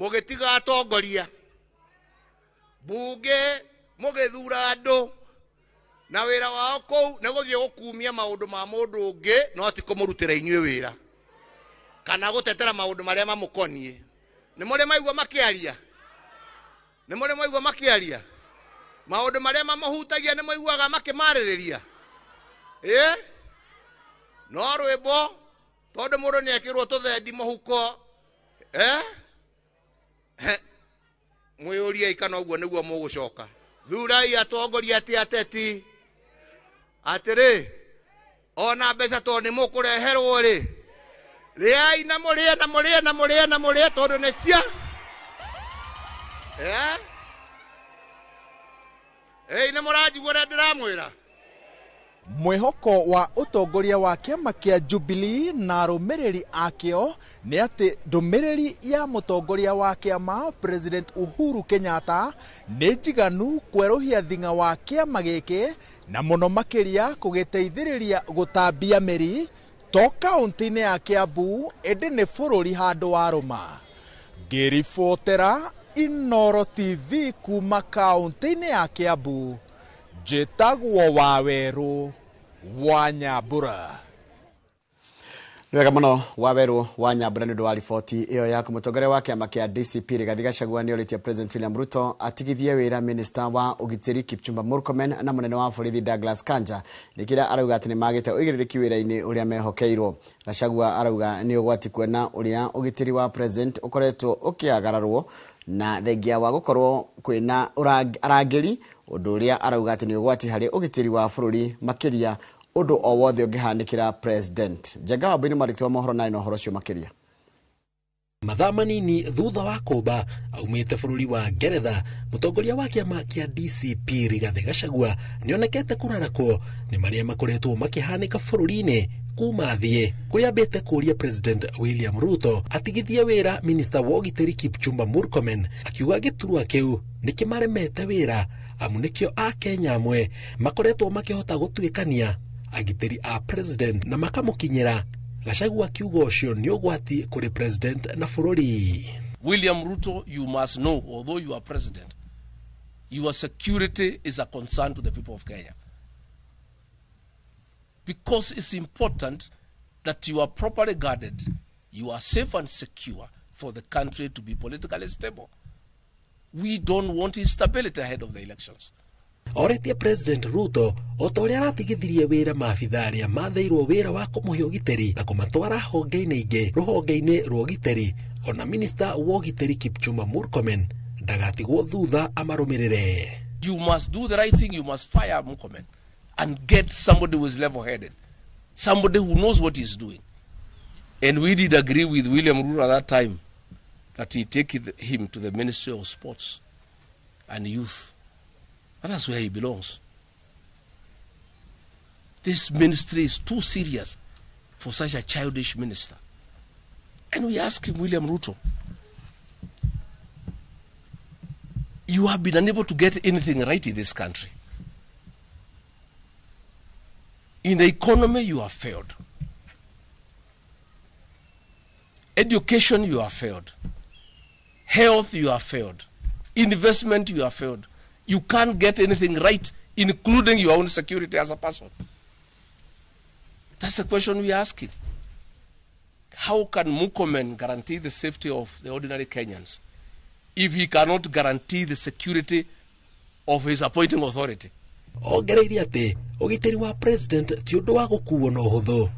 mugitiga atongoria bunge mugithura andu na wira wao kou ne guthie gukumia maundu ma mundu ungi no ti kumurutira inywe wira kana gutetera maundu maria mamukonie ni muri maigua makiaria maundu maria mamahutagia ni maiguaga makimaririria no rwimbo tondu mundu ni ekirwo tuthendi muhuko mwiyuria ikana uguo niguo mugucoka thurai atongoria ateti atiri ona mbeca to ni mukureherwo ri riai na murie tondu ni cia ni muranjigua ria ndiramwira. Mwihoko wa utongoria wa kiama kia Jubilee na rumiriri akio ni ati ndumiriri ya mutongoria wa kiama President Uhuru Kenyatta ni njiganu kweruhia thinga wa kiama giki na muno makiria kugiteithiriria gutambia miri to kaunti-ini ya Kiambu indi ni bururi handu wa ruma. Ngiribotera Inooro TV kuma kaunti-ini ya Kiambu, njitagwo Waweru wa Nyambura. Nwega muno Waweru wa Nyambura ni wa riboti iyo ya kumutongoria wa kiama kia DCP Rigathi Gachagua ni oritie President William Ruto atigithie wira Minister wa ugitiri Kipchumba Murkomen na munene wa borithi Douglas Kanja nikira arauga ati ni magite uigiriki wira-ini uria mehokeirwo. Gachagua arauga ni ugwati kwena uria ugitiri wa president ukoretwo ukiagararwo na thengia wa gukorwo kwina arangeri undu uria arauga ati ni ugwati hari ugitiri wa bururi makiria undu o wothe ungihanikira president. Njenga Wambui mariti wa mohoro na horo cio makiria. Mathaa manini thutha wa kumba aumite bururi wa Ngeretha, mutongoria wa kiama kia DCP Rigathi Gachagua nionekete kurarakwo ni maria makoretwo makihanika bururi-ini kuma thie kuria ambite kuria President William Ruto atigithie wira Minister wa ugitiri Kipchumba Murkomen, akiuga giturwa kiu nikimaremete wira amu nikio a Kenya amwe makoretwo makihota gutwikania agitiri a president na makamukinyira. Gachagua kiugo ucio ni ugwati kuri president na bururi. William Ruto, you must know, although you are president, your security is a concern to the people of Kenya. Because it's important that you are properly guarded, you are safe and secure for the country to be politically stable. We don't want instability ahead of the elections. Oretia President Ruto otoria aratigithirie wira maabitha aria mathairwo wira wa kumuhe ugitiri na kumatwara honge-ini ingi ruhonge-ini rwa ugitiri. Ona Minister wa ugitiri Kipchumba Murkomen ndagatigwo thutha amarumirire. You must do the right thing. You must fire Murkomen and get somebody who is level-headed, somebody who knows what he's doing. And we did agree with William Ruto at that time that he take him to the Ministry of Sports and Youth. And that's where he belongs. This ministry is too serious for such a childish minister. And we ask him, William Ruto, you have been unable to get anything right in this country. In the economy, you have failed. Education, you have failed. Health, you have failed. Investment, you have failed. You can't get anything right, including your own security as a person. That's the question we are asking. How can Murkomen guarantee the safety of the ordinary Kenyans if he cannot guarantee the security of his appointing authority? Ongereire ati ugitiri wa president ti undu wa gukuo no huthu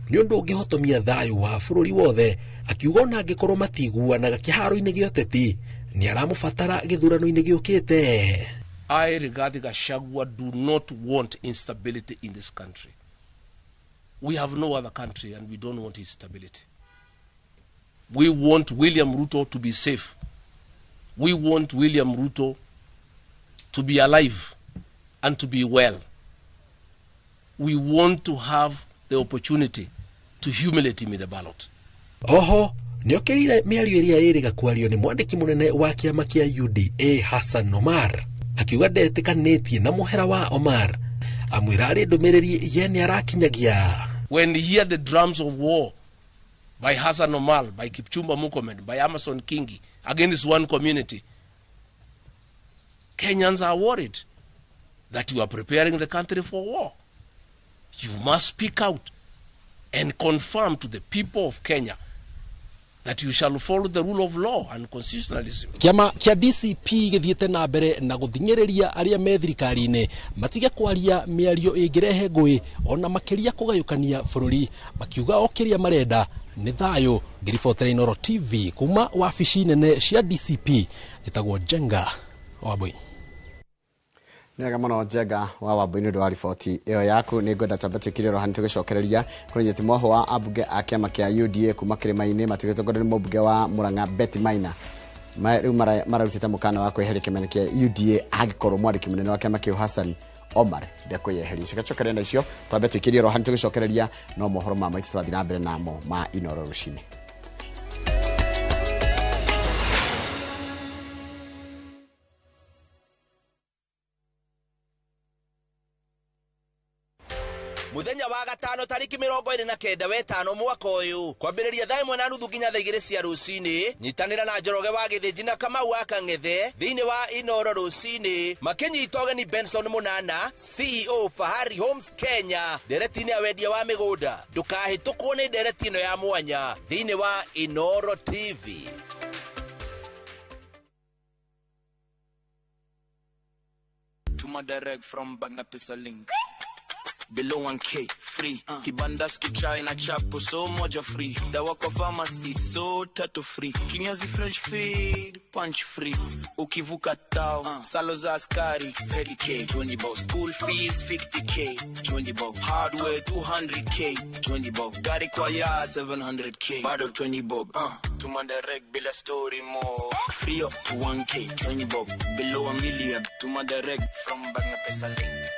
ni undu ungihotomia thayu wa bururi wothe, akiuga na angikorwo matiguanaga kiharo-ini gia uteti ni aramubatara githurano-ini giukite. I, Rigathi Gachagua, do not want instability in this country. We have no other country and we don't want instability. We want William Ruto to be safe. We want William Ruto to be alive and to be well. We want to have the opportunity to humiliate him in the ballot. Oho, niokirire miario iria iriga kwario ni mwandiki munene wa kiama kia UDA Hassan Omar, akiuga ndetĩkanĩtie na muhera wa Omar, amwĩra arĩ ndũmĩrĩri ye nĩ arakinyagia. When you hear the drums of war by Hassan Omar, by Kipchumba Murkomen, by Amason Kingi, against one community. Kenyans are worried that you are preparing the country for war. You must speak out and confirm to the people of Kenya that you shall follow the rule of law and constitutionalism. Kiama kia DCP githiete na mbere na guthingereria aria me thirikari-ini matige kwaria miario ingirehe ngui ona makiria kugayukania bururi makiuga okiria marenda ni thayo. Ngiribotera Inooro TV kuma wabici nene cia DCP gitagwo Jenga Wabui. Nega muno Jenga wa Wabui ni wa riboti iyo yaku ni ngwenda tambete kiriro hani tugicokereria kwenye timoho wa abunge a kiama kia UDA kuma kirima-ini matigetongorera ni mubunge wa Murang'a Betty Maina riu mararutite mukana wa kweheria kiama kia UDA agikorwo mwandiki munene wa kiama kia Hassan Omar ndekweyeheria cigacokereria na icio tambete kiriro hani tugicokereria no mohoro ma maitu twathi na mbere namo ma Inooro rucini. Muthenya wa gatano tariki 29 mwaka uyu kwambiriria thaa 1:30 nginya thaa 2 cia rucini nyitanira na Njoroge wa Githiji na Kamau wa Kang'ethe thiini wa Inooro rucini makinyita ugeni Benson Munana CEO Fahari Homes Kenya ndereti-ini ya wendia wa migunda ndukahitukwo ni ndereti ino ya mwanya thiini wa Inooro TV. Tuma direct from Bagna Pesa Link. Below 1K free. Kibandas kichai na chapo so moja free. Dawa kwa pharmacy so tatu free. Kinyazi French feed punch free. Ukivuka tao salo za askari 30K 20 bob. School fees 50K 20 bob. Hardware 200K 20 bob. Gari kwa ya 700K bado 20 bob. Tuma direct bila story more. Free up to 1K 20 bob. Below a million. Tuma direct from Bagna Pesa Link.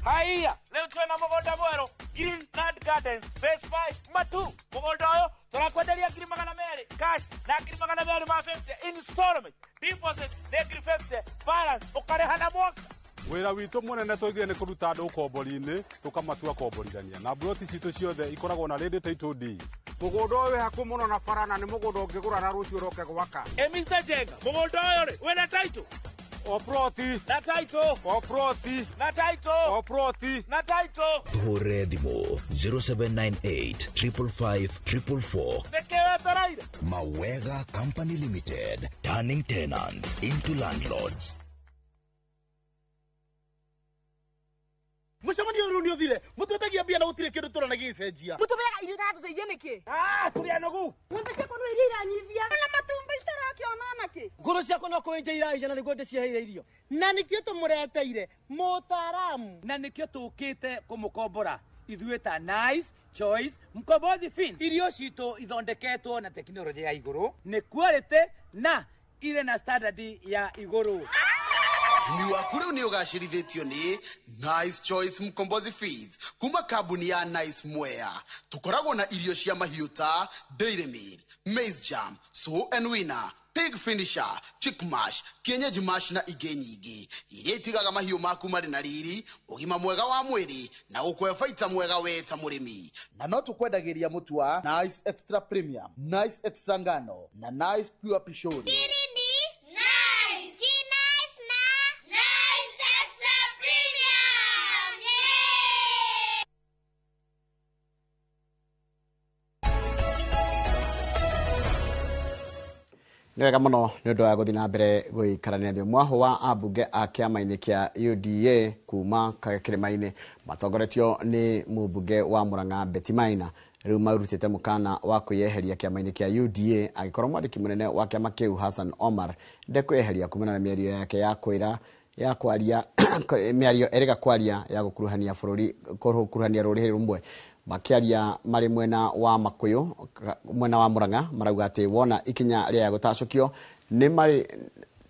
Haya, leo tuna mugunda mwero Green Land Gardens Phase 5 Matu. Mugunda uyo turakwenderia ngiri 200 cash na ngiri 200 ma 50 installment deposit na ngiri 50 balance ukarehana mwaka. Wira witu munene twigire ni kuruta andu ukombori-ini tukamatua komborithania na broti citu ciothe ikoragwo na ready title deed. Mugunda uyu haku muno na farana ni mugunda ungigura na rucio roke gwaka. Mr. Jenga, mugunda uyu ri wena title Oproti na title Oproti na title Oproti na title Hore Dimo 0798 555 444. Nekewe taraida Mawega Company Limited, turning tenants into landlords. Mushomani uruni uthire mutwetagia bia na gutire kindu turanagia icenjia mutumega irio tatu teithia niki turi anogu ngombe ciakwa no iria iranyivia na matumba itarakionana ki nguru ciakwa no kuenja iraija na niguo ndicieheire irio na nikio tumureteire mutaramu na nikio tukite kumukombora ithuĩ ta Nice Choice Mkombozi Fin. Irio citu ithondeketwo na teknolojia ya iguru ni quality na ile na standard ya iguru. Ni wakuru ni ugashirithitio ni Nice Choice Mkombozi Feeds kuma kabuni ya Nice Mwea. Tukoragwo na irio cia mahiũ ta Dairy Meal, Maize Jam, So and Winner, Pig Finisher, Chick Mash, Kienyeji Mash na ingĩ nyingĩ iria itigaga mahiũ maku marĩ na riri, ũgima mwega wa mwĩrĩ na gũkũhe baita mwega we ta mũrĩmi. Na no tukwendagĩria mũtu wa Nice Extra Premium, Nice Extra Ngano na Nice Pure Pishori. Nĩwega mũno nĩ ũndũ wa gũthiĩ na mbere gũikarania thĩ mwaho wa ambunge a kĩama-inĩ kĩa UDA kuma kĩrĩma-inĩ matongoretio nĩ mũmbunge wa Murang'a Betty Maina rĩu marutĩte mũkana wa kwĩyeheria kĩama-inĩ kĩa UDA agĩkorwo mwandĩki mũnene wa kĩama kĩu Hassan Omar ndekwĩyeheria kumana na mĩario yake ya kwaria mĩario erĩga kwaria ya gũkuruhania bũrũri kũruhania rũrĩrĩ rũmwe makiaria mari mwena wa Makuyu mwena wa Murang'a marauga ati wona ikinya rĩa gũtacũkio nĩ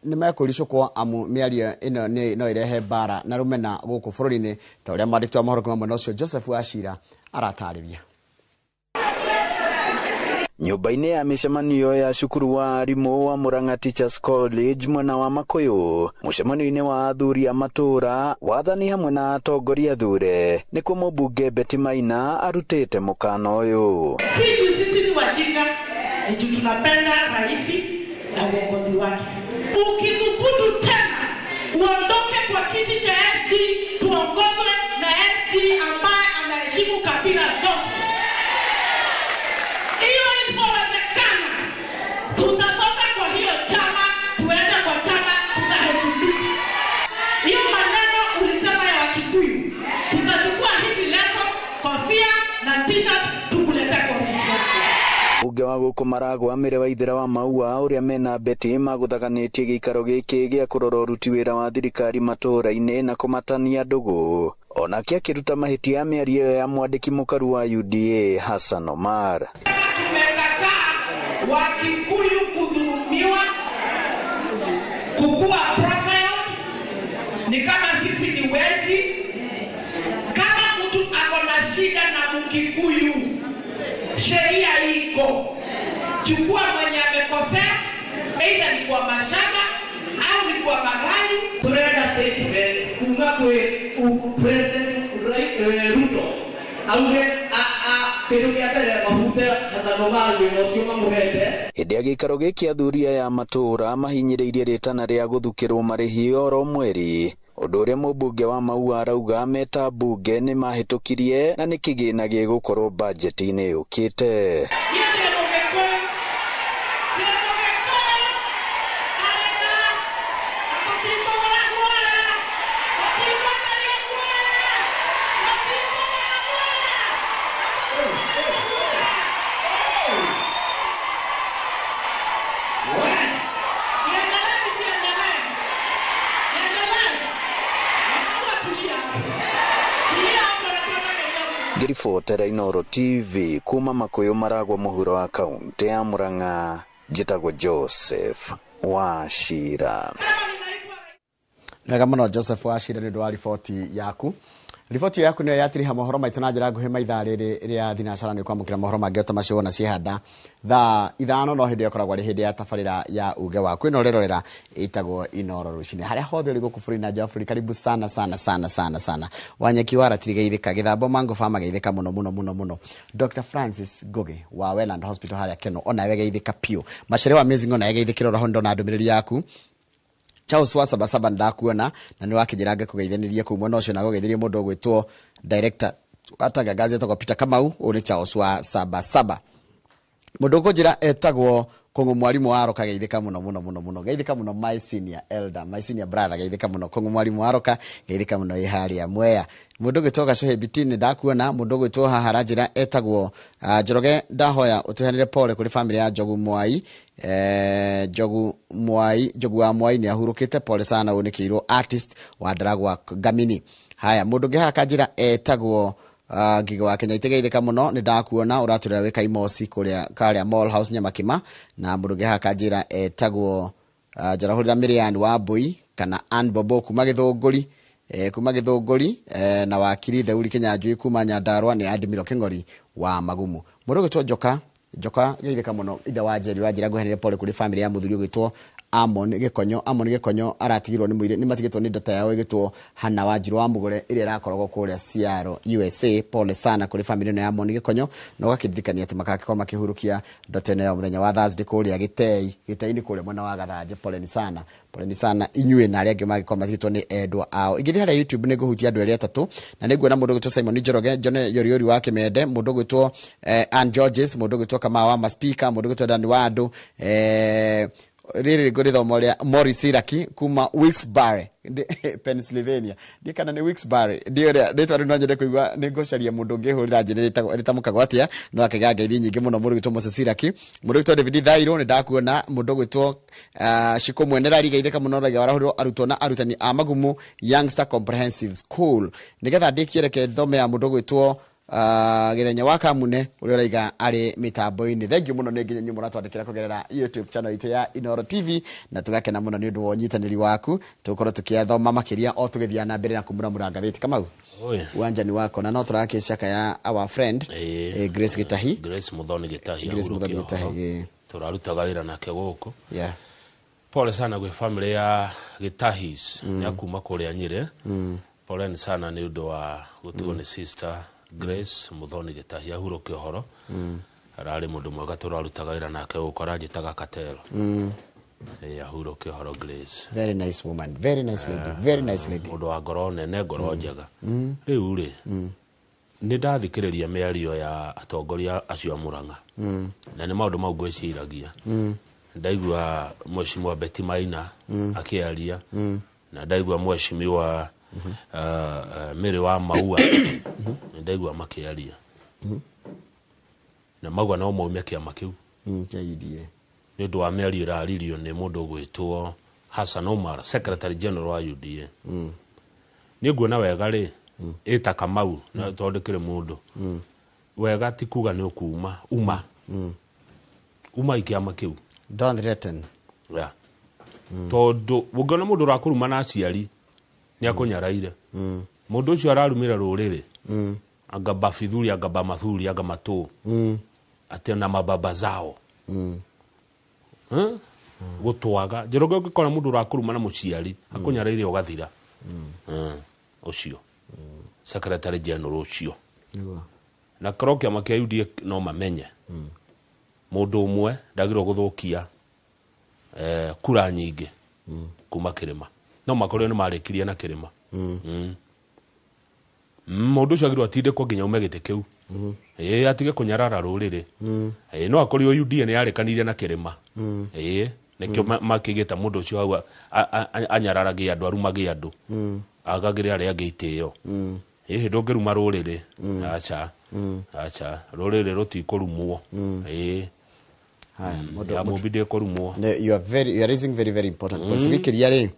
mekũricũkwo amu mĩario ĩno no irehe bara na rũmena gũkũ bũrũri-inĩ ta ũrĩa mwandĩki wa mohoro kuma mwena ũcio Joseph Wachira aratarĩria. nyumba-inĩ ya mĩcemanio ya cukuru wa arimũ wa Murang'a Teachers College mwena wa Makuyu. Mũcemanio-inĩ wa athuri a matũra, wathani hamwe na atongoria athure, nĩkuo mũmbunge Betty Maina arutĩte mũkana ũyũ. Sisi ni wajinga, tunapenda rais na uongozi wake. Ukithubutu tena uondoke kwa kiti cha SG, tuongozwe na SG ambaye anaheshimu kabila zote. Hiyo inawezekana. Tutatoka kwa hiyo chama, tuende kwa chama tunaheshimika. Hiyo maneno ulisema ya Wakikuyu. Tutachukua hivi leo kofia na t-shirt tukulete kwa Bunge wa gũkũ Maragwa Mĩre Waithĩra wa Maua ũrĩa mena Betty magũthaganĩtie gĩikaro gĩkĩ gĩa kũrora ũruti wĩra wa thirikari matũũra-inĩ na kũmatania ndũgũ. Onake akĩruta mahĩtia mĩario ya mwandĩki mũkaru wa UDA Hassan Omar. Tumekataa Wakikuyu kudhulumiwa, kukua profile, ni kama sisi ni wezi. Kama mtu ako na shida na Mkikuyu, sheria iko. Chukua mwenye amekosea, aidha ni kwa mashamba au ni kwa magari. Tunaenda statement kumwakwe President Ruto auge kĩndũ kĩa mbere mahute Hassan Omar ũcio mamuhete. Hĩndĩ ya gĩikaro gĩkĩ athuria ya matũũra mahinyĩrĩirie rĩtana rĩa gũthukĩrwo marĩhi oro mweri, ũndũ ũrĩa mũmbunge wa Maua arauga meta mbunge nĩ mahĩtũkirie na nĩ kĩgĩna gĩgũkorwo bajeti-inĩ yũkĩte. Ngiribotera Inooro TV kuma Makuyu Maragwa mũhuro wa kaunti ya Murang'a, njĩtagwo Joseph Wachira. Wega mũno Joseph Wachira nĩ ũndũ wa riboti yaku. Riboti yaku nĩyo yatiriha mohoro maitũ na njĩra nguhĩ maithaa rĩrĩ rĩa thinacara nĩ kwamũkĩra mohoro mangĩ ota macio wona ciĩhanda thaa ithano no hĩndĩ ĩkoragwo arĩ hĩndĩ ya tabarĩra ya uge waku ĩno rĩrorera ĩtagwo Inooro rũcinĩ harĩa hothe ũrĩ gũkũ bũrũri na nja wa bũrũri. Karibu sana Wanyeki wa Ratiri Geithĩka Gĩthambo Mango Farm Geithĩka mũno. Dr. Francis Ngugi wa Welland Hospital harĩa Keno onawe Geithĩka piũ. Macharia wa Amazing onawe Geithĩkĩra oro ndo na ndũmĩrĩri yaku. Charles wa Sabasaba ndakuona na nĩ wakĩnjĩra ngakũgeithanirie kũu mwena ũcio na gũgeithĩrie mũndũ ũgwĩtwo director ataga gazeti kwa Peter Kamau uri Charles wa Sabasaba. Mũndũ ũkũnjĩra etagwo Kũng'ũ mwarimu wa Aroka Geithĩka mũno Geithĩka mũno my senior elder, my senior brother Geithĩka mũno Kũng'ũ mwarimu wa Aroka Geithĩka mũno iharia Mwea. Mũndũ ũgwĩtwo Gacohe Bitini ndakuona. Mũndũ ũgwĩtwo haha njĩra etagwo Njoroge ndahoya ũtũheanĩre pole kũrĩ family ya Njogu Mwai. Njogu wa Mwai nĩ ahurũkĩte, pole sana ũnĩkĩirwo artist wa Ndaragwa Gamini. Haya mũndũ ũngĩ haha kanjĩra etagwo Ngigĩ wa Kenya Geithĩka mũno nĩ ndakuona ũraturĩra wĩka imosi karĩa Mall House Nyamakima. Na mũndũ ũngĩ haha kanjĩra etagwo Njarahũrĩra Miriam wa Mbui kana Ann Bobo kuma Gĩthũngũri na wakiri Theuri Kĩnyanjui kuma Nyandarua nĩ Admiro Kĩng'ori wa Magumu. Mũndũ ũgwĩtwo Njoka Geithĩka mũno ithe wa Njeri ũranjĩra ngũheanĩre pole kũrĩ family ya mũthuri ũgwĩtwo Amon Gĩkonyo aratigirwo nĩ matigĩtwo nĩ ndota yao ĩgĩtwo Hana Wanjiru wa Mũgore ĩrĩa ĩrakoragwo kũrĩa Seattle USA. Pole sana kũrĩ family ĩno ya Amon Gĩkonyo na ũgakĩririkania atĩ magagĩkorwo makĩhurũkia ndota ĩno ya mũthenya wa Thursday kũrĩa Gĩtei-inĩ kũrĩa mwena wa Gathanje. Pole ni sana inyuĩ na arĩa angĩ magĩkorwo matigĩtwo nĩ endwa ao. Ingĩthiĩ harĩa YouTube nĩ ngũhutia andũ erĩ atatũ na nĩ nguona mũndũ ũgwĩtwo Simon Njoroge, John Yoriori wa Kĩmende, mũndũ ũgwĩtwo Ann Georges, mũndũ ũgwĩtwo Kamau wa Maspika, mũndũ ũgwĩtwo Dani wa Andũ rĩrĩ ngũrĩthomo rĩa Morris Iraki kuma Wilkes-Barre Pennsylvania. Ndikana nĩ Wilkes-Barre ndio rĩtwa rĩu no nyende kũigua nĩ ngũcaria mũndũ ũngĩhũrĩra njĩra rĩtamũkagwo atĩa no akĩgĩa ngeithi nyingĩ mũno. Mũndũ ũgwĩtwo Moses Iraki, mũndũ ũgwĩtwo David Thairo nĩ ndakuona, mũndũ ũgwĩtwo Shiko Mwenerari Geithĩka mũno ragia warahũrĩrwo arutwo na arutani a Magumu Youngster Comprehensive School. Nĩgetha ndĩkĩreke thome ya mũndũ ũgwĩtwo githenya wa Kamune uri uraiga ari mitambo-ini. Thank you muno ni nginya nyumu ratwandikira kugerera YouTube channel itu ya Inoro TV na tugakena muno ni undu wa unyitaniri waku tukorwo tukiathoma makiria o tugithia na mbere na kumuramura ngatheti Kamau. Uwanjani wako na no turake shaka ya our friend Grace Gitahi. Grace Muthoni Gitahi. Grace Muthoni Gitahi. Turarutaga wira nake guku. Pole sana gwe family ya Gitahis ya kuma kuria Nyeri. Pole sana ni undu wa gutuo ni sister Grace Muthoni Gitahi ahuruke horo. Arari mundu mwega turarutaga wira nake guku arajitaga Katero. Ahuruke horo Grace. Very nice woman, very nice lady, very nice lady. Mundu wa ngoro nene ngoro njega. Riu ri ni ndathikiriria miario ya atongoria acio Murang'a na ni maundu mau gwiciragia ndaigua mheshimiwa Betty Maina akiaria na ndaigua mheshimiwa Mary wa Maua ndaigua makiaria na magwa no maumia kiama kiu KIDA ni undu wa miario iraririo ni mundu gwitwo Hassan Omar, Secretary General wa UDA. Ni nguona wega ri eta Kamau na tondekire mundu wega ti kuga ni ukuma uma ikiama kiu don't threaten tondu ungona mundu rakuruma na aciari ni akunyaraire mundu ucio ararumira ruriri anga bafithuri anga bamathuri anga matu ate na mababa zao gutwaga jiroge ukikora mundu rakuruma na muciari akunyaraire ugathira ucio Secretary General ucio na krokia makia UDA no mamenye mundu umwe ndagirwo guthukia kura nyingi kuma Kirima no makorwo ni marikirie na Kirima mundu ucio agirwo atinde kwa nginya umegete kiu atige kunyarara ruriri no akorio UDA ni yarekanirie na Kirima nikyo makigeta mundu ucio hau anyararagia andu arumagia andu agagire ari ageitio ndongeruma ruriri acha ruriri rutikurumwo ya mubide kurumwo. You are raising very important points. Wikiria ri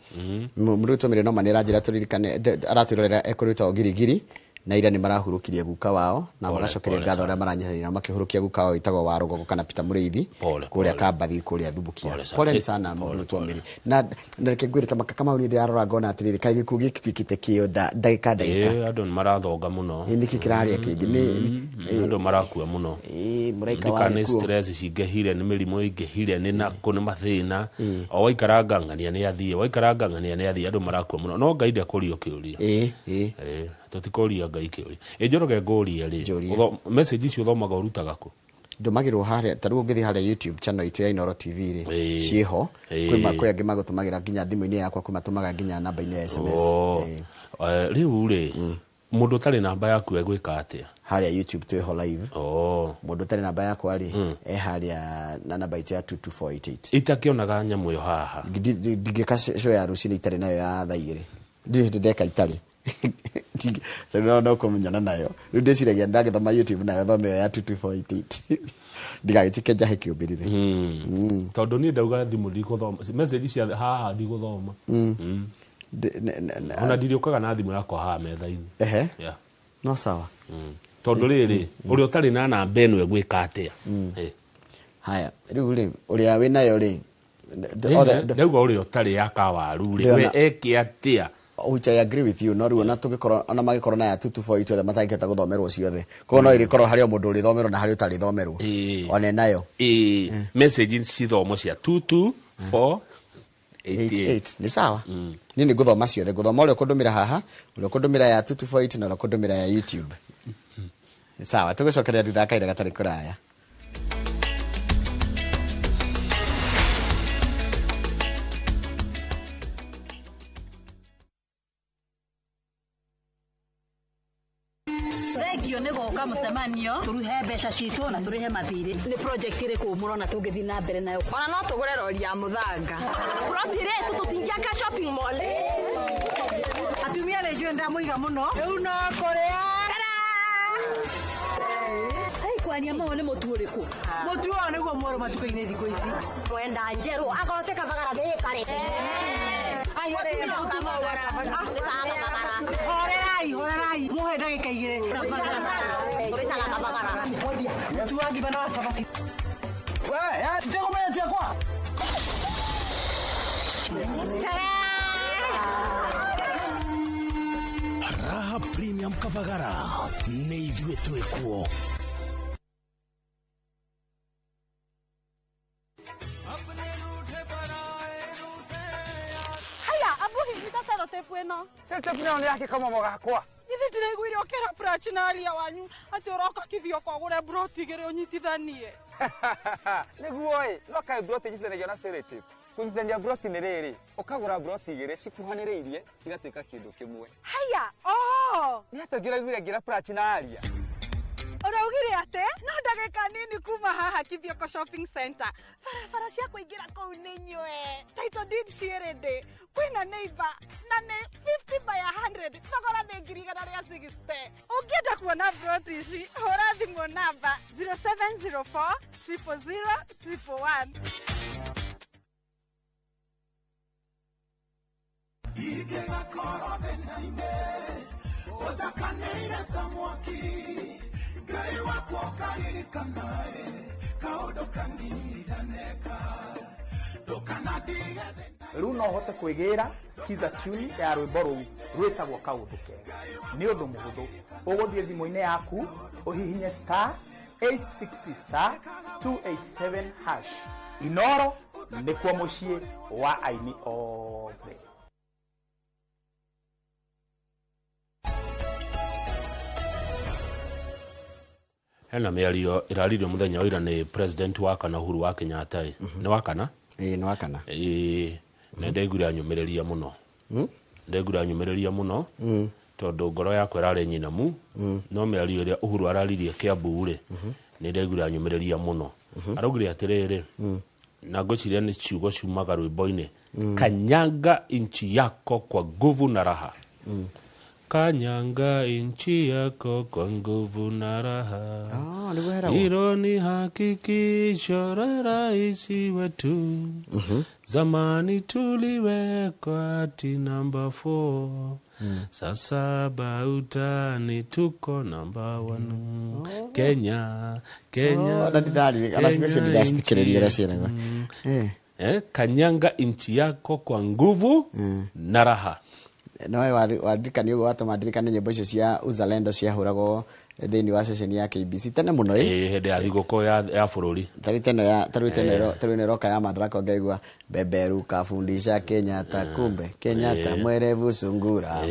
muruto mere no manera njira turirikane araturorera ekuruta ogirigiri na ira ni marahurukirie guka wao na magacokeria ngatho aria maranyihirira makihurukia guka wao itagwo wa Rugogo kana Peter Muriithi kuria Kambathi kuria Thubukia. Pole sana muruto mere na ndeke gwirita makakama uri ndirarora ngona atiriri kai gikugi gitwikite kio ndagika andu marathonga muno niki kiraria kingi ni andu marakua muno muraika wa ni stress cingehire ni mirimo ingehire ni na kuni mathina o waikaranga ngania ni athie waikaranga ngania ni athie andu marakua muno no ngaide kurio kiuria tutikoria ngai kiuria njoroge nguria ri message icio thomaga urutaga ku ndumagirwo haria taru ngithi haria YouTube channel itu ya Inoro TV ri ciho kwa angi magutumagira nginya thimu-ini yakwa kumatumaga nginya namba-ini ya SMS riu ri mundu tari namba yaku egwika atia haria YouTube twiho live mundu tari namba yakwa ri haria na namba itu ya 22488 itakionaga nyamu yo haha ndigika show ya rucini itari nayo ya thaigiri ndeka itari no kumenyana nayo riu ndiciragia ndagithoma YouTube nayo thome ya 22488 ndigagitike njahe kiumbirire tondu ni ndauga thimu ndiguthoma message cia haha ndiguthoma ona ndiriukaga na thimu yakwa haha metha-ini no sawa tondu riri uri utari na namba eno egwika atia haya riu ri uria wi nayo ri ndauga uri utari yakawaru ri we eki atia which I agree with you no riu na tugikoro ona magikoro na ya 224 itothe matangihota guthomerwo ciothe ko no irikorwo hari mundu uri thomerwo na hari utari thomerwo one nayo message cithomo cia 22488 ni sawa ni guthoma ciothe guthoma uri kundumira haha uri kundumira ya 22488 na uri kundumira ya YouTube sawa tugucokeria thutha kaira gatari kuraya mucemanio turuhe mbeca citu na turihe mathiri ni project ire ku murona tungithi na mbere nayo ona no tugure rori ya muthanga rotire tutingiaka shopping mall atumia rejwe ndamuiga muno riu no kuria kwani ama ole mutu uriku mutu one guo mworo matukaine thiko ici wenda njeru agote kabagara de kare Horerai. Muhe ndagika igiri. Tuangi bana sabasi. We, sitakumetia kwa. Raha Premium Kavagara nĩ ithuĩ twĩkuo. Haya, abuhi nitasero tepu eno. Sete pina ni yake kama mogakwa. Ithi ndireiguire okera prachi na aria wanyu ati uroka kithio kwa gure broti gere unyitithanie. Niguo no kae broti nyitithanagia na selete. Kunyitithania broti nĩ rĩrĩ, ukagũra broti igĩrĩ cikuhanĩrĩirie cigatuĩka kĩndũ kĩmwe. Haya, nĩ atongeraiguire ngira prachi na aria. Uraugire ate no ndagika nini kuma haha Kithioko shopping center. Barabara cia kuingira kuu ni nywe. Title deed cierede. Kwina neighbor na ni 50 by 100. Thogora ni ngirigana ria 60. Ungienda kuona broti ici hura thimũ namba 0704 000 111. Igega korothe naime Otakaneire tamwaki Gai wako karirikanae Kaudo kanidaneka Rĩu no hote kwĩgĩra skiza tune ya rwĩmbo rũu rwĩtagwo kaũndũ kega nĩ ũndũ mũhũthũ ũgũthiĩ thimũ-inĩ yaku ũhihinye *860*287# Inoro nĩkuo mũciĩ wa aini othe. Hena mĩario ĩraririo mũthenya wa ira nĩ president wa kana Uhuru wa Kenyatta nĩ wa kana nĩ wa kana na ndaiguire anyũmĩrĩria mũno ndaiguire anyũmĩrĩria mũno tondũ ngoro yakwa ĩrarĩ nyinamu no mĩario ĩrĩa Uhuru araririe Kiambu rĩ nĩ ndaiguire anyũmĩrĩria mũno araugire atĩrĩrĩ na ngwĩciria nĩ ciugo ciumaga rwĩmbo-inĩ kanyanga nchi yako kwa nguvu na raha kanyanga nchi yako kwa nguvu na raha hilo ni hakikisho la rais wetu zamani tuliwekwa ati namba 4 sasa bautani tuko namba 1 Kenya kanyanga nchi yako kwa nguvu na raha no wadirikani ugo watamandirikani nyimbo icio cia Uzalendo ciahuragwo thĩinĩ wa session ya KBC tene mũno hĩndĩ ya thigũkũ ya bũrũri tarĩ roka ya Madaraka ngaigua beberu kafundisha Kenyatta kumbe Kenyatta mwerevu sungura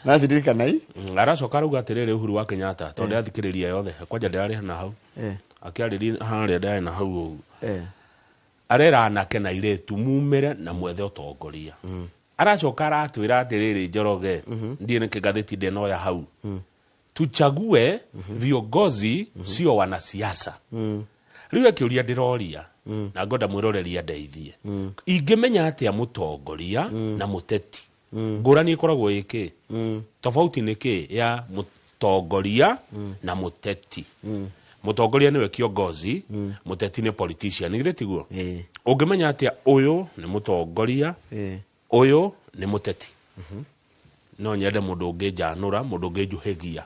na sidirikana aracoka rauga atĩrĩrĩ Uhuru wa Kenyatta tondũ athikĩrĩria yothe kwanja ndarĩ na hau akĩarĩria harĩa ndarĩ na hau arera anake na iretu mumere na mwethe utongoria aracoka aratwira atiriri Njoroge ndiye nĩ ngathĩti ndeno ya hau tuchague viongozi sio wanasiasa rĩu akĩũria ndĩroria na ngoda mwĩroreria ndeithie ingĩmenya atĩa mũtongoria na mũteti ngũrani ĩkoragwo ĩkĩ tofauti nĩ kĩ ya mũtongoria na mũteti mutongoria niwe kiongozi muteti ni politician ni tiguo ungimenya atia uyu ni mutongoria uyu ni muteti no nyende mundu ungijanura mundu ungijuhegia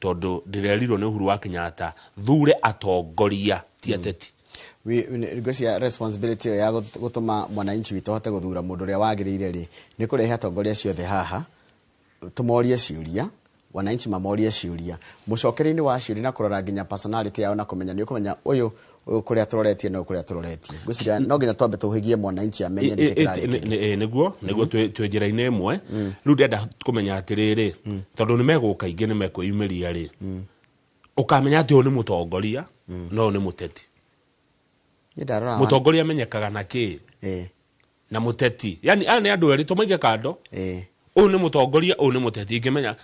tondu ndirerirwo ni Uhuru wa Kenyatta thure atongoria ti ateti ngwĩcia responsibility ya gutuma mwananchi witũ hote guthura mundu uria wagĩrĩire ri ni kurehe atongoria ciothe haha tumorie ciuria wananchi mamorie ciuria mucokereni wa ciuria na kurora nginya personality yao na kumenya ni ukumenya uyu kuria turoretie no kuria turoretie ngwĩciria no nginya twambe tuhigie mwananchi amenye ni kĩrarĩ niguo twĩ njĩra-inĩ ĩmwe rĩu ndenda kũmenya atĩrĩrĩ tondũ nĩ megũka ingĩ nĩ mekwĩyumĩria rĩ ukamenya atĩ ũyũ nĩ mũtongoria no nĩ mũteti mũtongoria amenyekaga na kĩ na mũteti yani nĩ andũ erĩ tũmaige kando uyu ni mutongoria uyu ni muteti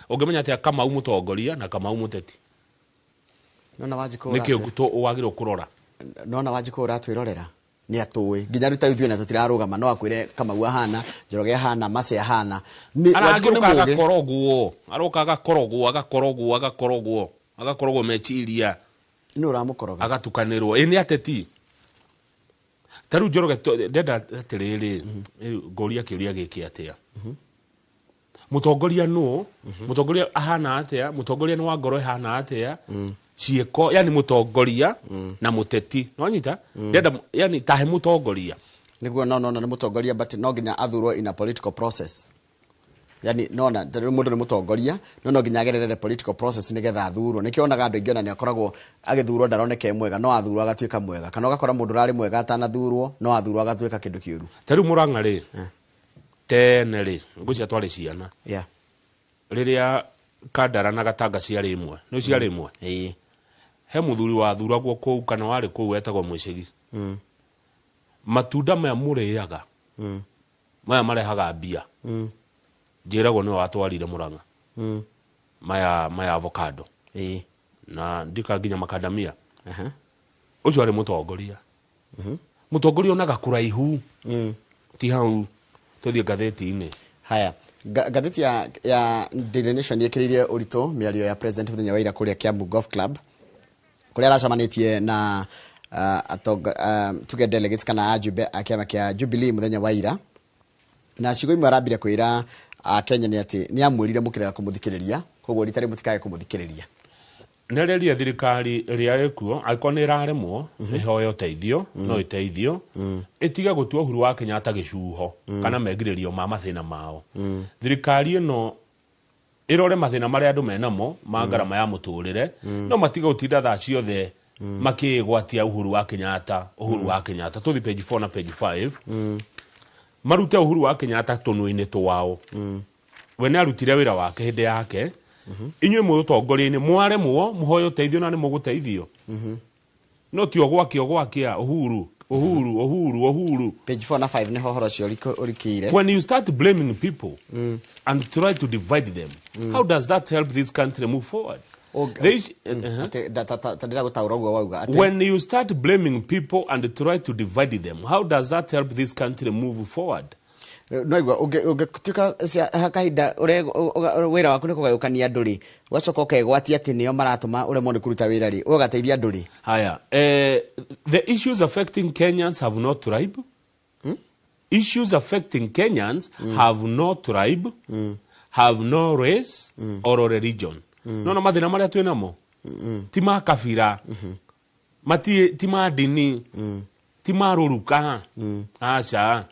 ungemenya atia Kamau mutongoria na Kamau muteti nona Wanjiku niki wagirwo kurora nona Wanjiku uratwirorera ni atui nginya ruta ithuĩ na tutirarugama no akwire Kamau ahana Njoroge ahana Mase ahana ni Wanjiku ni muge aroka agakorogwo mechiria ni uramukoroga agatukanirwo ni ateti taru Njoroge ndenda atiriri ngoria kiuria giki atia mutongoria no mutongoria ahana atia mutongoria ni wa ngoro hana atia cieko yani mutongoria na muteti no nyita ndenda yani tahe mutongoria niguo no ni mutongoria but no ginya athurwo in a political process yani nona mundu ni mutongoria no ginya agerere the political process nigetha athurwo nikio onaga andu ingi ona ni akoragwo agithurwo ndaroneke mwega no athurwo agatuika mwega kana ugakora mundu rari mwega atanathurwo no athurwo agatuika kindu kiuru taru Murang'a ri tene ri ngucia twari ciana riria Kandara na Gatanga ciari imwe no ciari imwe he muthuri wa thuragwo kou kana wari kou wetagwo Mwicigi matunda maya muriaga maya marehaga mbia njiragwo ni watwarire Murang'a maya avocado na ndika nginya makadamia ucio ari mutongoria mutongoria onaga kuraihu ti hau tuthie gatheti-ini haya gatheti ya Daily Nation yekiririe urito miario ya president muthenya wa ira kuria Kiambu Golf Club kuria aracamanitie na tuge delegates kana ajube akiama kia Jubilee muthenya wa ira na cigo imwe arambire kwira Kenya ni ati ni amwirire mukirega kumuthikiriria koguo ritari mutikae kumuthikiriria nereria thirikari ria ekuo aikone iraremwo ihoyo teithio no iteithio itiga gutua Uhuru wa Kenyatta gicuho kana megiririo ma mathina mao thirikari ino irore mathina maria andu menamo ma ngarama ya muturire no matiga utinda tha ciothe makigwatia Uhuru wa Kenyatta tuthi page 4 na page 5 marute Uhuru wa Kenyatta tunu-ini twao we ne arutire wira wake hindi yake inywe mutongoria-ini mwaremwo muhoyo teithio na ni muguteithio no ti ogwakia Uhuru page 4 na 5 ni hohoro cio urikire when you start blaming people and try to divide them how does that help this country move forward? When you start blaming people and try to divide them, how does that help this country move forward? No igwa ugetuka hakaida wira waku ni kugayukania nduri wacoka ukegwatia ati nio maratuma uremwo ni kuruta wira ri ugateithia nduri haya the issues affecting Kenyans have no tribe issues affecting Kenyans have no tribe have no race or religion no mathina maria twinamo ti ma kabira ti ma dini ti ma ruruka acha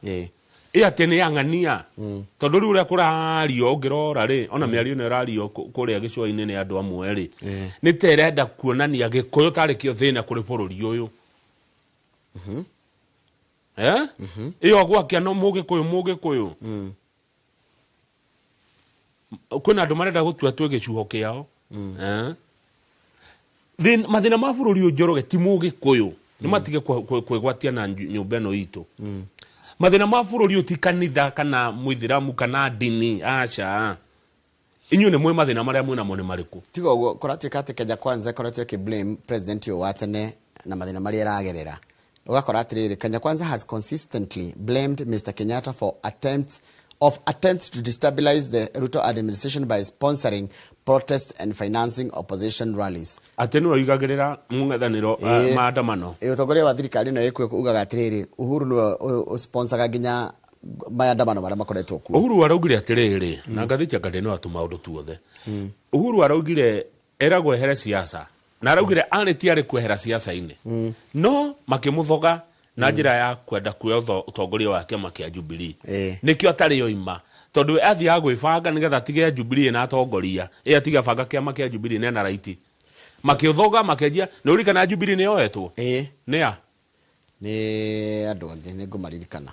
atene yangania tondu riu ria kurario ngirora ri ona miario ne rario kuria gicwa-ini ni andu amwe ri ni terenda kuonania gikuyu tari kio thina kuri bururi uyu iyo gwakia no mugikuyu kuna andu marenda gutua twe gicuho kiao then mathina ma bururi uyu Njoroge ti mugikuyu ni matige kwigwatia na nyumba ino itu mathina ma bururi uti kanitha kana muithiramu kana dini acha inyu ne mwe mathina maria mwina mo ni mariku tiga ugo koratuika ati Kenya Kwanza koratu ki blame president yo watene na mathina maria ragerera ugakora atiriri Kenya Kwanza has consistently blamed Mr. Kenyatta for attempts to destabilize the Ruto administration by sponsoring protests and financing opposition rallies. Atenu oigagerera mungathaniro maandamano. Utongoria wa thirikari no yekwe ugaga atiriri Uhuru no sponsor ginya maandamano maria makoretwo ku. Uhuru araugire atiriri na ngathiti ngade no atuma undu tuothe. Uhuru araugire eragwo ehere siasa. Na araugire aneti ari kwehera siasa-ini. No makimuthoga na njira ya kwenda kuoya utongoria wa kiama kia Jubilee nikio atari yoima tondu athi agwibanga nigetha tige Jubilee na atongoria atiga banga kiama kia Jubilee nena raiti makithoga makenjia no uri kana Jubilee ni yoetwo ni andu angi ni ngumaririkana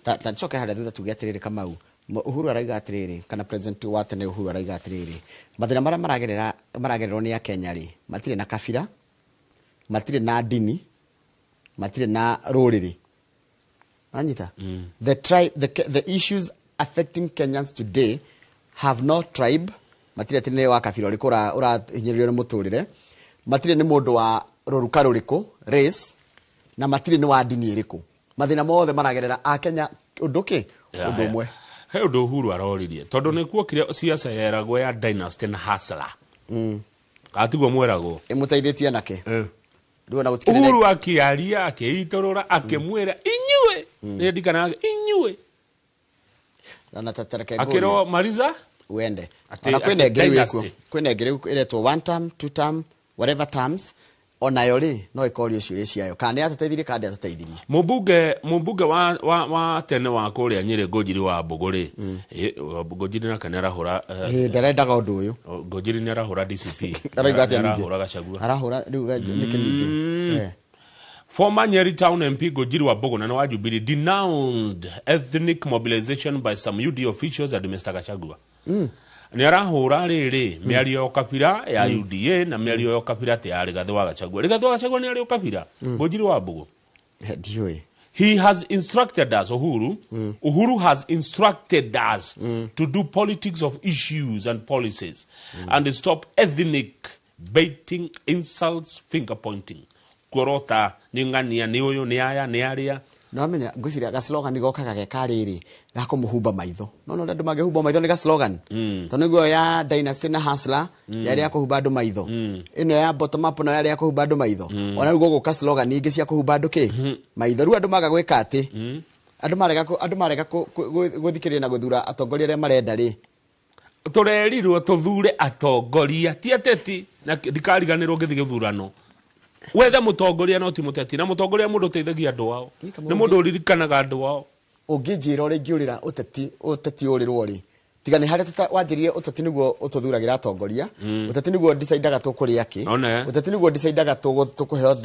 ta choke hada thutha tuge atiriri Kamau Uhuru araiga atiriri kana president wa tene Uhuru araiga atiriri mathina maria maragererwo ni Kenya ri matire na kabira matire na dini matire na ruriri anyita the issues affecting Kenyans today have no tribe matire tine wa kabira urikura urahinyiririo ni muturire matire ni mundu wa ruruka ruriku race na matire ni wa dini iriku mathina mothe maragerera a Kenya unduki undu umwe he undu Uhuru aroririe tondu ni kuo kire siasa yeragwo ya dynasty na hustler atigwo mweragwo imuteithetie nake Uhuru akiaria akiitorora akimwira inyue ni ndikana inyue na tatareke akiro mariza uende ana kwene ngeru iretwo one term two term whatever terms onayo ri no ikorio ciuria ciayo kana atuteithirie kandi atuteithirie mubunge wa tene wa kuria Nyeri Ngũnjiri wa Mbũgũri Ngũnjiri na kana arahura ndarendaga undu uyu Ngũnjiri ni arahura DCP arahura Gachagua arahura riu nikininde Former Nyeri Town MP Ngũnjiri wa Mbũgũri na wa Jubilee denounced ethnic mobilization by some UD officials at Mr. Gachagua. Ni arahura riri miario kapira ya UDA na miario yo kapira te ya Rigathi wa Gachagua. Rigathi wa Gachagua ni ario kapira Ngũnjiri wa Mbũgũri. Dioi. He has instructed us, Uhuru has instructed us to do politics of issues and policies and stop ethnic baiting, insults, finger pointing. Kurota ni ngania ni uyu ni aya ni aria no amenya ngwiciria ga slogan ni gokaga ge kariri gako muhumba maitho no ndandu magehumba maitho ni ga slogan tondu niguo ya Dynasty na Hustler yari ya kuhumba andu maitho ino ya bottom up no yari ya kuhumba andu maitho ona rugo goka slogan ingi cia kuhumba andu ki maitho ru andu maga gwika ati andu marega guthikirira na guthura atongoria aria marenda ri turerirwo tuthure atongoria ti ateti na ndikariganirwo ngithi githurano wethe mutongoria no ti muteti na mutongoria mundu teithagia andu wao ni mundu uririkanaga andu wao ungijira uri ngiurira uteti urirwo ri tigani haria wanjirie uteti niguo ututhuragira atongoria uteti niguo decidaga tukuria ki uteti niguo decidaga tukuheo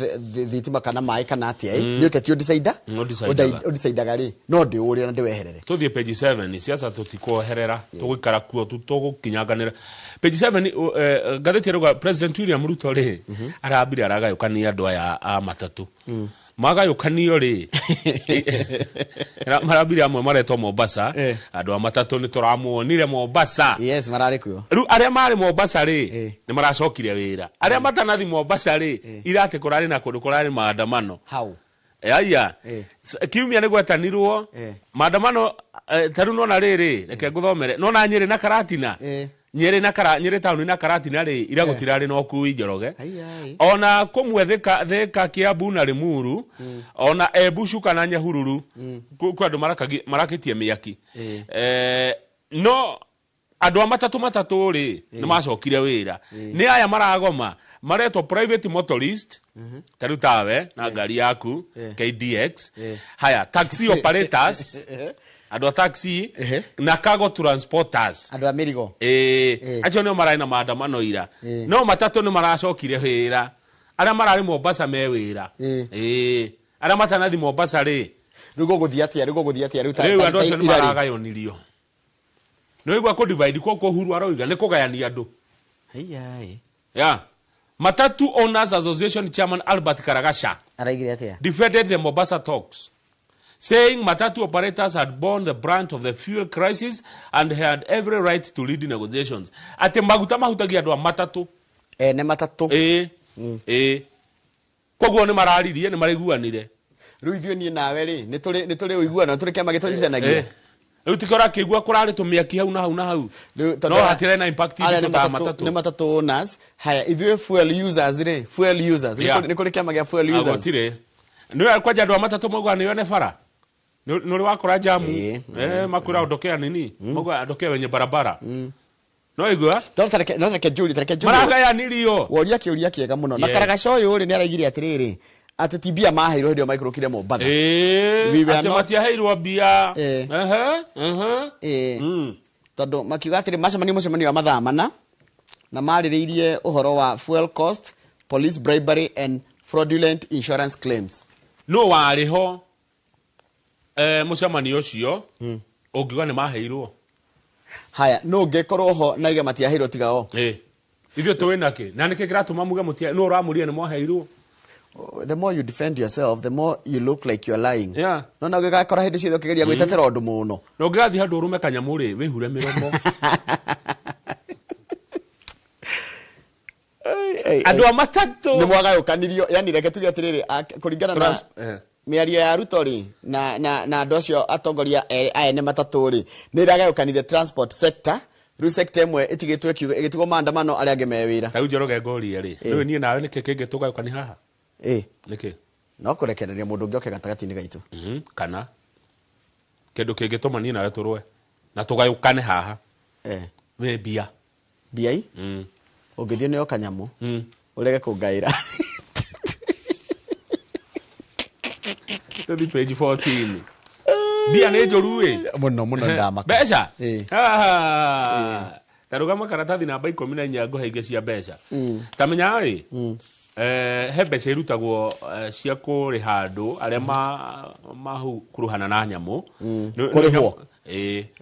thitima kana mai kana atia ni uteti udecidaga ri no ndi uri na ndiweherere tuthie page 7 ni siasa tutikoherera tugikara kuo tugukinyanganira page 7 gatheti ya President William Ruto ri arabire aragayukania andu aya a matatu magayukanio ri marabire amwe maretwo Mombasa andu a matatu ni turamuonire Mombasa yes marari kuo ru aria mari Mombasa ri ni maracokire wira aria matanathi Mombasa ri irate kurari na kundu kurari maandamano how aya kiumia ni gwetanirwo maandamano taruno na riri reke nguthomere no na Nyeri na Karatina Nyeri town na Karatina ri ira gutirari no ku Njoroge ona kumwetheka Kiambu na Limuru ona Ebushu kana Nyahururu ku andu marakitie miyaki no andu a matatu ri ni macokire wira ni aya maragoma mareto private motorist taru tawe na ngari yaku KDX haya taxi operators andu a taxi na cargo transporters andu a mirigo acho no marai na maandamano ira no matatu ni maracokire wira aria marari Mombasa me wira aria matanathi Mombasa ri rugo guthiatia riu andu acio ni maragayonirio no igwa ko divide ko Uhuru aroiga ni kugayania andu Matatu Owners Association Chairman Albert Karagasha araigire atia defended the Mombasa talks, saying Matatu operators had borne the brunt of the fuel crisis and had every right to lead negotiations. Ate maguta mahutagia andu a matatu ne matatu koguo ni mararirie ni mariguanire riu ithio ni nawe ri ni turi uiguana turi kiama gitonyithanagia riu tikora kigua kurari tumiaki hau na hau no hatire na impact itu ta matatu ni matatu owners haya ithio fuel users ni kuri kiama gia fuel users agotire ni alikuwa andu a matatu mogwa ni yone bara nuri wakora jamu makura ondokea nini mogwa ondokea wenye barabara no igwa tareke juri maraga ya nirio woria kiega muno na Karagasha uyu ri ni araigire atiriri ati tibia maheirwo ndio microkire Mombasa ati matiaheirwo bia tondu makiuga atiri macemani mucemanio wa mathaa mana na maririirie uhoro wa fuel cost, police bribery and fraudulent insurance claims. No wariho mucemanio ucio ungiuga ni maheirwo haya no ngekorwo ho na iga matiaheirwo tigao ithio tuwinake na nike kiratuma muge mutia no uramuria ni maheirwo. The more you defend yourself, the more you look like you're lying. No na gakora hindi ciothe ukigeria gwitetera undu muno. No ngathi handu urume kanyamuri wihure miromo. Andu a matatu ni mwagayukanirio yani reke tuge atiriri kuringana na miario ya Ruto ri na andu acio atongoria aya ne matatu ri ni iragayukanithia transport sector ru sector emwe itigitwe kiugo igitigo maandamano aria ange mewira ta Njoroge ngoria ri riu nie nawe nike kinge tugayukani haha niki no kurekereria mundu ngioke gatagati-ini gaitu kana kindu kingituma ni nawe turwe na tugayukane haha we bia biai ungithio ni okanyamu urege kungaira to the page 14 bia ni njuru we muno ndamaka beca tarugama karatathi namba 14 nguhe ingi cia beca tamenya ri he mbeca irutagwo cia kuriha andu aria kuruhana na nyamu kurihwo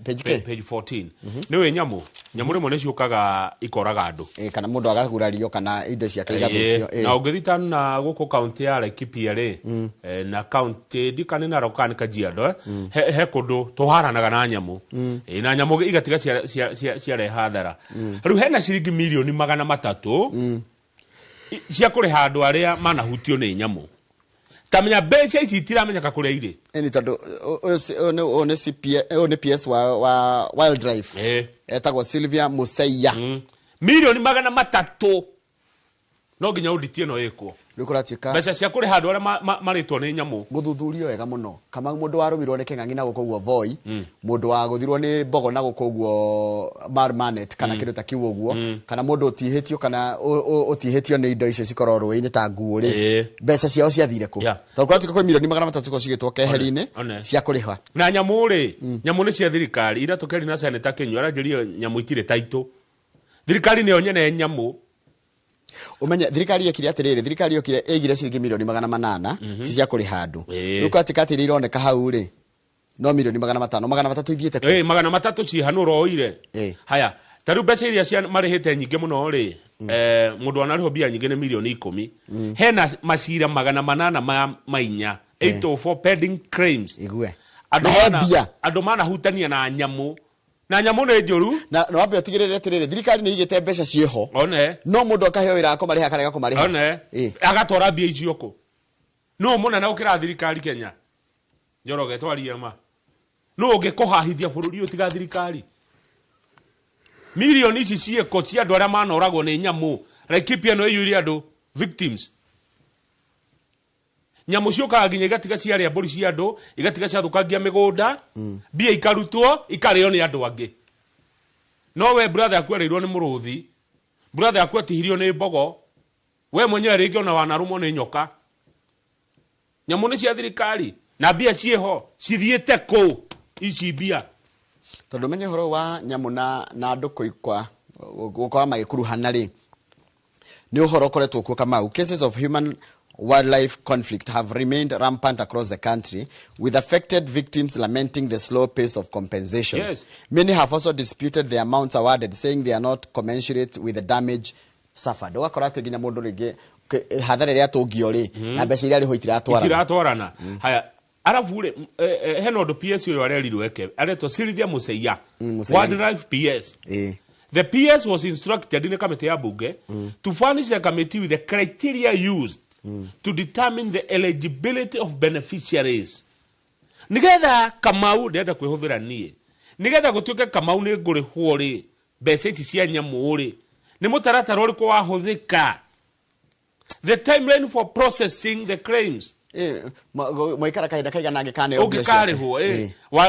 page 14 niwe nyamu rimwe ni ciukaga ikoraga andu kana mundu agagurario kana indo ciake igathukio na ungithita na guku county ya Laikipia ri na county dikane na Rokan Kajiado he kundu tuharanaga na nyamu na nyamu igatiga cia rehathara riu hena ciringi milioni 300 cia kuriha andu aria manahutio ni nyamu tamenya beca ici itiramenyeka kuria iri ni tondu one PS wa Wildlife etagwo Sylvia Museiya milioni 300 no nginya auditie no iko rikuratwika beca cia kuriha andu aria maritwo ni nyamu guthuthurio wega muno kama mundu warumirwo ni king'ang'i na gukoguo Voi mundu waguthirwo ni mbogo na gukoguo Marmanet kana kindu ta kiu uguo kana mundu utihitio kana utihitio ni indo icio cikorwo ruini ta nguo ri beca ciao ciathire ku tondu kuratwika kwa milioni 300 ko cigitwo keheri-ini cia kuriha na nyamu ri nyamu ni cia thirikari ira tukeri na Senator Kenyo aranjirio nyamu itire taito thirikari ni onyene nyamu umenya thirikari yekire atiriri thirikari yokire egire ciringi milioni 800 cia kuriha andu riu kwatika atiri ironeka hau ri no milioni 500 ithiete ku 300 ci hanuro oire haya taru beca iria cia marihite nyinge muno ri mundu anariho bia nyinge ni milioni 10 hena macira 800 mainya 804 pending claims igwe andu manahutania na nyamu na nyamu ni njuru na wambe utigirire atiriri thirikari ni igite mbeca cieho no mundu akaheo wira akomariha kana gakomariha agatwara bia icio ku no muna na ukira thirikari Kenya Njoroge twaria ma no ungikuhahithia bururi utiga thirikari milioni ici cieko cia andu aria manoragwo ni nyamu Laikipia no yuri andu victims nyamu ciukaga nginya igatiga ciaria mburi cia andu igatiga ciathukangia migunda bia ikarutwo ikario ni andu angi no we brother akwereirwo ni muruthi brother akwetihirio ni mbogo we mwenyewe ringi ona wanarumo ni nyoka nyamu ni cia thirikari na bia cieho cithiete ku ici bia tondu menye horo wa nyamu na andu kuikwa gukora magikuruhana ri ni uhoro koretwo kuo Kamau cases of human wildlife conflict have remained rampant across the country, with affected victims lamenting the slow pace of compensation. Yes. Many have also disputed the amounts awarded, saying they are not commensurate with the damage suffered. Ugakora ati nginya mundu ringi hathara ria tungio ri na mbeca iria riho itiratwarana haya arafu ri hena undu PS uyu arerirwo eke aretwo Sylvia Museiya Wildlife PS The PS was instructed in a committee ya bunge to furnish the committee with the criteria used to determine the eligibility of beneficiaries. Nigetha Kamau ndenda kwihuthira nie. Nigetha gutuike Kamau ni ngurihwo ri mbeca ici cia nyamu ri. Ni mutaratara uriku wahuthika. The timeline for processing the claims. Moikara kahinda kaigana angikane ugikarihwo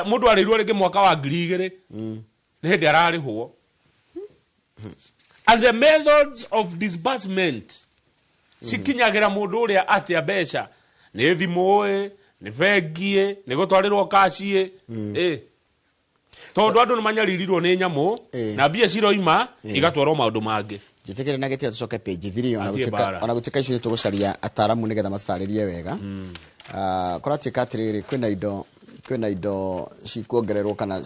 mundu arirwo ringi mwaka wa 2000 ni hindi ararihwo. And the methods of disbursement sikinyagira mundu uria atia mbeca ni thimu ni bengie ni gutwarirwo kaci tondu andu ni manyaririrwo ni nyamu na bia ciroima igatwarwo maundu mangi jitikire na getia tucoke page 3 ona gutika ici tugucaria ataramu nigetha mataririe wega koratika atiriri kwina indo cikuongererwo kana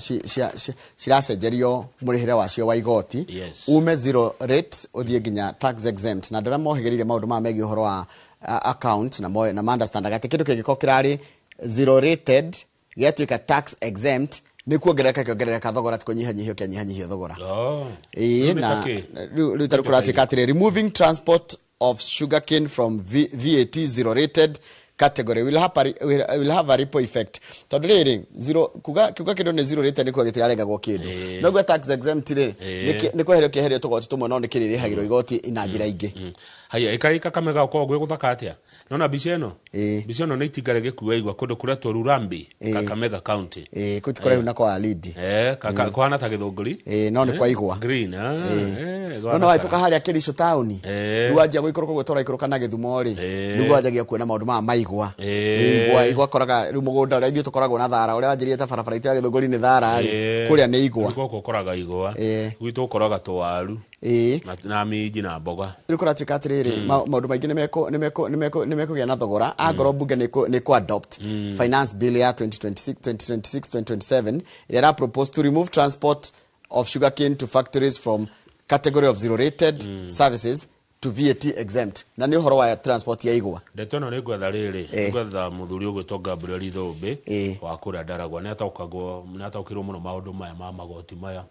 ciracenjerio murihire wacio wa igoti ume zero rate uthie nginya tax exempt na ndara mohigirire maundu ma megi uhoro wa account na understand ati kindu kingiko kirari zero rated giatuika tax exempt ni kuongereka thogora tikunyiha kianyihanyihio thogora na riu tarukuratika atire removing transport of sugarcane from VAT zero rated category will have a ripple effect. Tondu riri zero kuga kindu ni zero rate ni kwagitira arengagwo kindu. Noguo tax exempt ri ni kweherio keherio tugoti tumwe no ni kiriri hagiro igoti ina njira ingi. Haya ikaika kamega ko gwe guthaka atia. Nona bica ino? Bica ino ni itingare gikuwa igwa kundu kuria twa Rurambi Kakamega County. Kutikora na kwa lead. Kwana ta githunguri. No ni kwa igwa. Green no waituka haria Kericho town. Ruajia gwikoro kogwe tora ikoro kana Githumo ri. Ruajagia kuona maundu ma maigwa. Igwa koraga ru mugunda uri tukoragwo na thara uria wanjirie ta barabara itu ya Githunguri ni thara ri. Kuria ni igwa. Goko koraga igwa. Gwitu ukoraga twaru. Na minji na mboga. Riku ratuika atiriri maundu maingi nimeko gya na thogora agoro bunge ni ko adopt finance bill ya 2026-2027 iria propose to remove transport of sugarcane to factories from category of zero rated services to VAT exempt. Na ni horo wa transport ya igwa. Ndetono ni gwetha riri, gwetha muthuri ugwitwo Gabriel Thombe wa kuria Ndaragwa ni ataukirwo muno maundu maya ma magoti maya.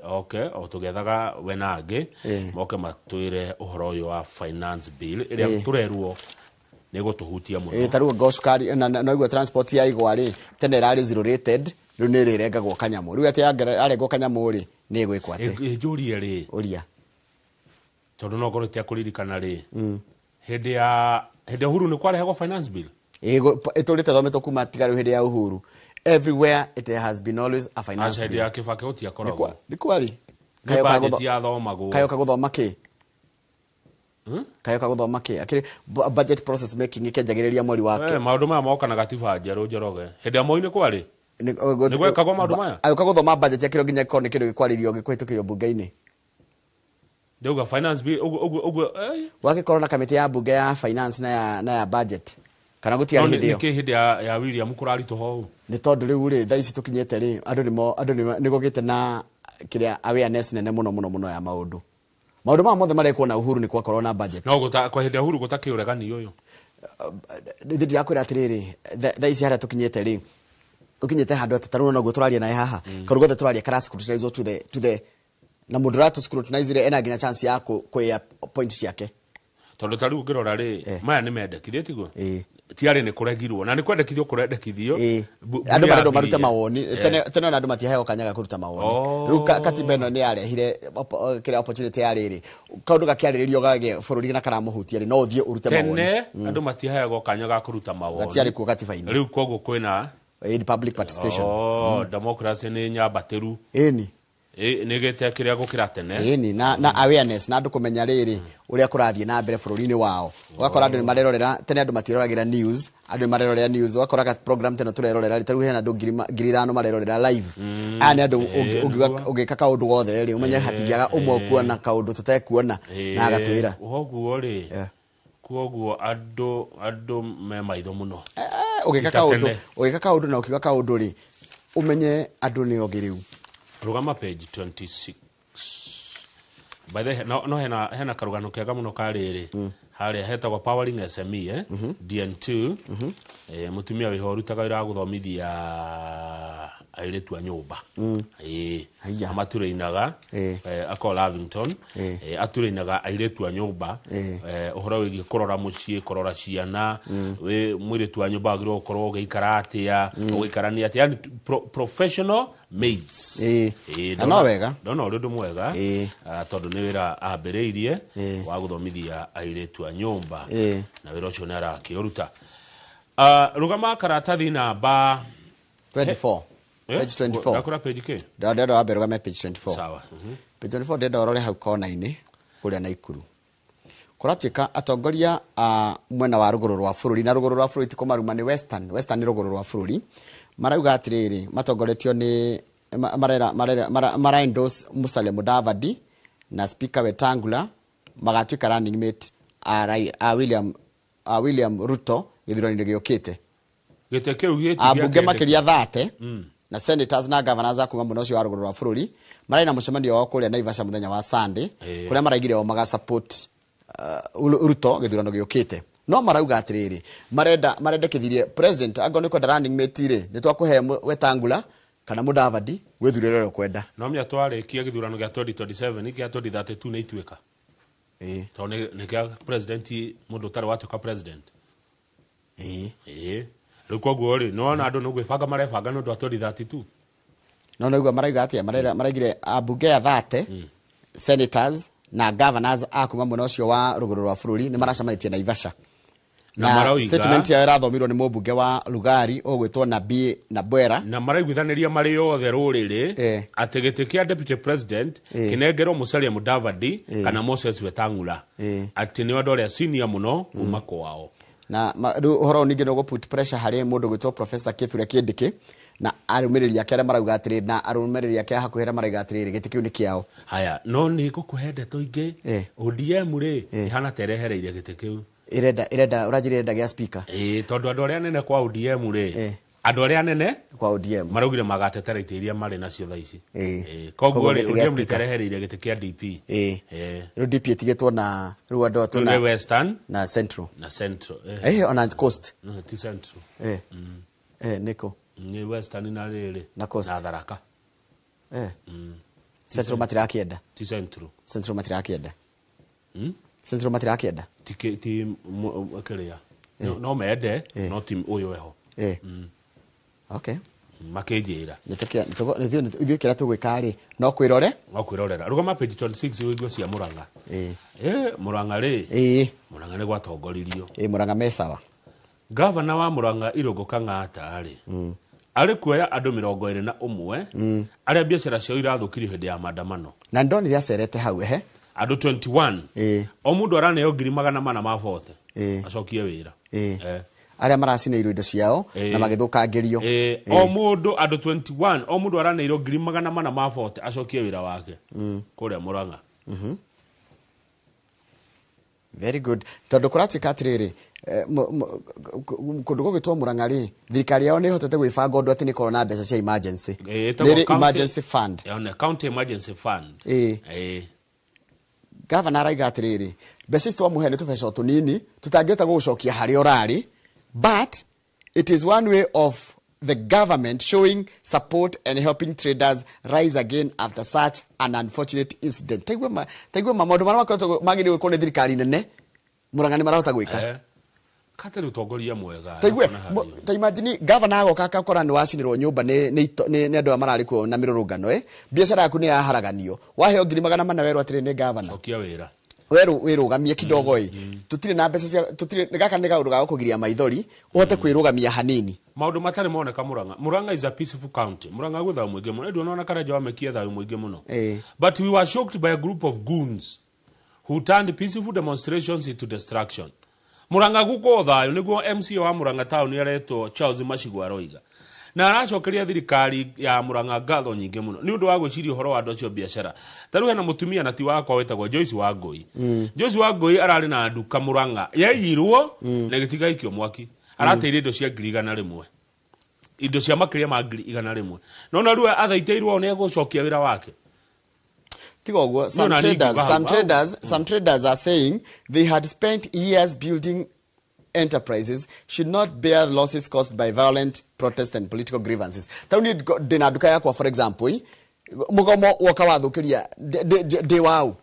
Okay, otugethaga we na angi moke matwire uhoro uyu wa finance bill iria turerwo ni gutuhutia muno. Taruo goshukari na igwa transport ya igwa ri tene rari zero rated riu ni rirengagwo kanyamu. Riu ati arengwo kanyamu ri ni igwikwa ati. Njurie ri. Uria. Tondu no ngoro tia kuririkana ri. Hende ya Uhuru ni kwarehagwo finance bill. Iturite thometo kuma tigaru hende ya Uhuru. Everywhere it has been always a finance bill. Hende ya Kibaki utia koragwo. Ni kwari. Kayo kaguthoma ki. Kayo kaguthoma ki. Akiri budget process making ikenjagiriria mweri wake. Maundu maya moka na gatiba njeru njoroge. Hende ya Moi ni kwari. Ni gwekagwo maundu maya. Ayo kaguthoma budget yakiro nginya kone kindu gikwaririo gikwitukirio bunge-ini. Ndeuga finance bill wake corona committee ya bunge ya finance na ya budget kana gutia hindi yo. Ni hindi ya William kurari to ho. Ni tondu riu ri thaa ici tukinyete ri andu ni gogite na kiria awareness nene muno ya maundu ma mothe marekwo na Uhuru ni kwa corona budget. No kwa hindi Uhuru gutaki uregani yoyo. Ndi yakwira atiriri thaa ici haria tukinyete ri ukinyete handu atataru no guturaria nae haha karugothe turaria class scrutinize to the na moderato scrutinize ena ginya chance ya kwa points yake. Tondu tari ukirora ri maya ni mendekithie tigo. Tiari ni kuregirwo na ni kwendekithio kurendekithio. Andu marendo marute mawoni tene na andu matiheo kanyaga kuruta mawoni. Riu katiba ino ni yarehire kire opportunity ya riri kaundu gakiariririo gage bururi na karamuhutia ri no uthie urute mawoni. Tene andu matiheo kanyaga kuruta mawoni. Gatiari ku katiba ino. Riu kogo kwina public participation. Democracy ni nyambateru. Eni negete kiria gukira tene na awareness na andu kumenya riri uria kurathie na mbere bururi-ini wao. Ugakora andu ni marerorera tene andu matiroragira news andu marerorera news ugakora program tene turerorera ritaru hena andu 5,000 marerorera live ani andu ugika kaundu gothe ri umenye hatingiaga umwe kuona kaundu tutekuona na agatwira uguo ri kuoguo andu me maitho muno ugika kaundu na ukiga kaundu ri umenye andu ni ogiriu. Rugama page 26. By the no hena karugano kega muno kariri. Haria hetagwo powering SME DN2. Mutumia wiho rutaga wira guthomithia airetu a nyumba. Amatureinaga ako Lavington. Atureinaga airetu a nyumba. Uhoro wigi kurora mucii kurora ciana. We mwiretu wa nyumba agiro korwo geikara atia ugikarania atia professional maids. No wega. No rindu mwega. Tondu ni wira ambiriirie wa guthomithia airetu a nyumba. Na wira ucio ni arakiuruta. Rugama karatathi namba 24. Page 24. Nakura page ke? Dada wa berugame page 24. Sawa. Page 24 dada orore hau kona-ini kuria Naikuru. Kuratika atongoria mwena wa ruguru rwa bururi na ruguru rwa bururi tiko maruma ni western ni ruguru rwa bururi. Marauga atiriri matongoretio ni maraendos Musalia Mudavadi na speaker Wetangula magatuika running mate William Ruto githurani giokite. Gite kiu giti abunge makiria 30 na senators na governors akuma muno cio wa ruguru rwa bururi marai na mucemanio wao kuria Naivasha muthenya wa Sunday kuria maraigire o maga support Ruto githurano giokite. No marauga atiriri marenda kithirie president agone kwenda running mate ri ni twakuhe Wetangula kana Mudavadi withurire kwenda. No mya twarikia githurano gia 2027 ikia 2032 ni ituika. To ni kia president mundu tare watu ka president. Riu koguo ri no na andu no gwibanga marebanga no ndu a 2032 no no igwa maraiga atia maraigire abunge ya 30 senators na governors akuma muno cio wa ruguru rwa bururi ni maracamanitie na Ivasha na statement ya rathomirwo ni mubunge wa Lugari ogwitwo na B na Bwera na maraiguithaniria mari yothe ruriri ati giti kia deputy president kinengerwo Musalia Mudavadi kana Moses Wetangula ati ni andu aria senior muno kuma kwao na horo ningi no go put pressure hari mundu gwitwo Professor Kithure Kindiki na arumiriri yake ara marauga atiri na arumiriri yake hakuhera marauga atiri giti kiu ni kiao haya no ni gukuhe ndeto ingi ODM ri ihana terehereire giti kiu irenda urajirenda gya speaker tondu andu aria nene kwa ODM ri andu aria nene kwa ODM maraugire magatetereite iria mari nacio tha ici koguo ODM riterehereire giti kia DP ru DP tigitwo na ru andu atu na Western na Central on Coast no ti Central niko ni Western na riri na Coast na Tharaka Central matirakienda ti Central matirakienda Central matirakienda ti akiria no mende no team uyu weho okay makejira nitio kira tugwika ri no kwirorera rugama page 26 wigwo cia Muranga Muranga ri Muranga ni gwatongoririo Muranga mesawa governor wa Muranga Irungu Kang'ata ri ari kuoya andu 21 aria biacara cio irathukirio hindi ya maandamano na ndoni acerete hau andu 21 o mundu araneo 440 acokie wira aria maracineirwo indo ciao na magithukangirio o mundu andu 21 o mundu araneirwo 440 acokie wira wake kuria Muranga very good tondu kuratika atiriri kundu gugitwo Muranga ri thirikari yao ni hotete gwibanga undu ati ni korona mbeca cia emergency ni emergency fund county emergency fund governor araiga atiriri mbeca icio twamuhe ni tubeca tunini tutangiota gucokia hari orari but it is one way of the government showing support and helping traders rise again after such an unfortunate incident. Taigwe mamodo mara makoto magiri we kone thirikari nene Muranga ni marahota gwika katari utongoria mwega taigwe ta imagine governor agoka akakora ni wacinirwo nyumba ni andu amarari kuo na mirurungano biashara yaku ni yaharaganio waheo 400 werwo atire ni governor cokia wira wirugamie kidogo tutire na mbeca tutire gaka ni gaundu ga kugiria maithori uhote kwirugamia hanini maundu matari moneka Muranga is a peaceful county Muranga gwitha mwingi muno ndio unaona karaja wamekia thayo mwingi muno but we were shocked by a group of goons who turned peaceful demonstrations into destruction Muranga guko thayo niguo MC wa Muranga town yaretwo Charles Mashigwa Roiga na aracokeria thirikari ya Muranga ngatho nyingi muno ni undu wa gwiciria uhoro wa andu acio biashara taru hena mutumia na ti wakwa wetagwo Joyce Wangui Joyce Wangui arari na nduka Muranga yaiyirwo na gitiga ikio mwaki arateire indo cia 100,000 indo cia makiria ma 100,000 nona ruo athaiteirwo ne gucokia wira wake tigoguo some traders are saying they had spent years building enterprises should not bear losses caused by violent protests and political grievances. Tauni dina duka yako for example, mugomo woka wathukiria de wao.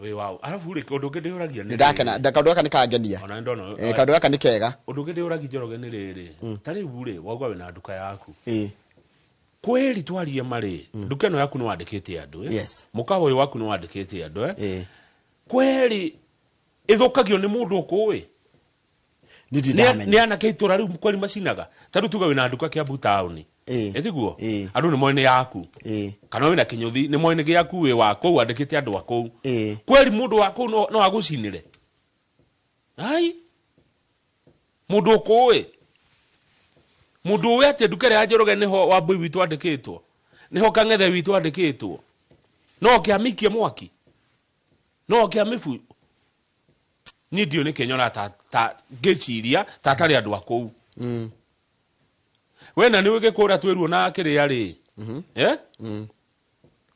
We wao. Alafu ule undu ngende uragia ni. Ndakandu aka nikangenia. Ona ndono. Kandu aka nikega. Undu ngende uragia Njoroge ni riri. Tari bure wagwa we na duka yaku. Kweli twarie mari. Duka no yaku no wandikite andu mukawa uyu waku no wandikite andu kweli ithukagio ni mundu ukuwi ni anake itura riu kweli macinaga taru tuga wina nduka kia Town etiguo andu ni moine yaku kana wina kinyuthi ni moine giaku we wako wandikite andu wako kweli mundu wako no agucinire ai mundu ukuwi mundu we ate nduka ya Njoroge niho wa boy witu andikitwo niho Kang'ethe witu andikitwo no kiamikie mwaki no kiamifu ni dio ni kenyona ta geciria tatari andu akou wena ni wige kura tweruo na akiria ri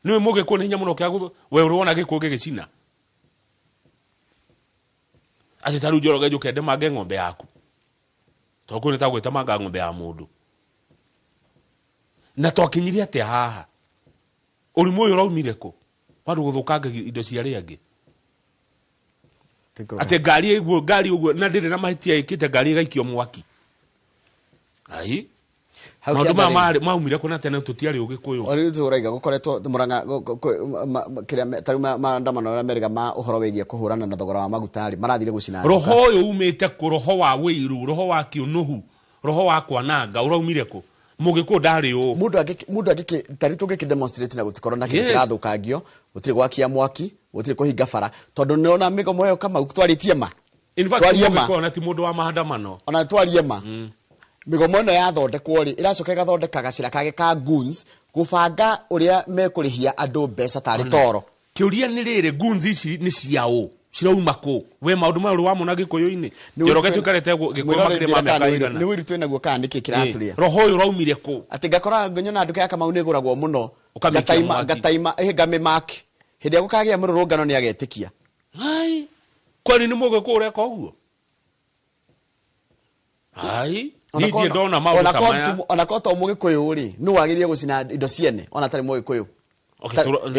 ni muge ko hinya muno kya we urona gikuge gicina ati taru Njoroge jukende mange ng'ombe yaku to ko ni ta gwita manga ng'ombe ya mundu na twakinyiria ate haha uri moyo raumire ko wandu guthukanga indo cia ri angi ate ngari uguo na ndire na mahitia ikite ngari gaikio mwaki ai maundu maumire kuna tene tutiari ugikuyu ori turaiga gukoretwo Murang'a kiria taru maandamano na meriga ma uhoro wigie kuhurana na thogora wa magutari marathire gucina roho uyu umite ku roho wa wiru roho wa kiunuhu roho wa kwananga uraumire ku mugiku ndari u mundu angiki tari tugiki demonstrate na gutikoro na kirathukangio gutire gwakia mwaki gutire kuhinga bara tondu niona migomo yo kama twaritie ma in fact mugiku na ti mundu wa maandamano ona twarie ma migomo no yathondekwo ri iracoka igathondeka gacira kage ka goons gubanga uria mekurihia andu mbeca tari toro kiuria ni riri goons ici ni ciao cirauma ku we maundu maru wa mona gikuyu-ini Njoroge tukarete gikoma kire ma miaka igana ni wiru twena guo kana niki kiraturia roho uyu raumire ku ati ngakora ngonyona nduka ya Kamau neguragwo muno gataima ngame mark hindi ya gukagia mururungano ni agetikia ai kwani ni mugiku ureka uguo ai nidi ndona maundu kama ya ona koto mugikuyu ri no wagirie gucina indo ciene ona tari mugikuyu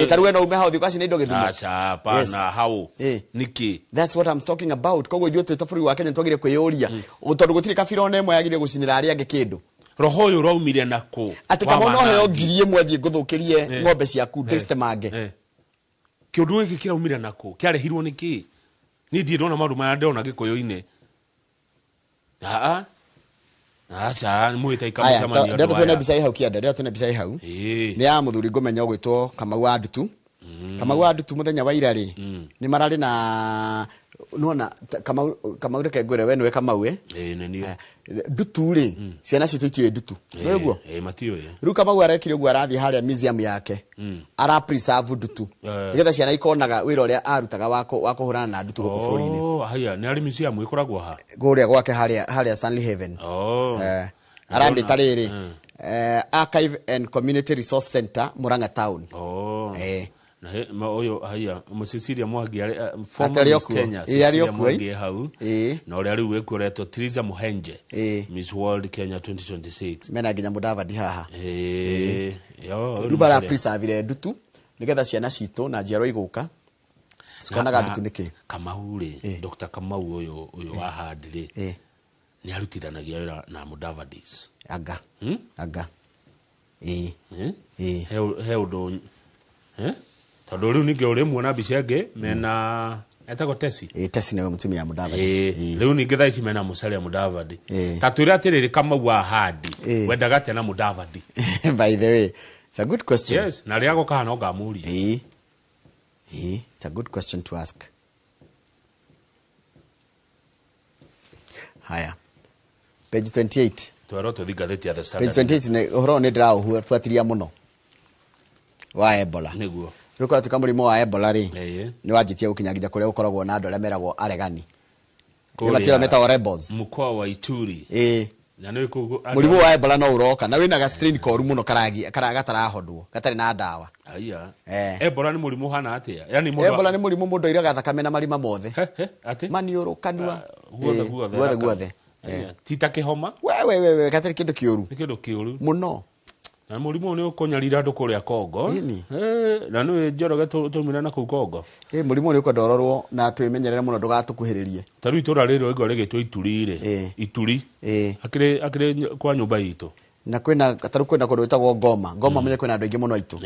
taruwe no umeha uthi kwacina indo githumo acha pana hau niki that's what I'm talking about kogo ithio twetafuri wa Kenya twagire kwiyuria utondu gutire kabira one imwe yagire gucinira ari ange kindu roho uyu raumire naku ati kama no heo ngirie mwethi nguthukirie ng'ombe ciaku deste mange kiundu giki kiraumire naku kiarehirwo niki nidi ndona maundu maya ndona gikuyu-ini acha muita ikama kama ni ndio tuna bisai hau kianda ndio tuna bisai hau ni ya muthuri ngumenya gwitwo Kamau wa Ndutu Kamau wa Ndutu muthenya wa ira ri ni marari na nona Kamau reke ngwire we niwe Kamau ni Ndutu ri ciana citu itie Ndutu no guo matio ru Kamau arekire guo arathi haria museum yake ara preserve Ndutu nigetha ciana ikonaga wira uria arutaga wa kuhurana na Ndutu guku bururi-ini haya ni ari museum ikoragwo ha guria gwake haria Stanley Haven arandi tariri Archive and Community Resource Center Murang'a Town na oyo haya Cecilia Mwangi former Kenya Cecilia Mwangi hau na uri ari wekuretwo Triza Muhenje Miss World Kenya 2026 mena nginya Mudavadi haha yo rubara preserve Ndutu nigetha ciana citu na njero iguka sikonaga Ndutu niki Kamau ri Dr. Kamau uyu wa handiri ni arutithanagia wira na Mudavadis aga he undu tondu riu ningi uri muona mbica ingi mena etagwo Tesi Tesi niwe mutumia Mudavadi riu ningi thaa ici mena Musalia Mudavadi ta twira atiriri Kamau wa handi wendaga tena Mudavadi by the way it's a good question yes na riago kana ngamuri it's a good question to ask haya page 28 twaro tuthi gatheti ya The Standard page 28 ne horo ni ndira ufuatilia muno wa Ebola niguo ruko tukamurimo wa Ebola ri ni wajitie gukinyagiria kuria ukoragwo na andu aria meragwo aregani kuria meta rebels mkoa wa Ituri na no ikugo murimu wa Ebola no uroka na wina ga strain koru muno karaga tarahodwo gatari na ndawa aya Ebola ni murimu hana atia yani Ebola ni murimu mundu iraga thakame na marima mothe ati manioro kanua guothe tita kihoma we gatari kindu kiuru ni kindu kiuru muno na murimu ni ukunyarira andu kuria Kongo na no Njoroge tumira na ku Kongo murimu ni ukondororwo na twimenyerere muno ndugatukuhiririe taru itura riro igwa rigitwo Ituri ri Ituri akire kwa nyumba itu na kwina taru kwina kundu witagwo Ngoma menye kwina andu aingi muno aitu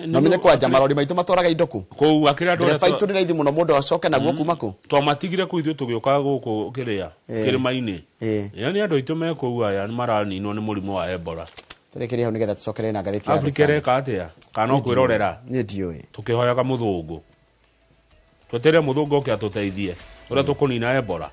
na menye kwa jamarori maitu matwaraga indoku ku akire andu faitu ni raithi muno mundu acoke naguo kuma ku twamatigire ku ithu tugioka guku kiria kirima-ini yani andu aitu me ku aya ni maraninwo ni murimu wa Ebola turekere hau nigetha tucokere na gatheti ya Afrika reka atia kana kwirorera ni ndioi tukihoyaga muthungu twetere muthungu oke atuteithie uria tukunina Ebola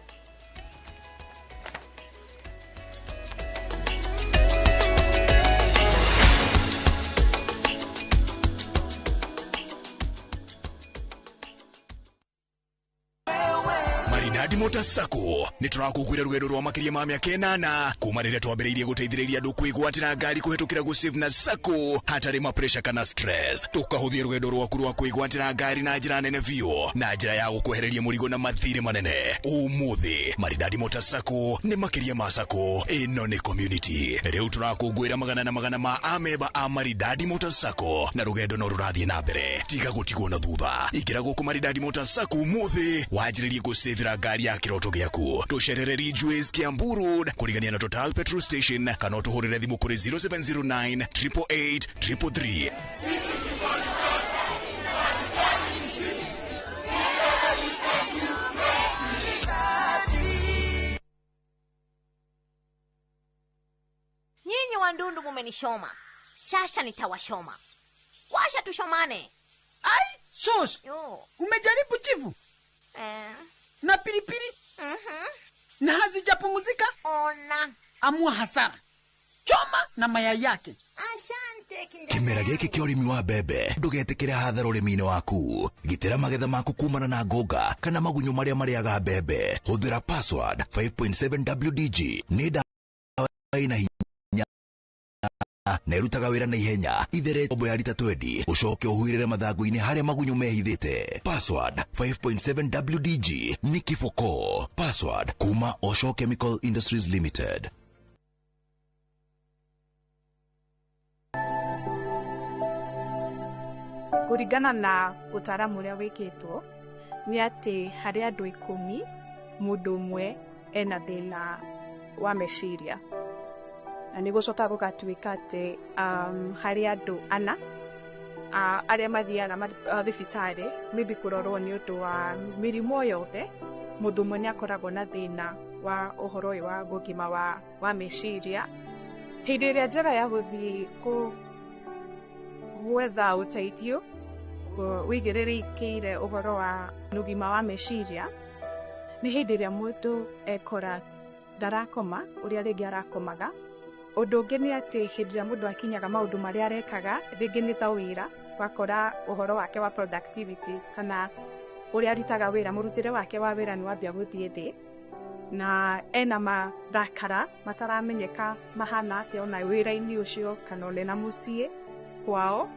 Motors Sacco ni turakugwira rugendo rwa makiria ma miaka 8 kuma rĩrĩa twambĩrĩirie gũteithĩrĩria andũ kwĩgwatĩra ngari kũhetũkĩra gũsave na Sacco hatarĩ ma pressure kana stress. Tukahũthia rugendo rwaku rwa kwĩgwatĩra ngari na njĩra nene biũ, na njĩra ya gũkwehereria mũrigo na mathirĩ manene. Ũmũthĩ Maridadi Motors Sacco nĩ makiria ma Sacco, ĩno nĩ community. Rĩu turakũngũĩra magana na magana ma ameba a Maridadi Motors Sacco, na rugendo no rũrathiĩ na mbere, tiga gũtigwo na thutha. Ingĩra gũkũ Maridadi Motors Sacco ũmũthĩ wanjĩrĩrie gũsavĩra ngari ya kĩroto gĩaku. Tũcerere Ridgeways Kiambu Road kũrigania na Total Petrol Station, kana ũtũhũrĩre thimũ kũrĩ 0709 888 333. Nyinyi Wandundu mumenishoma. Sasa nitawashoma. Washa tushomane. Ai, shosh. Umejaribu chivu? Na pilipili? Na hazijapumzika? Ona. Amua hasara. Choma na mayai yake. Asante. Kimera gĩkĩ kĩa ũrĩmi wa mbembe ndũgetĩkĩre hathara ũrĩmi-inĩ waku. Gitĩra magetha maku kumana na ngũnga kana magunyũ marĩa marĩaga mbembe. Hũthĩra password 5.7 WDG. Nĩ ndawa ĩna hinya na ĩrutaga wĩra na ihenya. Ithere ombo ya rita 20 ũcoke ũhuhĩrĩre mathangũ-inĩ harĩa magunyũ mehithĩte. Password 5.7 WDG nĩ kĩboko. Password kuma Osho Chemical Industries Limited. Kũringana na ũtaaramu ũrĩa wĩkĩtwo nĩ atĩ harĩ andũ 10 mũndũ ũmwe ena thĩna wa meciria, na nĩ gũcoka gũgatuĩka atĩ harĩ andũ 4 arĩa mathiaga thibitarĩ maybe kũrorwo nĩ ũndũ wa mĩrimũ yothe, mũndũ ũmwe nĩ akoragwo na thĩna wa ũhoro ũyũ wa ũgima wa meciria. Hĩndĩ ĩrĩa njĩra ya gũthiĩ gwetha ũteithio wĩigĩrĩrĩkĩire ũhoro wa ũgima wa meciria nĩ hĩndĩ ĩrĩa mũndũ ekora ndarakoma ũrĩa rĩngĩ arakomaga. Ũndũ ũngĩ nĩ atĩ hĩndĩ ĩrĩa mũndũ akinyaga maũndũ marĩa arekaga, rĩngĩ nĩ ta wĩra, wakora ũhoro wake wa productivity kana ũrĩa arutaga wĩra, mũrutĩre wake wa wĩra nĩ wambia gũthiĩ thĩ, na ena marakara mataramenyeka mahana atĩa ona wĩra-inĩ ũcio kana ona mũciĩ kwao,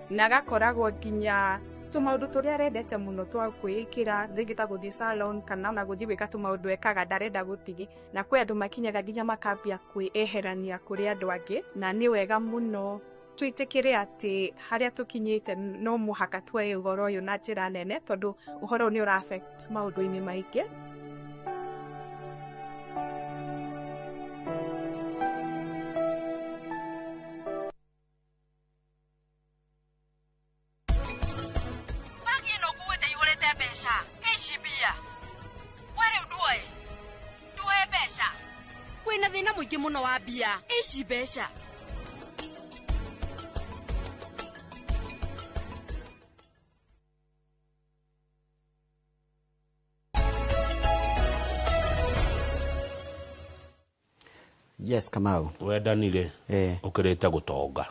na agakoragwo nginya tũmaũndũ tũrĩa arendete mũno twa kwĩĩkĩra, rĩngĩ ta gũthiĩ salon kana ona gũthiĩ gwĩka tũmaũndũ ekaga ndarenda gũtigi, na kwĩ andũ makinyaga nginya makambia kwĩeherania kũrĩ andũ angĩ. Na nĩ wega mũno twĩtĩkĩre atĩ harĩa tũkinyĩte no mũhaka tuoye ũhoro ũyũ na njĩra nene, tondũ ũhoro nĩ ũra affect maũndũ-inĩ maingĩ. Kwĩna thĩna mũingĩ mũno wa mbia. Ici mbeca. Yes, Kamau. Wendanire ũkĩrĩte gũtonga.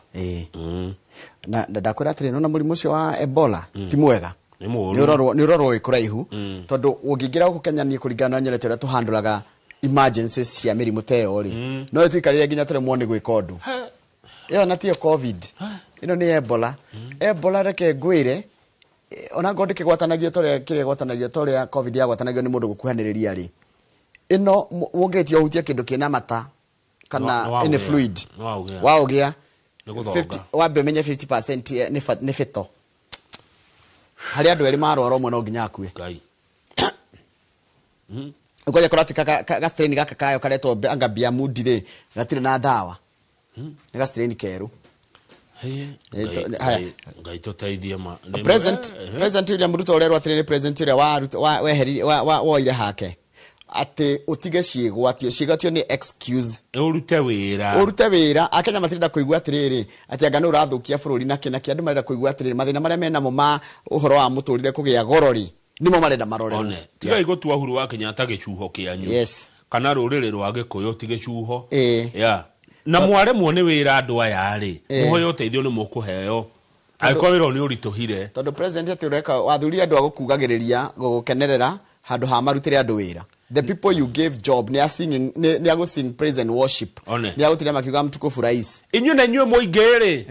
Na ndakwĩra atĩrĩ na mũrimũ ũcio wa Ebola ti mwega. Nĩ ũrorwo kũraihu, tondũ ũngĩingĩra gũkũ Kenya niĩ kũringana na nyonete ũrĩa tũhandũraga emergencies cia mĩrimũ ta ĩyo rĩ, no tũikarĩre nginya tũremwo nĩ gwĩka ũndũ. Ĩyo na tiyo COVID, ĩno nĩ Ebola. Ebola reke ngwĩre, ona ngo ndĩkĩgwatanagio torĩa kĩrĩa gwatanagio torĩa COVID yagwatanagio nĩ mũndũ gũkuhanĩrĩria rĩ, ĩno ũngĩtio ũhutie kĩndũ kĩna mata kana any fluid waũgĩa wambe menye 50% nĩ fito. Harĩ andũ erĩ marwara ũmwe no nginya akue. Ngoja korati ka strain gaka kayo karetwo angabia mudi rĩ gatirĩ na ndawa. Nĩ ga strain keru. Ngai tũteithie President William Ruto ũrerwo atĩrĩ president ũrĩa weheri woire hake atĩ ũtige ciĩgwatio nĩ excuse. Ũrute wĩra Akenya matirenda kũigua atĩrĩrĩ atĩ anga nĩ ũrathũkia bũrũri na kĩndũ marenda kũigua atĩrĩrĩ mathĩna marĩa menamo ma ũhoro wa mũtũrĩre kũgĩa gorori nimo marenda marore. Tigai gũtua Uhuru wa Kenyatta gĩcuho kĩanyu kana rũrĩrĩ rwa Gĩkũyũ ti gĩcuho. Na mwaremwo nĩ wĩra andũ aya rĩ, mũhoyo ũteithio nĩ mũkũheo angĩkorwo wĩra nĩ ũritũhire. Tondũ president atĩ ũreka wathuri andũ a gũkugagĩrĩria gũgũkenerera handu ha marutire andu wira. The people you gave job they are singing they are sing praise and worship. They are gutire makiuga mtukufu rais. Inyu na nywe muingiri.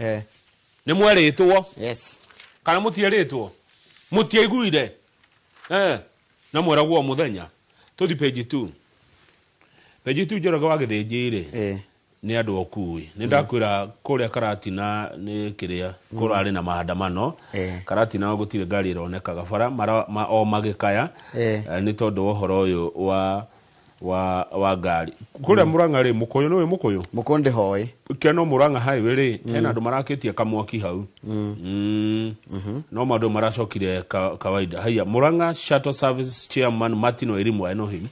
Ni mweritwo. Yes. Kana mutieritwo. Mutiaiguire. Na mweragwo muthenya. Tuthi page 2. Page 2 Njoroge wa Githinjiri. Ni andu okui. Ni ndakwira kuria Karatina ni kiria kurari na maandamano. Karatina gutire ngari ironekaga bara o magikaya. Ni tondu uhoro uyu wa ngari. Kuria Murang'a ri Mukuyu no we Mukuyu. Mukonde hoi. Keno Murang'a highway ri hena andu marakitie kamwaki hau. No mandu maracokire kawaida. Haya Murang'a Shuttle Service Chairman Martin Wairimu I know him.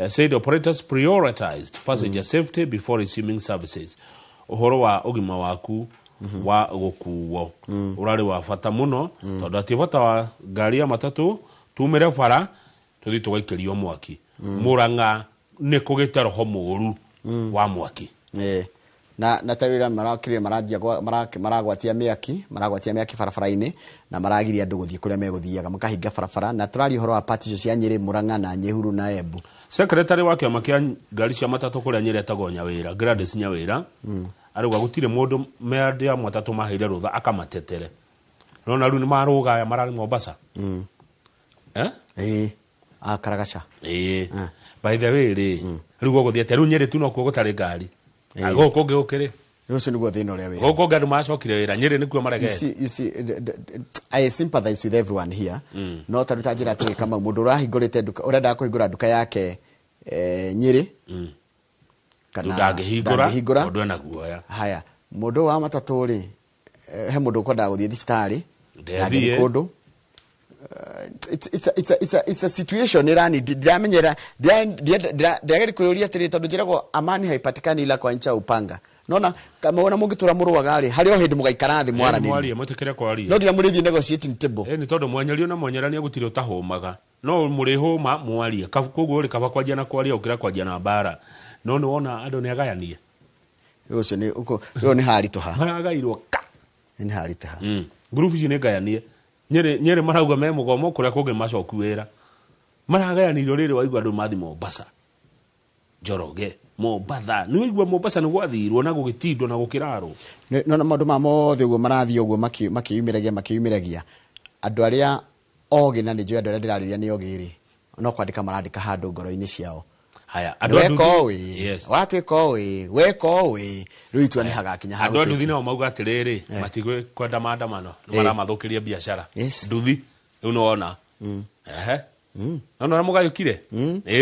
Said operators prioritized passenger safety before resuming services. Uhoro wa ugima waku wa gukuwo urari wa fata muno tondu ati fata wa ngari ya matatu tumire bara tuthi tugaikerio mwaki. Murang'a ne kugite roho muru wa mwaki. Na tarira marakire maradia maragwatia miaki barabara-ini na maragiria andu guthie kuria meguthiaga makahinga barabara na turari horo wa party cia Nyeri, Murang'a na Nyehuru na Embu. Secretary wa kiama kia ngari cia matatu kuria Nyeri etagwo Nyawira Gladys Nyawira aruga gutire mundu meandia matatu maheire rutha akamatetere nona riu ni marugaya marari Mombasa. Karagacha. By the way riu guthie riu Nyeri tu no gutari ngari. Ago konge okere. Rucio niguo thina uria wi. Gogo ngari macokire wira Nyeri nikuo marege. You see I sympathize with everyone here. No taruta njira ati kama mundu urahingurite duka urenda kuhingura duka yake Nyeri. Kana ndangihingura mundu ena guoya. Haya mundu wa matatu ri he mundu kwenda guthie thibitari. Ndathie kundu. It's a situation irani ndiamenyera ndiageri kuyuria tiri tondu njiragwo amani haipatikani ila kwa ncha upanga nona kama wona mungitura muruwaga ri hari o hindi mugaikara thi mwarani mwari mutikire kwari no nginya murithi negotiating table ni tondu mwanyario na mwanyarania gutire utahumaga no murihuma mwari koguo ri kaba kwajia na kwari ukira kwajia na bara no ni wona andu ni agayanie rucio ni uko ro ni haritoha maragairwo ka ni haritoha group ici ni gayanie Nyeri marauga me mugomo kuria kungi macoku wira maragayanirwo riri waigwa andu mathi Mombasa Njoroge Mombasa ni waigwa Mombasa ni gwathirwo na gugitindwo na gukirarwo no maundu ma mothe uguo marathi uguo makiyumiragia andu aria ogi na ni njui andu aria ndirariria ni ogiri no kwandika marandika handu ngoro-ini ciao. Haya weko we watweko we weko we riu ni hagakinya hago andu nduthi nao mauga atiriri matigwe kwenda maandamano maramathukiria biashara nduthi riu no ona no mugayukire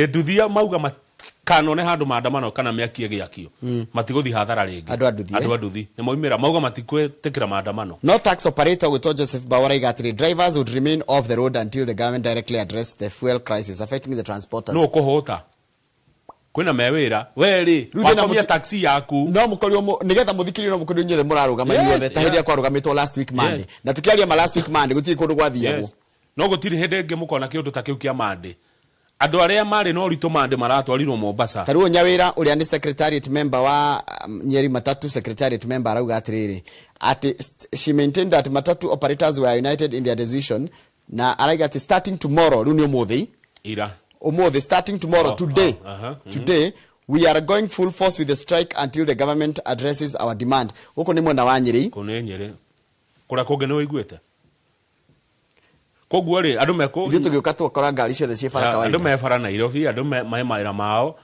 nduthi mauga makanone handu maandamano kana miakie giakio matiguthi hathara ringi andu nduthi ni moimira mauga matikwe tekira maandamano. No tax operator with Joseph Bawara igatiri drivers would remain off the road until the government directly address the fuel crisis affecting the transporters. No kuhota kwina mewira weri wakomia taxi yaku no mukorio nigetha muthikiri no mukorio nyothe muraruga manyuothe ta hindi akwa rugamitwo last week Monday na tukiaria ma last week Monday gutiri kundu gwathiagwo no gutiri hindi ingi mukona kiundu ta kiu kia Monday andu aria mari no rito Monday maratwarirwo Mombasa taruo Nyawira uria ni secretariat member wa Nyeri Matatu secretariat member arauga atiriri ati she maintained that Matatu operators were united in their decision na araiga ati starting tomorrow riu ni umuthi starting tomorrow today today we are going full force with the strike until the government addresses our demand. Huko ni mwena wa Nyeri kunyenyere kura kunge no iguete koguo ri andu meko ithu tugiuka twakora ngari ciothe cie bara kawaida andu mefara Nairobi andu maira mao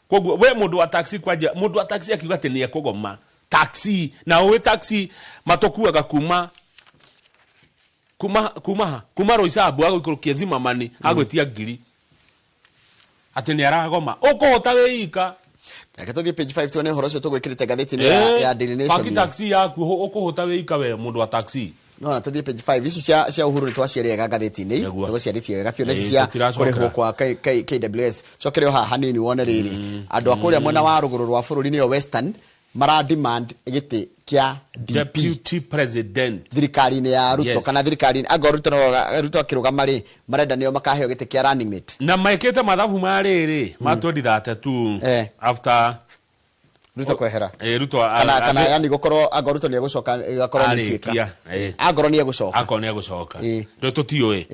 koguo we mundu wa taxi kwaje mundu wa taxi akiuga ati ni ekugoma taxi na we taxi matokuaga kuma Roysambu aguikurukia Zimamani agwetia ngiri ati ni aragoma ukuhota weika Reke tuthie page 5 tuone horo cio tugwikirite ngatheti-ini ya Daily Nation. Paki taxi yaku ukuhota weika we mundu wa taxi. No na tuthie page 5 ici cia Uhuru twaciereaga ngatheti-ini tugociaritie wega biũ neci cia kurihwo kwa KWS cokere ha hanini wone riri andu akuria mwena wa ruguru rwa bururi niyo Western mara demand giti kia deputy president thirikari-ini ya Ruto kana thirikari Ruto akirugama ri marenda niyo makaheo giti kia running mate na maikete mathabu mariri matwendithate tu after Ruto kwehera Ruto kana yani gukorwo Ruto ni egucoka gakorwo ni kika agoro ni egucoka ndo tutiwe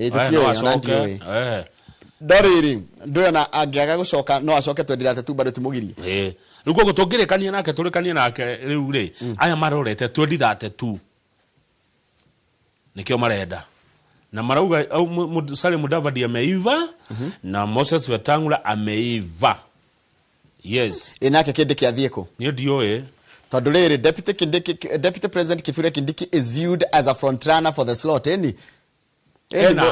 Doriri ndona angiaga gucoka no acoke 2032 bado tumugirie rugo gutungirikania nake turikania nake riu ri aya marorete 2032 nikio marenda na marauga Musalia Mudavadi ameiva na Moses Wetangula ameiva. Yes. Inake Kindiki athieko. Ni dio tondu riri Deputy President Kithure Kindiki is viewed as a front runner for the slot any.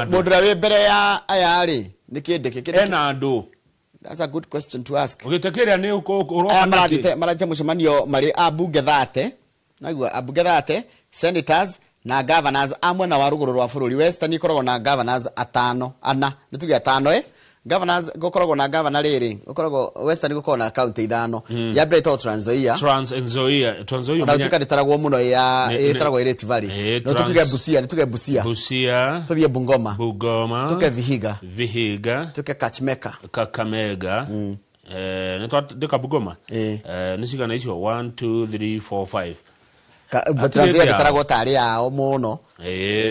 Mundu we mbere ya aya ri ni Kindiki andu. That's a good question to ask. Ugitekeria ni marate mucemanio mari abunge 30 nagua abunge 30 senators na governors amwe na waruguru rwa bururi Western ikoragwo na governors 5 nituge 5 governors gokoragwo na governor riri gokoragwo Western gokoragwo na county 5 ya Breto Trans Nzoia na tuka ditaragwo muno ya itaragwo Rift Valley no tuge Busia tuthie Bungoma tuke Vihiga tuke Kakamega ndika Bungoma nishigana icio 1 2 3 4 5 Batrazia ditaragwo tari yao muno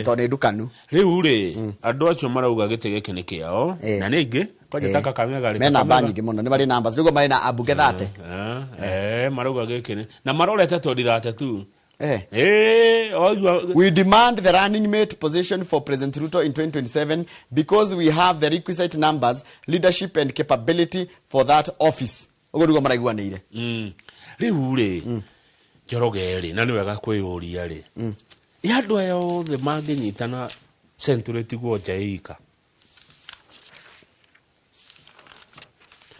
tondu ndukanu riu ri andu acio marauga gitege kene kiao na ningi kwajitaka Kakamega ri mena bangi muno ni bari numbers rigo mari na abunge 30 marauga gikene na marorete 2032 we demand the running mate position for President Ruto in 2027 because we have the requisite numbers, leadership and capability for that office. Ogodugo maraiguanire. Riu ri Njoroge ri na ni wega kwiyuria ri. Yandu ayo the manginyitana century tiguo jaika.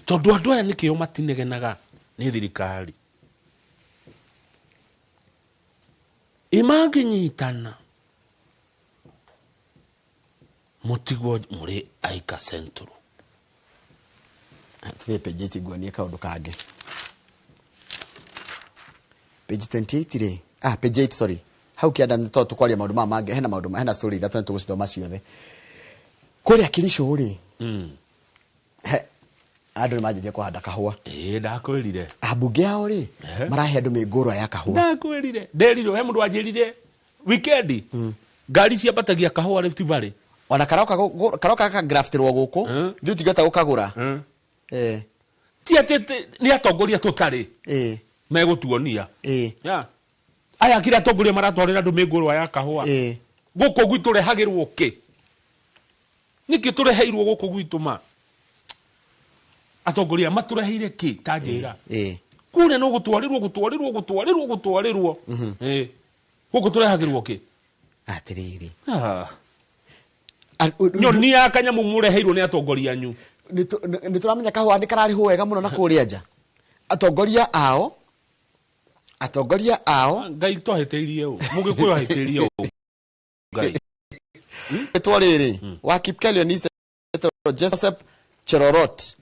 Tondu andu aya nikio matinegenaga ni thirikari. Imanginyitana mutigwo muri aika century. Athe page tigwonie kaundu kange. Page 28 ri page 8 sorry how kianda nto tukwaria maundu mange hena maundu hena story that tugucithoma ciothe kuria Kirisho ri andu ni majithia kuhanda kahua ndakwirire abunge ao ri marahe andu mingurwa ya kahua ndakwirire nderiro he mundu anjirire weekend ngari cia batagia kahua Rift Valley ona karoka ka graftirwo guku thiu tigata gukagura tiatete ni atongoria tutari megutuonia aya kira atongoria maratwarira andu mingurwa ya kahua guku gwitu rehagirwo ki niki tureheirwo guku gwitu ma atongoria matureheire ki tangira kune no gutwarirwo guku turehagirwo ki atiriri nyoni ya kanyamu mureheirwo ni atongoria anyu ni turamenya kahua ndikarariho wega muno na kuria nja atongoria ao ngai twahiteirie u mugikuyo ahiteirie u ngai etwariri wa Kipkelio ni Joseph Cherorot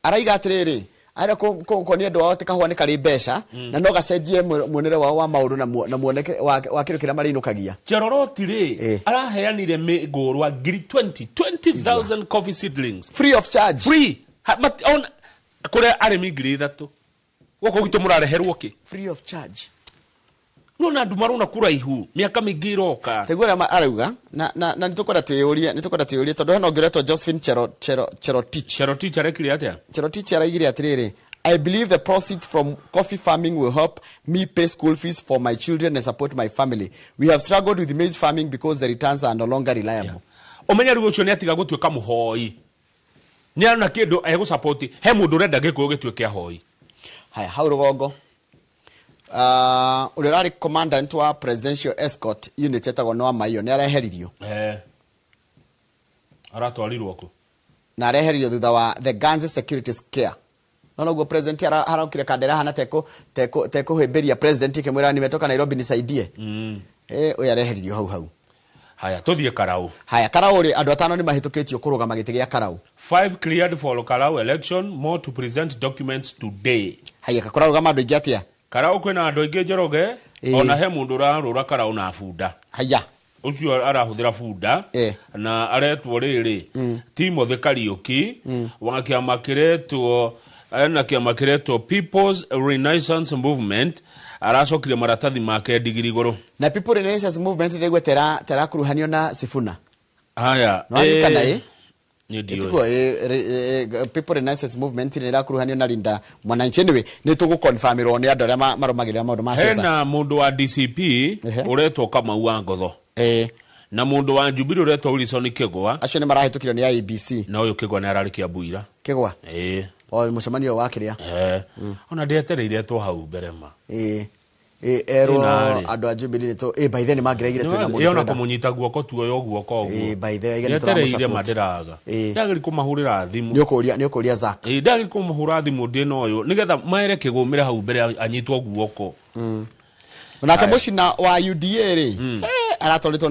araiga atiriri ara ko ni andu aote kahua ni kari besha na no gacenjie muonere wao wa maundu na muoneke wa kiru kira marinukagia Cherorot ri araheanire migurwa 20,000 coffee seedlings free of charge but on kure arimi 3,000 woko gitu murareherwo ki free of charge no na ndumaruna kura ihu miaka mingi iroka tegura arauga na nitukora tuyuria tondu hena ongeretwo Josephine Cherotich arekire atia Cherotich araigire atiriri I believe the proceeds from coffee farming will help me pay school fees for my children and support my family. We have struggled with maize farming because the returns are no longer reliable. Omenya rugo cio ni atiga gutwika muhoi ni ana kindu ego support he mundu renda gikuo gitwike ahoi haya hau rugongo urarari commandant wa presidential escort unit etagwo no amayo ni areheririo aratwarirwo ku na areheririo thutha wa the Ganze security scare no go president araukire kandera hana teko hemberia president kimwira nimetoka Nairobi nisaidie uya areheririo hau haya tuthie Karau ri andu atano ni mahitukitio kurugama gitigia Karau 5 cleared for Karau election more to present documents today haya kakora mandu ingi atia Karau kwina andu ingi Njoroge ona he mundu rura Karau na bunda haya ucio arahuthira bunda na aretwo riri Timothy Kariuki wa kiama kiretwo People's Renaissance Movement aracokire maratathi make ndigiri iguru na People Renaissance Movement ndigwe tera kuruhanio na Sifuna haya no kana Etiko people renaissance movement ni rakuruhanio na Linda Mwananchi anyway ni tugu confirm ro ni andu aria marumagirira maundu ma siasa. Hena mundu wa DCP uretwo Kamau wa Ngotho. Na mundu wa Jubilee uretwo Wilson Kigwa. Acio ni marahitukirio ni IEBC. Na uyu Kigwa ni ararikia Buira. Kigwa. O mucemanio wa kiria. Ona ndietereire two hau mbere ma. Ero andu a Jubilee to by then magiregire twina mundu. Yona kumunyita guoko tuoyo guoko guo. By the way ndietereire madiraga. Ndagiri kumahurira thimu. Ni ukuria Zak. Ndagiri kumahura thimu ndino uyu nigetha maere kigumire hau mbere anyitwo guoko. Onake mucina wa UDA ri aratoritwo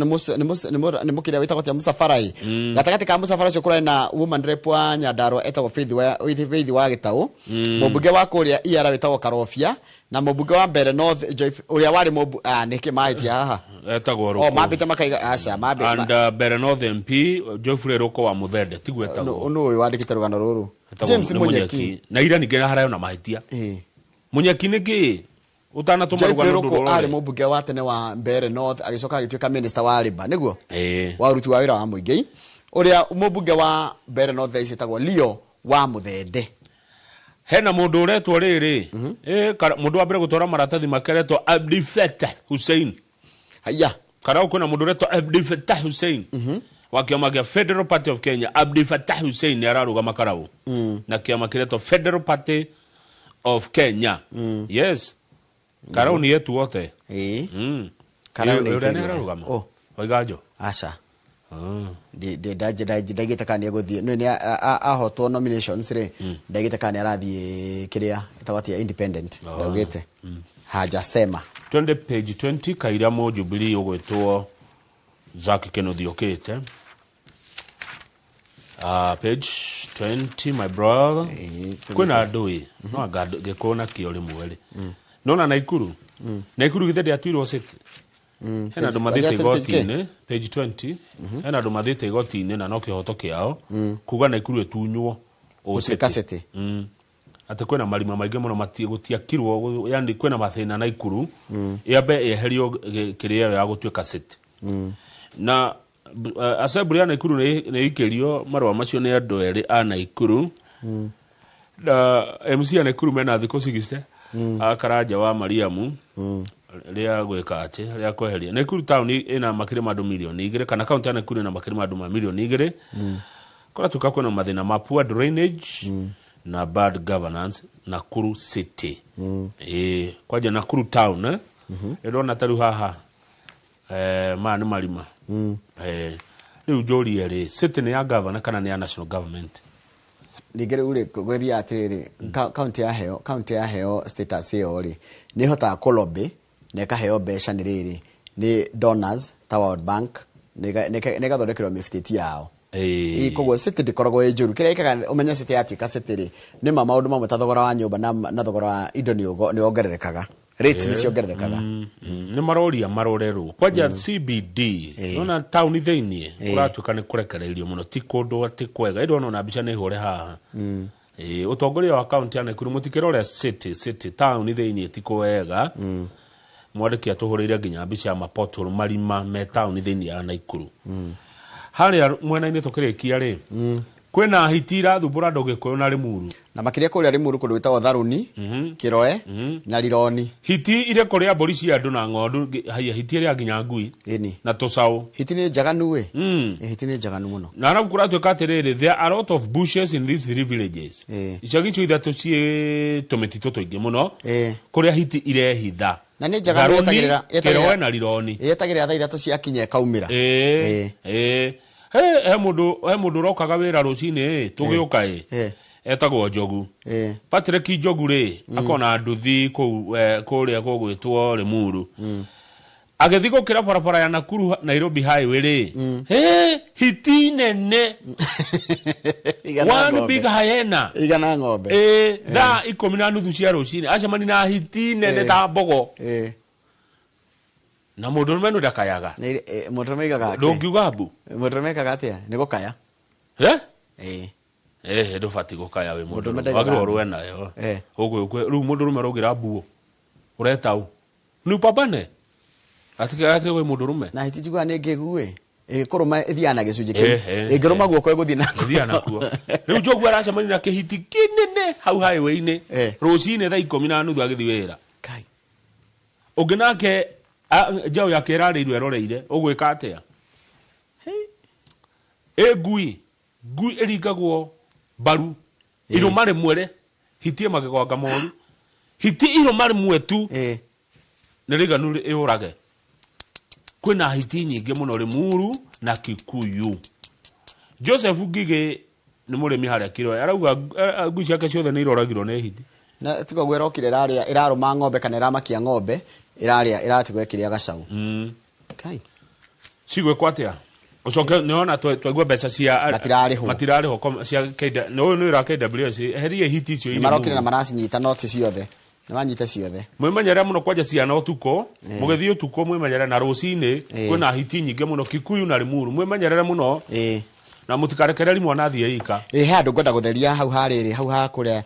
ni mukiria witagwo tia Musafarai gatagati ka Musafarai cio kurai na woman rep wa Nyandarua etagwo Faith wa Gitau mubunge wa kuria IR witagwo Karofia na mubunge wa Mbere North Joy uria wari niki mahitia haha etagwo Ruko mabite makaiga aca mabite and Mbere North MP Joyfrey Ruko wa Muthende tigwe etagwo no uyu wandikite rugano ruru James Munyeki na ira ningera harayo na mahitia Munyeki niki utana tuma rugano ruru ari mubunge wa tene wa Mbere North agicoka agituika minister wa Liba niguo wa uruti wa wira wa muingi uria mubunge wa Mbere North isitagwo Leo wa Muthende. Hena mundu uretwo riri mundu wa mbere gutora maratathi makeretwo Abdi Fattah Hussein. Haya karau kuna mundu uretwo Abdi Fattah Hussein wa kiama kia Federal Party of Kenya. Abdi Fattah Hussein ni ararugama karau na kiama kiretwo Federal Party of Kenya. Yes karau ni yetu wote karau ni yetu ararugama oigajo acha ndagite kana eguthie no ni ahotwo nominations ri ndagite kana arathie kiria itawatia independent ndagite haja sema twende page 20 kaira mo Jubilee ugwitwo Zak Kenothi okite page 20 my brother kwina ndui no agado gekona kio rimwe ri nona Naikuru Naikuru githe atuirwo city hena andu mathite igoti-ini page 20 hena andu mathite igoti-ini na no kihoto kiao kuga Naikuru etunywo city ate kwena marima maingi muno gutiakirwo yani kwena mathina Naikuru yambe eherio kiria ya gutuika city na assembly ya Naikuru ni ikirio marwa macio ni andu eri a Naikuru na MC ya Naikuru mena thiko 60 akaraja wa Mariamu ria gweka ati ria kweheria Naikuru town ina makiri madu milioni 2 kana county ya Naikuru ina makiri madu milioni 2 kora tukakwa na mathina ma poor drainage na bad governance Nakuru city kwaje Nakuru town ndona taru haha ma ni marima riu jori eri city ni ya governor kana ni ya national government ndigere ure gwethia atiriri county ya heo status yo ri ni hota kolobe ne ka heo besha ni riri ni donors ta World Bank ne ga thondekero mifititi yao koguo city ndikoragwo njuru kiria ikaga umenya city yatika city ri ni maundu mamwe ta thogora wa nyumba na thogora wa indo ni ongererekaga rates ni ciongererekaga ni marorerwo kwaja CBD nona town thiini uratuka ni kurekereirio muno ti kundu ati kwega indo nona bica ni hore haha utongoria wa county ya Nakuru mutikirore city town thiini ti kwega mwandiki atuhurire nginya bica maportal marima me town thiini ya Nakuru haria mwena-ini tukirikia ri kwena hitira thumbura ndogikoyo na Limuru na makiria kuria Limuru kundu witagwo Tharuni Kiroe na Lironi hiti ire kuria mbori cia andu na ng'ondu haya hiti ria nginya ngui na tusau hiti ni njaganu we hiti ni njaganu muno na arabu kuratuika atiriri there are a lot of bushes in these three villages icagicu ithatu cie tumitito tuingi muno kuria hiti irehitha na ni njaganu yetagirira Kiroe na Lironi yetagirira thaa ithatu cia kinya kaumira he mundu rokaga wira rucini tugiuka etagwo Njogu Patrick Njogu ri akona nduthi kuria gugwitwo Limuru agethi gukira barabara ya Nakuru Nairobi highway ri hiti nene one big hyena igana ng'ombe thaa 10:30 cia rucini acemani na hiti nene ta mbogo na mundu menu ndakayaga mundu meigaga ndungiuga mbu mundu meigaga atia ni gukaya ndubati gukaya we mundu wagirwo rwe nayo ugwe riu mundu rume rugira mbuo ureta u ni papane atika we mundu rume na hitijigwa ni ngigue kuruma ithiana gicunji kiu ingiruma guoko iguthi na ithiana kuo riu jogu aracemani na kihiti kinene hau highway-ini rucini thaa 10:30 agithi wira kai ungi nake njau yake irarirwo eroreire ugwika atia ngui iringagwo baru iruma rimwe hitie magegwanga moru hiti iruma rimwe tu niriganu iurage kwina hiti nyingi muno Limuru na Kikuyu. Joseph Ngige ni murimi haria Kiroya arauga ngui ciake ciothe ni iroragirwo ni hiti na tigo gwirokire iraruma ng'ombe kana iramakia ng'ombe iratigwo ikiria gacau kai sigwe kwatia ucoke niona twagwa mbeca cia matirariho cia KW no ira KWS herie hiti icio ine marokire na maracinyita noti ciothe Nimanyite ciothe. Mwimanyara muno kwaja ciana utuko, mugethi utuko mwimanyara na rucini, kwina hiti nyinge muno Kikuyu na Limuru. Mwimanyara muno. Na mutikarekereri mwana thie ika. Handu ngoda gutheria hau hariri, hau ha kuria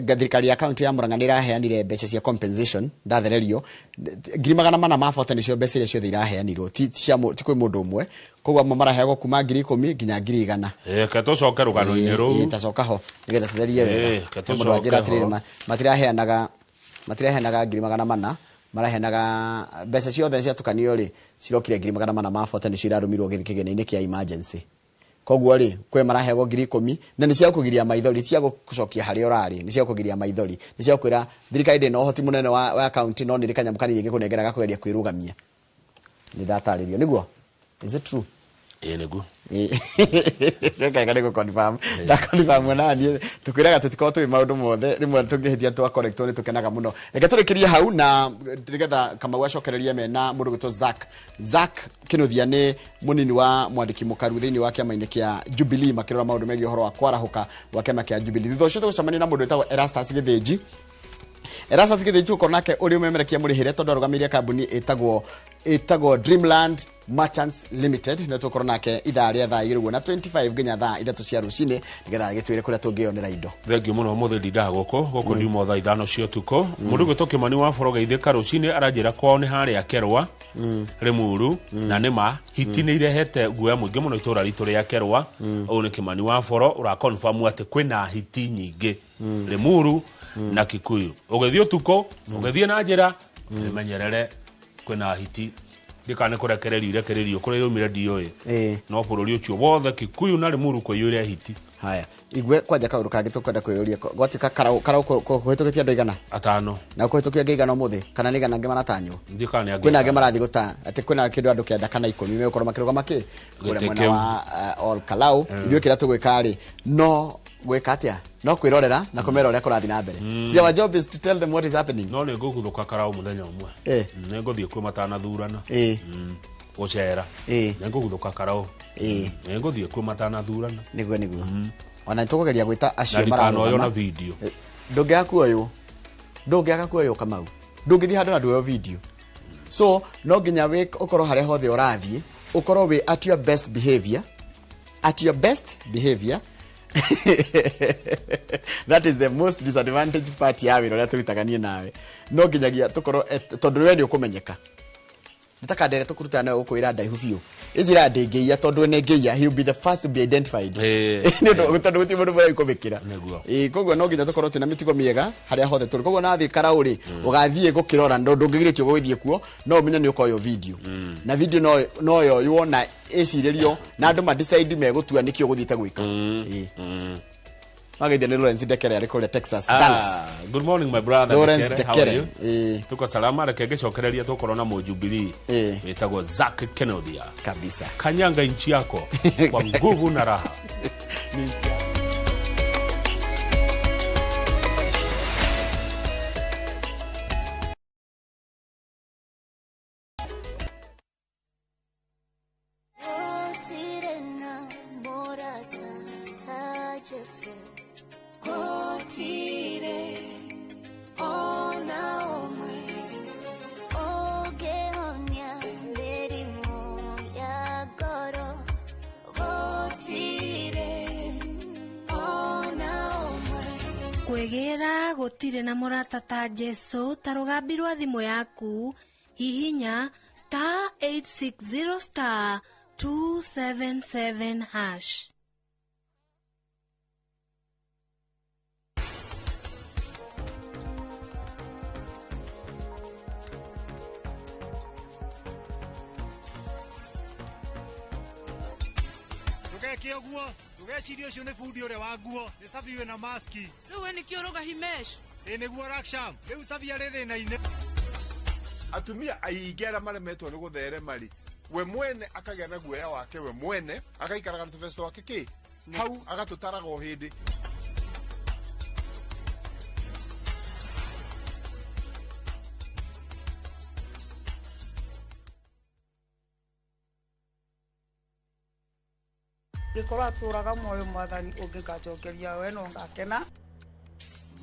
thirikari ya county ya Murang'a niraheanire mbeca cia compensation ndathererio. 400 mabota nicio mbeca iria ciothe iraheanirwo ti kwi mundu umwe. Kogwa maraheagwo kuma 10,000 nginya 100,000. Ke tucoke rugano-ini ruu. Tacoka ho nigetha tutherie wega. Mundu ajira atiriri matiraheanaga 400,000 maraheanaga mbeca ciothe ciatukanio ri cirokire 400 mabota nicio irarumirwo githikigene-ini kia emergency. Kogwo ri kwe marahego 10,000 na ni cia kugiria maithori cia gucokia hari orari ni cia kugiria maithori ni cia kwira thirikari de no hoti munene wa county no ni kanyamukani ngi kunengeraga kugeria kwirugamia ni dataririo niguo is it true niguo reka ngane ko confirm da confirm na ni tukwiraga tutiko twi maundu mothe rimwe tungihitia twa correct ni tukenaga muno reka turikiria hau na ndigetha kama gwacokereria mena mundu gwito Zack Kinuthia ni munini wa mwandiki mukaru thiini wa kiama-ini kia Jubilee makirora maundu megi horo wa kwarahuka wa kiama kia Jubilee thutha ucio tugucemania na mundu witagwo Erastus Githinji tuko nake uri umemerekia murihire tondu arugamiria kambuni itagwo Dreamland Merchants Limited na tukorwo nake ithaa ria thaa igirwo na 25 nginya thaa 3 cia rucini nigetha gitwire kuria tungionera indo thengi muno muthindi ndagoko ndiumo thaa 5 cia tuko mundu gwito Kimani wa Foroga ithika rucini aranjira kwao ni haria Kerwa Limuru na nima hiti ni irehete guoya muingi muno itura ritu ria Kerwa uyu ni Kimani wa Foro ura confirm ati kwina hiti nyingi Limuru na Kikuyu ugethio tuko ugethie na njira menyerere kwina hiti dikane kurekererio kuri yumire DOA no bururi ucio wothe Kikuyu na Limuru kwa yure hiti haya igwe kwaja kauru kage tukwenda kwiyuria gwatika karau kuhitukitia ndo igana 5 na kuhitukia ngigana muthi kana ni gana ngimana tanyo ndikane agi kwina ngimara thiguta ati kwina kindu andu kienda kana 10 mekorwo makiruga maki kure mwana wa all kalau ithio kira tugwika ri no gweka atia no kwirorera na kumera uria kurathi na mbere so our job is to tell them what is happening no nego guthuka karau muthenya umwe nego thie kwi matana thurana gucera nego guthuka karau nego thie kwi matana thurana niguo ona tukugeria gwita acio marano yo na video ndungiaka kuoyo Kamau ndungithi handu na nduoyo video so no nginya we ukorwo hare hothe urathie ukorwo we at your best behavior that is the most disadvantaged part ya wira turutaganie nawe no nginyagia tukorwo tondu we ni ukumenyeka nitaka ndere tukuruta nawe ukwira ndaihu biu ijira ndingeia tondu ne ngeia he will be the first to be identified ni tondu guti mundu mura ikumikira kogwo no nginya tukorwo tuna mitigo miega haria hothe turi kogwo nathi karauri ugathie gukirora ndungigiritio gugithie kuo no umenya ni ukoyo video na video no yo yuona eciririo na andu ma decide megutua nikio guthiite gwika Magede Lawrence Dekere ari kule Texas Dallas. Good morning my brother Lawrence Dekere. Tuko salama reke gicokereria tukorona mu Jubilee wetagwo Zack Kinuthia kabisa kanyanga inchi yako kwa nguvu na raha Kwegera gutire na murata ta Jesu tarugambirwa thimu yaku hihinya *860* *277#. Ndugeke ũguo, ndugecirie ũcio nĩ bundi ũrĩa wa nguo, nĩ Safi wĩna maski. Rĩu we nĩkĩo ũroga Himesh? Nĩguo Raksham, rĩu Safi arĩ thĩna-inĩ. Atumia aingĩ arĩa maremetwo nĩ gũtherema rĩ, we mwene akagĩa na guoya wake we mwene, agaikaraga na tũbeca twake kĩ hau agatũtaraga o hĩndĩ. Gĩkorwo atũraga muoyo mwathani ũngĩgacokeria we no ngakena.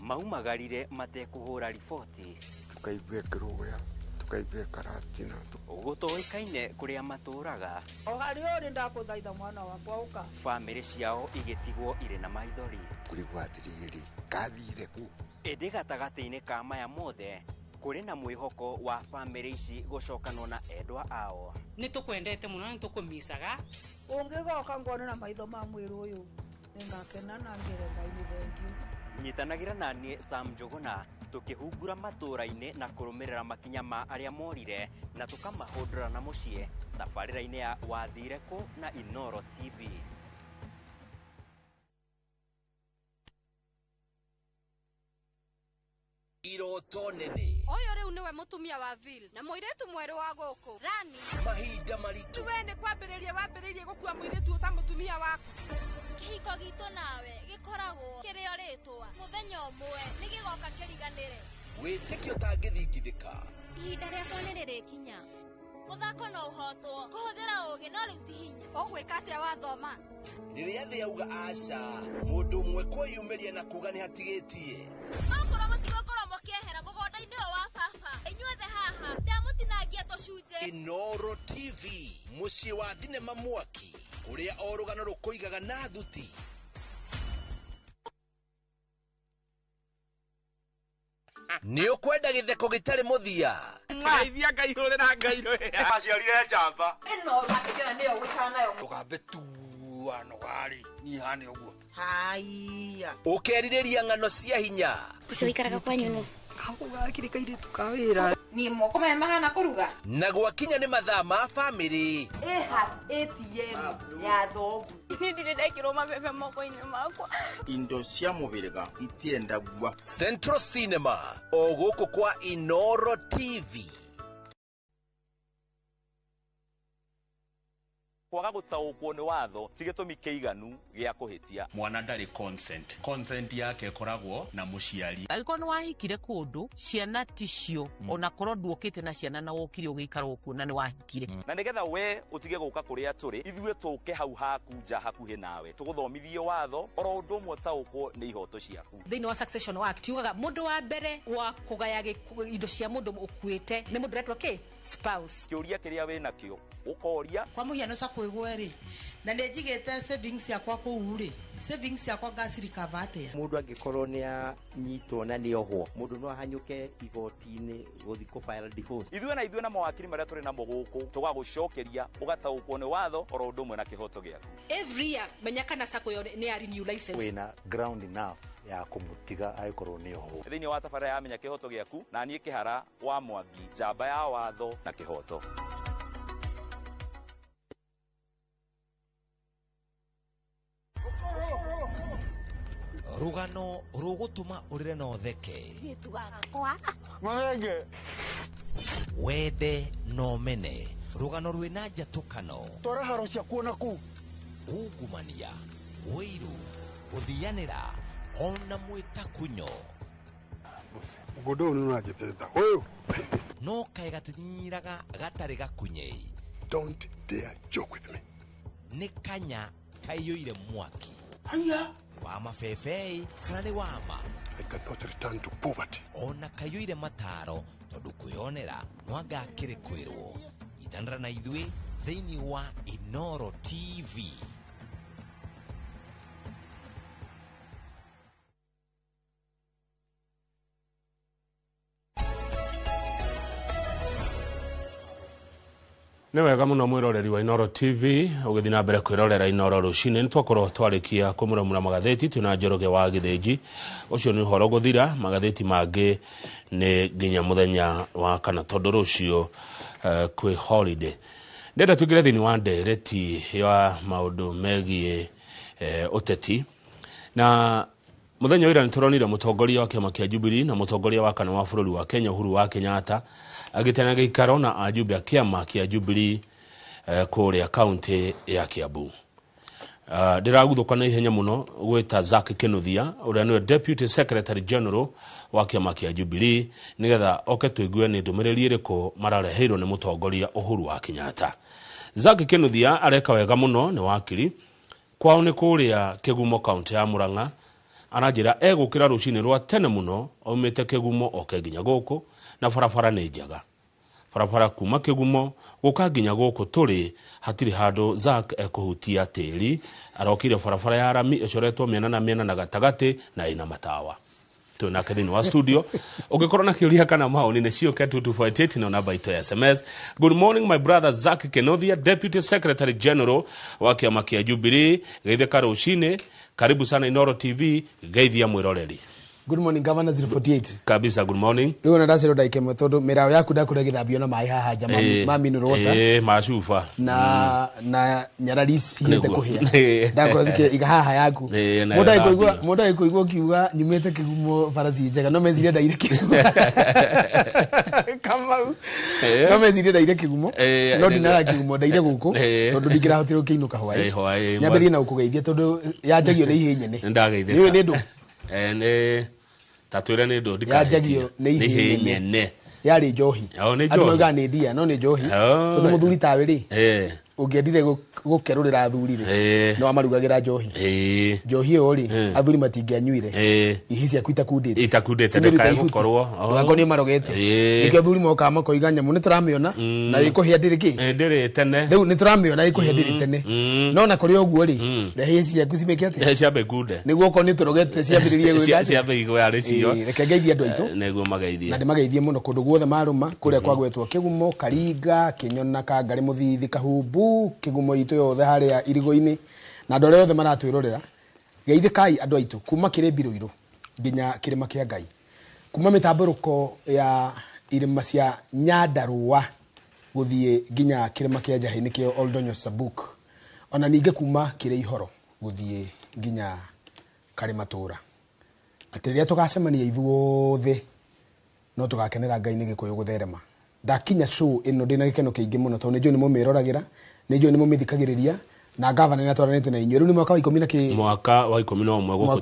Maumagarire matekũhũra riboti, tukaigue kĩrũya, tukaigue karatina, gũtoĩkaine kũrĩa matũraga. O harĩ ũrĩ ndakũthaitha mwana wakwa ũka. Bamĩrĩ ciao igĩtigwo irĩ na maithori. Kũrigwo atĩrĩrĩ, gathire kũ? Ĩndĩ gatagatĩ-inĩ ka maya mothe kũrĩ na mwĩhoko wa bamĩrĩ ici gũcokanwo na endwa ao. Nĩtũkwendete mũno, nĩtũkũmicaga. Ũngĩgoka ngone na maitho ma mwĩrĩ ũyũ, nĩngakena na ngere Ngai nĩ thengiũ. Nyitanagĩra na niĩ Sam Njũgũna tũkĩhungura matũra-inĩ na kũrũmĩrĩra makinya ma arĩa morire na tũkamahũndũra na mũciĩ thabarĩra-inĩ ya Wathire Kũ na Inoro TV. Iroto nene. Oyo rĩu nĩwe mũtumia wa Vil na mũirĩtu mwerũ wa gũkũ Rani. Mahinda maritũ. We nĩ kwambĩrĩria wambĩrĩirie gũkua mũirĩtu ta mũtumia waku. Kĩhiko gitũ nawe gĩkoragwo kĩrĩ o rĩtwa mũthenya ũmwe nĩ gĩgoka kĩriganĩre. Wĩtĩkio ũtangĩthingithĩka. Ihinda rĩakwa nĩ rĩrĩkinya. Gũthako no ũhotwo kũhũthĩra ũũgĩ no rĩu ti hinya. Ũgwĩka atĩa wathoma? Rĩrĩa thĩ yauga aca, mũndũ ũmwe kwĩyumĩria na kuga nĩ hatigĩtie. Okorwo mũtigũkorwo mũkĩehera mũgũnda-inĩ ũyũ wa baba, inyuothe haha ndamũtinangia tũcunjĩ. Inoro TV, mũciĩ wa thinema mwaki, kũrĩa o rũgano rũkũigaga na thuti. Nĩ ũkwenda gĩtheko gĩtarĩ mũthia. Ngeithia ngaihũrĩra ngairũ ya. Aciarire njamba. Ĩno makĩgera nĩyo gwĩkara nayo. Tũkambe tuano gari nyihane ũguo. Haiya. Ũkerirĩria ng'ano cia hinya. Ũcio wĩikaraga kwanyu no. Kako gakiri kairĩtu ka wĩra. Ni moko maya mahana kũruga. Na gwakinya nĩ mathaa ma bamĩrĩ. Eha ATM ya thogu. Nĩ ndirĩ ndekĩrwo mabebe moko-inĩ makwa. Indo cia mũhĩrĩga itiendagua. Central Cinema o gũkũ kwa Inoro TV. Kwaga gũtaũkwo nĩ watho ti gĩtũmi kĩiganu gĩa kũhĩtia. Mwana ndarĩ consent yake ĩkoragwo na mũciari. Angĩkorwo nĩ wahikire kũndũ ciana ticio ona korwo nduokĩte na ciana na wokire ũgĩikara kuo na nĩ wahikire. Na nĩgetha we ũtige gũka kũrĩa tũrĩ, ithuĩ tũke hau haku nja hakuhĩ nawe tũgũthomithie watho oro ũndũ ũmwe ũtaũkwo nĩ ihoto ciaku. Thĩinĩ wa Succession Act yugaga mũndũ wa mbere wa kũgaya indo cia mũndũ ũkuĩte nĩ mũndũ ũretwo kĩ spouse. Kĩũria kĩrĩa wĩ nakĩo ũkoria. Kwa mũhiano sa kwĩgwo rĩ, na nĩ njigĩte savings yakwa kũu rĩ, savings yakwa ngacirikava atĩa? Mũndũ angĩkorwo nĩ anyitwo na nĩ ohwo, mũndũ no ahanyũke igoti-inĩ gũthiĩ kũ-file divorce. Ithuĩ na mawakiri marĩa tũrĩ namo gũkũ tũgagũcokeria ũgataũkwo nĩ watho oro ũndũ ũmwe na kĩhoto gĩaku. Every year menya kana sako nĩ ya renew license. Wĩna ground enough ya kũmũtiga angĩkorwo nĩ ohwo. Thĩinĩ wa tabarĩra ya menya kĩhoto gĩaku na niĩ Kĩhara wa Mwangi, njamba ya watho na kĩhoto. Rũgano rũgũtũma ũrĩre na ũtheke. Mahenge. Wende no mene. Rũgano rwĩna njatũkano. Twara haro cia kuona kũu. Ungumania, wĩiru, gũthianĩra, ona mwĩtakunyo. Mũgũndũ ũyũ nĩ ũranjĩtĩta. Ũyũ. No kaĩ gatinyiraga gatarĩ gakunye. Don't dare joke with me. Nĩ kanya kaiyũire mwaki. Haya. Wa mabebe kana nĩ wama. I cannot return to poverty. Ona kaiyũire mataro tondũ kwĩonera no anga kĩrĩ kwĩrwo. Itanĩra na ithuĩ thĩinĩ wa Inoro TV. Nĩ wega mũno mwĩroreri wa Inoro TV ũgĩthiĩ na mbere kwĩrorera Inoro rũcinĩ nĩ twakorwo twarĩkia kũmuramura magathĩti twĩna Njoroge wa Gĩthĩnji ũcio nĩ ũhoro gũthira magathĩti mangĩ nĩ nginya mũthenya wa kana tondũ rũcio kwĩ holiday ndenda tũingĩre thĩinĩ wa ndereti ya maũndũ megiĩ ũteti na mũthenya wĩra nĩ tũronire mũtongoria wa kĩama kĩa Jubilee na mũtongoria wa kana wa bũrũri wa Kenya Uhuru wa Kenyatta agĩtena gĩikaro na ajumbe a kĩama kĩa Jubilee kũrĩa kaunti ya Kiambu. Ndĩraguthũka na ihenya mũno gwĩta Zack Kinuthia ũrĩa nĩwe Deputy Secretary General wa kĩama kĩa Jubilee nĩgetha oke tũigue nĩ ndũmĩrĩri ĩrĩkũ marareheirwo nĩ mũtongoria Uhuru wa Kenyatta. Zack Kinuthia areka wega mũno nĩ wakiri kwao nĩ kũrĩa Kĩgumo kaunti ya Murang'a aranjĩra egũkĩra rũcinĩ rwa tene mũno aumĩte Kĩgumo oke nginya gũkũ na barabara nĩ njega. Barabara kuma Kĩgumo gũka nginya gũkũ tũrĩ hatirĩ handũ Zack ekũhutia tĩri arokire barabara ya rami ĩcoretwo mĩena na mĩena na gatagatĩ na ina matawa. Twĩna thĩinĩ wa studio ũngĩkorwo na kĩũria kana maoni nĩ cioke 2248 na namba itũ ya SMS. Good morning my brother Zack Kinuthia, Deputy Secretary General wa kĩama kĩa Jubilee. Geithĩka rũcinĩ, karibu sana Inoro TV, geithia mwĩroreri. Good morning Governor 048. Kabisa, good morning. Leo ndacero ndaike metodo mirawo yaku ndakura githambio na mai haha jamani mami nurota. Mashufa. Na nyararisi hete kuhia. Ndakura zike iga haha yaku. Muda ikoigwa kiuga nyumete Kĩgumo farasi njega no mezirie ndaire Kĩgumo. Kamau. No mezirie ndaire Kĩgumo. No dinara Kĩgumo ndaire guku tondu ndikirahotire ukiinuka hwaĩ. Nyambĩrĩrie na ukugeithia tondu yanjagio nĩ ihenya nĩ. Ndageithia. Niwe nĩ ndu. Tatwira nĩ ndũ ndikajagio nĩ ihenya yarĩ njohi andũ moiga nĩ ndia no nĩ njohi tondũ mũthuri tawe rĩ ũngĩendire gũkerũrĩra athuri rĩ no amarugagĩra njohi njohi ĩyo rĩ athuri matingĩanyuire ihi ciaku itakundĩte ndĩkae gũkorwo ndũgako nĩ marogete nĩkĩo athuri mokaga makoiga nyamũ nĩ tũramĩona na ĩkũhĩa ndĩrĩ kĩ ndĩrĩ tene rĩu nĩ tũramĩona ĩkũhĩa ndĩrĩ tene no na kũrĩ ũguo rĩ rehe ciaku cimĩke atĩa ciambe kunde nĩguo okorwo nĩ tũrogete ciambĩrĩrie gwĩka ciambe igware cio reke ngeithie andũ aitũ nĩguo mageithie na ndĩmageithie mũno kũndũ guothe marũma kũrĩa kwagwetwo Kĩgumo Karinga Kĩnyona Kangarĩ Mũthithi Kahumbu Kĩgumo itũ yothe harĩa irigo-inĩ na andũ arĩa othe maratwĩrorera geithĩkai andũ aitũ kuma kĩrĩ Mbirũirũ nginya kĩrĩma kĩa Ngai kuma mĩtambũrũko ya irĩma cia Nyandarũa gũthiĩ nginya kĩrĩma kĩa Njahĩ nĩkĩo Oldonyo Sabuk ona ningĩ kuma kĩrĩ Ihoro gũthiĩ nginya Karĩmatũra atĩ rĩrĩa tũgacemania ithuothe no tugakenera Ngai nĩ Gĩkũyũ gũtherema. Ndakinya show ĩno ndĩna gĩkeno kĩingĩ mũno tondũ nĩnjũĩ nĩ mũmĩroragĩra nĩnjũĩ nĩ mũmĩthikagĩrĩria na gavana nĩ atwaranĩte na inyuĩ rĩu nĩ mwaka wa 10 na kĩ mwaka wa 11 gũkũ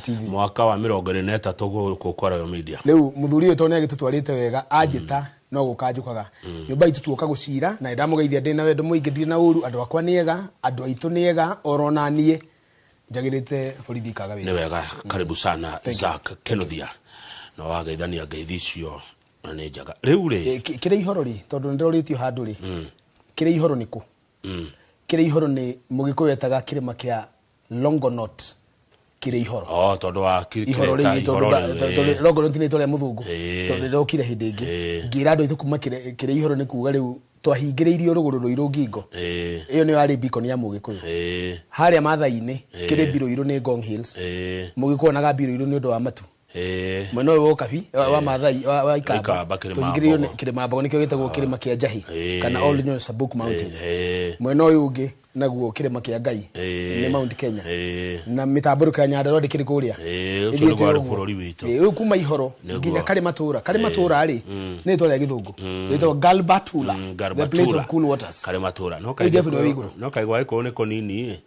TV-inĩ mwaka wa 23 gũkũ kwa Royal Media. Rĩu mũthuri ũyũ tondũ nĩ agĩtũtwarĩte wega anjĩta no gũka njũkaga nyũmba itũ tuoka gũcira na ndamũgeithia ndĩ na wendo mũingĩ ndĩ na ũru andũ akwa nĩ ega andũ aitũ nĩ ega orona niĩ njagĩrĩte borithi kaga wĩra. Nĩ wega, karibu sana Zack Kinuthia na wageithania ngeithi icio na nĩ njega rĩu rĩ kĩrĩ Ihoro rĩ tondũ ndĩrorĩtio handũ rĩ kĩrĩ Ihoro nĩ kũ kĩrĩ Ihoro nĩ mũgĩkũyũ etaga kĩrĩma kĩa Longonot kĩrĩ Ihoro tondũ wa Ihoro rĩ Longonot nĩ tũrĩa mũthũngũ tondũ ndokire hĩndĩ ĩngĩ ngĩra andũ aitũ kuma kĩrĩ Ihoro nĩ kuuga rĩu twahingĩrĩirio rũgũrũ rũirũ ngingo ĩyo nĩ yarĩ beacon ya mũgĩkũyũ harĩa Maathai-inĩ kĩrĩ Mbirũirũ nĩ Ngong Hills mũgĩkũyũ onaga Mbirũirũ nĩ ũndũ wa matu mwena ũyũ wa Kabi wa Maathai wa Ikamba tũhingĩrĩirio kĩrĩma Mbogo nĩkĩo gĩtagwo kĩrĩma kĩa Njahĩ kana Oldonyo Sabuk Mountain mwena ũyũ ũngĩ naguo kĩrĩma kĩa Ngai nĩ Mount Kenya na mĩtambũrũko ya Nyandarũa ndĩkĩrĩ kũrĩa rĩu kuma Ihoro nginya Karĩmatũra rĩ nĩ itũra rĩa Gĩthũngũ rĩtagwo Galbatula the place of cool waters Karĩmatũra no kaigwa ĩkũu nĩ kũnini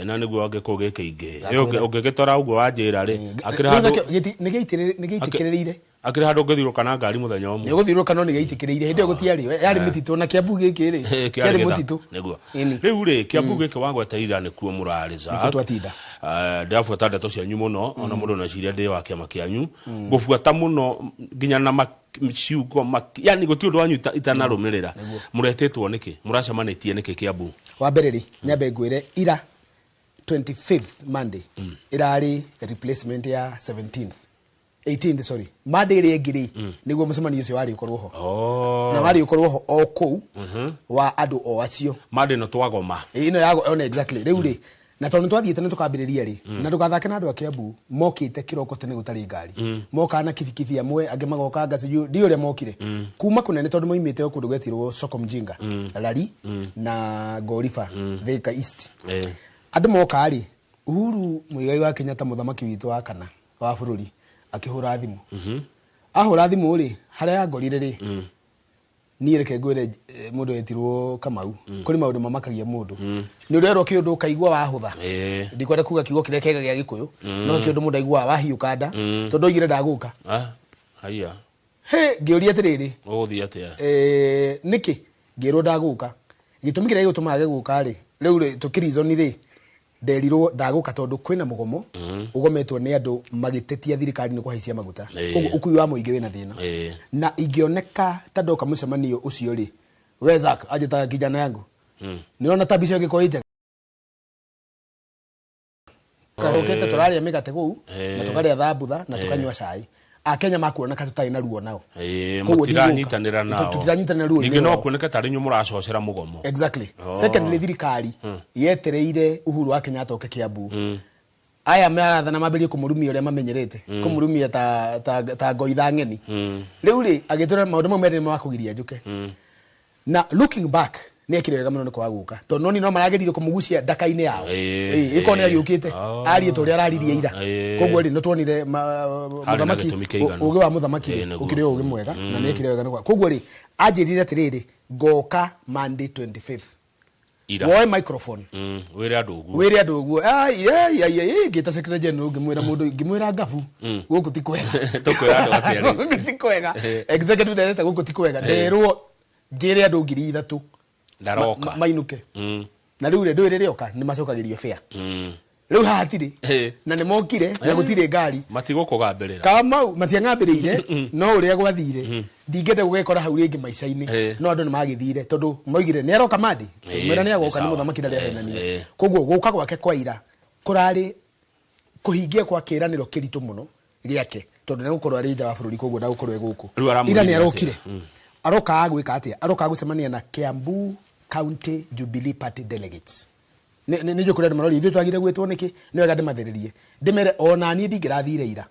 na nĩguo angĩkũ gĩkĩingĩ ũngĩgĩtora ũguo wanjĩra rĩ akĩrĩ handũ nĩgĩitĩkĩrĩire akĩrĩ handũ ũngĩthiũrũka na ngari mũthenya ũmwe nĩgũthiũrũka no nĩgĩitĩkĩrĩire hĩndĩ ĩyo gũtiarĩ yarĩ mĩtitũ na Kĩambu gĩkĩ rĩ kĩarĩ mũtitũ nĩguo rĩu rĩ Kĩambu gĩkĩ wagweterera nĩkuo mũrarĩ Zack ndabuata ndeto cianyu mũno ona mũndũ na ciria ndĩ wa kĩama kĩanyu ngũbuata mũno nginya na ciugo yani gũtirĩ ũndũ wanyu itanarũmĩrĩra mũretĩtwo nĩkĩ mũracemanĩtie nĩkĩ Kĩambu wa mbere rĩ nyambe ngwĩre ira 25th Monday irari replacement ya 17th 18th sorry Monday ri engiri niguo mucemanio ucio wari ukorwo ho na wari ukorwo ho o kou wa andu o acio Monday no twagoma ino yago ona exactly riu ri na tondu twathiete ni tukambiriria ri na tugathake na andu a Kiambu mokite kiroko tene gutari ngari moka na kibikibi amwe ange magoka ngaci ndi uria mokire kuma kunene tondu moimite o kundu gwetirwo Soko Mjinga Lari na Gorifa Thika East andu moka ri Uhuru Muigai wa Kenyatta muthamaki witu wa kana wa bururi akihura thimu ahura thimu ri haria ngorire ri ni reke ngwire mundu etirwo Kamau kuri maundu mamakagia mundu ni urero kiundu kaigwa wahutha ndikwenda kuga kiugo kire kega gia Gikuyu no kiundu mundu aigwa wahiukanda tondu igire ndaguka haya he ngiuria atiriri uguthi atia niki ngiro ndaguka gitumi kire gutuma guka ri riu tukirizoni ri nderirwo ndaguka tondu kwina mugomo ugometwo ni andu magitetia thirikari ni kuhaicia maguta ukui wa muingi wina thina na ingioneka tandoka mucemanio ucio ri wezak ajita kijana yangu niona tabisho gikoite kahokete turaria migate guu na tukaria thambutha na tukanywa cai Akenya makuona katutai na ruo nao mutiranyitanira nao tutiranyitanira ruo ningi no kuoneka tari nyu muracocera mugomo exactly secondly thirikari yetereire Uhuru wa Kenyatta oke Kiambu aya marathana maberie kumurumia uria mamenyerete kumurumia ta ngoitha ngeni riu ri agitura maundu mamwe ni makugiria njuke na looking back ni ekire wega muno ni kwa guka tondu ni no marageririo kumugucia ndaka-ini yao iko ni ayukite ari to ria araririe ira koguo ri no tuonire muthamaki ugi wa muthamaki ukire ugi mwega na ni ekire wega ni kwa koguo ri ajirire atiriri ngoka Monday 25th ira woe microphone wire andu uguo gita secretary general ngimwira mundu ngimwira ngabu guku ti kwega tukwira andu atiri ti kwega executive director guku ti kwega nderwo njire andu ngiri 3 ndaroka mainuke na riu ndo ire rioka ni macokagirio fair riu hatiri na ni mokire na gutire ngari matigukugambirira kama matiangambirire no uria gwathire ndingende gugekora hau ringi maica-ini no andu ni magithire tondu moigire ni aroka madi mera ni agoka ni muthamaki ndaria henani koguo guka gwake kwa ira kurari kuhingia kwa kiraniro kiritu muno giake tondu ni gukorwo ari nja wa bururi koguo ndagukorwo guku ira ni arokire aroka agwika atia aroka gucemania na Kiambu County Jubilee Party delegates ni jukuri andu marori ithu twagire gwetwo niki ni wega ndimathiririe ndimere ona ni ndingirathire ira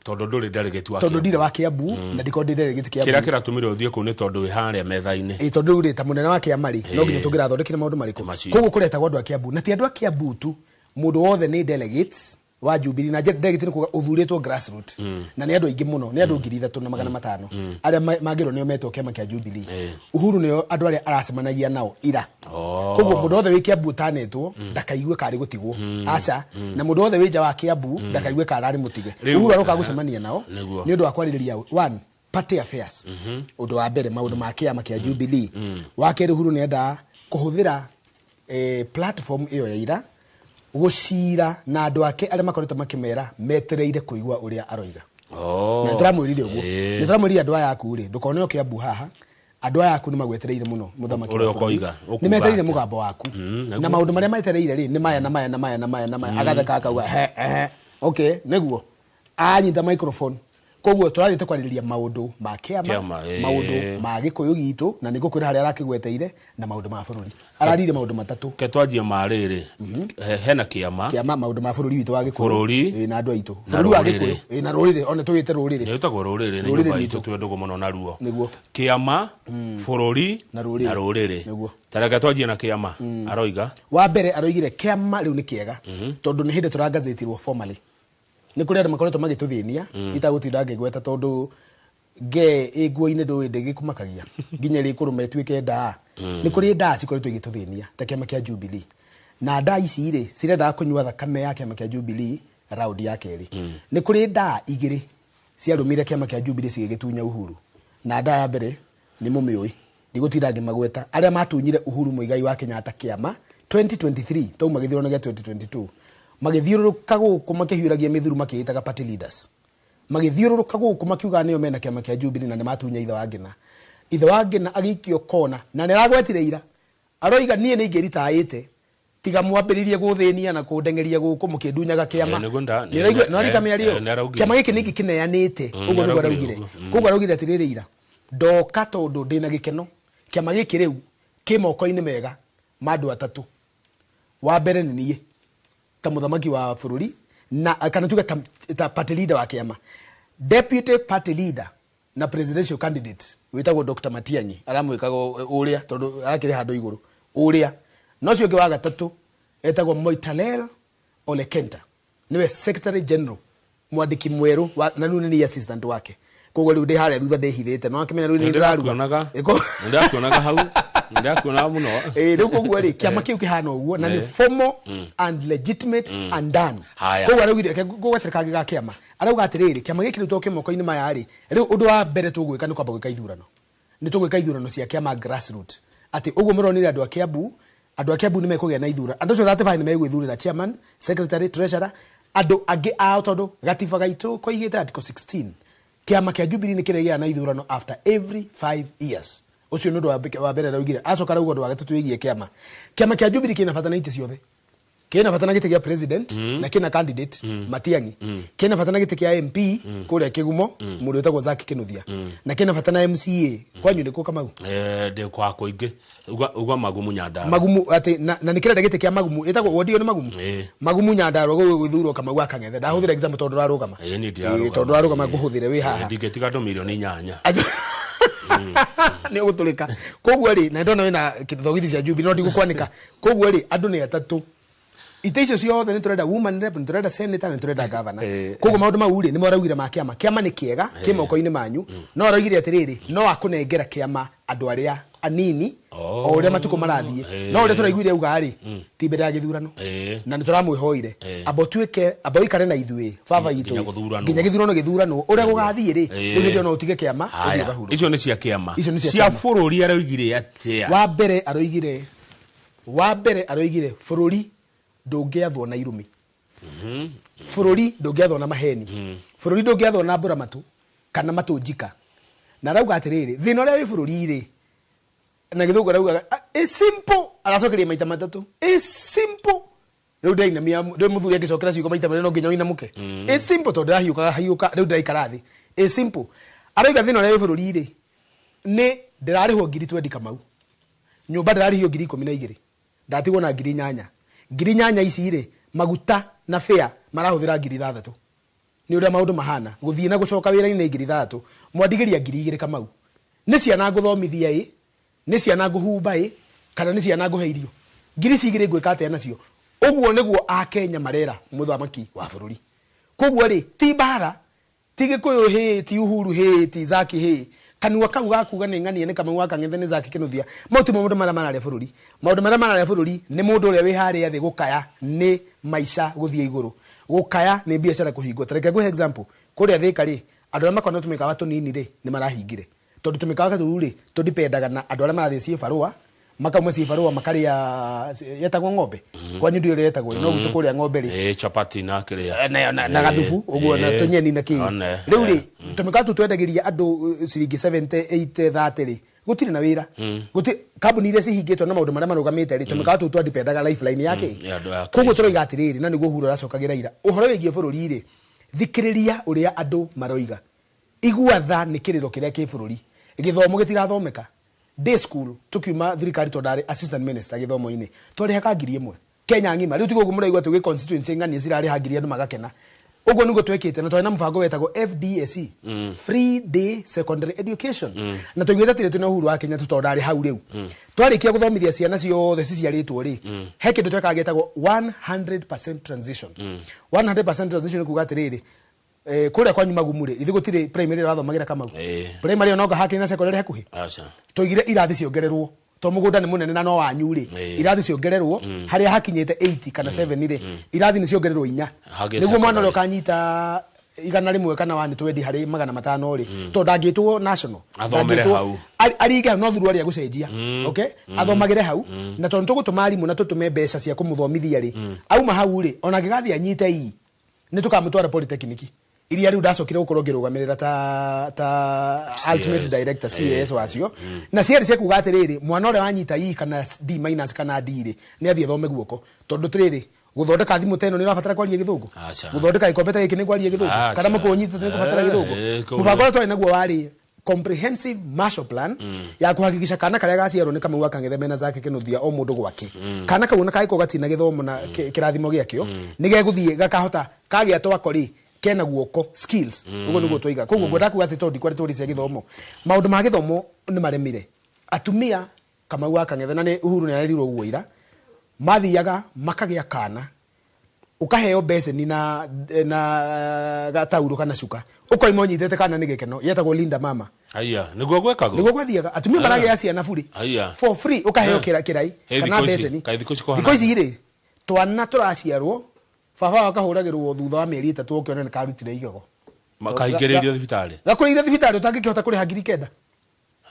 tondu nduri delegate wa tondu ndire wa Kiambu na ndiko ndi delegate Kiambu kira kiratumire uthie ku ni tondu wi haria metha-ini tondu ri ta munene wa Kiamari no nginya tungirathondekire maundu mariku koguo kureta andu a Kiambu na ti andu a Kiambu tu mundu wothe ni delegates wa Jubilee na delegate ni kuga uthuritwo grassroots na ni andu aingi muno ni andu 3,500 aria magiro nio metwo kiama kia Jubilee Uhuru nio andu aria aracemanagia nao ira koguo mundu wothe wi Kiambu tanetwo ndakaigue kari gutigwo acha na mundu wothe wi nja wa Kiambu ndakaigue karari mutige Uhuru aroka gucemania nao ni undu wa kwaririria one party affairs undu wa mbere maundu ma kiama kia Jubilee wa keri Uhuru ni enda kuhuthira platform iyo ya ira gucira na andu ake aria makoretwo makimera metereire kuigua uria aroiga na turamwirire uguo ni turamwirire andu aya aku ri ndukone Kiambu haha andu aya aku ni magwetereire muno muthamaki uria ukoiga ni metereire mugambo waku na maundu maria metereire ri ni maya na maya agatheka akauga okay neguo anyita microphone koguo turathite kwaririria maundu ma kiama maundu ma Gikuyu gitu na nigukwira haria arakigweteire na maundu ma bururi ararire maundu matatu ke twanjie mariri hena kiama maundu ma bururi witu wa Gikuyu bururi na andu aitu bururi wa Gikuyu na rurire one tuwite rurire ni utagwo rurire ni nyumba itu twendugo muno na ruo kiama bururi na rurire tareka twanjie na kiama aroiga wa mbere aroigire kiama riu ni kiega tondu ni hindi turangazetirwo formally ni kuri andu makoretwo magituthinia itagutinda ngegweta tondu nge iguo-ini ndu ndigikumakagagia nginya ri kurume twike ndaa ni kuri ndaa cikoretwo igituthinia ta kiama kia Jubilee na ndaa ici ri cirenda kunyua thakame ya kiama kia Jubilee round ya keri ni kuri ndaa igiri ciarumire kiama kia Jubilee cigigitunya Uhuru na ndaa ya mbere ni mumiui ndigutinda ngimagweta aria matunyire Uhuru Muigai wa Kenyatta kiama 2023 tau magithirwo na 2022 magithiururuka guku makihiuragia mithuru makiitaga party leaders magithiururuka guku makiuga niyo mena kiama kia Jubilee na matunya ithe wa Ngina agikio kona na niragwetire ira aroiga nie ni ngiritaite tiga mwambiririe guthenia na kundengeria guku mukindunyaga kiama no arika miario kiama giki niki kineanite ugo niguo araugire koguo araugire atiriri ira ndoka tondu ndina gikeno kiama giki riu kimoko-ini mega mandu atatu wa mbere ni nie ta muthamaki wa bururi na kana tuga ta party leader wa kiama deputy party leader na presidential candidate witagwo Dr. Matiang'i aramwikago uria tondu arakire hando iguru uria no cio wa gatatu etagwo Moitalel Ole Kenta niwe secretary general mwandiki mweru na nune ni assistant wake koguo riu ndi haria thutha ndihithite no akimenya riu ni ndiraruga ndakuonaga hau ndakuonaga muno riu koguo ri kiama kiu kihana uguo na ni formal and legitimate and done koguo araugire gugwetereka ga kiama arauga atiriri kiama giki riu moko-ini maya ri riu undu wa mbere tugwika ni kwamba gwika ithurano ni tugwika ithurano cia kiama grassroots ati uguo muronire andu a Kiambu ni mekugia na ithura andu cio 35 ni megwithurira chairman secretary treasurer andu agi ao tondu gatiba gaitu koigite article 16 kiama kia Jubilee ni kiregia na ithurano after every 5 years ucio ndu wa mbere raugire acoka rauga ndu wa gatatu wigie kiama kia Jubilee kina fatana ite ciothe kina fatana gite kia president na kina candidate Matiang'i kina fatana gite kia MP kuria Kigumo muri utagwo Zaki Kinuthia na kina fatana MCA kwanyu ndiko Kamau de kwa koinge ugwa Magumu Nyandarua Magumu ati na nikira gite kia Magumu etagwo wodio ni Magumu Magumu Nyandarua go gwithurwo Kamau akang'ethe ndahuthira example tondu rarugama tondu rarugama guhuthire wi haha ndigetiga ndo milioni 8 ni gutulika koguo ri na ndona wina kithogithi cia Jubilee no ndigukwanika koguo ri andu ni atatu ite icio ciothe ni turenda woman rep ni turenda senator ni turenda governor koguo maundu mau ri ni moraugire ma kiama ni kiega kimoko-ini manyu no araugire atiriri no akunengera kiama andu aria anini o uria matuko marathie no uria turaiguire uga ri ti mbere ya githurano na ni turamwihoire abotuike aboikare na ithue baba yitu nginya githurano uria gugathie ri ndio no utige kiama icio ni cia kiama cia bururi araugire atia wa mbere aroigire bururi ndungiathwo na irumi bururi ndungiathwo na maheni bururi ndungiathwo na mburamatu kana matunjika na rauga atiriri thina uria wi bururi ri na githungu rauga is simple aracokeria maita matatu is simple riu ndainamia ndo muthuri agicokera ciugo maita manene no nginya inamuke is simple tondu hiuka riu ndaikara thi is simple arauga thina uria wi bururi ri ni ndirarihwo 20 Kamau nyumba ndirarihio 12 ndatigwo na 8 ngiri nyanya ici ri maguta na fare marahuthira 6,000 ni uria maundu mahana guthie na gucoka wira ni 6,000 mwandigiria 2,000 Kamau ni ciana nguthomithia ni ciana nguhumba kana ni ciana nguhe irio ngiri cigire ngwika atia nacio uguo niguo a Kenya marera muthamaki wa bururi koguo ri ti bara ti Gikuyu ti Uhuru ti Zaki kanua kau gakuga ni ng'ania ni Kamau akang'ethe ni Zaki Kinuthia mauti maundu maria mararia bururi ni mundu uria wi haria thi gukaya ni maisha guthie iguru gukaya ni biashara kuhingwo tareke go example kuria thika ri andu aria makona tumika watu nini ri ni marahingire tondu tumika watu ri tudipendaga na andu aria marathie cibarua makamwe cibarua makaria yetagwo ng'ombe kwanyu ndio yetagwo no gutu kuria ng'ombe ri chapati na kiria na gathufu uguo na tunyeni na ki riu ri tumika tu twendagiria andu ciringi 70 80 30 ri gutire na wira guti kambuni iria cihingitwo na maundu maria marugamite ri tumika tu twendaga lifeline yake koguo turoiga atiriri na niguo Uhuru aracokagira ira uhoro wigie bururi ri thikiriria uria andu maroiga igua tha ni kiriro kiria ki bururi githomo gitirathomeka day school tukiuma thirikari tondari assistant minister githomo-ini twari haka 1,000 Kenya ngima riu tigo gumuraigwa tu constituency ngani cirari hangiri andu magakena ugo nigo twekite na twina mfango wetagwo FDSE free day secondary education na twigweta tire tuna Uhuru wa Kenya tutondari hau riu twarikia guthomithia ciana ciothe ciciaritwo ri he kindu twekagetagwo 100% transition 100% transition kuga atiriri kuria kwanyu Magumure ithi gutire primary rathomagira Kamau primary onoga haki na secondary hakuhi toigire irathi ciongererwo to mugunda ni munene na no wanyu ri irathi ciongererwo haria hakinyite 8 kana 7 ri irathi ni ciongererwo 4 niguo mwana ro kanyita igana rimwe kana wani twendi hari 500 ri to ndangitwo national athomere hau ariga no thuru ari agucenjia okay athomagire hau na tondu tugutuma arimu na tutume mbeca cia kumuthomithia ri auma hau ri ona gigathi anyite ni tukamutwara polytechnic iria riu ndacokire gukorwo ngirugamirira ta ultimate director CAS wacio na ciari cia kuga atiriri mwana uria wanyita E kana D- kana D ri ni athie thome guoko tondu tiriri guthondeka thimu teno ni rabatara kwaria githungu guthondeka ikombeta giki ni kwaria githungu kana makunyita ni kubatara githungu mubango uria twari naguo wari comprehensive marshal plan ya kuhakikisha kana karia gaciarwo ni Kamau Akang'ethe mena zake kinuthia o mundu gwake kana kau na kaiko gatina githomo na kirathimo giakio ni geguthie gakahota kagia twakori kena guoko skills ugo niguo twiga koguo ngwenda kuga ati tondi kwari turi cia githomo maundu ma githomo ni maremire atumia Kamau Akang'ethe na ni Uhuru ni arirwo guoira mathiaga makagia kana ukaheo beseni na gatauro kana cuka ukoima unyitete kana ni gikeno yetagwo Linda Mama aya niguo gwekago niguo gwathiaga atumia maragia ciana buri for free ukaheo kirai kana beseni thiko ici ri twana turaciarwo baba wakahuragirwo thutha wa mieri 3 ukiona ni karutire igego makaingiririo thibitari gakurire thibitari utangikihota kuriha 9,000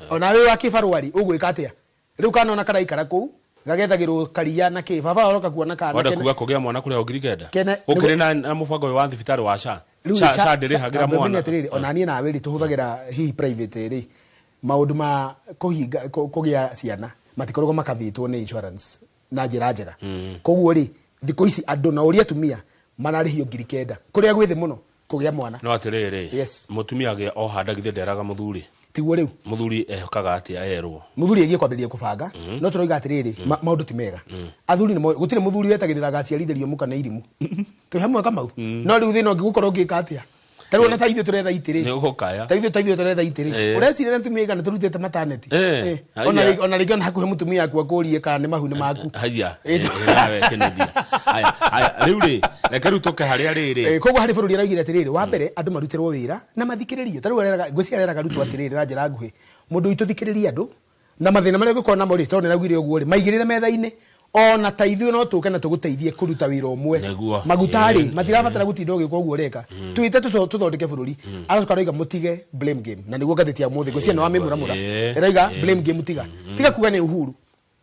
ona we wa kibarwari ugwika atia riu kana ona karaikara kuu gagethagirwo karia na ki baba oroka kuona kana wenda kuga kugia mwana kuria ngirikenda ukire na mubango wa thibitari wa sha ndiri hagira mwana ona nie na weri tuhuthagira hihi private ri maundu ma kugia ciana matikoragwo makavitwo ni insurance na njira njega koguo ri thiko ici andu na uria tumia mararihio 9,000 kuria gwithi muno kugia mwana no atiriri mutumia ge o handagithie nderaga muthuri tiguo riu muthuri ehokaga atia erwo muthuri egie kwambiria kubanga no turoiga atiriri maundu ti mega athuri ni gutire muthuri wetagirira gaciarithirio muka na irimu tu hamwe Kamau no riu thina ngigukorwo ngika atia taruona ta ithu turetha itiri ni gukaya ta ithu turetha itiri urecire na tumia igana turutite mataneti ona rigana hakuhe mutumia akwa kurie kana ni mahuni maku haya nawe kinadia haya riu ri reke ru toke haria riri koguo hari bururi araigire atiriri wa mbere andu marutirwo wira na mathikiririo taru arera ngwiciarera garutu atiriri na njira nguhi mundu ituthikiriria andu na mathina maria gukona muri tondu nagwire uguo ri maigirire metha-ini ona ta ithuĩ no tũke na tũgũteithie kũruta wĩra ũmwe magutarĩ matirabatara gũtinda ũgĩka ũguo ũreka twĩte tũthondeke bũrũri aracoka arauga mũtige blame game na nĩguo ngathĩti ya mũthĩ ngwĩciria nĩ wamĩmũramũra ĩrauga blame game tiga kuga nĩ Uhuru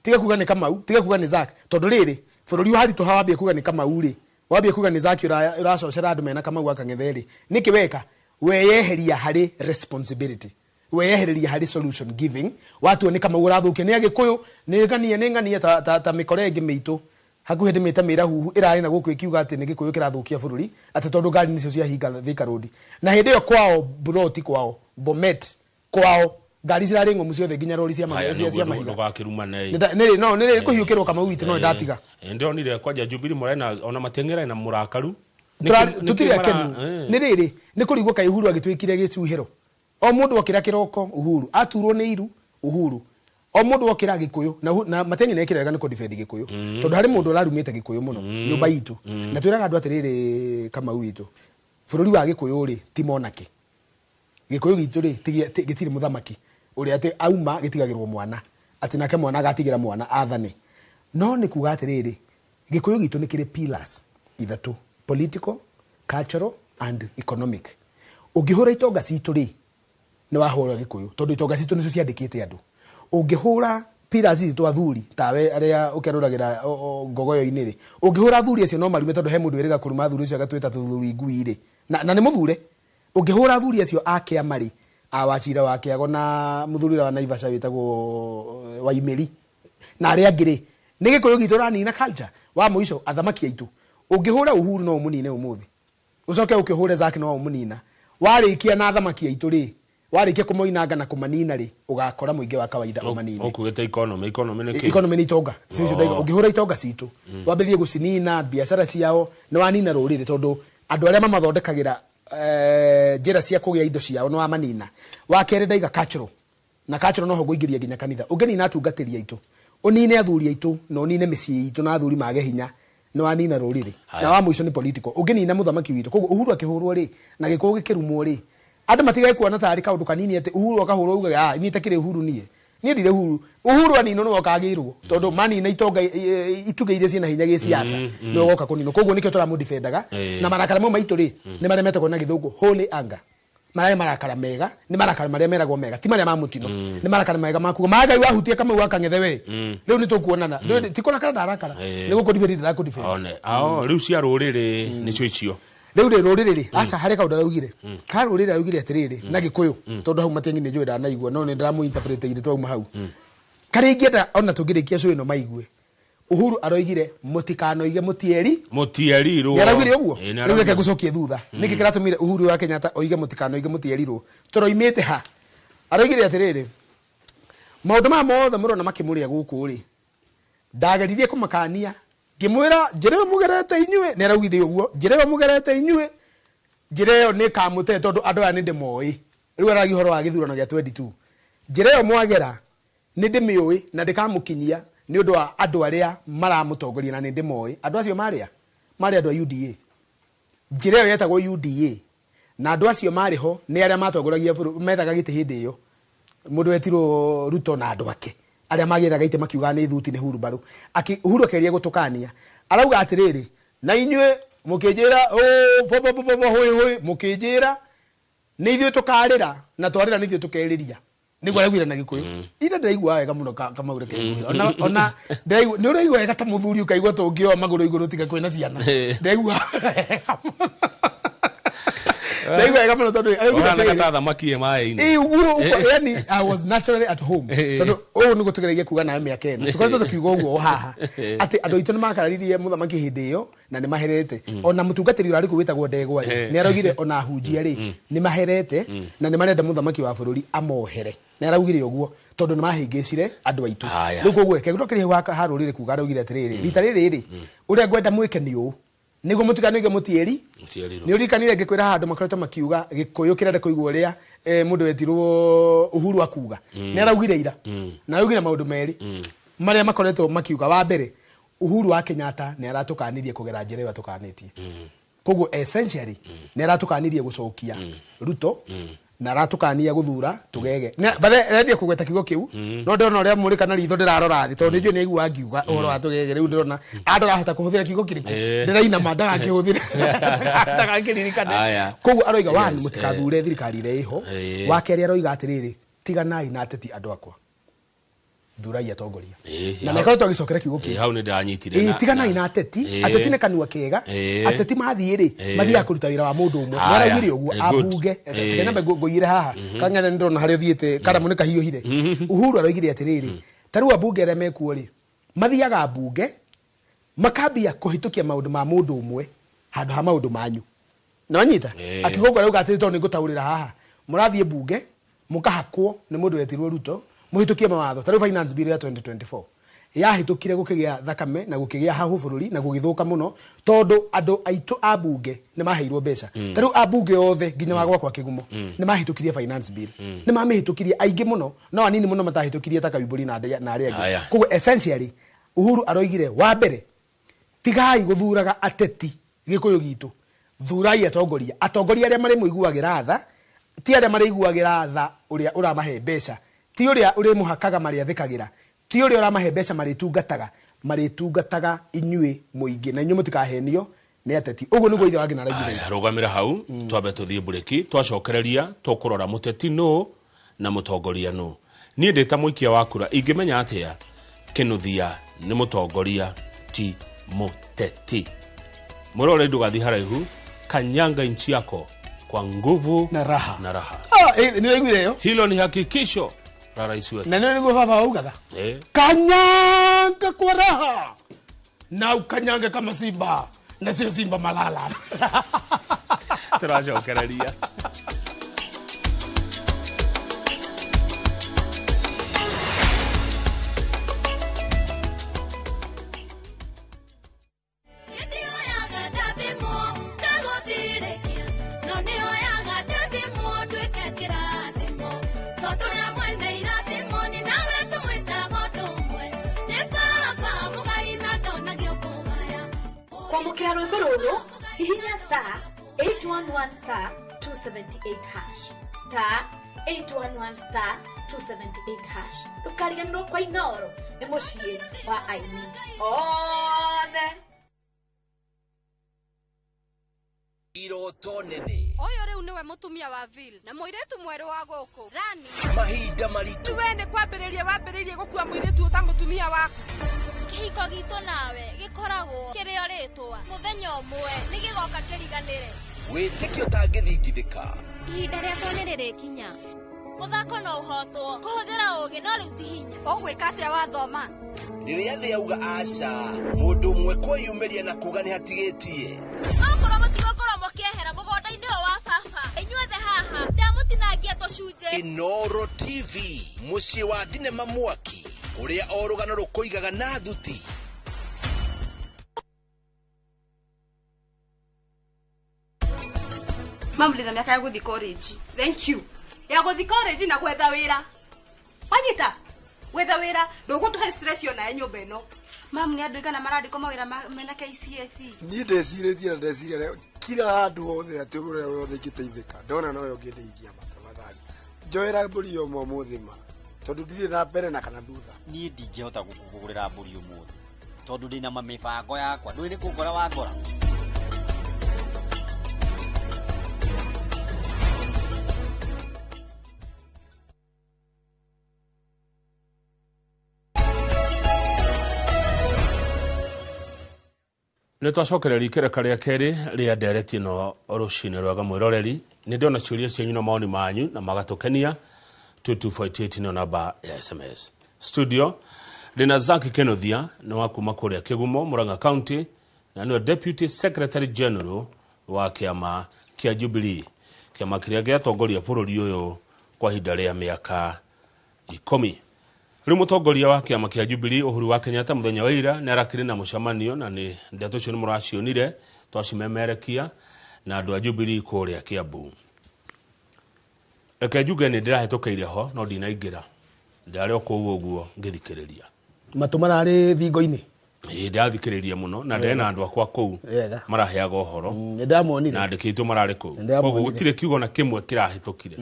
tiga kuga nĩ Kamau tiga kuga nĩ Zack tondũ rĩrĩ bũrũri ũharitũha wambie kuga nĩ Kamau rĩ wambie kuga nĩ Zack ũracocera andũ mena Kamau Akang'ethe rĩ nĩkĩ weka weyeheria harĩ responsibility weyehereria hari solution giving watu ni kama urathuke ni agikuyu ni ngania ta mikore ingi mitu hakuhe ndimite mira huhu irari na guku ikiuga ati ni gikuyu kirathukia bururi ati tondu ngari nicio cia hinga Thika Road na hindi yo kwao Buroti kwao Bomet kwao ngari cirari ngomu ciothe nginya rori cia mahiga ndugakiruma nei niri kuhiukirwo kama witu no ndatiga ndionire kwaja Jubilee Morena ona matengera na murakaru tutire akenu ni riri ni kurigwo kai Uhuru agitwikire gicuhiro o mundu okira kiroko Uhuru aturwo ni iru Uhuru o mundu okira gikuyu na mateni na ekirega ni defend gikuyu tondu hari mundu ararumite gikuyu muno nyumba itu na twiraga andu atiriri kama witu bururi wa gikuyu ri ti monake gikuyu gitu ri gitiri muthamaki uri ati auma gitigagirwo mwana ati nake mwana agatigira mwana athane no ni kuga atiriri gikuyu gitu ni kiri pillars ithatu political cultural and economic ungihura itonga citu ri ni wahura gikuyu tondu itonga citu nicio ciandikite andu ungihura pillars citu athuri tawe aria ukeruragira ngogoyo-ini ri ungihura athuri acio no marume tondu he mundu wirega kuruma athuri acio agatwita tuthuri ngui ri na ni muthure ungihura athuri acio ake amari awachira wake ago na muthurira wa Naivasha witagwo Waimeri na aria ngiri ni gikuyu gitu rani na culture wa muico athamaki aitu ungihura Uhuru no munine umuthi ucoke ukihure Zack no munina warikia na athamaki aitu ri warikia kumoinanga na kumanina ri ugakora muingi wa kawaida umanini ukugeta economy ni itonga cicio ndaiga ungihura itonga citu wambirie gucinina biashara ciao ni wanina rurire tondu andu aria mamathondekagira njira cia kugia indo ciao no amanina wakere ndaiga cultural na cultural no ho guingiria ginya kanitha ungenina atungatiri aitu unine athuri aitu no unine micii itu na athuri mage hinya no anina rurire na wa muico ni political ungenina muthamaki witu koguo Uhuru akihurwo ri na gikuyu gikirumwo ri andu matigae kuona tari kaundu kanini ati Uhuru akahurwo uga ni takire Uhuru nie ndire Uhuru anino no akagirwo tondu mani na itonga itugeire ciana hinya gi siasa no goka kunino koguo nikio turamu defendaga na marakara mo maitu ri ni maremete kuona githungu holy anger marakara mega ni marakara maria meragwo mega ti maria mamutino ni marakara mega makuga magai wahutie kama Akang'ethe we riu ni tukuonana tikona kana darakara ni guko defend riu cia ruriri nicio icio Riu ri ruriri acha hareka udaraugire. Ka ruriri araugire atiriri na Gikuyu tondu hau matengi ni njwira na igwa no ni ndamu interpret ire twauma hau. Kari ingienda ona tungirikia cyo ino maigue. Uhuru aroigire mutikanoige mutieri ro. Yaraugire uguo. Riu reke gucokie thutha. Niki kiratumire Uhuru wa Kenyatta oige mutikanoige mutieri ro. Toroimite ha. Aroigire atiriri. Maundu ma mothe murona makimuria guku ri. Ndageririe kumakania. Ngimwira njire mugerete inyue ne araugire uguo. Njire mugerete inyue. Njire ni kamute tondu andu aya ni ndimoi. Riu aragi horo wa githurano gya 22. Njire mwagera ni ndimioi na ndikamukinyia ni undu wa andu aria maramutongoria na ni ndimoi. Andu acio maria andu a UDA. Njire yetagwo UDA. Na andu acio mariho ni aria matongoragia methaga gite hindi iyo. Mundu wetiro Ruto na andu ake. Aria magiraga ite makiuga ni thuti ni Uhuru Baru. Uhuru akeria gutukania. Arauga atiriri na inyue mukijira hoi mukijira ni ithuĩ tukarira na twarira ni ithuĩ tukeriria. Niguo araugire na Gikuyu. Ida ndaigua wega muno kama ure kegwira. Ona ndaigua ni uraigua wega ta muthuri ukaigua tungio maguru iguru tiga kwina ciana. Ndaigua. Ndaigua wega muno tondu araugire kata thamaki mai-ini. Uguo yani I was naturally at home. Tondu niguo tugeregie kuga nawe miaka eno. Tukoretwo tukiuga uguo haha. Ati andu itu ni makararirie muthamaki hindi iyo na ni maherete. Ona mutungatiri urari ku witagwo Ndegwa ni araugire ona hunjia ri ni maherete na ni marenda muthamaki wa bururi amohere. Ni araugire uguo tondu ni mahingicire andu aitu. Riu koguo keguro kiri waka harurire kuga araugire atiriri rita riri uria ngwenda mwike ni u niguo mutikanoige mutieri ni urikanire Gikwira handu makoretwo makiuga Gikuyu kirenda kuigwa uria mundu wetirwo Uhuru akuga ni araugire ira na araugire maundu meri maria makoretwo makiuga wa mbere Uhuru wa Kenyatta ni aratukanirie kugera njira iyo atukanitie koguo essentially ni aratukanirie gucokia Ruto na aratukania guthura tugege bathe redia kugweta kigo kiu no ndona uria muri kana ritho ndirarora thi tondu njui ni igua ngiuga uhoro wa tugege riu ndirona andu rahota kuhuthira kigo kiriku ndiraina mandaga kihuthira ndaga kiririkane koguo aroiga wani mutikathure thirikari ire iho wa keri aroiga atiriri tiganai na ateti andu akwa thurai atongoria na mekoro twagicokera kiugo kiu hau ni ndanyitire tiganai na ateti ni kanua kega ateti mathire mathia kuruta wira wa mundu umwe naraugire uguo abunge tena ngoire haha kang'ana ndona hari uthiite karamu ni kahiuhire Uhuru aroigire atiriri taru abunge aria mekuo ri mathiaga abunge makambia kuhitukia maundu ma mundu umwe handu ha maundu manyu na wanyita akigogo arauga atiri tondu ngutaurira haha murathie bunge mukahakwo ni mundu wetirwo Ruto muhitukie mawatho taru finance bill ya 2024 yahitukire gukigia thakame na gukigia hahu bururi na gugithuka muno tondu andu aitu abunge ni maheirwo mbeca taru abunge othe ginya wagwa kwa kigumo ni mahitukirie finance bill ni mamihitukirie aingi muno no anini muno matahitukirie ta Kayumburi na ari angi koguo essentially Uhuru aroigire wa mbere tigai guthuraga ateti Gikuyu gitu thurai atongoria aria mari muiguagira tha ti aria mari iguagira tha uria uramahe mbeca ti uria uri muhakaga mari athikagira ti uria uramahe mbeca mari tungataga inyue muingi na inyue mutikahenio ni ateti uguo niguo ithe wagina araigire rugamira hau twambe tuthie bureki twacokereria tukurora muteti no na mutongoria no nie ndita muikia wa kura ingimenya atia kinuthia ni mutongoria ti muteti murore ndugathi haraihu kanyanga nchi yako kwa nguvu na raha ni raigire yo hilo ni hakikisho la rais wetu na nini baba ugaga kanyanga kwa raha na ukanyanga kama simba na sio simba malala turacokereria Kwamukira rwimbo ruru hihinya star 811 star 278 hash star 811 star 278 hash tukariganirwo kwa Inoro ni mucii wa aini othe iroto nene oyo riu niwe mutumia wa Vil na muiretu mweru wa guku Rani mahinda maritu wene kwambiriria wambiririe gukua muiretu uta mutumia waku kĩhiko gitũ nawe gĩkoragwo kĩrĩa rĩtwa mũthenya ũmwe nĩ gĩgoka kĩriganĩre wĩtĩkio ũtangĩthingithĩka ihinda rĩakwa nĩ rĩrĩkinya mũthako no ũhotwo kũhũthĩra ũũgĩ no rĩu ti hinya ũgwĩka atĩa wathoma rĩrĩa thĩ yauga aca mũndũ ũmwe kwĩyumĩria na kuga nĩ hatigĩtie okorwo mũtigũkorwo mũkĩehera mũgũnda-inĩ ũyũ wa baba inyuothe haha ndamũtinangia tũcunjĩ Inoro TV mũciĩ wa thinema mwaki ũrĩa o rũgano rũkũigaga na thuti mamulitha miaka ya guthi college thank you ya guthi college na gwetha wira wanyita gwetha wira ndugutuhe stress yo na nyumba ino mam ni andu igana marandiko mawira mena KCSE ni ndecirĩtie na ndeciria kila handu hothe atĩ ũrĩa wothe ingĩteithĩka ndona noyo ũngĩndeithia mathabarĩ njoera mbũri yo ũmũthĩ ma tondũ ndirĩ na mbere na kana thutha niĩ ndingĩhota gũkũgũrĩra mbũri ũmũthĩ tondũ ndĩna mĩbango yakwa ndũĩ nĩ kũngora wangora nä twacokereria ikereka rĩa kerĩ rĩa ndereti ĩno rũcinĩ rwega mwĩroreri nĩ ndĩona ciũria cianyu na maoni manyu na magatũkenia 2248 nĩyo namba ya SMS studio ndĩna Zaki Kenothia nĩ wa kuma kũrĩa Kĩgumo Murang'a County na nĩwe Deputy Secretary General wa kĩama kĩa Jubilee kĩama kĩrĩa gĩatongoria bũrũri ũyũ kwa ihinda rĩa mĩaka 10 rĩu mũtongoria wa kĩama kĩa Jubilee Uhuru wa Kenyatta mũthenya wa ira nĩ arakĩrĩ na mũcemanio na nĩ ndeto icio nĩ mũracionire twacimemerekia na andũ a Jubilee kũrĩa Kiambu reke njuge nĩ ndĩrahĩtũkĩire ho no ndinaingĩra ndarĩ o kũu ũguo ngĩthikĩrĩria matũ mararĩ thingo-inĩ ndathikĩrĩria mũno na ndena andũ akwa kũu maraheaga ũhoro ndamonire na ndĩkĩtwo mararĩ kũu koguo gũtirĩ kiugo na kĩmwe kĩrahĩtũkire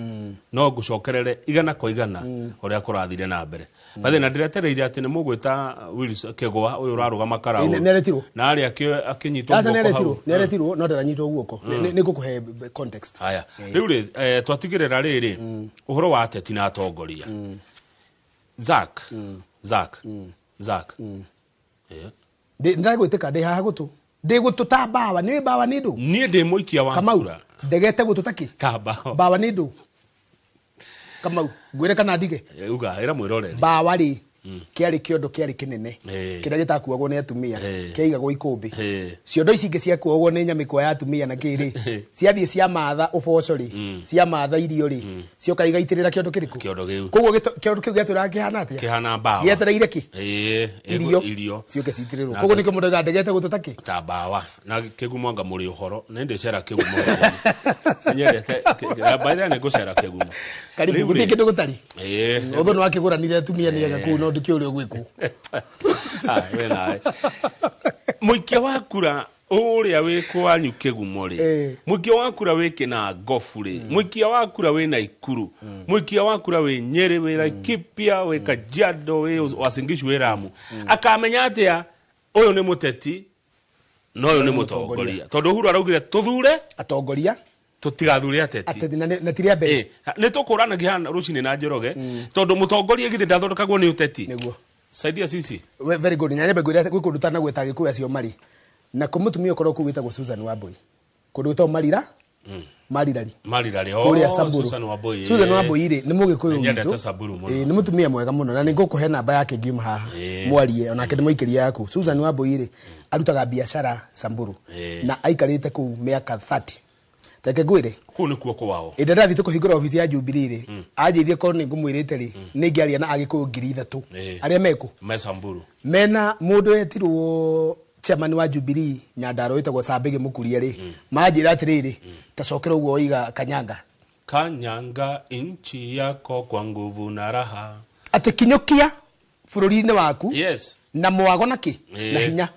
no ngũcokerere igana kwa igana ũrĩa kũrathire na mbere bathe na ndĩretereire atĩ nĩ mũgwĩta Willis Kegwa ũyũ ũrarũgama Karaũ na arĩ akĩnyitwo guoko nĩaretirwo no ndaranyitwo guoko nĩ ngũkũhe context haya rĩu rĩ twatigĩrĩra rĩrĩ ũhoro wa ateti na atongoria Zak ndagwĩtĩka ndĩ haha gũtũ ndĩ gũtũ ta mbawa nĩ mbawa nĩ ndũ niĩ ndĩ mũikia wa kura ndegete gũtũ takĩ ta mbawa mbawa nĩ ndũ Kamau ngwĩre kana ndige uga ĩra mwĩroreri mbawa rĩ kĩarĩ kĩondo kĩarĩ kĩnene kĩrĩa gĩtakuagwo nĩ atumia kĩaigagwo ikũmbĩ ciondo ici ingĩ ciakuagwo nĩ nyamĩkwa ya atumia na kĩrĩ ciathiĩ cia matha ũboco rĩ cia matha irio rĩ cioka igaitĩrĩra kĩondo kĩrĩkũ koguo kĩondo kĩu gĩatũraga kĩhana atĩa kĩhana mbawa gĩetereire kĩ irio cioke citĩrĩrwo koguo nĩkĩo mũndũ ndegete gũtũ takĩ ta mbawa na Kĩgumo anga mũrĩ ũhoro nĩ ndĩcera Kĩgumo nyendete baitha nĩ ngũcera Kĩgumo karibu gũtirĩ kĩndũ gũtarĩ ũthũ nĩ wakĩgũranire atumia nĩ ega kũu no ndikĩũrĩa gwĩkũ mũikia wa kura ũrĩa wĩ kwanyu Kĩgumo rĩ mũikia wa kura wĩ Kĩnangobu rĩ mũikia wa kura wĩ Naikuru mũikia wa kura wĩ Nyeri wĩ Laikipia wĩ Kajiado wĩ Uasin Gishu wĩ Lamu akamenya atĩa ũyũ nĩ mũteti no ũyũ nĩ mũtongoria tondũ Uhuru araugire tũthure atongoria tutigathure ateti na tiria mbere nĩ tũkũranagia hana rũcinĩ na Njoroge tondũ mũtongoria githĩ ndathondekagwo nĩ ũteti nĩguo saidia sisi very good nyanya begwira gwĩkũndũ ta na gwĩta Gĩkũyũ acio marĩ na kũmũtumia ũkorwo kũu wĩtagwo Susan Wambui kũndũ gwĩtagwo Marirari kũrĩa Samburu Susan Wambui rĩ nĩ Mũgĩkũyũ witũ nĩ mũtumia mwega mũno na nĩ ngũkũhe namba yake ngiuma haha mwarie onake nĩ mũikĩria yaku Susan Wambui rĩ arutaga biacara Samburu na aikarĩte kũu mĩaka 30 teke ngwĩre kũu nĩ kuo kwao ĩndĩ ndathii tũkũhingũra ofici ya Jubilee rĩ anjĩithie korwo nĩ ngũmwĩrĩte rĩ nĩ ngĩaria na Agĩkũyũ 3,000 arĩa mekũ me Samburu mena mũndũ wetirwo chairman wa Jubilee Nyandarua wĩtagwo Sambĩgĩ Mũkuria rĩ manjĩra atĩrĩrĩ tacokera ũguo oiga Kanyanga inchi yako kwa nguvu na raha atĩ kinyũkia bũrũri-inĩ waku yes na mwago na ki na hinya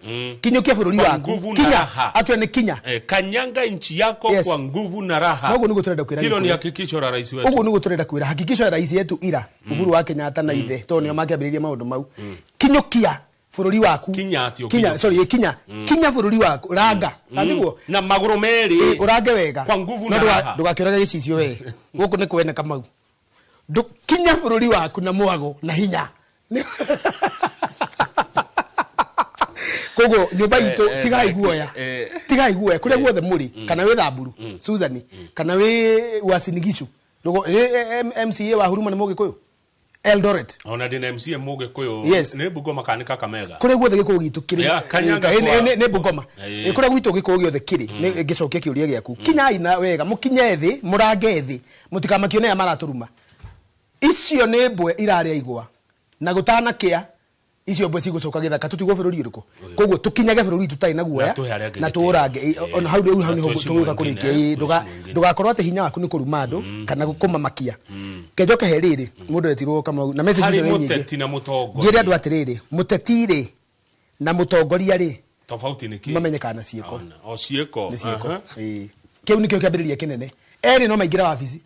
kinyũkia bũrũri waku kinya atwe nĩ kinya kanyanga inchi yako kwa nguvu na raha ũguo nĩguo tũrenda kwĩra hilo ni hakikisho la rais wetu ũguo nĩguo tũrenda kwĩra hakikisho la rais yetu ira Uhuru wa Kenyatta na ithe tondũ nĩo makĩambĩrĩria maũndũ mau kinyũkia bũrũri waku kinya kinya bũrũri waku ranga niguo na magũrũ merĩ ũrange wega kwa nguvu na raha ndũgakĩoraga gĩcicio we gũkũ nĩ kwene Kamau kinya bũrũri waku na mwago na hinya kogo nyumba itu tigai guoya kule guothe muri kana we Thamburu Susan kana we Wasinigichu rogo MCA wa Huruma ni Mugikuyu Eldoret ona dina MCA Mugikuyu ne Bungoma kanika Kamega kule guothe gikuyu gitu kiri ne Bungoma kule gwitu gikuyu giothe kiri ne gicoke kiuria giaku kinyai na wega mukinye thi murange thi mutikamakione ya maraturuma icio ne mbwe iraria igwa na gutana kia icio mbwe cigucoka githaka tutigwo bururi uruko koguo tukinyage bururi tutai na guoya na turange on how ni tuguka kurikia ndugakorwo ate hinya waku ni kuruma andu kana gukuma kejoke heriri mundu etirwo kama na message icio nyingi muteti na mutongoria njiri andu atiriri mutetire na mutongoria ri tofauti ni ki mamenyekana cieko o cieko kiu nikio kiambiriria kinene eri no maingira wabici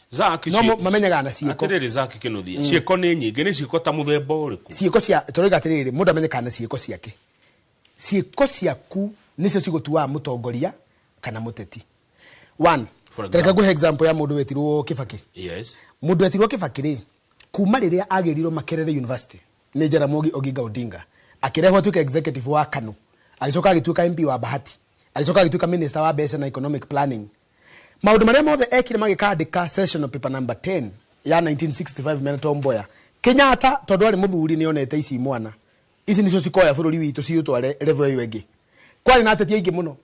Zaki no mamenyaga na cieko atiriri Zaki kinuthia cieko ni nyingi ni cieko ta muthemba uriku cieko cia turiga atiriri mundu amenyeka na cieko ciake cieko ciaku nicio cigutua mutongoria kana muteti one tereka guhe example ya mundu wetirwo Kibaki mundu wetirwo Kibaki ri kuma riria agirirwo Makerere University ni Jaramogi Oginga Odinga akirehwo tuka executive wa KANU alicoka agituika MP wa Bahati alicoka agituika minister wa Beca na Economic Planning maundu maria mothe ekire magikandika session paper number 10 ya 1965 mena Tomboya Kenyatta tondu ari muthuri ni onete ici mwana ici nicio cikoya bururi witu ciutware level iyo ingi kwari na ateti aingi muno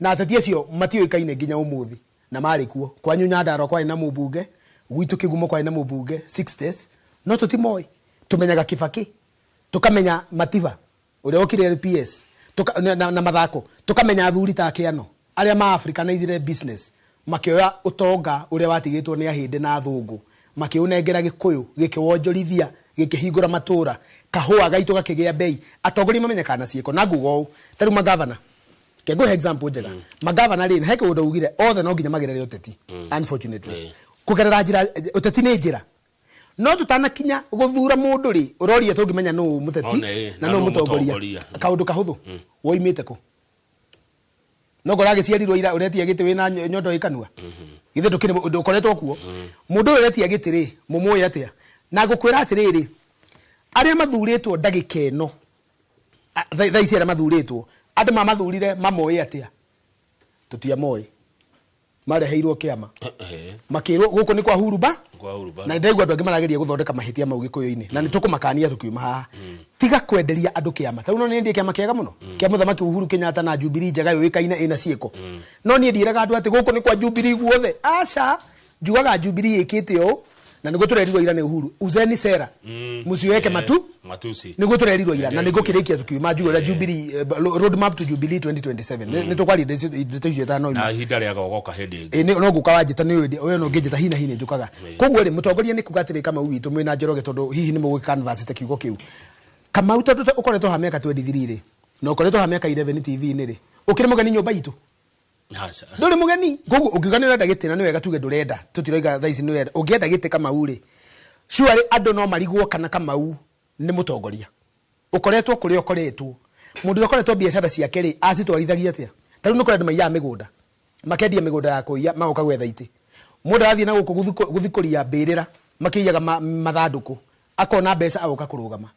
na ateti acio matioikaine nginya umuthi na mari kuo kwanyu Nyandarua kwari na mubunge gwitu Kigumo kwari na mubunge 60s no tutimoi tumenyaga Kibaki tukamenya Matiba uria okire LPS na mathako tukamenya athuri ta Kiano aria ma Africanized business makioya utonga uria watigitwo ni ahinde na thungu makiunengera Gikuyu gikiwonjorithia gikihingura matura kahua gaitu gakigia bei atongori mamenyekana cieko na ngugo taru magavana kego example njega magavana ri heke undu ugire othe no nginya magerere uteti unfortunately kugerera njira uteti ni njira no tutana kinya guthura mundu ri uroria tungimenya no muteti na no mutongoria kaundu kahuthu woimite ku no gorage ciarirwo ira uretia gite wina nyondo ikanua githe ndukire ndukoretwo kuo mundu uretia gite ri mumuoya atia na gukwira atiriri aria mathuritwo ndagika eno thaisi aria mathuritwo andu mamathurire mamoye atia tutia moye mareheirwo kiama makirwo guku ni kwa huruba na ndegwa andu angi marageria guthondeka mahitia mau Gikuyu-ini na nitukumakania tukiuma haha tiga kwenderia andu kiama tau no ni kiama kiega muno kia muthamaki Uhuru Kenyatta na Jubilee njega yoikaine ina cieko no ni ndiraga andu ati guku ni kwa Jubilee guothe aca njugaga Jubilee ikite o na niguo turerirwo ira ni Uhuru uzeni sera musiweke matusi niguo turerirwo ira na niguo kirikia tukiuma njugura Jubilee road map to Jubilee 2027 ni tukwari ndeciyo ta no na hinda ria gogoka hindi no guka wanjita ni uyo no ngejeta hina njukaga koguo ri mutongoria ni kugatire kama witu mwina Njoroge tondu hihi ni mugu canvas te kiugo kiu kama utoto ukoretwo ha miaka 23 ri no ukoretwo ha miaka 11 TV ni ri ukire mugani nyumba itu Hasa. Nduri mugeni gogo ukiganira ndagite na ni wega tuge ndurenda tutiroiga thaisi ni wenda ungienda gite kama uri sure andu no marigwo kana kama u ni mutongoria ukoretwo kuri ukoretwo mundu ukoretwo biashara ciake ri acitwarithagia atia taru no kurendu maiya migunda makendia migunda ya kuiya magoka gwetha iti mundu athie na guku guthikuria mbirira makiyaga mathanduku akona mbeca agoka kurugama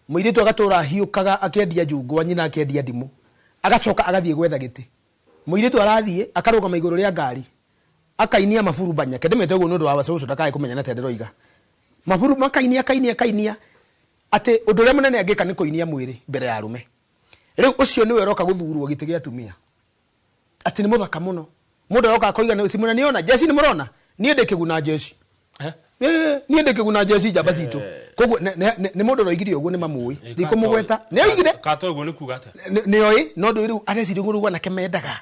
muiritu agatura hiukaga akendia njungwa nyina akendia ndimu agacoka agathie gwetha giti muiritu arathie akarugama iguru ria ngari akainia mafuru banya kedemete ugo nundu wa wacucu ndakae kumenya na tendero iga mafuru makainia ate undu ria munene angika ni kuinia mwiri mbere ya rume riu ucio niwe roka guthurwo giti gia tumia ati ni muthaka muno mundu roka koiga ni simuna niona jeshi ni murona nie ndikiguna jeshi nie ndikiguna jeshi jamba citu koguo ni mundu roigirie uguo ni mamui ndikumugweta ni oigire kato uguo ni kugata ni oi no ndu riu areciria ngurugwa na kemendaga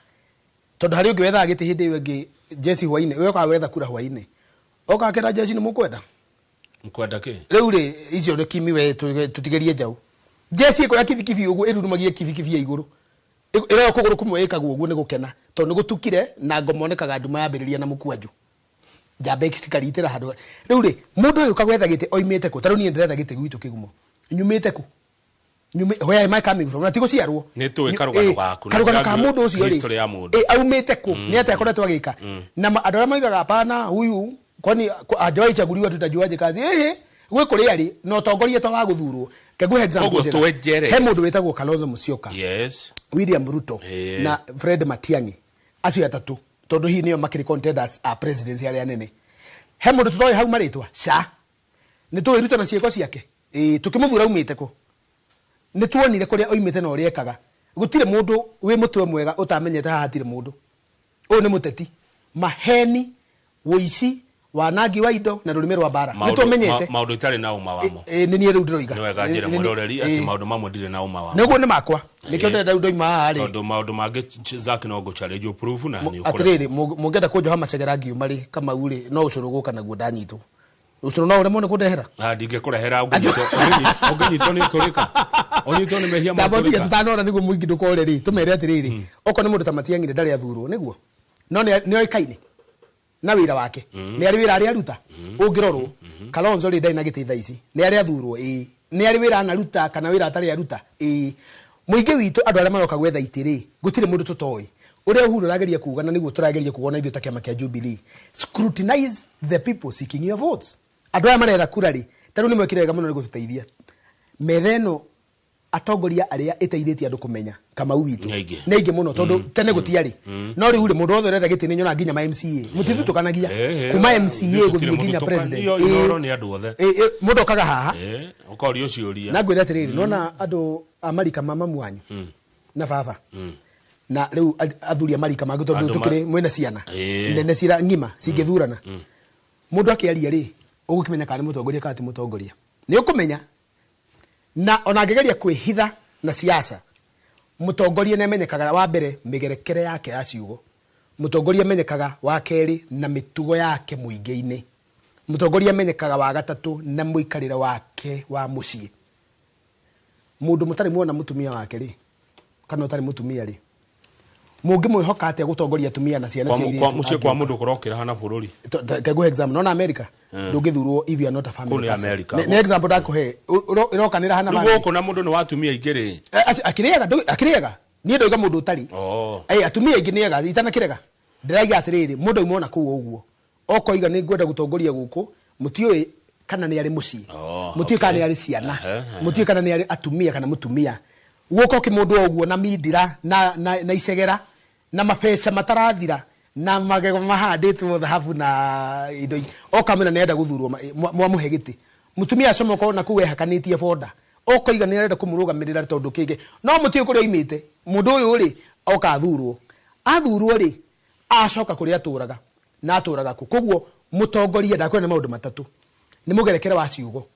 tondu hari ungi wetha giti hindi iyo ingi jeshi hwaine we kwa wetha kura hwaine oka kera jeshi ni mukwenda mkwenda ki riu ri icio ni kimi we tutigerie njau jeshi iko ya kivikivi uguo irurumagie kivikivi ya iguru ira kuguru kumwe ikagwo uguo ni gukena tondu gutukire na ngomonekaga nduma yambiriria na mukwanju jambe kikaritira handu riu ri mundu uyu kagwetha giti oimite ku taru ni ndirenda giti gwitu Kigumo nyumite ku where am I coming from? Natiko ciarwo. Ni tuwe karugano gaku. Karugano ka mundu ucio ri. History ya mundu. Aumite ku. Ni ate akoretwo agika. Na andu aria maigaga hapana huyu kwani ajoi chaguliwa tutajuaje kazi. Gwe kuri ari no tongoria to wa guthurwo. Kegu example. Ogo tuwejere. He mundu wetagwo Kalonzo Musyoka. Yes. William Ruto na Fred Matiang'i. Acio atatu. Tondu hii niyo makiri contenders a presidency aria nene. He mundu tutoi hau maritwa. Sha. Ni tuwe Ruto na cieko ciake. Tukimuthura umite ko. Ni tuonire kuria oimite na uria ekaga. Gutire mundu wi mutwe mwega utamenyete haha hatire mundu. Uyu ni muteti. Maheni, woici, wanagi wa indo na rurimi rwa bara. Ni tumenyete. Maundu itari na uma wamo. Ni niye ndiroiga. Ni wega njire mwiroreri ati maundu mamwe ndire na uma wamo. Nego ni makwa. Nikio ndenda ndoima hari. Tondu maundu mange zake no go challenge proof na ni ukora. Atiriri mungenda kujoha macagera ngiu mari kama uri no ucuruguka naguo ndanyitwo. Ucuru no ure mone kundehera. Ndinge kurehera ugenyito ni turika. Onyito ni mehia maturika. Ndabotike tutanora niguo muingi ndukore ri. Tumere atiriri. Oko ni mundu ta Matiang'i ndari athurwo niguo. No ni oikaine. Na wira wake. Ni ari wira ari aruta. Ungirorwo. Kalonzo ri ndai na gititha ici. Ni ari athurwo ni ari wira anaruta kana wira atari aruta. Muingi witu andu aria maroka gwetha itiri. Gutire mundu tutoi. Uria Uhuru rageria kuga na niguo turageria kuona ithu ta kiama kia Jubilee. Scrutinize the people seeking your votes. Andu aria maretha kura ri. Taru ni mwekire wega muno ni gututeithia. Metheno atongoria aria iteithĩtie andu kumenya kama witu neige muno tondu tene gutiari no ri uri mundu othe retha gitini nyona nginya ma MCA mutitu tukanagia kuma MCA guthie nginya president ino ni andu othe mundu okaga haha ukori uciuria na gwira atiriri nona andu Amerika mama mwanyu na baba na riu athuri Amerika mangu tondu tukiri mwena ciana nene cira ngima cingithurana mundu akiaria ri ugukimenya kana mutongoria kati mutongoria ni ukumenya na onagegeria kwihitha na siasa mutongoria nemenyekaga wa mbere migerekere yake ya ciugo mutongoria menyekaga wa keri na mitugo yake muingi-ini mutongoria menyekaga wa gatatu na muikarire wake wa mucii mundu mutari muona mutumia wake ri kana utari mutumia ri mungi mwihoka atia gutongoria atumia na ciana cia iri kwa mucii kwa mundu kurokira hana bururi kego exam nona America ndungithurwo if you are not a family person ne example dakuhe irokanira hana family rugo kuna mundu ni watumia igiri akiriega ni ndoiga mundu utari atumia ingi niega itana kirega ndiraiga atiriri mundu imona kuo uguo okoiga ni ngwenda gutongoria guku mutioi kana ni ari mucii mutioi kana ni ari ciana mutioi kana ni ari atumia kana mutumia guoko kimundu uguo na mindira na icegera na mapeca matarathira na magego mahanditwo thahabu na indo okamena nenda guthurwo mwamuhe giti mutumia acomoko na kuwe hakanitie boda okoiga ni arenda kumurugamirira tondu kingi no mutie kuria imite mundu uyu ri okathurwo athurwo ri acoka kuria aturaga na aturaga koguo mutongoria ndakwena maundu matatu ni mugerekere wa ciugo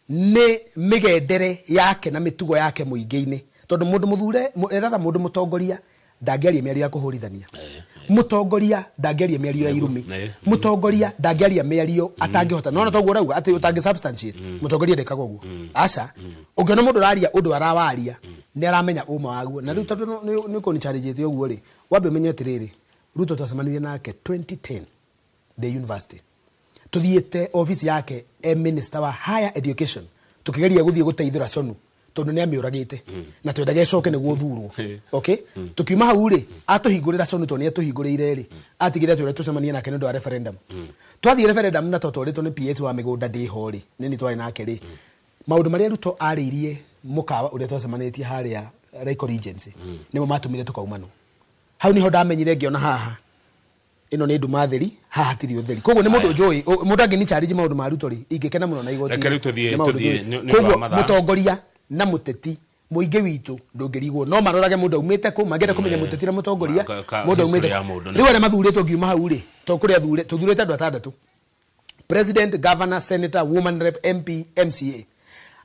ni migendere yake na mitugo yake muingi-ini tondu mundu muthure eratha mundu mutongoria ndangiaria miario ya kuhurithania mutongoria ndangiaria miario ya irumi mutongoria ndangiaria miario atangihota nona toguo rauga ati utangi substantiate mutongoria ndekaga uguo aca ungiona mundu raria undu arawaria ni aramenya uma waguo na riu tondu ni ko ni challenge uguo ri wambe menye atiriri Ruto twasemanirie nake 2010 the university tuthiete office yake minister wa higher education tukigeria guthie guteithira Sonu tondu ni amiuragite na twendage coke niguo thurwo okay tukiuma hau ri atuhingurira Sonu tondu ni atuhingurire ri atigire twire tucemanie nake ndu wa referendum twathie referendum na totoritwo ni PS wa migunda ndiho ri nini twari nake ri maundu maria Ruto ariirie mukawa uria twacemanitie haria Raiko Regency nimo matumire tukaumano hau niho ndamenyire ngiona haha ino ni nduma theri haha tiri utheri koguo ni mundu njoi mundu angi ni challenge maundu ma Ruto ri ingikena muno na igoti koguo mutongoria na muteti muingi witu ndungirigwo no marorage mundu aumite ku magenda kumenya muteti na mutongoria mundu aumite riu aria mathuritwo ngiuma hau ri to kuria tuthurite andu atandatu president governor senator woman rep MP MCA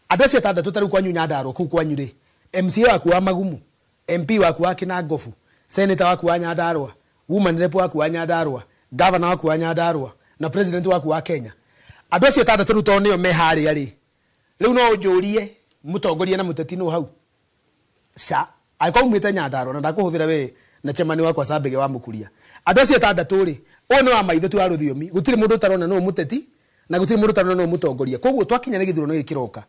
andu acio atandatu tariu kwanyu Nyandarua kuu kwanyu ri MCA waku wa Magumu MP waku wa Kinangofu senator waku wa Nyandarua woman rep waku wa Nyandarua governor waku wa Nyandarua na president waku wa Kenya andu acio atandatu riu to nio me haria ri riu no njurie mutongoria na muteti no hau ca aiko umite Nyandarua na ndakuhuthira we na chemani wakwa Sabege wa Mukuria andu acio atandatu ri ono wa maitho tu aruthiomi gutiri mundu tarona no muteti na gutiri mundu tarona no mutongoria koguo twakinya ni githurano gikiroka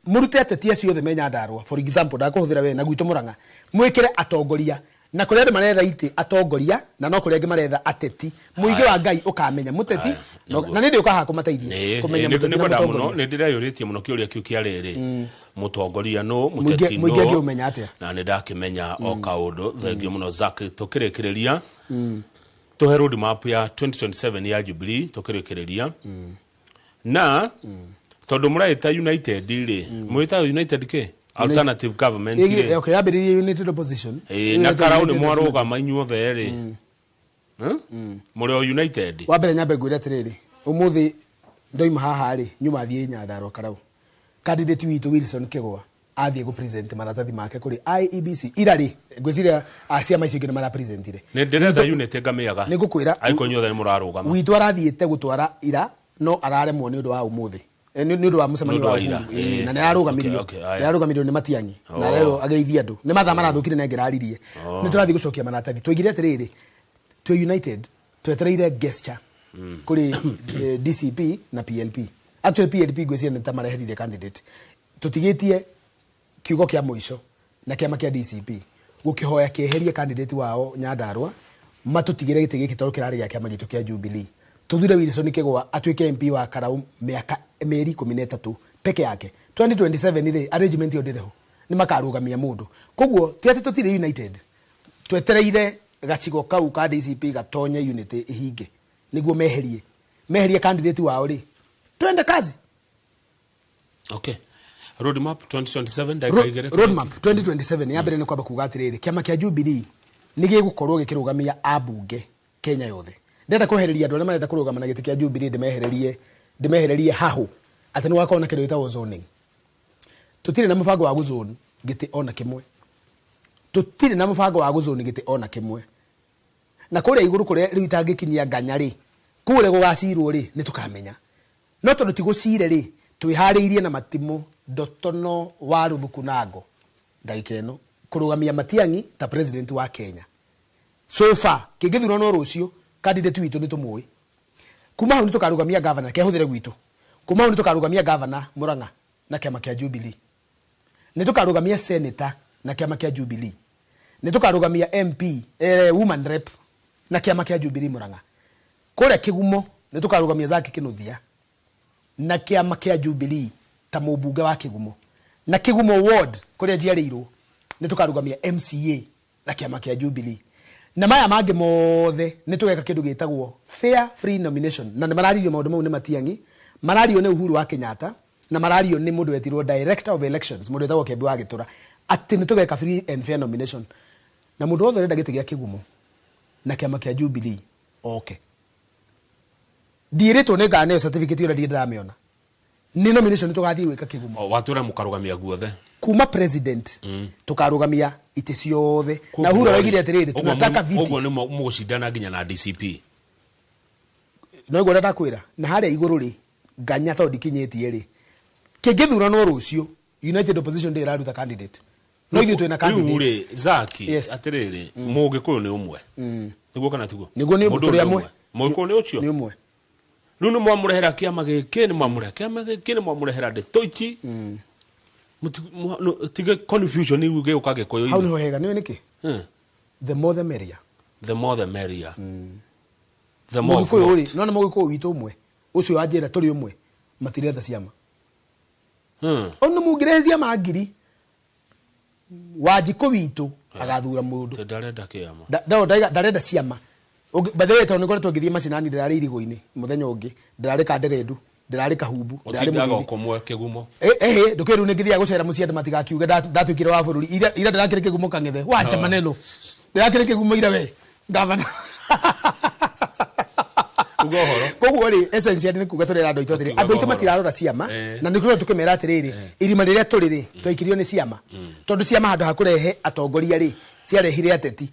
murute ateti acio othe me Nyandarua for example ndakuhuthira we na gwitu Murang'a mwikire atongoria na kuria maretha iti atongoria na no kuria maretha ateti muige wa Ngai ukamenya muteti na nä ndä å kaha kå mateithia kumenya mutongoria nä ndä reyå muno kä å ria kä u kä arä rä mutongoria no muteti no muingi umenya atia na nä ndakimenya o kaundu thengio muno Zack tukirikireria tuhe road map ya 2027 ya Jubilee tukirikireria na tondu muraita United ri muita United ke alternative government ri okay yabiririe United opposition na karau ni mwaruga mainyu the ri muri United wambere nyambe ngwira atiriri umuthi ndoima haha ri nyuma thie Nyandarua karau candidate witu Wilson Kigwa athie go present maratathi make kuri IEBC irari ngwiciria ciama icio ngine mara presentire ne ndirenda unit ngamiaga ni ngukwira aiko nyothe ni murarugama witu arathiete gutwara ira no araremwo ni undu wa umuthi ni undu wa mucemanio wa na ne arugamirio ne arugamirio ni Matiang'i na rero ageithia andu ni matha marathukire na ngeraririe ni turathi gucokia maratathi twigire atiriri to United twetereire gesture kuri DCP na PLP actually PLP gweciria ni tamareherire candidate tutigitie kiugo kia muico na kiama kia DCP gukihoya kieherie candidate wao Nyandarua matutigire gitigi kitoro kirari gia kiama gitu kia Jubilee tuthire Wilson Kigwa atuike MP wa Karau miaka meri 13 peke yake 2027 ri arrangement yodireho ni makarugamia mundu koguo ti ati tutire United twetereire gacigo kau ka DCP gatonye unity ihinge niguo meherie candidate wao ri twende kazi okay roadmap 2027 daigere roadmap 2027 yambere ni kwamba kuga atiriri kiama kia Jubilee nige gukorwo gikirugamia abunge Kenya yothe ndenda kuhereria andu aria marenda kurugama na giti kia Jubilee ndimehererie hahu ati ni wakona kindo ita zoning tutire na mubango wa guzone giti ona kimwe tutire na mubango wa guzone giti ona kimwe na kuria iguru kuria riu itangikinyia nganya ri kuria gugacirwo ri ni tukamenya no tondu tigucire ri twihariirie na matimu Dotono wa Ruthukunango ndagikeno kurugamia Matiang'i ta president wa Kenya so far kigithura no rucio candidate witu ni tumui kuma hu ni tukarugamia governor ke huthire gwitu kuma hu ni tukarugamia governor Murang'a na kiama kia Jubilee ni tukarugamia senator na kiama kia Jubilee ni tukarugamia MP woman rep na kiama kia Jubilee Murang'a kore kigumo ni tukarugamia Zack Kinuthia na kiama kia Jubilee ta mubunge wa Kigumo na Kigumo ward kuria jiarirwo ni tukarugamia MCA na kiama kia Jubilee na maya mangi mothe ni tugeka kindu gitagwo fair free nomination na marario maundu mau ni Matiang'i marario ni Uhuru wa Kenyatta na marario ni mundu wetirwo director of elections mundu wetagwo Kembe wa Gitura ati ni tugeka free and fair nomination na mundu wothe renda giti gia Kigumo na kiama kia Jubilee okay direto ne gane certificate ira ndirameona ni nomination tugathi wika Kigumo watura mukarugamia guothe kuma president tukarugamia ite ciothe na Uhuru augire atiriri tunataka viti uguo ni mugucindana nginya na DCP no igora takwira na haria iguru ri nganya to dikinyetie ri kingithura no rucio United opposition ndi iraruta candidate no ithu twina candidate uri Zaki atiriri mugikuyu ni umwe niguo kana tiguo niguo ni muturi amwe mugikuyu ni ucio ni umwe runo mwamurehera kiama giki ni mwamurehera kiama giki ni mwamurehera Ndetoichi tige confusion ni uge ukage koyo how no hega ni niki the more the merrier the more the merrier the more for uri no na mugiko witu umwe ucio ajira turi umwe matiretha ciama ono mugirezia magiri wajiko witu agathura mundu ndarenda kiama ndarenda ciama bathe to nikoretwo ngithie macinani ndirari irigo-ini muthenya ungi ndirari kanderendu ndirari kahumbu ndirari muthiri komwe Kigumo ndukiru ni ngithia gucera muciande matigakiuge ndatuikire wa bururi ira ndirakire Kigumo kang'ethe wacha maneno ndirakire Kigumo ira we gavana ugohoro koguo ri essentially ni kuga turera andu itu atiri andu itu matirarora ciama na nikuru tukimera atiriri irima riria turiri twaikiriyo ni ciama tondu ciama handu hakurehe atongoria ri ciarehire ateti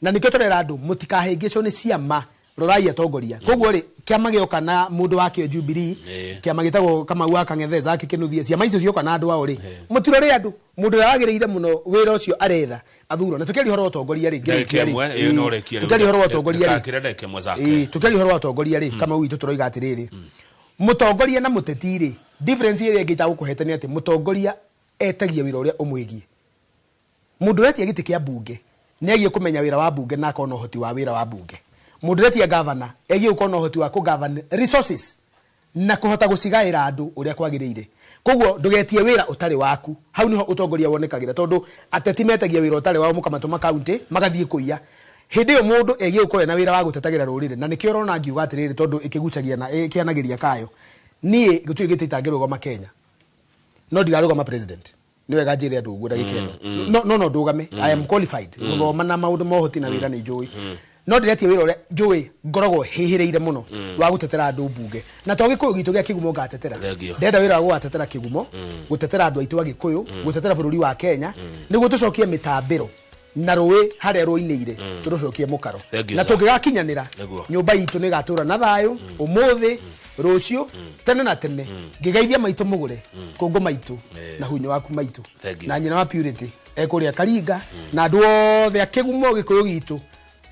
na nikyo turera andu mutikahingicwo ni ciama rorai atongoria koguo ri kiama gioka na mundu wake Jubilee kiama gitagwo kama wa kang'ethe Zack Kinuthia ciama icio cioka na andu ao ri mutirore andu mundu wagiriire muno wira ucio aretha athuro na tukeri horo atongoria ri tukeri horo atongoria ri tukeri horo atongoria ri kama witu turoiga atiriri mutongoria na muteti ri difference iri ngita gukuhetani ati mutongoria etagia wira uria umwigie mundu wetia giti kia bunge negie kumenya wira wa bunge na akona uhoti wa wira wa bunge Moderate governor egi ukono hoti wa ku govern resources na kuhota gucigaira andu uria kwagiriire. Koguo ndugetie wira utari waku. Hau niho utongoria wonekagira tondu ateti metagia wira utari wao mukamatuma county magathie kuiya. Hindi yo mundu egi ukowe na wira wa gutetagira rurire na nikio rona ngiuga atiriri tondu ikigucagia na ikianagiria kayo. Nie gutui gititangirwo ma Kenya. No ndirarugama president. Niwe gajire andu guda gikeno. No ndugame. I am qualified. Guthoma na maundu mohoti na wira ni njui. No ndiretie wira ure njui ngorogo hihireire muno wa gutetera andu bunge. Na to gikuyu gitu gia kigumo gatetera. Ndenda wira wa gutetera kigumo, gutetera andu aitu wa gikuyu, gutetera bururi wa Kenya, niguo tucokie mitambiro. Na ruwe haria ruineire turucokie mukaro. Na tungigakinyanira nyumba itu ni gatura na thayo umuthi rucio tene na tene ngigeithia maitu mugure kungo maitu na hunyo waku maitu na nyina wa purity ekuria Karinga na andu othe akigumo gikuyu gitu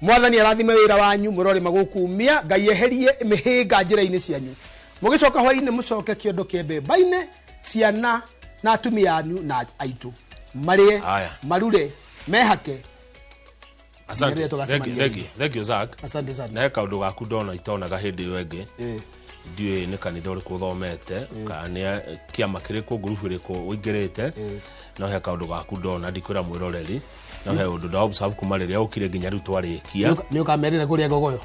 mwathani arathime wira wanyu murori magukumia ngai eherie mihinga njira-ini cianyu mugicoka hwaini mucoke kiondo kiembe baine ciana na atumia anyu na aitu marie marure mehake. Asante. Thank you Zach. Asante sana. Na kaundu gaku ndona itonaga hindi yo enge. Ndiwe ni kanitha uri kuthomete kana kiama kiriko group iriko wingirite no he kaundu gaku ndona ndikwira mwiroreri no he undu ndawo sabu kumariria ukire nginya riu twarikia ni ukamerire kuria gogoyo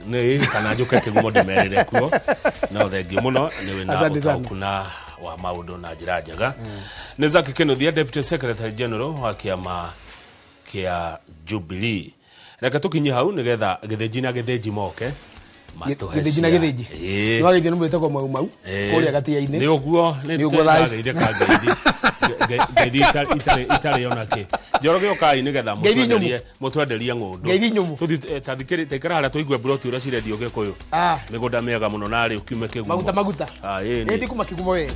ni kana njuke kigumo ndimerire kuo no thengi muno ni wina kuna wa maundu na njira njega ni Zach Kinuthia Deputy Secretary General wa kiama kia Jubilee. Reka tukinye hau nigetha githinji na githinji moke githinji na githinji ni wagithie numbe toko mau kuria gatia-ini ni uguo ni uguo thageire ka ngeidi itari yonake njoroge okai nigetha mutwenderie ngundu tuthi tathikiri tekara haria tuigue broti uria cirendio gikuyu migunda mega muno na ari ukiume kigumo maguta ni ndikuma kigumo we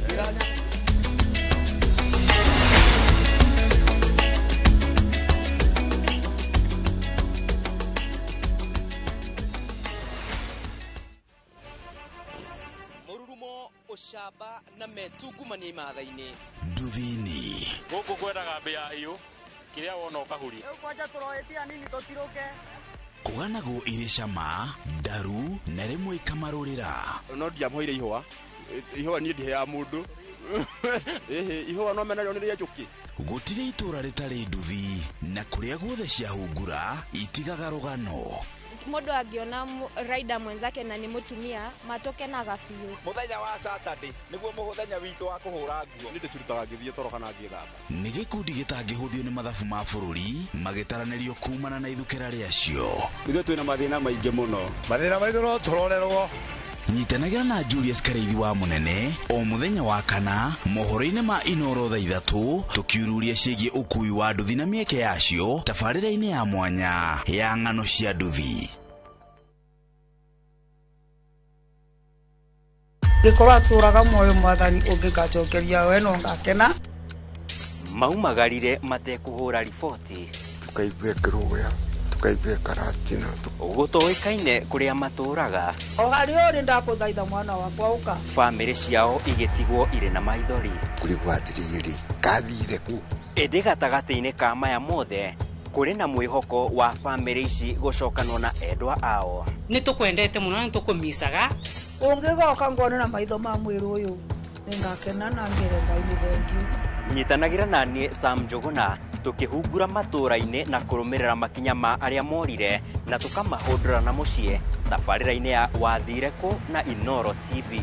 ushaba na metungumani mathaini nduthini guku kwendaga mbia hiyo kiria wona ukahuri kwanja turoetia nini totiruke kuganago ire cama ndaru na rimwe ikamarurira no ndiamhoire ihwa ni ndihe ya mundu ihwa no menario ni ria njuki gutire itura ritari nduthi na kuria guothe ciahungura itigaga rugano mundu angiona rider mwenzake na ni mutumia matoke na gafiu muthenya wa Saturday niguo muthenya witu wa kuhura nguo ni ndicirutaga ngithie toro kana ngithamba ni gikundi gitangihuthio ni mathabu ma bururi magitaranirio kumana na ithukira riacio ithuĩ twina mathina maingi muno mathina maithu no turorerwo nyitanagira na Julius Kareithi wa munene o muthenya wa kana mohoro-ini ma Inoro thaa 3 tukiururia ciĩgiĩ ukui wa nduthi na mieke yacio tabarĩra-ini ya mwanya ya ng'ano cia nduthi gikorwa turaga moyo mwathani ungikacokeria we no ngakena maumagarire matekuhura riboti tukaigue kiruya tukaigue karatina gutoikaine kuria maturaga o hari uri ndakuthaitha mwana wakwa uka family ciao igetigwo ire na maithori kurigwa atiriri kathire ku ende gatagati-ini ka maya mothe kuri na mwihoko wa family ici gucokanwo na endwa ao ni tukwendete muno ni tukumisaga ungigoka ngone na maitho ma mwiru uyu ningakena na ngere ngai ni thengiu nyitanagira nanie Sam Njuguna tukihungura matura-ini na kurumirira makinya ma aria morire na tukamahundura na mucie tabarĩra-ini ya Wathire Kũ na Inoro TV.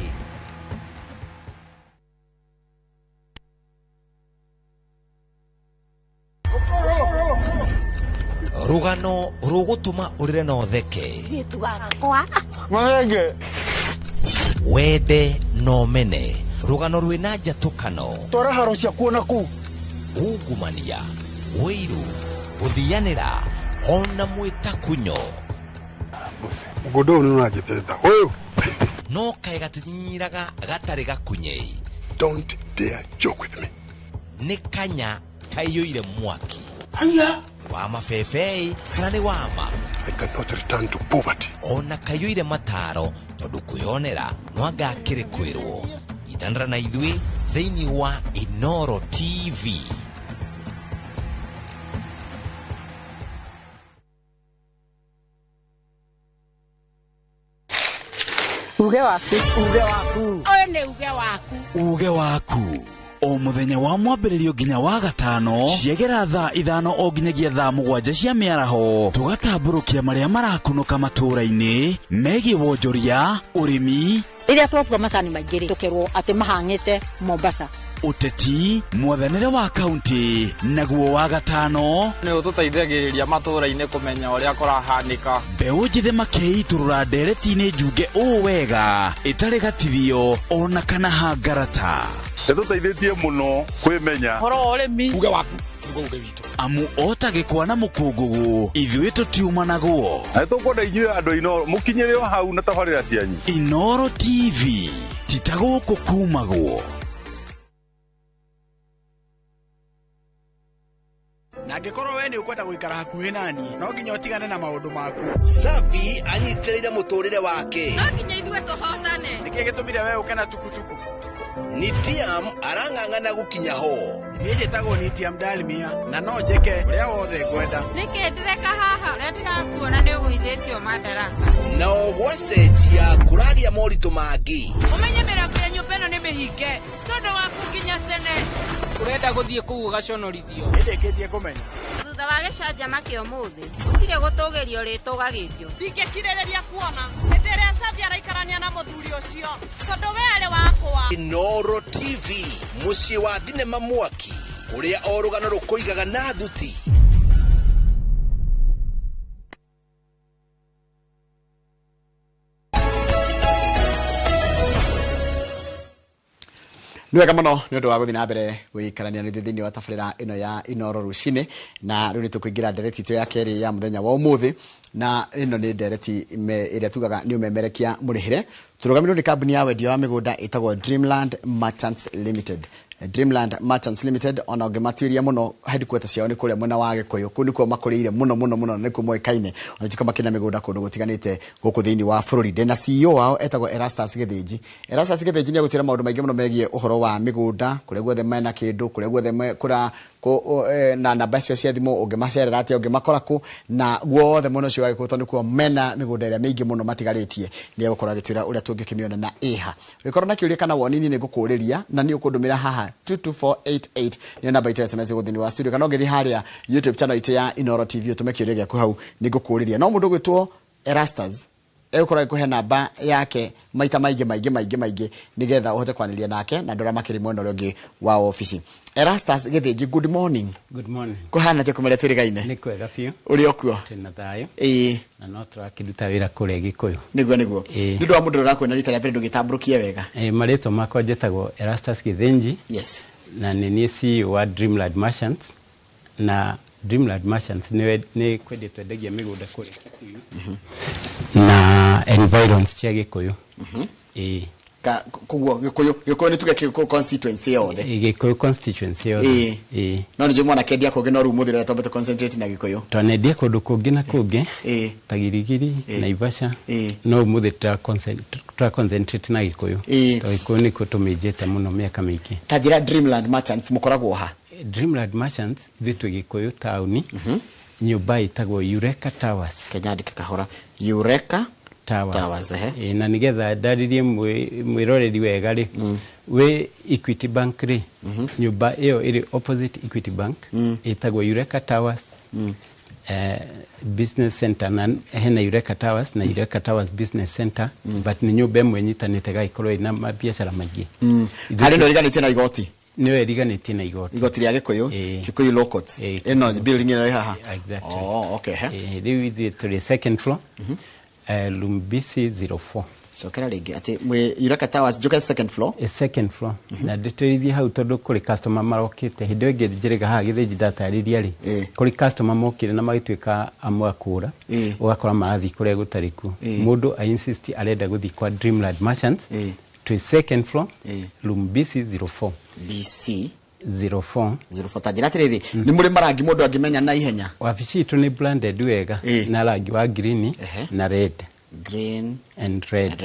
rugano rugutuma urire no theke wende no mene rugano rwina njatukano twara haro cia kuona ku ungumania wiru guthianira ona mwitakunyo mugondo ni unajiteta huyu no kae gatinyiraga gatari gakunyei don't dare joke with me ni kanya kaiyũire mwaki haya wa mabebei kana ni wama I cannot return to poverty ona kaiyũire mataro tondu kwĩonera no anga kĩrĩ kwĩrwo ithandara na ithuĩ thĩinĩ wa Inoro TV. Uge waku. Oyo nĩ uge waku. O muthenya wa mwambĩrĩrio nginya wa gatano ciegera thaa 5 o nginyagia thaa 7 cia mĩaraho tugatambũrũkia marĩa marakunũka matũũra-inĩ megiĩ wonjoria ũrĩmi rĩrĩa twakua macani maingĩ tũkerwo atĩ mahang'ĩte Mombasa ũteti mwathanĩre wa kaunti naguo wa gatano nĩ ũtũteithagĩrĩria matũũra-inĩ kũmenya ũrĩa kũrahanĩka mbeũ njĩthĩ makĩitũrũra ndereti-inĩ njunge ũũ wega ĩtarĩ gatithio ona kana hangarata Tũteithĩtie mũno kwĩmenya horo ũrĩmi uge waku nĩguo uge witũ amu otagĩkwa na mũkũngũgũ ithuĩ tũtiuma naguo tũkwenda inyuĩ andũ Inoro mũkinyĩre o hau na tabarĩra cianyu Inoro TV titagũkũ kumagwo na angĩkorwo we nĩ ũkwenda gũikara hakuhĩ nani no nginya ũtigane na maũndũ maku Safi anyitĩrĩire mũtũrĩre wake no nginya ithuĩ tũhotane nĩkĩĩ gĩtũmire we ũke na tukutuku Nitiam arang'ang'ana gũkinya ho niĩ njĩtagwo Nitiam Dalmia na no njĩke ũrĩa wothe ngwenda nĩkĩ ndĩreka haha ũrĩa ndĩrakuona nĩ ũgũithĩtio Madaraka na ogwacenjia kũragĩa moritũ mangĩ ũmenye mĩrango ya nyũmba ĩno nĩ mĩhinge tondũ waku nginya tene ũrenda gũthiĩ kũu ũgaconorithio nĩndĩkĩtie kũmenya thutha wa gĩcanjama kĩa ũmũthĩ gũtirĩ gũtũgĩrio rĩtũgagĩrio ndingĩkirĩrĩria kuona hĩndĩ ĩrĩa Safi araikarania na mũthuri ũcio tondũ we arĩ wakwa Inoro TV mũciĩ wa thinema mwaki ũrĩa o rũgano rũkũigaga na thuti Nwega muno nĩ ũndũ wa gũthiĩ na mbere gũikarania nĩ thĩinĩ wa tabarĩra ĩno ya Inoro Rũcinĩ na rĩu nĩ tũkũingĩra ndereti itũ ya kerĩ ya mũthenya wa ũmũthĩ na ĩno nĩ ndereti ĩrĩa tugaga nĩ ũmemerekia mũrĩhĩre tũrũgamĩrĩirwo nĩ kambuni ya wendia wa mĩgũnda ĩtagwo Dreamland Merchants Limited Dreamland Merchants Limited ona ũngĩmatuĩria mũno headquarters ciao nĩ kũrĩa mwena wa Gĩkũyũ kũu nĩkuo makũrĩire mũno nĩkuo moĩkaine ona tiko makĩna mĩgũnda kũndũ gũtiganĩte gũkũ thĩinĩ wa bũrũri ndĩ na CEO wao etagwo Erastus Gĩthĩnji Erastus Gĩthĩnji nĩ agũtĩra maũndũ maingĩ mũno megiĩ ũhoro wa mĩgũnda kũrĩa guothe mena kĩndũ kũrĩa guothe na namba icio cia thimũ ũngĩmacerera atĩa ũngĩmakora kũ na guothe mũno ũcio wa Gĩkũyũ nĩkuo mena mĩgũnda ĩrĩa mĩingĩ mũno matigarĩtie nĩ agũkorwo agĩtwĩra ũrĩa tũngĩkĩmĩona na ĩha ũgĩkorwo na kĩũria kana woni nĩ ngũkũrĩria na nĩ ũkũndũmĩra haha 22488 nĩ namba itũ SMS gũthini wa studio kana ũngĩthiĩ harĩa YouTube channel itũ ya Inoro TV ũtũme kĩũria gĩaku hau nĩ ngũkũrĩria no mũndũ gwĩtwo Erastus egũkorwo agĩkũhe namba yake maita maingĩ nĩgetha ũhote kwanĩria nake na ndora makĩri mwena ũrĩa ũngĩ wa ofici Erastus Gĩthĩnji good morning kũhana atĩa kũmenya twĩrĩgaine nĩ kwega biũ ũrĩ okuo twĩna thayũ na no tũrakĩruta wĩra kũrĩa Gĩkũyũ nĩguo nĩ ũndũ wa mũndũ ũrakwona rita rĩa mbere ndũgĩtambũrũkie wega marĩtwa makwa njĩtagwo Erastus Gĩthĩnji yes na nĩ niĩ CEO wa Dreamland Merchants na Dreamland Merchants nĩ kwendia twendagia mĩgũnda kũrĩa Gĩkũyũ na environs cia Gĩkũyũ kuguo Gĩkũyũ nĩ tuge constituency yothe Gĩkũyũ constituency yothe no nĩ mwana kendia kũngĩ no rĩu mũthĩ rĩrĩa twambĩte concentrate na Gĩkũyũ twanendia kũndũ kũngĩ na kũngĩ ta Girigiri Naivasha no mũthĩ tũra concentrate na Gĩkũyũ tondũ Gĩkũyũ nĩkuo tũmĩnjĩte mũno mĩaka mĩingĩ ta njĩra Dreamland Merchants mũkoragwo ha Dreamland Merchants ithuĩ twĩ Gĩkũyũ taũni nyũmba ĩtagwo Eureka Towers kenyandĩka kahora Eureka Towers na nigetha ndaririe mwĩroreri wega rĩ we Equity Bank rĩ nyũmba ĩyo ĩrĩ opposite Equity Bank ĩtagwo Eureka Towers business center na hena Eureka Towers na Eureka Towers business center but nĩ nyũmba ĩmwe nyitanĩte gaikorwo ina mabiacara maingĩ harĩ no riganĩtie na igoti nĩwe riganĩtie na igoti rĩa Gĩkũyũ Gĩkũyũ Law Courts ĩno building ĩno haha exactly okay rĩu ithuĩ tũrĩ second floor room BC04 cokera rĩngĩ atĩ Eureka Towers njoka second floor na ndĩtũrithie hau tondũ kũrĩ customer marokĩte hĩndĩ ĩngĩ njĩrĩga haha Gĩthĩnji ndatarĩria rĩ kũrĩ customer mokire na magĩtuĩka amwe akũra ũgakora marathiĩ kũrĩa gũtarĩ kuo mũndũ a insist arenda gũthiĩ kwa Dreamland Merchants to second floor room BC04 04 ta njĩra atĩrĩrĩ nĩ mũrĩ marangi mũndũ angĩmenya na ihenya wabici itũ nĩ blended wega na rangi wa green na red green and red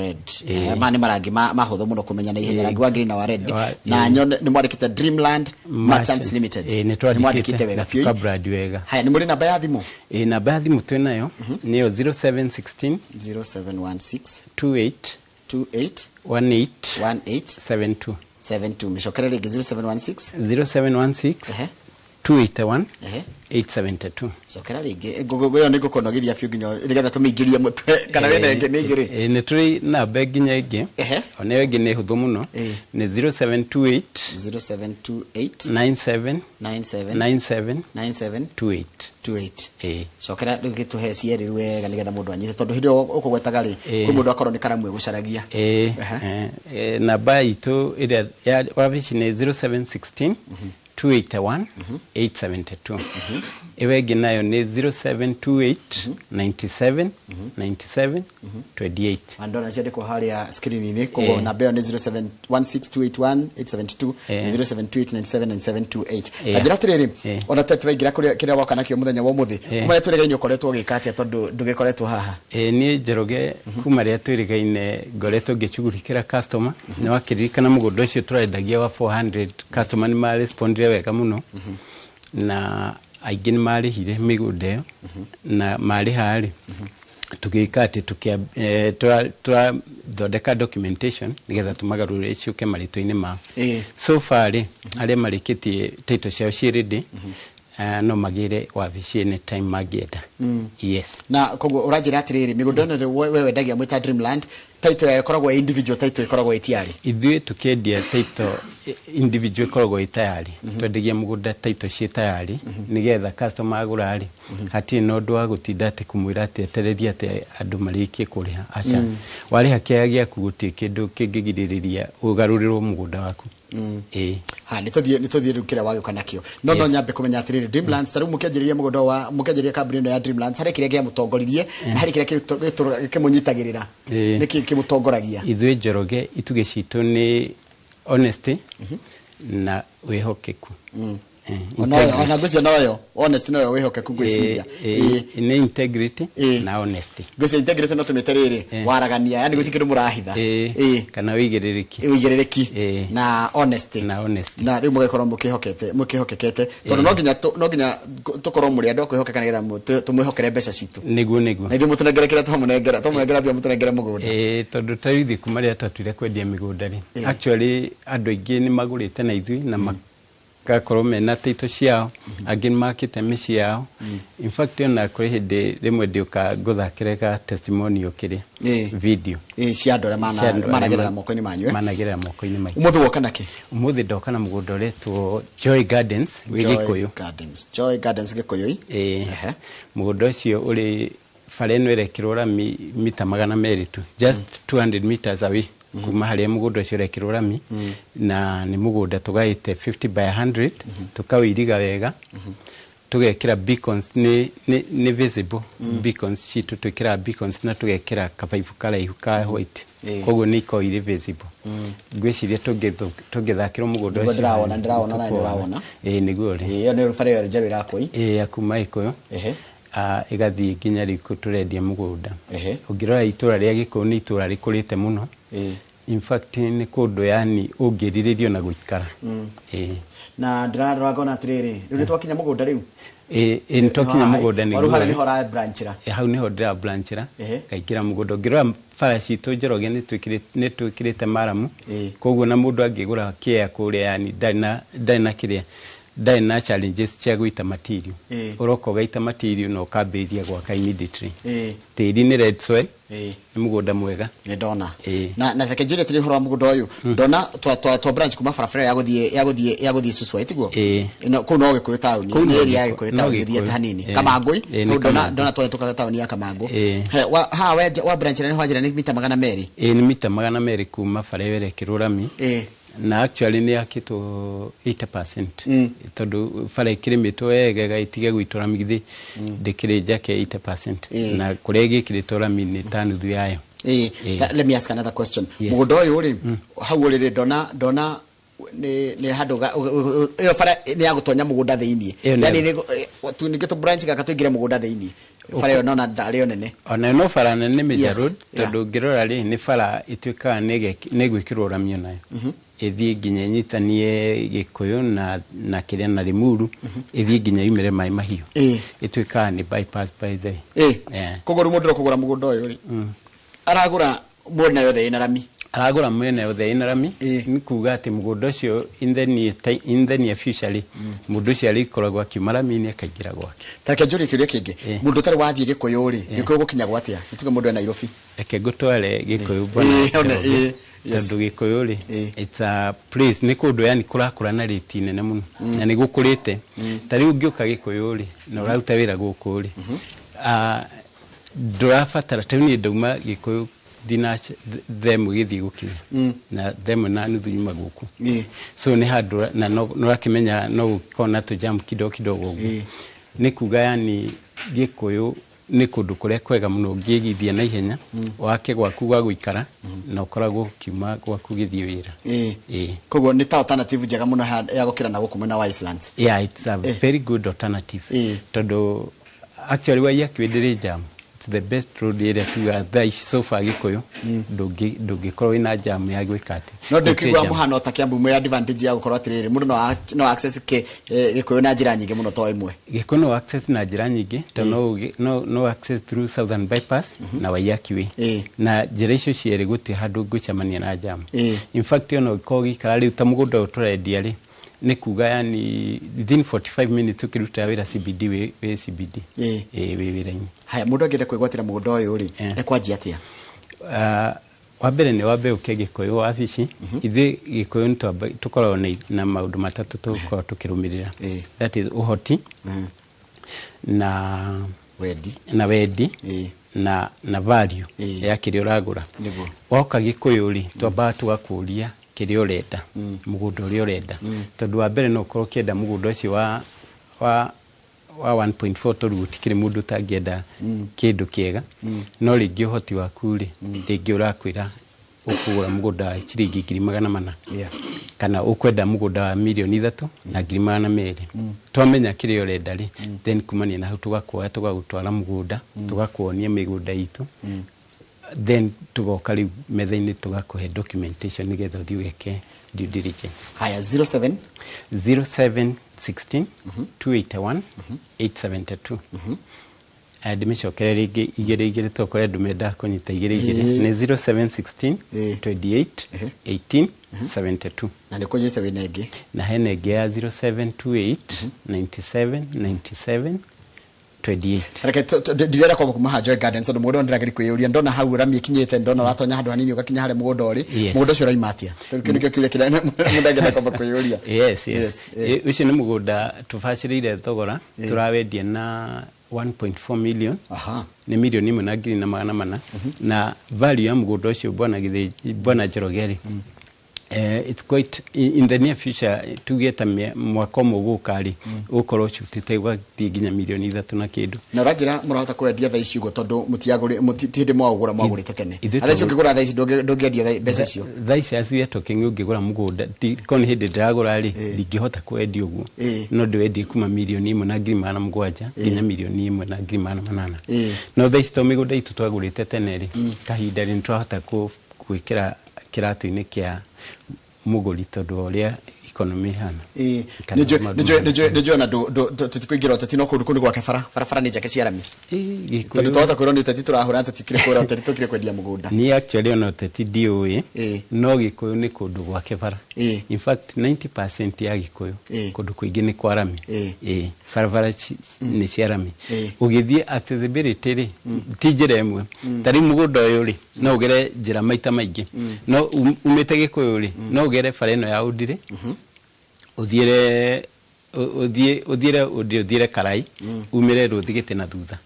ma nĩ marangi mahũthũ mũno kũmenya na ihenya rangi wa green na wa red na nĩ mwandĩkĩte Dreamland Merchants Limited nĩ mwandĩkĩte wega biũ brand wega haya nĩ mũrĩ namba ya thimũ namba ya thimũ twĩ nayo nĩyo 0716 28 1872 mishokera rigi 0716 281 872 sokera rigi gogo niko konogithia fiu nginya rigatha tumingirie mutwe kana wena ngi ningiri ni turi na beginya ingi oneyo ingi ni huthu muno ni 0728 97 28 sokera rigi tuhe cieri wega nigetha mundu anyite tondu hindo ukugwetaga ri kwi mundu akorwo ni karamu gucaragia namba itu ira ya wabici ni 0716 281 872 iwegi nayo ni 0728 97 28 andona ciade kwa hali ya screen ni kwa namba ni 0716281872 0728979728 kajira tiriri ona teturagira kire waka nakyo muthenya wa muthi kuma turigaine ukoretwo gikate tondu ndugikoretwo haha ni Njoroge kuma ria turigaine ngoretwo ngicugurikira customer ni wakiririkana mugundo ucio turendagia wa 400 customer ni ma respondire wega muno na aingĩ nĩ marĩhire mĩgũnda ĩyo na marĩha rĩ tũgĩka atĩ tũrathondeka documentation nĩgetha tũmagarũrĩre ciũke marĩtwa-inĩ mao so far rĩ arĩa marĩkĩtie title ciao ciĩ no magĩre wabici-inĩ time mangĩenda yes na koguo ũranjĩra atĩrĩrĩ mĩgũnda ĩno we wendagia mwĩta Dreamland title ĩkoragwo individual title ĩkoragwo ĩtiarĩ ithuĩ tũkĩendia title individual ĩkoragwo ĩtayarĩ twendagia mũgũnda title ciĩ tayarĩ nĩgetha customer agũra rĩ hatirĩ na ũndũ wa gũtinda atĩ kũmwĩra atĩ etereria atĩ andũ marĩkie kũrĩha aca warĩha kĩaya gĩaku gũtirĩ kĩndũ kĩngĩgirĩrĩria ũgarũrĩrwo mũgũnda waku nituthie rukira wagĩũka nakĩo no nyambe kũmenya atĩrĩrĩ Dreamlands tarĩu mũkĩanjĩrĩria mũgũnda wa mũkĩanjĩrĩria kambuni ĩno ya Dreamlands harĩ kĩrĩa gĩamũtongoririe na harĩ kĩrĩa kĩmũnyitagĩrĩra nĩkĩ kĩmũtongoragia ithuĩ Njoroge itugĩ citũ nĩ honesty na wĩhokeku ona ngũcia noyo honesty noyo wĩhokeku ngwĩciria nĩ integrity na honesty ngũcia integrity no tũmĩte rĩrĩ waragania yani gũtirĩ kĩndũ mũrahitha kana wĩigĩrĩrĩki na honesty na rĩu mũgĩkorwo mũkĩhokekete tondũ no nginya tũkorwo mũrĩ andũ kwĩhokeka nĩgetha tũmwĩhokere mbeca citũ nĩguo na ithuĩ mũtũnengere kĩrĩa twamũnengera mbia mũtũnengere mũgũnda tondũ tarĩu kuma rĩrĩa twatuire kwendia mĩgũnda rĩ actually andũ aingĩ nĩ magũrĩte na ithuĩ na gakorwo mena title ciao angĩ nĩ makĩte mĩciĩ yao in fact ona kũrĩ hĩndĩ rĩmwe ndĩũka ngũthakĩre ka testimonial kĩrĩa video cia andũ arĩa managerera moko-inĩ manyu managerera moko-inĩ maitũ ũmũthĩ woka nakĩ ũmũthĩ ndoka na mũgũnda ũretwo Joy Gardens wĩ Gĩkũyũ Joy Gardens Gĩkũyũ mũgũnda ũcio ũrĩ bara ĩno ĩrekĩrwo rami mita 200 tu just 200 meters away kuma harĩa mũgũnda ũcio ũrekĩrwo rami na nĩ mũgũnda tũgaĩte 50 by 100 tũkawĩiriga wega tũgekĩra beacons nĩ visible beacons citũ twĩkĩra beacons na tũgekĩra kabaibu karaihu ka white koguo nĩ ikoragwo irĩ visible ngwĩciria tũngĩthakĩrwo mũgũnda ũcio ndĩrawona nĩguo rĩ ĩyo nĩ bara ĩyo njerũ ĩrakũi akuma Gĩkũyũ igathiĩ nginya rĩkũ tũrendia mũgũnda ũngĩrora itũra rĩa Gĩkũyũ nĩ itũra rĩkũrĩte mũno in fact nĩ kũndũ yani ũngĩrirĩrio na gũikara na ndĩrarora ngona atĩrĩrĩ rĩu nĩ twakinya mũgũnda rĩu nĩ twakinya mũgũnda nĩguo hora branchera hau nĩho ndĩra branchera ngaingĩra mũgũnda ũngĩrora bara citũ Njoroge nĩ twĩkĩrĩte maramu koguo na mũndũ angĩgũra kĩea kũrĩa yani ndarĩ na kĩrĩa ndai na challenges cia guita material uroka ugaita material no kambĩria gwaka immediately tĩri nĩ red soil nĩ mũgũnda mwega nĩ ndona na sekenjire tĩri horo mũgũnda ũyũ ndona twa branch kuma barabara ya gũthiĩ Suswa itiguo ino kũu no Gĩkũyũ taũni nĩ area ya Gĩkũyũ taũni gĩthiĩte hanini Kamangũi ndona twatũkaga taũni ya Kamangũ ha wa branch nĩ hwanjĩra nĩ mita 200 nĩ mita 200 kuma bara ĩyo ĩrekĩrwo rami na actually nĩ yakĩtwo 80% tondũ bara ĩkĩrĩmĩtwo wega ĩgaitiga gwĩtwo rami githĩ ndĩkĩrĩ njake 80% na kũrĩa ĩgĩkĩrĩtwo rami nĩ ta nuthu yayo let me ask another question mũgũnda ũyũ rĩ hau ũrĩrĩ ndona nĩ handũ ĩyo bara nĩ ya gũtonya mũgũnda thĩinĩ yani nĩngĩ tũ branch gaka tũingĩre mũgũnda thĩinĩ bara ĩyo nona ndarĩ nene ona no bara nene Major Road tondũ ngĩrora rĩ nĩ bara ĩtuĩkaga nĩ gwĩkĩrwo rami onayo ĩthiĩ nginya nyitanie Gĩkũyũ na kĩrĩa na Limuru ĩthiĩ nginya yumĩre Maĩ Mahiũ ĩtuĩkaga nĩ bypass by the koguo rĩu mũndũ kũgũra mũgũnda ũyũ rĩ aragũra mwena yothe ina rami aragura mwena yothe ina rami ni kuga ati mugunda ucio in the near future mundu ucio arikoragwo akimarami-ini akaingira gwake. Take njuri kiuria kingi mundu tari wathie Gikuyu ri Gikuyu gukinya gwatia nituge mundu ena Nairobi reke ngutware Gikuyu bwana tondu Gikuyu ri it's a place ni kundu yani kurakura na rate nene muno na ni gukurite tari ungiuka Gikuyu ri na uraruta wira guku ri ndurabatara tani ndauma Gikuyu thina them githi gukinya na them na nuthu nyuma guku so ni handu na no rakimenya no gukona to jump kidogo guku ni kuga yani Gikuyu ni kundu kuria kwega muno ngigithia na ihenya wake gwaku gwa guikara na ukoragwo kiuma gwaku githie wira koguo ni ta alternative njega muno ya gukira na guku mwena wa Iceland. Yeah, it's a very good alternative tondu actually wa yakwendere jam the best road area to that so far Gikuyu ndungikorwo ina jam ya gwikati no ndikigwa muhano ta Kiambu mwe advantage ya gukorwo atiriri mundu no access ke Gikuyu na njira nyingi muno to imwe Gikuyu no access na njira nyingi to no access through southern bypass na Waiyaki na njira icio ciere guti handu ngucemania na jam in fact no ko gikara riu ta mugunda uturendia ri ni kuga yani within 45 minutes ukiruta wira CBD we CBD wira-ini. Haya mundu angenda kwigwatira mugunda uyu ri ekwanjia atia? Wambere ni wambe uke Gikuyu wabici ithi Gikuyu tukoragwo na maundu matatu tukoragwo tukirumirira that is uhoti na wendi na value ya kiria uragura. Woka Gikuyu ri twamba tugakuria kiria urenda mugunda uria urenda tondu wa mbere no ukorwo kienda mugunda ucio wa 1.4 tondu gutikire mundu tangienda kindu kiega no ringi uhoti waku ri ringi urakwira ukugura mugunda wa ciringi 400 kana ukwenda mugunda wa milioni 3 na 200 twamenya kiria urenda ri then kumania na hau tugakuoya tugagutwara mugunda tugakuonia migunda itu then tugoka riu metha-ini tugakuhe documentation nigetha uthii weke due diligence. Haya 07 281 872 adimicokere ringi igire tokore ndumenda kunyita igire ni 0716 28 18 72 na ni kujisa winenge na henenge ya 0728 97 97 28. Reke direra kwa kuma Joy Gardens ndo mugondo ndiragiri kwiyuria ndona hau rami kinyete ndona uratonya handu hanini ugakinya hare mugondo ri mugondo cio raimatia kindu kile kile mundagenda kwa kwiyuria yes ucio ni mugunda tubacirire thogora turawendie na 1.4 million ni milioni 1.4 na value ya mugunda ucio bwana Njorogeri it's quite in the near future to get mwaka mugukari ukorwo cutite gwathie nginya milioni 3 na kindu na rajira murahota kwendia tha icio tondu mutiaguri mutinde mwagurite tene atha icio ngigura tha icio ndongiendia mbeca icio tha icio acio talking ungigura mugunda kon hindi ndiragura ri ndingihota kwendia uguo no ndwendie kuma milioni 1.7 nginya milioni 1.8 no tha icio migunda itu twagurite tene ri kahinda ri nitwahota gwikira kiratu-ini kia muguri tondu uria economy hana nijo na tutikuingira tutino kundu gwake bara ni njake ciarami tondu twahota kwirwo ni uteti turahura tutikire kwira uteti tukire kwendia mugunda ni actually ona uteti DOA no Gikuyu ni kundu gwake bara in fact 90% ya Gikuyu kundu kuingi ni kwarami bara ni ciarami ugithie accessibility ri ti njira imwe tari mugunda uyu ri no ugere njira maita maingi no umite Gikuyu ri no ugere bara ino ya Udire uthiire Karai umire ruthigite na thutha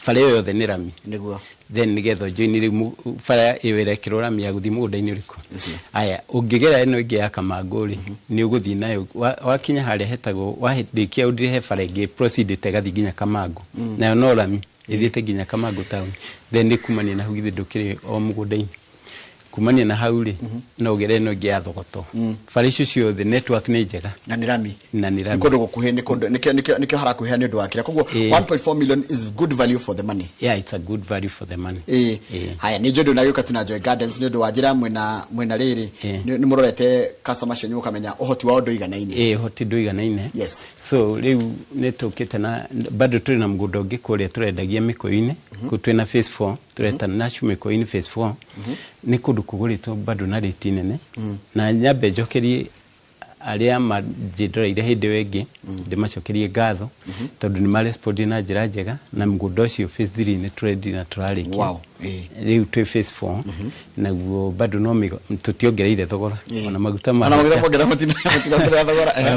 bara iyo yothe ni rami niguo then nigetho join riu bara iyo irekirwo rami ya guthi mugunda-ini uriku aya ungigera ino ingi ya Kamanguri ni uguthi nayo wakinya haria hetagwo wahindikia Udire he bara ingi proceed tegathi nginya Kamangu nayo no rami ithiite nginya Kamangu town then ni kumania na hugithi ndukire o mugunda-ini kumania na hauri no gere no gia thogoto bara icio ciothe network ni njega na ni rami kundu gukuhe nikio harakuhe ni ndu wakira koguo 1.4 million is good value for the money. Yeah, it's a good value for the money. Haya ni ndu na yuka tuna Joy Gardens ni ndu wajira mwena riri ni murorete customer shenyu kamenya uhoti wa ndu iganaine uhoti ndu iganaine yes so riu netukite na bado turi na mgunda ungi kuria turendagia mikoini ku twina phase 4 tureta Nashu mikoini phase 4 ni kundu kuguritwo bado na rate nene na nyambe njokerie aria majindoreire hindi wengi ndimacokerie ngatho tondu ni marespondi na njira njega na mgunda ucio phase 3 ni turendi na turarikia riu twi phase 4 naguo bado no tutiongereire thogora ona maguta ma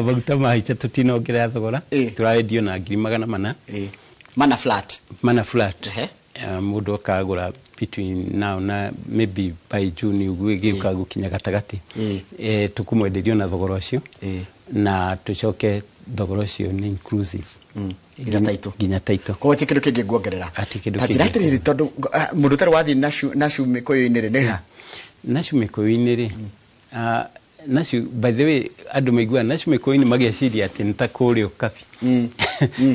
maguta mahica tutinongerera thogora turarendio na 400 mana flat mundu akagura between now na maybe by June ugiuka gukinya gatagati tukumwenderio na thogora ucio na tucoke thogora ucio ni inclusive ginya taito ko ti kindu kingi nguongerera tatiratiriri tondu mundu tari wathi Nashu mikoyo-ini ri neha Nashu mikoyo-ini ri Nashu by the way andu maigua Nashu mikoyo-ini mageciria ati nitakurio kabi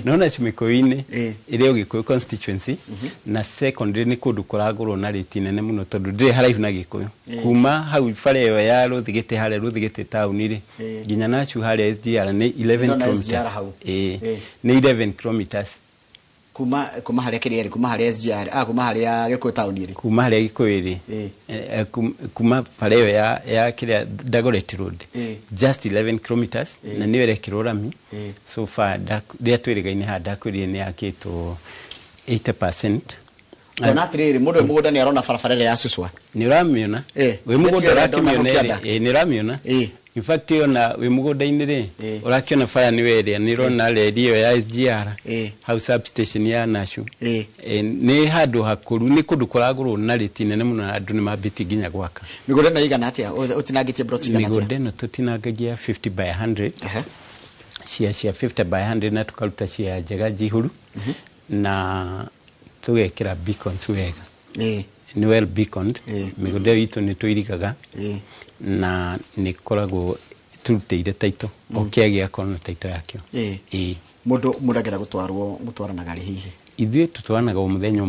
no Nashu mikoyo-ini iri Gikuyu constituency na secondary ni kundu kuragurwo na rate nene muno tondu ndiri haraihu na Gikuyu kuma hau bare yo ya Ruthigiti hare Ruthigiti town ri ginya Nashu hare SGR ni 11 km ni 11 km kuma haria kiri kuma haria SGR kuma haria Gikuyu town ri kuma haria Gikuyu ri kuma bare yo ya kiri Dagoretti road just 11 km na ni were kirorami so far dia twirigaine hada kuri ni akito 80%. Ona atiriri mundu mugunda ni arona barabara ya Suswa ni ramiona we mugunda rakimiona ni ramiona in fact ona we mugunda-ini ri urakiona fire ni weria ni rona radio ya SGR house substation ya Nashu ni handu hakuru ni kundu kuragurwo na rate nene muno andu ni mambiti ginya gwaka migunda na igana atia utinangitie broti igana atia migunda tutinangagia 50 by 100 cia 50 by 100 na tukaruta cia njega jihuru na tugekira beacons wega ni well beaconed migunda itu ni tuirigaga na ni koragwo turuteire taito okiagia kono taito yakio mundu muragera gutwarwo mutwaranaga ri hihi ithuĩ tutwaranaga muthenya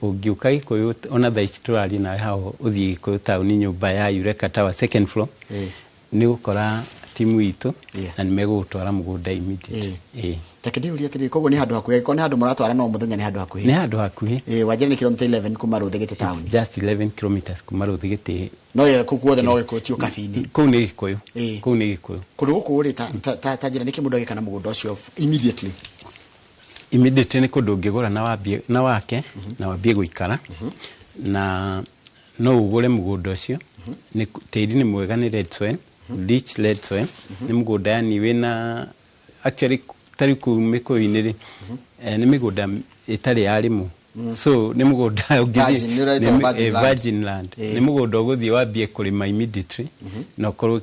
ungiuka Gikuyu ona thaici turari na hao uthii Gikuyu town nyumba ya Eureka Tower second floor ni gukora timu itu na nimegutwara mugunda immediate takidi uri atiri kogo ni handu hakuhi ko ni handu muratwara no muthenya ni handu hakuhi ni handu hakuhi wajira ni kilomita 11 kuma Ruthigiti town just 11 kilometers kuma Ruthigiti no ye kukuothe no gikotio kabini kuu ni Gikuyu kuu ni Gikuyu kundu guku uri ta njira niki mundu agikana mugunda ucio immediately ni kundu ngigura na wake na wambie guikara na no ugure mugunda ucio ni tiri ni mwega ni red soil rich red soil ni mugunda yani wina actually tari ku mikoini ri ni migunda itari yarimu so ni mugunda virgin land ni mugunda uguthii wambie kurima immediately no korwo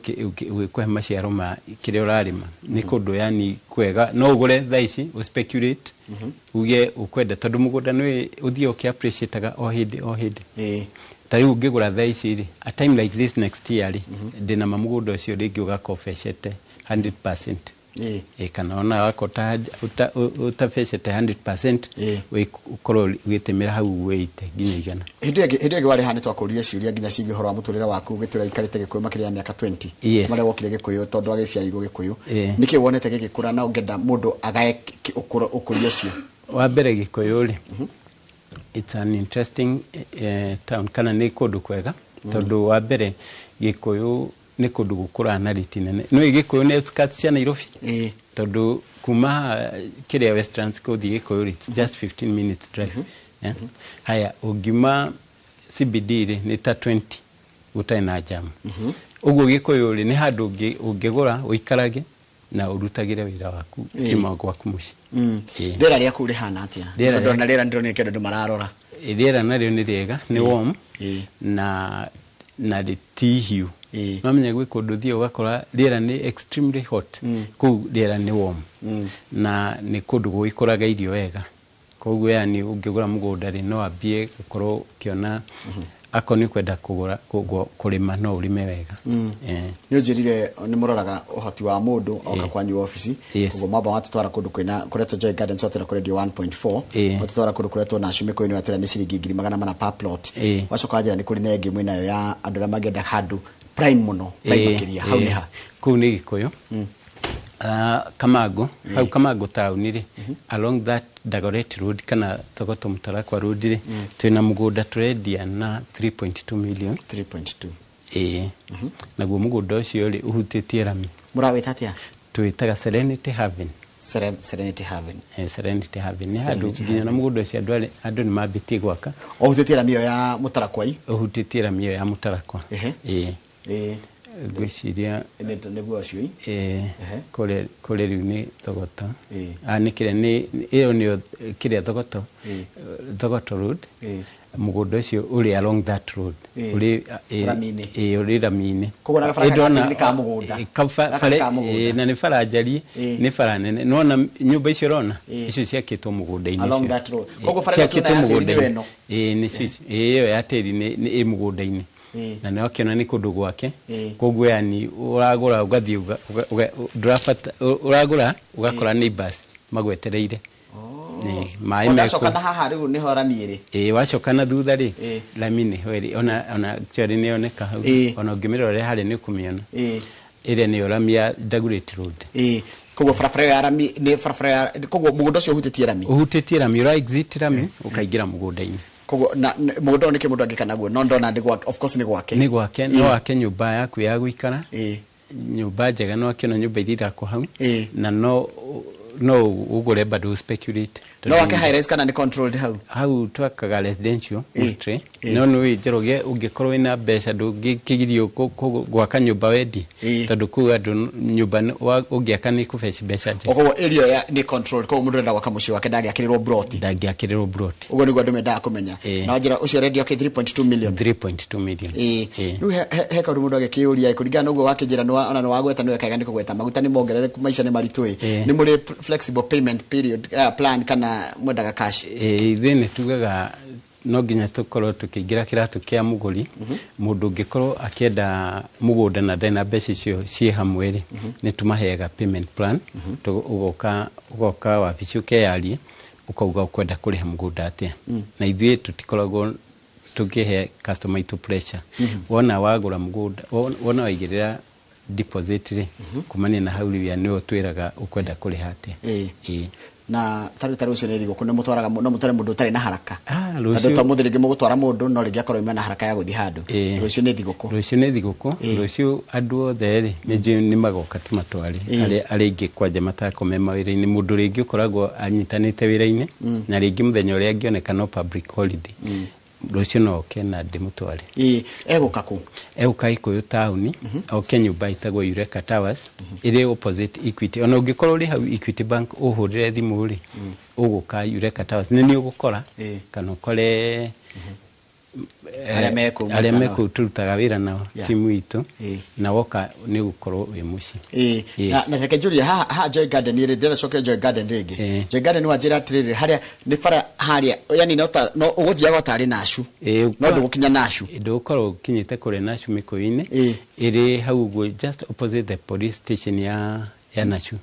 ukwe maciaro ma kire urarima ni kundu yani kwega no ugure thaici u speculate uge ukwenda tondu mugunda ni uthii uki appreciate o hindi tari ungigura thaici ri a time like this next year ri ndina mamugunda ucio ringi ugakofeshete 100% kana ona wakota utafeshete 100% we ukorwo witemera hau weite ginya igana hindi wari hani twakuria ciuria ginya cigi horo wa muturira waku gitura ikarite Gikuyu makiria miaka 20 mara wokire Gikuyu tondu agiciarirwo Gikuyu niki wonete gigikura na ungenda mundu agae ukuria cio wa mbere Gikuyu ri it's an interesting town kana ni kundu kwega tondu wa mbere Gikuyu ni kundu gukura na rate nene no Gikuyu ni outskirts cia Nairobi tondu kuma kiria Westlands ko Gikuyu it's just 15 minutes drive haya ugima CBD ri ni ta 20 utai na jam uguo Gikuyu ri ni handu ungigura uikarage na urutagire wira waku kima gwaku muci rera ria kuri hana atia tondu na rera ndiro ni kendo ndu mararora rera nario ni riega ni warm na ritihiu mamenya gwe kundu thio ugakora rera ni extremely hot ku rera ni warm na ni kundu gwikuraga irio wega koguo yani ungigura mugunda ri no ambie gukorwo kiona akoni kwenda kugura kurima no urime wega ni unjirire ni muroraga uhoti wa mundu oka kwanyu office koguo mamba watutwara kundu kwina kuretwo Joy Gardens watera ku radio 1.4 watutwara kundu kuretwo Nashu mikoini watera ni ciringi 400 per plot wacoka njira ni kuri na engi mwina yo ya andu ra magenda handu prime muno prime makiria hau ni ha ku ni Gikuyu Kamago, hau Kamago town ri along that Dagoretti road kana Thogoto Mutarakwa road ri twina mugunda turendia na 3.2 million. 3.2 naguo mugunda ucio ri uhutitie rami. Murawita atia? Tuitaga Serenity Haven. Serenity Haven. Serenity Haven. Ni handu nginya na mugunda ucio andu ni mambitie gwaka. Uhutitie rami yo ya Mutarakwa ii? Uhutitie rami yo ya Mutarakwa. Gwiciria niguo ucio kore riu ni Thogoto anikire ni iyo ni kire Thogoto road mugunda ucio uri along that road uri ramine kugora barabara ni ka mugunda na ni farajari ni farane nona nyumba icio rona icio ciakitwo mugunda ini along that road kogo farajari mugunda ino ni cici iyo ya teri ni mugunda ini na nä wakiona nä kå ndå gwake koguo yani uragura ugathie uragura ugakora neighbors magwetereire mai me wacoka na haha riu niho rami ri wacoka na thutha ri rami ni hweri ona chori ni oneka hau ona ngimirore hari ni kumiona ire ni rami ya Dagoretti road koguo farafara ya rami ni farafara koguo mugunda ucio uhutitie rami ura exit rami ukaingira mugunda-ini kogo na mugunda niki mundu angika naguo no ndona ndi gwake of course ni gwake no wake nyumba yaku ya guikara nyumba njega no akiona nyumba irira ko hau na no ugure bado speculate no wake high rise kana ni controlled hau twakaga residential mostly no wijeroge ungikorwo ina mbeca ndungikigirio gwaka nyumba wedi tondu ku andu nyumba ungiaka ni kubeci mbeca nje ogo area ya ni controlled ko mundu enda gwaka muci wake ndagiakirirwo broti ugo ni gwandu menda kumenya na njira ucio ready okay 3.2 million riu he ka mundu agikiuria kuringana ugo wake njira ona no wagweta ni wekaga ni kugweta maguta ni mongerere maisha ni maritui ni muri flexible payment period plan kana mwendaga cash thine tugaga no nginya tukorwo tukiingira kiratu kia muguri mundu ngikorwo akienda mugunda na ndena mbeca icio cie hamwe ri ni tumaheaga payment plan ugoka wabici ukeyarie ukauga ukwenda kuriha mugunda atia na ithuĩ tutikoragwo tukihe customer to pressure wona wagura mugunda wona waigirira deposit ri kumania na hauri ya niyo twiraga ukwenda kuriha atia na taru ucio ni thigo kune mutwaraga no mutare mundu tari na haraka tadu to muthirige mugutwara mundu no ringi akorwo ime na haraka ya guthi handu rucio ni thiguku rucio andu othe ri ni magoka tumatwari ari ingi kwanja matakome mawira-ini mundu ringi ukoragwo anyitanite wira-ini na ringi muthenya uria angioneka no public holiday rucio no kena ndimutware eguka Ikuyu town oke nyumba itagwo Eureka Towers iri opposite Equity ona ungikorwo ri hau Equity Bank uhurire thimu ri uguka Eureka Towers ni ugukora kana ukore aria meku turutaga wira nao timu itu na woka ni gukorwo wi muci na reke Julia ha Joy Garden iri ndera coke Joy Garden ringi Joy Garden wa njira atiriri haria ni fara haria yani no uguthiaga utari nashu no ndugukinya nashu ndugukorwo kinyite kure nashu mikuini iri hau go just opposite the police station ya nashu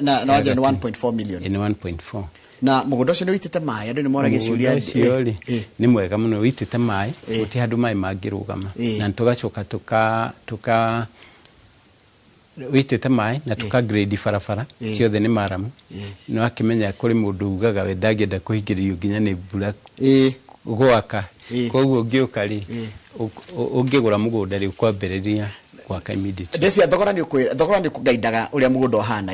na wajira ni 1.4 million ni 1.4 na mugunda ucio ni witite mai andu ni morage ciuria ni mwega muno witite mai uti handu mai mangirugama na tugacoka tuka witite mai na tuka grade farafara ciothe ni maramu no akimenya kuri mundu ugaga we ndagienda kuhingirio nginya ni mbura gwaka koguo ngiuka ri ungigura mugunda ri kwambiriria gwaka immediately desia thogora ni kugaidaga uria mugunda ohana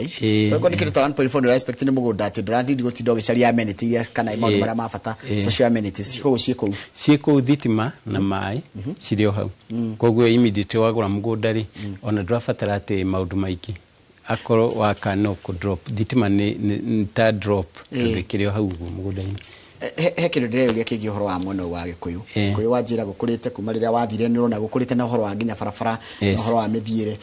togo ni kirita 1.4 respect ni mugunda ati durandi gutinda gicaria amenities kana maundu maria mabata social amenities ciiko thitima na mai cirio hau koguo immediately wagura mugunda ri ona ndurabatara ati maundu maiki akoro waka no ku drop thitima ni ta drop tukirio hau mugunda-ini he kindu ndireũria kingi uhoro wa mwena wa Gikuyu Gikuyu wanjira gukurite kuma riria wathire ni rona gukurite na uhoro wa nginya barabara na uhoro wa mithiire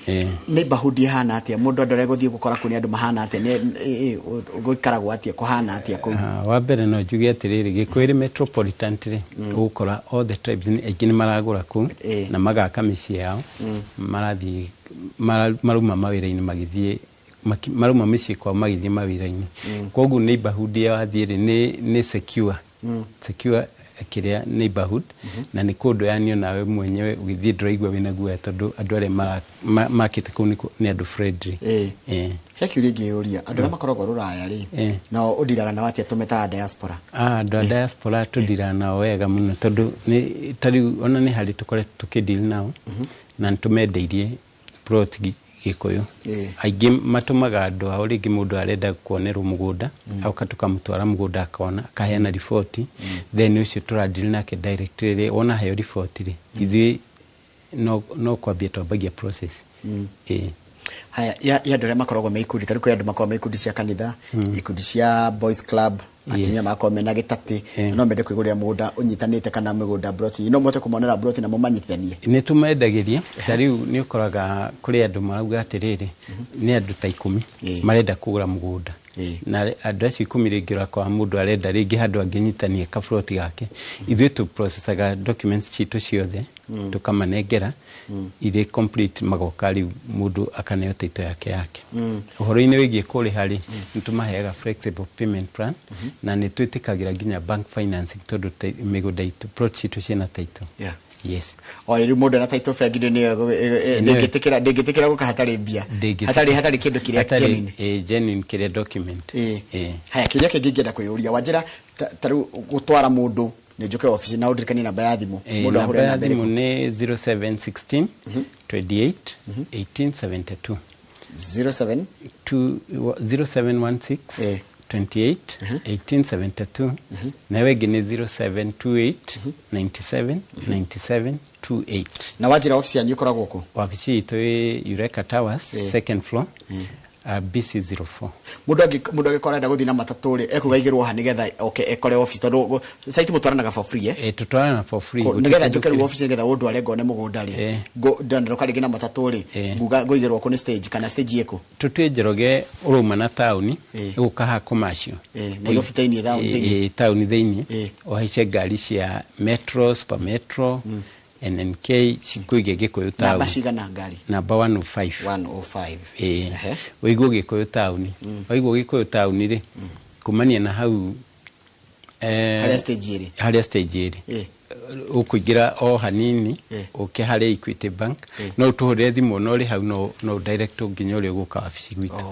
neighborhood hana atia mundu ndore guthie gukora kuni andu mahana atia ni guikaragwo atia kuhana atia ku wa mbere no njuge atiriri Gikuyu metropolitan tiri gukora all the tribes ni aingĩ maragura ku na magaka mĩciĩ yao marathi maruma mawira-ini magithie maruma mĩciĩ kwa magithie mawira-ini koguo neighborhood ya wathire ni secure kiria neighborhood na ni kundu yani nawe mwenyewe ugithie ndiraigua wina guoya tondu andu aria makite kuu ni andu friendly he kiuria ngiuria andu aria makoragwo ruraya ri no udiraga na watia tumeta diaspora andu diaspora tudira nao wega muno tondu ni tari ona ni hari tukore tukidili nao na ntumendeirie plot Gikuyu aingi matumaga andu ao ringi mundu arenda kuonerwo mugunda auka tukamutwara mugunda akona akaheana report then ucio turadili nake directly ona hayo report ri ithi no kwambia twambagia process haya ya ndore makoragwo me ikundi tari kwa andu makoragwo me ikundi cia kanitha ikundi cia boys club atumia makoragwo mena gitati no mende kwigurira mugunda unyitanite kana mugunda broti no mote kumonera broti na mumanyithanie ni tumendagiria tariu ni ukoraga kuri andu marauga atiriri ni andu ta 10 marenda kugura mugunda na andu acio 10 ringira kwa mundu arenda ringi handu anginyitania ka froti gake ithuĩ tu processaga documents citu ciothe tukamanengera ile complete magoka riu mundu akaneo taito yake uhoro-ini wigie kuri hari nitumaheaga flexible payment plan na nitwitikagira nginya bank financing tondu migunda itu project citu ciena taito yes iri mundu na taito bengi ni ndingitikira guka hatari mbia hatari kindu kiria genuine genuine kiria document haya kiria kingingenda kuyuria wanjira taru gutwara mundu ni njuke office na udirikani namba ya thimu mundu ahura na thimu ni 0716 28 1872 0716 28 1872 na wengi ni 0728 97 97 28 na wajira office yanyu ikoragwo ku office itu Eureka Towers second floor BC04 mundu agikorenda guthina mataturi ekugaigirwo ha nigetha ekore office tondu site mutwaranaga for free tutwarana for free nigetha njuke office nigetha undu are ngone mugunda ri ndandro kari na mataturi nguga guigirwo ku ni stage kana stage yeko tutwenjeroge uruma na tauni ukaha commercial na yo fitaini tauni theini ohice ngari cia metro super metro NNK sikuige Gikuyu town namba cigana ngari namba 105 wiguo Gikuyu town wiguo Gikuyu town ri kumania na hau haria stage iri ukuingira o hanini uke haria Equity Bank no tuhore thimu no ri hau no direct nginya uri guka office gwitu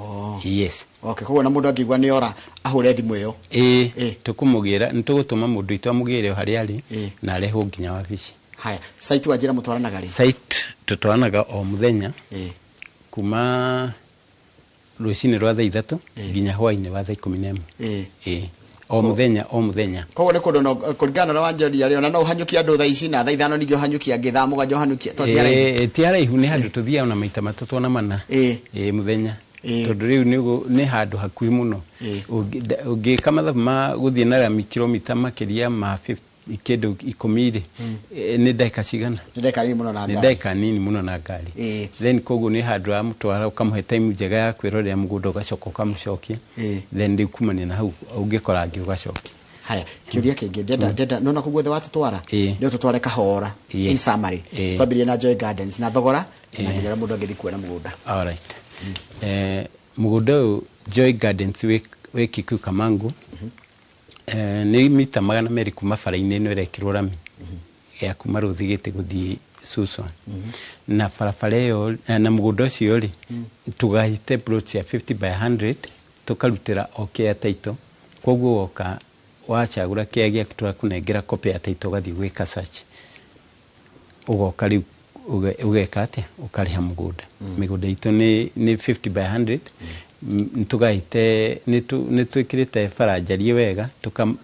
yes koguo na mundu angigwa ni ora ahure thimu iyo tukumugira nitugutuma mundu itu amugire haria ari na areho nginya office haya site wajira mutwaranaga ri site tutwaranaga o muthenya kuma rucini rwa thaa 3 nginya hwaini wa thaa 11 o muthenya koguo ni kundu no kuringana na wanjeri ari ona no hanyukia andu thaa ici na thaa 5 ningio hanyukia ngithaa muganjo hanyukia tiara ihu ni handu tuthia ona maita matatu na mana muthenya tondu riu ni handu hakuhi muno ungika mathabu ma guthie na kilomita makiria ma 50 ikindu 10 ni dakika cigana ni dakika nini muno na ngari ni dakika nini muno na ngari then koguo ni handu ha mutwara ukamuhe time njega ya kwirorera mugunda ugacoka ukamucokia then ndikumania na hau ungikora ngi ugacokia haya kiuria kingi ndenda nona kuguothe watutwara ndio tutware kahora in summary twambirie na Joy Gardens na thogora na ngira mundu angithi kuona mugunda all right mugunda Joy Gardens we Kikuyu Kamangu ni mita 200 kuma bara-ini no irekirwo rami ya kuma ruthigite guthii Suso na barabara iyo na mugunda ucio ri tugahite plot ya 50 by 100 tukarutira okay taito koguo woka wachagura kiagia kutura kunengera copy ya taito gathi gwika search ugoka riu ugeka ate ukariha mugunda migunda itu ni 50 by 100 ntugahite nitwikirite farajarie wega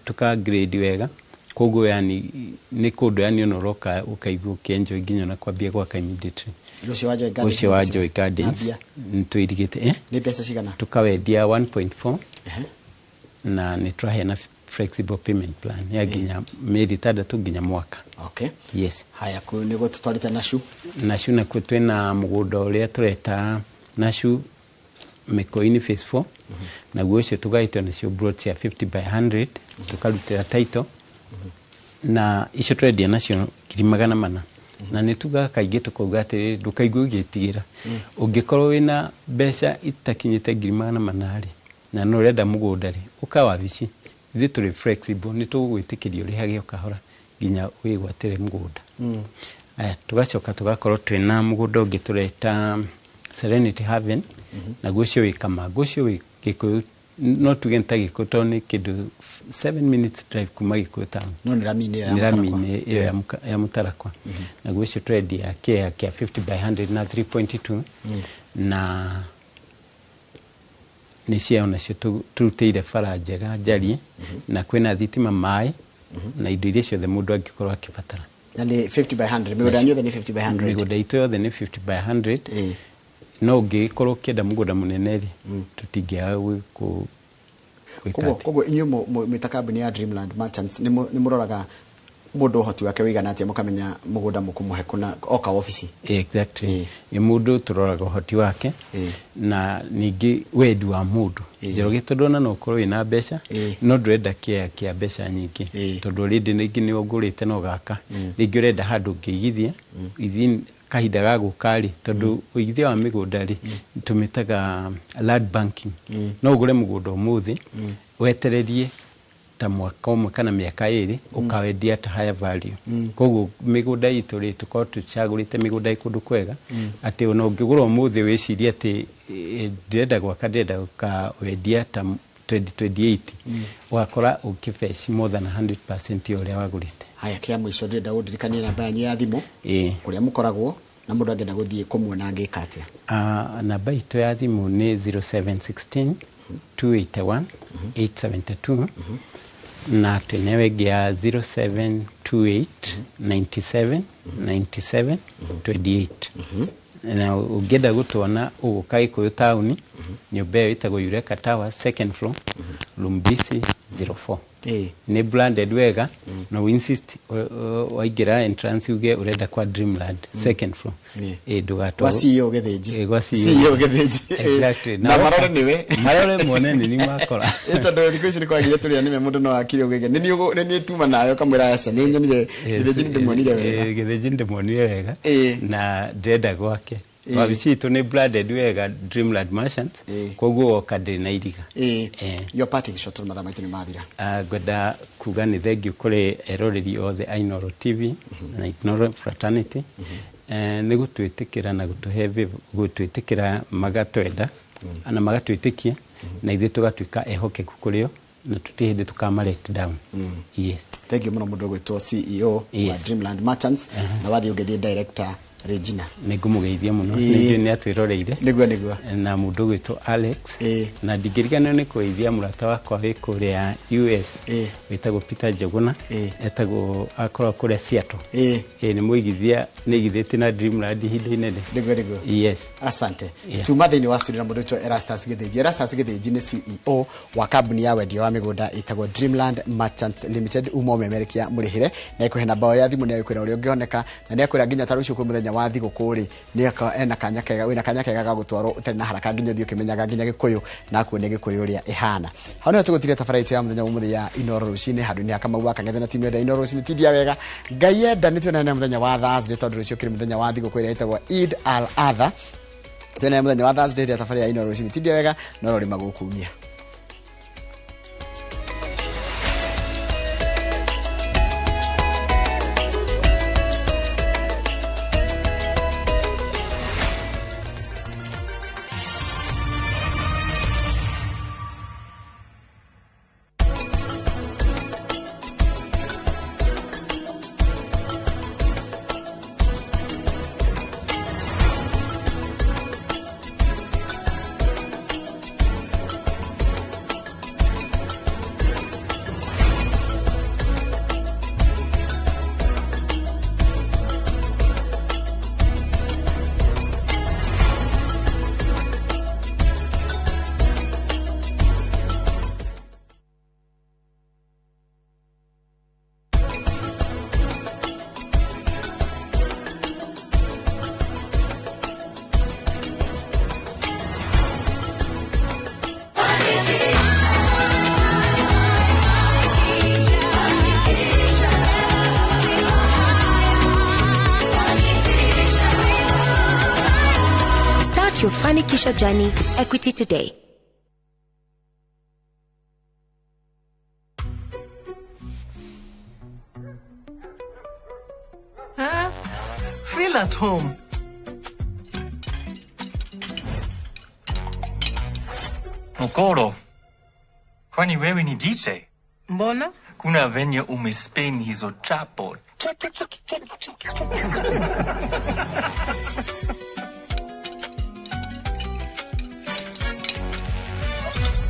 tuka grade wega koguo yani ni kundu yani onoroka ukaigua kenjo nginya na kwambia gwaka immediately ucio wa Joy Gardens ntwirigite ni pesa cigana tukawendia 1.4 na nitraheana flexible payment plan ya nginya mieri 3 nginya mwaka okay yes haya ni go tutwarite nashu na kwetwena mugunda uria tureta nashu Mikoini phase 4 na guocio tugaitwa na cio brought ya 50 by 100 tukarutira title na icio trendia nacio 400 na nituga kaingi tukuga atiri ndukaigua gitigira ungikorwo wina mbeca itakinyite 400 ri na no renda mugunda ri ukawa bici ithi turi flexible ni tugwitikiria uri hage ukahora nginya wigwatire mugunda tugacoka tugakorwo twina mugunda ungi tureta Serenity Haven na gucio wikama gucio wikikuyu no tugenta gikuto ni kindu 7 minutes drive kuma Gikuyu town no ni ramine ya Mutarakwa na gucio trade ya kia 50 by 100 na 3.2 na niciao nacio turuteire bara njega njariĩ na kwina thitima maĩ na indo iria ciothe mũndũ angĩkorwo akĩbatara. Na ni 50 by 100 mĩgũnda yothe ni 50 by 100 mĩgũnda itũ yothe ni 50 by 100 no ũngĩkorwo ũkĩenda mũgũnda mũnene rĩ tũtingĩaga gwĩka koguo inyuĩ mwĩta kambuni ya Dreamland Merchants nĩ mũroraga mũndũ ũhoti wake wĩigana atĩa mũkamenya mũgũnda mũkũmũhe kuna oka ofici. Exactly. Mũndũ tũroraga ũhoti wake na ningĩ wendi wa mũndũ. Njoroge tondũ ona no ũkorwo wĩna mbeca no ndũrenda kĩa mbeca nyingĩ tondũ rĩndĩ nĩ ũgũrĩte no gaka rĩngĩ ũrenda handũ ũngĩigithia within kahinda ga gũkarĩ tondũ ũigithia wa mĩgũnda rĩ tũmĩtaga land banking no ũgũre mũgũnda ũmũthĩ wetererie ta mwaka ũmwe kana mĩaka ĩrĩ ũkawendia ta higher value. Koguo mĩgũnda itũ rĩ tũkorwo tũcagũrĩte mĩgũnda ĩkũndũ kwega atĩ ona ũngĩgũra ũmũthĩ wĩcirie atĩ ndĩrenda gwaka ndĩrenda gũkawendia ta 2028 ũgakora ũkĩfeci more than 100% ya ũrĩa wagũrĩte. Haya kĩa mũico ndĩrenda gũndirikania namba yanyu ya thimũ kũrĩa mũkoragwo na mũndũ angĩenda gũthiĩ kũmuona angĩka atĩa. Namba itũ ya thimũ nĩ 0716 281 872 na tunewe gya 0728 97 97 28 na ugenda gutona uguka Gikuyu town nyumba ĩtagwo Eureka Tower second floor room BC 04 ni branded wega no insist waingira entrance uge urenda kwa Dreamland second floor ndugato CEO gethĩnji CEO gethĩnji exactly na marore niwe marore monene ni makora ĩtondũ thikũ ici nĩ kwagire tũrĩa nĩme mũndũ no akire ũgege nĩ tuma nayo kamwĩra aca nĩ nyonire gethĩnji ndĩmuonire wega gethĩnji ndĩmuonire wega na ndĩrenda gwake wabici itũ nĩ branded wega Dreamland Merchants koguo okade na iriga your parting shot on madam itini mathira ngwenda kuga nĩ thengiũ kũrĩ eroreri othe a Inooro TV na Inooro Fraternity nĩ gũtwĩtĩkĩra na gũtwĩtĩkĩra magatwenda na magatwĩtĩkia na ithuĩ tũgatuĩka ehokeku kũrĩo na tũtirĩ hĩndĩ tũkama let down. Yes, thank you mũno mũndũ gwĩtwo CEO wa Dreamland Merchants na wathi ũngĩthiĩ director Regina nĩngũmũgeithia mũno nĩ atwĩroreire nĩguo na mũndũ gwĩtwo Alex na ndingĩriganĩrwo nĩ kũgeithia mũrata wakwa wĩ kũrĩa US wĩtagwo Peter Njuguna etagwo akorwo kũrĩa Seattle nĩ mũigithia nĩigithĩtie na Dreamland ihinda inene nĩguo yes asante tuma thĩinĩ wa studio na mũndũ wĩtwo Erastus Gĩthĩnji nĩ CEO wa kambuni ya wendia wa mĩgũnda ĩtagwo Dreamland Merchants Limited umemerekia mũrĩhĩre na ĩkũhe namba ya thimũ nĩ akwĩra ũrĩa ũngĩoneka na nĩ akwĩra nginya tarũcio kwĩ mũthenya wa thigũkũ rĩ nĩ ena kanya kega wĩna kanya kega ga gũtwarwo ũtarĩ na haraka nginya ũthiĩ ũkĩmenyaga nginya Gĩkũyũ na kuone Gĩkũyũ ũrĩa ĩhana. Hau nĩho tũgũtire tabarĩra ya mũthenya ũmũthĩ ya Inooro rũcinĩ handũ-inĩ ha Kamau wa Kang'ethe na timu ya Inooro rũcinĩ tindia wega Ngai enda nĩ tuonane mũthenya wa Thursday tondũ rũcio kĩrĩ mũthenya wa thigũkũ ĩrĩa ĩtagwo Eid al-Adha. Tuonane mũthenya wa Thursday ya tabarĩra ya Inooro rũcinĩ tindia wega no rĩma gũkumia. Your Fanikisha journey, Equity today. Feel at home. Okoro, kwani wewe ni DJ? Mbona? Kuna venye umespin hizo chapo.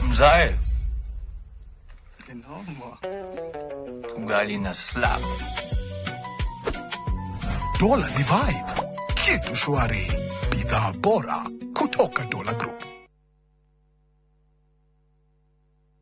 Mzae. Ugali na slap. Dola ni vibe. Kitu shwari. Bidhaa bora kutoka Dola Group.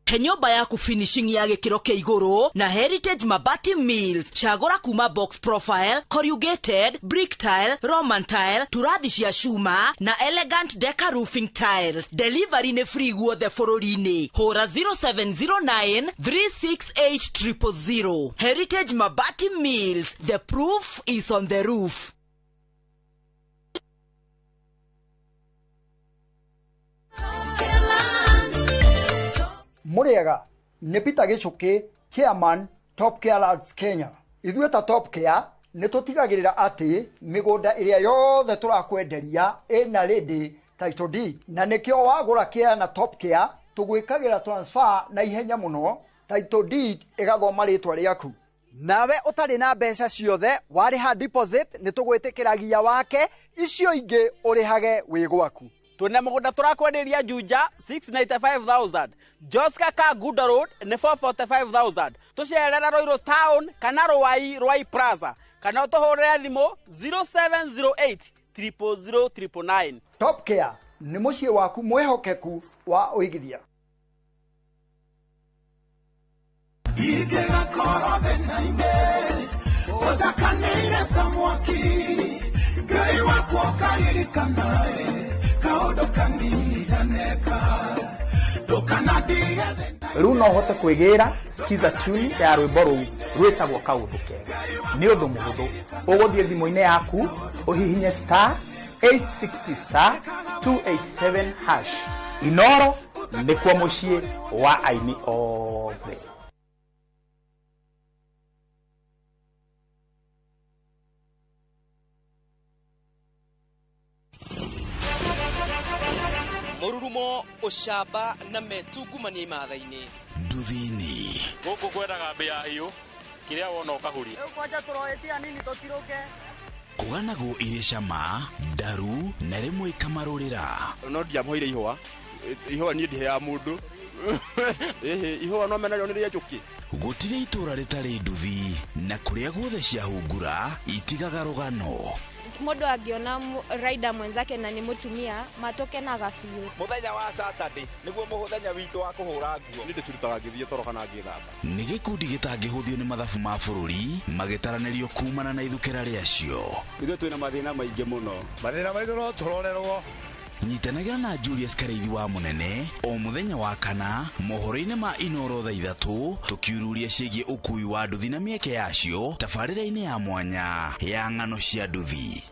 Kenyoba yaku finishing ya gikiro kia iguru na Heritage Mabati Mills. Chagura kuma box profile, corrugated, brick tile, Roman tile, turathi cia shuma na elegant deca roofing tiles. Delivery ne free guothe bũrũri-inĩ. Hũra 0709 368 000. Heritage Mabati Mills. The proof is on the roof. Muriega nĩ Peter Gichuki, Chairman Top Care Lands Kenya. Ithuĩ ta Top Care nĩ tũtigagĩrĩra atĩ mĩgũnda ĩrĩa yothe tũrakwenderia ĩna ready title deed, na nĩkĩo wagũra kĩa na Top Care tũgwĩkagĩra transfer na ihenya mũno, title deed ĩgathoma rĩtwa rĩaku. Nawe ũtarĩ na mbeca ciothe warĩha deposit nĩ tũgwĩtĩkĩragia wake, icio ingĩ ũrĩhage wĩ gwaku. Tuna mũgũnda tũrakwenderia Juja 695,000, Joska Kaguda Road nĩ 445,000. Tũcerera Roiro Town kana Rwai Plaza, kana ũtũhũrĩre thimũ 0708 000 999. Top Care nĩ mũciĩ waku mwĩhokeku wa ũigithia. Igega korothe naime utakanire ta mwaki Ngai wako karirikana kaũndũ kanini ndaneka ndũkanadige. Rĩu no ũhote kwĩgĩra skiza tune ya rwĩmbo rũu rwĩtagwo kaũndũ kega. Nĩ ũndũ mũhũthũ, ũgũthiĩ thimũ-inĩ yaku ũhihinye star 860 star 287 hash. Inoro nĩkuo mũciĩ wa aini othe. Mururumo ushaba na metungumania imatha-ini nduthi-ini guku kwendaga mbia iyo kiria wona ukahuri kwanja turoetia nini totiroke kũganagwo irĩ cama ndaru na rĩmwe ikamarũrĩra no ndiamhoire ihũa niĩ ndiheaga mũndũ ihũa no menarĩo nĩ rĩa njũkĩ. gũtirĩ itũũra rĩtarĩ nduthi na kũrĩa guothe ciahungura itigaga rũgano. Mũndũ angiona rider mwenzake na nĩ mũtumia matoke na gabiũ. Mũthenya wa Saturday nĩguo mũthenya witũ wa kũhũra nguo. Nĩ ndĩcirutaga ngĩthiĩ toro kana ngĩthamba. Nĩ gĩkundi gĩtangĩhũthio nĩ mathabu ma bũrũri magĩtaranĩrio kumana na ithukĩra rĩacio. Ithuĩ twĩna mathĩna maingĩ mũno. Mathĩna maitũ no tũrorerwo. Nyitanagĩra na Julius Kareithi wa Mũnene o mũthenya wa kana mohoro-inĩ ma Inoro thaa 3 tũkiururia ciĩgiĩ ũkui wa nduthi na mĩeke yacio tabarĩra-inĩ ya mwanya ya ng'ano cia nduthi.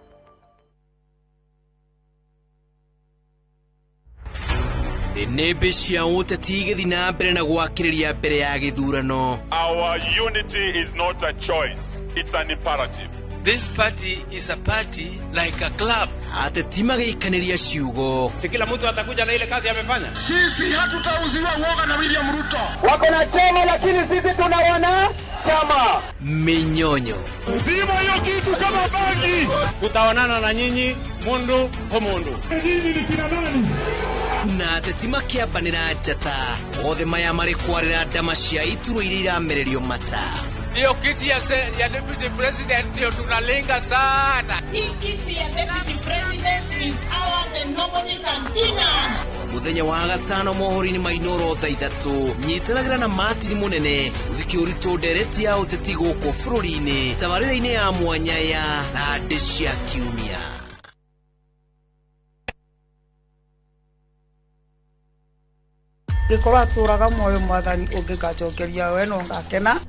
Nĩmbe cia ũteti igĩthi na mbere na gwakĩrĩria mbere ya gĩthurano. Our unity is not a choice, it's an imperative. This party is a party like a club. Ateti magĩikanĩria ciugo. Si kila mtu atakuja na ile kazi amefanya. Sisi hatutauziwa uoga na William Ruto. Wako na chama lakini sisi tuna wana chama. Minyonyo. Zima hiyo kitu kama bangi. Tutaonana na nyinyi mundu kwa mundu. Nyinyi ni kina nani? Na ateti makĩambanĩra njata othe maya marĩ kwarĩra ndama cia iturwa iria iramererio mata. Hiyo kiti ya deputy president ndio tunalenga sana. Hii kiti ya deputy president is ours and nobody can deny. Muthenya wa gatano mohoro-inĩ ma Inoro thaa 3 nyitanagĩra na Martin Mũnene ũthiki ũritũ ndereti ya ũteti gũkũ bũrũri-inĩ tabarĩra-inĩ ya mwanya ya Ndĩ cia Kiumia. Gĩkorwo atũraga muoyo mwathani ũngĩgacokeria we no ngakena.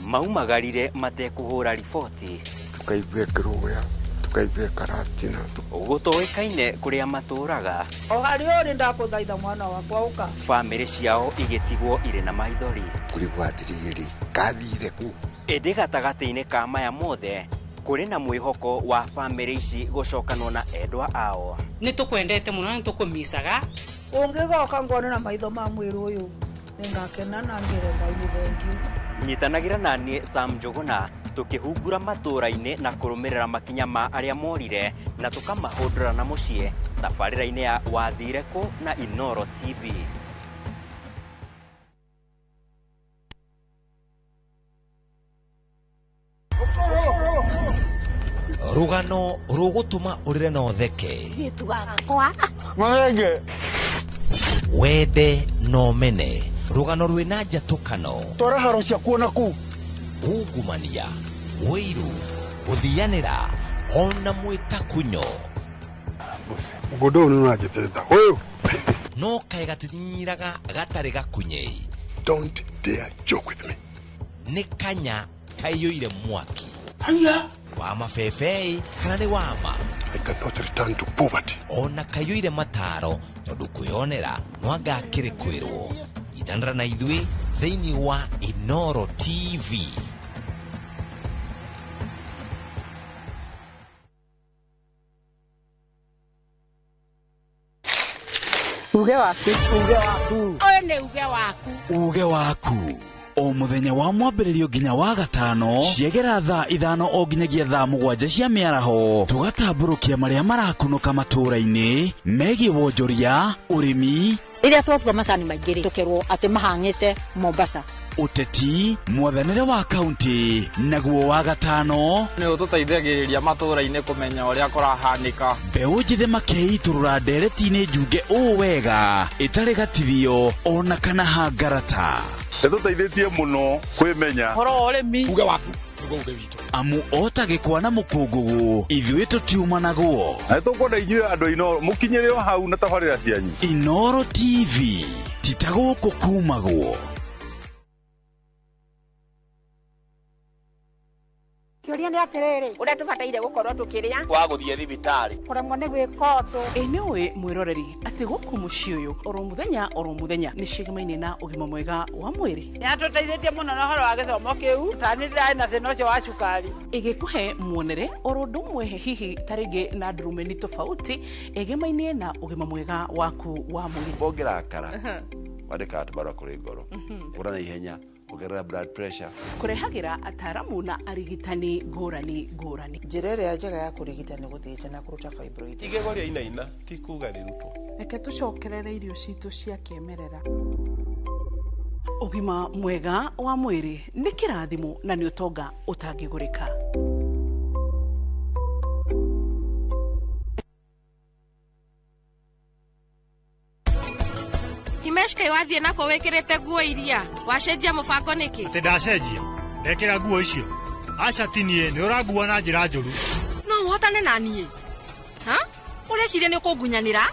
Maumagarire matekũhũra riboti. Tukaigue kĩrũya, tukaigue karatina. Gũtoĩkaine kũrĩa matũraga. O harĩ ũrĩ ndakũthaitha mwana wakwa ũka. Bamĩrĩ ciao igĩtigwo irĩ na maithori. Kũrigwo atĩrĩrĩ, kathire kũ? Ĩndĩ gatagatĩ-inĩ ka maya mothe kuri na mwihoko wa family ici gucokanwo na endwa ao. Nitukwendete muno nitukumisaga ungigoka ngone na maitho ma mwiru uyu ningakena na ngire Ngai ni thank you. Nyitanagira nanie Sam Njuguna tukihungura matura-ini na kurumirira makinya ma aria morire na tukamahundura na mucie tabarira-ini ya Wathire Ku na Inoro TV. Rugano rugutuma urire no theke gitugakwa mwenge wende no mene rugano rwina njatukano tora haro cia kuona ku ungumania wiru guthianira ona mwitakunyo mugondo uyu nunajiteta uyu no kae gatinyiraga gatari gakunyei. Don't dare joke with me. Ni kanya kaiyũire mwaki haya wa mabebe kana ni wama. I cannot return to poverty. Ona kaiyũire mataro tondu kwĩonera no anga kĩrĩ kwĩrwo ithanĩra na ithuĩ thĩinĩ wa Inoro TV. uge waku oyo ni uge waku uge waku o muthenya wa mwambĩrĩrio nginya wa gatano ciegera thaa 5 o nginyagia thaa 7 cia mĩaraho tugatambũrũkia marĩa marakunũka matũũra-inĩ megiĩ wonjoria ũrĩmi iria twatua macani maingĩ tukerwo atĩ mahang'ĩte Mombasa uteti mwathanĩre wa kaunti naguo wa gatano nĩ ũtũteithagĩrĩria matũũra-inĩ kũmenya ũrĩa kũrahanĩka mbeũ njĩthĩ makeitũrũra ndereti-inĩ njunge ũũ wega ĩtarĩ gatithio ona kana hangarata Nĩtũteithĩtie mũno kwĩmenya horo ũrĩmi uge waku nĩguo uge witũ amu ota gĩkwa na mũkũngũgũ ithuĩ tũtiuma naguo na nĩtũkwenda inyuĩ andũ a Inoro mũkinyĩre o hau na tabarĩra cianyu. Inoro TV tita gũkũ kumagwo. Kĩũria nĩ atĩrĩrĩ ũrĩa tũbataire gũkorwo tũkĩrĩa wa gũthiĩ thibitarĩ kũremwo nĩ gwĩka ũndũ nĩ ũĩ mwĩroreri atĩ gũkũ mũciĩ ũyũ oro mũthenya nĩ ciĩgamaine na ũgima mwega wa mwĩrĩ. nĩ atũteithĩtie mũno na ũhoro wa gĩthomo kĩu tani ndĩrarĩ na thĩna ũcio wa cukari ĩgĩkũhe muonere oro ũndũ ũmwe hihi tarĩngĩ na ndurumeni tofauti ĩgĩmainie na ũgima mwega waku wa mwĩrĩ. Ũngĩrakara wandĩkaga tũbarũa kũrĩ ngoro ũra na ihenya kugerera blood pressure kurehagira ataramu na arigitani ngũrani. njĩra ĩrĩa njega ya kũrigita nĩ gũthĩnja na kũruta fibroid. igego rĩa inaina ti kuga rĩrutwo. Reke tũcokerere irio citũ cia kĩmerera. Ũgima mwega wa mwĩrĩ nĩ kĩrathimo na nĩ ũtonga ũtangĩgũrĩka. Timeshka wathie nako wekirete nguo iria wacenjia mubango niki ati ndacenjia ndekira nguo icio aca tinie ni urangua na njira njuru no uhotane na nie ha ureciria ni kungunyanira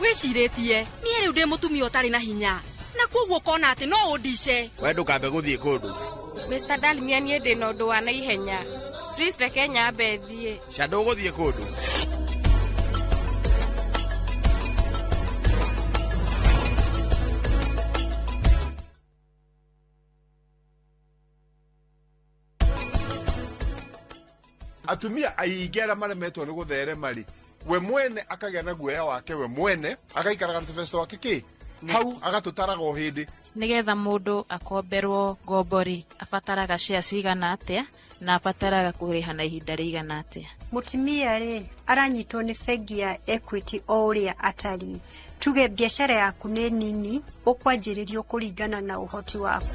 wiciritie nie riu ndi mutumia utari na hinya na koguo kona ati no undice we ndukambe guthie kundu. Mr. Dalmia nie ndi na undu wa na ihenya please reke nyambe thie ca nduguthie kundu. atumia aingĩ arĩa maremetwo nĩ gũtherema rĩ we mwene akagĩa na guoya wake we mwene agaikaraga na tũbeca twake kĩ hau agatũtaraga o hĩndĩ nigetha mundu akomberwo ngombori abataraga cia cigana atia na abataraga kuriha na ihinda rĩigana atia. Mutumia rĩ aranyitwo nĩ bengi ya Equity o ũrĩa atari tuge biashara yaku nĩ nini ũkwanjĩrĩrio kũringana na ũhoti waku.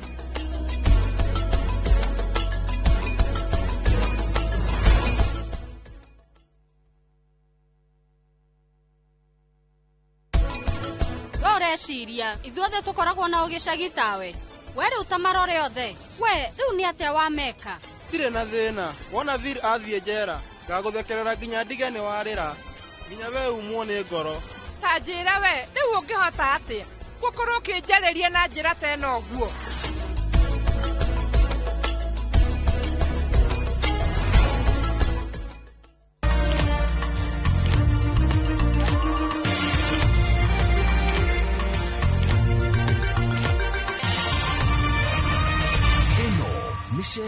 Ciria ithuothe tukoragwo na ugicagi tawe we riu tamarore othe we riu ni atia wa meka tire na thina wona vir athie njera ngaguthekerera nginya ndige ni warira nginya we umwo ni ngoro ta njira we riu ungihota atia gukorwo ukinjariria na njira ta eno uguo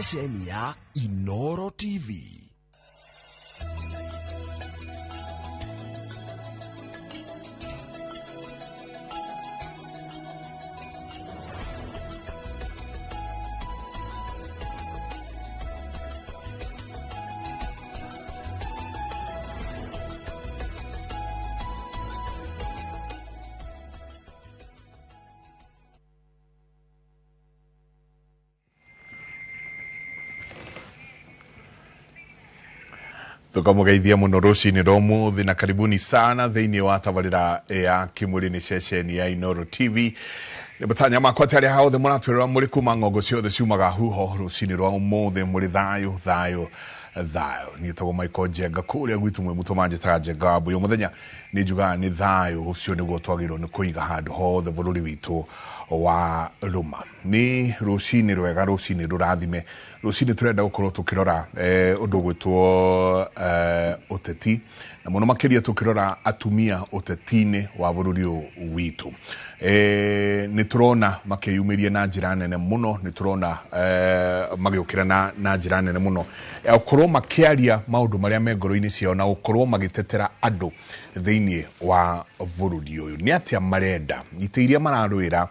ceceni ya Inoro TV. Tukamugeithia muno rucini romuthi na karibuni sana thiini wa tabarira ya kimuri-ini ceceni ya Inoro TV. Ni batanya makwa tari haothe muratwirira muri kuma ngongo ciothe ciumaga huho rucini rwa umuthi muri thayo ni togo Michael Jenga kuria gwitu mwe mutumanje tajenga abu yo muthenya ni njuga ni thayo ucio niguo twagirwo ni kuiga handu hothe bururi witu wa ruma ni rucini rwega rucini rurathime rucini turenda gukorwo tukirora undu gwitwo uteti na muno makiria tukirora atumia utetini wa bururi witu ni turona makiyumiria na njira nene muno ni turona magiukira na njira nene muno ukorwo makiaria maundu maria me ngoro-ini ciao na ukorwo magitetera andu thiini wa bururi uyu ni atia marenda iteiria mararwira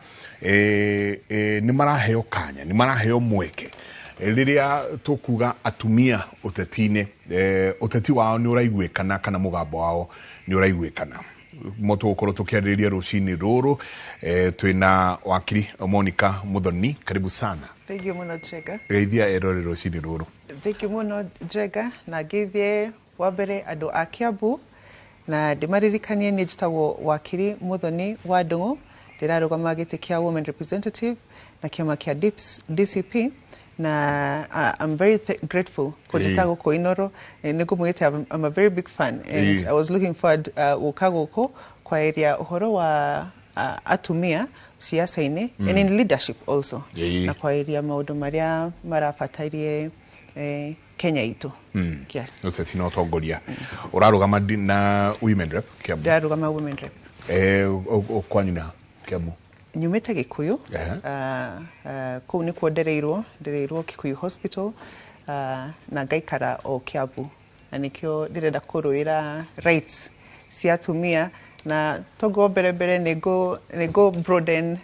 ni maraheo kanya ni maraheo mweke riria tukuga atumia utetini uteti wao ni uraiguikana kana mugambo wao ni uraiguikana moto ukorwo tukiarĩrĩria rucini ruru twina wakiri Monica Muthoni, karibu sana. Thank you muno Jega. Geithia erore rucini ruru. Thank you muno Jega na geithie wambere andu a Kiambu na ndimaririkanie ni njitagwo wakiri Muthoni wa Ndungu ndirarugama giti kia women representative na kiama kia DCP na I'm very grateful for Ditago ko Inoro I'm a very big fan and I was looking forward ukagoko kwa area uhoro wa atumia siasa-ini and in leadership also na kwa area maudu maria marafatairie Kenya itu. Yes. Uteti na utongoria. Urarugama na women rep Kiambu. Ndarugama women rep. Okwanyu na Kiambu. Nyumite Gikuyu kuu nikuo ndereirwo Kikuyu Hospital na ngaikara o Kiambu na nikio ndirenda kuruira rights cia atumia na togo mbere nego broaden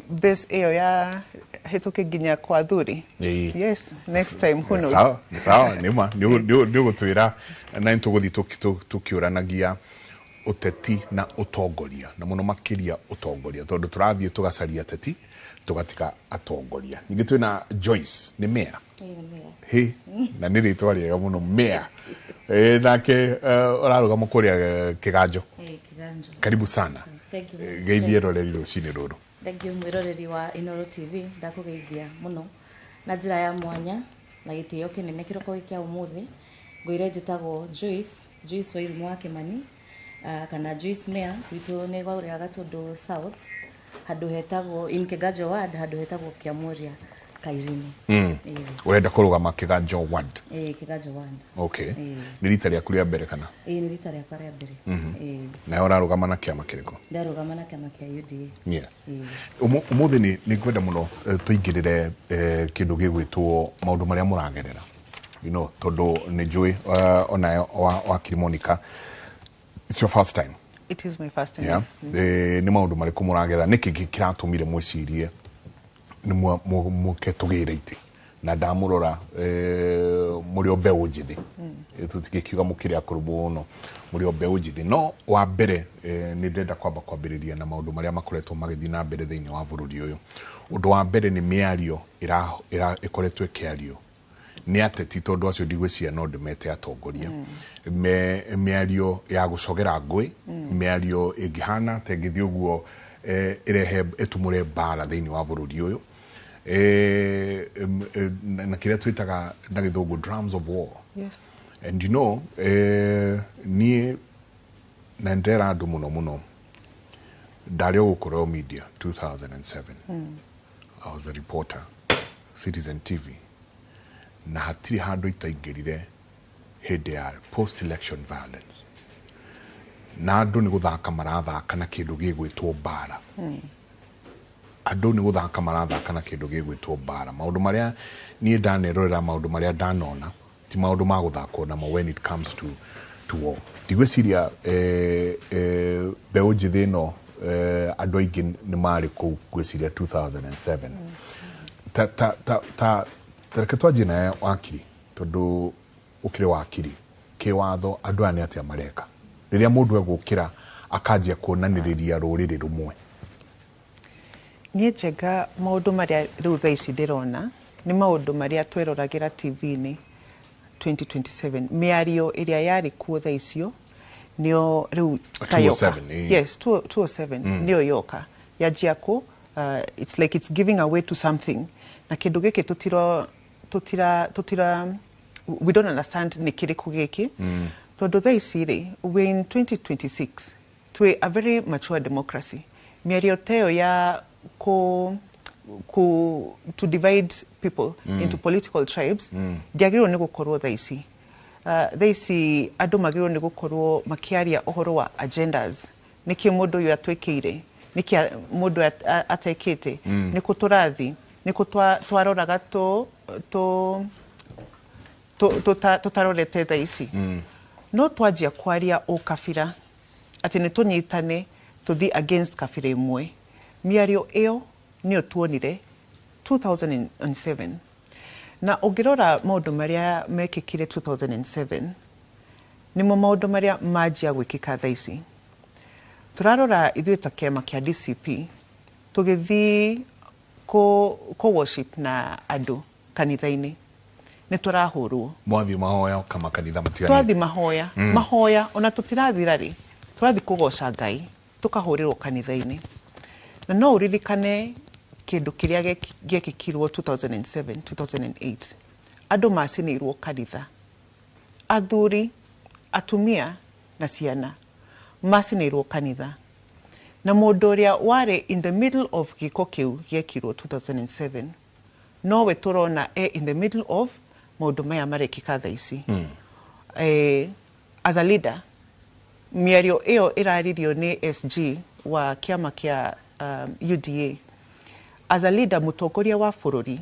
base iyo ya hituke nginya kwa thuri. Yes, next time who knows. Sawa nima ndio gutwira na ntuguthi tukiuranagia uteti na utongoria na muno makiria utongoria tondu turathie tugacaria teti tugatika atongoria ningi twina Joyce ni mayor na ni ritwa riega muno mayor nake urarugama kuria Kiganjo karibu sana. Thank you. Geithie roreri rucini ruru. Thank you mwiroreri wa Inoro TV ndakugeithia muno na njira ya mwanya na gitio kinene kiroko kia umuthi ngwire njitagwo Joyce wa Irumu wa Kimani kana Joyce Mayor witu ne gwaurira Gatundu South handu hetagwo in Kiganjo ward handu hetagwo Kiamuria Kairini. Urenda kurugama Kiganjo ward? Kiganjo ward. Okay. Ni rita rĩa kuria mbere kana? Ni rita rĩa kuria mbere. Na urarugama na kiama kiriko? Ndarugama na kiama kia UDA. Yes. Umuthi ni ngwenda muno tuingirire kindu gigwitwo maundu maria muragerera. You know, tondu ni njui ona wakiri Monica. It's your first time? It is my first time. Yeah. Ni maundu mariku muragerera niki kiratumire mwicirie ni muketugire ite na ndamurora muri obeu njithi tutikikiuga mukiri akurubu no muri obeu njithi no wa mbere ni ndenda kwambiriria na maundu maria makoretwo magithii na mbere thiini wa bururi uyu. Undu wa mbere ni miario ikoretwo ikiario ni ateti tondu acio ndigwiciria no ndimete atongoria miario ya gucogera ngui miario ingihana tengithi uguo irehe etumure bara thiini wa bururi uyu na kiria twitaga na githungu drums of war. Yes. And you know ni na ndera andu muno ndari gukora media 2007 I was a reporter Citizen TV na hatiri handu itaingirire hindi ya post election violence na andu ni guthaka marathaka na kindu gigwitwo bara andu ni guthaka marathaka na kindu gigwitwo bara maundu maria nie ndanerorera maundu maria ndanona ti maundu ma guthakwo namo when it comes to war ndigwiciria beoji thino andu aingi ni mari ku gwiciria 2007 ta ketwaje na wakiri tondu ukire wakiri kiwatho andu ani atia mareka riria mundu egukira akanjia kuonaniriria ruriri rumwe nie Njenga maundu maria riu thaici ndirona ni maundu maria tweroragira TV-ini 2027 miario iria yari kuo thaicio nio riu tayoka yes 207 nio yoka ya jiako it's like it's giving away to something na kindu giki tutira we don't understand ni kiriku giki tondu thaici ri we in 2026 twi a very mature democracy miario teo ya to divide people into political tribes diagirwo ni gukorwo thaici thaici andu magirwo ni gukorwo makiaria uhoro wa agendas niki mundu yu atwekire niki mundu atekete niko turathi niko twaroraga tutarorete thaici no twajia kwaria ukabira ati ni tunyitane tuthi against kabira imwe miario iyo nio tuonire 2007 na ungirora maundu maria mekikire 2007 nimo maundu maria majia gwikika thaici turarora ithuĩ ta kĩama kĩa DCP tugithi ko worship na andu kanitha-inĩ ni turahurwo mwathi mahoya kama kanitha matigani twathi mahoya mahoya ona tutirathira ri turathi kugoca Ngai tukahurirwo kanitha-inĩ na no uririkane kindu kiria gekikirwo 2007 2008 andu macinirwo kanitha athuri atumia na ciana macinirwo kanitha na mundu uria wari in the middle of giko kiu gekirwo 2007 no we turona in the middle of maundu maya marekika thaici as a leader miario iyo iraririo ni SG wa kiama kia UDA as a leader mutongoria wa bururi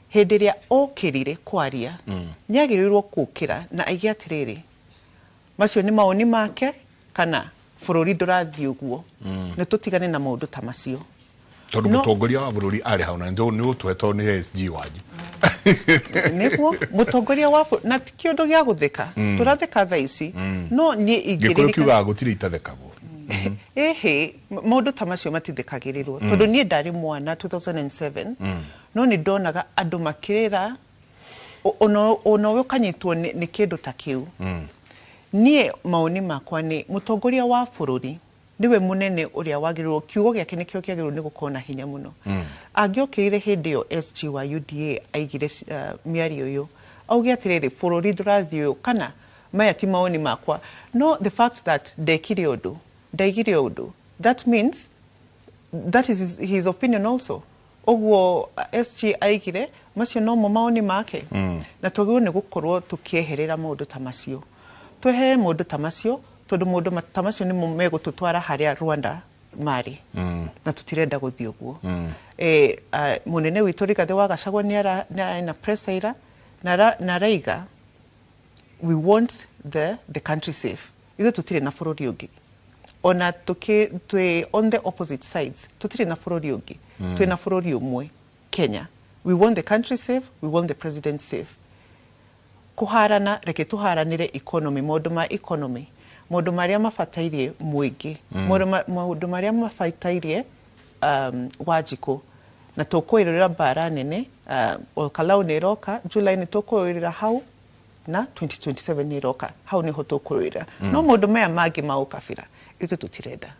hindi ria okirire kwaria nyagirirwo kukira na aigiatiriri macio ni maoni make kana bururi ndurathi uguo ni tutigane na maundu ta macio tondu mutongoria wa bururi ari hauna ndo ni utweto ni SG waji niguo mutongoria wa na kiondo gia gutheka turatheka thaici no ni igiriri kiuga gutiri itathekagwo ehe maundu ta macio matithekagirirwo tondu nie ndari mwana 2007 no ni ndonaga andu makirira ono we kanyitwo ni kindu ta kiu nie maoni makwa ni mutongoria wa bururi niwe munene uria wagirirwo kiugo giake nikio kiagirirwo ni gukona hinya muno angiokirire hindi yo SG wa UDA aigire miario yo augi atiriri bururi ndurathio kana maya ti maoni makwa no the fact that ndekire undu ndaigire undu that means that is his opinion also ogwo SG aigire macio no mo maoni make na twagirwo ni gukorwo tukieherera maundu ta macio twehere maundu ta macio tondu maundu ta macio ni megututwara haria Rwanda mari na tutirenda guthii uguo munene witu Rigathi wa Gachagua ni na press ira na raiga we want the country safe ithu tutire na bururi ungi ona twi on the opposite sides tutire na bururi ungi twi na bururi umwe Kenya we want the country safe we want the president safe kuharana reke tuharanire economy maundu ma economy maundu maria mafatairie muingi maundu maria mafatairie Wanjiku na tukwirira bara nene Olkalau ni roka July ni tukwirira hau na 2027 ni roka hau ni ho tukwirira no maundu maya mangi ma ukabira itu tutirenda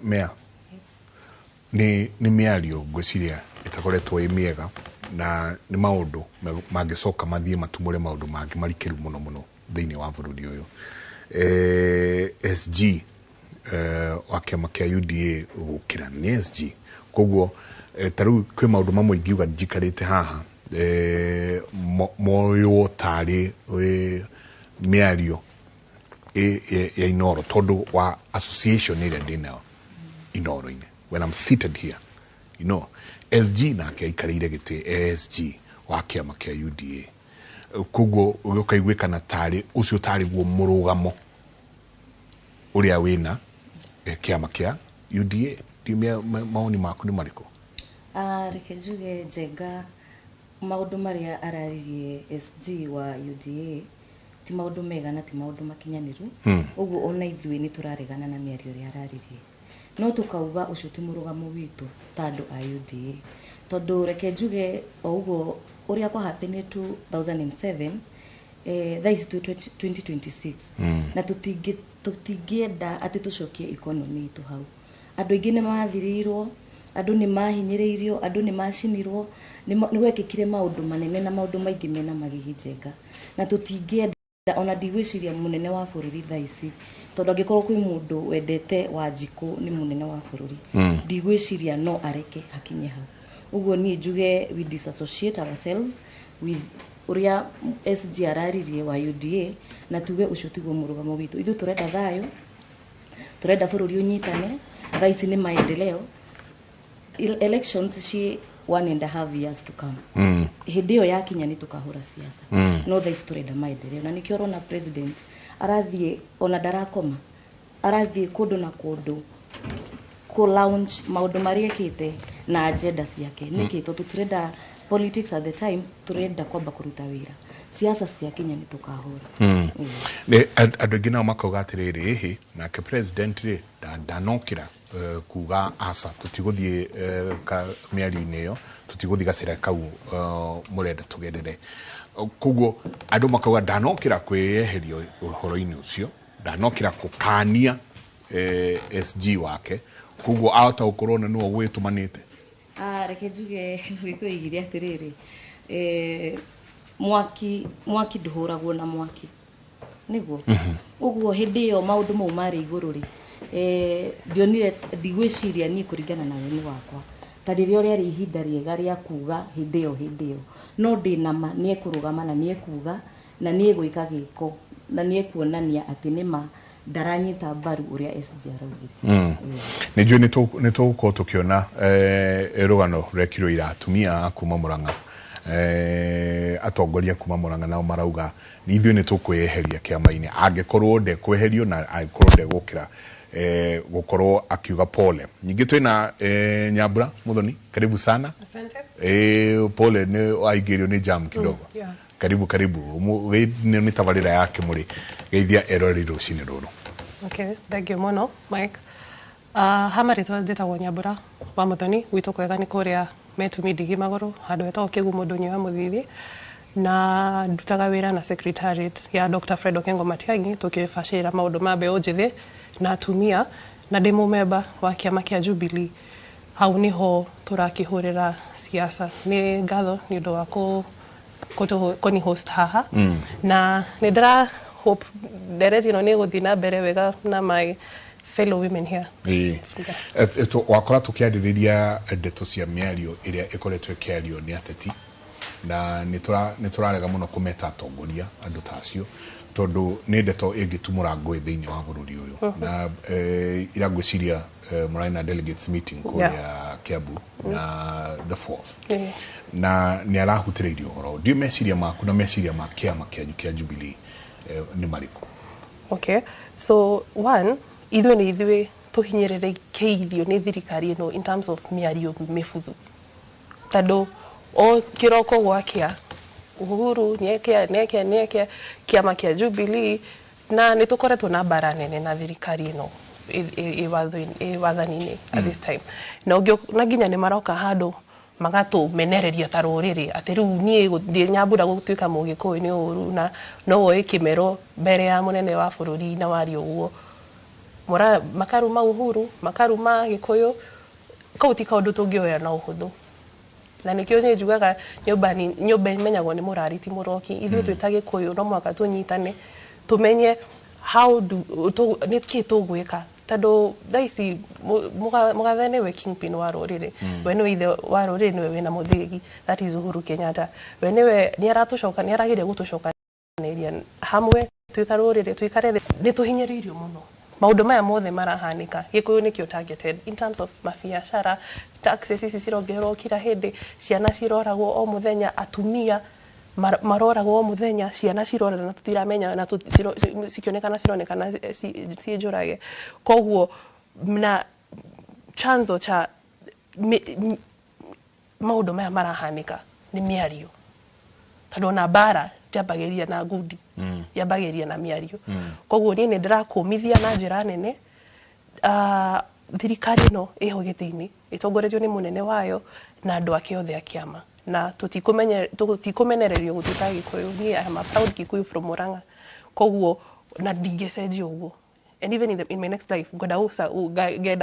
mea ni miario ngwiciria itakoretwo imiega na ni maundu mangicoka mathie matumure maundu mangi marikiru muno thiini wa bururi uyu SG wa kiama kia UDA gukira ni SG koguo taru kwi maundu mamwe ingiuga njikarite haha moyo tari miario ya Inoro tondu wa association ile ndinao Inoro-ine, when I'm seated here, you know, SG nake aikarire giti SG wa kiama kia UDA. Kuguo ukaiguikana tari ucio tari guo murugamo uria wina kiama kia UDA. Timia maoni maku ni mariko? Reke njuge Njenga, maundu maria araririe SG wa UDA ti maundu mega na ti maundu makinyaniru. Uguo ona ithui ni turaregana na miario ria araririe. No tukauga ucio ti murugamo witu tandu a UDA. Tondu reke njuge uguo uria kwa happen 2007 thaisi 2026 na tutingienda ati tucokie economy tu hau. Andu aingi ni mathirirwo, andu ni mahinyiriirio, andu ni macinirwo, ni gwekikire maundu manene na maundu maingi mena magigi Njenga. Na tutingienda ona ndigwiciria munene wa bururi thaisi tondu angikorwo kwi mundu wendete Wanjiku ni munene wa bururi, ndigwiciria no areke hakinye hau. Uguo ni njuge we disassociate ourselves with uria SG araririe wa UDA na tuge ucio tiguo murugamo witu. Ithu turenda thayo, turenda bururi unyitane, thaisi ni maendeleo. Elections ci 1.5 years to come. Hindi yo yakinya ni tukahura siasa. No thaisi turenda maendeleo na nikio rona president arathie ona darakoma, arathie kundu na kundu ku launch maundu maria kite na agenda ciake. Niki to turenda politics at the time, turenda kwamba kuruta wira. Siasa cia Kenya ni tukahura. Ne andu gina makauga atiriri hi na ke president ri ndanokira kuga asa tutiguthie ka miari-ini yo, tutiguthie gacira kau murenda tugerere. Kuguo andu makauga ndanokira kweherio uhoro-ini ucio, ndanokira kukania SG wake. Kuguo auta ukorona no gwitumanite. Reke njuge gwikuigire atiriri mwaki nduhuragwo na mwaki niguo. Uguo hindi yo maundu mau mari iguru ri ndionire ndigwiciria ni kuringana na wenu wakwa taririo ri ihinda riega ria kuga hindi yo no ndinama ni ekurugama na ni ekuga na ni egwika giko na ni ekuonania ati nima daranyita mbaru uria SG araugire. Nijue nitugukorwo tukiona rugano rekirwo ira atumia kuma Murang'a, atongoria kuma Murang'a nao marauga ni ithuĩ ni tukweheria kiama-ini angikorwo ndekweherio na angikorwo ndegukira gukorwo akiuga pole. Nyingi twina Nyambura Muthoni, karibu sana. Asante. Pole ni aigirio ni jam kidogo. Karibu ni tabarira yake muri geithia erori rucini ruru. Okay, thank you muno Mike. Hamaritwa njitagwo Nyambura wa Muthoni, gwitu kwega ni kuria metumi ndigi maguru handu hetagwo Kigumo Ndunyi wa Muthithi, na ndutaga wira na secretariat ya Dr. Fred Okengo Matiang'i tukibacira maundu ma mbeu njithi na atumia, na ndi mumemba wa kiama kia Jubilee. Hau niho turakihurira siasa. Ni ngatho ni undu wa kuni host haha na nidra hope dereti no ni guthina mbere wega na my fellow women here. Eto wakora tukiaririria ndeto cia miario iria ikoretwo ikiario ni ateti na niturarega muno kumeta atongoria andu tacio tondu ni ndeto ingitumura ngui thiini wa bururi uyu na ira ngwiciria muraina delegates meeting kuria Kiambu na the 4th na ni arahutireirio horo. Ndio meciria maku na meciria ma kiama kia Jubilee ni mariku? Okay, so one, ithuĩ tuhinyirire keirio ni thirikari ino in terms of miario mifuthu tando o kiroko gwakia Uhuru nieke kiama kia Jubilee na nitukoretwo na bara nene na thirikari ino wathanini at this time na nginya ni maroka handu magatu menereria taruriri ati riu nie Nyambura gutuika Mugikuyu ni uru na no woe kimero mbere ya munene wa bururi na wari uguo makaruma Uhuru makaruma Gikuyu kauti kaundu tungioya na uhuthu na nikio ni njugaga nyumba imenyagwo ni murariti muroki ithuĩ twita Gikuyu no mwaka tunyitane tumenye how do niki tugwika tando thaisi mugathene we kingpin wa ruriri wene ithe wa ruriri niwe wina muthigi, that is Uhuru Kenyatta. Wene ni aratucoka ni aragiria gutucoka hamwe twita ruriri twikare ni tuhinyiririo muno maundu maya mothe marahanika Gikuyu nikio targeted in terms of mabiacara, taxes ici cirongererwo kira hindi, ciana ciroragwo o muthenya, atumia maroragwo o muthenya, ciana ciroragwo na tutiramenya na cikionekana cironekana cienjurage. Koguo na chanzo cha maundu maya marahanika ni miario, tondu na bara yabageria na ngudi yabageria na miario. Koguo ni ndirakumithia na njira nene thirikari no iho giti-ini itongoretio ni munene wayo na andu ake othe a kiama, na tutikumenererio gutuika Gikuyu. Ni I am a proud Gikuyu from Murang'a. Koguo na ndingicenjia uguo, and even in my next life ngenda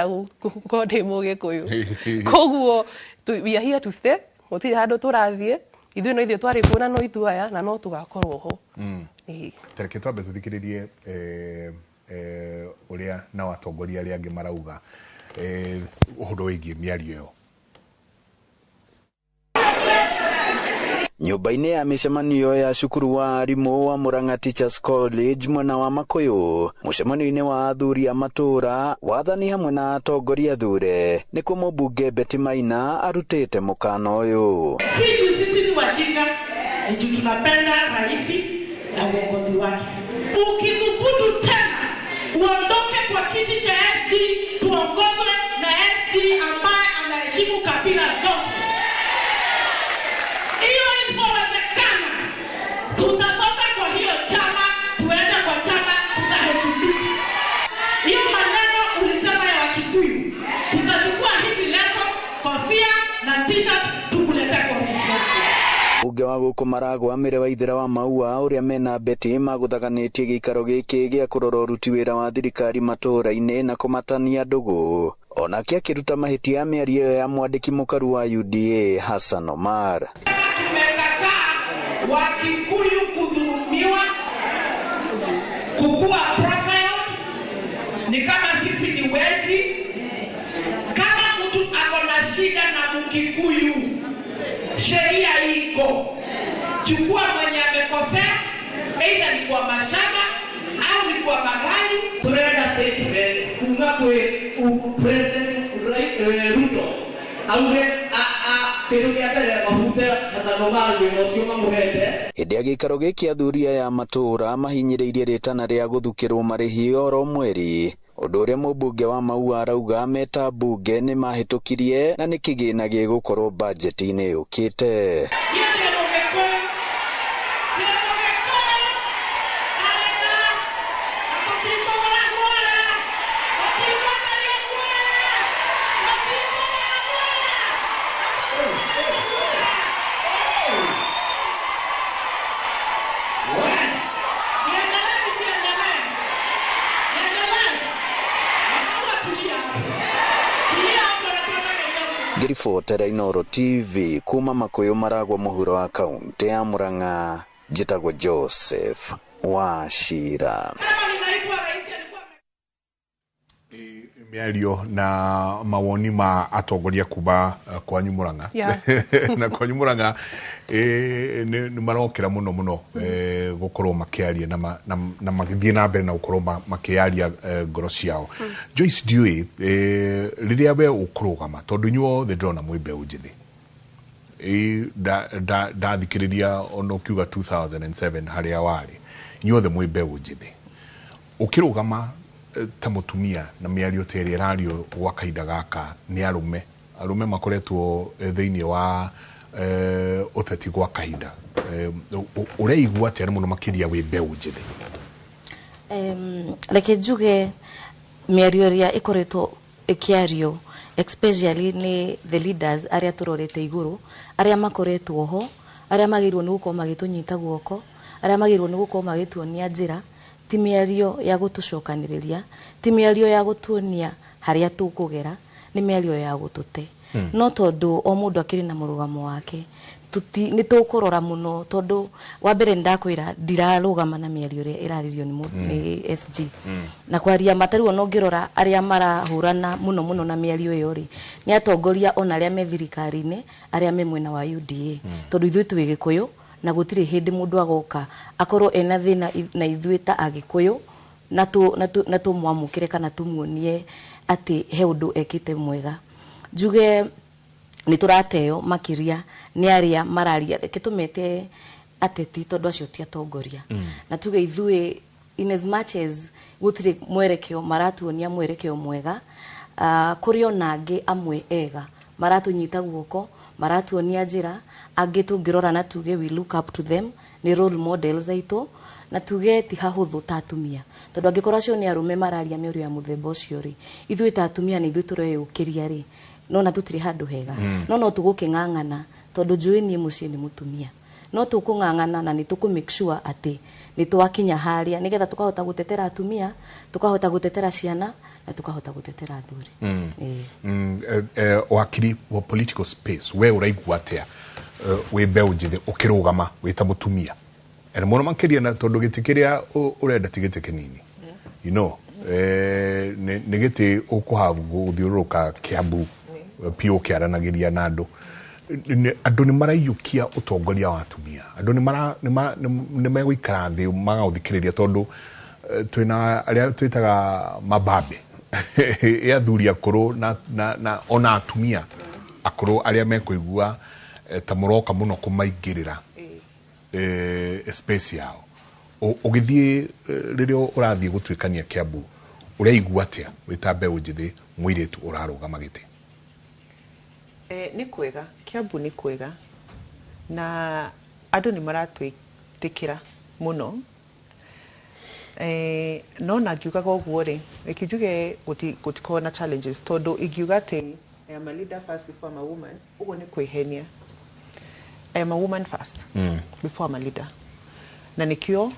gukode mu Gikuyu. Koguo we are here to stay, gutiri handu turathie, ithuĩ no ithuĩ twari kuona no ithuĩ aya na no tugakorwo ho. Tareke twambe tuthikiririe uria na watongoria aria angi marauga uhoro wigie miario yo. Nyumba-inĩ ya mĩcemanio ya cukuru wa arimũ wa Murang'a Teachers College mwena wa Makuyu, mũcemanio-inĩ wa athuri a matũra, wathani hamwe na atongoria athure, nĩkuo mũmbunge Betty Maina arutĩte mũkana ũyũ. Sisi ni wajinga, tunapenda rais na uongozi wake. Ukithubutu tena uondoke kwa kiti cha SG, tuongozwe na SG ambaye anaheshimu kabila zote. Tutatoka kwa hiyo chama, tuende kwa chama, tutaheshimisha. Hiyo maneno ulisema ya Wakikuyu, tutachukua hizi leso, kofia na t-shirt, tukulete kwa mwisho. Uge wa gũkũ Maragwa Mĩre Waithĩra wa Maua ũrĩa mena Betty magũthaganĩtie gĩikaro gĩkĩ gĩa kũrora ũruti wĩra wa thirikari matũra-inĩ na kũmatania ndũgũ. Onake akĩruta mahĩtia mĩario ya mwandĩki mũkaru wa UDA Hassan Omar. Wakikuyu kudhulumiwa, kukua profile, ni kama sisi ni wezi. Kama mtu ako na shida na Mkikuyu, sheria iko. Chukua mwenye amekosea, aidha ni kwa mashamba au ni kwa magari, tunaenda statement kumgakwe President Ruto auge hĩndĩ ya gĩikaro gĩkĩ athuri aya matũra mahinyĩrĩirie rĩtana rĩa gũthukĩrwo marĩhi oro mweri, ũndũ ũrĩa mũmbunge wa Maua arauga meta mbunge nĩ mahĩtũkirie na nĩ kĩgĩna gĩgũkorwo bajeti-inĩ yũkĩte. Ngiribotera Inoro TV kuma Makuyu Maragwa mũhuro wa kaunti ya Murang'a, njĩtagwo Joseph Wachira. Miario na mawoni ma atongoria kuba kwanyu Murang'a. Na kwanyu Murang'a ni marokera muno gukorwo makiaria na magithie na mbere na gukorwo makiaria ngoro ciao. Joyce Dewey riria we ukurugama tondu nyuo the drona mwimbe unjithi da thikiriria ono kiuga 2007 haria wari nyuo the mwimbe unjithi ukirugama ta mutumia na miario tere radio gwa kaida gaka ni arume makoretwo thiini wa uteti gwa kaida ureigua tere muno makiria wi mbeu njithi. Reke njuge miario ria ikoretwo ikiario especially ni the leaders aria turorete iguru aria makoretwo ho aria magirwo ni gukorwo magitunyita guoko aria magirwo ni gukorwo magituonia njira ti miario ya gutucokaniriria ti miario ya gutuonia haria tukugera ni miario ya gutute no tondu o mundu akiri na murugamo wake ni tukurora muno tondu wa mbere ndakwira ndirarugama na miario ria iraririo ni SG na kwaria matariwo no ngirora aria marahurana muno na miario iyo ri ni atongoria ona aria me thirikari-ini aria me mwena wa UDA tondu ithuĩ twi Gikuyu na gutire hindi mundu agoka akorwo ena thina na ithuĩ ta Agikuyu na tumwamukire kana tumuonie ati he undu ekite mwega. Njuge ni turateo makiria ni aria mararia kitumete ateti tondu acio ti atongoria na tuge ithui in as much as gutire mwerekeo maratuonia mwerekeo mwega kuri onangi amwe ega maratunyita guoko maratuonia njira angi tungirora na tuge we look up to them ni role models aito na tuge ti hahuthu ta atumia tondu angikora cio ni arume mararia mi uria muthemba ucio ri ithui ta atumia ni ithui tureyukiria ri no na tutire handu hega no tugukingangana tondu njui ni mucii ni mutumia no tukungangana na ni tuku make sure ati ni twakinya haria nigetha tukahota gutetera atumia tukahota gutetera ciana na tukahota gutetera athuri wakiri wa political space we uraigua atia we beu njithe ukirugama wita mutumia ene muno makiria na tondu gitikiria urenda tigite kinini you know ni giti ukuhavu guthiuruka Kiambu pio kiaranagiria na andu ni maraiyukia utongoria wa atumia andu ni megwikara thi magaguthikiriria tondu twina aria twitaga mababe ya athuri akuru na ona atumia akuru aria mekuigua ta muroka muno kumaingirira space yao ugithie ririo urathie gutwikania Kiambu uraigua atia wita beũ njithi mwiritu urarugama giti ni kwega Kiambu ni kwega na andu ni maratwitikira muno no na ngiugaga uguo ri ikijuge gutiko na challenges tondu igiuga ati I am a leader first before I'm a woman uguo ni kwihenia. I am a woman first before I'm a leader na nikio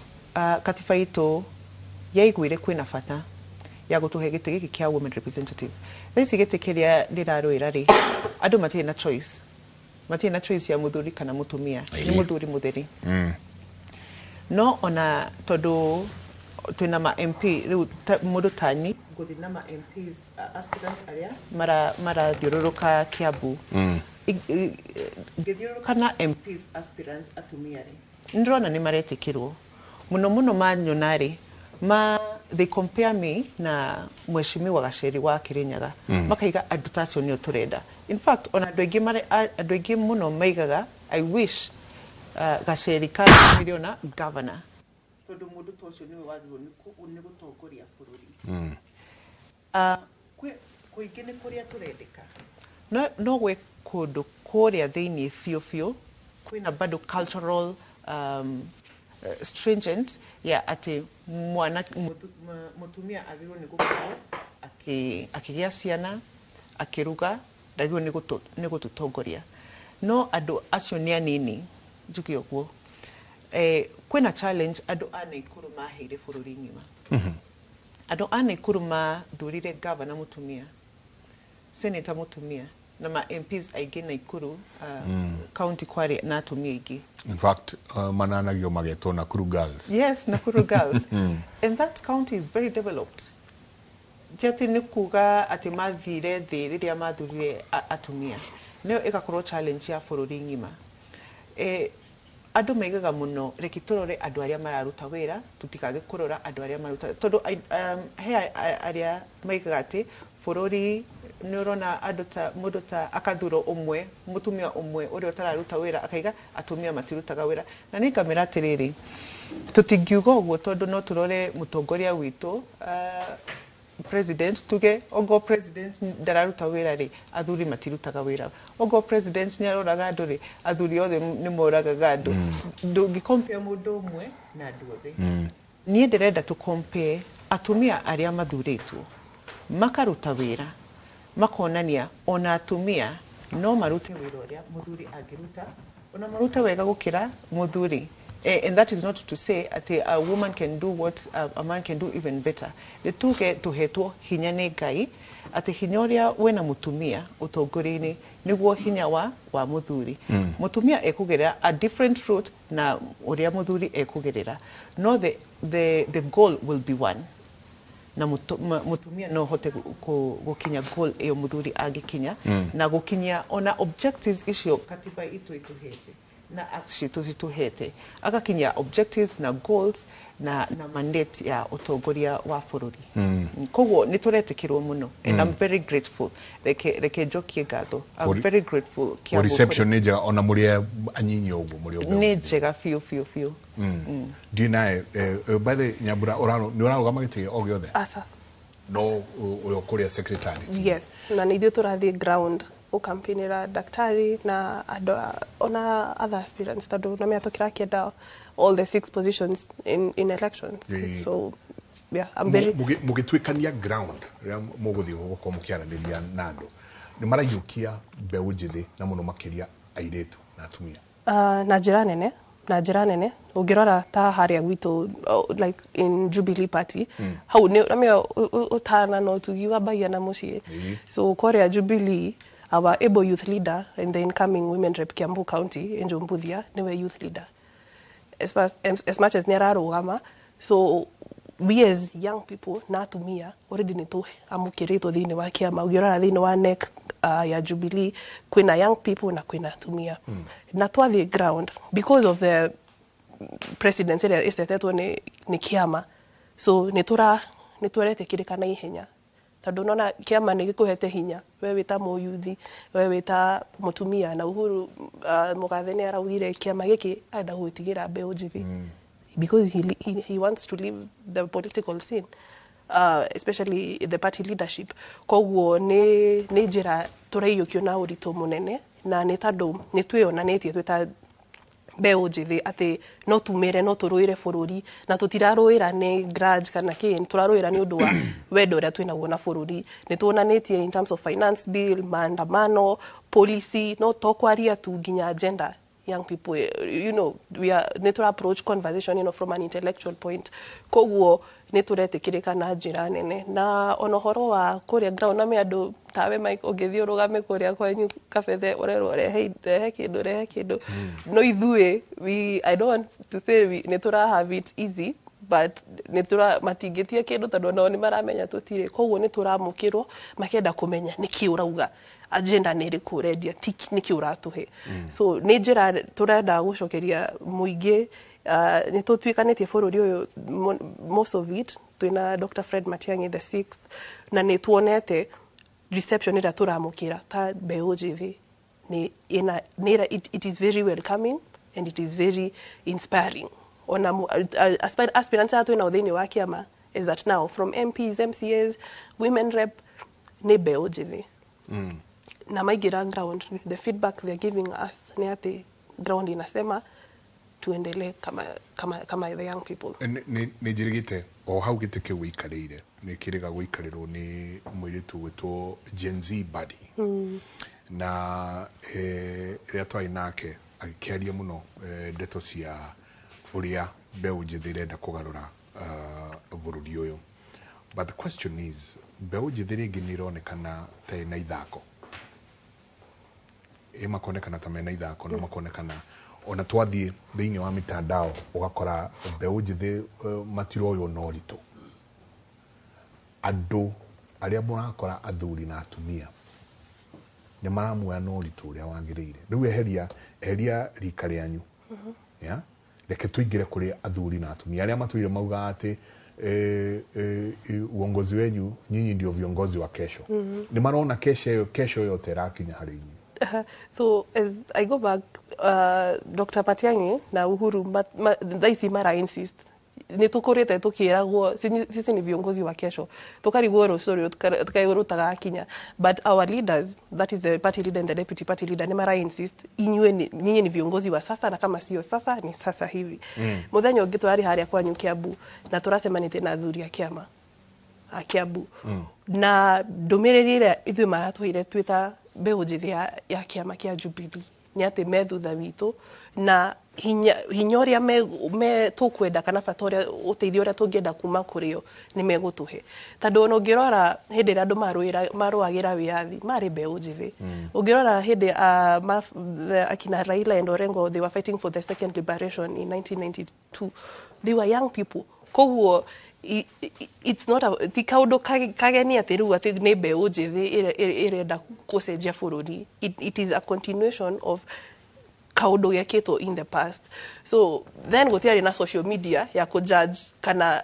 katiba itu yaiguire kwina bata ya gutuhe giti giki kia women representative thisi giti kiria ndiraruira ri andu matie na choice ya muthuri kana mutumia ni muthuri mutheri no ona tondu twina ma MP riu mundu tani guthi na ma MPs aspirants aria mara thiururuka Kiambu ngithiururuka na MPs aspirants atumia ri ndirona ni maretikirwo muno manyonari they compare me na mheshimiwa Gacheri wa Kirinyaga makaiga andu tacio ni turenda. In fact ona andu aingi muno maigaga I wish Gacheri kana miliona governor tondu mundu tocio ni wathirwo ni gutongoria bururi kuingi ni kuria turendeka no gwe kundu kuria thiini fiu kwina bado cultural stringent ya ati mwana mutumia athirwo ni gukorwo akigia ciana akiruga ndagirwo ni gututongoria no andu acio ni anini njuki uguo kwina challenge andu a Naikuru maheire bururi ngima andu a Naikuru mathurire governor mutumia senator mutumia na ma MPs aigi Naikuru county kwari na atumia aigi. In fact mananagio mageto Nakuru girls. Yes, Nakuru girls. And that county is very developed. Tiati ni kuga ati mathire thi riria mathurire atumia nio igakorwo challenge ya bururi ngima andu maigaga muno reki turore andu aria mararuta wira tutikage kurora andu aria maruta tondu he aria maigaga ati bururi nurona mundu ta akathuro umwe mutumia umwe uria utararuta wira akaiga atumia matirutaga wira na ni kamera atiriri tutingiuga uguo tondu no turore mutongoria witu president tuge ogo president ndararuta wira ri athuri matirutaga wira ogo president ni aroraga andu ri athuri othe ni moraga andu ndungi compare mundu umwe na andu othe ni ndirenda tu compare atumia aria mathuritwo makaruta wira makonania ona atumia no marute wira uria muthuri angiruta ona marute wega gukira muthuri and that is not to say that a woman can do what a man can do even better. The two get to heto hinya ne Ngai ati hinya uria wena mutumia utongori-ini niguo hinya wa muthuri mutumia ekugerera a different route na uria muthuri ekugerera no the goal will be one na mutumia no hote gukinya goal eyo muthuri agikinya na gukinya ona objectives icio katiba itu ituhete na acts citũ citũhete agakinya objectives na goals na mandate ya utongoria wa bururi koguo ni turetikirwo muno and I'm very grateful reke njokie ngatho. I'm very grateful kia reception ni njega ona muri anyinyi uguo muri uguo ni njega fiu dinae by the Nyambura orano ni orarugama gitigi o giothe asa no uyo kuria secretary yes na ni dio turathi ground ukampinira daktari na ona other aspirants tado na miatokira kienda all the 6 positions in elections. So yeah, I'm very mugitwikania ground ria muguthi guko mukiaraniria nando ni marayukia mbeu njithi na muno makiria airetu na atumia na njira nene ungirora ta haria gwitu like in Jubilee Party hau ni ramia utana no tugiwa baia na mucie so korea Jubilee our able youth leader and the incoming women rep Kiambu County Angel Mbuthia niwe youth leader as much as nerarugama. So we as young people na tumia already ni tu amukiritwo thini wa kiama ugirora thini wa NEC ya Jubilee kwina young people na kwina tumia na twathi ground because of the president area estetetwo ni kiama so ni turetekirika na ihenya tondu nona kiama ni gikuhete hinya we wita muyuthi we wita mutumia na Uhuru Mugatheni araugire kiama giki enda gwitigira mbeu njithi because he wants to leave the political scene especially the party leadership koguo ni njira turaiyukio na urito munene na ni tondu ni twionanetie twita mbeu njithi ati no tumire no turuire bururi na tutiraruira ni grudge kana ki turaruira ni undu wa wendo ria twina guo na bururi ni tuonanetie in terms of finance bill maandamano policy no tokwaria tu nginya agenda young people you know we are neutral approach conversation from an intellectual point koguo ni turetikirika na njira nene na onohoro wa kuria ground na miandu tawe Mike ogethio rugame kuria kwanyu kabethe orero rehe kindu no ithuĩ I don't want to say ni tura have it easy but ni tura matingitie kindu tondu no ni maramenya tutire koguo ni turamukirwo makenda kumenya niki urauga agenda ni iriku redia niki uratuhe so ni njira turenda gucokeria muingi ni tutwikanitie bururi uyu most of it twina Dr. Fred Matiang'i the 6th na ni tuonete reception ira turamukira ta mbeu njithi ni it is very welcoming and it is very inspiring ona aspirants atu na uthini wa kiama is that now from MPs MCAs women rep ni mbeu njithi na maigira ground the feedback they are giving us ni ati ground inasema tuendelee kama the young people ni jirigite o hau gite ke wikarire ni kiriga gwikarirwo ni mwiritu gwitwo Gen Z body na ria twai nake agikiaria muno ndeto cia uria mbeu njithi irenda kugarura bururi uyu but the question is mbeu njithi ringi ni ironekana ta ina ithako makonekana ta mena ithako na makonekana ona twathie thiini wa mitandao ugakora mbeu njithi matiro uyu no ritu andu aria murakora athuri na atumia ni maramuoya no ritu uria wagirire riu eheria rika rianyu ya reke tuingire kuri athuri na atumia aria matuire mauga ati uongozi wenyu nyinyi ndio viongozi wa kesho ni marona kesho yote rakinya hari nyinyi so as I go back Dr. Matiang'i na Uhuru thaisi mara insist ni tukurite tukiragwo sisi ni viongozi wa kesho tukarigwo rũciũ tukaigurutaga kinya but our leaders that is the party leader and the deputy party leader ni mara insist nyinyi ni viongozi wa sasa na kama sio sasa ni sasa hivi muthenya ungi twari haria kwa Kiambu na turacemanite na athuri a kiama a Kiambu na ndumiriri ira ithui maratwire twita mbeu njithi ya kiama kia Jubilee ni ati methutha witu na hinya uria me tukwenda kana bata uria uteithio uria tungienda kuma kurio ni megutuhe tondu ona ngirora hindi ria andu maruagira wiathi mari mbeu njithi ungirora hindi akina Raila and Orengo they were fighting for the second liberation in 1992 they were young people koguo it's not the kaudo kageni ati riu ati ni mbeu njithi irenda kucenjia bururi it is a continuation of kaundu gekitwo in the past. So then gutiari na social media ya ku judge kana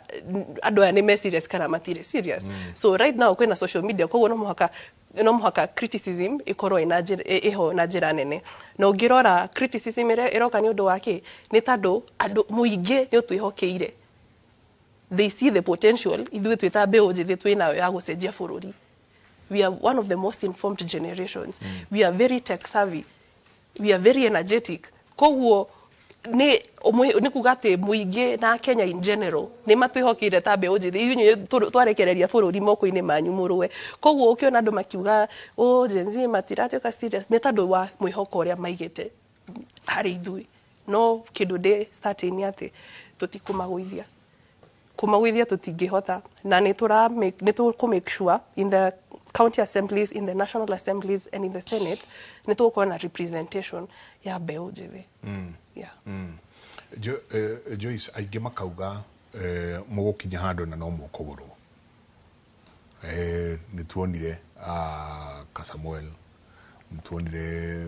andu aya ni serious kana matire serious. So right now kwena social media koguo no muhaka criticism ikorwo iho na njira nene. Na ungirora criticism iroka ni undu wake ni tandu andu muingi ni utwihokeire. They see the potential ithuĩ twĩta mbeũ njĩthĩ twĩnayo ya gũcenjia bũrũri. We are one of the most informed generations. We are very tech savvy. We are very energetic. Koguo ni kuga atĩ mũingĩ na Kenya in general nĩ matwĩhokeire ta mbeũ njĩthĩ inyuĩ twarekereria bũrũri moko-inĩ manyu mũrũwe. Koguo ũkĩona andũ makiuga Gen Z matiratuĩka serious nĩ tondũ wa mwĩhoko ũrĩa maigĩte harĩ ithuĩ. No kĩndũ ndĩ certain nĩ atĩ tũtikũmagũithia. Kumagwithia tutingihota na nĩtũkũ make sure in the county assemblies, in the national assemblies and in the senate nĩtũkuwa na representation ya mbeũ njĩthĩ. Joyce aingĩ makauga mũgũkinya handũ na no mũkũgũrwo. Nĩtuonire Kasamuel, nĩtuonire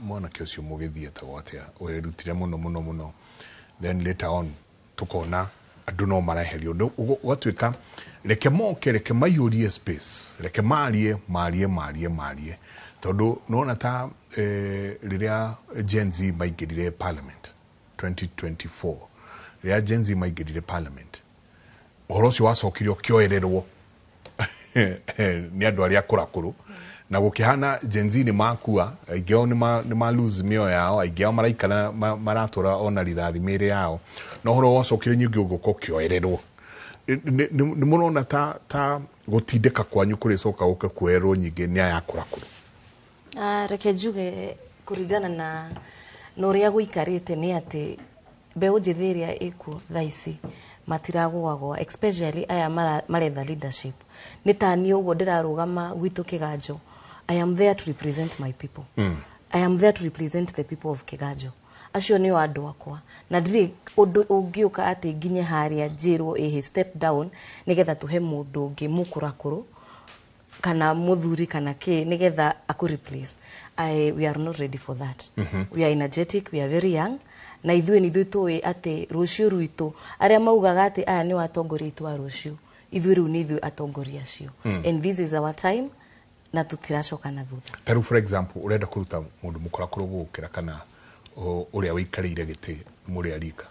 mwanake ũcio mũgĩthiĩte gwatia werutire mũno then later on tukona andu no maraherio gwatuika reke moke reke maiyurie space reke marie tondu nona ta riria Gen Z maingirire parliament 2024 riria Gen Z maingirire parliament uhoro ucio wacokirio kioererwo ni andu aria kurakuru na gukihana Gen Z ni makua aingĩ ni ma lose mioyo yao aingĩ maraikana maratura ona rithathi mĩĩrĩ yao no horo wacokire nyingi uguko kioererwo ni murona ta gutindika kwanyu kuri coka guka kwerwo nyingi ni aya kurakuru. Reke njuge kuringana na noria guikarite ni ati mbeũ njĩthĩ ĩrĩa ĩkuo thaa ici matiragwagwa especially aya maretha leadership ni tani uguo ndirarugama gwitu Kiganjo. I am there to represent my people. I am there to represent the people of Kiganjo. Acio ni andu akwa na ndiri undu ungiuka ati nginye haria njirwo step down nigetha tuhe mundu ungi mukurakuru kana muthuri kana ki nigetha aku replace. We are not ready for that. We are energetic, we are very young. Na ithuĩ tuĩ ati rucio ruitu aria maugaga ati aya ni watongoria itu wa rucio ithuĩ riu ni ithuĩ atongoria acio. And this is our time na tutiracoka na thutha. Taru for example urenda kuruta mundu mukorakuru gukira kana uria wikarire giti muri arika.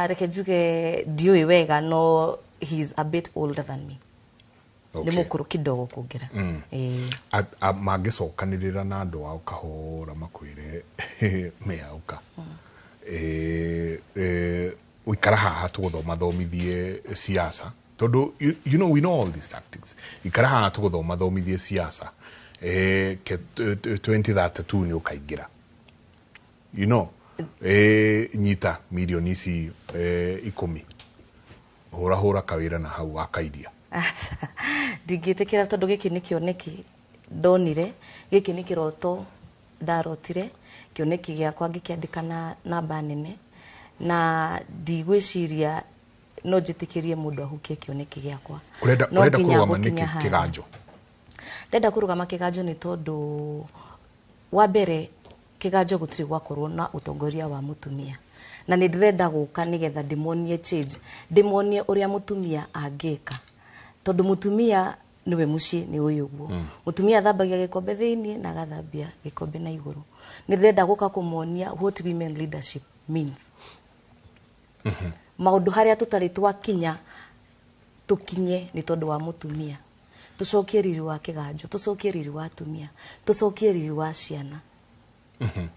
Reke njuge ndiũĩ wega no he is a bit older than me. Ni mukuru kidogo kungira. Magicokanirira na andu ao kahora makwire meauka. Uikara haha tugũthomithie siasa tondu you know we know all these tactics. Ikara haha tugũthomithie siasa ke 2032 ni ukaingira. You know nyita milioni ici 10 hura kawira na hau akaidia. Ndingĩtĩkĩra tondu gĩkĩ nĩ kĩoneki ndonire, gĩkĩ nĩ kĩroto ndarotire, kĩoneki gĩakwa ngĩkĩandĩka namba nene na ndigwĩciria no njĩtĩkĩrie mũndũ ahukie kĩoneki gĩakwa. Urenda kũrũgama nĩkĩ Kiganjo? Ndenda kũrũgama Kiganjo nĩ tondu wa mbere Kiganjo gũtirĩ gwakorwo na utongoria wa mutumia na nĩ ndĩrenda gũka nĩgetha ndĩmonie change, ndĩmonie ũrĩa mutumia angĩka tondu mutumia niwe muciĩ nĩ ũyũ guo. Mutumia thambagia gĩkombe thĩinĩ na gathambia gĩkombe na igũrũ. Nĩ ndĩrenda gũka kũmonia what women leadership means. Maũndũ harĩa tũtarĩ twakinya tukinye nĩ tondu wa mutumia. Tucokie riri wa Kiganjo, tucokie riri wa atumia, tucokie riri wa ciana.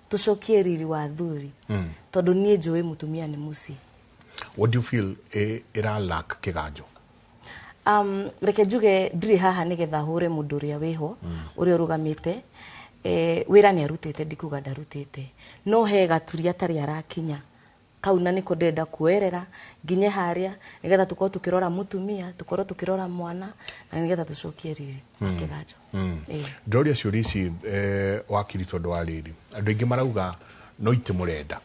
Tucokie riri wa athuri. Tondu niĩ njũĩ mutumia nĩ muciĩ. What do you feel ira lack Kiganjo? Reke njuge ndirĩ haha nĩgetha hũre mũndũ ũrĩa wĩho ũrĩa ũrũgamĩte wĩra nĩ arutĩte ndikuga ndarutĩte no he gaturia tarĩ arakinya kau na nĩko ndenda kuerera nginye harĩa nĩgetha tukorwo tukirora mutumia tukorwo tukirora mwana na nĩgetha tucokie riri Kiganjo. Ndoria ciũria ici wakiri tondu wa riri andũ aingĩ marauga no ite mũrenda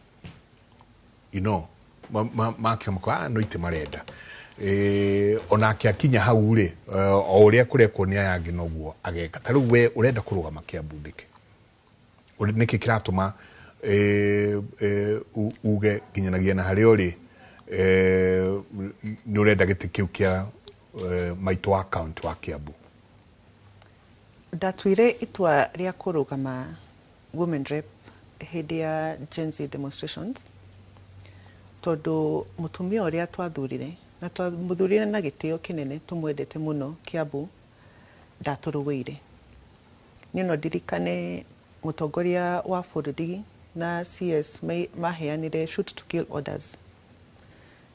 you know makĩmũka no ite marenda onake akinya hau ri o uria kurekwo ni aya angĩ noguo ageka. Ta rĩu we urenda kũrũgama Kiambu ndĩke niki kiratuma uge ginyanagia na hari uri ni urenda giti kiu kia Maito account wa Kiambu. Ndatuire itua ria kurugama women rep hindi ya Gen Z demonstrations tondu mutumia uria twathurire na twamuthurire na gitio kinene tumwendete muno Kiambu ndaturuwire ni no dirikane mutongoria wa bururi na CS maheanire shoot to kill orders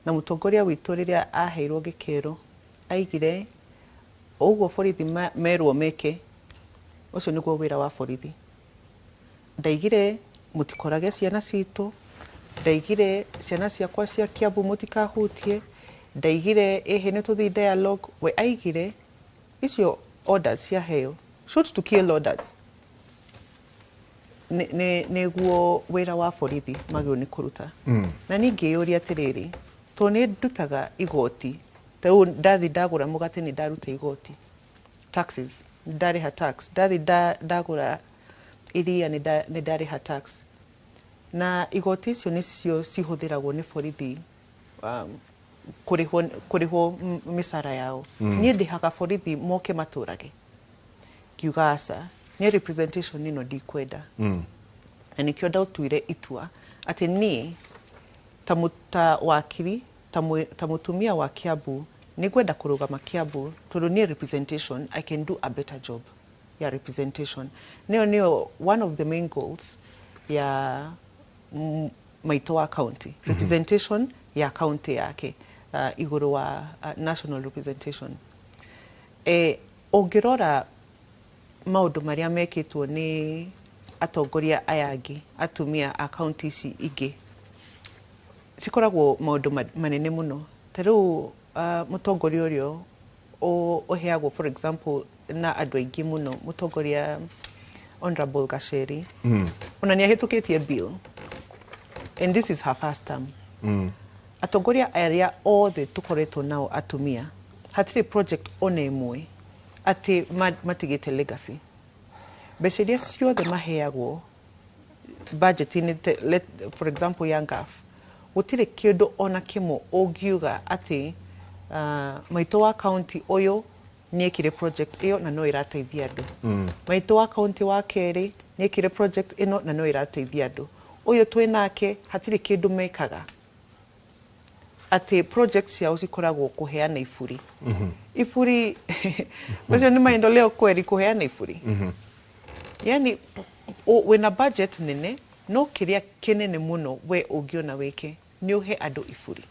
na mutongoria witu riria aheirwo gikero aigire uguo borithi merwo meke ucio niguo wira wa borithi ndaigire mutikorage ciana citu ndaigire ciana ciakwa cia Kiambu mutikahutie ndaigire ni tuthi dialogue we aigire icio orders cia heo shoot to kill orders neguo wira wa borithi magio ni kuruta na ningi yuri atiriri to ni ndutaga igoti tau ndathi ndagura mugate ni ndaruta igoti taxes ndariha tax ndathi ndagura iria ni ndariha tax na igoti icio nicio cihuthiragwo ni borithi kurihwo misara yao ni ndihaga borithi moke maturage kiugasa ni representation nino ndikwenda na nikio ndautuire itua ati ni tamuta wakiri tamutumia wa Kiambu ni gwenda kurugama Kiambu tondu ni representation I can do a better job ya representation neo one of the main goals ya Maito County representation ya county yake iguru wa national representation ongirora maundu maria mekitwo ni atongoria ayangi atumia a county ici ingi sikoragwo maundu manene muno tariu mutongoria urio oheagwo for example na andu aingi muno mutongoria Honorable Gacheri ona ni ahitukitie bill and this is her first term atongoria aria othe tukoretwo nao atumia hatiri project ona imwe ati matigite legacy besiria ciothe maheagwo budget in for example Yangaf gutire kindu ona kimo ogiuga ati Maito wa county oyo niekire project iyo na no irateithia andu Maito wa county wa Keri niekire project ino na no irateithia andu oyo twinake hatire kindu mekaga ati projects ciao cikoragwo kuheana ifuri ifuri macio ni maendeleo kweli kuheana ifuri yani wena budget nene no kiria kinene muno we ungiona weke ni uhe andu ifuri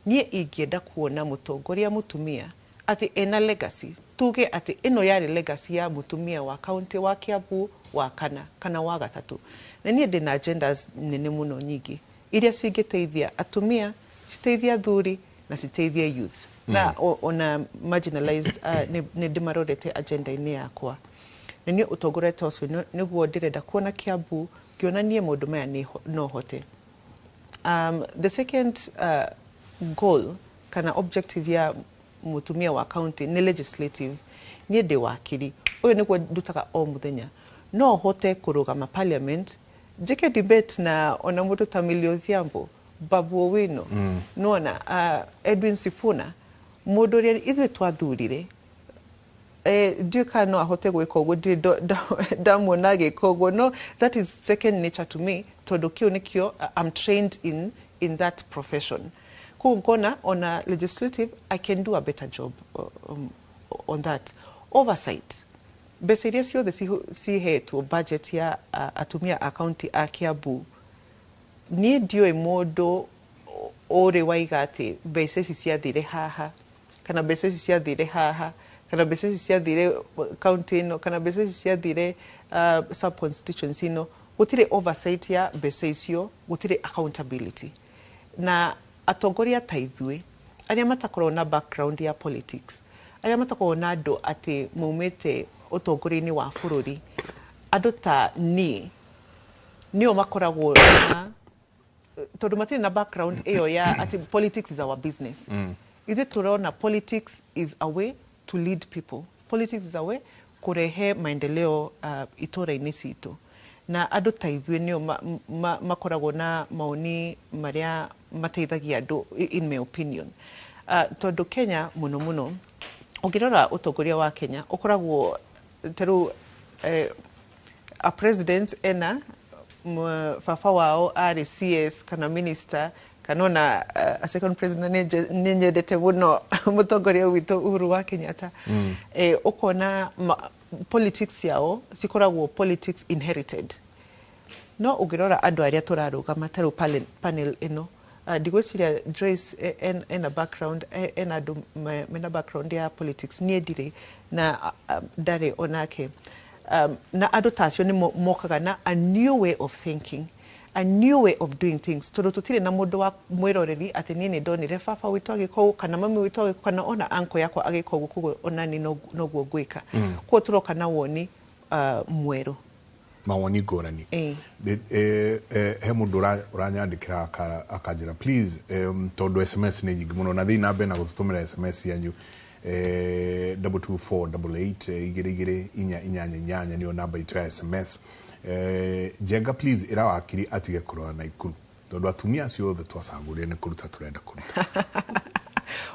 nie ingienda kuona mutongoria mutumia ati ena legacy tuge ati ino yari legacy ya mutumia wa county wa Kiambu wa kana wa gatatu na nie ndina agendas nene muno nyingi iria cingiteithia atumia citeithia thuri na citeithia youth na ona marginalized ni ndimarorete agenda ini yakwa na ni utongorete ucio niguo ndirenda kuona Kiambu kionanie maundu maya no hote the second goal kana objective ya mutumia wa county ni legislative ni ndi wakiri uyu niguo ndutaga o muthenya no hote kurugama parliament jike debate na ona mundu ta Millie Odhiambo Babu Owino nona Edwin Sifuna mundu ria ithe twathurire duka no ahote gwika uguo ndamuona gika uguo no that is second nature to me tondu kiu nikio I'm trained in that profession kungona on a legislative I can do a better job on that oversight besiria ciothe cihetwo budget ya atumia county a Kiambu ni ndio imundu ore waiga ati mbeca ici ciathire haha kana mbeca ici ciathire haha kana mbeca ici ciathire county no kana mbeca ici ciathire sub constituency no gutire oversight ya mbeca icio gutire accountability na atongoria taithwe aria matakorwo na background ya politics aria matakorwo na andu ati maumite utongoria-ini wa bururi andu ta nio makoragwo na tondu matire na background iyo ya ati politics is our business ithe turona politics is a way to lead people politics is a way kurehe maendeleo itura-ini citu na andũ ta ithuĩ nĩo makoragwo na maoni marĩa mateithagia andũ in my opinion. Tondũ Kenya mũno mũno ũngĩrora ũtongoria wa Kenya ũkoragwo teru a president ena baba wao arĩ CS kana minister kana ona a second president nĩ nyendete mũno mũtongoria witũ Uhuru wa Kenyatta. Ũkona politics yao cikoragwo politics inherited. No ũngĩrora andũ arĩa tũrarũgama tarũ panel ĩno ndigwĩciria Joyce ena background ena andũ mena background ya politics niĩ ndirĩ na ndarĩ onake. Na andũ tacio nĩ mokaga na a new way of thinking, a new way of doing things. Tondũ tũtirĩ na mũndũ wa mwĩroreri atĩ niĩ nĩ ndonire baba witũ agĩka ũũ kana mami witũ agĩka kana ona anko yakwa agĩka ũguo koguo ona niĩ noguo ngwĩka. Koguo tũroka na woni mwerũ. Mawoni ngũrani. He mũndũ ũranyandĩkĩra akanjĩra please tondũ SMS nĩ nyingĩ mũno na thiĩ na mbere na gũtũtũmĩra SMS yanyu 22488 niyo namba itu ya SMS. Jenga please ira wakiri atige kurora na ikuru tondu atumia acio othe twacagũrire nĩ kũruta turenda kũruta.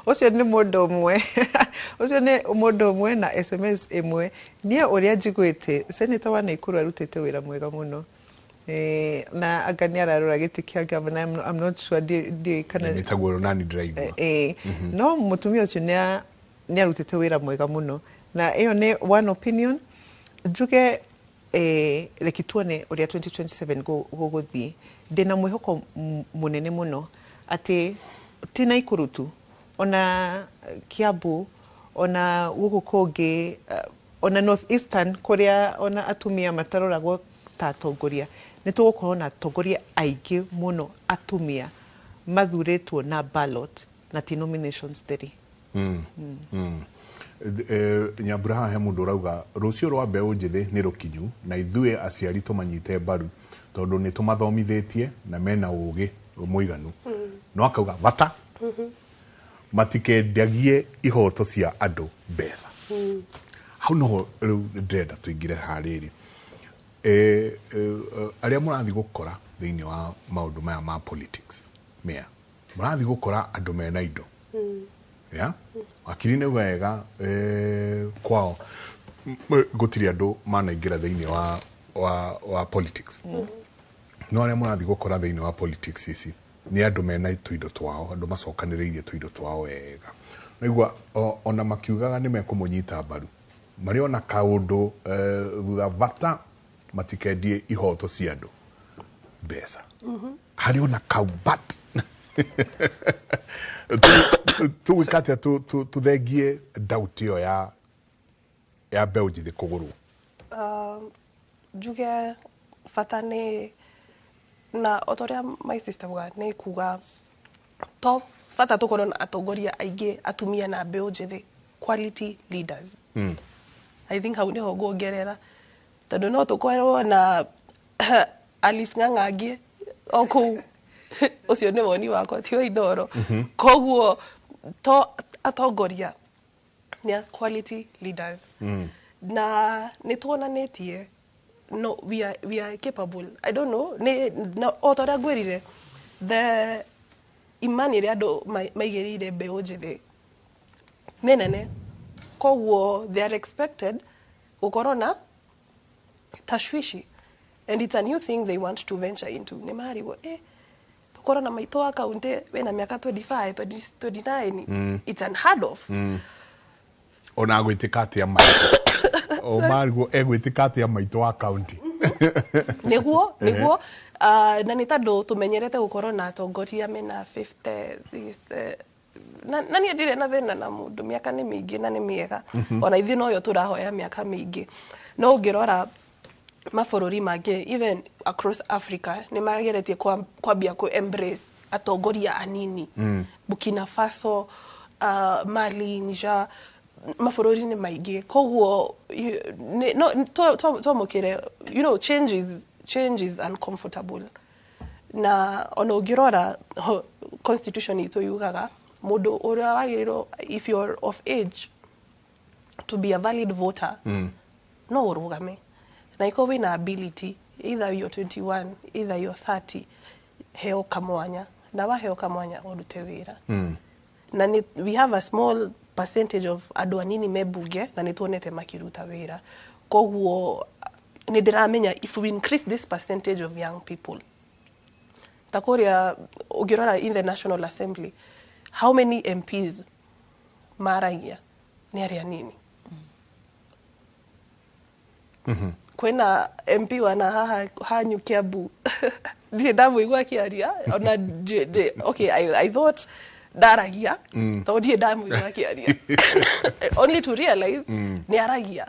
Ucio nĩ mũndũ ũmwe ucio nĩ mũndũ ũmwe na SMS ĩmwe niĩ ũrĩa njiguĩte Senator wa Naikuru arutĩte wĩra mwega mũno. Na anga nĩ ararora gĩtĩ kĩa governor. I'm not sure di kana nĩtagwo nani ndĩraigua. No mũtumia ũcio nĩ arutĩte wĩra mwega mũno na ĩyo nĩ one opinion. Njuge reke tuone ũrĩa 2027 gũgũthiĩ. Ndĩna mwĩhoko mũnene mũno atĩ ti Naikuru tu ona Kiambu ona gũkũ kũngĩ ona North Eastern kũrĩa ona atumia mataroragwo ta atongoria nĩ tũgũkorwo na atongoria aingĩ mũno atumia mathurĩtwo na ballot na ti nominations three. Nyambura haha he mũndũ ũrauga rũciũ rwa mbeũ njĩthĩ nĩ rũkinyu na ithuĩ aciari tũmanyite mbaru tondũ nĩ tũmathomithĩtie na mena ũũgĩ mũiganu. No akauga bata matikendagie ihoto cia andũ mbeca. Hau no rĩu ndĩrenda tũingĩre harĩrĩ. Arĩa mũrathiĩ gũkora thĩinĩ wa maũndũ maya ma politics mea mũrathiĩ gũkora andũ mena indo. Akiri nĩ wega kwao gũtirĩ andũ manaingĩra thĩinĩ wa politics. No arĩa mũrathiĩ gũkora thĩinĩ wa politics ici nĩ andũ mena tũindo twao, andũ macokanĩrĩirie tũindo twao wega. Naigua ona makiugaga nĩ mekũmũnyita mbaru marĩ ona kaũndũ thutha bata matikendie ihoto cia andũ mbeca. Harĩ ona kaubat tũgwĩka atĩa tũthengie doubt ĩyo ya mbeũ njĩthĩ kũgũrwo. Njuge bata nĩ na otoria my sister wa nĩ kuga to bata tũkorwo na atongoria aingĩ atumia na mbeũ njĩthĩ quality leaders. I think hau niho ngũongerera tondũ no tũkorwo na Alice Ng'ang'angĩ o kũu ucio nĩ woni wakwa ti Waithoro. Koguo to atongoria nĩ quality leaders. Na nĩ tuonanĩtie no we are capable. I don't know no otoria ngwĩrire the imani ĩrĩa andũ maigĩrĩire mbeũ njĩthĩ nĩ nene. Koguo they are expected gũkorwo na tashwishi and it's a new thing they want to venture into. Nĩ marigwo tukorwo na maitũ wa kaunti wena miaka 25 29 it's unheard of. Ona gwĩtĩka atĩa maitũ o marigwo egwĩtĩka atĩa maitũ wa kaunti nĩguo na nĩ tondũ tũmenyerete gũkorwo na atongoria mena 50 60 na niĩ ndirĩ na thĩna na mũndũ mĩaka nĩ mĩingĩ na nĩ mĩega ona ithuĩ noyo tũrahoya mĩaka mĩingĩ. No ũngĩrora mabũrũri mangĩ even across Africa nĩ mageretie kwambia ku embrace atongoria anini. Burkina Faso, Mali, Niger, mabũrũri nĩ maingĩ. Koguo twamũkĩre change is uncomfortable. Na ona ũngĩrora constitution itũ yugaga mũndũ ũrĩa wagĩrĩirwo if you're of age to be a valid voter no ũrũgame na iko wĩna ability either you're 21, either you're 30, heo kamwanya. Na waheo kamwanya odute wira. Na we have a small percentage of andu anini mebuge na nituonete makiruta wira. Koguo ni ndiramenya if we increase this percentage of young people. Takoria ugirora in the National Assembly, how many MPs maragia ni aria nini? Kwena MP wana hanyu Kiambu. Ndiye ndamu igwa kiaria ona okay I thought daragia thought ndiye ndamu igwa kiaria only to realize ni aragia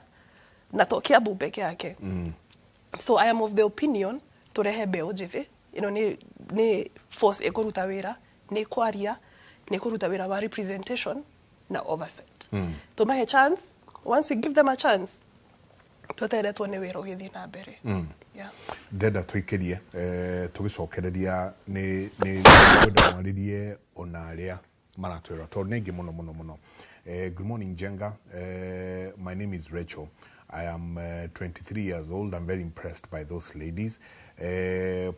na to Kiambu peke yake. So I am of the opinion turehe beo jithi ni force ekuruta wira ni kwaria ni kuruta wira wa representation na oversight. Tumahe chance, once we give them a chance tutere tuone wira ugithi na mbere. Ndenda tuikirie tugicokereria ni mwaririe ona aria maratwira to nengi muno. Good morning Jenga. My name is Rachel. I am 23 years old. I'm very impressed by those ladies.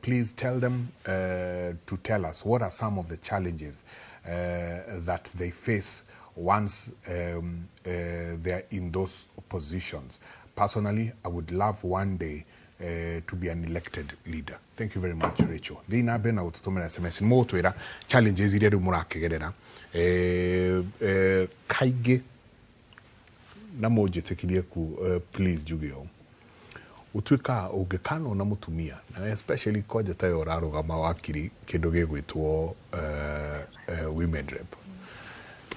Please tell them to tell us what are some of the challenges that they face once they are in those positions. Personally, I would love one day to be an elected leader. Thank you very much, Rachel. Dina bena ututumira SMS motwira challenges iria murakigerera kaige na mojetikirie ku please jugio utwika ugekano na mutumia na especially koja tayo orarugama wakiri kindu gigwitwo women rep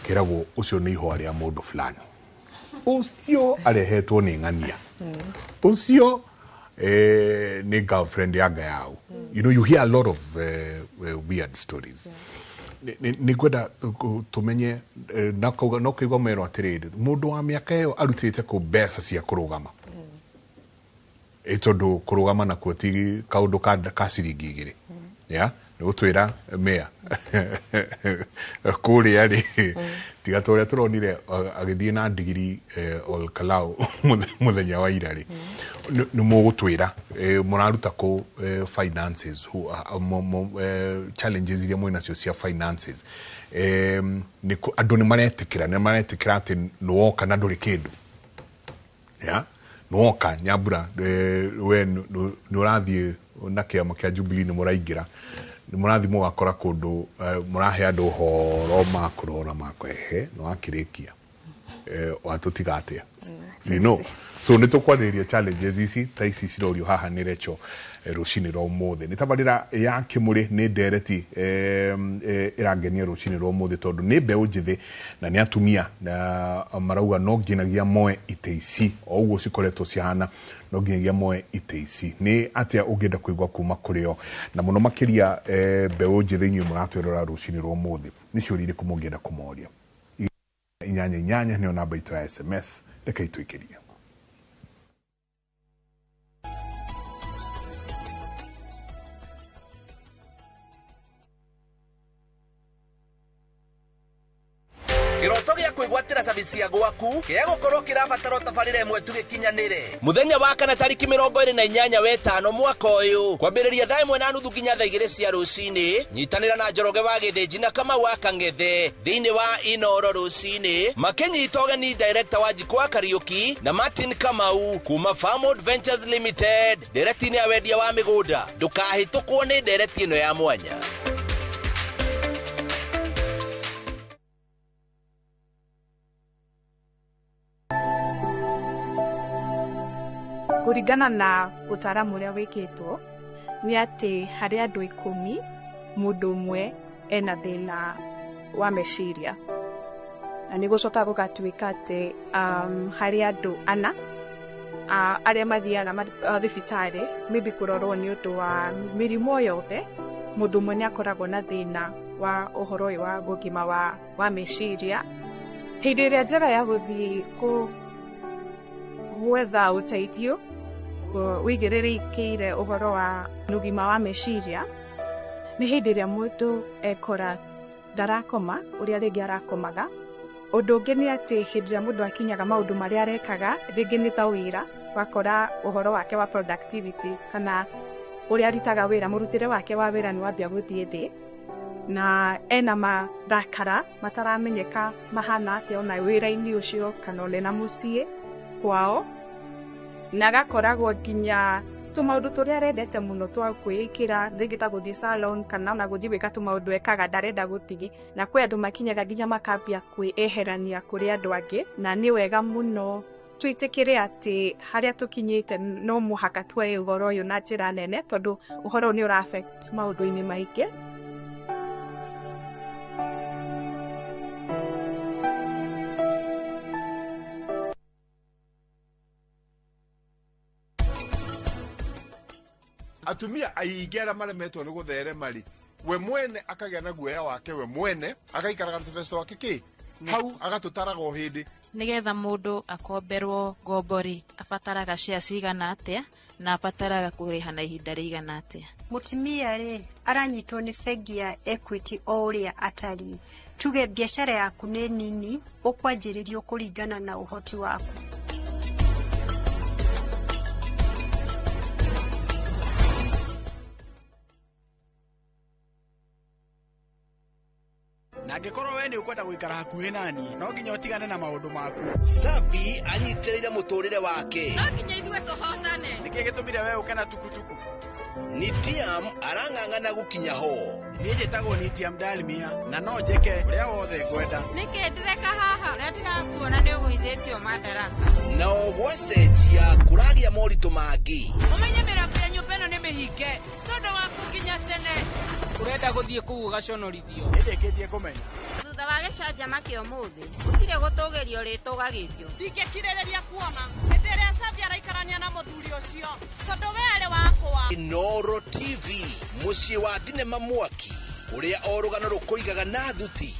kirago ucio ni iho aria mundu fulani ucio arehetwo ni ngania ucio ni girlfriend yaga yao. You know, you hear a lot of weird stories. Ni kwenda tumenye no kigo mero atiriri mundu wa miaka iyo arutite ku besa cia kurugama itondo kurugama na kwoti kaundu ka ciringi igiri ya ni gutwira mea kuri ari tiga toria turonire agithie na digiri all kalau muthenya wa irari ni mugutwira muraruta ko finances challenges iria mwina cio cia finances ni andu ni maretikira ati nuoka na nduri kindu ya nuoka nyambura we nurathie na kiama kia Jubilee ni muraingira ni murathi mugakora kundu murahe andu horo makurora makwehe no akirikia watutigatia you know so nitukwariria challenges ici ta ici cirorio haha ni Rachel rucini ro mothe ni tabarira ya kimuri ni ndereti irangenia rucini ro mothe tondu ni mbeu njithi na ni atumia na marauga no nginagia moe iteici o uguo cikoretwo ciahana no nginagia moe iteici ni atia ungenda kuigwa kuma kurio na muno makiria mbeu njithi nyu muratwirora rucini ro mothe ni ciurire kumungenda kumoria inyanya ni namba itu ya SMS reke tuikiria. Kiroto gia kwigwatira service ya gwaku kia gukorwo kirabatara tabarire imwe tugikinyanire muthenya wa kana tariki 28 wetano mwaka uyu kwambiriria thaa 1:30 nginya thaa 2 cia rucini nyitanira na Njoroge wa Githinji na Kamau wa Kang'ethe thiini wa Inoro rucini makinyita ugeni director wa Jikwa Kariuki na Martin Kamau kuma Farmwood Ventures Limited directini ya wendia wa migunda ndukahitukwo ni direct ino ya mwanya. Kuringana na utaramu uria wikitwo ni ati hari andu 10 mundu umwe ena thina wa meciria na ni gucoka gugatuika ati hari andu 4 aria mathiaga thibitari maybe kurorwo ni undu wa mirimo yothe mundu umwe ni akoragwo na thina wa uhoro wa gugima wa meciria hindi iria njega ya guthii gwetha uteithio wigiririkiire uhoro wa nugima wa meciria ni hindi iria mundu ekora ndarakoma uria ringi arakomaga Ũndũ ũngĩ nĩ atĩ hĩndĩ ĩrĩa mũndũ akinyaga maũndũ marĩa arekaga, rĩngĩ nĩ ta wĩra, wakora ũhoro wake wa productivity kana ũrĩa arutaga wĩra, mũrutĩre wake wa wĩra nĩ wambia gũthiĩ thĩ, na ena marakara mataramenyeka mahana atĩa ona wĩra-inĩ ũcio kana ole na mũciĩ kwao, na agakoragwo nginya tũmaũndũ tũrĩa arendete mũno twa kwĩĩkĩra, rĩngĩ ta gũthiĩ salon kana ona gũthiĩ gwĩka tũmaũndũ ekaga ndarenda gũtigi, na kwĩ andũ makinyaga nginya makambia kwĩeherania kũrĩ andũ angĩ, na nĩ wega mũno twĩtĩkĩre atĩ harĩa tũkinyĩte no mũhaka tuoye ũhoro ũyũ na njĩra nene, tondũ ũhoro nĩ ũra affect maũndũ-inĩ maingĩ. Atumia aingĩ arĩa maremetwo nĩ gũtherema rĩ, we mwene akagĩa na guoya wake we mwene, agaikaraga na tũbeca twake kĩ hau agatũtaraga o hĩndĩ. Nĩgetha mũndũ akomberwo ngombo rĩ, abataraga share cigana atĩa na abataraga kũrĩha na ihinda rĩigana atĩa. Mũtumia rĩ aranyitwo nĩ bengi ya Equity o ũrĩa atariĩ. Tuge biacara yaku nĩ nini, ũkwanjĩrĩrio kũringana na ũhoti waku. Na ngĩkorwo we nĩ ũkwenda gũikara hakuhĩ nani, no nginya ũtigane na maũndũ maku. Safi anyitĩrĩire mũtũrĩre wake. No nginya ithuĩ tũhotane. Nĩkĩĩ gĩtũmire we ũke na tukutuku? Nitiam arang'ang'ana gũkinya ho. Niĩ njĩtagwo Nitiam Dalmia, na no njĩke ũrĩa wothe ngwenda. Nĩkĩ ndĩreka haha? Ũrĩa ndĩrakuona nĩ ũgũithĩtio madaraka. Na ũgwacenjia kũragĩa moritũ mangĩ. Ũmenye mĩrango ya nyũmba ĩno nĩ mĩhinge, tondũ waku nginya tene. Ũrenda gũthiĩ kũu ũgaconorithio. Nĩndĩkĩtie kũmenya. Thutha wa gĩcanjama kĩa ũmũthĩ, gũtirĩ gũtũgĩrio rĩtũgagĩrio. Ndingĩkirĩrĩria kuona hĩndĩ ĩrĩa Safi araikarania na mũthuri ũcio, tondũ we arĩ wakwa. Inoro TV, mũciĩ wa thinema mwaki, ũrĩa o rũgano rũkũigaga na thuti.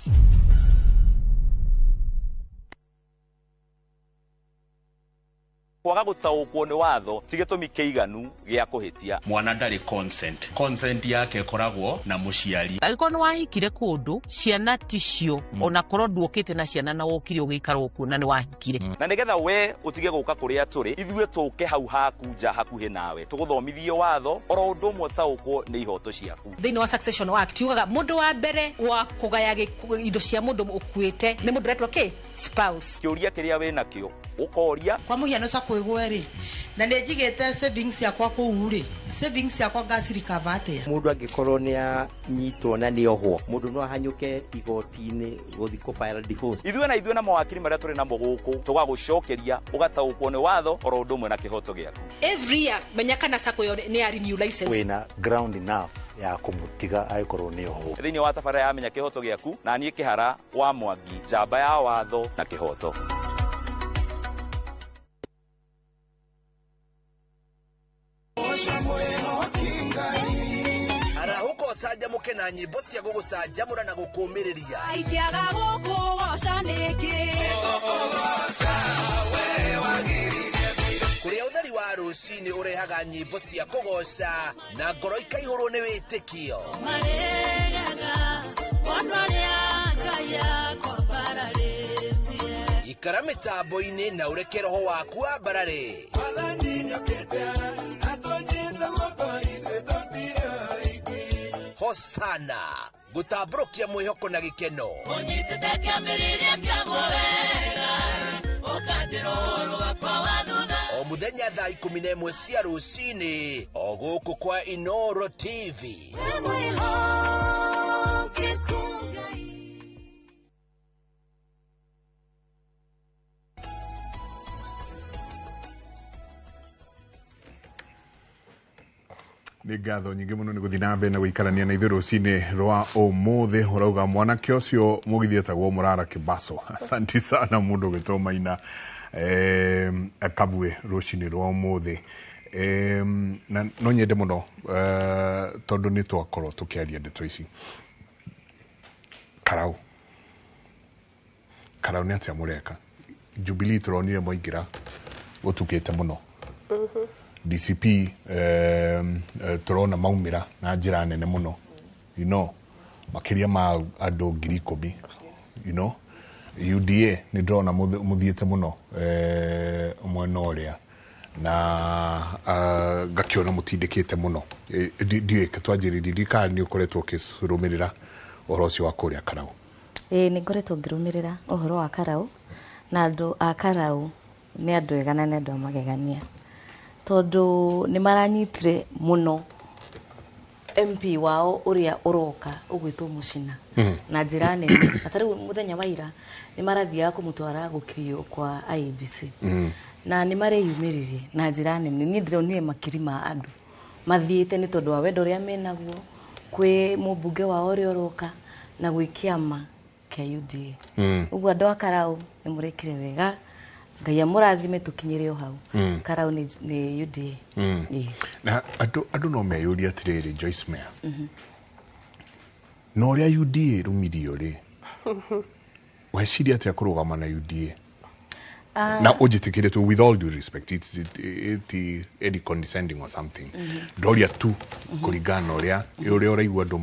Kwaga gũtaũkwo nĩ watho ti gĩtũmi kĩiganu gĩa kũhĩtia. Mwana ndarĩ consent. Consent yake ĩkoragwo na mũciari. Angĩkorwo nĩ wahikire kũndũ, ciana ticio, ona korwo nduokĩte na ciana na wokire ũgĩikara kuo na nĩ wahikire. Na nĩgetha we ũtige gũka kũrĩa tũrĩ, ithuĩ tũke hau haku nja hakuhĩ nawe, tũgũthomithie watho, oro ũndũ ũmwe ũtaũkwo nĩ ihoto ciaku. Thĩinĩ wa Succession Act yugaga mũndũ wa mbere wa kũgaya indo cia mũndũ ũkuĩte nĩ mũndũ ũretwo kĩ? Spouse. Kĩũria kĩrĩa wĩ nakĩo ũkoria. Kwa mũhiano sakwĩgwo rĩ, na nĩ njigĩte savings yakwa kũu rĩ, savings yakwa ngacirikava atĩa? Mũndũ angĩkorwo nĩ anyitwo na nĩ ohwo, mũndũ no ahanyũke igoti-inĩ gũthiĩ kũ-file divorce. Ithuĩ na mawakiri marĩa tũrĩ namo gũkũ tũgagũcokeria ũgataũkwo nĩ watho oro ũndũ ũmwe na kĩhoto gĩaku. Every year menya kana sako nĩ ya renew license. Wĩna ground enough ya kũmũtiga agĩkorwo nĩ ohwo. Thĩinĩ wa tabarĩra ya menya kĩhoto gĩaku, na niĩ Kĩhara wa Mwangi, njamba ya watho na kĩhoto. Arahuko canjamũke na nyĩmbo cia gũgũcanjamũra na gũkũũmĩrĩria. Aingĩaga gũkũgoca nĩngĩ. Kũrĩa ũtheri wa rũcinĩ ũrehaga nyĩmbo cia kũgoca na ngoro ikaihũrwo nĩ wĩtĩkio. Ikara mĩtambo-inĩ na ũreke roho waku wambarare. Hosana gũtambũrũkia mwĩhoko na gĩkeno. O mũthenya thaa 11 cia rũcinĩ o gũkũ kwa Inoro TV. Nĩ ngatho nyingĩ mũno nĩ gũthiĩ na mbere na gũikarania na ithuĩ rũcinĩ rwa ũmũthĩ. Ũrauga mwanake ũcio mũgithi etagwo Mũrara Kĩbaco. Asanti sana mũndũ ũgĩtwo Maina Kabwe rũcinĩ rwa ũmũthĩ. Na no nyende mũno tondũ nĩ twakorwo tũkĩaria ndeto ici. Karau nĩ atĩa mũreka? Jubilee tũronire mwaingĩra gũtukĩte mũno. DCP turona maumira na njira nene muno, you know, makiria ma andũ 10,000, you know, UDA ni ndona muthiete muno mwena uria na gakiona mutindikite muno ndiye katwanjiriri thirikari ni ukoretwo ukirumirira uhoro ucio wa kuria Karau. Ni ngoretwo ngirumirira uhoro wa Karau na andu a Karau ni andu ega na ni andu magegania tondu ni maranyitire muno MP wao uria uroka ugwitwo Mucina na njira nene atari muthenya wa ira ni marathia kumutwara gukio kwa IEBC na ni mareyumiririe na njira nene ni ndironire makiri ma andu mathiite ni tondu wa wendo ria menaguo kwi mubunge wa uria uroka na gwikiama kia UDA uguo andu a Karau ni murekire wega Ngai amurathime tukinyire o hau Karau ni UDA na andu no meyuria atiriri Joyce Meya no ria UDA rumirio ri weciria atia kurugama na UDA na ujitikire tu with all due respect it's any condescending or something doria tu kurigana uria uraigua andu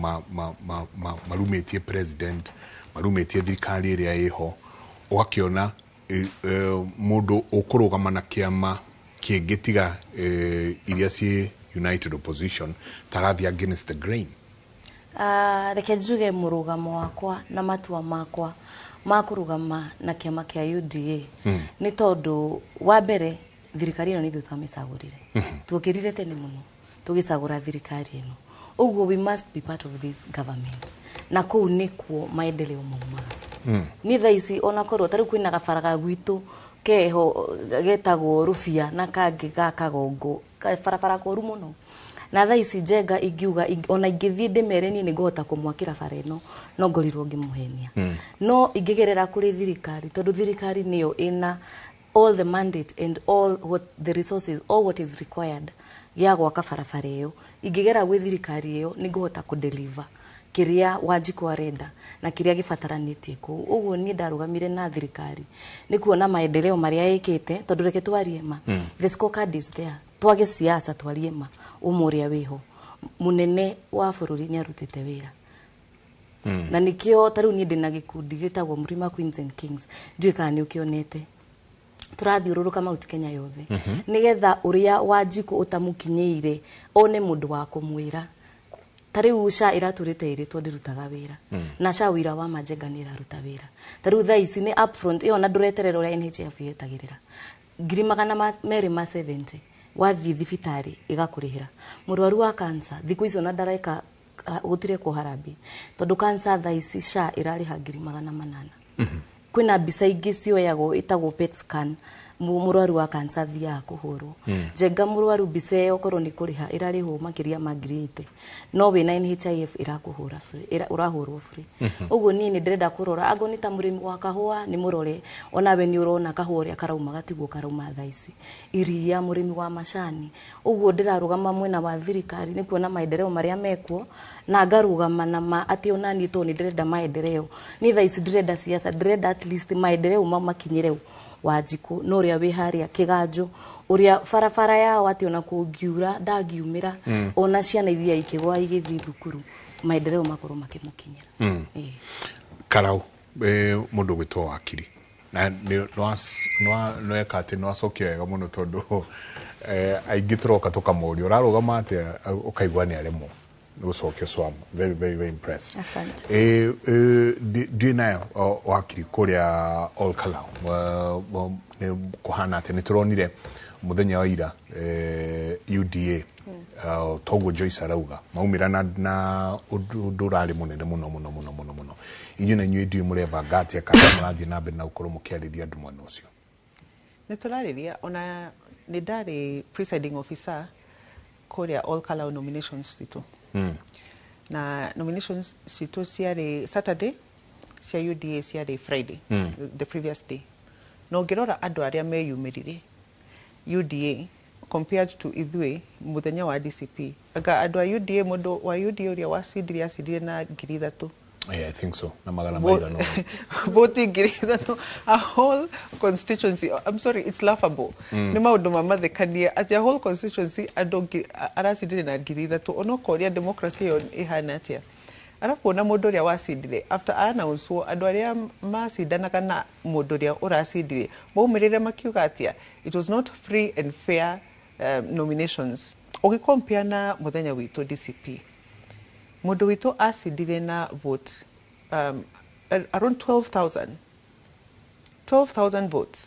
marumetie president marumetie thirikari iria iho ugakiona mundu ukurugama na kiama kiengetiga iria ci united opposition tarathi against the grain. Reke njuge murugamo wakwa na matua makwa makurugama na kiama kia UDA ni tondu wa mbere thirikari ino ni ithuĩ twamĩcagũrire tuokĩrire tene muno tũgĩcagũra thirikari ino uguo we must be part of this government na kũu nĩkuo maendeleo maumaga ni thaa ici ona korwo tarĩu kwĩna gabara gwitũ keho getagwo Rũbia na kangĩ ga Kagongo barabara koru muno na thaa ici Njenga ingiuga ona ingĩthiĩ ndĩmere niĩ nĩngũhota kũmwakĩra bara ĩno no ngorirwo ngĩmũhenia no ingĩgerera kũrĩ thirikari tondu thirikari nĩyo ĩna all the mandate and all what the resources all what is required ya gwaka barabara ĩyo ingĩgera gwĩ thirikari ĩyo nĩngũhota kũdeliver kiria Wanjiku arenda na kiria gĩbataranĩtie kũu ũguo niĩ ndarugamire na thirikari nĩ kuona maendeleo maria ĩkĩte tondu reke twarie ma the scorecard is there twage siasa twarie ma umuria wiho munene wa bũrũri nĩ arutĩte wĩra na nikio tarĩu niĩ ndĩna gĩkundi gĩtagwo Mrima Queens and Kings ndiũĩ kana nĩ ũkĩonete turathiũrũrũka Mount Kenya yothe nigetha uria Wanjiku utamukinyeire one mundu wa kumwira tariu SHA iraturite iritwo ndirutaga wira na SHA wira wa Majenga ni iraruta wira tariu thaa ici ni upfront iyo na ndureterera uria NHIF yetagirira ngiri magana merĩ ma 70 wathi thibitari igakurihira murwaru wa cancer thiku icio na ndareka gutire kuharambi tondu cancer thaa ici SHA irariha ngiri magana 8 kwina mbica ingĩ cioyagwo itagwo PET scan murwaru wa cancer thia kuhurwo Njenga murwaru mbica ĩyo korwo nĩ kuriha irarihwo makiria ma ngiri 8 no wĩna NHIF irakuhura free urahurwo free ũguo niĩ nĩ ndĩrenda kurora ango nĩ ta mũrĩmi wa kahũa nĩ murore ona we nĩ urona kahũa ũrĩa karauma gatigwo karauma thaa ici iria mũrĩmi wa macani ũguo ndĩrarugama mwena wa thirikari nĩ kuona maendeleo maria mekwo na ngarugama na ati ona niĩ to nĩ ndĩrenda maendeleo nĩ thaa ici ndĩrenda siasa ndĩrenda at least maendeleo makinyire Wanjiku no ria wi haria kiganjo uria farafara yao ati ona kungiura ndagiumira ona ciana ithia ikigwa igithi thukuru maendeleo makoro makimukinyira Karau mundu gwitwo wakiri na no ekate no acokio wega muno tondu aingi turoka tukamuria urarugama ati ukaigwa ni aremo gucokio swam very impressed. Asante. Do nayo wakiri kuria Ol Kalou kuhana ati nituronire muthenya wa ira UDA togo Joyce arauga maumira na udurari munene muno inyu na nywe ndiye mureva ngati akana murathi na mbere na ukoro mukiariria andu mwana ucio niturariria ona ni ndari presiding officer kuria Ol Kalou nominations situ na nominations situ ciari Saturday cia UDA ciari Friday the previous day no ngirora andu aria meyumirire UDA compared to ithui muthenya wa DCP aga andu a UDA mundu wa UDA uria wacidire na ngiri 3 I think so na magana maira no voting ngiri 3 a whole constituency I'm sorry it's laughable ni maundu mamathekania at the whole constituency andu aracidire na ngiri 3 ono koria democracy yo ihana atia arafu ona mundu uria wacindire after announce andu aria macindanaga na mundu uria uracindire maumirire makiuga atia it was not free and fair nominations ugicompare na muthenya witu DCP mundu witu acindire na vote around 12,000 votes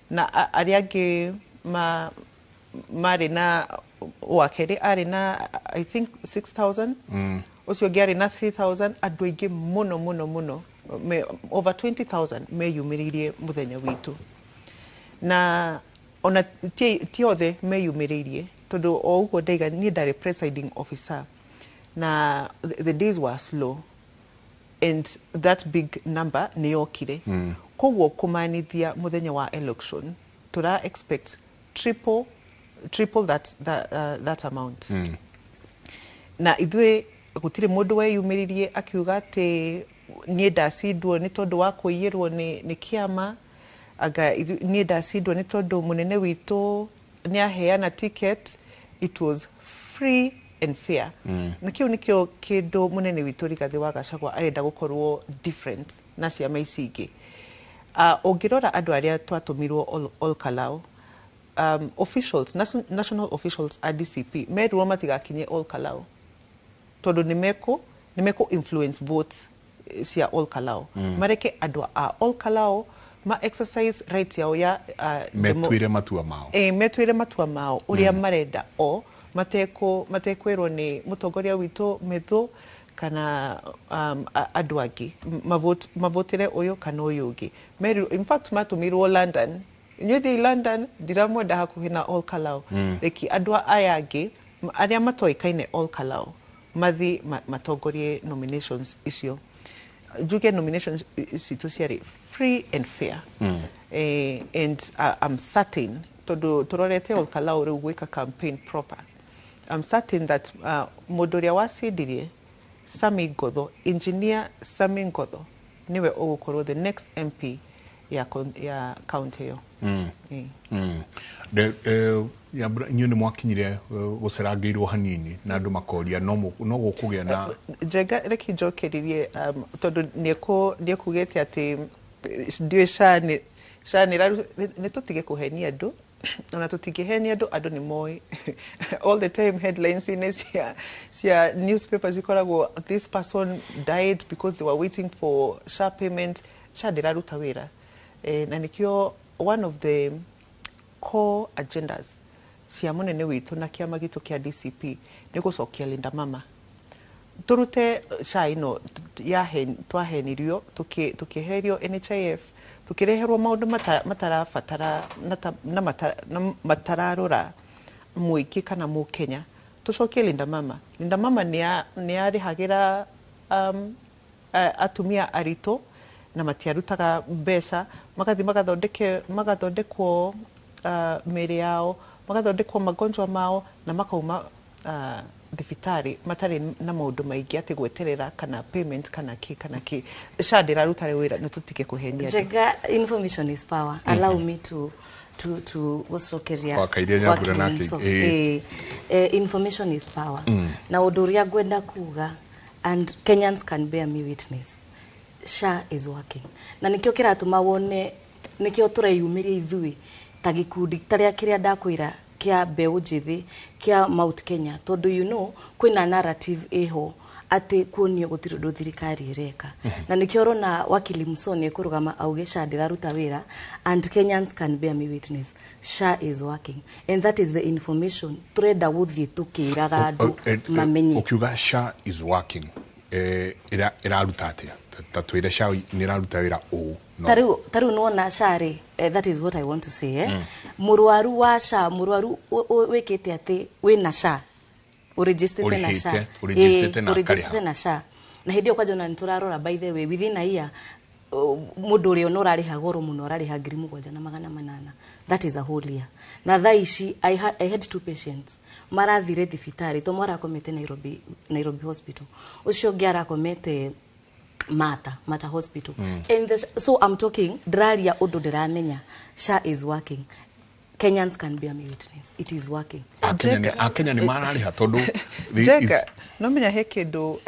na aria angi mari na wakere ari na I think 6,000 ucio ngiari na 3,000 andu aingi muno over 20,000 meyumiririe muthenya witu na ona ti othe meyumiririe tondu o ugo ndaiga ni ndari presiding officer na the days were slow and that big number ni yokire koguo kumanithia muthenya wa election tura expect triple that amount na ithwe gutire mundu weyumiririe akiuga ati nie ndacindwo ni tondu wa kuiyirwo ni kiama aga nie ndacindwo ni tondu munene witu ni aheana ticket. It was free and fair na kiu nikio kindu munene witu Rigathi wa Gachagua arenda gukorwo different na ciama ici ingi ungirora andu aria twatumirwo all Kalau officials, national officials at DCP meruo matigakinye all Kalau tondu nimeko influence votes cia all Kalau mareke andu a all Kalau ma exercise right yao ya metwire matua mao metwire matua mao uria marenda o matekwirwo ni mutongoria witu Methu kana andu angi mavotire uyu kana uyu ungi meru in fact matumirwo London nyuthi London ndiramwenda hakuhi na all Kalau reki andu aya angi aria matoikaine all Kalau mathi matongorie nominations icio juge nominations isitu ciari free and fair and I'm certain tondu turorete all Kalau riu gwika campaign proper. I'm certain that mudoria wacindirie Sami Ngotho, engineer Sami Ngotho niwe ugukorwo the next MP ya county yo nyune mwakinyire gucerangirwo hanini na andu makoria no gukugia na Jega reki njokeririe tondu niekugete ati ndiwe shani ni tutige kuhenia andu ona tutigihenia andu ni moi all the time headlines in cia newspapers ikoragwo this person died because they were waiting for SHA payment. SHA ndiraruta wira na nikio one of the core agendas cia munene witu na kiama gitu kia DCP ni gucokia Linda Mama turute SHA ino twahenirio tukiherio NHIF tukireherwo maundu matarabatara na matararora muiki kana mu Kenya tucokie Linda Mama. Linda Mama ni arihagira atumia arito na matiarutaga mbeca magathi magathondekwo mĩĩrĩ yao magathondekwo magonjwa mao na makauma thibitari matari na maundu maingi ati gweterera kana payment kana ki SHA ndiraruta wira na tutike kuhenia. Jega, information is power. Allow me to gucokeria information is power. Na uduria gwenda kuga and Kenyans can bear me witness. SHA is working. Na nikio kiratuma wone nikio tureyumiria ithui ta gikundi taria kiria ndakwira kia mbeu njithi kia Mount Kenya tondu you know kwina narrative eho ati kuonio gutiri ndu thirikari ireka na nikio rona wakili Musoni kurugama auge SHA ndiraruta wira and Kenyans can bear me witness. SHA is working and that is the information turenda guthie tukiraga andu mamenye. Ukiuga SHA is working iraruta atia tatwire SHA niraruta wira o taru nona SHA that is what I want to say murwaru wa SHA murwaru wekete ati wina SHA uregister na SHA uregister na SHA na hindio kwa jona nturarora by the way within a year mundu uri ono rariha goro muno rariha 7,800 that is a whole year na thaici I had two patients marathire thibitari to mara komete Nairobi hospital ucio ngiara komete Mata Hospital and so I'm talking draria undu ndiramenya SHA is working Kenyans can bear me witness. It is working. Akenya ni marariha tondu Jega, no menya he kindu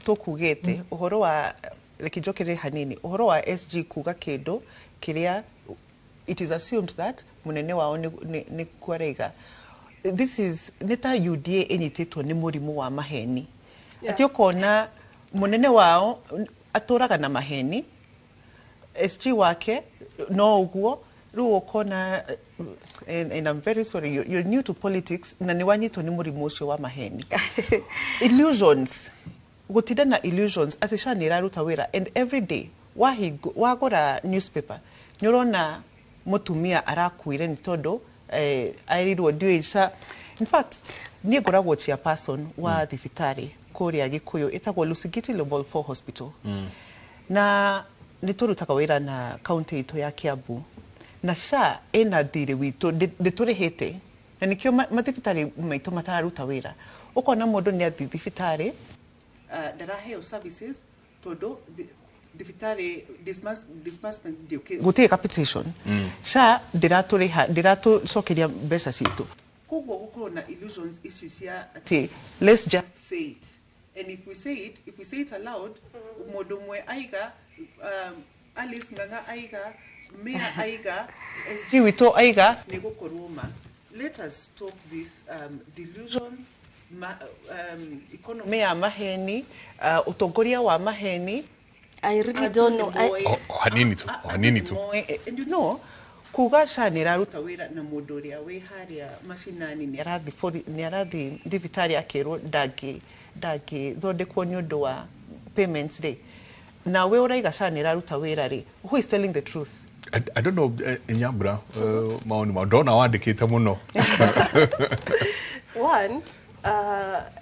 tukugite uhoro wa rekijokere hanini uhoro wa SG kuga kindu kiria it is assumed that munene wao ni kwarega. This is neta UDA enyititwo ni murimu wa maheni. Atio kona munene wao aturaga na maheni SG wake no uguo ruo kona and I'm very sorry you're new to politics na ni wanyitwo ni murimu ucio wa maheni. Illusions gutida na illusions atishanira ruta wira and every day wagora newspaper nyorona mutumia arakuire ni todo airirwo ndiuisha. In fact ni ngoragwo chairperson wa thibitari kuria Gikuyu itagwo Lusigiti Level 4 Hospital na niturutaga wira na county ito ya Kiambu na SHA ena thiri witu nditurihite na nikio mathibitari maitu matararuta wira ukona mundu ni athi thibitari daraheo services todo thibitari disbursement gutie capitation SHA ndiratucokeria mbeca citu koguo gukorwo na illusions ici cia ati let's just say it and if we say it aloud mundu mwe aiga Alice Nganga aiga Mea aiga SG wito aiga ni gukorwo ma. Let us stop this delusions economy ya maheni utongoria wa maheni. I really don't know. Hanini tu. And you know kuga SHA niraruta wira na mundu uria wi haria mashinani ni arathi thibitari akirwo ndagi thondekwo ni undu wa payments day na we uraiga SHA niraruta wira ri who is telling the truth? I don't know Nyambura maoni madona wandikite muno. One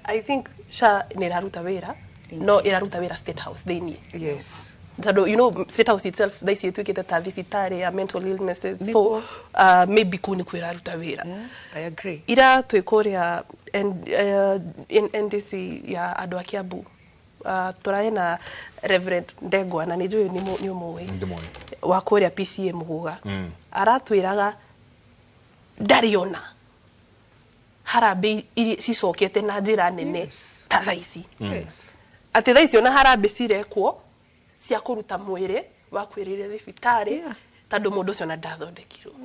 I think SHA niraruta wira no iraruta wira State House thini. Yes. Tado, you know, State House itself, they say to get a thibitari, mental illnesses, so maybe kuni kwiraruta wira. I agree. Ira tuikoria and in NDC ya andu a Kiambu turae na Reverend Ndegwa na nijui ni umuwe wa kuria PCA Muguga aratwiraga ndariona harambe cicokete na njira nene ta thaici ati thaici ona harambe cirekwo cia kuruta mwire wa kwirire thibitari tondu mundu ucio na ndathondekirwo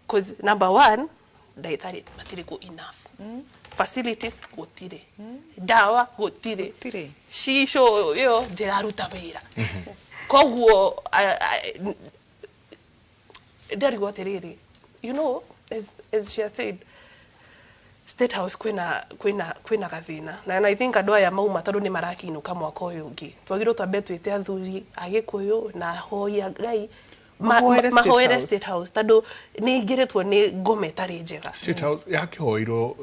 cause number 1 ndaitari matiriko enough facilities gutire dawa gutire shisho yo ndiraruta wira koguo ndari gwatiriri you know as she said State House kwina gathina na I think andu aya mauma tondu ni marakinuka mwaka uyu ungi twagirwo twambe twite athuri agikuyu na hoya Ngai mahoere State House tondu ni ingiritwo ni ngome tari njega. State House yakihoirwo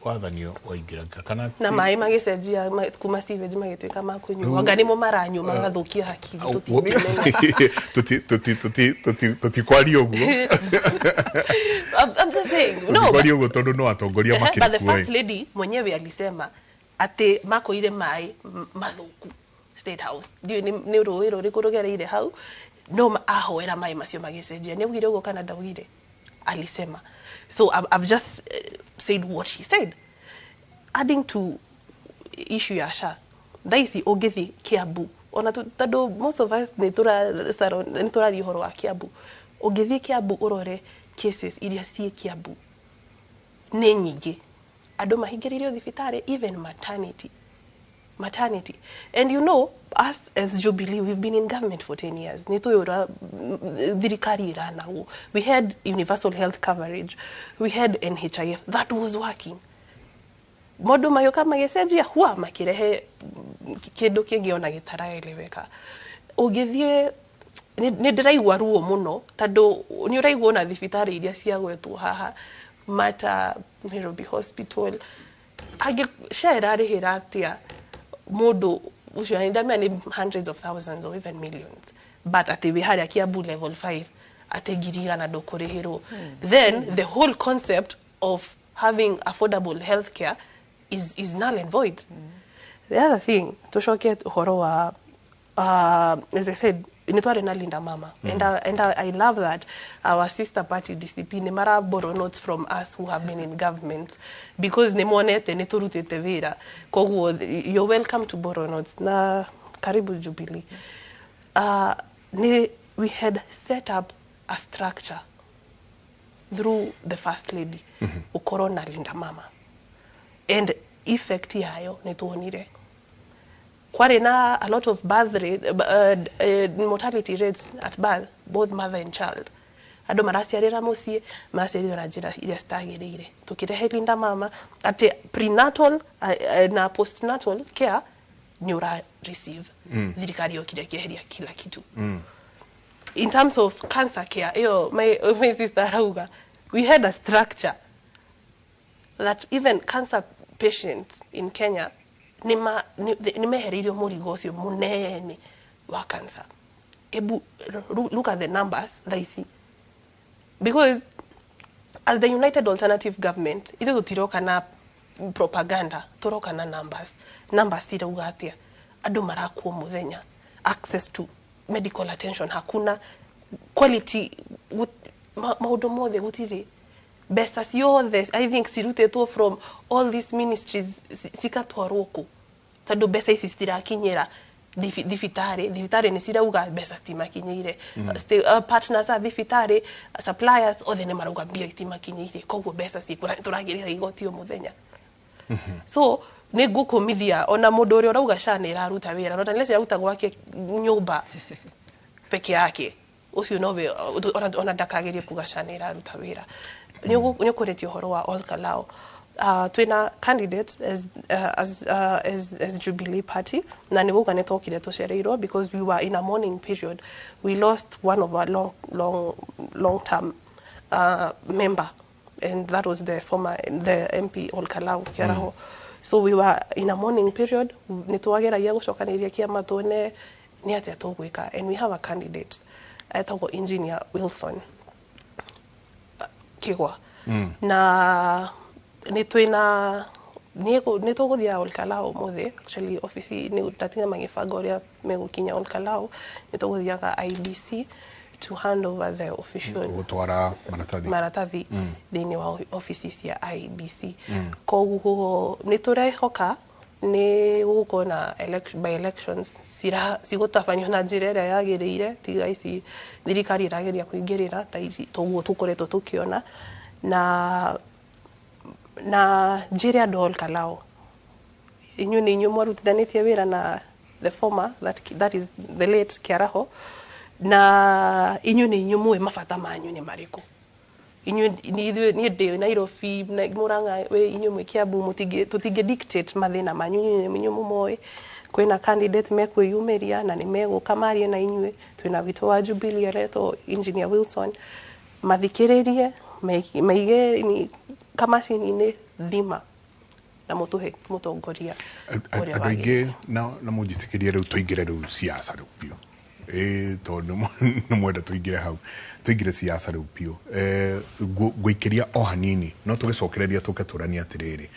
wathanio waingiraga kana na mai magicenjia kuma sewage magituika makunywa anga nimo maranyu magathukia hakiri tutikwaria uguo. I'm just saying no tutikwaria uguo tondu no atongoria makiri. But the first lady mwenyewe alisema ati makoire mai mathuku State House ni ruiro rikurugereire hau no ahoera mai macio magicenjia ni ugire ugo kana ndawire alisema. So I've just said what she said. Adding to issue ya SHA daisi ogithi Kiambu ona tondu most of us ni turari horo wa Kiambu ogithi Kiambu urore cases iria cie Kiambu ni nyingi andu mahingiririo thibitari even maternity and you know us as Jubilee we've been in government for 10 years nitoyora thirikari irana we had universal health coverage, we had NHIF that was working. Modu mayoka magecenjia huwa makirehe kindu kingiona gitaraeleweka ugithie ni ndiraigwa ruo muno tondu ni uraigwa na thibitari iria ciagwetwo haha Mata Nairobi Hospital age share arihira atia mundu ucio ni ndamia ni hundreds of thousands or even millions but ati we had a Kiambu level 5 ategirigana dokorehero then the whole concept of having affordable healthcare is null and void. The other thing to shock uhoro wa as I said nitware na Linda Mama. And I love that our sister party DCP ne mara borrow notes from us who have been in government, because ne monete ne turutete wira. Koguo, you're welcome to borrow notes. Na karibu Jubilee. We had set up a structure through the First Lady, ukoro na Linda Mama. And effect yayo ne tuonire. Kware na a lot of birth rate, mortality rates at birth, both mother and child. Ado marasiarira musie, marasiarira na njira iria citagĩrĩire. Tukirehe Linda Mama, ati prenatal na postnatal care ni ura receive. Thirikari yokire kĩeheria kila kitu. In terms of cancer care, my sister Rauga, we had a structure that even cancer patients in Kenya nimehereirio murigo ucio munene wa cancer. Look at the numbers that you see. Because as the United Alternative Government, ithu tutiroka na propaganda, turoka na numbers. Numbers irauga atia. Andu marakuo muthenya. Access to medical attention hakuna, quality maundu mothe gutiri. Besa ciothe, I think cirutetwo from all these ministries cikatwarwo ku. Tondu besa ici citirakinyira thibitari ni cirauga besa citimakinyeire. Partners a thibitari, suppliers othe ni marauga mbia citimakinyeire. Koguo besa turagirira igoti o muthenya. So ni ngukumithia ona mundu uria urauga SHA ni iraruta wira, no unless iraruta gwake nyumba peke yake, ucio nowe ona ndakagerie kuga SHA ni iraruta wira. Nyokoretio horo wa Ol Kalou. Twina candidates as Jubilee Party, na nibuga netokire tucereirwo because we were in a mourning period. We lost one of our long-term member, and that was the MP Ol Kalou Kiaraho. So we were in a mourning period. Nitwageragia gucokaniria kiama tuone ni atia tugwika, and we have a candidate etagwo Engineer Wilson Kigwa. Na nitwina nituguthia Ol Kalou mothe, actually office ni ndatinga magibanga uria megukinya Ol Kalou, nituguthiaga IBC to hand over the official gutwara maratathi thini wa offices ya IBC. Koguo niturehoka ni gukona by elections cigutabanio na njira iria yagiriire, tiga ici thirikari irageria kuingirira ta ici toguo tukoretwo tukiona na njira andu Ol Kalou inyu ni inyu mwarutithanitie wira na the former that is the late Kiaraho, na inyu ni inyu muwe mabata manyu ni mariku. Inyu ni ndi Nairobi na Murang'a, we inyu mwe Kiambu, tutige dictate mathina manyu ni inyu mumoe. Kwina candidate mekwiyumiria na ni meguka marie na inyue. Twina wito wa Jubilee reto Engineer Wilson, mathikiririe maige ni kamacini ni thima na mutuhe mutongoria uria wage na mujitikirie riu tuingire riu siasa riu pio tondu no mwenda tuingire hau tuingire siasa riu pio gwikiria o hanini no tugicokereria tuketurania atiriri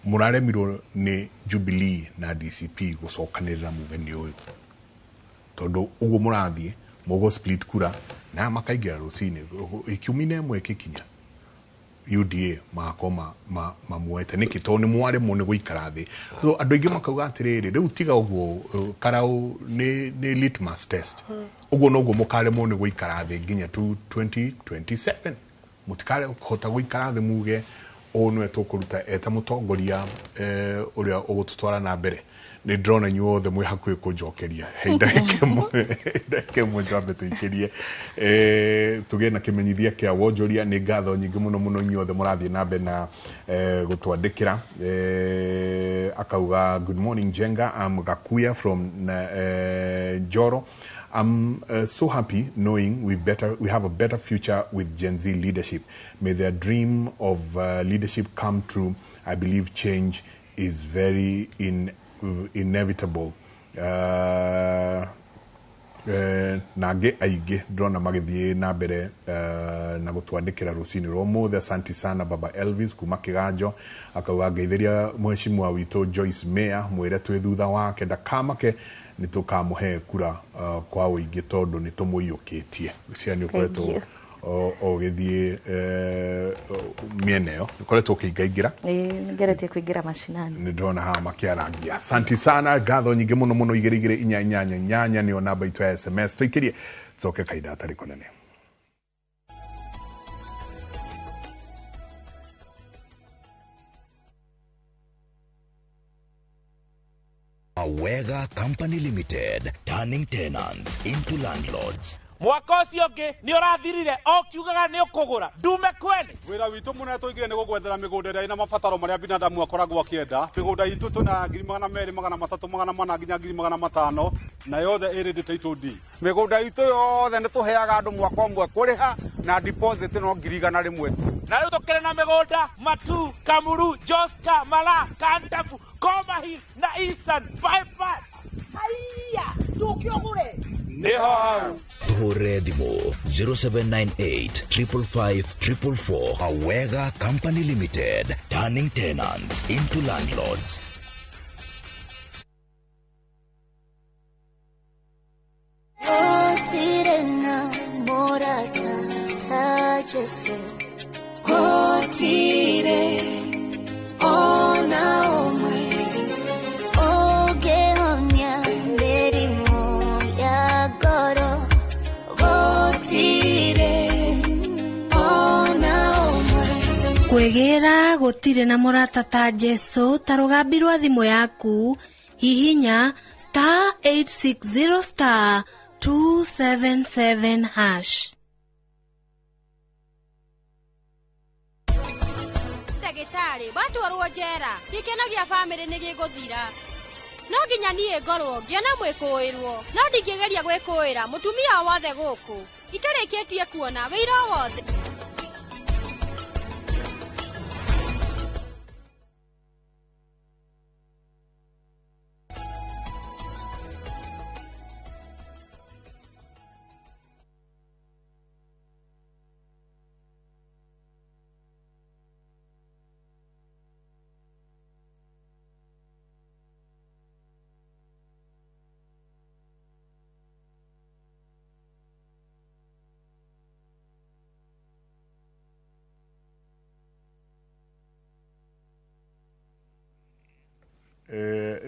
muraremirwo ni Jubilee na DCP gucokanirira muthenya uyu tondu uguo murathie mugo split kura na makaingira rucini ikiumine mwe kikinya UDA makoma mamuete niki to ni mware mu ni guikara thi so andu ingi makauga atiriri riu tiga uguo Kalou ni litmus test uguo no uguo mukare mu ni guikara thi nginya 2027 mutikare hota guikara thi muge onwe tukuruta eta mutongoria uria ugututwara na mbere ni drone nyuothe mwe hakuhi kunjokeria ndake mwe tuikirie tuge na kimenyithia kia wonjoria ni ngatho nyingi muno nyuothe murathie na mbere na gutwandikira akauga good morning Jenga, I'm Gakuya from Joro. I'm so happy knowing we have a better future with Gen Z leadership. May their dream of leadership come true. I believe change is very inevitable. Nage aige drona magithie na mbere na gutwandikira rucini romothe. Asante sana Baba Elvis kuma Kiganjo, akauga ngeithiria mheshimiwa wito Joyce Meya mwire twi thutha wake ndakamake nĩ tũkamũhe kura kwa ũingĩ tondũ nĩ tũmũiyũkĩtie cia nĩ ũkoretwo ũgĩthiĩ mĩena ĩyo nĩ ũkoretwo ũkĩingaingĩra nĩngeretie kũingĩra macinani nĩ ndĩrona haha makĩarangia asanti sana ngatho nyingĩ mũno mũno 22488 nĩyo namba itũ ya SMS tũikĩrie tũcoke kahinda hatarĩ kũnene. Awega Company Limited, turning tenants into landlords. Mwaka ũcio ũngĩ nĩ ũrathirire o kiugaga nĩ ũkũgũra ndume kwene wĩra witũ mũno tũigire nĩ gũgwethera mĩgũnda ĩrĩa ĩna mabataro marĩa binadamu akoragwo akĩenda mĩgũnda itũ tũna 200 300 400 nginya 500 na yothe ĩrĩ ndĩtaitwo ndi mĩgũnda itũ yothe nĩ tũheaga andũ mwaka ũmwe kũrĩha na deposit no 100 rĩmwe na rĩu tũkĩrĩ na mĩgũnda Matu, Kamuru, Joska, Mala, Kantafu, Komahi na Eastern bypass haiya tukĩogũre nĩho hau Hore Thimo 0798 555 444. Awega Company Limited, turning tenants into landlords. Kwegera gutire na murata ta Jesu tarugambirwa thimu yaku hihinya *860 *277#. Ndagĩtarĩ batwarwo njera gĩkenagia bamĩrĩ nĩ gĩgũthira no nginya niĩ ngorwo ngĩona mwĩkũĩrwo no ndingĩgeria gwĩkũĩra mũtumia wothe gũkũ itarĩkĩtie kuona wĩira wothe.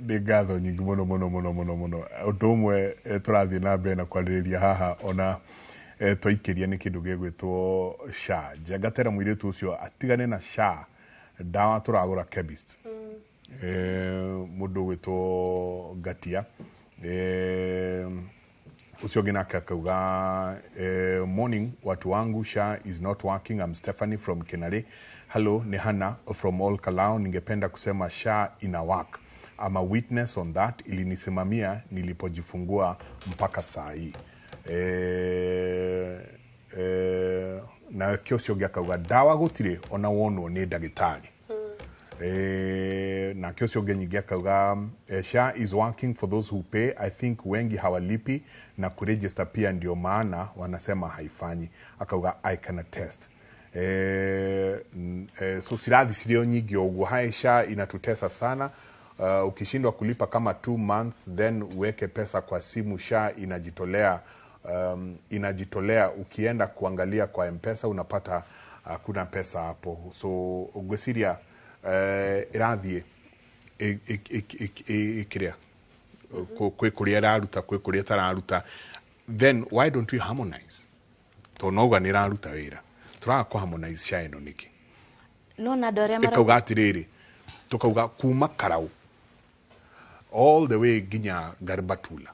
nĩ ngatho nyingĩ mũno mũno mũno mũno mũno ũndũ ũmwe tũrathiĩ na mbere na kwarĩrĩria haha ona twaikĩria nĩ kĩndũ gĩgwĩtwo SHA njangatera mũirĩtu ũcio atigane na SHA ndawa tũragũra chemist mũndũ gwĩtwo Gatia ucio ũngĩ nake akauga morning watu wangu SHA is not working. I'm Stephanie from Kenare. Hello, ni Hannah from All Kalao. Ningependa kusema SHA ina work. I'm a witness on that. Ilinisimamia nilipojifungua mpaka saa hii. Na kio cio gĩakauga dawa gũtirĩ ona wonwo nĩ ndagĩtarĩ. Na kio cio nyingĩ akauga SHA is working for those who pay. I think wengi hawalipi na kuregister pia ndio maana wanasema haifanyi. Akauga I can attest. So sirathi sirio nyingi ũguo hai SHA inatutesa sana. Ukishindwa kulipa kama 2 months then uweke pesa kwa simu SHA inajitolea ukienda kuangalia kwa M-Pesa unapata kuna pesa hapo. So ugwesiria irathie ikiria kwe kuria raruta kwe kuria tararuta then why don't we harmonize to noga ni raruta wira turaga ku harmonize SHA ino niki no na doria mara tukauga atiriri tukauga kuma Karau all the way ginya Garbatula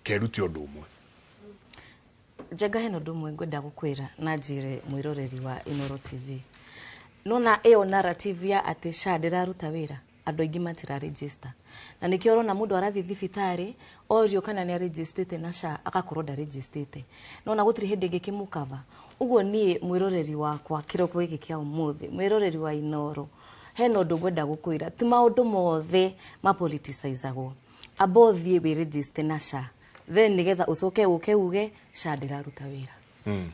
keruti ũndũ ũmwe Njenga heno ũndũ ũmwe ngwenda gũkwĩra na njĩre mwĩroreri wa Inoro TV nona ĩyo narrative ya atĩ SHA ndĩraruta wĩra andũ aingĩ matira register na nĩkĩo ũrona mũndũ arathiĩ thibitarĩ orio kana nĩ registrate na SHA agakorwo nda registrate nona gũtirĩ hĩndĩ ĩngĩkĩmũkava ũguo niĩ mwĩroreri wakwa kĩroko gĩkĩ kĩa ũmũthĩ mwĩroreri wa Inoro heno ũndũ ngwenda gũkwĩra ti maũndũ mothe ma politicizagwo abothie we register na SHA then nigetha ucoke uke uge SHA ndĩraruta wĩra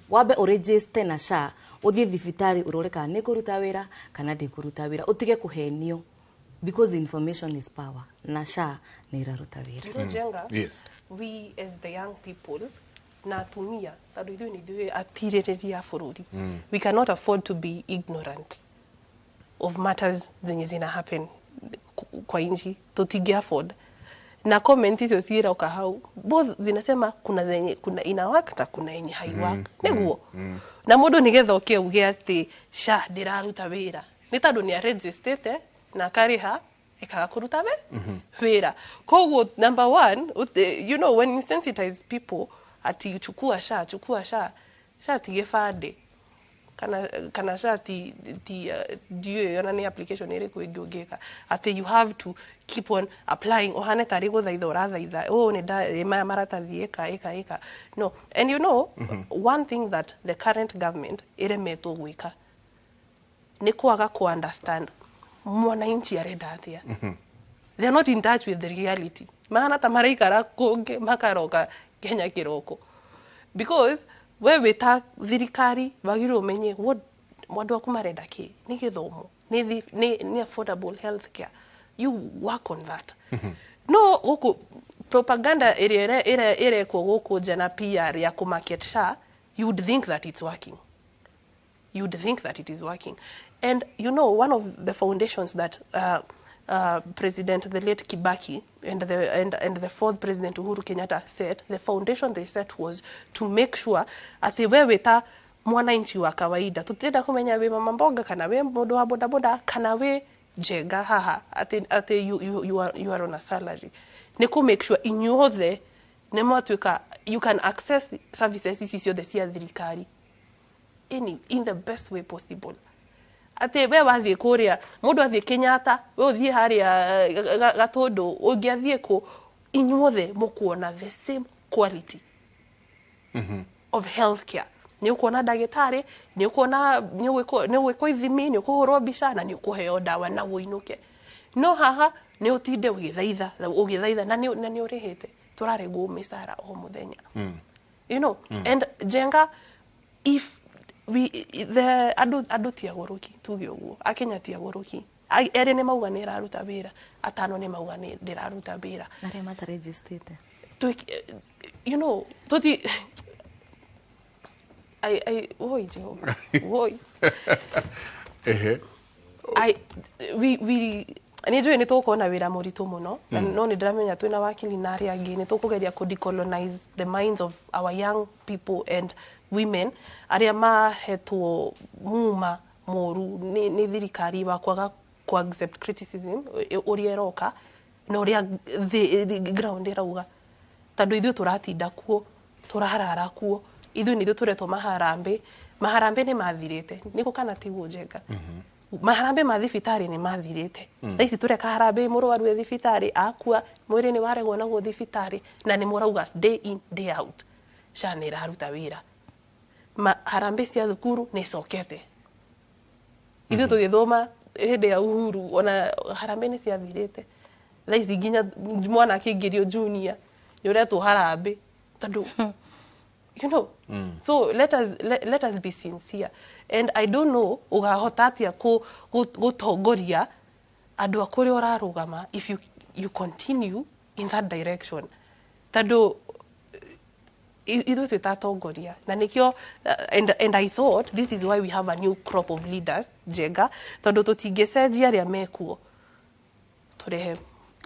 wabe uregister na SHA uthie thibitari urore kana nĩ kũruta wĩra kana ndĩkũruta wĩra utige kũhenio because information is power na SHA ni iraruta wira. You know, Jenga, Yes. we as the young people na atumia tondå ithuä nä ithuä atirä bururi. We cannot afford to be ignorant of matters zenye zina happen kwa inji, tutinge afford. Na comment hizo ciroka hau both zinasema kuna ina work na kuna yenye hai work niguo na mundu nigetha uke uge ati SHA ndiraruta wira ni tondu ni registered na kariha ikaga kuruta wira. Koguo number one, you know, when you sensitize people ati chukua SHA tige fade kana SHA ti dio yona ni application iri kuingi ungika ati you have to keep on applying ohane tari guthaitha urathaitha ni da maratathi eka no. And you know, one thing that the current government iremetwo gwika ni kwaga ku understand mwananchi arenda atia. They are not in touch with the reality. Maana ta maraikara kungi makaroka Kenya kiroko because wewe ta thirikari bagiro menye mwandu aku marenda ki ni githomo ni affordable health care. You work on that. No guku propaganda ere ko guku jana PR ya ku market SHA, you would think that it's working. You would think that it is working. And you know, one of the foundations that President the late Kibaki and the fourth President Uhuru Kenyatta set, the foundation they set was to make sure ati wewe ta mwananchi wa kawaida tutenda kumenya we mama mboga kana we mundu wa boda boda kana we Jenga haha ati you are on a salary ne ku make sure inyothe ne mwatuka you can access services icio the cia thirikari in the best way possible. Ate we wathie kuria mundu athie Kenyatta we uthie haria Gatundu ungiathie ku inyuothe mukuona the same quality of healthcare. Ni ukuona dagitari, ni ukuona ni gwiko ithimi, ni ukuhurwo mbica na ni ukuheo dawa na uinuke. No haha ni utinde ugithaitha na ni urihite turarengwo misara o muthenya. You know, and Jenga, if the adu tiagoroki tuge uguo akenya tiagoroki ere ne mauga ne raruta wira atano ne mauga ne ndiraruta wira na re mata registered you know toti oi Jehova oi we anijue ni tukona wira muritu muno na no ni ndramenya twina wakili na ari angi ni tukugeria ku decolonize the minds of our young people and women aria mahetwo muma moru ni thirikari wa kwaga ku accept criticism uria roka na uria the ground irauga tondu ithu turatinda kuo turarara kuo ithu ni turetwo maharambe ni mathirite niko kana tiguo Jenga maharambe ma thibitari ni mathirite thaici tureka harambe murwaru e thibitari akua mwiri ni waregwo naguo thibitari na ni murauga day in day out SHA ni raruta wira harambe cia thukuru ni cokete ithu tugithoma hinde ya Uhuru ona harambe ni cia thirite thaici nginya mwana kingirio junior ni uretwo harambe tondu you know so let us be sincere. And I don't know ugahota atia gutongoria andu akuri orarugama if you continue in that direction tondu ithu tutatongoria na nikio and I thought this is why we have a new crop of leaders Jenga tondu tutingecenjia aria mekuo turehe.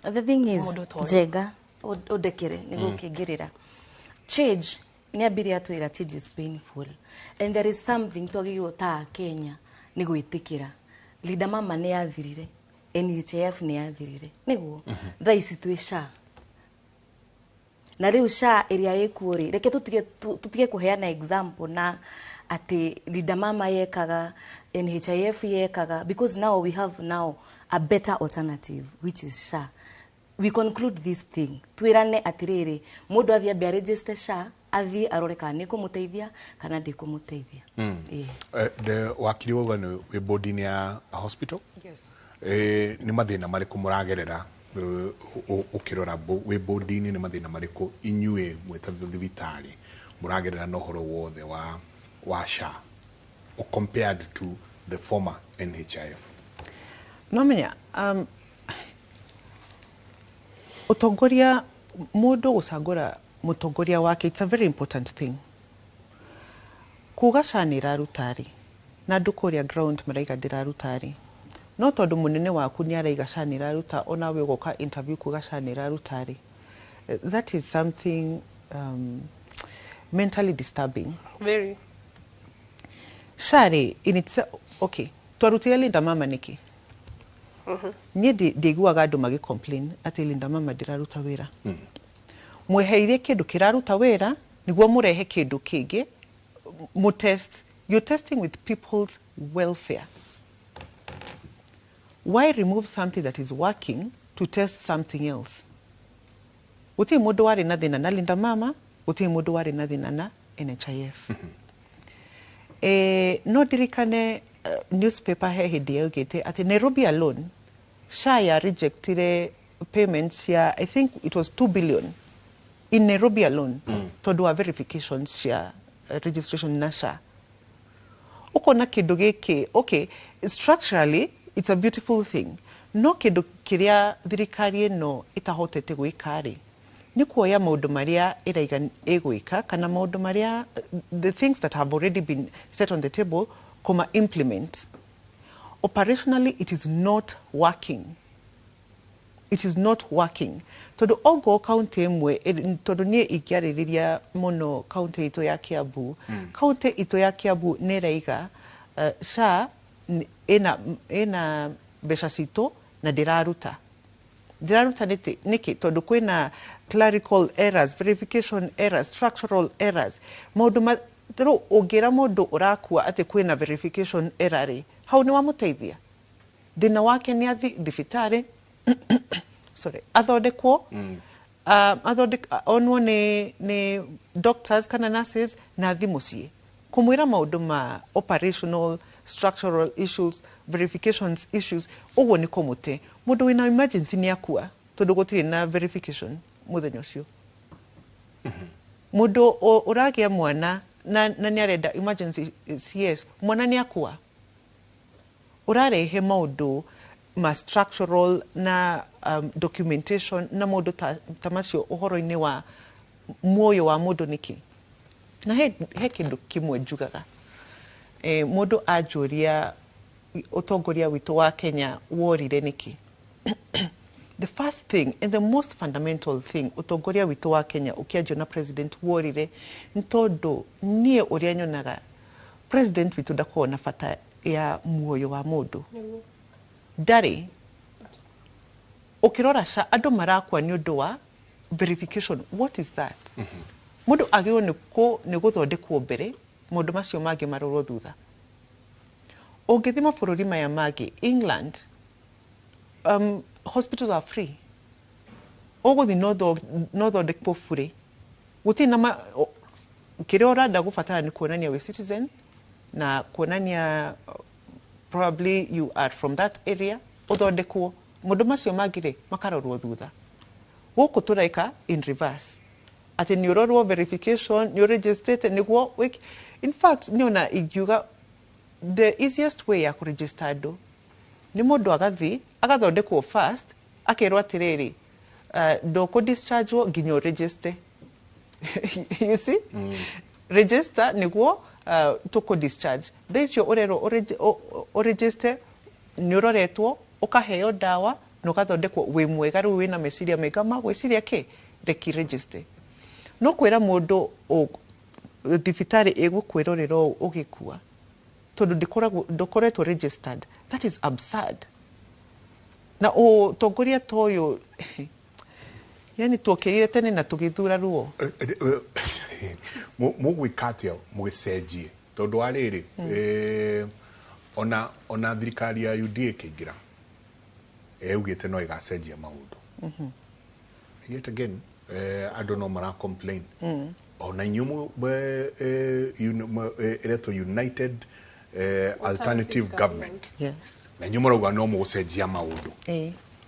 The thing is Jenga odekere nigo kingirira change ni abiri atwira change is painful and there is something twagirwo ta Kenya ni gwitikira leader mama ni yathirire NHIF ni yathirire niguo thaici twi SHA na riu SHA area yekuori reke tutige kuheana example na ati leader mama yekaga NHIF yekaga because now we have now a better alternative which is SHA. We conclude this thing twirane atiriri mundu athia be register SHA athie arore kana ni kumuteithia kana ndi kumuteithia. The wakili wa ni we body ni a hospital. Yes. Ni mathina mariku muragerera ukirora we body ni mathina mariku inyue mwetatu thibitari muragerera no horo wothe wa SHA compared to the former NHIF. No menya Utongoria mundu gucagura mutongoria wake, it's a very important thing. Kugacanira rutari na ndukuria ground maraiga ndirarutari. No tondu munene waku ni araigacanira ruta ona we goka interview kugacanira rutari. That is something mentally disturbing. Very. Shari in itself, okay. Twarutire Linda Mama niki. Nye ndiguaga andu magi complain ati Linda Mama ndiraruta wira. Mweheire kindu kiraruta wira niguo murehe kindu kingi mu test. You're testing with people's welfare. Why remove something that is working to test something else? Uti mundu wari na thina na Linda Mama, uti mundu wari na thina na NHIF. No dirikane newspaper he hindi yaugite ati Nairobi alone SHA rejected payments ya, I think it was 2 billion in Nairobi alone to do a verification SHA registration na SHA. Uko na kindu giki, okay, structurally it's a beautiful thing. No kindu kiria thirikari no itahotete gwikari ni kuoya maundu maria iraiga egwika kana maundu maria the things that have already been set on the table kuma implement. Operationally it is not working. It is not working. Todo ogo county mwe todo nie ikiaririria mono county ito ya Kiambu. County ito ya Kiambu neraiga SHA ena besha sito na diraruta. Diraruta niki todo kwena clerical errors, verification errors, structural errors. Maundu tero ogera mundu urakua ate kwena verification error. Hau ni wamuteithia. Thina wake ni athi thibitari sorry, athondekwo onwo ni doctors kana nurses na athi mucii kumwira maundu ma operational structural issues, verifications issues, uguo ni kumute mundu wina emergency ni akua tondu gutiri na verification muthenya ucio. Mundu uragia mwana na ni arenda emergency CS, mwana ni akua. Urarehe maundu ma structural na documentation na maundu tamacio uhoro-ini wa muoyo wa mundu niki. Na he kindu kimwe njugaga. Mundu ajuria utongoria witu wa Kenya worire niki. The first thing and the most fundamental thing utongoria witu wa Kenya ukiajio na president worire ntondu nie uria nyonaga president witu ndakorwo na bata ya muoyo wa mundu. Dari ukirora SHA andu marakwa ni undu wa verification. What is that? Mundu agio ni guthondekwo mbere mundu macio mangi marorwo thutha. Ungithima bururi maya mangi England, hospitals are free. Uguthi no thondekwo free. Guti na kiria uranda gubatara ni kuonania we citizen na kuonania probably you are from that area uthondekwo mundu macio mangire makarorwo thutha. Guku turaika in reverse ati ni urorwo verification ni registered niguo in fact niona igiuga the easiest way ya kuregister andu ni mundu agathi agathondekwo first akerwo atiriri ndoko discharge wo nginyo register. You see? Register niguo tuko discharge. There's your orero o register neuroretwo ukaheo dawa no gathondekwo we mwega ru wina meciria mega magwiciria ki reki register. No kwira mundu thibitari igukwirorera ugikua tondu ndokoretwo registered. That is absurd. Na tongoria toyo yani tuokirire tene na tugithura ruo mugwikatia mugicenjie tondu ariri ona thirikari ya UDA kingira ugite no igacenjia maundu yet again andu no mara complain ona inyumu ereto United Alternative Government. Yes. Na inyumu rauga no mugucenjia maundu.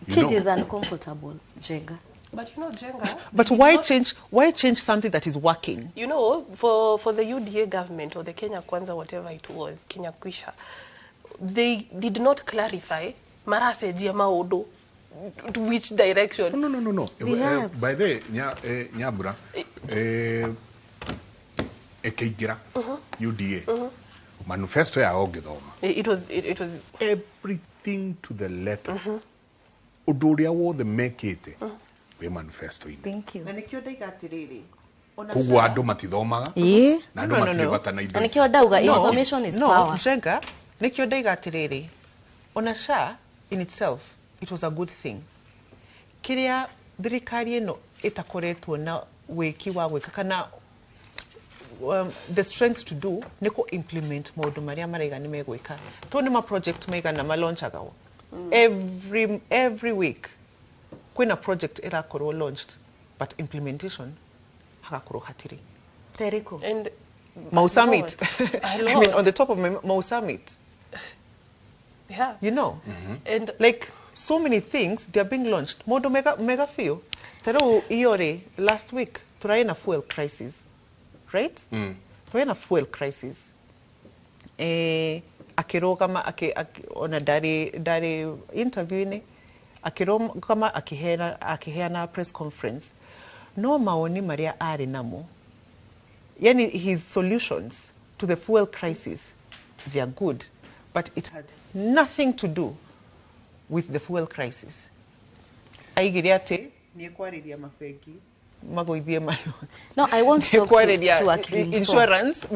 Change is uncomfortable, Jenga. But you know, Jenga. But why change something that is working? You know, for the UDA government or the Kenya Kwanza, whatever it was, Kenya Kwisha, they did not clarify marasejia maundu. to which direction? No. By the way, Nyabura, Ekeigira, UDA, manifesto ya ogithoma. It was everything to the letter. Uduria wo the make it. We manifesto in. Thank you. Na nikio daiga atiriri. Kugwa andu matithomaga. Na andu matiribata na indo. Na nikio dauga information is power. No, Jenga, nikio daiga atiriri. Ona SHA in itself, it was a good thing. Kiria thirikari ino itakoretwo na wiki wa gwika kana the strength to do niko implement maundu maria maraiga ni megwika. To ni ma project maiga na ma launchaga. Every week kwina project irakorwo launched but implementation hagakorwo hatiri. Teriko. And Mau Summit. I mean, on the top of Mau Summit. Yeah. You know? And like so many things, they are being launched. Modo mega few. Tero iore last week, turaina fuel crisis. Right? Turaina fuel crisis. Akirogama ona dari interview ni akirogama akiheana press conference. No maoni maria ari namo. Yani his solutions to the fuel crisis, they are good, but it had nothing to do with the fuel crisis. Aigiriate ni kwariria mafeki magoithie mayo. No, I want to talk to insurance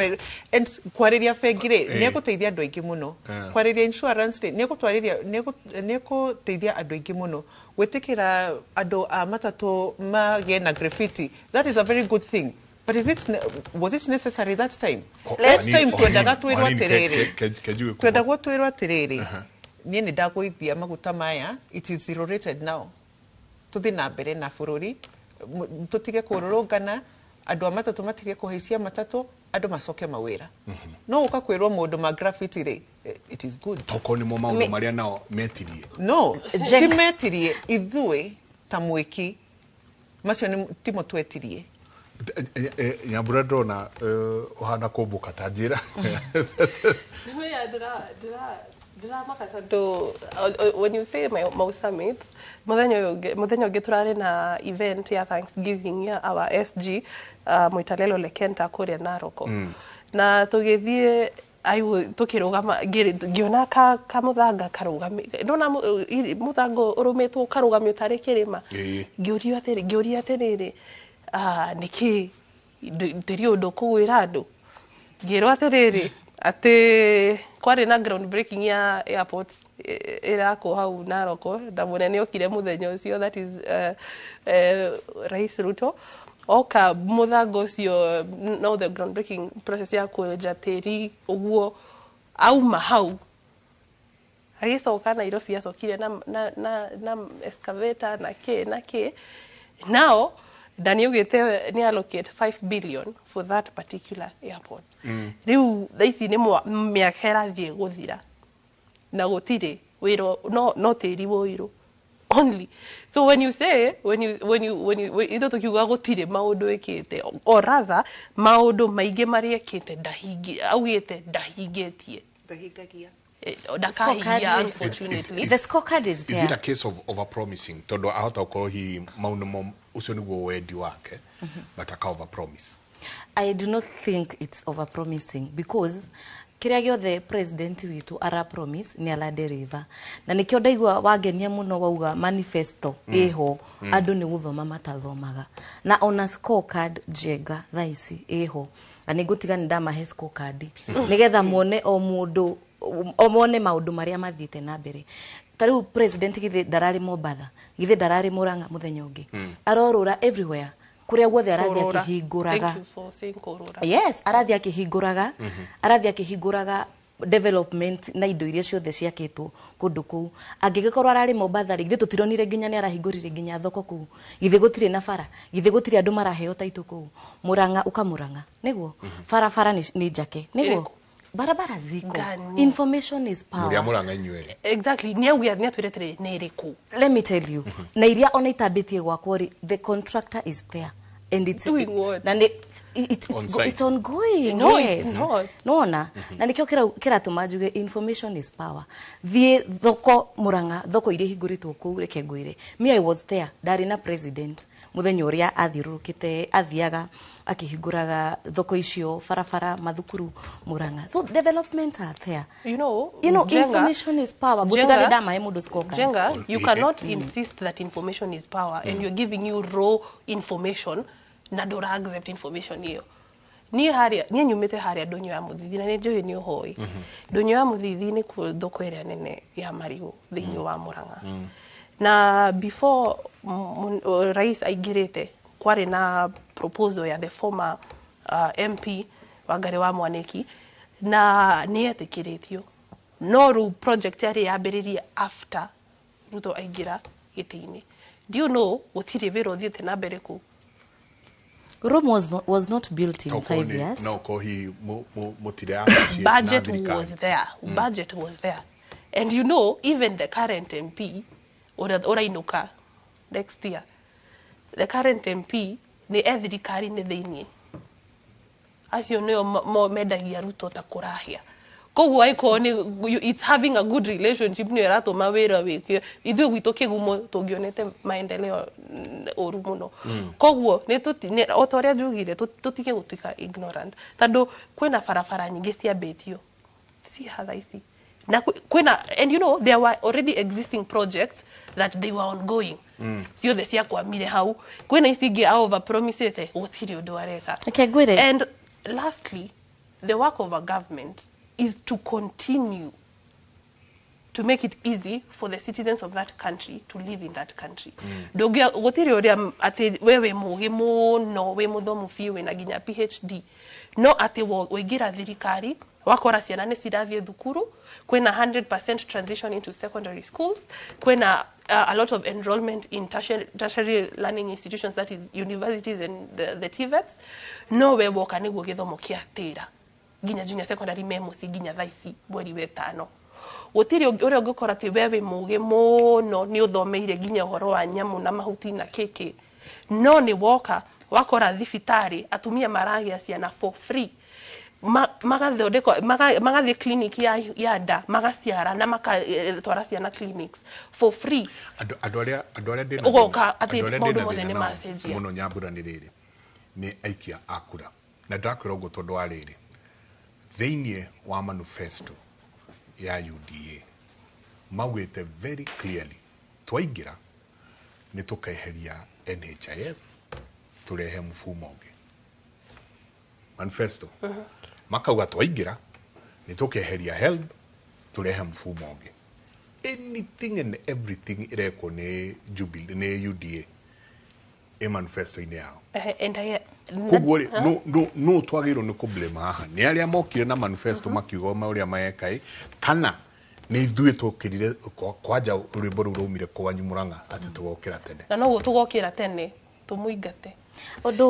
and kwariria fegire ni guteithia andu aingi muno. Kwariria insurance ni guteithia andu aingi muno. Gwetikira andu a matatu magena graffiti. That is a very good thing. But was it necessary that time? That time twendaga twirwa terere. Twendaga twirwa terere. Nie ni ndagoithia maguta maya, it is zero rated now. Tuthi na mbere na bururi, tutige kururungana, andu a matatu matige kuhaisia matatu, andu macoke mawira. No uka kwirwo mundu ma graffiti ri, it is good. Toko ni mo maundu maria nao metirie. No, ti metirie ithui ta mwiki. Macio ni timo twetirie. Nyambura ndona uhana kumbuka ta njira. When you say Mau Summit, muthenya ungi turari na event ya Thanksgiving ya our SG Mwitalelo Lekenta kuria Naroko. Na tugithie tukirugama ngiona ka muthanga karugami ndona muthango urumetwo karugami utari kirima ngiuria atiriri niki ndiri undu kugwira andu ngirwo atiriri ati kwari na ground breaking ya airport irako hau Naroko na munene okire muthenya ucio, that is Rais Ruto oka muthango ucio no the ground breaking process ya kwenja tiri uguo auma hau agicoka Nairobi acokire na excavator na ke now Dani ugite ni allocate 5 billion for that particular airport. Riu thaici ni miaka irathie guthira na gutire wiro no tiri woiro only. So when you say when ito tukiuga gutire maundu ekite or rather maundu maingi mari ekite augite ndahingetie unfortunately. The scorecard is there. Is it a case of overpromising? Todo ahota ukoro hi maundu ucio niguo wendi wake but aka overpromise. I do not think it's overpromising because kiria giothe president witu ara promise ni ala deliver. Na nikio ndaigua wagenia muno wauga manifesto eho andu ni guthoma matathomaga. Na on scorecard Jenga thaici eho. Na nigutiga ni ndamahe scorecard. Nigetha muone o mundu omone maundu maria mathite na mbere. Tariu president githe darari Mobatha, githe darari Muranga muthenya ungi. Arorura everywhere. Kuria guothe arathi akihinguraga. Thank you for saying korora. Yes, arathi akihinguraga development na indo iria ciothe ciakitwo kundu kuu. Angigikorwo arari Mobatha githe tutironire nginya ni arahingurire nginya thoko kuu. Githe gutire na bara, githe gutire andu maraheo taito kuu. Muranga ukamuranga. Niguo bara ni njake. Niguo barabara ziko. Information is power. Muria muranga inywe. Exactly. Ni atwiretire ni iriku. Let me tell you. Na iria ona itambitie gwakwo the contractor is there. and it's doing what? And it's ongoing. No, yes. it's not. Nona na nikio kira tumajuge information is power. Thie thoko Muranga thoko ire higuritwo ku reke ngwire. Me I was there darina president muthenya uria athirukite athiaga akihinguraga thoko icio farafara mathukuru Muranga. So developments are there. You know Jenga, information is power. Jenga, you cannot insist that information is power and you're giving you raw information na dora accept information hiyo. Ni nyumite haria donyo ya muthithi na njoye ni uhoi. Donyo ya muthithi ni ku thoko area nene ya Marigu thiini wa Muranga. Na before rais aigirite kwari na proposal ya the former MP Wangari wa Mwaniki na ni etikiritio. No ru project yari yambiririe after Ruto aigira gitiini. Do you know gutire wiro thiete na mbere ku? Rome was not built in 5 years. No, budget was there. Budget was there. And you know, even the current MP, ora inuka next year, the current MP, ne ethirikari ne thiini. As you know, mo medagia Ruto ta kurahia. Koguo aiko ni it's having a good relationship ni erato mawira wiki ithu gwito kigumo tungionete maendeleo oru muno koguo ni otoria njugire tutige gutuika ignorant tando kwina farafara nyingi cia betio si hatha ici na kwina and you know there were already existing projects that they were ongoing sio the cia kwamire hau kwina icingi over promisete gutiri undu areka and lastly the work of a government is to continue to make it easy for the citizens of that country to live in that country. Dogia gutiri oria ati wewe mugi muno we muthomu fiwe na ginya PhD no ati wegira thirikari wakora ciana ni cirathie thukuru kwena 100% transition into secondary schools kwena a lot of enrollment in tertiary learning institutions, that is universities and the TVETs no we woka niguo githomo kiatira ginya junior secondary memo si ginya thaisi mweri wetano gutiri uri ungikora ti wewe mugi muno ni uthomeire ginya uhoro wa nyamu na mahuti na keke no ni woka wakora thibitari atumia maragia ciana for free magathi clinic ya nda magaciara na makatwara ciana clinics for free andu aria ndina ugoka ati maundu mothe ni message muno Nyambura ni riri ni aikia akura na ndakwira ugo tondu wa riri thiini wa manifesto ya UDA maugite very clearly twaigira ni tukeheria NHIF turehe mfumo ungi manifesto makauga twaigira ni tukeheria HELB turehe mfumo ungi anything and everything ireko ni Jubilee ni UDA e manifesto ine yao kuguo no twagiro ni kublema haha ni aria mokire na manifesto makiugo uria maekai kana ni ithuĩ tukirire kwanja rwimbo rũu rumire kwanyu Murang'a ati tugokira tene na no tugokira tene tumuingate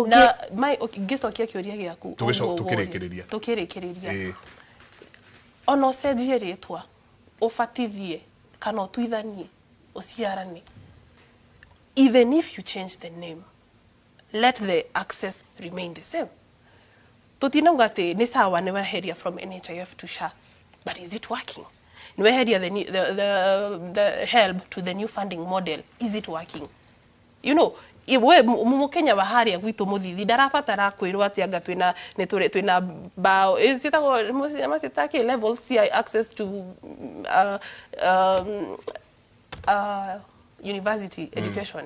na mai ngicokia kiuria giaku tukirikiria ono cenjie ritwa ufatithie kana tuithanie uciarane even if you change the name let the access remain the same. Tutinauga ati ni sawa ni weheria from NHIF to SHA, but is it working? Ni weheria the HELB to the new funding model, is it working? You know, iwe mukenya wa haria gwitu muthithi ndarabatara kwirwo ati anga twina bao isitago masitaki levels see access to university education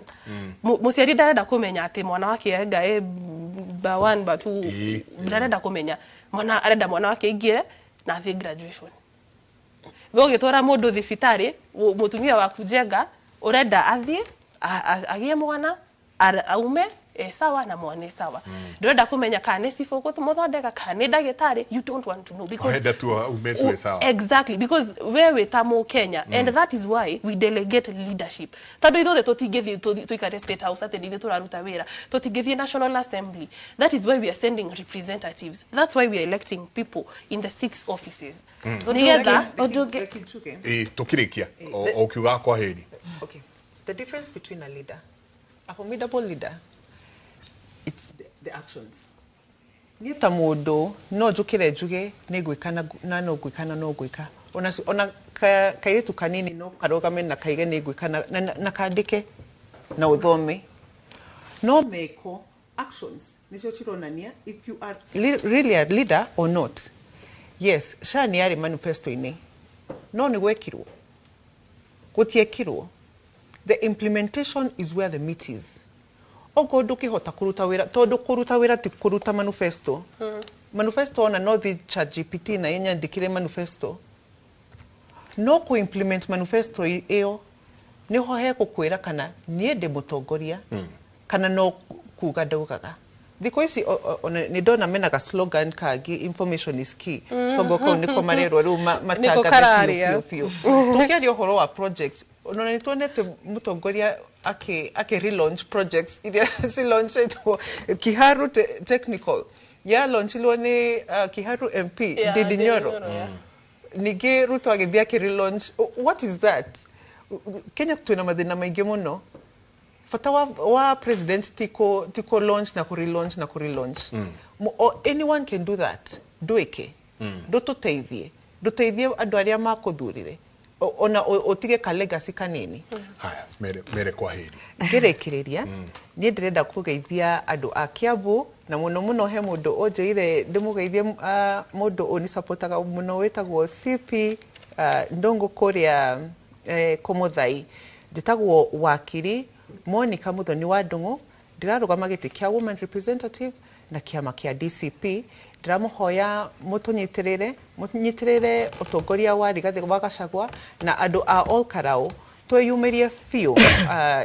musiari ndarenda kumenya ati mwana wake enga ba 1 ba 2 ndarenda kumenya mwana arenda mwana wake ingie na athie graduation we gitora mundu thibitari mutumia waku Jenga urenda athie agie mwana aume sawa na mwana sawa ndurenda kumenya kana sifo ko muthondeka kana ndagitari you don't want to know because exactly because wewe tamo Kenya and that is why we delegate leadership tado itho tutingithi tuikare state house ati ndi turaruta wira tutingithi national assembly that is why we are sending representatives that's why we are electing people in the 6 offices together tukirikia okiuga kwa heri okay the difference between a leader a formidable leader, it's the actions. Niĩ ta mũndũ no njũkĩre njuge nĩ ngwĩka na no ngwĩka na no ngwĩka. Ona kairĩtu kanini no karũgame na kaige nĩ ngwĩka na kandĩke na ũthome. No meko actions nicio cironania if you are really a leader or not. Yes, SHA nĩ yarĩ manifesto-inĩ. No nĩ gwekirwo. Gũtiekirwo. The implementation is where the meat is. Ogo ndũkĩhota kũruta wĩra tondũ kũruta wĩra ti kũruta manifesto. Manifesto ona no thi ChatGPT na yenya ndikire manifesto. No ku implement manifesto ĩyo nĩ ho he gũkwĩra kana niĩ ndĩ mũtongoria kana no kuga ndaugaga. Thikũ ici nĩ ndona menaga slogan kagi information is key. Togo kau nĩko marerwo rĩu matangathe biũ. Tũkĩaria ũhoro wa projects ona nĩ tuonete mũtongoria ake relaunch projects iria si launchetwo Kiharu technical ya launchilwo ni Kiharu MP Ndindi Nyoro. Ningĩ Ruto agĩthia ke relaunch. What is that? Kenya twina mathĩna maingĩ mũno. Fata wa president tiko launch na ku relaunch na ku relaunch. Anyone can do that. Dueke. Ndututeithie andũ arĩa makũthurire. Ona otige ka legacy kanini. Haya, mere kwa heri. Ngerekereria niĩ ndĩrenda kũgeithia andũ a Kiambu na mũno he mũndũ onjeire ndĩmũgeithie mũndũ ũni supportaga mũno wĩtagwo CP Ndongo kũrĩa Kũmũthai. Ndĩtagwo wakiri Monica Muthoni wa Ndung'u. Ndĩrarũgama gĩtĩ kĩa woman representative na kĩama kĩa DCP. Ndĩramũhoya mũtũnyitĩrĩre ũtongoria wa Rigathĩ wa Gachagua na andũ a Ol Karau twĩyumĩrie biũ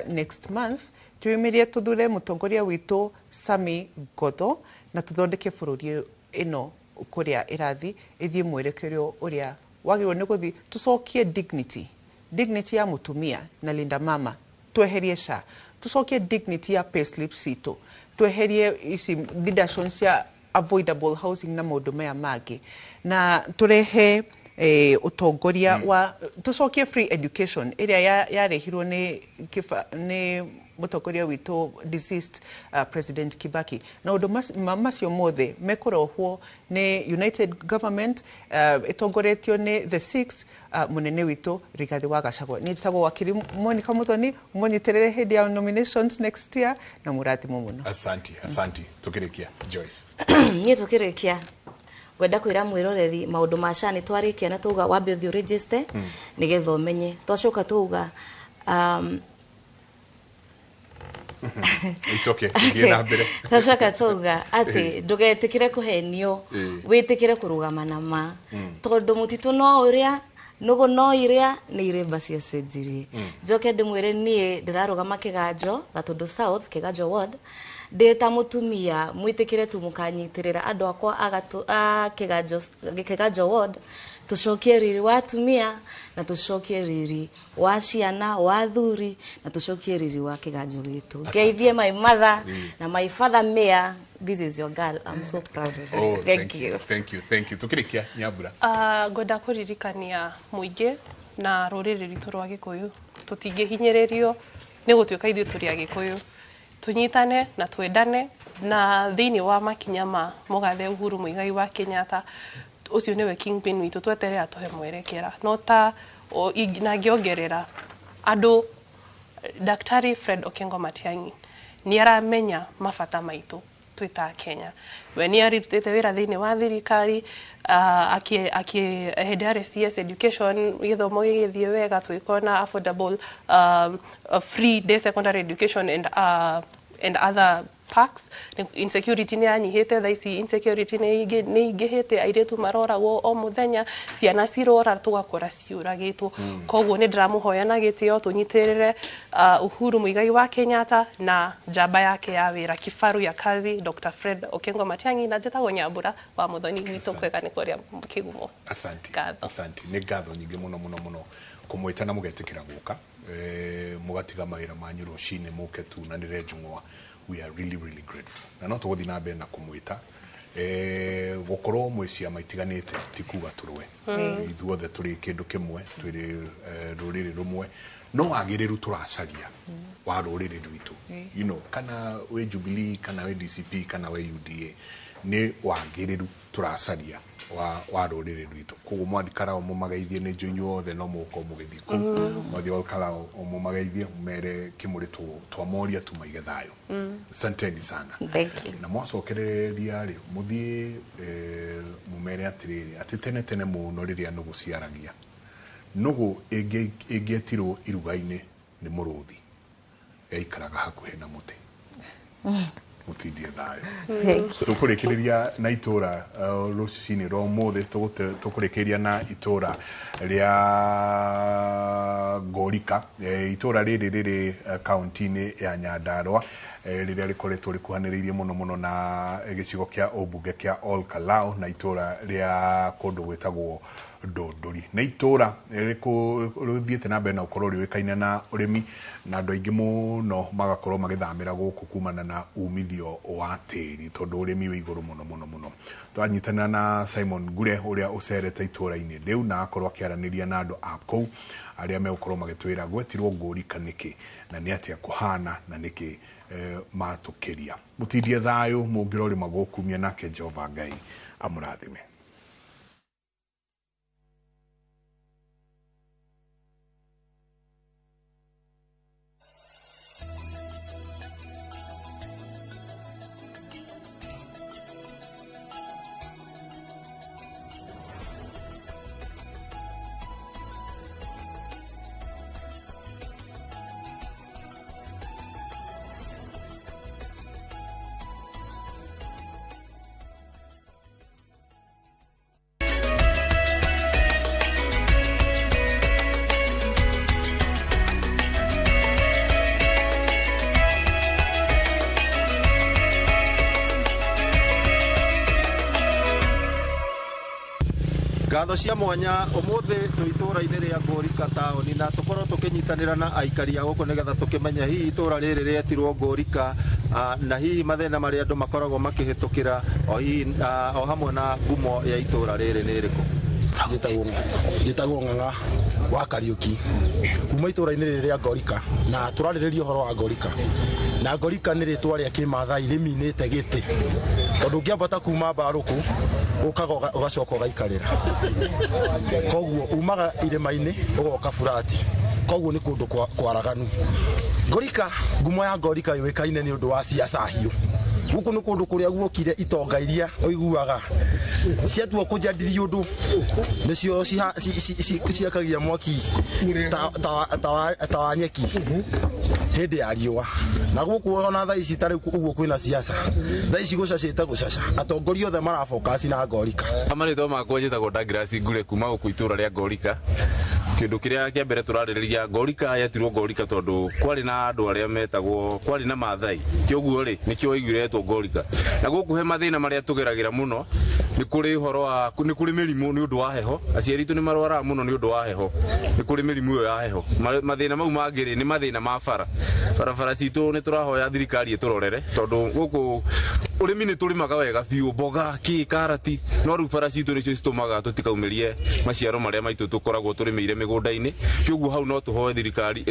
next month twĩyumĩrie tũthure mũtongoria witũ Sami Ngotho na tũthondeke bũrũri ĩno kũrĩa ĩrathi ĩthiĩ mwerekerio ũrĩa wagĩrĩirwo nĩ gũthiĩ. Tũcokie dignity ya mũtumia na Linda Mama, tweherie SHA. Tũcokie dignity ya payslip citũ, tweherie ici deductions ya avoidable housing na maũndũ maya mangĩ, na tũrehe ũtongoria wa tũcokie free education ĩrĩa yarehirwo nĩ mũtongoria witũ deceased President Kibaki. Na ũndũ macio mothe mekũrohwo nĩ United Government ĩtongoretio nĩ the sixth munene witũ Rigathĩ wa Gachagua. Niĩ njĩtagwo wakiri Monica Muthoni, mũnyitĩrĩre hĩndĩ ya nominations next year na mũrathimwo mũno. Asanti. Tũkĩrĩkia Joyce. Niĩ tũkĩrĩkia gwenda kwĩra mwĩroreri maũndũ ma SHA nĩ twarĩkia na tuga wambe ũthiĩ register nĩgetha ũmenye. Twacoka tuga twacoka tuga atĩ ndũgetĩkĩre kũhenio wĩtĩkĩre kũrũgama na ma tondũ mũtitũ no ũrĩa nugu no iria nĩ iremba cia cenjirie. Njoke ndĩmwĩre niĩ ndĩrarũgama Kĩganjo Gatundu South Kĩganjo ward ndĩta mũtumia mwĩtĩkĩre tu mũkanyitĩrĩra andũ akwa a Kĩganjo ward tucokie riri wa atumia na tucokie riri wa ciana wa thuri na tucokie riri wa Kĩganjo gitu. Ngeithie my mother na my father mayor. This is your girl. I'm so proud of you. Thank you. Tukirikia Nyambura. Ngoda kuririkania muingĩ na rũrĩrĩ rwitũ rwa Gĩkũyũ tũtingĩhinyĩrĩrio nĩ gũtuĩka ithuĩ tũrĩ a Gĩkũyũ. Tunyitane na twendane na thĩinĩ wa makinya ma Mũgathe Uhuru Muigai wa Kenyatta. Ũcio nĩwe kingpin witũ tweterera tũhe mwerekera. No ta na ngĩongerera andũ Daktari Fred Okengo Matiang'i nĩ aramenya mabata maitũ twita Kenya. We nĩ arutĩte wĩra thĩinĩ wa thirikari hĩndĩ ya CS education gĩthomo gĩgĩthiĩ wega twĩkona affordable free day secondary education and other parks. Insecurity nĩ yanyihĩte thaa ici, insecurity nĩ ingĩhĩte, airĩtu maroragwo o mũthenya, ciana cirora tũgakora ciũragĩtwo. Koguo nĩ ndĩramũhoya na gĩtĩo tũnyitĩrĩre Uhuru Muigai wa Kenyatta na njamba yake ya wĩra kifaru ya kazi Dr. Fred Okengo Matiang'i na njĩtagwo Nyambura wa Muthoni witũ kwega nĩ kũrĩa Kĩgumo. Asanti. Nĩ ngatho nyingĩ mũno kũmwĩta na mũgetĩkĩra gũka mũgatiga mawĩra manyu rũcinĩ mũke tu na nĩre njung'wa. We are really grateful. Na no tũgũthiĩ na mbere na kũmwĩta gũkorwo mwĩ ciama itiganĩte ti kuga tũrũe. Ithuothe tũrĩ kĩndũ kĩmwe, tũrĩ rũrĩrĩ rũmwe no wagiriru turacaria wa rurire rwitu you know kana we Jubilee kana we DCP kana we UDA ni wagiriru turacaria wa rurire rwitu koguo mwandikara mu magaithie ni njunyu othe no muko mugithiko mwathi olkala o mu magaithie mere kimuri twamoria tumaige thayo asanteni sana na mwacokereria ri muthie mumere atiriri ati tene muno riria nugu ciaragia nugu ingetirwo irugaine ni muruthi ikaraga hakuhe na muti mutindie thayo tukurekereria na itura rucini ro muthe tukurekereria na itura ria Gorika itura riri county-ini ya Nyandarua riria rikoretwo rikuhaniriirie muno na gicigo kia obunge kia Olkalau na itura ria kundu gwetagwo Ndondori na itura ruthiete na mbere na ukorwo riwekaine na urimi na andu aingi muno magakorwo magithamira guku kumana na umithio wa tiri tondu urimi wi iguru muno twanyitana na Simon Gure uria ucerete itura-ini riu na akorwo akiaraniria na andu akou aria megukorwo magitwira gwetirwo Gorika niki na ni atia kuhana na niki matukiria mutindie thayo mungirori magukumia nake Jehova Ngai amurathime. Ngatho cia mwanya umuthi itura-ini ria Gorika taoni na tukorwo tukinyitanira na aikari a guku nigetha tukimenya hihi itura riri rietirwo Gorika na hihi mathina mari andu makoragwo makihitukira o hamwe na ngumo ya itura riri ni riku. Njitagwo Ng'ang'a wa Kariuki kuma itura-ini riri ria Gorika na turaririria uhoro wa Gorika na Gorika ni ritwa ria kimathai riminite giti tondu ngiambata kuma Baruku ukaga ugacoka ugaikarira koguo umaga irima-ini ugoka Furati koguo ni kundu kwaraganu. Gorika ngumo ya Gorika yuikaine ni undu wa siasa hiu guku ni kundu kuria guokire itonga iria oiguaga ciatua kujadiria undu nicio ciakagia mwaki ta wa nyeki hindi ya riua na guku ona thaa ici tari uguo kwina siasa thaa ici gucacite gucaca atongoria othe marafocus na Gorika. Amarito makwa njitagwo Douglas Ngure kuma guku itura ria Gorika. Kindu kiria kia mbere turaririria Gorika yetirwo Gorika tondu kwari na andu aria metagwo kwari na mathai kioguo ri nikio waiguretwo Gorika na guku he mathina maria tugeragira muno ni kuri horo wa ni kuri mirimu ni undu wa heho aciari tu ni marwara muno ni undu wa heho ni kuri mirimu yo ya heho mathina mau mangiri ni mathina ma barabara citu ni turahoya thirikari iturorere tondu guku urimi ni turimaga wega biu mboga ki karati no ru bara citu nicio citumaga tutikaumirie maciaro maria maitu tukoragwo turimire migunda-ini kioguo hau no tuhoe thirikari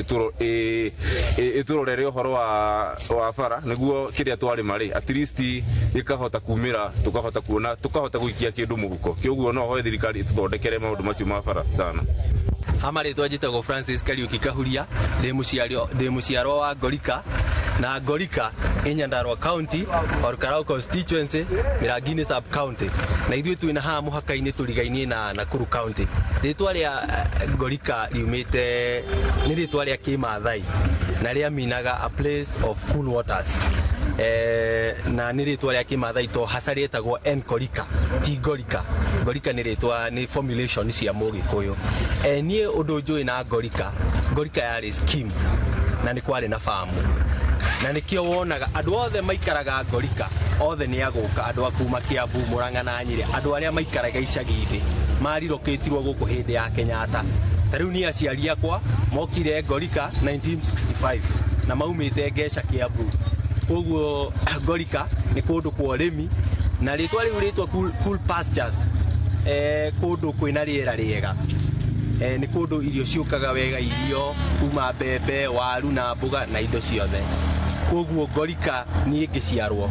iturorere uhoro wa bara niguo kiria twari mari at least ikahota kumira tukahota kuona tukahota guikia kindu muhuko kioguo no hoe thirikari ituthondekere maundu macio ma bara sana. Amaritwa njitagwo Francis Kariuki Kahuria ndi muciaro wa Gorika na Gorika Nyandarua County Olkalau constituency Mirangini sub county na ithuĩ twĩna haha mũhaka-inĩ tũrigainie na Nakuru county. Rĩtwa rĩa Gorika riumĩte nĩ rĩtwa rĩa Kĩmathai na rĩa minaga a place of cool waters na nĩ rĩtwa rĩa Kĩmathai to hasa rĩtagwo Gorika ti Gorika. Gorika nĩ rĩtwa nĩ formulation cia Mũgĩkũyũ. Niĩ ũndũ njũĩ na Gorika yarĩ scheme na nĩ kwarĩ na famu na nikio wonaga andu othe maikaraga Gorika othe ni aguka andu akuma Kiambu Murang'a na Nyeri andu aria maikaraga icagi-ini mariroketirwo guku hindi ya Kenyatta tariu ni aciari akwa mokire Gorika 1965 na maumite Ngeca Kiambu uguo Gorika ni kundu kwa urimi na ritwa riu ritwa cool pastures kundu kwina riera riega nĩ kũndũ irio ciũkaga wega, irio kuma mbembe, waru na mboga na indo ciothe. Koguo Ngorika niĩ ngĩciarwo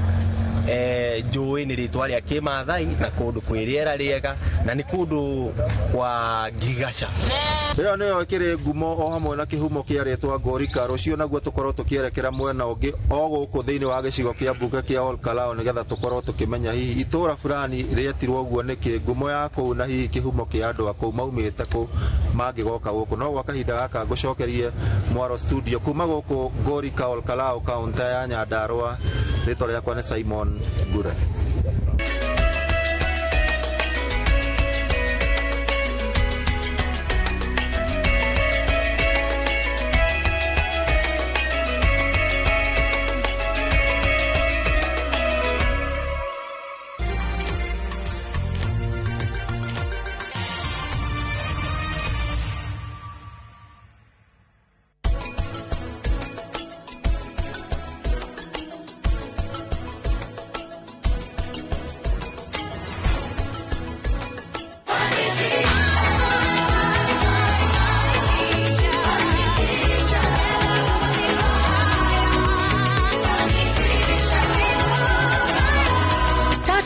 njũĩ nĩ rĩtwa rĩa Kĩmathai na kũndũ kwĩ rĩera rĩega na nĩ kũndũ kwa ngirigaca. Ĩyo nĩyo ĩkĩrĩ ngumo o hamwe na kĩhumo kĩa rĩtwa Ngorika. Rũciũ naguo tũkorwo tũkĩerekera mwena ũngĩ o gũkũ thĩinĩ wa gĩcigo kĩa mbunge kĩa Olkalau nĩgetha tũkorwo tũkĩmenya hihi itũra fulani rĩetirwo ũguo nĩkĩ, ngumo ya kũu na hihi kĩhumo kĩa andũ a kũu maumĩte kũ mangĩgoka gũkũ. No gwa kahinda gaka ngũcokerie Mwaro studio kuma gũkũ Ngorika, Olkalau, kaunti ya Nyandarua. Rĩtwa rĩakwa nĩ Simon Ngure.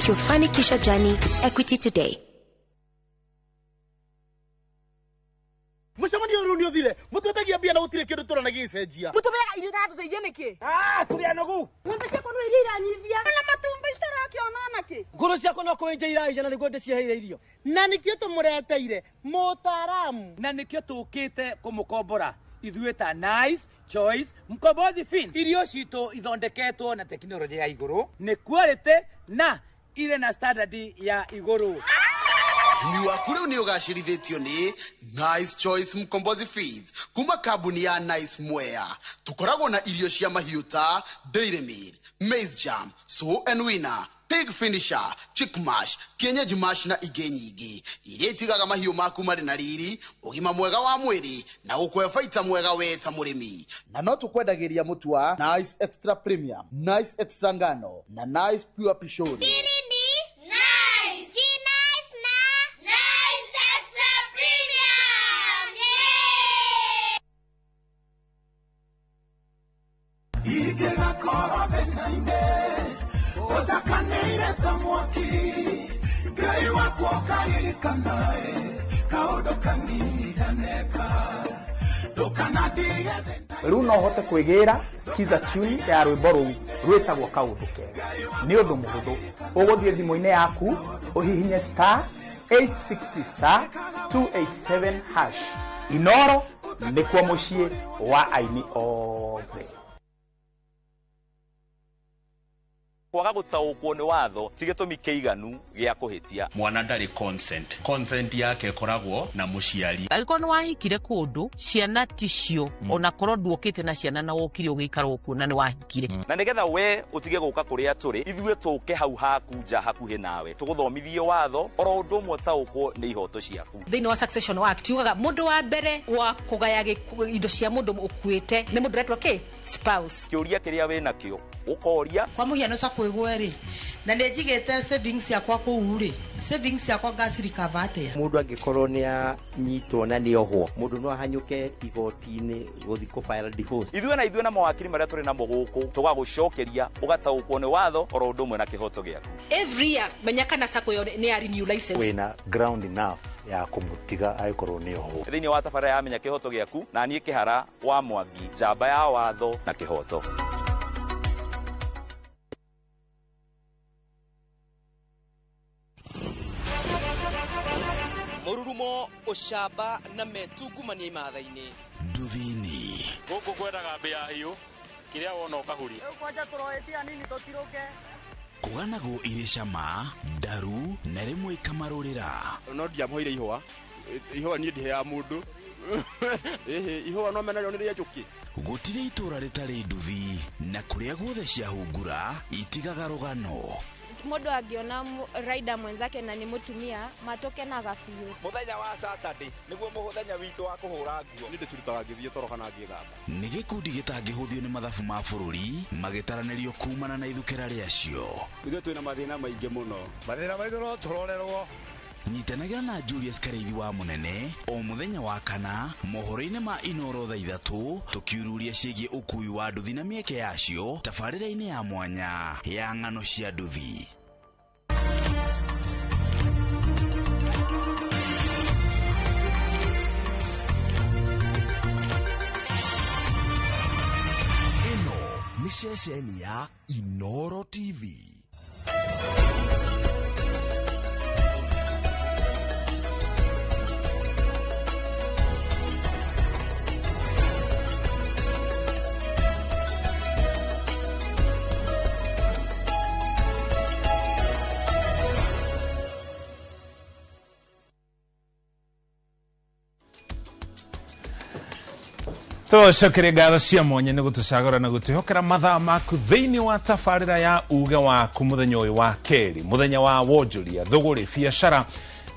Your fanikisha journey with Equity today. Musamani uruni othire mutwetagia bia na gutire kindu turanagia icenjia mutumega irio tatu teithie niki turi anogu ng'ombe ciakwa no iria iranyivia na matumba itarakionana ki nguru ciakwa no kwenja iraija na niguo ndicieheire irio na nikio tumureteire mutaramu na nikio tukite kumukombora ithueta Nice Choice Mkombozi Fin. Irio cito ithondeketwo na teknolojia ya iguru ni quality na ile na standard ya iguru. Ni waku riu ni ugacirithitio ni Nice Choice Mkombozi Feeds kuma kambuni ya Nice Mwea. Tukoragwo na irio cia mahiũ ta Dairy Meal, Maize Jam, So and Winner, Pig Finisher, Chick Mash, Kienyeji Mash na ingĩ nyingĩ iria itigaga mahiũ maku marĩ na riri, ũgima mwega wa mwĩrĩ na gũkũhe baita mwega we ta mũrĩmi. Na no tukwendagĩria mũtu wa Nice Extra Premium, Nice Extra Ngano na Nice Pure Pishori. Igega korove nainde Otakaneire tamwaki Gai wako karirikanae Kaudo kanini daneka Rĩu no hote kwĩgĩra skiza tune ya rwĩmbo rũu rwĩtagwo Kaũndũ Kega. Nĩ ũndũ mũhũthũ, ũgũthiĩ thimũ-inĩ yaku ũhihinye *860*287#. Inoro nĩkuo mũciĩ wa aini othe. kwaga gutaũkwo nĩ watho ti gĩtũmi kĩiganu gĩa kũhĩtia. Mwana ndarĩ consent yake ĩkoragwo na mũciari. Angĩkorwo nĩ wahikire kũndũ ciana ticio ona korwo nduokĩte na ciana na wokire ũgĩikara kuo na nĩ wahikire. Na nĩgetha we ũtige gũka kũrĩa tũrĩ ithuĩ tũke hau haku nja hakuhĩ nawe tũgũthomithie watho oro ũndũ ũmwe ũtaũkwo nĩ ihoto ciaku. Thĩinĩ wa Succession Act yugaga mũndũ wa mbere wa kũgaya indo cia mũndũ ũkuĩte nĩ mũndũ ũretwo kĩ spouse. Kĩũria kĩrĩa wĩ nakĩo ũkoria kwa mũhiano sa kwĩgwo rĩ na nĩ njigĩte savings yakwa kũu rĩ savings yakwa ngacirikava atĩa. Mũndũ angĩkorwo nĩ anyitwo na nĩ ohwo mũndũ no ahanyũke igoti-inĩ gũthiĩ kũ-file divorce. Ithuĩ na mawakiri marĩa tũrĩ namo gũkũ tũgagũcokeria ũgataũkwo nĩ watho oro ũndũ ũmwe na kĩhoto gĩaku. Every year menya kana sako yo nĩ ya renew license. Wĩna ground enough ya kũmũtiga angĩkorwo nĩ ohwo. Thĩinĩ wa tabarĩra ya menya kĩhoto gĩaku na niĩ Kĩhara wa Mwangi njamba ya watho na kĩhoto. Mururumo ushamba na metungumania imatha-inĩ nduthi-inĩ gũkũ kwendaga mbĩa hiũ kĩrĩa wona ũkahuri kwanja tũroetia nini tũtirũke kũganagwo irĩ cama ndaru na rĩmwe ikamarũrĩra no ndiamũire ihũa niĩ ndiheaga mũndũ ihũa no mena rĩo nĩ rĩa njũkĩ. Gũtirĩ itũra rĩtarĩ nduthi na kũrĩa guothe ciahungura itigaga rũgano. Mũndũ angĩona rider mwenzake na nĩ mũtumia matokenaga biũ. Mũthenya wa Saturday nĩguo mũthenya witũ wa kũhũra nguo. Nĩ ndĩcirutaga ngĩthiĩ toro kana ngĩthamba. Nĩ gĩkundi gĩtangĩhũthio nĩ mathabu ma bũrũri magĩtaranĩrio kumana na ithukĩra rĩacio. Ithuĩ twĩna mathĩna maingĩ mũno. Mathĩna maitũ no tũrorerwo nyitanagira na Julius Kareithi wa Munene o muthenya wa kana mohoro-inĩ ma Inoro thaa 3 tukiururia ciĩgiĩ ũkui wa nduthi na mĩeke yacio tabarĩra-inĩ ya mwanya ya ng'ano cia nduthi. Ni ceceni ya Inoro TV. Tũcokere ngatho cia mwanya nĩ gũtũcagũra na gũtũhokera mathaa maku thĩinĩ wa tabarĩra ya uga waku mũthenya ũyũ wa kerĩ, mũthenya wa wonjoria, thũgũrĩ, biacara.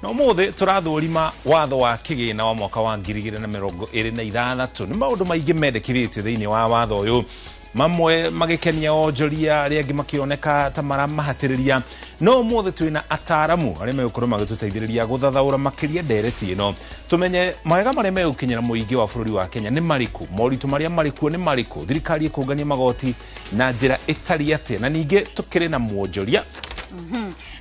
Na ũmũthĩ tũrathũrima watho wa kĩgĩna wa mwaka wa 2026. Nĩ maũndũ maingĩ mendekithĩtio thĩinĩ wa watho ũyũ, mamwe magĩkenia wonjoria, arĩa angĩ makĩoneka ta maramahatĩrĩria. No ũmũthĩ twĩna ataaramu arĩa megũkorwo magĩtũteithĩrĩria gũthathaũra makĩria ndereti ĩno, tũmenye mawega marĩa megũkinyĩra mũingĩ wa bũrũri wa Kenya nĩ marĩkũ, moritũ marĩa marĩkuo nĩ marĩkũ, thirikari ĩkũngania magoti na njĩra ĩtariĩ atĩa, na ningĩ tũkĩrĩ na mwonjoria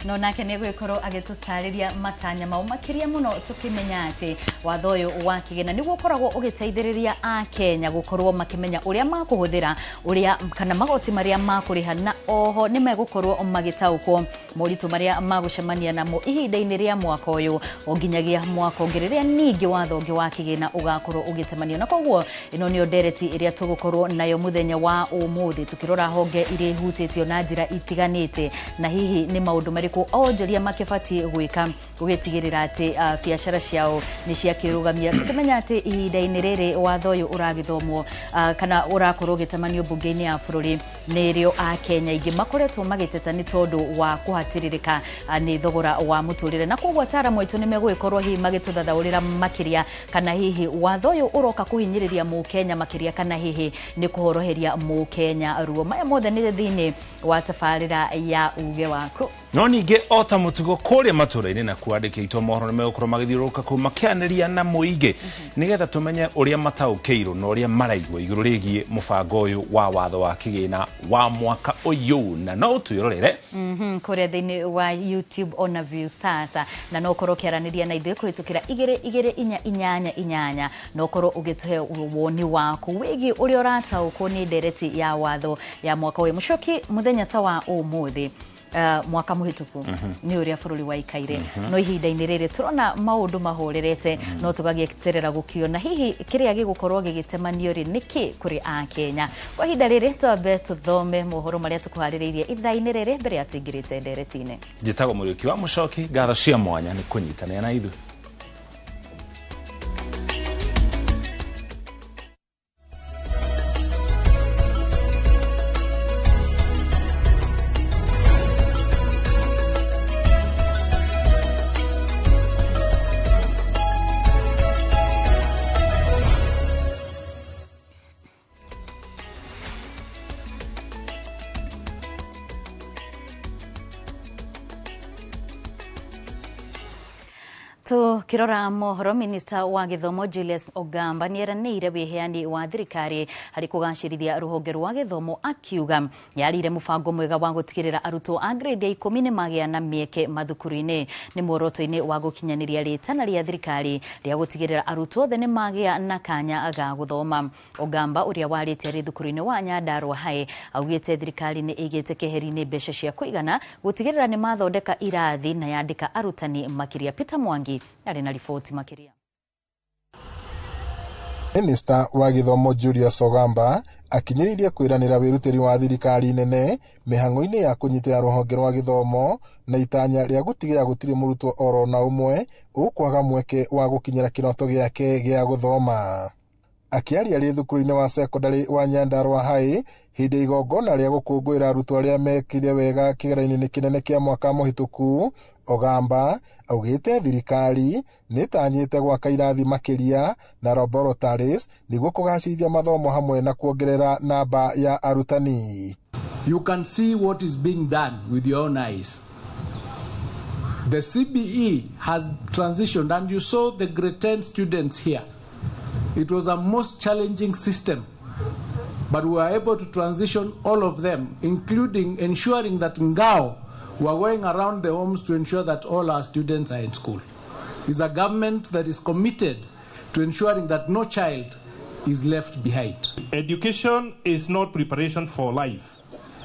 no nake nĩ gũkorwo agĩtũtarĩria matanya mau makĩria mũno, tũkĩmenya atĩ watho ũyũ wa kĩgĩna nĩguo ũkoragwo ũgĩteithĩrĩria a Kenya gũkorwo makĩmenya ũrĩa makũhũthĩra, ũrĩa kana magoti marĩa makũrĩha, na oho nĩ megũkorwo magĩtaũkwo moritũ marĩa magũcemania namo ihinda-inĩ rĩa mwaka ũyũ o nginyagia mwaka ũngĩ rĩrĩa ningĩ watho ũngĩ wa kĩgĩna ũgakorwo ũgĩtemanio. Na koguo ĩno nĩyo ndereti ĩrĩa tũgũkorwo nayo mũthenya wa ũmũthĩ, tũkĩrora honge iria ihutĩtio na njĩra itiganĩte, na hihi nĩ maũndũ marĩkũ onjoria makĩbatiĩ gwĩka gũgĩtigĩrĩra atĩ biacara ciao nĩ ciakĩrũgamia. Tũkĩmenya atĩ ihinda-inĩ rĩrĩ watho ũyũ ũragĩthomwo kana ũrakorwo ũgĩtemanio mbunge-inĩ ya bũrũri, nĩrĩo a Kenya aingĩ makoretwo magĩteta nĩ tondũ wa kũhatĩrĩrĩka nĩ thogora wa mũtũrĩre. Na koguo ataaramu aitũ nĩ megũgĩkorwo hihi magĩtũthathaũrĩra makĩria kana hihi watho ũyũ ũroka kũhinyĩrĩria Mũkenya makĩria kana hihi nĩ kũhoroheria Mũkenya ruo. Maya mothe nĩ thĩinĩ wa tabarĩra ya uge waku. No ningĩ o ta mũtugo kũrĩa matũra-inĩ na kwandĩkĩtwo mohoro nĩ megũkorwo magĩthiũrũrũka kũu makĩanĩria na mũingĩ nĩgetha tũmenye ũrĩa mataũkĩirwo na ũrĩa maraigua igũrũ rĩgiĩ mũbango ũyũ wa watho wa kĩgĩna wa mwaka ũyũ, na no twĩrorere kũrĩa thĩinĩ wa YouTube ona view sasa, na no ũkorwo ũkĩaranĩria na ithuĩ kũhĩtũkĩra 2288 no ũkorwo ũgĩtũhe woni waku wĩgiĩ ũrĩa ũrataũkwo nĩ ndereti ya watho ya mwaka ũyũ. Mũcoki mũthenya ta wa ũmũthĩ mwaka mũhĩtũku nĩ ũrĩa bũrũri waikaire, no ihinda-inĩ rĩrĩ tũrona maũndũ mahũrĩrĩte, no tũgagĩeterera gũkiona hihi kĩrĩa gĩgũkorwo gĩgĩtemanio rĩ nĩkĩ kũrĩ a Kenya. Kwa ihinda rĩrĩ twambe tũthome mohoro marĩa tũkũharĩrĩirie ithaa-inĩ rĩrĩ mbere ya tũingĩrĩte ndereti-inĩ. Njĩtagwo Mũriũki wa Mũcoki, ngatho cia mwanya nĩ kũnyitanĩra na ithuĩ. Tukirora mohoro, Minister wa Gĩthomo Julius Ogamba nĩeranĩire wĩheani wa thirikari harĩ kũgacĩrithia rũhonge rwa gĩthomo, akiuga yarĩire mũbango mwega wa gũtigĩrĩra arutwo a grade ya 10 nĩ magĩa na mĩeke mathukuru-inĩ. Nĩ muoroto-inĩ wa gũkinyanĩria rĩtana rĩa thirikari rĩa gũtigĩrĩra arutwo othe nĩ magĩa na kanya ga gũthoma. Ogamba ũrĩa warĩte arĩ thukuru-inĩ wa Nyandarua High augĩte thirikari nĩ ĩgĩte keheri-inĩ mbeca cia kũigana gũtigĩrĩra nĩ mathondeka irathi na yandĩka arutani makĩria. Peter Mwangi arĩ na riboti makĩria. Minister wa Gĩthomo Julius Ogamba akinyĩrĩirie kwĩranĩra wĩrutĩri wa thirikari nene mĩhang'o-inĩ ya kũnyitĩra rũhonge rwa gĩthomo na itanya rĩa gũtigĩra gũtirĩ mũrutwo oro na ũmwe ũkwaga mweke wa gũkinyĩra kĩroto gĩake gĩa gũthoma. Akiaria arĩ thukuru-inĩ wa secondary wa Nyandarua High hĩndĩ igongona rĩa gũkũngũĩra arutwo arĩa mekire wega kĩgeranio-inĩ kĩnene kĩa mwaka mũhĩtũku, Ogamba augĩte thirikari nĩtanyĩte gwaka irathi makĩria na laboratories nĩguo kũgacĩrithia mathomo hamwe na kuongerera namba ya arutani. You can see what is being done with your own eyes. The CBE has transitioned, and you saw the grade 10 students here. It was a most challenging system, but we were able to transition all of them, including ensuring that Ngao were going around the homes to ensure that all our students are in school. It's a government that is committed to ensuring that no child is left behind. Education is not preparation for life.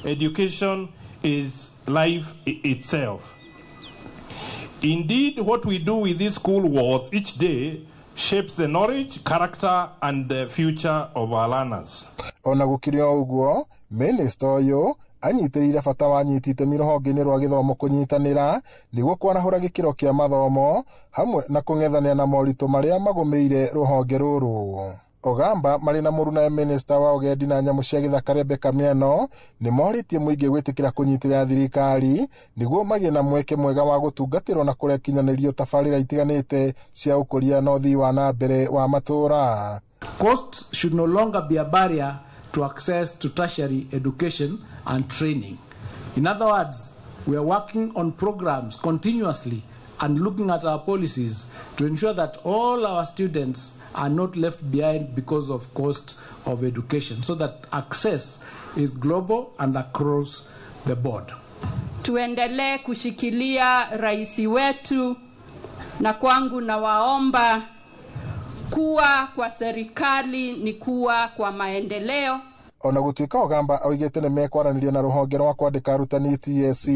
Education is life itself. Indeed, what we do with this school was each day shapes the knowledge, character, and the future of our learners. Ona gukirio uguo, minister uyu anyitirire bata wa nyitite mirohonge-ini rwa githomo kunyitanira niguo kwanahura gikiro kia mathomo hamwe na kung'ethania na moritũ maria magomeire ruhonge ruru. Ogamba marĩ na mũruna minister wa ũgendi na nyamũ cia gĩthaka Rebecca Mieno nĩ mohorĩtie mũingĩ gwĩtĩkĩra kũnyitĩrĩra thirikari nĩguo magĩe na mweke mwega wa gũtungatĩrwo na kũrĩa kinyanĩrio tabarĩra itiganĩte cia ũkũria na ũthii wa na mbere wa matũũra. Costs should no longer be a barrier to access to tertiary education and training. In other words, we are working on programs continuously and looking at our policies to ensure that all our students are not left behind because of cost of education, so that access is global and across the board. Tuendelee kushikilia rais wetu, na kwangu na waomba kuwa kwa serikali ni kuwa kwa maendeleo. Ona gũtuĩka Ogamba oigĩte nĩ mekwaranĩria na rũhonge rwa kwandĩka arutani TSC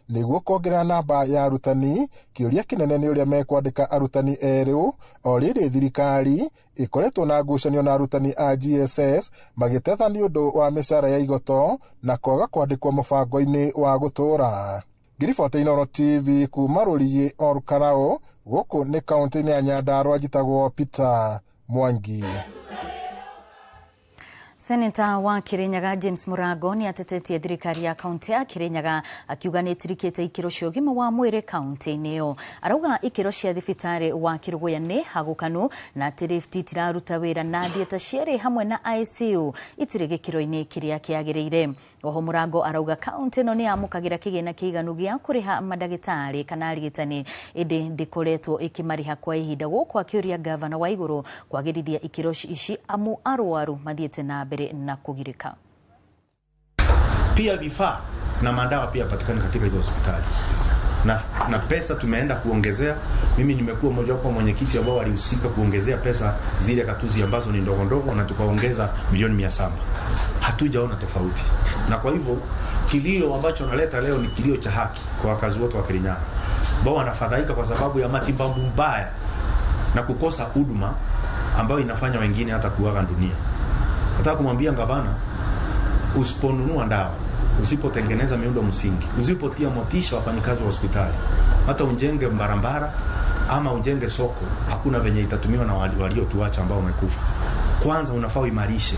nĩguo kuongerera namba ya arutani, kĩũria kĩnene nĩ ũrĩa mekwandĩka arutani erũ. O rĩrĩ thirikari ĩkoretwo na ngucanio na arutani a GSS magĩteta nĩ ũndũ wa mĩcara ya igoto na kwaga kwandĩkwo mũbango-inĩ wa gũtũũra. Ngiriboti Inooro TV kuma Rũriĩ Olkarau, gũkũ nĩ kaunti-inĩ ya Nyandarua, njĩtagwo Peter Mwangi. Seneta wa Kirinyaga James Murago ni atetetie thirikari ya kaunti ya Kirinyaga akiuga nĩ ĩtirikĩte ikĩro cia ũgima wa mwĩrĩ kaunti-inĩ ĩyo. Arauga ikĩro cia thibitarĩ wa Kiruguya nĩ hagũkanu na atĩ RIFT itiraruta wĩra na thieta cierĩ hamwe na ICU itirĩ gĩkĩro-inĩ kĩrĩa kĩagĩrĩire. Oho Murago arauga kaunti ĩno nĩ yamũkagĩra kĩgĩna kĩiganu gĩa kũrĩha mandagĩtarĩ kana arigitani, ĩndĩ ndĩkoretwo ĩkĩmarĩha kwa ihinda, gũkũ akĩũria gavana wa igũrũ kwagĩrithia ikĩro ici amu arwaru mathiĩte na mbere na kugirika. Pia vifaa na madawa pia patikana katika hizo hospitali. Na pesa tumeenda kuongezea. Mimi nimekuwa mmoja wapo mwenyekiti ambao walihusika kuongezea pesa zile katuzi ambazo ni ndogo ndogo, na tukaongeza milioni 700. Hatujaona tofauti. Na kwa hivyo kilio ambacho naleta leo ni kilio cha haki kwa wakazi wote wa Kirinyaga ambao wanafadhaika kwa sababu ya matibabu mbaya na kukosa huduma ambayo inafanya wengine hata kuaga dunia. Nataka kumwambia gavana, usiponunua dawa, usipotengeneza miundo msingi, usipotia motisha wafanyikazi wa hospitali, hata unjenge barabara ama unjenge soko, hakuna venye itatumiwa na waliotuacha ambao wamekufa. Kwanza unafaa uimarishe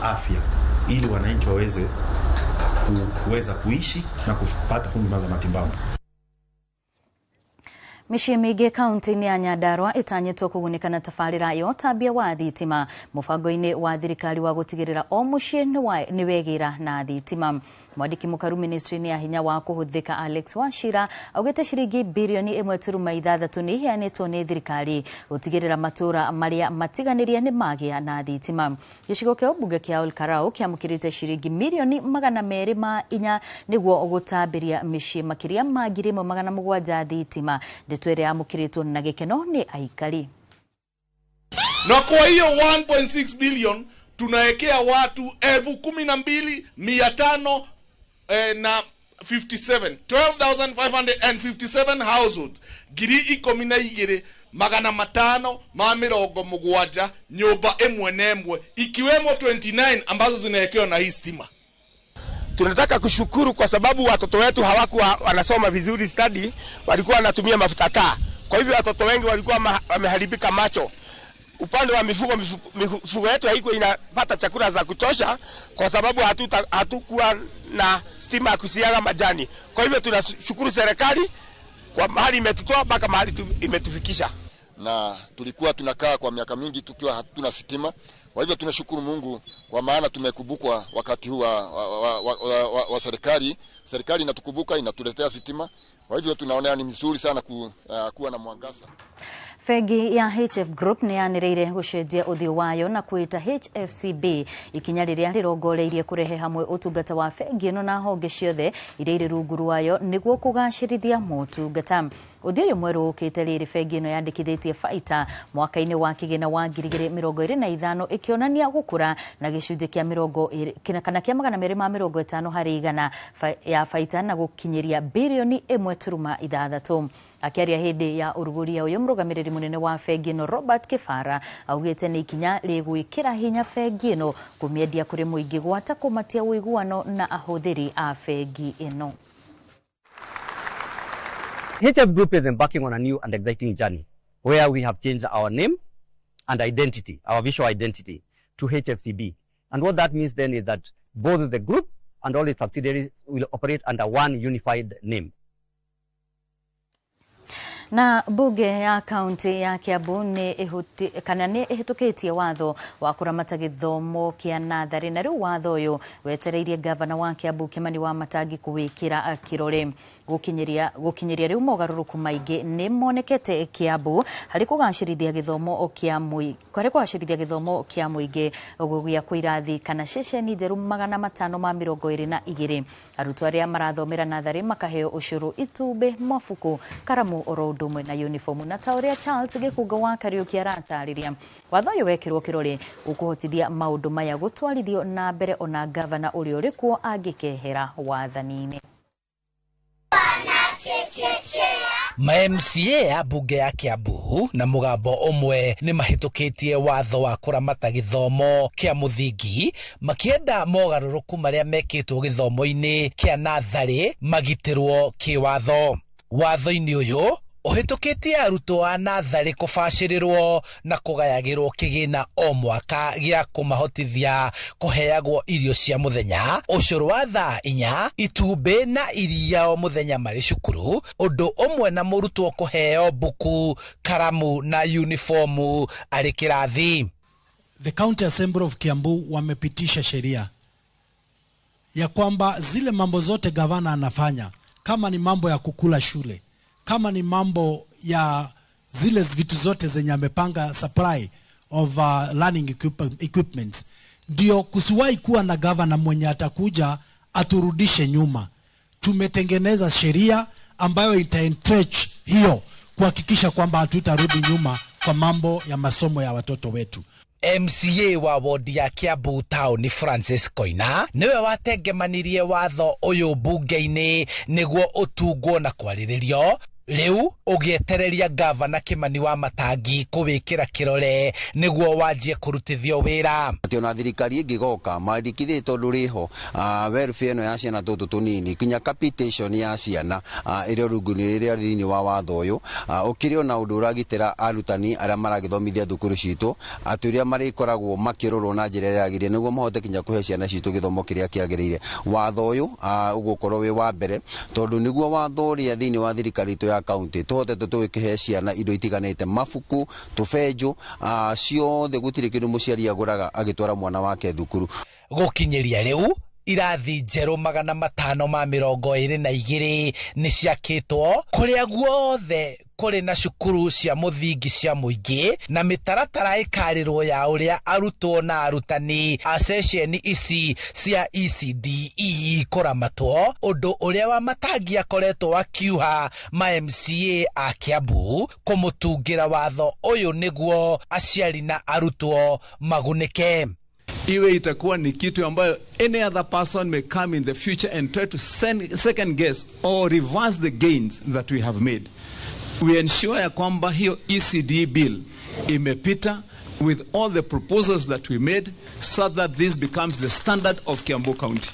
afya ili wananchi waweze kuishi na kupata huduma za matibabu. Mĩciĩ mĩingĩ kaunti-inĩ ya Nyandarua ĩtanyĩtwo kũgunĩka na tabarĩra ya ũtambia wa thitima mũbango-inĩ wa thirikari wa gũtigĩrĩra o mũciĩ nĩ wegĩra na thitima. Mwandĩki mũkaru ministry-inĩ ya hinya wa kũhũthĩka Alex Wachira augĩte ciringi birioni 1.6 nĩ iheanĩtwo nĩ thirikari gũtigĩrĩra matũũra marĩa matiganĩrie nĩ magĩa na thitima. Gĩcigo kĩa ũmbunge kĩa Olkarau kĩamũkĩrĩte ciringi milioni 204 nĩguo gũtambĩria mĩciĩ makĩria ma 1,700 thitima. Ndeto ĩrĩa yamũkĩrĩtwo na gĩkeno nĩ aikari. Na kwa hiyo 1.6 billion tunaekea watu 12,500 na 57 12,557 households giri 12,570 nyumba emwe nemwe ikiwemo 29 ambazo zinaekewa na hii stima. Tunataka kushukuru kwa sababu watoto wetu hawakuwa wanasoma vizuri study, walikuwa wanatumia mafuta taa. Kwa hivyo watoto wengi walikuwa wameharibika macho. Upande wa mifugo yetu haikuwa inapata chakula za kutosha kwa sababu hatukuwa na stima ya kusiaga majani. Kwa hivyo tunashukuru serikali kwa mahali imetutoa mpaka mahali imetufikisha. Na tulikuwa tunakaa kwa miaka mingi tukiwa hatuna stima. Kwa hivyo tunashukuru Mungu kwa maana tumekubukwa wakati huu wa serikali serikali inatukumbuka, inatuletea sitima. Kwa hivyo tunaona ni mzuri sana kuwa na mwangaza. Fegi ya HF Group ni yaniriire gucenjia uthio wayo na kuita HFCB ikinya riria rirongoreirie kurehe hamwe utungata wa fegi ino na honge ciothe iria iri rungu rwayo niguo kugacirithia motungata. Uthio uyu mweru ukite riri fegi ino yandikithitie baita mwaka-ini wa kigina wa 2025 ikionania gukura na gicunji kia 20 kana kia 250 hari igana ya baita na gukinyiria bilioni 1.6. Akiaria hindi ya uruguria uyu murugamiriri munene wa fegi ino Robert Kifara augite ni ikinya rigwikira hinya fegi ino kumiendia kuri muingi gwata kumatia uiguano na ahuthiri a fegi ino. HF Group is embarking on a new and exciting journey where we have changed our name and identity, our visual identity, to HFCB. And what that means then is that both the group and all its subsidiaries will operate under one unified name. Na bunge ya kaunti ya Kiambu ni ihitukitie watho wa kuramata githomo kia nathari na riu watho uyu wetereirie gavana wa Kiambu Kimani Wamatangi kuwikira kirore gukinyiria riu mogaruruku maingi ni monekete Kiambu hari kugacirithia githomo kia muingi gugia kwirathi kana ceceni njeru 522 arutwo aria marathomera nathari makaheo ushuru itumbi mafuku karamu orondumwe na uniform na tauria Charles Gikuga wa Kariuki aratariria watho uyu wekirwo kirore ukuhotithia maundu maya gutwarithio na mbere ona gavana uria urikuo angikehera wathanini. Ma-MCA ya bunge ya Kiambu na mugambo umwe ni mahitukitie watho wa kuramata githomo kia muthingi makienda mogaruruku maria mekitwo githomo-ini kia nathari magitirwo kiwatho. Watho-ini uyu uhitukitie arutwo a nathari kubacirirwo na kugayagirwo kigina o mwaka gia kumahotithia kuheagwo irio cia muthenya, ucuru wa thaa 4, itumbi na iria o muthenya mari cukuru, undu umwe na murutwo kuheo buku, karamu na uniformu ari kirathi. The County Assembly of Kiambu wamepitisha sheria ya kwamba zile mambo zote gavana anafanya, kama ni mambo ya kukula shule, kama ni mambo ya zile vitu zote zenye amepanga supply of learning equipments, ndio kusiwahi kuwa na gavana mwenye atakuja aturudishe nyuma. Tumetengeneza sheria ambayo itaentrench hiyo kuhakikisha kwamba hatutarudi nyuma kwa mambo ya masomo ya watoto wetu. MCA wa wodi ya Kiambu Town Francis Koina niwe watengemanirie watho uyu bunge-ini niguo utungwo na kwariririo. Riu ugietereria gavana Kimani Wamatangi kuwikira kirore niguo wanjie kurutithio wira. Ati ona thirikari ingigoka mandikithie tondu riho welfare no ya ciana tutu tunini kinya capitation ya ciana irio runguni iria thini wa watho uyu ukirio na undu uragitira arutani aria maragithomithia thukuru citu aturia mari koragwo makirorwo na njira ya girie niguo mahote kinya kuhe ciana citu githomo kiria kiagirire. Watho uyu ugukorwo wi wa mbere tondu niguo watho uria thini wa thirikari ya county tuhote tuwikihe ciana indo itiganite, mafuku, tufenjo ciothe gutire kindu muciari aguraga agitwara mwana wake thukuru. Gukinyiria riu irathi njeru 522 ni ciakitwo kuria guothe kuri na cukuru cia muthingi cia muingi na mitaratara ikarirwo ya uria arutwo na arutani a session ici cia ECDE kuramatwo, undu uria Wamatangi akoretwo akiuha ma-MCA a Kiambu kumutungira watho uyu niguo aciari na arutwo magunike. Iwe itakuwa ni kitu ambayo any other person may come in the future and try to second guess or reverse the gains that we have made. We ensure ya kwamba hiyo ECD bill imepita with all the proposals that we made so that this becomes the standard of Kiambu County.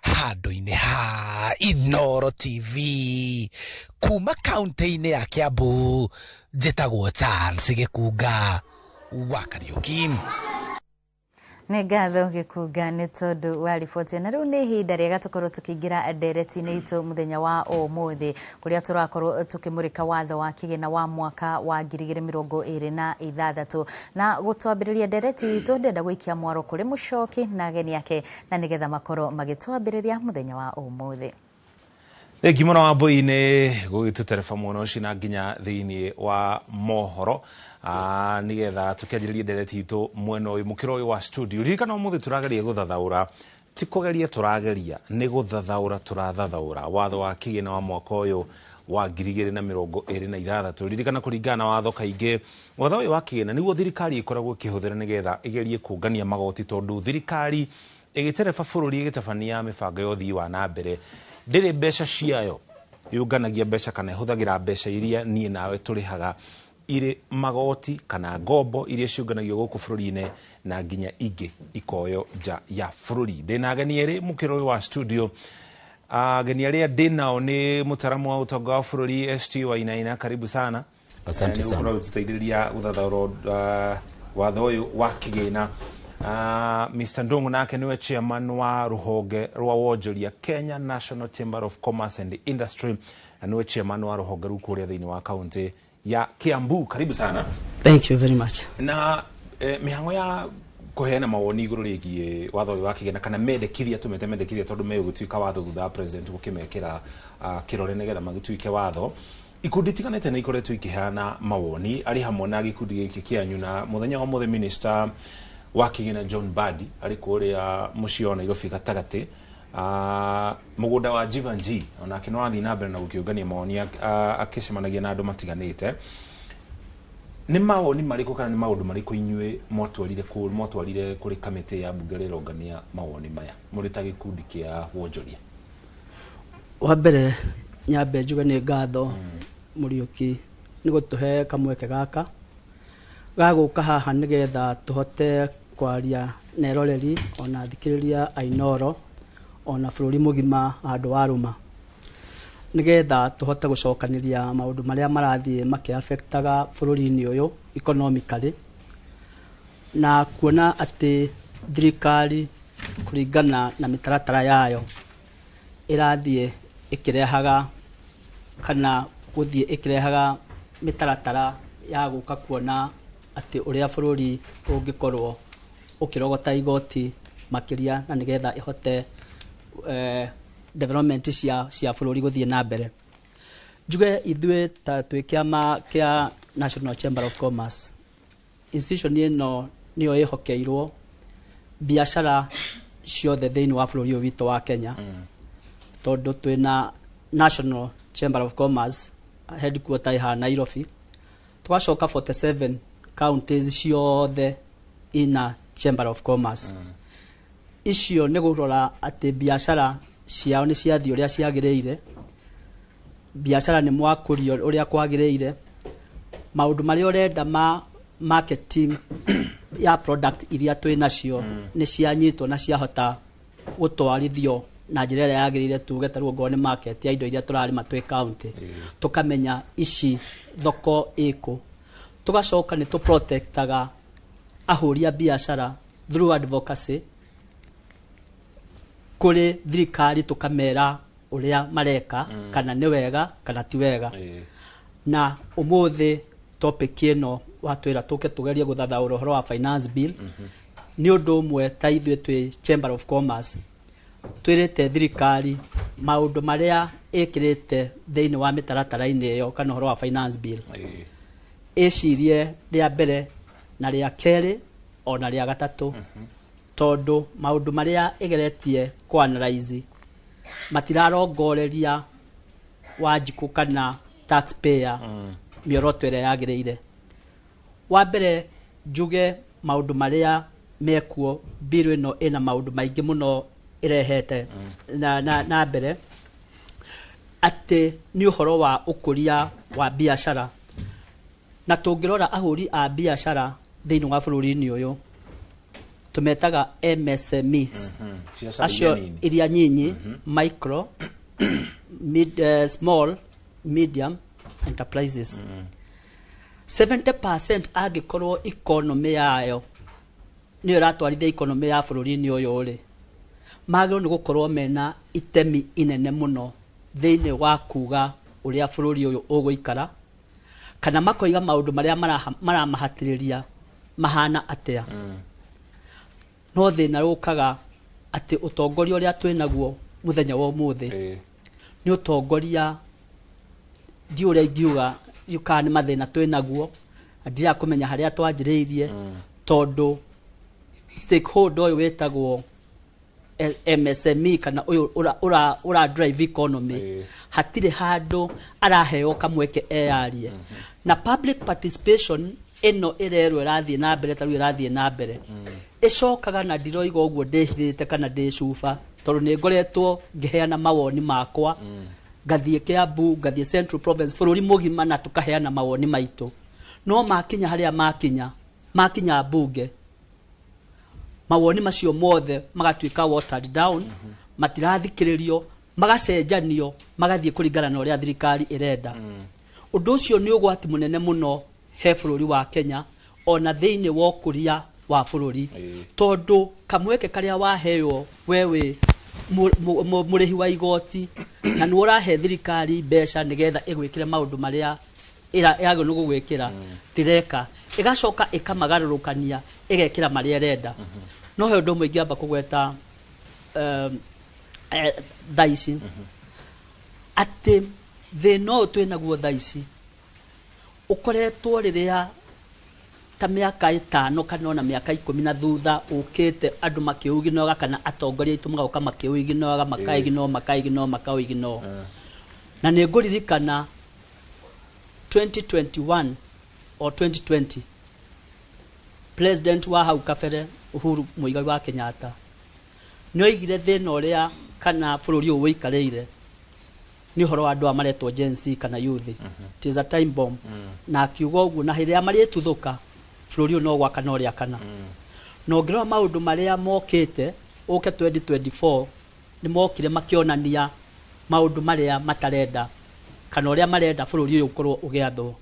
Handu-ini ha Inoro TV kuma kaunti-ini ya Kiambu, njitagwo Charles Gikuga wa Kariuki. Nĩ ngatho Gikuga nĩ tondu wa riboti na riu nĩ ihinda rĩega tukorwo tukiingira ndereti-inĩ itu muthenya wa ũmũthĩ kuria turakorwo tukimurika watho wa kigina wa mwaka wa 2026 na gutwambĩrĩria ndereti itu ndenda gũikia mwaro kuri mucoki na ageni yake na nigetha makorwo magitwambĩrĩria muthenya wa ũmũthĩ. Gimona wa boine gugitutereba muno cina nginya thiini wa mohoro nigetha tukianjiririe ndereti itu mwena uyu mukiro uyu wa studio ririkana umuthi turageria guthathaura ti kugeria turageria ni guthathaura turathathaura watho wa kigina wa mwaka uyu wa 2026 ririkana kuringana na watho kaingi watho uyu wa kigina niguo thirikari ikoragwo ikihuthira nigetha igerie kungania magoti tondu thirikari igitereba bururi igitabania mibango ya uthii wa na mbere ndire mbeca ciayo yunganagia mbeca kana ihuthagira mbeca iria nie nawe turihaga ire magoti kana ngombo iria ciunganagio guku bururi-ine na nginya ingi ikoyo nja ya bururi ndina ageni eri mukiro wa studio ageni aria ndinao ni mutaramu wa utonga wa bururi ST Wainaina karibu sana. Asante sana. Ni gutiteithĩrĩria guthathaura watho uyu wa kigina. Mr. Ndungu nake niwe chairman wa ruhonge rwa wonjoria Kenya National Chamber of Commerce and Industry na niwe chairman wa ruhonge ru kuria thiini wa county ya Kiambu. Karibu sana. Thank you very much. Na mihango ya kuheana mawoni iguru rigie watho uyu wa kigina kana mendekithia tumete mendekithia tondu megutuika watho thutha president gukimekira kirore nigetha magituike watho ikundi tiganete na ikoretwo ikiheana mawoni ari hamwe na gikundi giki kianyu na muthenya wa muthe minister wa kigina John Badi ari kuria muciona Nairobi gatagati mugunda wa Jivanji ona kinwa thi na mbere na gukiungania mawoni akicemanagia na andu matiganite ni mawoni mariko kana ni maundu mariko inyue motwarire kuri kamiti ya bunge rirongania mawoni maya muri ta gikundi kia wonjoria wa mbere nyambe njuge ni ngatho Muriuki ni gutuhe kamweke gaka gaguka haha nigetha tuhote kwaria neroreri ona thikiriria ainoro ona bururi mugima andu waruma nigetha tuhote gucokaniria maundu maria marathie makiaffectaga bururi-ini uyu economically na kuona ati thirikari kuringana na mitaratara yayo irathie ikirehaga kana guthie ikirehaga mitaratara ya guka kuona ati uria bururi ungikorwo ukirogota igoti makiria na nigetha ihote development cia bururi guthie na mbere njuge ithwe ta twikiama kia National Chamber of Commerce institution ino niyo ihokeirwo biashara ciothe thiini wa bururi witu wa Kenya tondu twina National Chamber of Commerce headquarter ha Nairobi twacoka 47 counties ciothe ina Chamber of Commerce icio ni gurora ati biashara ciao ni ciathi uria ciagiriire biashara ni mwakurio uria kwagiriire maundu mari urenda ma marketing ya product iria twi nacio ni cianyitwo na ciahota gutwarithio na njira iria yagiriire tuge taruo ngone market ya indo iria turarima twi county tukamenya ici thoko iko tugacoka ni tu protectaga ahuria biashara through advocacy kuri thirikari tukamera uria mareka kana ni wega kana ti wega na umuthi topic ino watwira tuke tugerie guthathaura uhoro wa finance bill ni undu umwe ta ithwe twi Chamber of Commerce twirite thirikari maundu maria ikirite thiini wa mitaratara-ini iyo kana uhoro wa finance bill icirie ria mbere na ria keri ona ria gatatu tondu maundu maria igeretie kuanalyze matirarongoreria wajiku kana taxpayer mioroto iria yagiriire wa mbere njuge maundu maria mekuo bill ino ina maundu maingi muno irehete na mbere ati ni uhoro wa ukuria wa biashara na tungirora ahuri a biashara thiini wa bururi-ini uyu tumetaga MSMEs acio iria nyinyi micro small medium enterprises 70% angikorwo economy yayo ni iratwarithia economy ya bururi-ini uyu ri magiro ni gukorwo mena itemi inene muno thiini wa kuga uria bururi uyu uguikara kana makoiga maundu maria maramahatiriria mahana atia no thina rukaga ati utongoria uria twinaguo muthenya wa umuthi ni utongoria ndi uria ingiuga yukani mathina twinaguo ndira kumenya haria twanjiriirie tondu stakeholder uyu wetagwo MSME kana uyu ura drive economy hatire handu araheo kamweke eyarie na public participation eno irerwo irathie na mbere taru irathie na mbere icokaga na ndiroiga uguo ndehithite kana ndicuba tondu ni ngoretwo ngiheana mawoni makwa gathie Kiambu gathie Central Province bururi mugima na tukaheana mawoni maitu no makinya haria makinya bunge mawoni macio mothe magatuika watered down matirathikiririo magacenjanio magathie kuringana na uria thirikari irenda undu ucio ni ugwati munene muno he bururi wa Kenya ona thiini wa kuria wa bururi tondu kamweke karia waheo wewe murihi wa igoti na ni urahe thirikari mbeca nigetha igwikire maundu maria yago no gugwikira direka igacoka ikamagarurukania igekira maria renda no he undu mwingi amba kugweta thaici ati thino twinaguo thaici ukoretwo riria ta miaka 5 kana ona miaka 10 na thutha ukite andu makiuginoga kana atongoria itu magauka makiuginoga makaigino na ni nguririkana 2021 or 2020 president wa hau kabere Uhuru Muigai wa Kenyatta no igire thina uria kana bururi uyu wikareire ni horo andu amaretwo Gen Z kana youth it is a time bomb na kiugo uguo na hiria marietuthuka bururi no gwaka no ria kana no ngiro maundu maria mokite uke 2024 ni mokire makionania maundu maria matarenda kana uria marenda bururi uyu ukorwo ugiathwo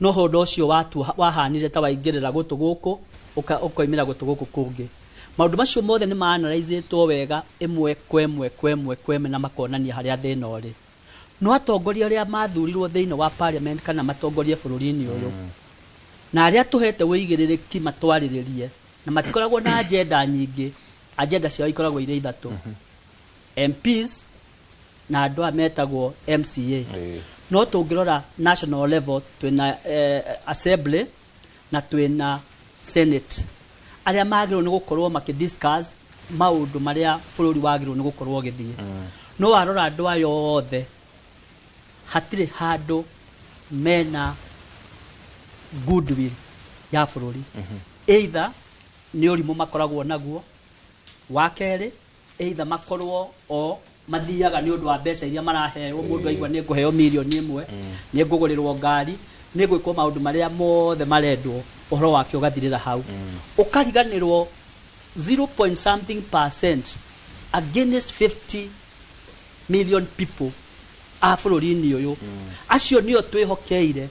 no hondo ucio watu wahanire ta waingirira gutu guku ukoimira gutu guku kungi maundu macio mothe ni maanalizetwo wega imwe kwemwe na makonania haria thina uri no atongoria aria mathurirwo thiini wa parliament kana matongoria bururi-ini uyu na aria tuhete wigiririki matwariririe na matikoragwo na agenda nyingi agenda ciao ikoragwo ire ithatu MPs na andu ametagwo MCA no tungirora national level twina assembly na twina senate aria magirwo ni gukorwo makidiscuss maundu maria bururi wagirwo ni gukorwo githie no warora andu ayo othe hatire handu mena goodwill ya bururi either ni urimu makoragwo naguo wakere either makorwo o mathiaga ni undu wa mbeca iria maraheo mundu aigwa ni nguheo milioni 1 ni ngugurirwo ngari ni gwikwo maundu maria mothe marendwo uhoro wake ugathirira hau ukariganirwo 0.something% against 50 million people a bururi-ini uyu acio nio twihokeire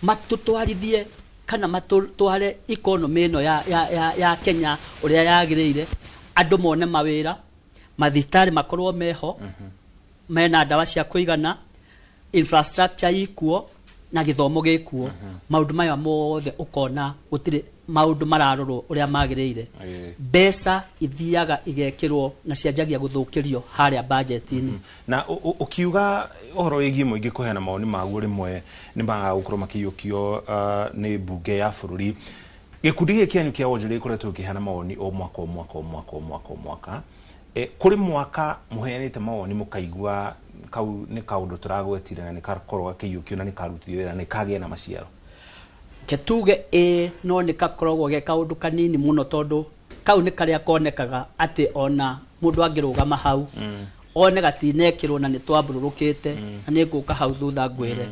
matutwarithie kana matutware economy no ya Kenya uria yagiriire andu mone mawira mathitari makorwo meho mena ndawa cia kuigana infrastructure ikuo na githomo gikuo maundu maya mothe ukona gutire maundu mararorwo uria magiriire mbeca ithiaga igekirwo na cianjagia guthukirio haria budget-ini na ukiuga uhoro wigi muingi kuheana maoni maguo rimwe ni magagukorwo makiyukio ni bunge ya bururi gikundi giki anyu kia wonjori ikoretwo kiheana maoni o mwaka kuri mwaka muheanite maoni mukaigua kau ni kaundu turagwetire na ni kakorwo gakiyukio na ni karutithio wira ni kagie na maciaro ketuge no ni kakorwo ge kaundu kanini muno tondu kau ni karia konekaga ati ona mundu angirugama hau one gatinekirwo na ni twambururukite na ni nguka hau thutha ngwire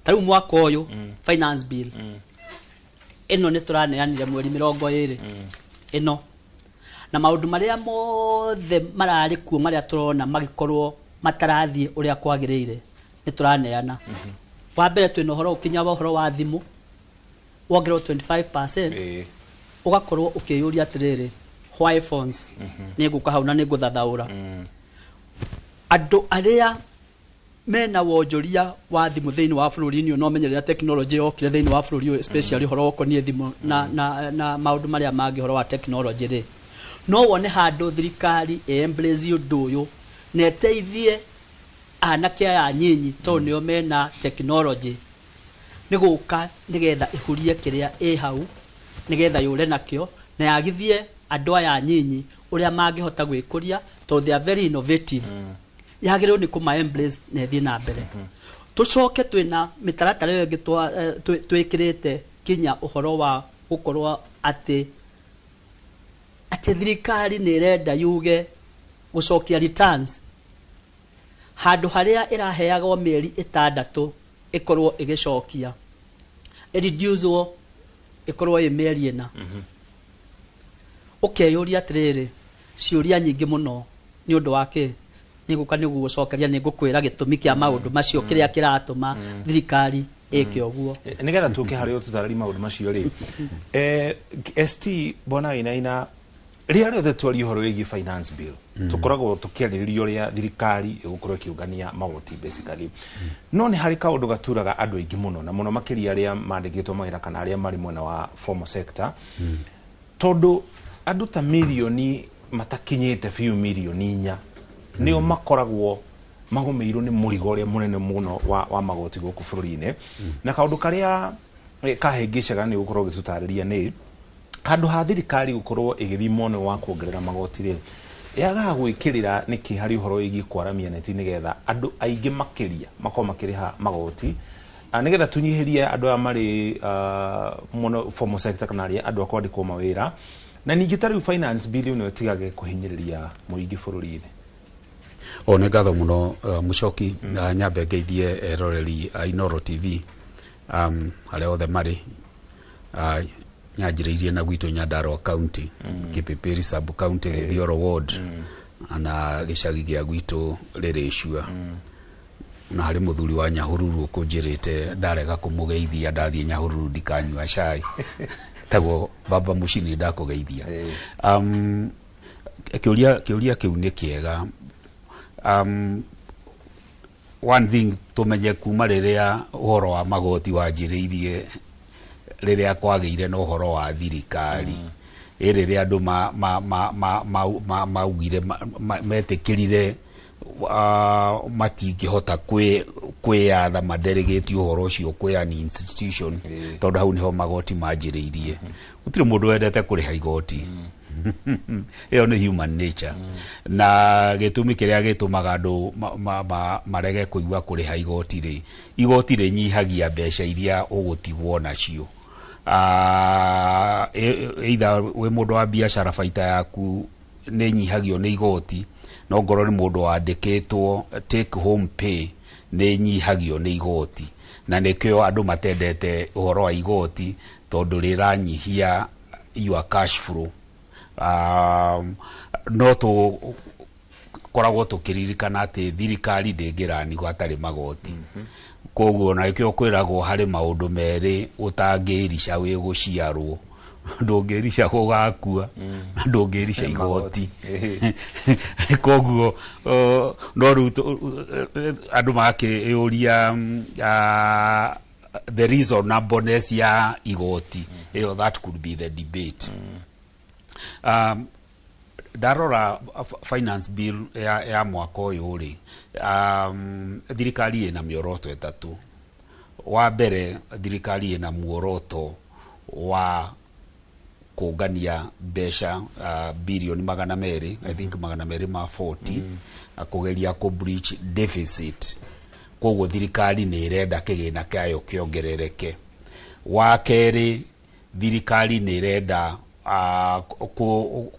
tariu mwaka uyu finance bill eno ni turaneanire mweri 20 eno na maundu maria mothe marari kuo maria turona magikorwo matarathie uria kwagiriire ni turaneana wa mbere twina horo ukinya horo wa thimu wongerwo 25% ugakorwo ukiyuria atiriri why phones ni nguka hau na ni nguthathaura andu aria mena wonjoria wa thimu thiini wa bururi-ini no menyerera technology yokire thiini wa bururi especially horo okonie thimu na maundu maria mangi horo wa technology ri no wone handu thirikari embrace undu uyu neteithie anake aya nyinyi to nio mena technology ni guka nigetha ihurie kiria hau nigetha yure nakio na yagithie andu aya nyinyi uria mangihota gwikuria to they are very innovative yagirwo ni kuma embrace na thie na mbere tucoke twina mitaratara yo ngitwa twikirite kinya uhoro wa gukorwa ati thirikari ni renda yuge gucokia returns handu haria iraheagwo mieri 6 ikorwo igicokia reducewo ikorwo i mieri 4 ukeyuria atiriri ciuria nyingi muno ni undu wake niguka ni gucokeria ni ngukwira gitumi kia maundu macio kiria kiratuma thirikari eke oguo nigetha tuke hario tutarari maundu macio ri ST bona ina ria rothe twari horo wigi finance bill tukoragwo tukiariririo ria thirikari igukorwo kiungania magoti basically no ni hari kaundu gaturaga andu aingi muno na muno makiria ria mandikitwo mawira kana aria mari mwena wa formal sector tondu andu ta milioni matakinyite few milioni 4 nio makoragwo magomeirwo ni murigo ria munene muno wa magoti guku bururi-ini na kaundu karia kahengicaga ni gukorwo gitutariria ni handu ha thirikari gukorwo igithimo ni wa kuongerera magoti ri yaga gwikirira niki hari uhoro igi kwaramia neti nigetha andu aingi makiria makoma makiriha magoti nigetha tunyihirie andu amari muno formal sector kana ria andu akwandikwo mawira na ningi tari finance bill no tigage kuhinyiriria muingi bururi-ini one gatho muno mucoki nyambe ngeithie eroreri Inoro TV ale othe mari nyanjiriirie na gwito Nyandarua county Kipipiri sub county Githioro ward na gicagi gia gwito riricua na hari muthuri wa Nyahururu kunjirite ndarega kumugeithia ndathie Nyahururu ndikanywa cai tago baba mucini ndakugeithia kiuria kiu ni kiega one thing tumenye kuma riria uhoro wa magoti wanjiriirie riria kwageire no uhoro wa thirikari riria andu maugire metikirire matingihota kwiyatha madelegate uhoro ucio kwi an institution tondu hau niho magoti manjiriirie gutire mundu wendete kuriha igoti iyo ni human nature na gitumi kiria gitumaga andu marege kuigua kuriha igoti ri nyihagia mbeca iria ugutigwo nacio either we mundu wa biashara faita yaku ni nyihagio ni igoti no ngoro ni mundu wandikitwo take home pay ni nyihagio ni igoti na nikio andu matendete uhoro wa igoti tondu riranyihia your cash flow no to koragwo tukiririkana ati thirikari ndingirani gwatari magoti koguo na ikio kwiragwo hari maundu meri utangirisha wi guciarwo ndungirisha gugakua ndungirisha igoti koguo no ruto andu makiuria the reasonableness ya igoti that could be the debate darora finance bill ya mwaka uyu ri thirikari ina mioroto etatu wa mbere thirikari ina muoroto wa kugania mbeca bilioni 200 I think 240 kugeria ku breach deficit koguo thirikari ni irenda kigina kayo kiongerereke wa keri thirikari ni irenda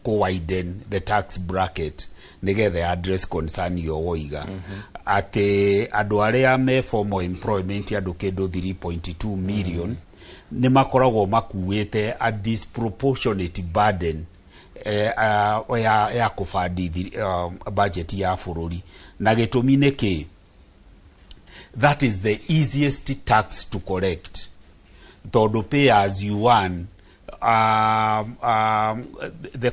widen the tax bracket nigetha address concern yo woiga ati andu aria me formal employment andu kindu 3.2 million ni makoragwo makuite a disproportionate burden ya kufadi budget ya bururi na gitumi niki that is the easiest tax to collect tondu pay as you earn the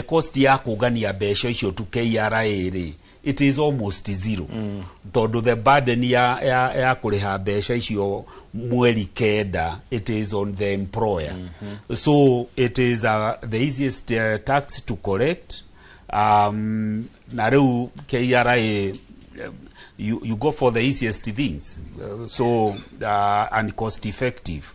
cost ya kugania mbeca icio tu KRA ri it is almost zero tondu the burden ya kuriha mbeca icio mweri kenda it is on the employer so it is the easiest tax to collect na riu KRA you go for the easiest things, and cost effective.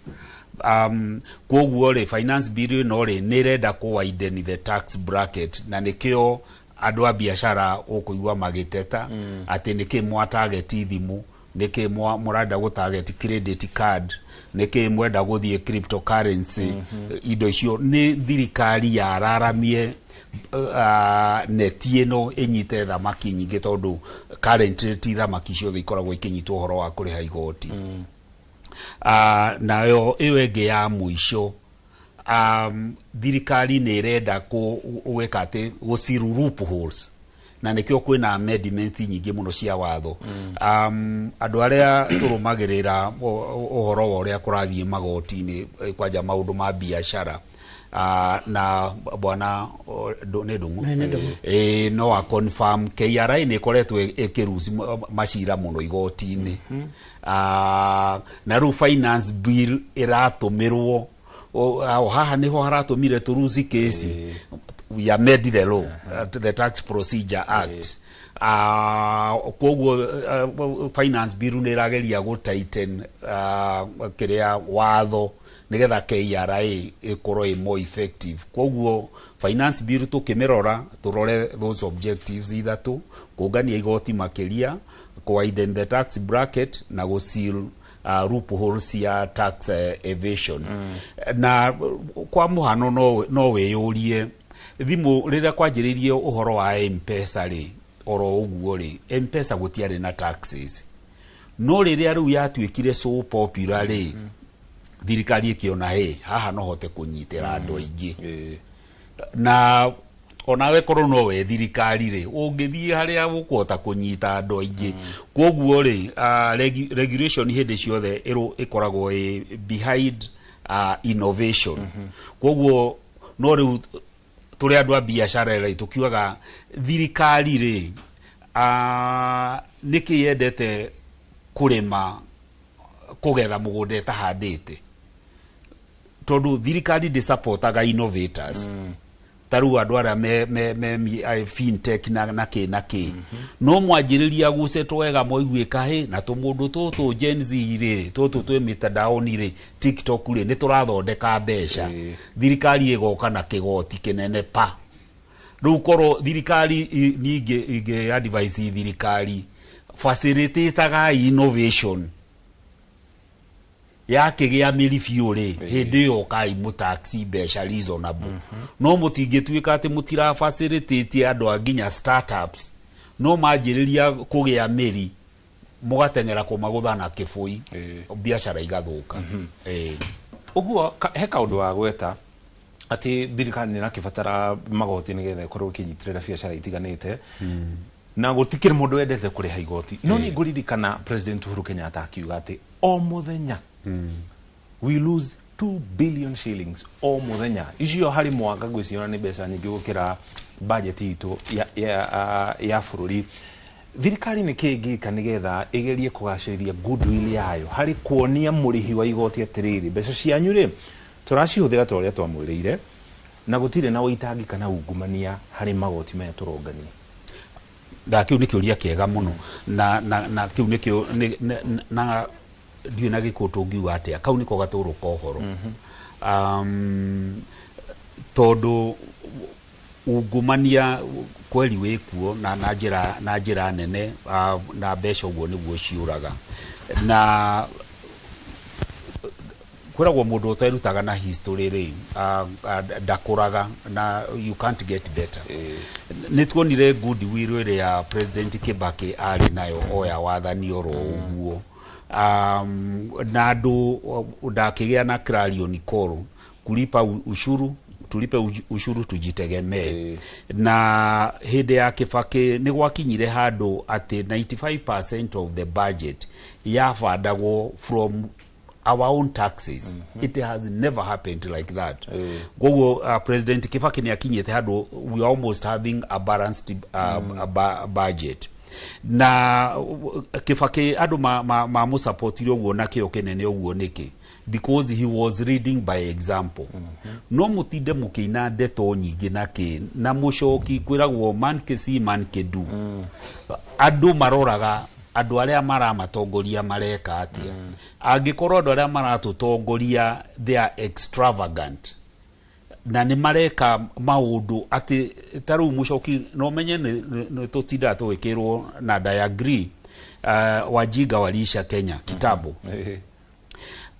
Koguo le finance bill no le nirenda ku widen the tax bracket na nikio andu a biashara okuigwa magiteta ati niki mwa target thimu, niki murada go target credit card, niki mwenda guthie cryptocurrency, indo icio ni thirikari ya raramie neti ino inyite thamaki nyingi tondu current thamaki ciothe ikoragwo ikinyitwo horo wa kuriha igoti. Nayo ewege ya muisho thirikari nirenda gwika ati guciru loopholes na nikio kwina amendment nyingi muno cia watho. Andu aria turumagirira uhoro wa uria kurathie magoti-ini kwaja maundu ma biashara na bwana Nedungu no a confirm KRA ni koretwo ikirusi mashira muno igoti-ini. Na ru finance bill iratumirwo haha niho haratumire turusi case ya made the law, the Tax Procedure Act. Koguo finance bill nirageria go tighten kiria watho nigetha KRA ikorwo more effective. Koguo finance bill tukimirora turore those objectives ithatu: kungania igoti makiria, widen the tax bracket na go seal loopholes ya tax evasion. Na kwa muhano no weyurie thimu rira kwanjiririe uhoro wa M-Pesa ri oro uguo ri M-Pesa gutiari na taxes, no riria riu yatuikire so popular ri thirikari ikiona haha no hote kunyitira andu aingi. Na onawe korwo no we thirikari ri ungithie haria gukuhota kunyita andu aingi. Koguo ri regulation hindi ciothe ikoragwo behind innovation. Koguo no riu turi andu a biashara ri tukiuga thirikari ri niki yendete kurima kugetha mugunda itahandite tondu thirikari di supportaga innovators. Taru andu aria me fintech na ki no mwanjiriria gucetwo wega moiguika na tumundu tutu Gen Z ri tutu twi mitandao-ini ri TikTok ri ni turathondeka mbeca. Thirikari igoka na kigoti kinene pa riu korwo thirikari ninge advice thirikari facilitaga innovation yakigia mirifiu ri hindi yo kai mutaxi mbeca reasonable. No mutingituika ati mutira facilitate andu anginya startups, no manjiriria kugia miri mugatengera kumaguthana kibui biashara igathuka. Uguo he kaundu wa gweta ati thirikari ni nakibatara magoti nigetha ikorwo kinyitirira biashara itiganite na gutikire mundu wendete kuriha igoti. No ni nguririkana President Uhuru Kenyatta akiuga ati o muthenya we lose 2 billion shillings o muthenya. Icio hari mwaka gwiciona ni mbeca nyingi gukira budget itu ya bururi. Thirikari ni kingi kanigetha igerie kugacirithia goodwill yayo hari kuonia murihi wa igoti atiriri mbeca cianyu ri turacihuthira toria twamwirire na gutire na uitangi kana ungumania hari magoti maya turongania. Kiu ni kiuria kiega muno na kiu ni kiu na ndiu na gikutu ngiuga atia kau niko gaturu kohoro. Tondu ungumania kweli wikuo na njira nene na mbeca uguo niguo ciuraga na kwiragwo mundu uterutaga na history ri ndakuraga na you can't get better. Nitwonire goodwill ri ya President Kibaki ari nayo oya wathani oro uguo na andu ndakigia na Clarion Nicole kulipa ushuru, tulipe ushuru tujitegemee. Na hindi ya Kibaki ni gwakinyire handu ati 95% of the budget yafandagwo from our own taxes. It has never happened like that. President Kibaki ni akinyete handu we are almost having a balanced budget. na Kibaki andu ma mu support uguo na kio kinene uguo niki because he was reading by example. No mutinde mukiina ndeto nyingi na mucoki kwiragwo man kesi man kedu. Andu maroraga andu aria maramatongoria mareka atia. Angikorwo andu aria maratutongoria they are extravagant na ni mareka maundu ati taru mucoki no menye ni tutinda twikirwo na I agree Wajinga walisha Kenya kitabu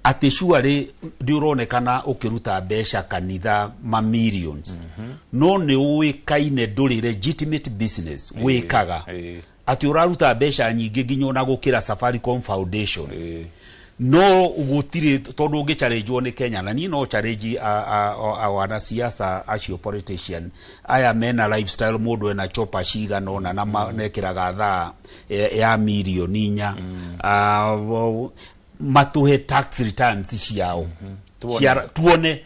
ati shuari ndiuronekana ukiruta mbeca kanitha ma millions no ni uikaine nduri legitimate business wikaga ati uraruta mbeca nyingi nginya na gukira Safaricom Foundation no ugutire tondu ngichallenge ni Kenya na ni no challenge wana siasa acio politician aya mena lifestyle mundu ena chopa shiga nona na nekiraga thaa ya milioni nya matuhe tax returns ciao tuone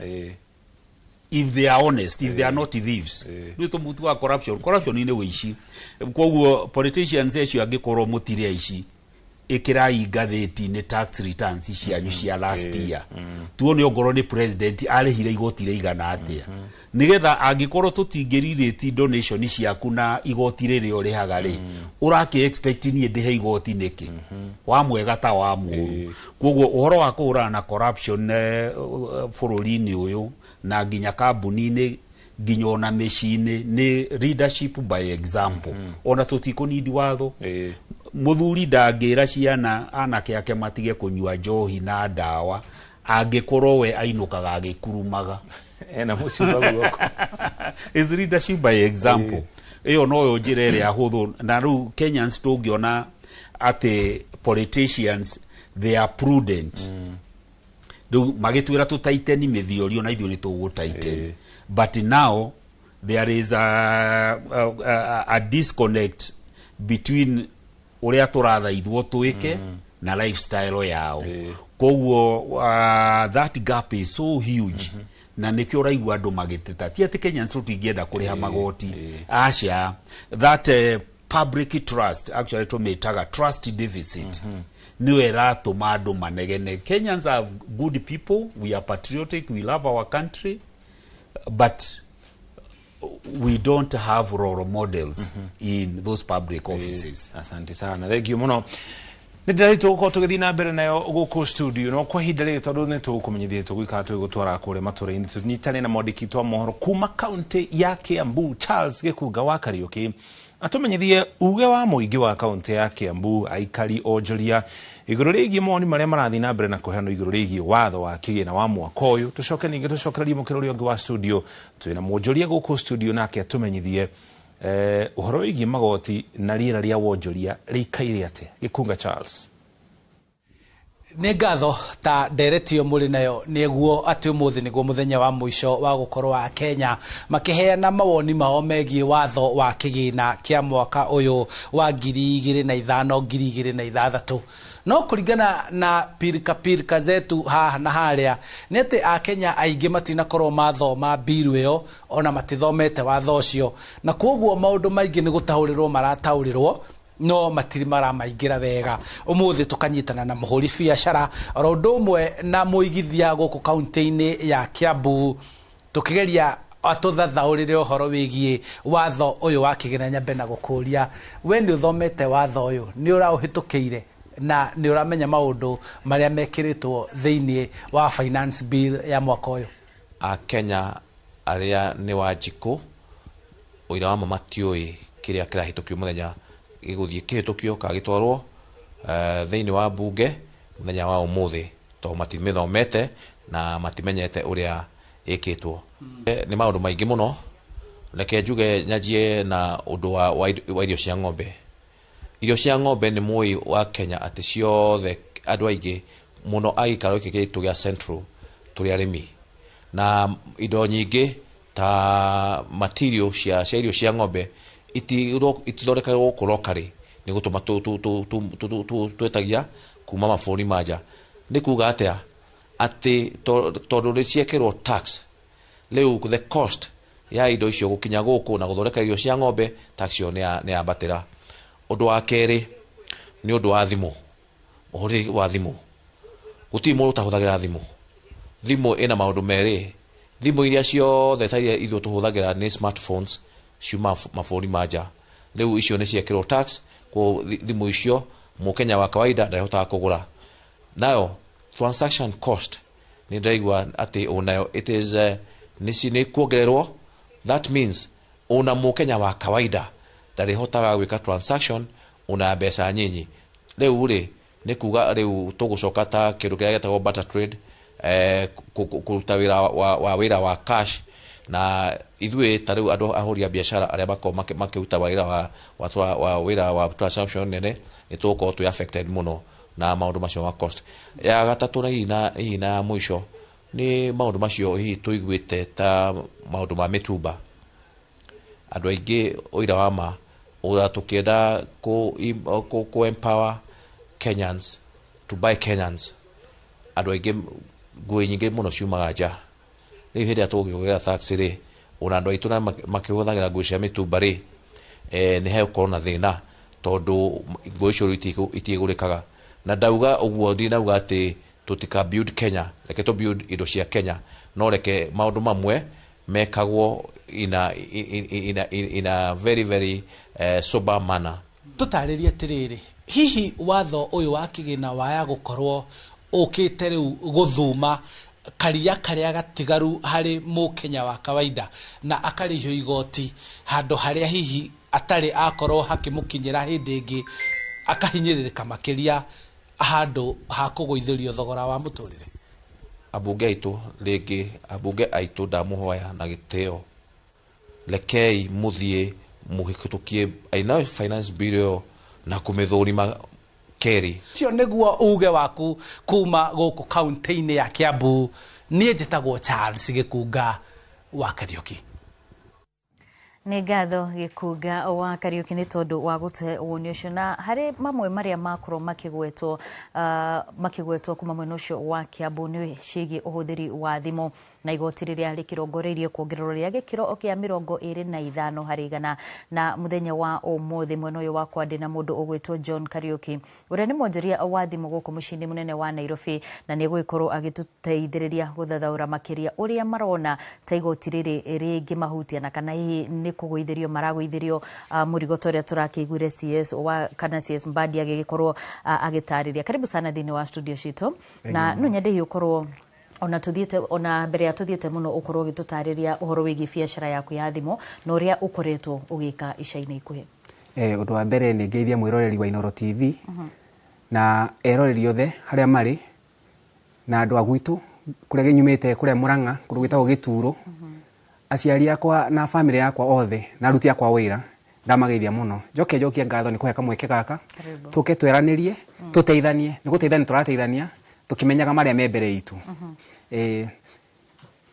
if they are honest, if they are not thieves. Nito mutu wa corruption ine wishi kwa politicians acio angikorwo mutire aici ikirai gatheti ni tax returns cianyu cia last year tuone ongoro ni president arihire igoti reigana atia nigetha angikorwo tutingirire donation ciaku na igoti riri urihaga ri uraki expect ni ndihe igoti niki wa mwega ta wa muru koguo uhoro wa kuhurana na corruption bururi-ini uyu na nginya kambuni-ini nginya ona mecini ni leadership by example ona tutikunidi watho muthuri ndangira ciana anake ake matige kunyua njohi na ndawa angikorwo we ainukaga agikurumaga ena muciba guoko is leadership by example iyo no yo njire ria huthu na ru Kenyans tungiona ati politicians they are prudent do magitwira tutaiteni mithiorio na ithio ni tugutaiteni but now there is a disconnect between uria turathaithwo twike na lifestyle yao koguo that gap is so huge na nikio raigwa andu magiteta ti ati Kenyans tutingienda kuriha magoti acia that public trust actually tumetaga trust deficit niwe ratuma andu manegene. Kenyans are good people, we are patriotic, we love our country, but we don't have role models in those public offices. Asante sana, thank you muno. Nidari tuko tugithina mbere nayo guku studio no kwa hinda ri tondu ni tukumenyithie tugwika twigutwara kure mature-ini tunyitane na mondiki twa mohoro kuma county ya Kiambu Charles Gikunga wa Kariuki atumenyithie uge wa muingi wa county ya Kiambu aikari onjoria iguru rigi moni maria marathi na mbere na kuheana iguru rigi watho wa kigina wa mwaka uyu tucoke ninge tucokererie mukirori ongi wa studio twina mwonjoria guku studio nake atumenyithie uhoro wigi magoti na riera ria wonjoria rikaire ate. Gikunga Charles. Nĩ ngatho ta nderetio muri nayo nĩguo ati umuthi nĩguo muthenya wa muico wa gukorwo wa Kenya makiheana mawoni mao megie watho wa kigina kia mwaka uyu wa 2005-2006 no kuringana na pirika zetu haha na haria ni ati a Kenya aingi matinakorwo mathoma biru iyo ona matithomete watho ucio na koguo maundu maingi ni gutahurirwo maratahurirwo no matiri maramaingira wega. Umuthi tukanyitana na muhuri biashara rondu umwe na muigithia guku kaunti-ini ya Kiambu tukigeria atuthathaurire uhoro wigie watho uyu wa kigina. Nyambe na gukuria we ni uthomete watho uyu ni urauhitukiire na ni uramenya maundu maria mekiritwo thiini wa finance bill ya mwaka uyu? A Kenya aria ni Wanjiku uira wa matioi kiria kirahitukio muthenya giguthie kihitukio kagitwarwo thiini wa bunge muthenya wa umuthi to matimithomete na matimenyete uria ikitwo. Ni maundu maingi muno reke njuge nyanjie na undu wa irio cia ng'ombe. Irio cia ng'ombe ni mui wa Kenya ati ciothe andu aingi muno agikaro iki gitu gia central turi arimi na indo nyingi ta material cia irio cia ng'ombe itithondekagwo gũkũ locally nĩ gũtũma twetagia kuma mabũrũri manja. Nĩ kuga atĩa atĩ tondũ nĩ ciekĩrwo tax rĩu the cost ya indo icio gũkinya gũkũ na gũthondeka irio cia ng'ombe tax ĩyo nĩ yambatĩra. Undu wa keri ni undu wa thimu. Uhuri wa thimu. Guti mundu tahuthagira thimu. Thimu ina maundu meri. Thimu iria ciothe ta iria ithuĩ tuhuthagira ni smartphones ciuma mabũrũri manja. Riu icio ni ciekirwo tax kwa thimu icio mukenya wa kawaida ndahotaga kugura. Nayo transaction cost ni ndaigua ati onayo it is ni kuongererwo. That means ona mukenya wa kawaida ndarihotaga gwika transaction ona mbeca nyinyi. Riu ni kuga riu tugucoka ta kindu kiria getagwo barter trade kuruta wira wa cash na ithuĩ ta riu andu ahũri a biashara aria makiruta wira wa transaction nene nitukorwo twi affected muno na maundu macio ma cost. Ya gatatu hihi na mwisho ni maundu macio hihi tuiguite ta maundu ma mitumba. Andu aingi oira wa ma ura tukienda ku empower Kenyans to buy Kenyans. Andu aingi nguo nyingi muno ciumaga nja. Riu hindi atugigura tax ri ona andu aitu na makihuthagira nguo cia mitumba ri ni hegukorwo na thina tondu nguo icio itigurikaga. Na ndauga uguo ndinauga ati tutika build Kenya, reke to build indo cia Kenya, no reke maundu mamwe mekagwo in a very very sober manner. Tutaririe tiriri hihi watho uyu wa kigina waya gukorwo ukite riu guthuma karia karia gatigaru hari mukenya wa kawaida na akarihio igoti handu haria hihi atari akorwo hakimukinyira hindi ingi akahinyiririka makiria handu ha kuguithirio thogora wa muturire. Abunge aitu ringi abunge aitu ndamuhoya na giteo lekei muthie muhikutukie aina finance bill na kumithurima keri. Cio niguo uge waku kuma guku county-ini ya Kiambu. Nie njitagwo Charles Gikunga wa Kariuki. Nĩ ngatho Gikunga wa Kariuki nĩ tondu wa gũte woni ũcio na harĩ mamwe marĩa makorwo makĩgwetwo kuma mwena ũcio wa Kiambu nĩ ciĩgiĩ ũhũthĩri wa thimũ na igoti rĩrĩa rĩkĩrongoreirie kuongererwo rĩa gĩkĩro kĩa 25 harĩ igana na muthenya wa ũmũthĩ mwena ũyũ wakwa ndĩ na mũndũ ũgwĩtwo John Kariuki ũrĩa nĩ mwonjoria wa thimũ gũkũ mũciĩ-inĩ mũnene wa Nairobi na nĩ egũgĩkorwo agĩtũteithĩrĩria gũthathaũra makĩria ũrĩa marona ta igoti rĩrĩ rĩngĩmahutia na kana hihi nĩ kũgũithĩrio maragũithĩrio mũrigo ta ũrĩa tũrakĩiguire CS wa kana CS Mbadi agĩgĩkorwo agĩtarĩria. Karibu sana thĩinĩ wa studio citũ na no nyende hihi ũkorwo ona mbere ya tuthiete muno ukorwo gitutariria uhoro wigi biashara yaku ya thimo na uria ukoretwo ugika ica-ini ikuhi. Undu wa mbere ni ngeithia mwiroreri wa Inoro TV na eroreri othe haria mari na andu agwitu kuria ginyumite kuria Murang'a kundu gwitagwo Gituro aciari akwa na family yakwa othe na aruti akwa wira ndamageithia muno njokia ngatho ni kuhe kamweke gaka tuke tweranirie tuteithanie ni guteithania turateithania tukimenyaga maria me mbere itu.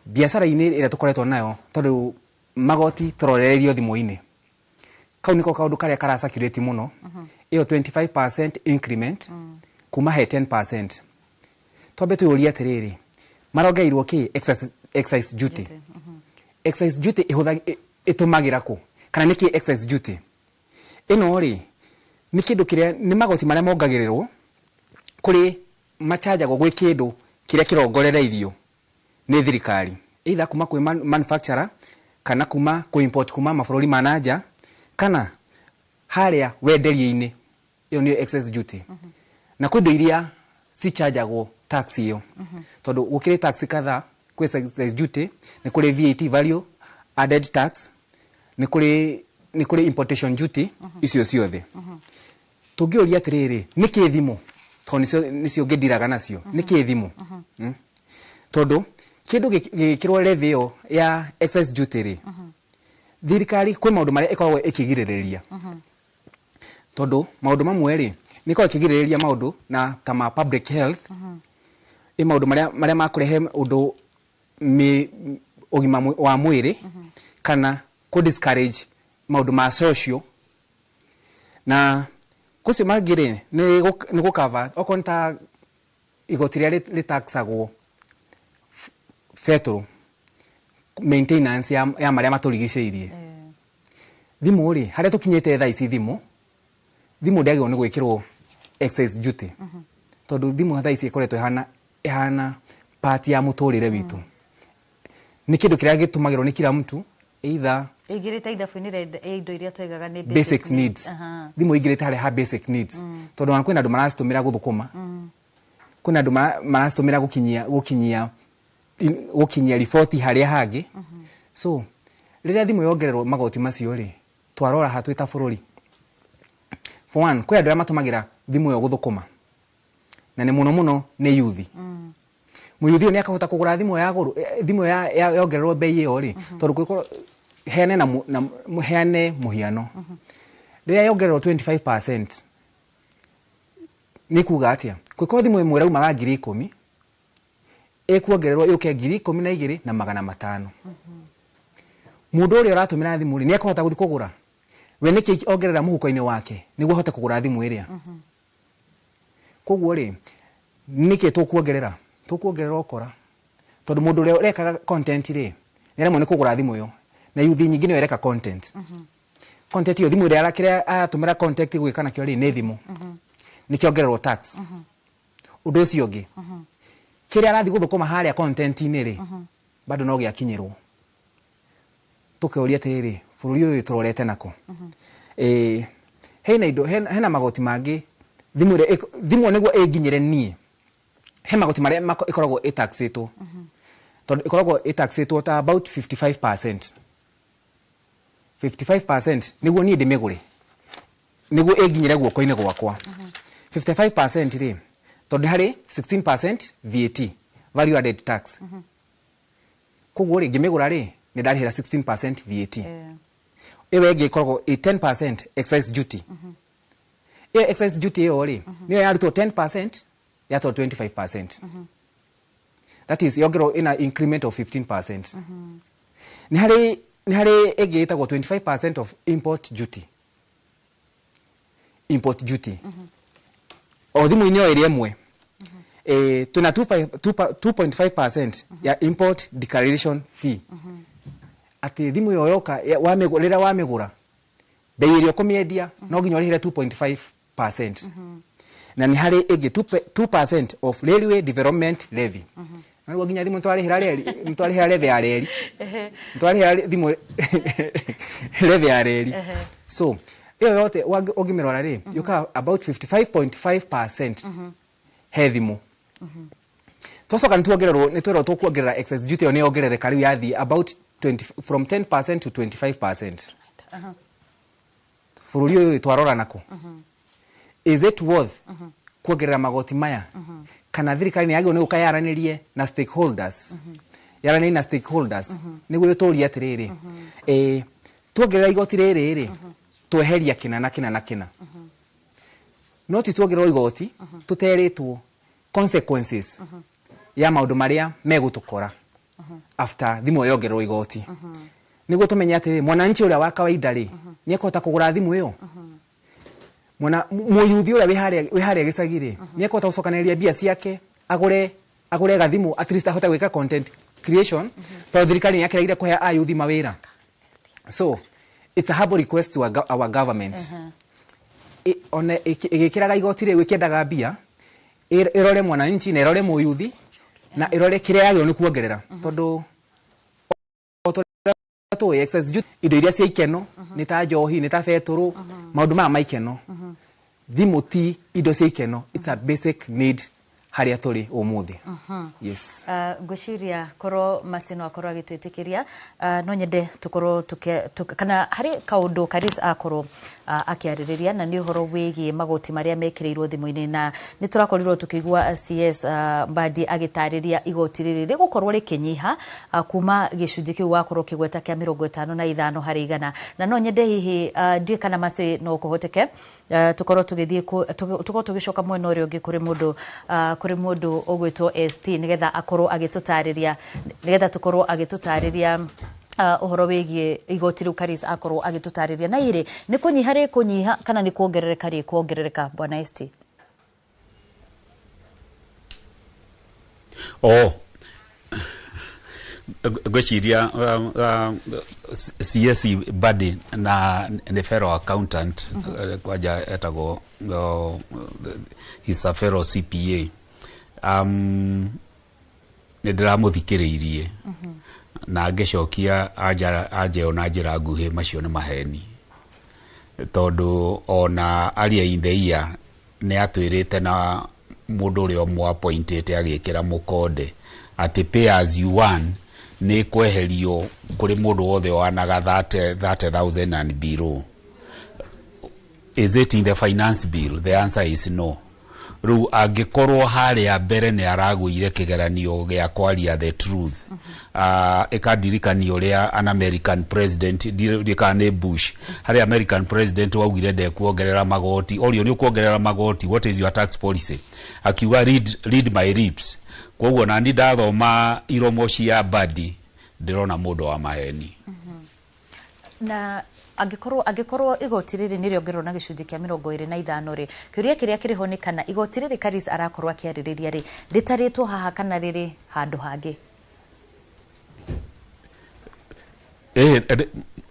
Biashara-ini ira tukoretwo nayo tondu magoti turorererio thimo-ini kau niko kaundu karia kara circulate muno iyo 25% increment kuma he 10%. Tobe tuyuria atiriri marongeirwo ki excise duty. Excise duty itumagira ku kana niki excise duty ino ri ni kindu kiria ni magoti maria mongagirirwo kuri machajago gwe kindu kiria kirongorereirio ni thirikari either kuma kwi manufacturer kana kuma ku import kuma mabũrũri ma nanja kana haria wenderie-ini iyo ni excess duty na kwindo iria si chargeagwo tax iyo tondu gukire tax kadha kwi excess duty ni kuri VAT value added tax ni kuri importation duty icio ciothe tungiuria atiriri niki thimo nicio ngindiraga nacio niki thimo tondu kindu gikirwo levy yo ya excess duty ri thirikari kwi maundu maria ikoragwo ikigiririria tondu maundu mamwe ri niko ikigiririria maundu na tama public health maundu maria makurehe undu ugima wa mwiri kana ku discourage maundu ma social na kusi magire ni gukava okonta igoti ria ritaxagwo fetro maintenance ya maria maturigiceirie thimu ri haria tukinyete tha ici thimu thimu ndiagirwo ni gwikirwo excess duty tondu thimu thaa ici ikoretwo ihana part ya muturire witu ni kindu kiria gitumagirwo ni kila mtu either igirite ithabu-ini indo iria twegaga ni basic needs thimu igirite hari ha basic needs tondu wana kwina andu maracitumira guthukuma kwina andu maracitumira gukinyia riboti haria hangi so riria thimu yongererwo magoti macio ri twarora hatu ita bururi for one kwina andu matumagira thimu yo guthukuma na ni muno ni youth muyuthi ni akahota kugura thimu ya guru thimu ya yongererwo bei iyo ri tondu kwiko heane na heane muhiano riria yongererwo 25% ni kuga atia kwiko thimu imwe rauma ga 10,000 ekuongererwo yuke 12,000 na 500 mundu uri uratumira thimu ri ni akahota guthi kugura we niki ongerera muhuko-ini wake niguo ahote kugura thimu iria koguo ri niki tukuongerera ukora tondu mundu uri urekaga content ri niremwe ni kugura thimu yo na yuthi nyingi ni ureka content content yo thimu iri arakira atumira content gwikana kio ri ni thimu nikiongererwo tax undu ucio ungi kiria arathi guthukuma haria content ini ri bado no giakinyirwo tukeuria tiriri bururi uyu turorete nako hena indo hena magoti mangi thimu niguo inginyire nie he magoti maria ikoragwo itaxitwo tondu ikoragwo itaxitwo ta about 55% niguo nie ndimigure niguo inginyire guoko-ini gwakwa 55% ri tondu hari 16% VAT value added tax koguo ri ngimigura ri ni ndarihira 16% VAT iwe ingi ikoragwo 10% excise duty excise duty iyo ri niyo yarutwo 10% yato 25%. That is yogero in an increment of 15%. Ni hari ege itagwo 25% of import duty. Import duty. O thimu inyo iri emwe. Tuna 2.5% ya import declaration fee. Ati thimu yoyoka rira wamigura bei irio kumiendia no nginya urihire 2.5%. Na ni hari ege 2% of railway development levy. Niguo nginya thimu ntwarihira levy ya reri. Ntwarihira thimu levy ya reri. So iyo yote ogimerora ri yuka about 55.5% he thimu. Tosoka nituongererwo nitwero tukuongerera excess duty yo ni ongerere kari yathi about 20 from 10% to 25%. Bururi uyu twarora nako. Is it worth kuongerera magoti maya kana thirikari ni yagio ni ukayaranirie na stakeholders yarani na stakeholders niguo turia atiriri tuongerera igoti riri tweheria kina na kina no ti tuongerera igoti tuteritwo consequences ya maundu maria megutukora after thimu yongererwo igoti niguo tumenye atiriri mwananchi uria wa kawaida ri ni ekota kugura thimu iyo mwana muyuthi uria wi haria gicagire ni ekota gucokanĩrĩria bia ciake agure gathimu at least ahota gwika content creation to thirikari ni yakiraire kuhe ayuthi mawira. So it's a humble request to our government one igikiraga igoti ri wikendaga bia irore mwananchi na irore muyuthi na irore kiria yagio ni kuongerera tondu to excess duty indo iria cia ikeno ni ta njohi ni ta beturu maundu ma maikeno thimu ti indo cia ikeno, it's a basic need haria turi umuthi. Yes. Ngwiciria korwo macino akorwo agitwitikiria no nyende tukorwo kana hari kaundu Karis akorwo akiaririria na ni uhoro wigi magoti maria mekireirwo thimu-ini na ni turakorirwo tukigwa CS Mbadi agitariria igoti riri gukorwo rikinyiha kuma gicunji kiu wakorwo kigweta kia 55 hari igana na no nyende hihi ndie kana mase no kuhoteke tukorwo tugithie tukorwo tugicoka mwena uri ungi kuri mundu ogwitwo ST nigetha akorwo agitutariria nigetha tukorwo agitutariria uhoro wigie igoti riu Karis akorwo agitutariria na iri ni kunyiha kana ni kuongerereka bwana ST? Gweciria CS body na the fellow accountant kwaja etago his a fellow CPA ndiramuthikiriirie na ngecokia aje ona njira nguhi macio ni maheni tondu ona aria indeia ne atwirite na mundu uri omwe appointed agikira mukonde ati pay as you earn ni kweherio kuri mundu wothe wanaga 30,000 and below. Is it in the finance bill? The answer is no. Ru agikorwo haria mbere ni aragwire kigeranio gia kwaria the truth. Ikadirikani uria an American president dirikane Bush haria American president waugire de kuongerera magoti orio ni kuongerera magoti, what is your tax policy? Akiwa read my lips. Kwoguo na ndi ndathoma iromo cia badi ndirona mundu wa maheni. Na agikorwo igoti riri ni riongererwo na gicunji kia 25 ri kiuria kiria kiriho ni kana igoti riri Karis arakorwo akiaririria ri ritaritwo haha kana riri handu hangi.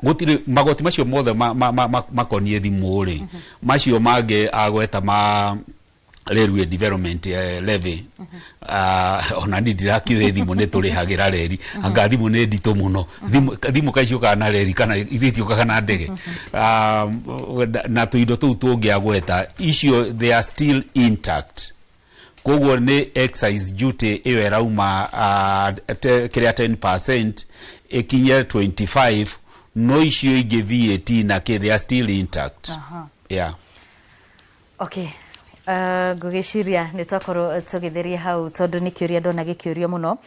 Gutire magoti macio mothe makonie thimu ri macio mange agweta ma railway development levy ona ndirakiwe thimu ne turi hagira reri anga thimu ne ndito muno thimu kacio kana reri kana ithitio kana ndege na tuindo tu tungiagweta icio they are still intact. Koguo ni excise duty iwe rauma kiria 10% ikinye 25 no icio ingi VAT na they are still intact. Yeah. Okay. Gugiciria ni twakorwo tugitheria hau tondu ni kiuria ndona gikiurio muno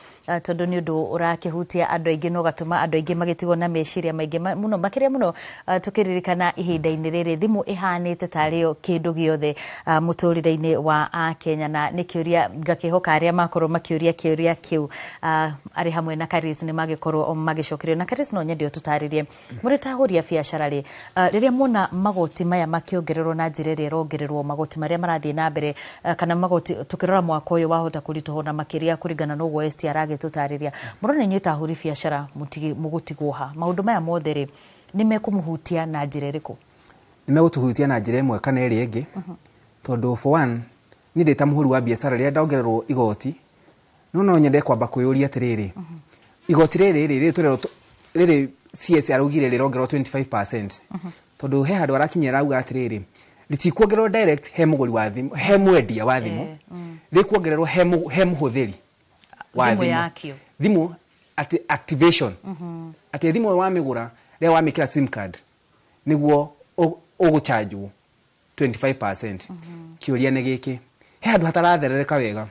tondu ni undu urakihutia andu aingi no gatuma andu aingi magitigo na meciria maingi muno makiria muno tukiririkana ihinda-ini riri thimu ihanite tario kindu giothe muturire-ini wa Akenya na ni kiuria ngakihoka aria makorwo makiuria kiuria kiu ari hamwe na Karis ni magikorwo magicokirio na Karis no nyendio tutaririe muri tahuria biacara ri riria mona magoti maya makiongererwo na njira ri rongererwo magoti maria marathi na mbere kana magoti tukirora mwaka uyu wahota kurituhona makiria kurigana no gwo ST arage tutariria murone nyita huri biacara mugutigwoha maundu maya mothe ri nimekumuhutia na njira iriku? Nimegutuhutia na njira imwe kana iri ingi tondu for one ni ndita muhuri wa biacara ria ndongererwo igoti no nyende kwamba kuyuria atiriri igoti riri riri CS arugire rirongerwo 25% tondu he handu arakinyira auga atiriri litikuongererwo direct he muguri wa thimu he mwendia wa thimu rikuongererwo he muhuthiri wa thimu ati activation ati thimu wa migura ria wa mikira sim card niguo uguchargewo 25%. Kiuria ne giki he handu hataratherereka wega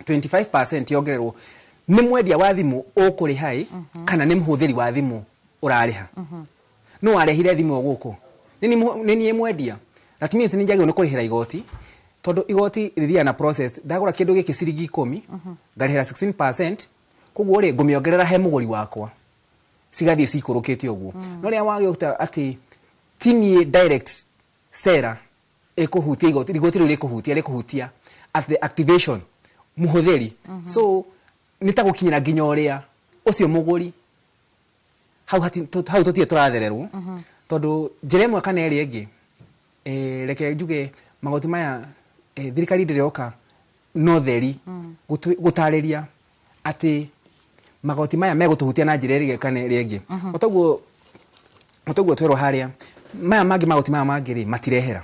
25% yongererwo ni mwendia wa thimu ukuri hai kana ni muhuthiri wa thimu urariha no arehire thimu guku ni mwendia. That means ni njagi unukurihira igoti tondu igoti rithia na process ndagura kindu giki ciringi 10 ngarihira 16% koguo ri ngumiongerera he muguri wakwa cigathie cikurukite uguo no ria wageuta ati tini direct sera ekuhutia igoti rikuhutia at the activation muhuthiri so nitagukinyira nginya uria ucio muguri hau tutie turathererwo tondu njira imwe kana iri ingi reke njuge magoti maya thirikari ndiroka no theri gutariria ati magoti maya megutuhutia na njira iri kana iri ingi otaguo twero haria maya magoti maya mangiri matirehera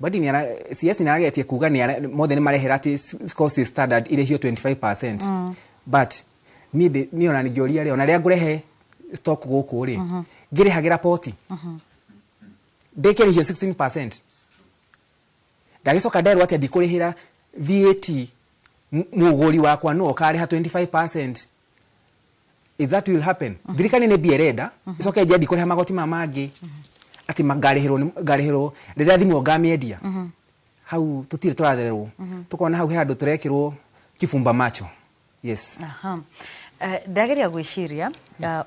badi ni CS ni aragetie kuga ni mothe ni marehera ati cost standard ile hiyo 25% but ni ona ni ngioria ri ona ria ngurehe stock guku ri ngire hagira poti dekeri hiyo 16%. Ndagicoka nderwo ati ndikurihira VAT muguri wakwa no kariha 25%. Is that will happen? Thirikari ni biereda icoke je ndikuriha magoti mamangi ati magarihiro riria thimu ngamiedia hau tutire turathererwo tukona hau he handu turekirwo kifumba macho. Yes. Ndageria gwiciria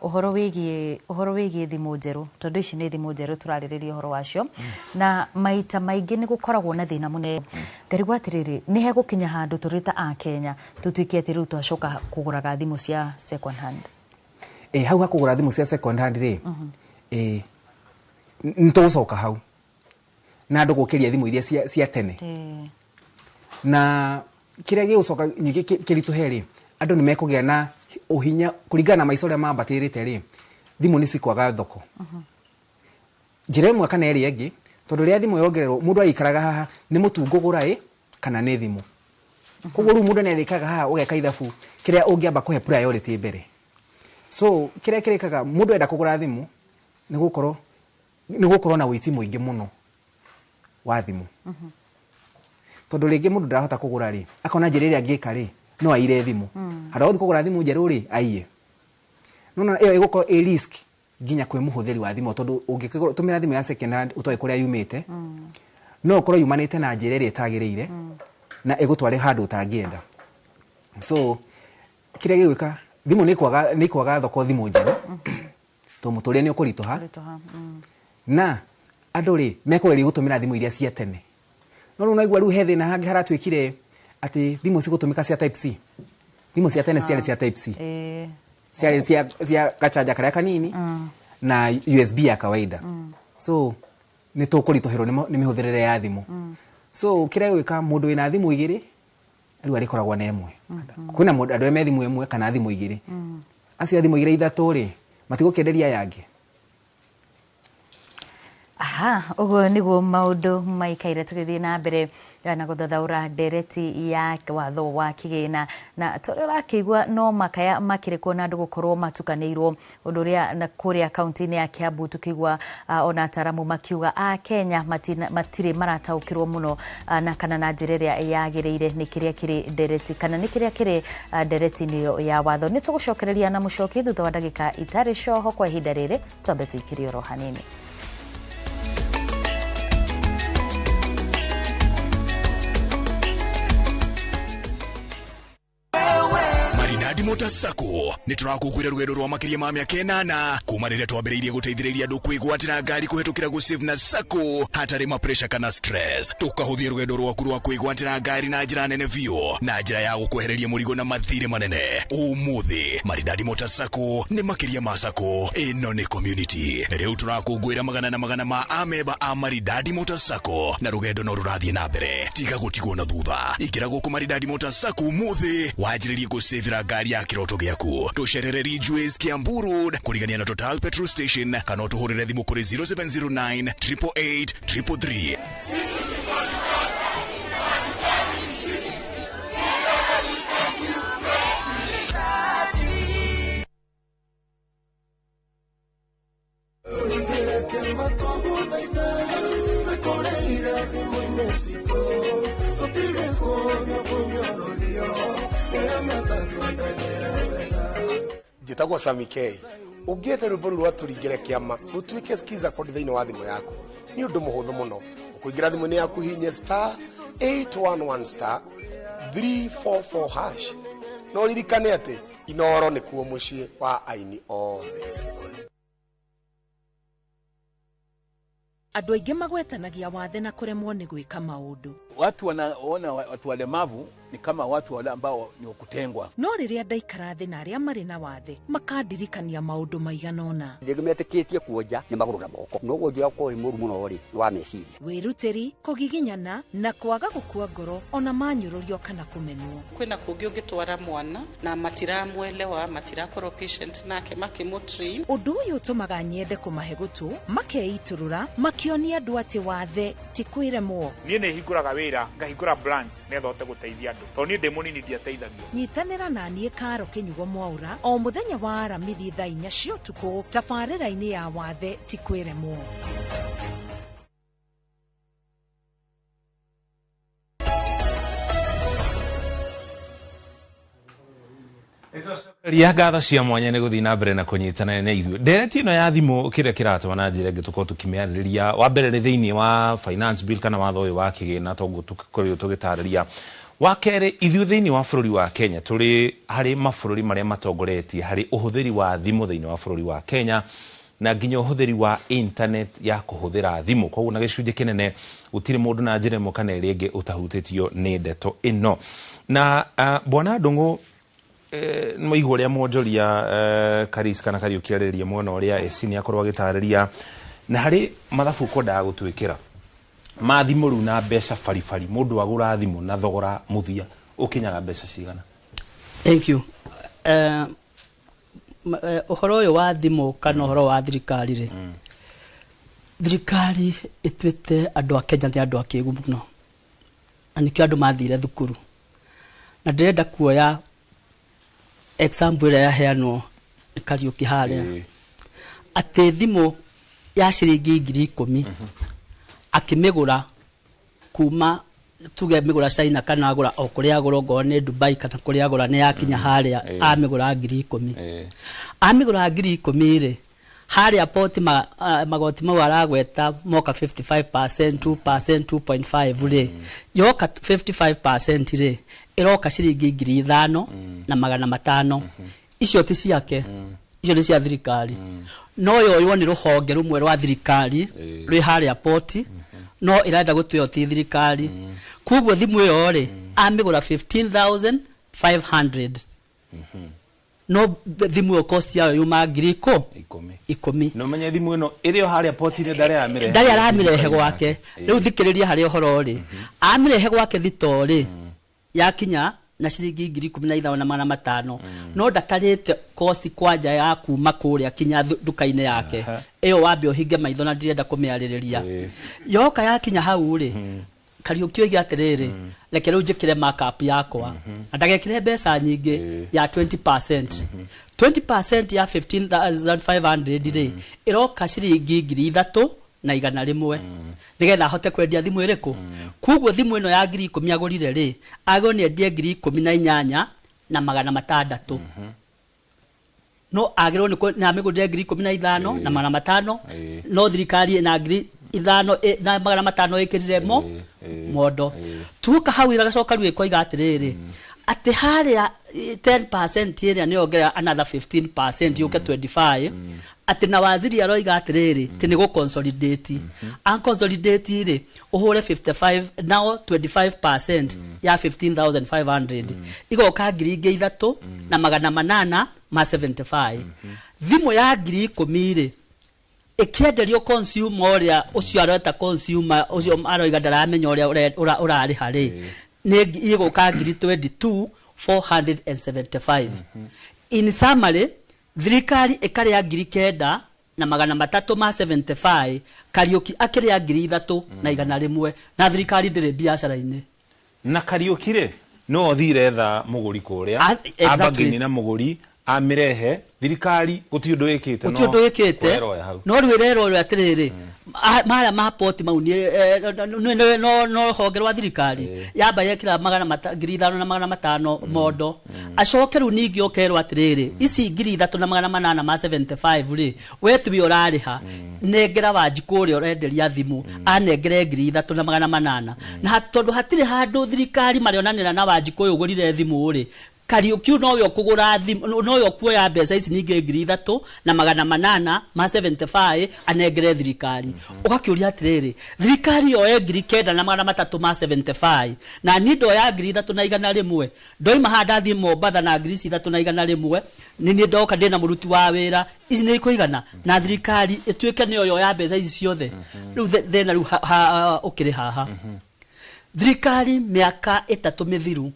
uhoro wigie thimu njeru tondu ici ni thimu njeru turaririria uhoro wacio na maita maingi ni gukoragwo na thina munene ngarigwa atiriri ni he gukinya handu turita a Kenya tutuike ati riu twacoka kuguraga thimu cia second hand. hau hakugura thimu cia second hand ri ntucoka hau na andu gukiria thimu iria cia tene na kiria gigucoka nyingi kirituhe ri andu ni mekugia na uhinya kuringana na maica uria mambatirite ri thimu ni cikwaga thoko njira imwe kana eri ingi tondu ria thimu yongererwo mundu aikaraga haha ni mutungo gura kana ni thimu koguo ru mundu ni arikaga haha ugeka ithabu kiria ungiamba kuhe priority mbere so kiria kirikaga mundu enda kugura thimu ni gukorwo na wici muingi muno wa thimu tondu ringi mundu ndarahota kugura ri akona njira iria ngika ri no aire thimu hada guthi kugura thimu njeru ri aiye nona iyo iguko a risk ginya kwe muhuthiri wa thimu tondu ungitumira thimu ya second hand utoe kuria yumite no ukorwo yumanite na njira iria itagirire na igutware handu utangienda so kiria gigwika thimu ni kwaga thoko thimu njeru to muturia ni ukurituha na andu ri mekweri gutumira thimu iria cia tene no ru naigua ru hethi na hangi haratwikire ati thimu cigutumika cia type C thimu cia tene ciari cia type C ciari cia gachaja karia kanini na USB ya kawaida so ni tukurituhirwo ni mihuthirire ya thimu so kiria gwika mundu wina thimu igiri riu arikoragwo na emwe kuna mundu andu me thimu emwe kana thimu igiri acio thimu igiri ithatu ri matigukenderia yangi uguo niguo maundu maikaire tugithii na mbere na guthathaura ndereti ya watho wa kigina na torera kigwa no makaya makirikwo na andu gukorwo matukanirwo undu ria na kuria county ya Kiambu tukigwa ona ataramu makiuga a Kenya matire marataukirwo muno na kana na njira yagireire ni kiria kiri ndereti kana ni kiria kiri ndereti niyo ya watho ni tugucokereria na mucoki thutha wa ndagika itari coho kwa ihinda riri twambe tuikirio ro hanini. Marinadi Motor Sacco ni turakukwira rugendo rwa makiria ma miaka 8 kuma riria twambiriirie guteithiriria andu kwigwatira ngari kuhetukira gusave na Sacco hatari ma pressure kana stress tukahuthia rugendo rwaku rwa kwigwatira ngari na njira nene vio na njira ya gukwehereria murigo na mathire manene umuthi Marinadi Motor Sacco ni makiria ma Sacco ino ni community riu turakungwira magana ma ameba a Marinadi Motor Sacco na rugendo no rurathie na mbere tiga gutigwo na thutha ikira guku Marinadi Motor Sacco umuthi wajiririe gusavira ngari ya kiroto giaku tucerere Ridgeways Kiambu Road kurigania na Total Petrol Station kana tuhurire thimu kuri 0709 888 333. Jitagwa Samikei ungienda rwimbo rwa turingire kiama rutuike skiza kodi thiini wa thimu yaku ni undu muhuthu muno ukuingira thimu-ini yaku hinye *811*344# no ririkane ati Inoro ni kuo mucii wa aini othe. Andu aingi magwetanagia wathe na kuremwo ni gwika maundu. Watu wanaona watu walemavu ni kama watu wale ambao ni wakutengwa. No riria ndaikara thi na aria mari na wathe makandirikania maundu maiganona. Ndigimetikitie kuoja ni maguru na moko. No gojia ko imuru muno ri wa meciri. Wiruteri kugiginyana na kwaga gukua ngoro ona manyururio kana kumenwo. Kwina kungi ungitwara mwana na matiramwelewa matirakorwo patient nake makimutrain. Undu uyu utumaga nyende kumahe gutu makeiturura makionia andu ati wathe ti kwiremwo. Nie ne hinguraga wira ngahingura branch netho hote guteithia andu to nie ndemunini ndiateithagio. Nyitanira na nie Karo Kinyugo Mwaura o muthenya wa aramithi thaa 4 cia utuku tabarira-ini ya wathe ti kwiremwo. Ria ngatho cia mwanya ni guthii na mbere na kunyitana na ithuĩ ndereti ino ya thimu kiria kiratwa na njira ngituko tukimiarĩria wa mbere ni thiini wa finance bill kana watho uyu wa kigina tongo tukikorwo tugitariria wa kere ithuĩ thiini wa bũrũri wa Kenya turi hari mabũrũri maria matongoretie hari uhuthiri wa thimu thiini wa bũrũri wa Kenya na nginya uhuthiri wa internet ya kuhuthira thimu koguo na gicunjĩ kinene gutiri mundu na njira ĩmwe kana ĩrĩa ĩngĩ utahutĩtio ni ndeto ino na bwana Ndung'u mo igore monjoria Karis kana Kariukiareria mwana uria esini akorwa agitariria na hari mathabu koda gutwikira mathimu ru na mbeca farifari mundu agura thimu na thogora muthia ukinyaga mbeca cigana. Thank you. Uhoro uyu wa thimu kana uhoro wa thirikari ri thirikari itwite andu a Kenya ni andu a kigu muno anikio andu mathire thukuru na ndirenda kuoya example ria yaheanwo ni Kariuki haria ati thimu ya ciringi 10,000 akimigura kuma tuge migura China kana agura o kuria agura ngo ni Dubai kana kuria agura ni yakinya haria amigura 10,000 amigura 10,000 ri haria poti magoti mau aragweta moka 55%, 2%, 2.5 ri yoka 55% ri iroka ciringi 5,000 na 500 icio ti ciake icio ni cia thirikari no yo ni ruhonge rumwe rwa thirikari rwi haria poti no irenda gutwio ti thirikari kuguo thimu iyo ri amigura 15,500 no thimu yo cost yayo yuma 10,000 no menye thimu ino irio haria poti ni ndari aramirehe gwake riu thikiriria haria horo ri amirehe gwake thitori yakinya na ciringi 15,500 no ndakarite cost kwanja ya kuma kuria kinya duka-ine yake iyo wambe uhinge maitho na ndirenda kumiaririria yoka yakinya hau ri Kariuki oiga atiriri reke riu njikire markup yakwa ndagekire mbeca nyingi ya 20% 20% ya 15,500 ri iroka ciringi 3,000 na 100 nigetha hote kwendia thimu iriku kuguo thimu ino ya 10,000 agurire ri ago ni endie 18,000 na 600 no agirwo ni na migurire 15,000 na 500 no thirikari na 5,000 na 500 ikirire modo tuka hawira gacoka riu ikoiga atiriri ati haria 10% iria ni ongera another 15% yuke 25 ati na waziri aroiga atiriri ti ni go consolidate an consolidate ri uhure 55 now 25% ya 15,500 igoka 3,000 na 800 ma 75 thimu ya 10,000 ri ikienderio consumer oria ucio arota consumer ucio aroiga ndaramenya oria urari hari ni igoka 22,475 in summary thirikari ikaria 9,000 na 375 Kariuki akiria 3,000 na 100 na thirikari ndire biashara-ini na Kariuki ri no thire tha muguri kuria abagini na muguri amirehe thirikari gutindu ikite no rwirero rwa atiriri mara mapoti mauni no hongerwa thirikari yamba yekira 5,000 na 500 modo acokeru ningi okerwa atiriri ici 3,800 ma 75 ri wetu bi urariha negera wajikuri urenderia thimu anengere 3,800 na tondu hatire handu thirikari marionanira na wajikuyu ugurire thimu ri Kariuki no yo kugura thimu no yo kuoya mbeca ici ningi 3,000 na 800 ma 75 anengere thirikari ugakiuria atiriri thirikari yo 9,000 na 300 ma 75 na nindo ya 3,000 na 100 ndoima handa thimu Mombatha na 3,000 na 100 ni ndoka ndina muruti wa wira ici ni ikuigana na thirikari itwike ni yo ya mbeca ici ciothe riu thena riu ukiri haha thirikari miaka 3 mithiru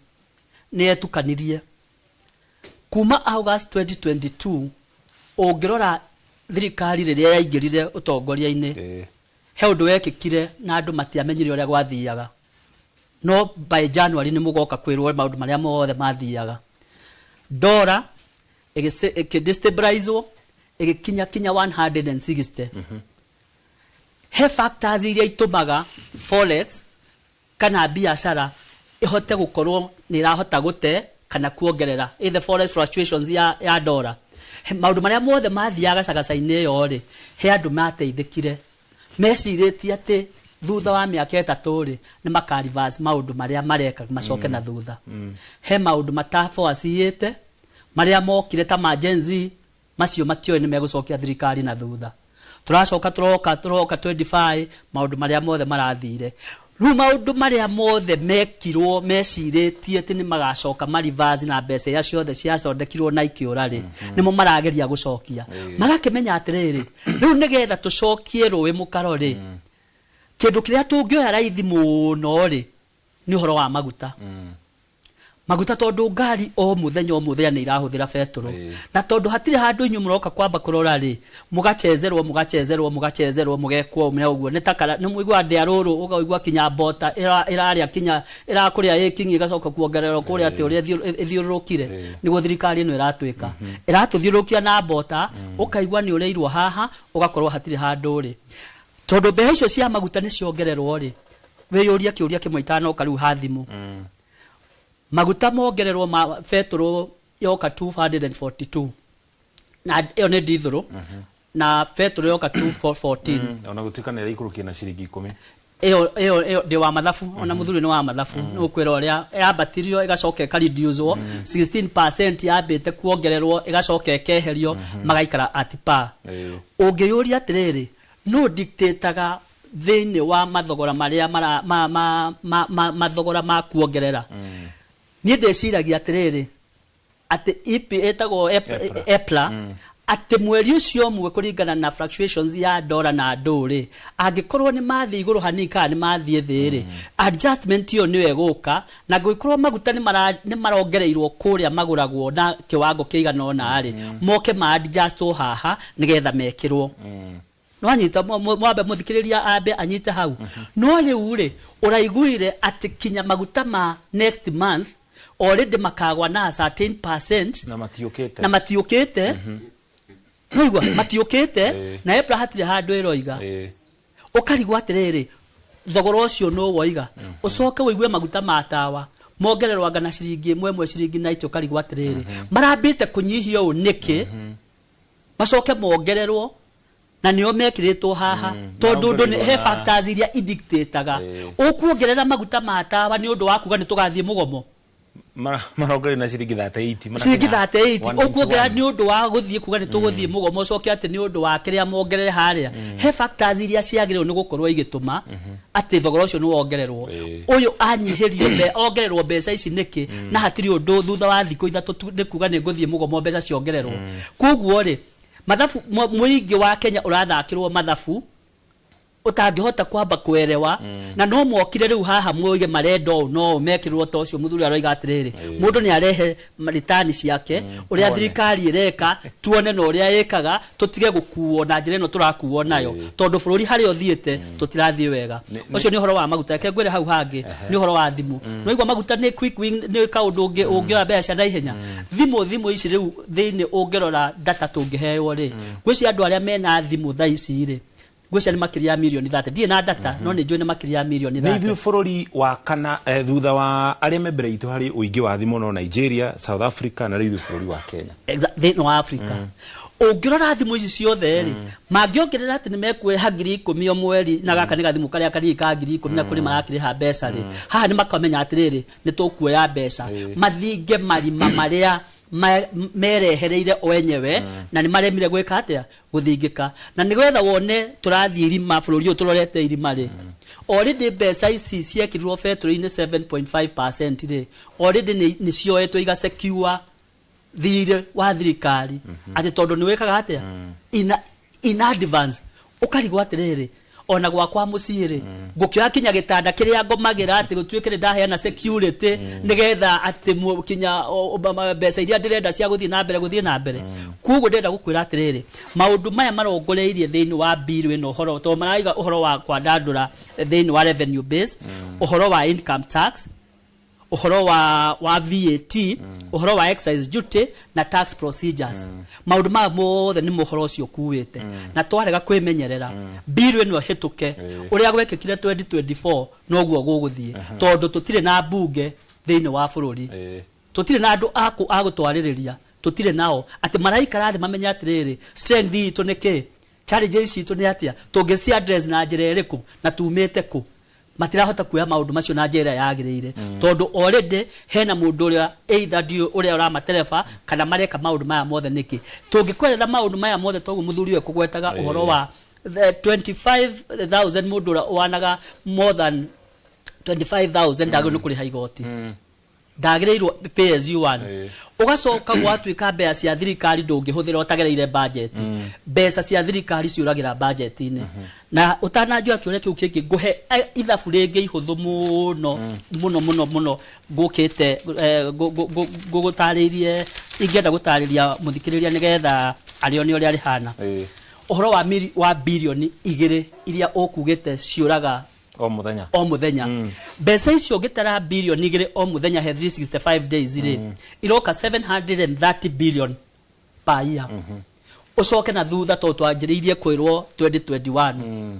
ni etukanirie kuma August 2022 ongirora thirikari riria yaingirire utongoria-ini he undu wekikire na andu matiamenyire uria gwathiaga no by January ni mugoka kwirwo maundu maria mothe mathiaga dollar igidestabilize igikinya 160 he factors iria itumaga forex kana biashara ihote gukorwo ni irahota gute kana kuongerera the forex fluctuations ya dollar maundu maria mothe mathiaga cagacaine yo ri he andu mateithikire meciritie ati thutha wa miaka 3 ri ni makarivas maundu maria mareka macoke na thutha he maundu matafoasiite maria mokire ta majenzi macio matio ni megucokia thirikari na thutha turacoka turoka 25 maundu maria mothe marathire Rĩu maũndũ marĩa mothe mekirwo mecirĩtie atĩ nĩ magacoka marivazi na mbeca iria ciothe ciathondekirwo na ikĩũra-rĩ nĩmo marageria gũcokia magakĩmenya atĩrĩrĩ rĩu nĩgetha tũcokie rũĩ mũkaro-rĩ kĩndũ kĩrĩa tũngĩoya raithi mũno-rĩ nĩ ũhoro wa maguta maguta tondu ngari o muthenya nĩ irahũthĩra betũrũ na tondu hatirĩ handũ inyu mũroka kwamba kũrora-rĩ mugachezerwo mugekwo ũmwe ũguo nĩ takara nĩ mũigua ndĩa rũrũ ũgaigua kinya bota ĩrarĩa kinya ĩrakũrĩa ĩkinyi igacoka kuongererwo kũrĩa atĩ ũrĩa ĩthiũrũrũkire nĩguo thirikari ĩno ĩratwĩka ĩratũthiũrũrũkia na bota ũkaigua nĩ ũrĩirwo haha ũgakorwo hatirĩ handũ-rĩ tondu mbeca icio cia maguta nĩ ciongererwo-rĩ wĩyũria kĩũria kĩmwe itanoka rĩu hathimũ maguta mongererwo ma betũrũ yoka 242 na ĩyo nĩ dithũrũ na betũrũ yoka 214 ona gũtuĩka nĩ ĩraikũrũkia na ciringi 10 ĩyo ndĩ wa mathabu ona mũthuri nĩ wa mathabu nĩ ũkwĩra ũrĩa yambatirio ĩgacoka ĩkareduceo 16% yambĩte kuongererwo ĩgacoka ĩkeherio magaikara at par ũngĩyũria atĩrĩrĩ no dictator thĩinĩ wa mathogora marĩa mathogora ma kuongerera niĩ ndĩciragia atĩrĩrĩ atĩ ĩtagwo EPLA atĩ mweri ũcio ũmwe kũringana na fluctuations ya dollar na ndũ-rĩ angĩkorwo nĩ mathiĩ igũrũ hanini kana nĩ mathiĩ thĩ-rĩ adjustment ĩyo nĩyo ĩgũka na ngĩkorwo maguta nĩ marongereirwo kũrĩa magũragwo na kĩwango kĩigana ũna-rĩ moke ma adjustwo haha nĩgetha mekĩrwo no anyita mwambe muthikiriria ambe anyite hau no rĩu-rĩ ũraiguire atĩ kinya maguta ma next month already makagwa na certain percent na matiũkĩte noigua matiũkĩte na EPLA hatirĩ handũ ĩroiga ũkarigwo atĩrĩrĩ thogora ũcio no woiga ũcoke wĩigue maguta ma tawa mongererwo anga na ciringi ĩmwe ciringi 90 ũkarigwo atĩrĩrĩ marambĩte kũnyihia ũũ nĩkĩ macoke mongererwo na nĩo mekĩrĩtwo haha tondu ndũ he factors iria idictateaga ũkuongerera maguta ma tawa nĩ ũndũ wa kuga nĩ tũgathiĩ mũgomo marongere na ciringi 38 ciringi 38 ũkuongerera nĩ ũndũ wa gũthiĩ kuga nĩ tũgũthiĩ mũgomo ũcoke atĩ nĩ ũndũ wa kĩrĩa mongerere harĩa he factors iria ciagĩrĩirwo nĩ gũkorwo igĩtũma atĩ thogora ũcio nĩ wongererwo ũyũ anyihĩrio ongererwo mbeca ici nĩkĩ na hatirĩ ũndũ thutha wa thikũ ithatũ nĩ kuga nĩ ngũthiĩ mũgomo mbeca ciongererwo koguo-rĩ mathabu mũingĩ wa Kenya ũrathakĩrwo mathabu utangĩhota kwamba kwerewa na no mokire rĩu haha mũige marendo no mekĩrwo ta ũcio mũthuri aroiga atĩrĩrĩ mũndũ nĩ arehe return ciake ũrĩa thirikari ĩreka tuone na ũrĩa ĩkaga tũtige gũkuo na njĩra ĩno tũrakuo nayo tondũ bũrũri harĩa ũthiĩte tũtirathiĩ wega ũcio nĩ ũhoro wa maguta reke ngwĩre hau hangĩ nĩ ũhoro wa thimũ noigua maguta nĩ quick win nĩ kaũndũ ũngĩoya mbeca na ihenya thimũ ici rĩu thĩinĩ ũngĩrora data tũngĩheo-rĩ gwĩci andũ arĩa mena thimũ thaa ici-rĩ gwĩcia nĩ makĩria ya milioni 30 ndiĩ na data no nĩ njũĩ nĩ makĩria ya milioni 30 nĩ ithuĩ bũrũri wa kana thutha wa arĩa me mbere itũ harĩ ũingĩ wa thimũ no Nigeria South Africa na rĩu bũrũri wa Kenya thĩinĩ wa Africa ũngĩrora thimũ ici ciothe-rĩ mangĩongerera atĩ nĩ mekuoya ngiri 10 o mweri na gaka nĩ gathimũ karĩa kanini ka ngiri 10 na kũrĩ marakĩrĩha mbeca-rĩ haha nĩ makamenya atĩrĩrĩ nĩ tũkuoya mbeca mathinge marima marĩa merehereire wenyewe na nĩ maremire gwĩka atĩa gũthingĩka na nĩgetha wone tũrathiĩ irima bũrũri ũyũ tũrorete irima-rĩ already mbeca ici ciekĩrirwo betũrũ-inĩ 7.5%-rĩ already nĩ cioetwo igasecure thirĩ wa thirikari atĩ tondũ nĩ wĩkaga atĩa in advance ũkarigwo atĩrĩrĩ ona gwakwa mũciĩ-rĩ ngũkĩoya kinya gĩtanda kĩrĩa ngomagĩra atĩ gũtuĩke nĩ ndaheana security nĩgetha atĩ kinya mbeca iria ndĩrenda cia gũthiĩ na mbere koguo ndĩrenda gũkwĩra atĩrĩrĩ maũndũ maya marongoreirie thĩinĩ wa bill ĩno ũhoro tondũ maraiga ũhoro wa kwandandũra thĩinĩ wa revenue base ũhoro wa income tax ũhoro wa VAT ũhoro wa excise duty na tax procedures maũndũ maya mothe nĩ mũhoro ũcio kuwĩte na twarega kwĩmenyerera bill ĩno hĩtũke ũrĩa gwekĩkire 2024 noguo gũgũthiĩ tondũ tũtirĩ na mbunge thĩinĩ wa bũrũri tũtirĩ na andũ a gũtwarĩrĩria tũtirĩ nao atĩ maraikara thĩ mamenye atĩrĩrĩ strength itũ nĩ kĩ challenges itũ nĩ atĩa tũngĩci address na njĩra ĩrĩkũ na tumĩte kũ matirahota kuoya maũndũ macio na njĩra yagĩrĩire tondũ already hena mũndũ ũrĩa either ũrĩa ũramatereba kana mareka maũndũ maya mothe nĩkĩ tũngĩkwerera maũndũ maya mothe toguo mũthuri ũyũ kũgwetaga ũhoro wa 25,000 mũndũ ũrĩa wanaga more than 25,000 ndagĩrĩirwo kũrĩha igoti ndagĩrĩirwo pay as you earn ugacoka gwatuĩka mbeca cia thirikari ndũngĩhũthĩra ũtagereire budget mbeca cia thirikari ciũragĩra budget-inĩ na ũtananjua kĩũria kĩu kĩngĩ ngũhe ithabu rĩngĩ ihũthũ mũno ngũkĩte ngũgũtarĩrie ingĩenda gũtarĩria mũthikĩrĩria nĩgetha arĩone ũrĩa rĩhana ũhoro wa bilioni 2 iria ũkugĩte ciũraga o muthenya mbeca icio ngĩtara bilioni 2 o muthenya he 365 days ire iroka 730 billion per year ucoke na thutha to twanjĩrĩirie kwĩrwo 2021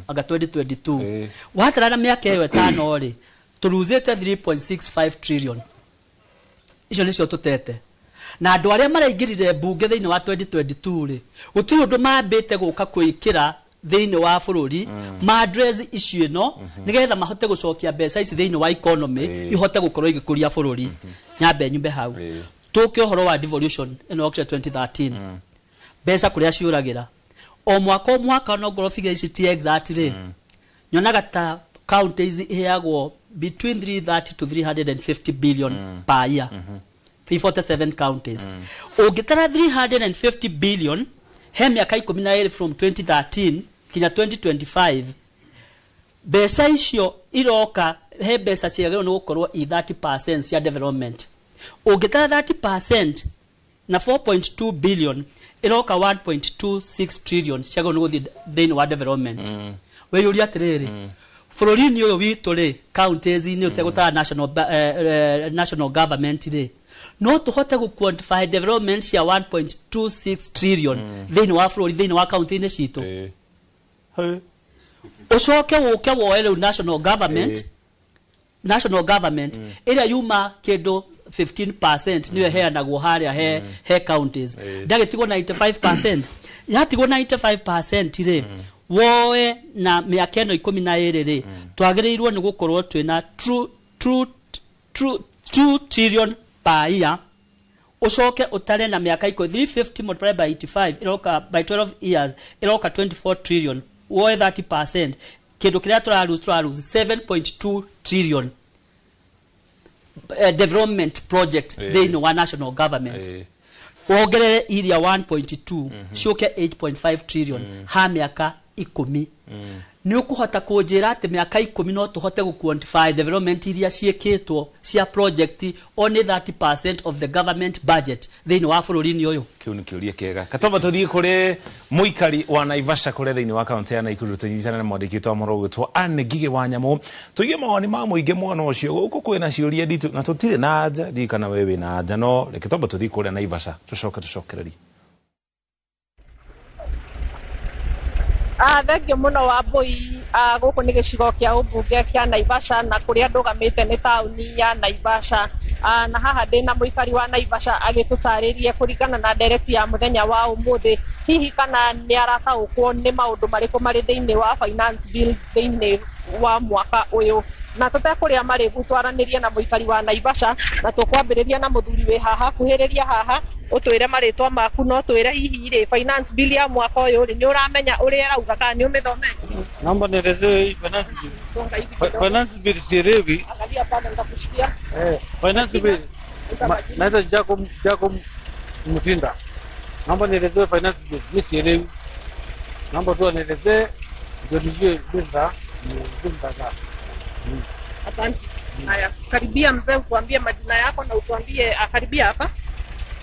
anga 2022 watara na mĩaka ĩyo 5 ri turuzĩte 3.65 trillion icio nĩcio tutete na andũ arĩa maraingĩrire bunge thĩinĩ wa 2022 ri gũtirĩ ũndũ mambĩte gũka kwĩkĩra thĩinĩ wa bũrũri ma address issue ĩno nĩgetha mahote gũcokia mbeca ici thĩinĩ wa economy ihote gũkorwo igĩkũria bũrũri nyambe nyumbe hau tũke ũhoro wa devolution in October 2013 mbeca kũrĩa ciũragĩra o mwaka no ngoro figure ici ti exactly nyonaga ta counties iheagwo between 330 to 350 billion per year 47 counties ũngĩtara 350 billion he miaka 12 from 2013 kinya 2025 mbeca icio iroka he mbeca ciagĩrĩirwo nĩ gũkorwo 30% cia development ũngĩtara 30% na 4.2 billion iroka 1.26 trillion ciagĩrĩirwo nĩ gũthiĩ thĩinĩ wa development wĩyũria atĩrĩrĩ bũrũri-inĩ ũyũ witũ rĩ counties-inĩ ũtegũtara national government rĩ no tuhote gu quantify development cia 1.26 trillion thĩinĩ wa bũrũri thĩinĩ wa county-inĩ citũ ucoke ũke woe rĩu national government ĩrĩa yuma kĩndũ 15% nĩyo heanagwo harĩa he counties ndagĩtigwo 95% yatigwo 95% rĩ woe na mĩaka ĩno 12 rĩ twagĩrĩirwo nĩ gũkorwo twĩna 2 trillion per year ucoke utare na miaka 350 multiplied by 85 iroka by 12 years iroka 24 trillion woe 30% kindu kiria turaruzi 7.2 trillion development project thĩinĩ wa national government wongerere iria 1.2 cioke 8.5 trillion ha miaka 10 ni ukuhota kunjira ati miaka 10 no tuhote gu quantify development iria cieketwo cia project only 30% of the government budget thĩinĩ wa bũrũri-inĩ ũyũ kiu ni kiuria kiega katomba tuthii kuri muikari wa Naivasha kuri thĩinĩ wa kaunti ya Nakuru tunyitana na mwandĩki wa mohoro gwitwo Anne Ngigĩ wa Nyamũ tuige mawoni ma muingi mwana ucio guku kwina ciuria nditu na tutire na anja ndi kana wewe na anja no reketomba tuthii kuri Naivasha tucokererie thengio muno wa mbui gũkũ nĩ gĩcigo kĩa ũmbunge kĩa Naivasha na kũrĩa ndũgamĩte nĩ taũni ya Naivasha na haha ndĩna mũikari wa Naivasha agĩtũtarĩrie kũringana na ndereti ya mũthenya wa ũmũthĩ hihi kana nĩ arataũkwo nĩ maũndũ marĩkũ marĩ thĩinĩ wa finance bill thĩinĩ wa mwaka ũyũ na tũtekũrĩa marĩ gũtwaranĩria na mũikari wa Naivasha na tũkwambĩrĩria na mũthuri wĩ haha kuhĩrĩria haha utwire marĩtwa maku no twĩre hihi rĩ finance bill ya mwaka ũyũ rĩ nĩ ũramenya ũrĩa ĩrauga kana nĩ ũmĩthomete naomba nielezee finance bill sielewi angalia pale nitakushikia finance bill naitwa Jacob Mutinda naomba nielezee finance bill mimi sielewi naomba tu nielezee ndio nijue binda za asante haya karibia mzee utuambie majina yako na utuambie karibia hapa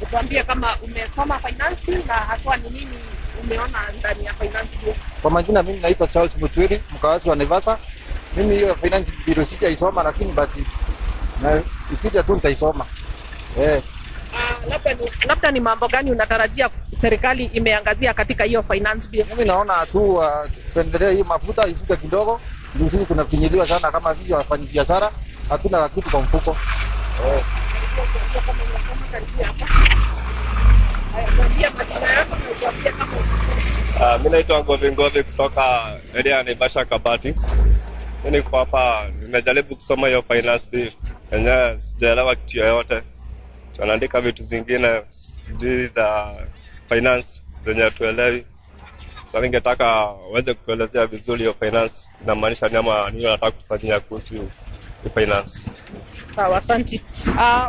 utuambie kama umesoma finance na haswa ni nini umeona ndani ya finance bill. Kwa majina mimi naitwa Charles Mutwiri, mkawazi wa Naivasha. Mimi hiyo finance bill sijaisoma lakini basi na ikija tu nitaisoma. Labda ni mambo gani unatarajia serikali imeangazia katika hiyo finance bill? Mimi naona tu tuendelee hii mafuta ishuke kidogo. Ndio sisi tunafinyiliwa sana kama vile wafanya biashara, hatuna kitu kwa mfuko. Mimi naitwa Ngove kutoka area ya Naivasha Kabati. Mimi niko hapa nimejaribu kusoma hiyo finance bill. Yenyewe sijaelewa kitu yoyote. Tunaandika vitu zingine sijui za finance zenye tuelewi. Sasa ningetaka uweze kuelezea vizuri hiyo finance inamaanisha nini ama nini nataka kufanyia kuhusu finance. Sawa, asante.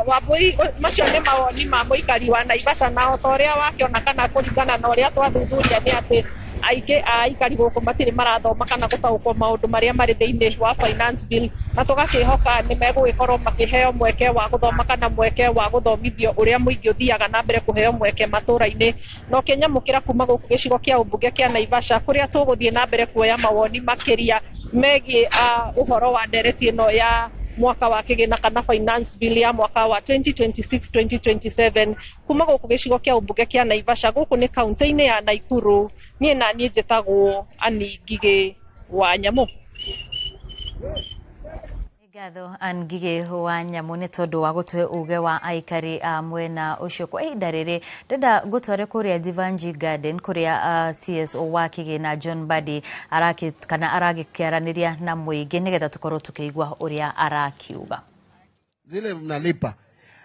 Wambui macio nĩ mawoni ma mũikari wa Naivasha, na o ta ũrĩa wakĩonekana kũringana na ũrĩa twathuthuria nĩ atĩ aingĩ a aikari gũkũ matirĩ marathoma kana gũtaũkwo maũndũ marĩa marĩ thĩinĩ wa finance bill, na tũgakĩhoka nĩ megũgĩkorwo makĩheo mweke wa gũthoma kana mweke wa gũthomithio ũrĩa mũingĩ ũthiaga na mbere kũheo mweke matũra-inĩ. No kĩnyamũkĩra kuma gũkũ gĩcigo kĩa ũmbunge kĩa Naivasha, kũrĩa tũgũthiĩ na mbere kuoya mawoni makĩria megiĩ ũhoro wa ndereti ĩno ya mwaka wa kĩgĩna kana finance bill ya mwaka wa 2026-2027 kuma gũkũ gĩcigo kĩa ũmbunge kĩa Naivasha, gũkũ nĩ kaunti-inĩ ya Naikuru. Niĩ na niĩ njĩtagwo Annie Ngigĩ wa Nyamũ. Ngatho Ngigĩ wa Nyamũ nĩ tondũ wa gũtũhe uge wa aikari a mwena ũcio. Kwa ihinda rĩrĩ ndenda gũtware kũrĩa Jivanji Garden kũrĩa CSO wa kĩgĩna John Badi aragĩkĩaranĩria na mũingĩ nĩgetha tũkorwo tukĩigua ũrĩa arakiuga. Zile mnalipa.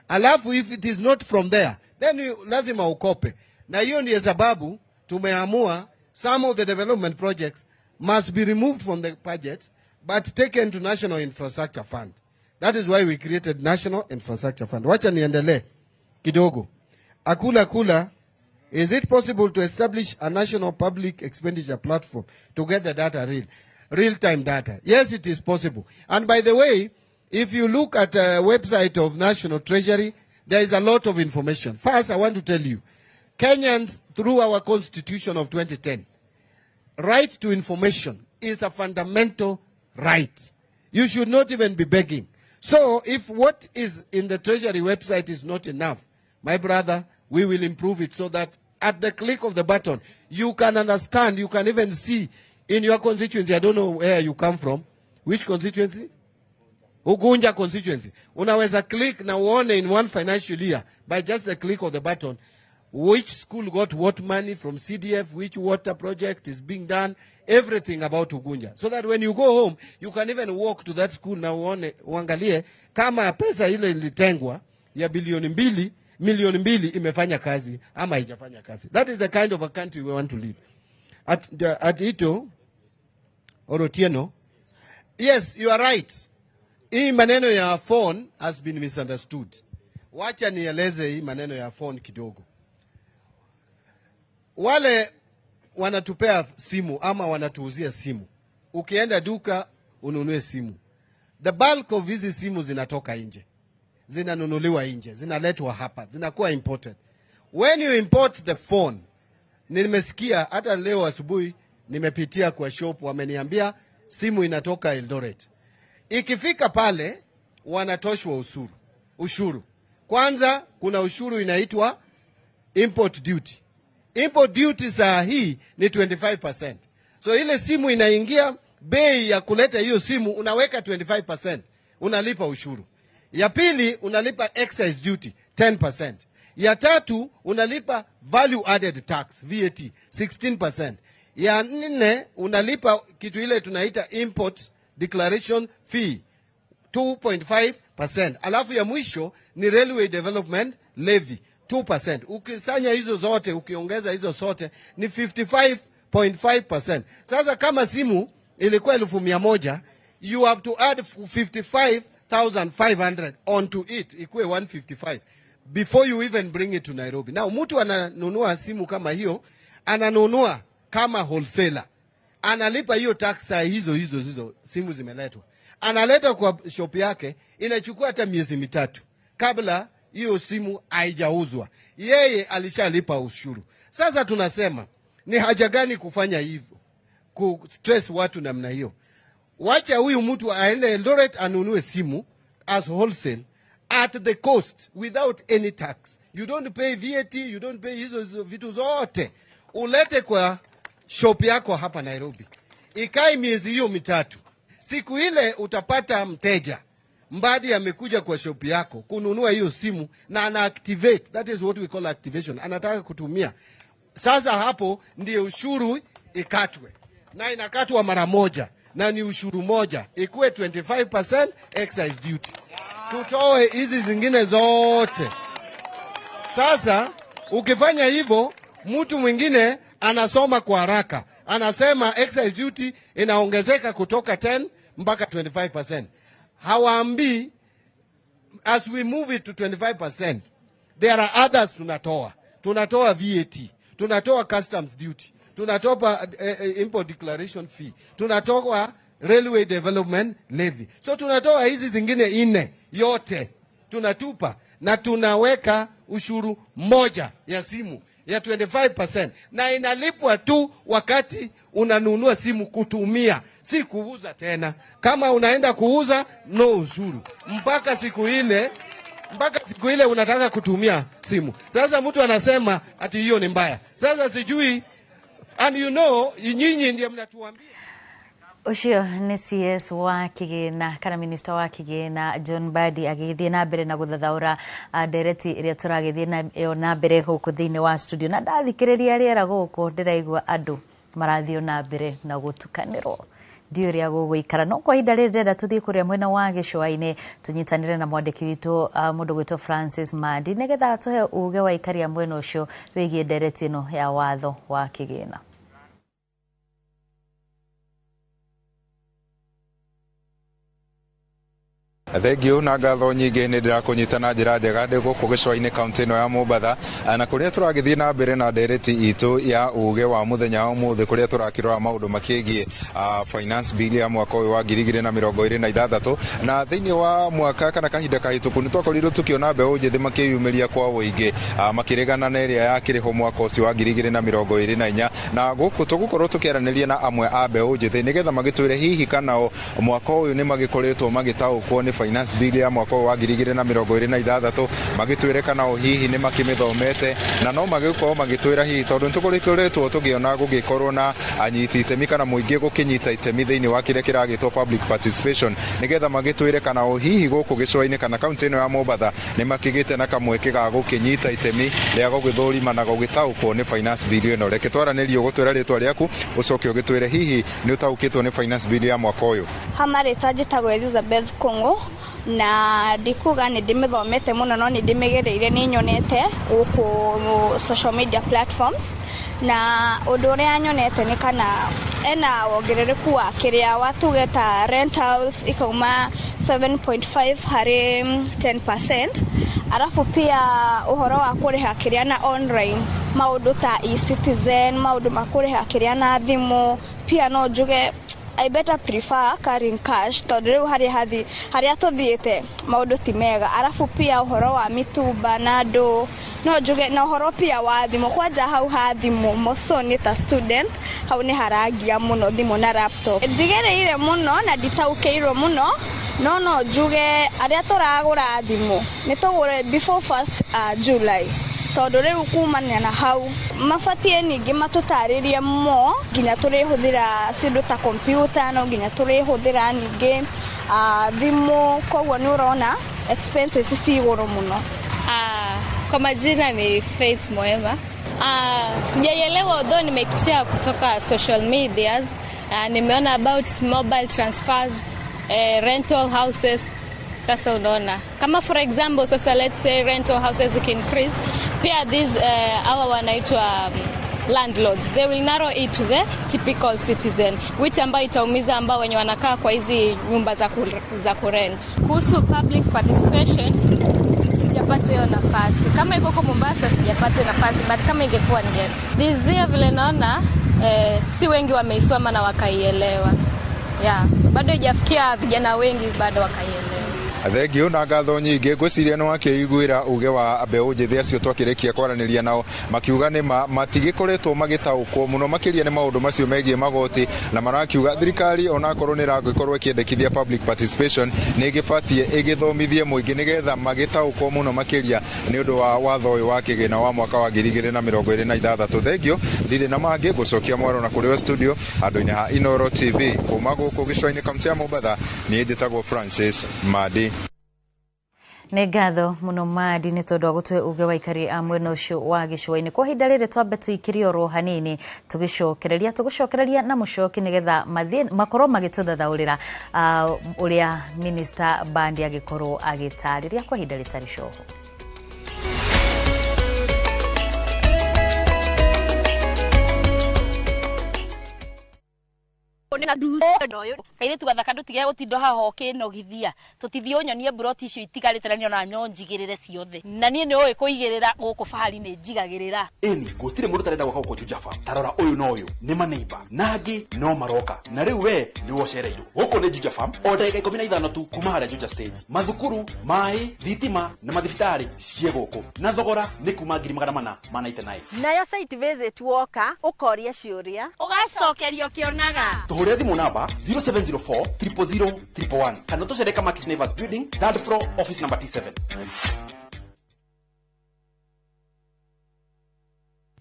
Alafu if it is not from there, then lazima ukope. Na hiyo ndiyo sababu tumeamua some of the development projects must be removed from the budget but taken to National Infrastructure Fund. That is why we created National Infrastructure Fund. Wacha niendelee kidogo. Akula, is it possible to establish a national public expenditure platform to get the data real-time data? Yes, it is possible. And by the way, if you look at the website of National Treasury, there is a lot of information. First, I want to tell you, Kenyans, through our Constitution of 2010, right to information is a fundamental right. You should not even be begging. So if what is in the Treasury website is not enough, my brother, we will improve it so that at the click of the button, you can understand, you can even see in your constituency. I don't know where you come from. Which constituency? Ugunja constituency. Unaweza click na uone in one financial year by just the click of the button which school got what money from CDF, which water project is being done, everything about Ugunja. So that when you go home, you can even walk to that school na uangalie kama pesa ile ilitengwa ya milioni mbili imefanya kazi ama haijafanya kazi. That is the kind of a country we want to live. At Ito, Orotieno, yes, you are right. Hii maneno ya phone has been misunderstood. Wacha nieleze hii maneno ya phone kidogo. Wale wanatupea simu ama wanatuuzia simu. Ukienda duka ununue simu. The bulk of hizi simu zinatoka nje. Zinanunuliwa nje, zinaletwa hapa, zinakuwa imported. When you import the phone, nimesikia hata leo asubuhi nimepitia kwa shop wameniambia simu inatoka Eldoret. Ikifika pale wanatoshwa ushuru. Kwanza kuna ushuru inaitwa import duty. Import duty saa hii ni 25%. So ile simu inaingia, bei ya kuleta hiyo simu unaweka 25%, unalipa ushuru. Ya pili unalipa excise duty 10%. Ya tatu unalipa value added tax VAT 16%. Ya nne unalipa kitu ile tunaita import declaration fee 2.5%. Alafu ya mwisho ni railway development levy 2%. Ukisanya hizo zote, ukiongeza hizo zote ni 55.5%. Sasa kama simu ilikuwa 100,000, you have to add 55,500 onto it, ikuwe 155 before you even bring it to Nairobi. Now mtu ananunua simu kama hiyo, ananunua kama wholesaler, analipa hiyo tax hizo simu zimeletwa, analeta kwa shop yake, inachukua hata miezi 3 kabla hiyo simu haijauzwa, yeye alishalipa ushuru. Sasa tunasema ni haja gani kufanya hivyo, ku stress watu namna hiyo? Wacha huyu mtu aende Eldoret anunue simu as wholesale at the cost without any tax. You don't pay VAT, you don't pay hizo vitu zote, ulete kwa shop yako hapa Nairobi, ikai miezi hiyo 3. Siku ile utapata mteja Mbadi amekuja kwa shop yako kununua hiyo simu na ana activate. That is what we call activation. Anataka kutumia. Sasa hapo ndio ushuru ikatwe. Na inakatwa mara moja. Na ni ushuru moja. Ikuwe 25% excise duty. Tutoe hizi zingine zote. Sasa ukifanya hivyo, mtu mwingine anasoma kwa haraka. Anasema excise duty inaongezeka kutoka 10 mpaka 25%. hawaambii as we move it to 25%, there are others tunatoa VAT, tunatoa customs duty, tunatoa import declaration fee, tunatoa railway development levy. So tunatoa hizi zingine 4 yote tunatupa, na tunaweka ushuru moja ya simu ya 25%, na inalipwa tu wakati unanunua simu kutumia, si kuuza tena. Kama unaenda kuuza, no ushuru mpaka siku ile unataka kutumia simu. Sasa mtu anasema ati hiyo ni mbaya. Sasa sijui, and you know, nyinyi ndiye mnatuambia. Ucio ni CS wa Kigina kana minister wa Kigina John Mbadi agithie na mbere na guthathaura ndereti iria turagithie na mbere guku thiini wa studio, na ndathikiriria riera guku ndiraigua andu marathio na mbere na gutukanirwo ndiuria guguikara no kwa ihinda riri ndenda tuthie kuria mwena wa gicua-ini tunyitanire na mwandiki witu mundu gwitwo Francis Madi nigetha tuhe uge wa ikaria mwena ucio wigie ndereti ino ya watho wa Kigina. Thengio na ngatho nyingi ni ndirakunyitana njira njega ndi guku gicua-ini kaunti ino ya Mombatha, na kuria turagithie na mbere na ndereti itu ya uge wa muthenya wa umuthi kuria turakirora maundu makigie finance bill ya mwaka uyu wa 2026, na thiini wa mwaka kana kahinda kahituku ni twakorirwo tukiona mbeu njithi makiyumiria kwa uingi makiregana na iria yakiriho mwaka ucio wa 2024, na guku tugukorwo tukiaraniria na amwe a mbeu njithi nigetha magitwire hihi kana mwaka uyu ni magikoretwo magitaukwo ni finance bill ya mwaka wa 2026, magitwire kana hihi ni makimithomete, na no magikorwo magitwira hihi tondu tukurikoretwo tugiona gugikorwo na anyiti itemi kana muingi gukinyita itemi thiini wa kire kiragitwo public participation, nigetha magitwire kana hihi guku gicua-ini kana kaunti ino ya Mombatha ni makigite na kamweke ga gukinyita itemi ria gugithurima na gugitaukwo ni finance bill ino. Reke twaranirie gutwira ritwa riaku ucoke ugitwire hihi ni utaukitwo ni finance bill ya mwaka uyu. Hamarita njitagwo Elizabeth Kongo, na ndikuga ni ndimithomete muno no ni ndimigereire ni nyonete guku social media platforms, na undu uria nyonete ni kana ena wongerereku wa kiria watugeta rentals ikauma 7.5 hari 10%, arafu pia uhoro wa kuriha kiria na online maundu ta e-citizen, maundu makuriha kiria na thimu, pia no njuge I better prefer carrying cash tondu riu haria tuthiite maundu ti mega. Arafu pia uhoro wa mitumba na andu no njuge na uhoro pia wa thimu, kwanja hau ha thimu moso ni ta student hau ni haragia muno thimu na laptop ndigereire muno na nditaukeirwo muno, no njuge aria turagura thimu ni tugure before 1st July tondu riu kumania na hau mafatie ningi matutaririe mo nginya turihuthira sindu ta computer no nginya turihuthira ningi thimu, koguo ni urona expenses ciguru muno. Kwa majina ni Faith Moema. Sijaielewa although nimepitia kutoka social medias, nimeona about mobile transfers, rental houses. Sasa unaona kama for example sasa let's say rental houses can increase, pia these our wanaitwa landlords, they will narrow it to the typical citizen, which ambayo itaumiza ambao wenye wanakaa kwa hizi nyumba za kurent. Kuhusu public participation sijapata hiyo nafasi, kama iko kwa Mombasa sijapata nafasi, but kama ingekuwa this year vile naona si wengi wameisoma na wakaielewa. Bado haijafikia vijana wengi bado wakaielewa. Thengio na ngatho nyingi ngwiciria no akiiguira uge wa mbeu njithi acio twakirikia kwaraniria nao makiuga ni matigikoretwo magitaukwo muno makiria ni maundu macio megie magoti, na marakiuga thirikari ona korwo ni ragikorwo ikiendekithia public participation ni igibatie igithomithie muingi nigetha magitaukwo muno makiria ni undu wa watho uyu wa Kigina wa mwaka wa 2026. Thengio ndire na mangi gucokia mwaro na kuri studio andu-ini ha Inoro TV kuma guku gicua-ini kaunti ya Mombatha, ni njitagwo Francis Madi. Nĩ ngatho mũno Madi nĩ tondũ wa gũtũhe uge wa ikari a mwena ũcio wa gĩcũa-inĩ. Kwa ihinda rĩrĩ twambe tũikĩrie oro hanini tũgĩcokereria na mũcoki nĩgetha makorwo magĩtũthathaũrĩra ũrĩa Minister Mbadi agĩkorwo agĩtarĩria kwa ihinda rĩtarĩ coho. ni na ndu oyo kaire tugathaka ndutige gutindo haho kinogithia tutithio nyonie broti icio itigarite na niona nyonjigirire ciothe na nie ni oe kuigirira guku fahari ni njigagirira eni gutire mundu tarenda gwaka guko Jujafa tarora uyu no uyu ni maneiba nangi no maroka na riu we ni wocereirwo guko ni Jujafa o ndagika 15 tu kuma haria Juja stage mathukuru mai thitima na mathibitari cie guku na thogora ni kuma 499 nayo site visit woka ukoria ciuria ugacokerio kionaga tuhuria thimu namba 0704 000 111 kana tucereka Makis Naivas building 3rd floor office number T7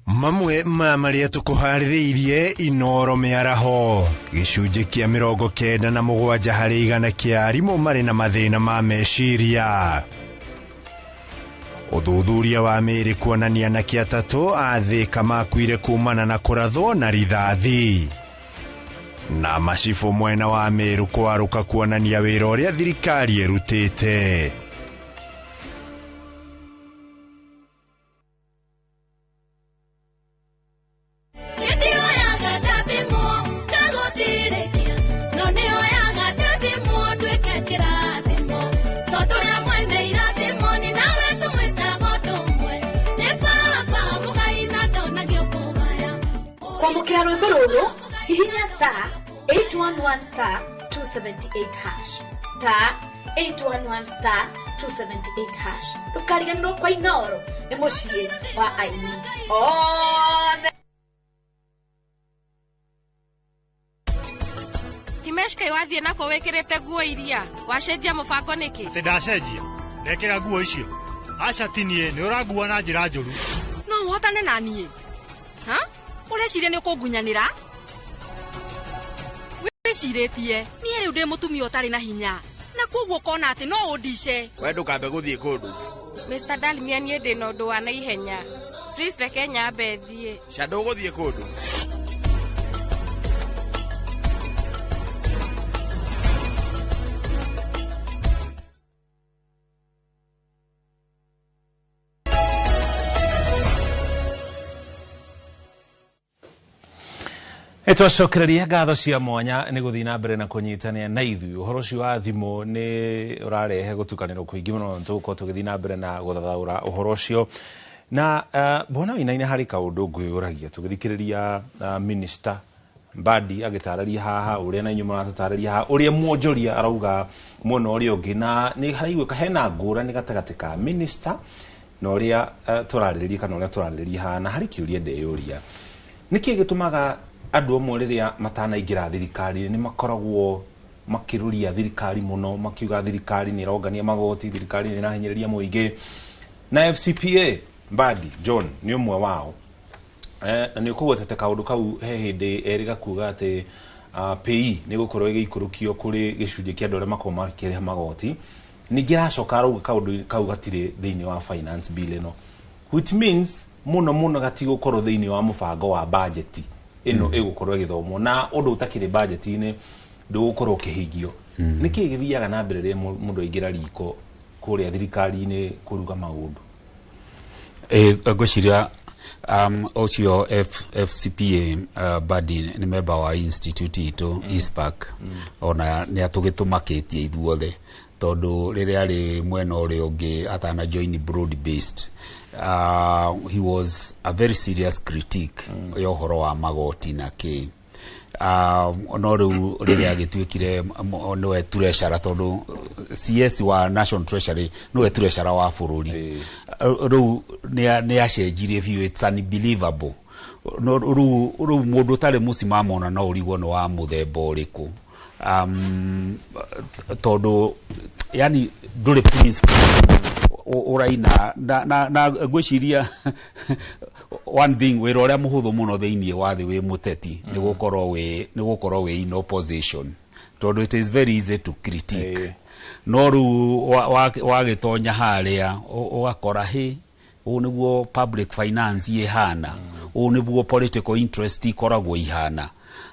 mamwe maria tukuhaririirie Inoro Miaraho gicunji kia 97 harĩ igana kia arimũ marĩ na mathĩna ma meciria. Uthuthuria wa mĩĩrĩ kuonania anake atatũ a Thĩka makuire kumana na kũrathwo na rithathi. Na macibu mwena wa Meru kwaruka kuonania wĩra ũrĩa thirikari ĩrutĩte. Kwamukira rwimbo ruru hihinya star 811 star 278 hash star 811 star 278 hash ndukariganirwo kwa Inoro ni muciĩ wa aini Timeshke wathie nako wekirite nguo iria wacenjia mubango niki ati ndacenjia ndekira nguo icio aca tinie ni urangua na njira njuru no uhotane na nie ha ureciria ni ukungunyanira wiciritie nie riu ndi mutumia utari na hinya na koguo kona ati no undice we ndukambe guthie kundu Mr. Dalmia nie ndi no ndu wa na ihenya please reke nyambe thie Shadow guthie kundu Twacokereria ngatho cia mwanya nĩ gũthiĩ na mbere na kũnyitania na ithuĩ ũhoro ũcio wa thimũ nĩ ũrarehe gũtukanĩrwo kũingĩ mũno tũgũkorwo tũgĩthiĩ na mbere na gũthathaũra ũhoro ũcio na mbona wĩna-inĩ harĩ kaũndũ ngwĩyũragia tũgĩthikĩrĩria Minister Mbadi agĩtarĩria haha ũrĩa na inyuĩ mũratũtarĩria haha ũrĩa mwonjoria arauga mwena ũrĩa ũngĩ na nĩ haraiguĩka hena ngũrani gatagatĩ ka Minister na ũrĩa tũrarĩrĩria kana ũrĩa tũrarĩrĩria haha na harĩ kĩũria ndeyũria nĩkĩ gĩtũmaga andũ amwe rĩrĩa matanaingĩra thirikari nĩ makoragwo makĩrũria thirikari mũno makiuga thirikari nĩ ĩrongania magoti thirikari nĩ ĩrahinyĩrĩria mũingĩ na FCPA Mbadi John nĩ ũmwe wao na nĩ ũkũgwetete kaũndũ kau he hĩndĩ erĩga kuga atĩ PE nĩ gũkorwo ĩgĩikũrũkio kũrĩ gĩcunjĩ kĩa andũ arĩa makorwo makĩrĩha magoti ningĩ aracoka arauga kaũndũ kau gatirĩ thĩinĩ wa finance bill ĩno which means mũno gatigũkorwo thĩinĩ wa mũbango wa budget ino igukorwo githomwo na undu utakire budget-ini ndugukorwo kihingio niki githiaga na mbere ri mundu aingira riko kuria thirikari-ini kuruga maundu ngwiciria ocio FCPA Badi ni member wa institute itu ISPAC ona ni atugitumakitie ithuothe tondu riria ari mwena uri ungi atana join broad based he was a very serious critique yo horo wa magoti na ki no riu riria agituikire no treasurer tondu CS wa National Treasury no treasurer wa bururi riu ni acenjirie view it's unbelievable no riu mundu tari musimamo na urigwo no wa muthemba uriku tondu yani nduri principle uraina na ngwiciria one thing wira uria muhuthu muno thiini wa thi wi muteti ni gukorwo wi in opposition tondu it is very easy to critique no ru wagitonya haria ugakora u niguo public finance ihana u niguo political interest ikoragwo ihana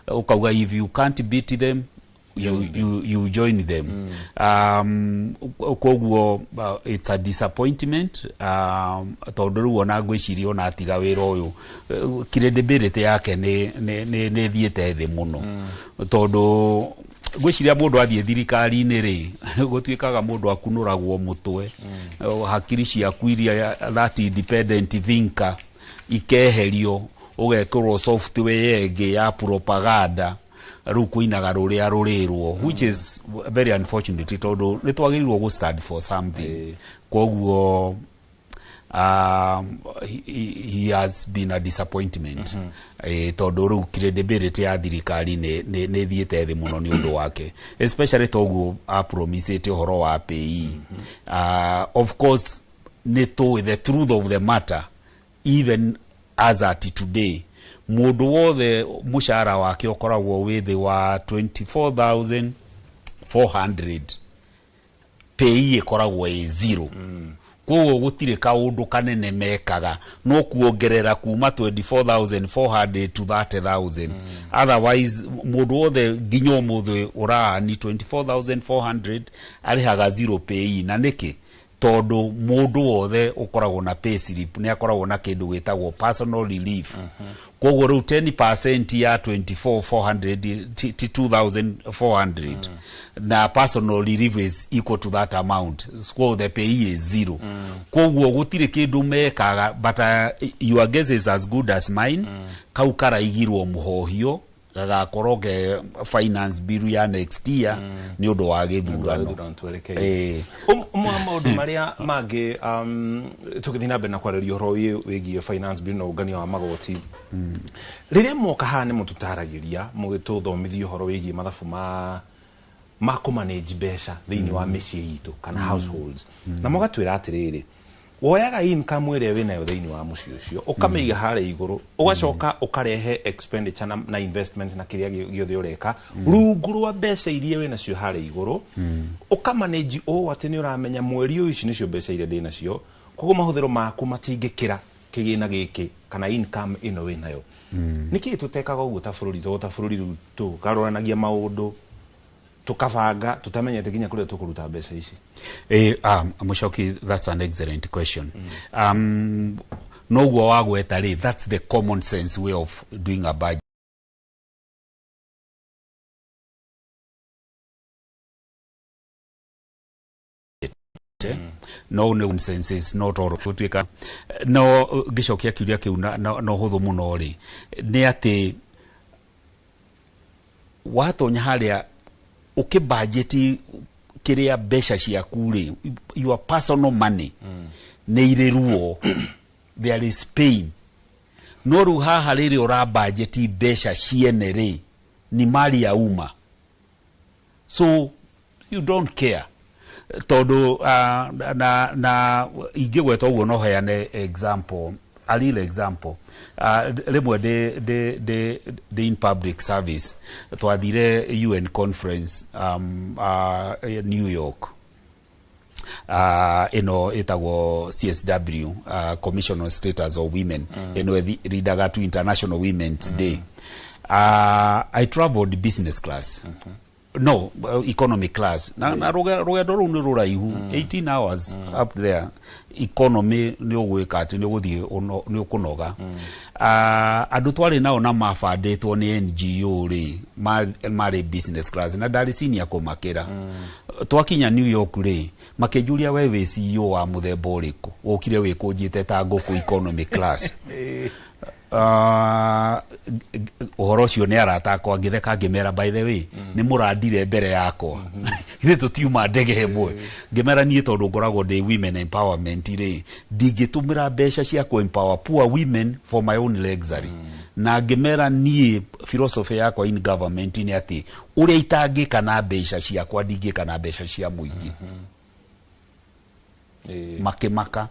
ukauga if you can't beat them you join them. Koguo it's a disappointment. Tondu wona gwiciria ona atiga wira uyu credibility yake ne thiete thi muno tondu gwiciria mundu athie thirikari-ini ri gutwikaga mundu akunuragwo mutwe hakiri ciaku iria that independent thinker ikeherio ugekirwo software yengi ya propaganda riu kuinaga ruria rurirwo which is very unfortunate tondu nitwagirirwo go stand for something koguo he has been a disappointment tondu riu credibility ya thirikari ne thiete thi muno ni undu wake especially toguo a promisete horo wa pay of course neto the truth of the matter even as at today mundu wothe mushara wake okoragwo withi wa 24,400 pay ikoragwo zero koguo gutire kaundu kanene mekaga no kuongerera kuma 24,400 to 30,000 otherwise mundu wothe nginyo muthe ura ni 24,400 arihaga zero pay na niki tondu mundu wothe ukoragwo na pay slip ni akoragwo na kindu gitagwo personal relief koguo riu 10% ya 24,400 2,400 na personal relief is equal to that amount so the pay is zero koguo gutire kindu mekaga but your guess is as good as mine kau karaigirwo muhohio gagakoroge finance bill ya next year ni undu wa githurano maundu maria mangi tukithina mbere na kwariria horo wigie finance bill na ungania wa magoti riria moka hane mututaragiria mugituthomithia horo wigie mathabu ma kumanage besha thiini wa micii itu kana households na mugatwira atiriri woyaga income ire winayo thiini wa muci ucio ukameiga hare iguru ugacoka ukarehe expenditure na investment na kiria giothe ureka rungu rwa mbeca irie winacio hare iguru ukamanage ati ni uramenya mweri uyu ici nicio mbeca iria ndina cio koguo mahuthiro maku matingikira kigina giki kana income ino winayo niki tutekaga uguo ta bururi tukaroranagia maundu tukavanga tutamenyete kinya kuria tukuruta mbeca ici Mushoki, that's an excellent question. No go wagweta ri, that's the common sense way of doing a budget. No nonsense is not all gutwika no gicokia kiuria kiu no huthu muno ri ni ati watonya haria ukibudgeti kiria besha ciaku ri your personal money ne ireruo there is pain no ru haha riri ora budgeti besha ciene ri ni mali ya uma so you don't care todo na igegweta ugo no heane example a real example rimwe de in public service twathire UN conference New York itagwo CSW Commission on Status of Women ridaga to International Women's Day. I traveled business class no economy class na rugendo ru ni ruraihu 18 hours up there economy ni ogwika ati ni guthie ni ukunoga andu twari nao na mafanditwo ni NGO ri mari business class na ndari senior kumakira twakinya New York ri makejuria wewe CEO wa muthemba uriku ukire wikunjite ta nguku economy class uhoro cio ni arata kwa ngitheka ngimera by the way ni murandire mbere yakwa ithe tutiuma ndege hemwe ngimera nie tondu ngoragwo ndi women empowerment ri ndingitumira mbeca cia ku empower poor women for my own luxury na ngimera nie philosophy yakwa in government ni ati uria itangika na mbeca ciakwa ndingika na mbeca cia muingi makemaka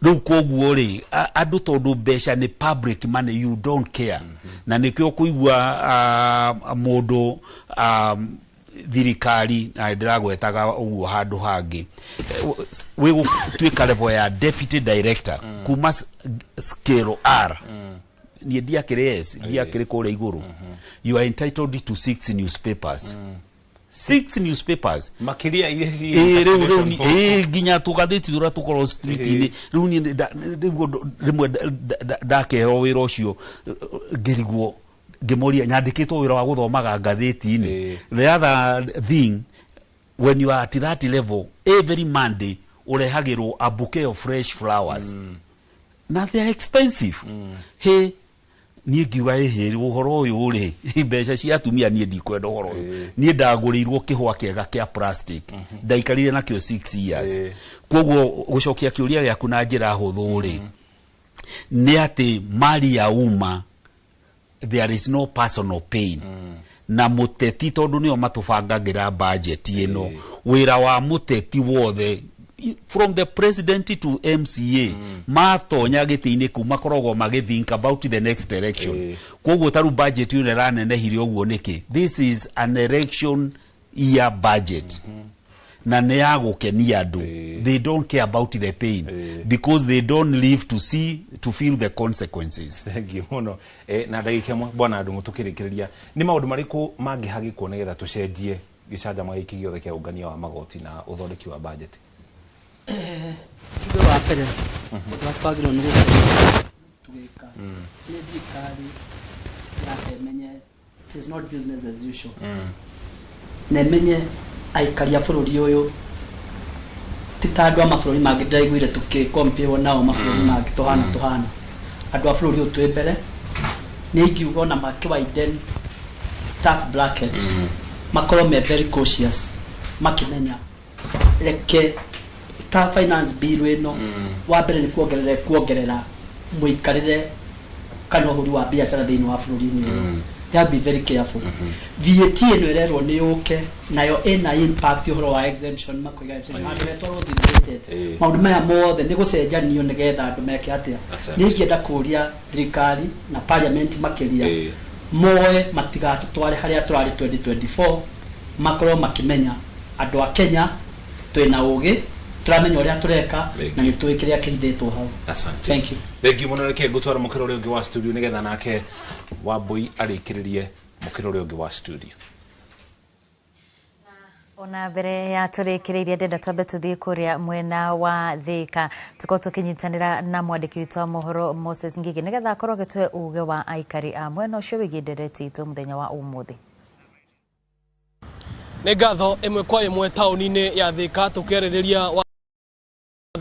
riu koguo ri andu tondu mbeca ni public money you don't care na nikio kuigua mundu thirikari na ndiragwetaga uguo handu hangi we gutwika level ya deputy director kuma scale R ni ndiakire yes ndiakire kule iguru you are entitled to 6 newspapers 6 newspapers makiria reu ginya tugatheti tura tukoro street ni reu ni rimwe ndakero wira ucio ngirigwo ngemoria nyandikitwo wira wa guthomaga ngatheti ni. The other thing, when you are at that level, every Monday urehagirwo a bouquet of fresh flowers. Now they are expensive. Hey, nie ngiuga ehe uhoro uyu ri mbeca cia atumia nie ndikwenda uhoro uyu nie ndagurirwo kihwa kiega kia plastic ndaikarire nakio 6 years koguo gucokia kiuria giaku na njira huthu ri ni ati mali ya umma, there is no personal pain. Na muteti tondu nio matubangagira budget ino wira wa muteti wothe from the president to MCA matonya gitini kuma korogo magithink about the next election koguo taru budget ino ranene hirio guo niki. This is an election year budget na ne yagukenia andu. They don't care about the pain because they don't live to feel the consequences. Thank you muno. Na ndagika mwe bwana andu mutukirikiria ni maundu mariku mangihagi kuona getha tucenjie gicanja magiki giothe kia ungania wa magoti na uthondeki wa budget. Tuge wa pere twagirwo ni tugika ni thirikari yakemenye it is not business as usual. Nemenye aikaria bururi uyu titandu amafururi mangi ndaiguire tukikompewa nao mafururi mangi tuhana andu a bururi utwe mbere ni ingiuga na makiwaiden tax bracket makoro me very cautious makimenya reke ta finance bill ino wa mbere ni kuongerera muikarire kana huri wa biashara thini wa bururi ni they be very careful. VAT ino ererwo ni yuke nayo ina impact uhoro wa exemption makoiga exemption andu etoro thirirated maundu maya mothe ni gucenjanio nigetha andu meke atia ni ngienda kuria thirikari na parliament makiria moe matigatutware haria turari 2024 makoro makimenya andu a Kenya twina ugi turamenya uria tureka na ni tuikiria kithitwo hau. Asante. Thank you muno. Reke ngutwara mukiro uri ungi wa studio nigetha nake Wambui arikiririe mukiro uri ungi wa studio. Ona mbere ya turikiririe ndenda twambe tuthie kuria mwena wa Thika tuko tukinyitanira na mwandiki witu wa mohoro Moses Ngigi nigetha akorwo gitwe uge wa aikari a mwena ucio wigi ndereti itu muthenya wa umuthi. Nĩ ngatho ĩmwe kwa ĩmwe taũni-inĩ ya Thika tukĩarĩrĩria watho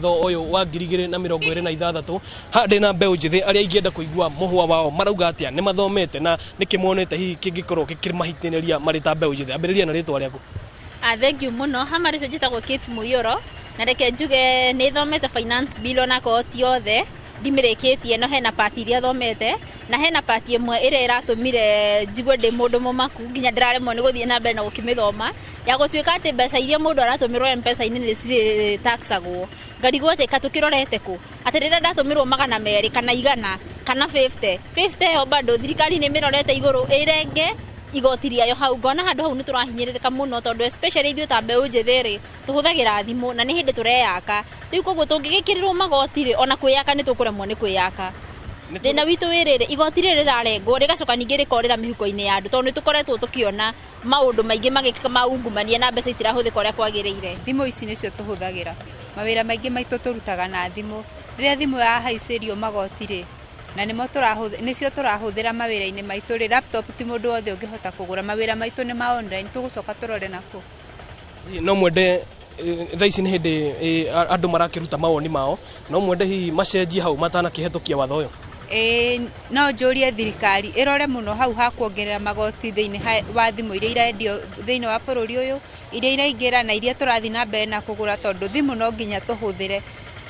ũyũ wa 2026 handĩ na mbeũ njĩthĩ arĩa ingĩenda kũigua mũhwa wao marauga atĩa nĩ mathomete na nĩkĩmonete hihi kĩngĩkorwo gĩkĩmahitĩrĩria marĩ ta mbeũ njĩthĩ. Ambĩrĩria na rĩtwa rĩaku. Thank you muno. Hama rĩtwa njĩtagwo Kate Mũiyũro na reke njuge nĩ thomete finance bill onako ti othe ndimirĩkĩtie no hena part iria thomete na hena part ĩmwe ĩrĩa ĩratũmire njigue ndĩ mũndũ mũmaku nginya ndĩraremwo nĩ gũthiĩ na mbere na gũkĩmĩthoma ya gũtuĩka atĩ mbeca iria mũndũ aratũmĩrwo M-Pesa-inĩ nĩ cirĩ taxagwo. Ngarigwo atĩ katũkĩrorete kũ atĩ rĩrĩa ndatũmĩrwo 200 kana 100 kana 50 yo bado thirikari nĩ mĩrorete igũrũ ĩrenge igoti rĩayo hau. Ngona handũ hau nĩ tũrahinyĩrĩrĩka mũno tondũ especially ithuĩ ta mbeũ njĩthĩ rĩ tũhũthagĩra thimũ na nĩ hĩndĩ tũreyaka. Rĩu koguo tũngĩgĩkĩrĩrwo magoti rĩ ona kwĩyaka nĩ tũkũremwo nĩ kwĩyaka. Thĩna witũ wĩrĩrĩ igoti rĩrĩ rĩrarengwo rĩgacoka ningĩ rĩkorĩra mĩhuko-inĩ ya andũ tondũ nĩ tũkoretwo tũkĩona maũndũ maingĩ magĩkĩka ma ungumania na mbeca itirahũthĩka ũrĩa kwagĩrĩire. Thimũ ici nĩcio tũhũthagĩra mawĩra maingĩ maitũ tũrutaga na thimũ. Rĩrĩa thimũ yahaicĩrio magoti rĩ na nĩcio tũrahũthĩra mawĩra-inĩ maitũ rĩ laptop ti mũndũ wothe ũngĩhota kũgũra. Mawĩra maitũ nĩ ma online tũgũcoka tũrore nakũ. No mwende thaa ici nĩ hĩndĩ andũ marakĩruta mawoni mao no mwende hihi macenjie hau matanakĩhetũkia watho ũyũ. No njũrie thirikari ĩrore mũno hau ha kuongerera magoti thĩinĩ wa thimũ iria irendio thĩinĩ wa bũrũri ũyũ iria iraingĩra na iria tũrathiĩ na mbere na kũgũra tondũ thimũ no nginya tũhũthĩre.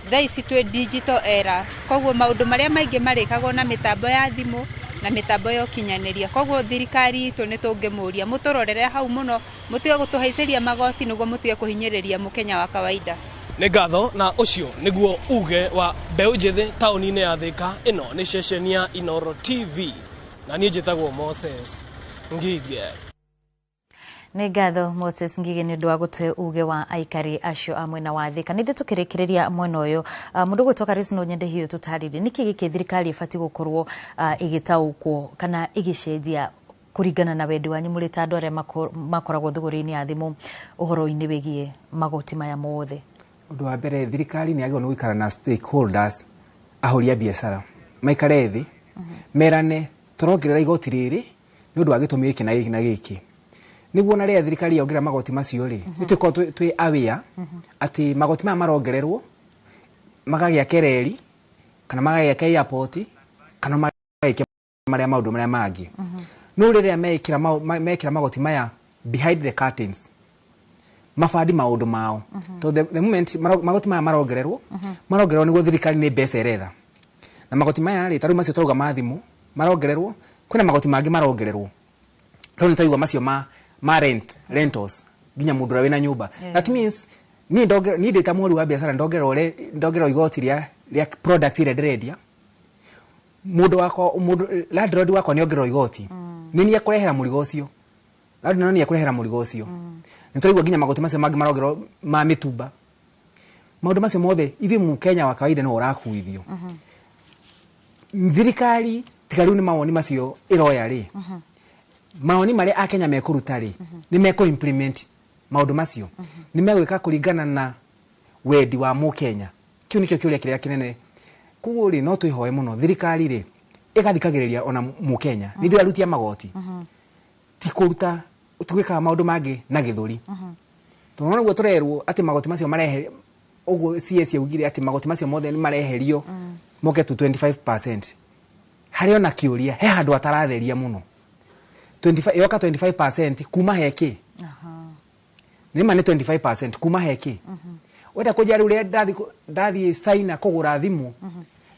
Thaa ici twĩ digital era koguo maũndũ marĩa maingĩ marĩkagwo na mĩtambo ya thimũ na mĩtambo ya ũkinyanĩria. Koguo thirikari itũ nĩ tũngĩmũria mũtũrorere hau mũno mũtige gũtũhaicĩria magoti nĩguo mũtige kũhinyĩrĩria mũkenya wa kawaida. Nĩ ngatho na ũcio nĩguo uge wa mbeũ njĩthĩ taũni-inĩ ya Thika. Ĩno nĩ ceceni ya Inooro TV na niĩ njĩtagwo Moses Ngigi. Nĩ ngatho Moses Ngigi nĩ ũndũ wa gũtwe uge wa aikari acio a mwena wa Thika. Nĩ tũkĩrĩkĩrĩria mwena ũyũ mũndũ gwĩtwo Karis no nyende hiyo tũtarĩrie nĩkĩ gĩkĩ thirikari ĩbatiĩ gũkorwo ĩgĩtaũkwo kana ĩgĩcenjia kuringana na wendi wanyu muri ta andu aria makoragwo thuguri-ini ya thimu uhoro-ini wigie magoti maya mothe? Undu wa mbere thirikari ni agirwo gwikara na stakeholders ahoria biashara maikare thi merane turongerera igoti riri ni undu wa gitumi giki na giki niguo na ria thirikari yongera magoti macio ri ni twiko twi aware ati magoti maya marongererwo magagia kereri kana magagia airport kana magagia maria maundu maria mangi no riria mekira magoti maya behind the curtains mafadi maundu mao to the moment magoti maya marongererwo niguo thirikari ni mbeca iretha na magoti maya ri taru macio turuga mathimu marongererwo kwina magoti mangi marongererwo to ni taigwa macio ma rentals ginya mundu ra wina nyumba that means ni ndeta muri wa biashara ndogera igoti ria product ile ndirendia mundu landlord wako ni ongerwo igoti ni akurehera murigo ucio landlord ni akurehera murigo ucio nitũraigua ginya magoti macio mangi marongerwo ma mitumba maundu macio mothe ithi mu Kenya wa kawaida no urakuithio thirikari tikariu ni mawoni macio iroya ri maoni maria a Kenya mekuruta ri ni meko implement maundu macio ni megwika kuringana na wendi wa mu Kenya kiu nikio kiuria kiria kinene kuguo ri no twihoe muno thirikari ri igathikagiriria ona mu Kenya ni thirarutia magoti tikuruta utugika maundu mangi na githuri tunaona guo turerwo ati magoti macio marehe uguo CS ugire ati magoti macio mothe ni mareherio moke tu 25% hari ona kiuria he handu ataratheria muno 25 yoka 25% kuma heki nima ni 25% kuma heki wenda kujari ule ndathi saina kugura thimu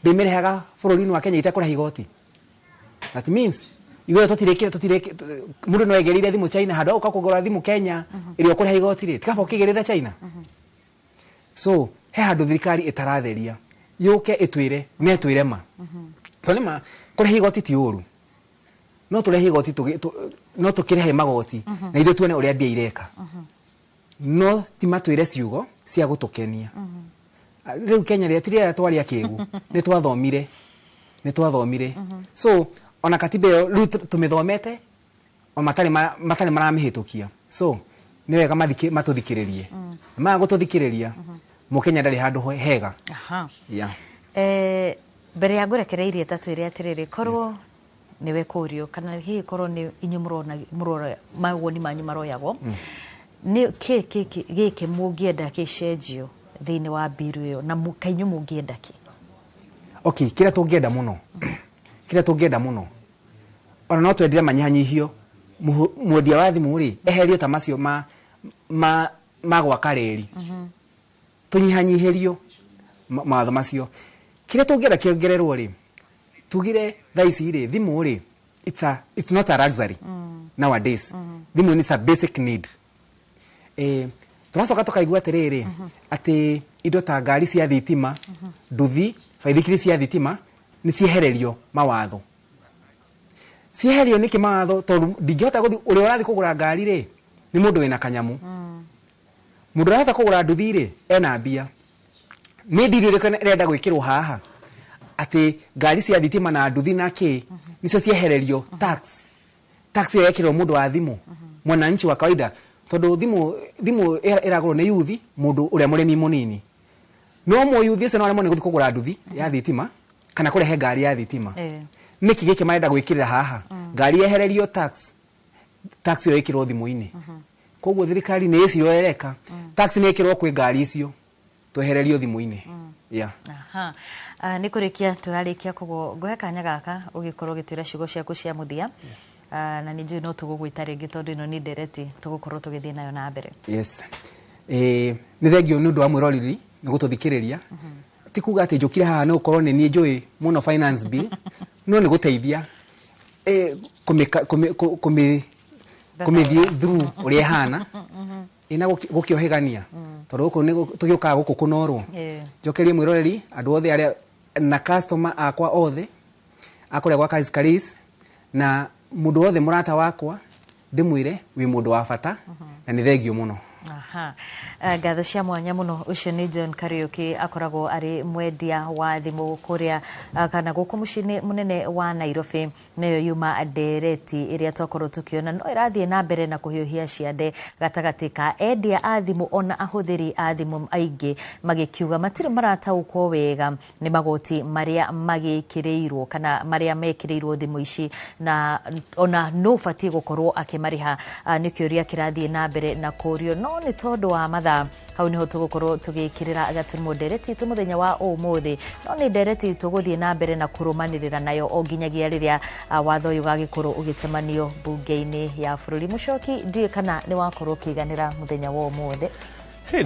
bimerehaga bururi-ini wa Kenya itakura higoti that means igwe totireke mundu no egerire thimu China handu uka kugura thimu Kenya iri okura higoti ri tikaba ukigerera China so he handu thirikari itaratheria yuke itwire netwire ma tonema kura higoti ti uru no turehe igoti no tukirehe magoti na ithu tuone uria mbia ireka no ti matwire ciugo cia gutukenia riu Kenya ria tiria twaria kigu ni twathomire so ona katiba yo riu tumithomete o matari maramihitukia so ni wega matuthikiririe ma gututhikiriria mu Kenya ndari handu hega mbere ya ngurekereirie tatu iria atiriri korwo niwe kurio kana hihi korwo ni inyu murora mawoni manyu maroyagwo ni giki mungienda kicenjio thiini wa biru yo na mukainyu mungienda ki okay kira tungienda muno ona no twendire manyihanyihio mwendia wa thimu ri eherio ta macio ma gwaka reri tunyihanyiherio mawatho macio kira tungienda kiongererwo ri tugire thaisi ri thimu ri it's not a luxury nowadays thimu ni a basic need tunacoka tukaigua atiriri ati indo ta ngari cia thitima nduthi baithikiri cia thitima ni ciehererio mawatho ciehererio niki mawatho tondu ndingihota guthi uria urathi kugura ngari ri ni mundu wina kanyamu mundu urahota kugura nduthi ri ena mbia ni ndirire renda gwikirwo haha ati ngari cia thitima na nduthi na ki nicio ciehererio tax yo yekirwo mundu wa thimu mwananchi wa kawaida tondu thimu iragurwo ni yuthi mundu uria murimi munini no mo yuthi ese no arimo ni guthi kugura nduthi ya thitima kana kurehe ngari ya thitima niki giki marenda gwikirira haha ngari yehererio tax yo yekirwo thimu-ini koguo thirikari ni icirorereka tax ni yekirwo kwi ngari icio twehererio thimu-ini ni kurikia turarikia koguo ngoya kanya gaka ugikorwo gitwira ciugo ciaku cia muthia na ni njui no tugugwita ringi tondu ino ni ndereti tugukorwo tugithii nayo na mbere ni thengio ni undu wa mwiroriri ni gututhikiriria ti kuga ati njukire haha no ukorwo ni nie njui muno finance bill no ni guteithia kumithie through uria ihana ina gukiohegania tondu guku ni tugiukaga guku kunorwo njokerie mwiroreri andu othe aria na customer akwa othe akuria gwa Karis na mundu othe murata wakwa ndimwire wi mundu wa bata na ni thengio muno Aha. Gatho cia mwanya muno ucio ni John Kariuki akoragwo ari mwendia wa thimu kuria kana guku mucini munene wa Nairobi neyo yuma ndereti iria twakorwo tukiona no irathie na mbere na kuhiuhia ciande gatagati ka endia a thimu ona ahuthiri a thimu aingi magikiuga matire marataukwo wega ni magoti maria magikireirwo kana maria mekireirwo thimu ici na ona no fati gukorwo akimariha ni kiuria kirathie na mbere na kurio no ni tondu wa mathaa hau niho tugukorwo tugikirira gaturumo ndereti tu muthenya wa umuthi no ni ndereti tuguthie na mbere na kurumanirira nayo o nginyagia riria watho uyu gagikorwo ugitemanio bunge-ini ya bururi. Mucoki ndie kana ni wakorwo kiganira muthenya wa umuthi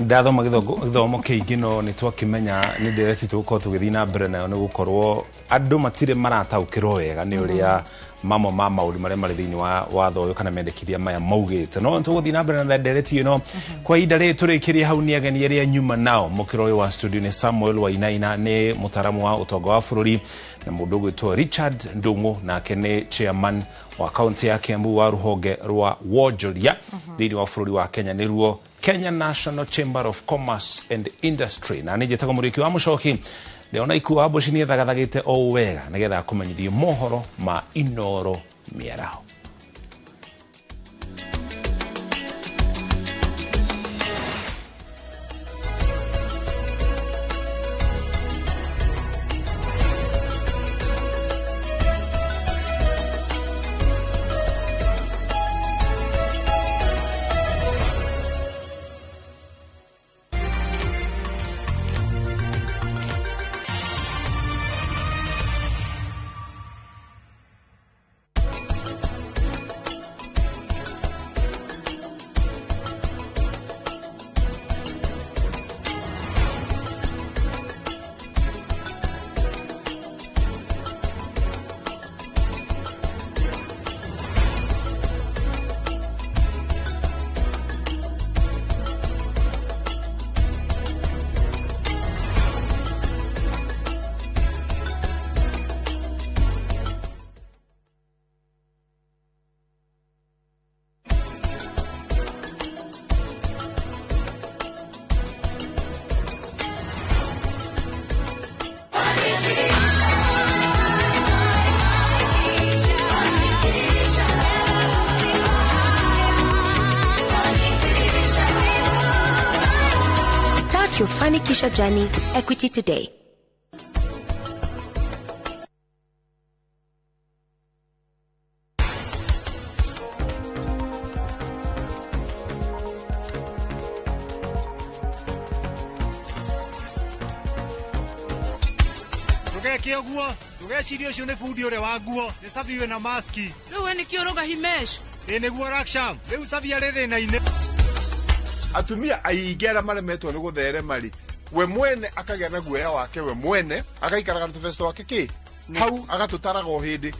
ndathoma githomo kiingi no ni twakimenya ni ndereti tugukorwo tugithii na mbere nayo ni gukorwo andu matire marataukirwo wega ni uria mamo ma mauri maria mari thiini wa watho uyu kana mendekithia maya maugite no tuguthii na mbere na ndereti ino kwa ihinda ri turikirie hau ni ageni aria nyuma nao mukiro uyu wa studio ni Samuel Wainaina ni mutaramu wa utonga wa bururi na mundu gwitwo Richard Ndungu nake ni chairman wa kaunti ya Kiambu wa ruhonge rwa Wonjoria thiini wa bururi wa Kenya niruo Kenya National Chamber of Commerce and Industry na nijetaga muriki wa Mucoki leona ikuwa abo shini thagathagite o wega nigetha kumenyithio mohoro ma Inoro Miarao. Your Fanikisha journey, Equity Today. Ndugekie guo, ndugecirie ucio ni bundi ure wa guo, ni sabiwe na maski. Riu we nikio roga Himesh. Niguo Raksham, riu sabia ri thina-ini. Atumia aingĩ arĩa maremetwo nĩ gũtherema rĩ we mwene akagĩa na guoya wake we mwene agaikaraga na tũbeca twake kĩ hau agatũtaraga o hĩndĩ.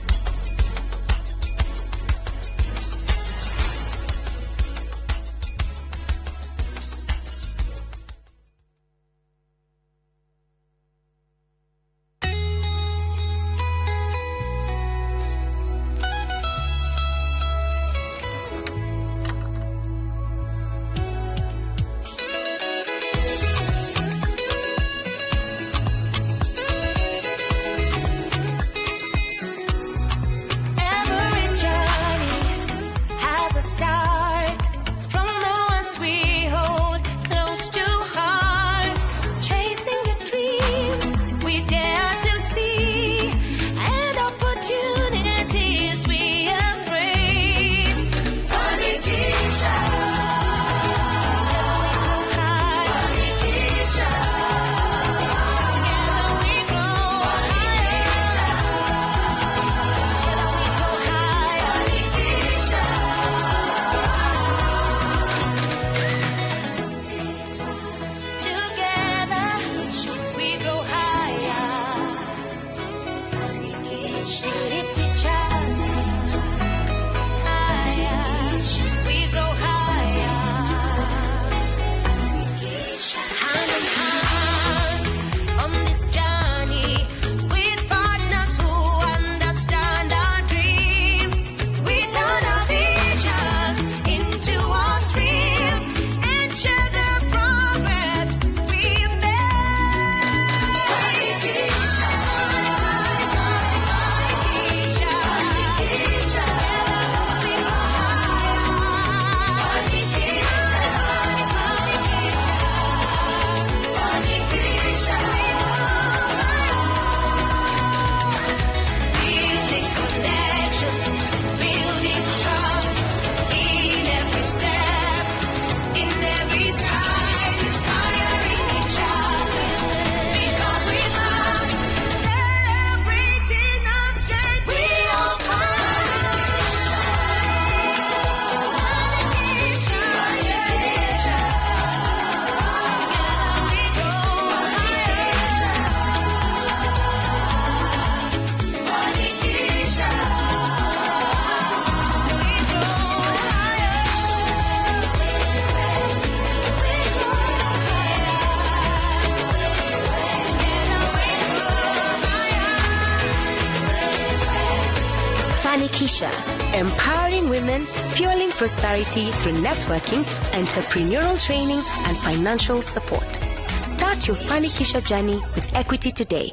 Fanikisha, empowering women, fueling prosperity through networking, entrepreneurial training, and financial support. Start your Fanikisha journey with Equity today.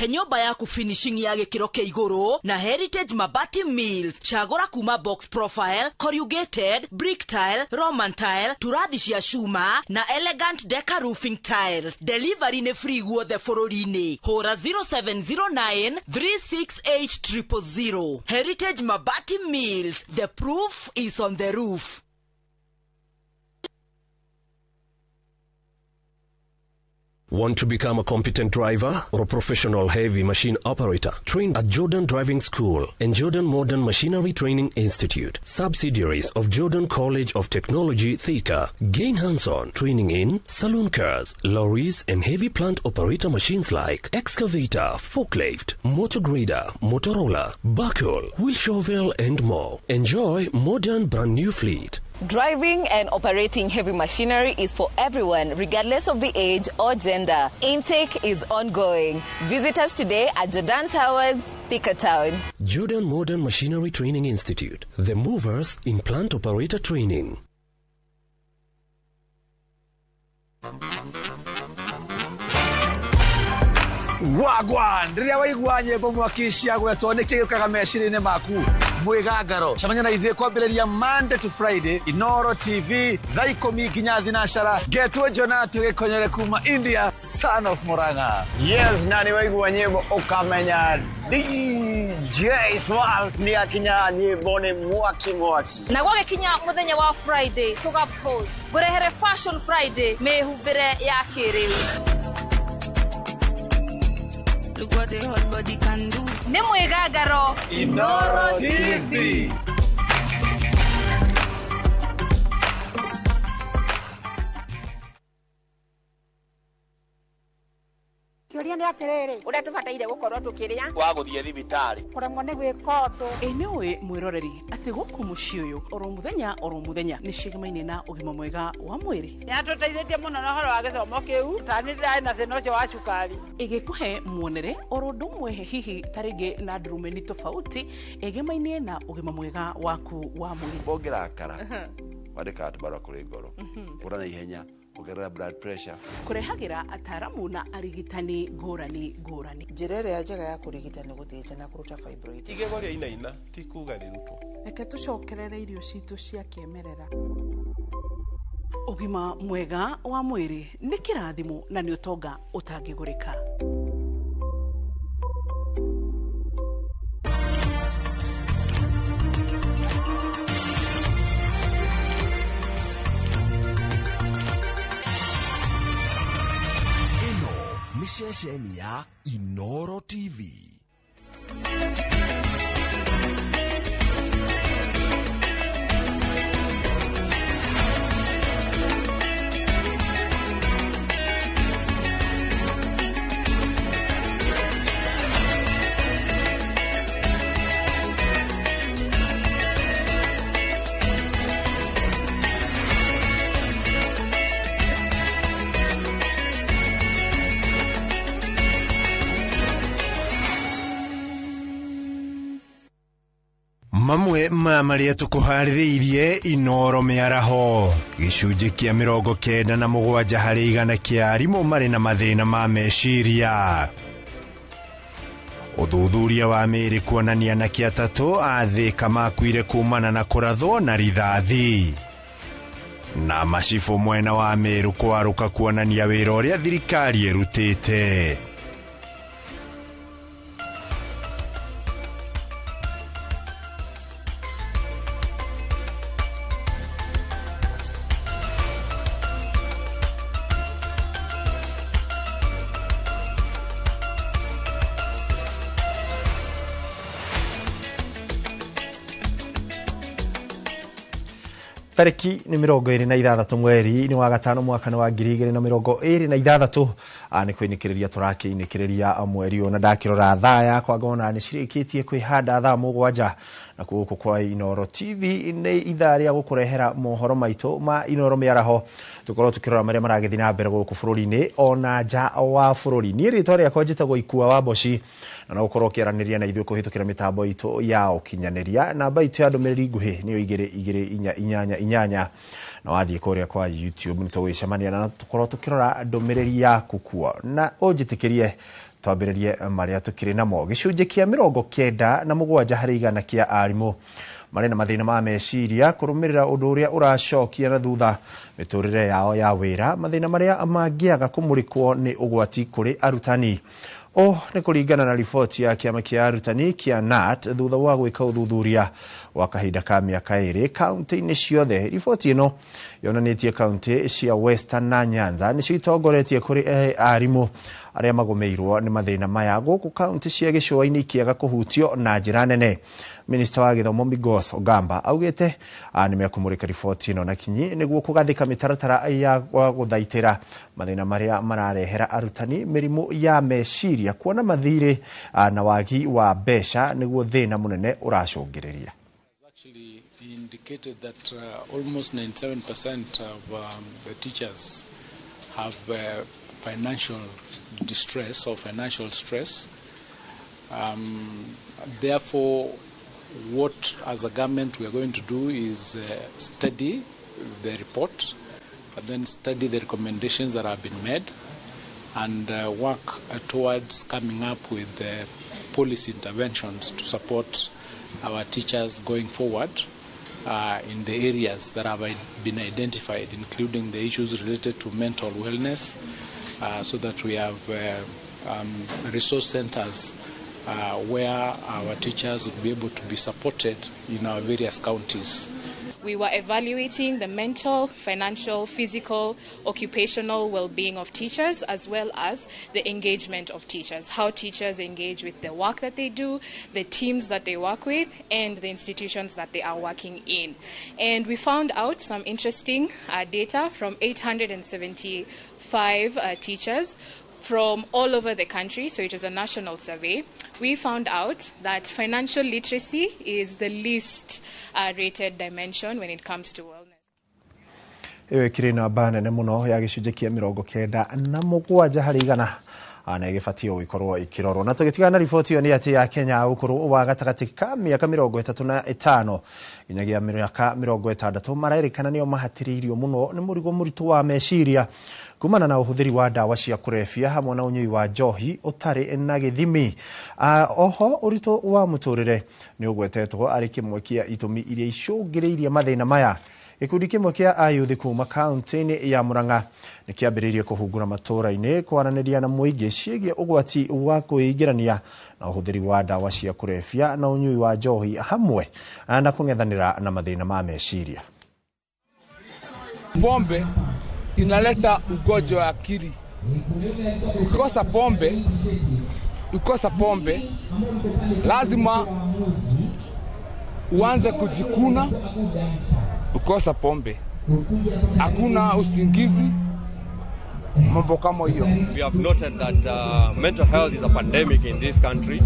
Nyumba yaku finishing ya gikiro kia iguru na Heritage Mabati Mills. Chagura kuma box profile, corrugated, brick tile, Roman tile, turathi cia shuma na elegant deca roofing tiles. Delivery ne free guothe bururi-ini. Hora 0709 368 000. Heritage Mabati Mills. The proof is on the roof. Want to become a competent driver or a professional heavy machine operator? Trained at Jordan Driving School and Jordan Modern Machinery Training Institute, subsidiaries of Jordan College of Technology, Thika. Gain hands-on training in saloon cars, lorries, and heavy plant operator machines like excavator, forklift, motor grader, Motorola, backhoe, wheel shovel, and more. Enjoy modern brand new fleet. Driving and operating heavy machinery is for everyone, regardless of the age or gender. Intake is ongoing. Visit us today at Jordan Towers, Thika Town. Jordan Modern Machinery Training Institute, the movers in plant operator training. Wagwan riria waigua nyimbo mwakishia gwetwo niki yukaga meciria-ini maku mwigangaro camanya na ithuĩ kwambĩrĩria Monday to Friday Inoro TV thaa 10 nginya thinacara ngetwo Jonatu gĩkonyere kuma India, son of Murang'a. Yes, nani waigua nyimbo ukamenya DJ Swals ni akinya nyimbo ni mwaki na gwagikinya muthenya wa Friday tuga pose ngurehere Fashion Friday mehumbire ya kĩrĩu. Look what the hot body can do. Ni mwigangaro Inoro TV. Kĩũria nĩ atĩrĩrĩ, ũrĩa tũbataire gũkorwo tũkĩrĩa wagũthiĩ thibitarĩ kũremwo nĩ gwĩka ũndũ. Nĩ ũĩ mwĩroreri atĩ gũkũ mũciĩ ũyũ oro mũthenya nĩ cigĩmaine na ũgima mwega wa mwĩrĩ. Nĩ atũteithĩtie mũno na ũhoro wa gĩthomo kĩu, ta nĩ ndĩrarĩ na thĩna ũcio wa cukari. Ĩgĩkũhe muonere oro ũndũ ũmwe hihi tarĩngĩ na ndurumeni tofauti ĩgĩmainie na ũgima mwega waku wa mwĩrĩ. Ũngĩrakara wandĩka andũ kũrĩ ngoro ũra na ihenya kugerera blood pressure kurehagira ataramu na arigitani ngũrani. Njĩra ĩrĩa njega ya kũrigita nĩ gũthĩnja na kũruta fibroid. Igego rĩa inaina ti kuga rĩrutwo. Reke tũcokerere irio citũ cia kĩmerera. Ũgima mwega wa mwĩrĩ nĩ kĩrathimo na nĩ ũtonga ũtangĩgũrĩka. Ni ceceni ya Inoro TV. Mamwe marĩa tũkũharĩrĩirie Inoro mĩaraho gĩcunjĩ kĩa 97 harĩ 100 kĩa arimũ marĩ na mathĩna ma meciria. Ũthuthuria wa mĩĩrĩ kuonania anake atatũ a Thĩka makuire kumana na kũrathwo na rithathi. Na macibũ mwena wa Meru kwarũka kuonania wĩra ũrĩa thirikari ĩrutĩte. Tariki ni 26 mweri ni wa gatano mwaka wa 2026 nĩ kwĩnĩkĩrĩria tũrakĩinĩkĩrĩria mweri ona ndakĩrora thaa yakwa ngona nĩ cirĩkĩtie kwĩhanda thaa 7 na gũkũ kwa Inoro TV nĩ ithaa rĩa gũkũrehera mohoro maitũ ma Inoro mĩaraho tukorwo tukirora marĩa maragĩthiĩ na mbere gũkũ bũrũri-inĩ ona nja wa bũrũri. Niĩ rĩtwa rĩakwa njĩtagwo Ikua wa Boshi na no ũkorwo ũkĩaranĩria na ithuĩ kũhĩtũkĩra mĩtambo itũ ya ũkinyanĩria. Namba itũ ya ndũmĩrĩri nguhĩ nĩyo 2288 na wathiĩ kũrĩa kwa YouTube nĩ tũgũcemania na tukorwo tukirora ndũmĩrĩri yaku kuo na ũnjĩtĩkĩrie twambĩrĩrie marĩa tũkĩrĩ namo. Gĩcunjĩ kĩa 97 harĩ igana kĩa arimũ marĩ na mathĩna ma meciria kũrũmĩrĩra ũndũ ũrĩa ũracokia na thutha mĩtũrĩre yao ya wĩra, mathĩna marĩa mangĩaga kũmũrĩkwo nĩ ũgwati kũrĩ arutani. Nĩ kũringana na riboti ya kĩama kĩa arutani kĩa KNUT thutha wa gwĩka ũthuthuria wa kahinda ka mĩaka 2 kaunti-inĩ ciothe. Riboti ĩno yonanĩtie kaunti cia Western na Nyanza nĩcio itongoretie kũrĩ arimũ arĩa magũmĩirwo nĩ mathĩna maya, gũkũ kaunti cia gĩcũa-inĩ ikĩaga kũhutio na njĩra nene. Minista wa Gĩthomo Migos Ogamba augĩte nĩ mekũmũrĩka riboti ĩno na kinyi nĩguo kũgathĩka mĩtaratara ya gũthaitĩra mathĩna marĩa mararehera arutani mĩrimũ ya meciria, kuona mathirĩ na wagi wa mbeca nĩguo thĩna mũnene ũracũngĩrĩria. Actually indicated that almost 97% of the teachers have financial distress or financial stress. Therefore, what as a government we are going to do is study the report and then study the recommendations that have been made and work towards coming up with policy interventions to support our teachers going forward in the areas that have been identified, including the issues related to mental wellness, so that we have resource centers where our teachers would be able to be supported in our various counties. We were evaluating the mental, financial, physical, occupational well-being of teachers, as well as the engagement of teachers, how teachers engage with the work that they do, the teams that they work with, and the institutions that they are working in. And we found out some interesting data from 875 teachers from all over the country, so it was a national survey. We found out that financial literacy is the least rated dimension when it comes to wellness. Kĩrĩ namba nene mũno ya gĩcunjĩ kĩa 97 harĩ igana na ĩgĩbatiĩ gũkorwo ikĩrorwo. Na tũgĩtigana na riboti ĩyo nĩ atĩ ya Kenya gũkorwo wa gatagatĩ ka mĩaka 35 nginyagia mĩaka 60 marerĩkana nĩo mahatĩrĩirio mũno nĩ mũrigo mũritũ wa meciria kumana na ũhũthĩri wa ndawa cia kũrebia hamwe na ũnyui wa njohi ũtarĩ na gĩthimi. Oho ũritũ wa mũtũrĩre nĩ ũgwetetwo arĩ kĩmwe kĩa itũmi iria icũngĩrĩirie mathĩna maya. Gĩkundi kĩmwe kĩa ayuthi kuma kaunti-inĩ ya Murang'a nĩ kĩambĩrĩirie kũhungura matũũra-inĩ kwaranĩria na mũingĩ ciĩgiĩ ũgwati wa kwĩingĩrania na ũhũthĩri wa ndawa cia kũrebia na ũnyui wa njohi hamwe na kũng'ethanĩra na mathĩna ma meciria. Pombe inaleta ugonjwa wa akili. Ukikosa pombe lazima uanze kujikuna. Ukosa pombe hakuna usingizi, mambo kama hiyo. We have noted that mental health is a pandemic in this country,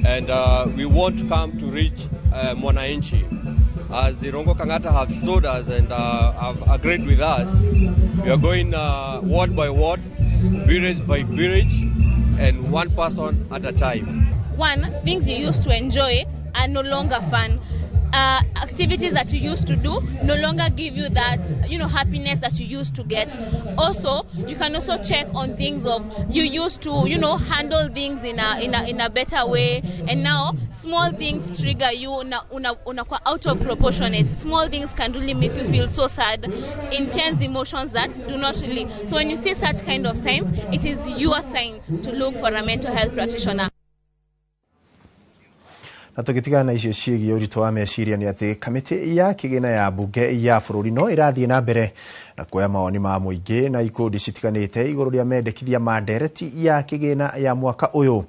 and we want to come to reach Mwananchi. As the Rongo Kangata have stood us and have agreed with us, we are going ward by ward, village by village, and one person at a time. One, things you used to enjoy are no longer fun. Activities that you used to do no longer give you that, happiness that you used to get. Also, you can also check on things of you used to, handle things in a better way, and now small things trigger you unakuwa out of proportionate. Small things can really make you feel so sad, intense emotions that do not really. So when you see such kind of signs, it is your sign to look for a mental health practitioner. Na tũgĩtigana na icio ciĩgiĩ ũritũ wa meciria nĩ atĩ kamĩtĩ ya kĩgĩna ya mbunge ya bũrũri no ĩrathiĩ na mbere na kuoya mawoni ma mũingĩ na ikundi citiganĩte igũrũ rĩa mendekithia ma ndereti ya kĩgĩna ya mwaka ũyũ.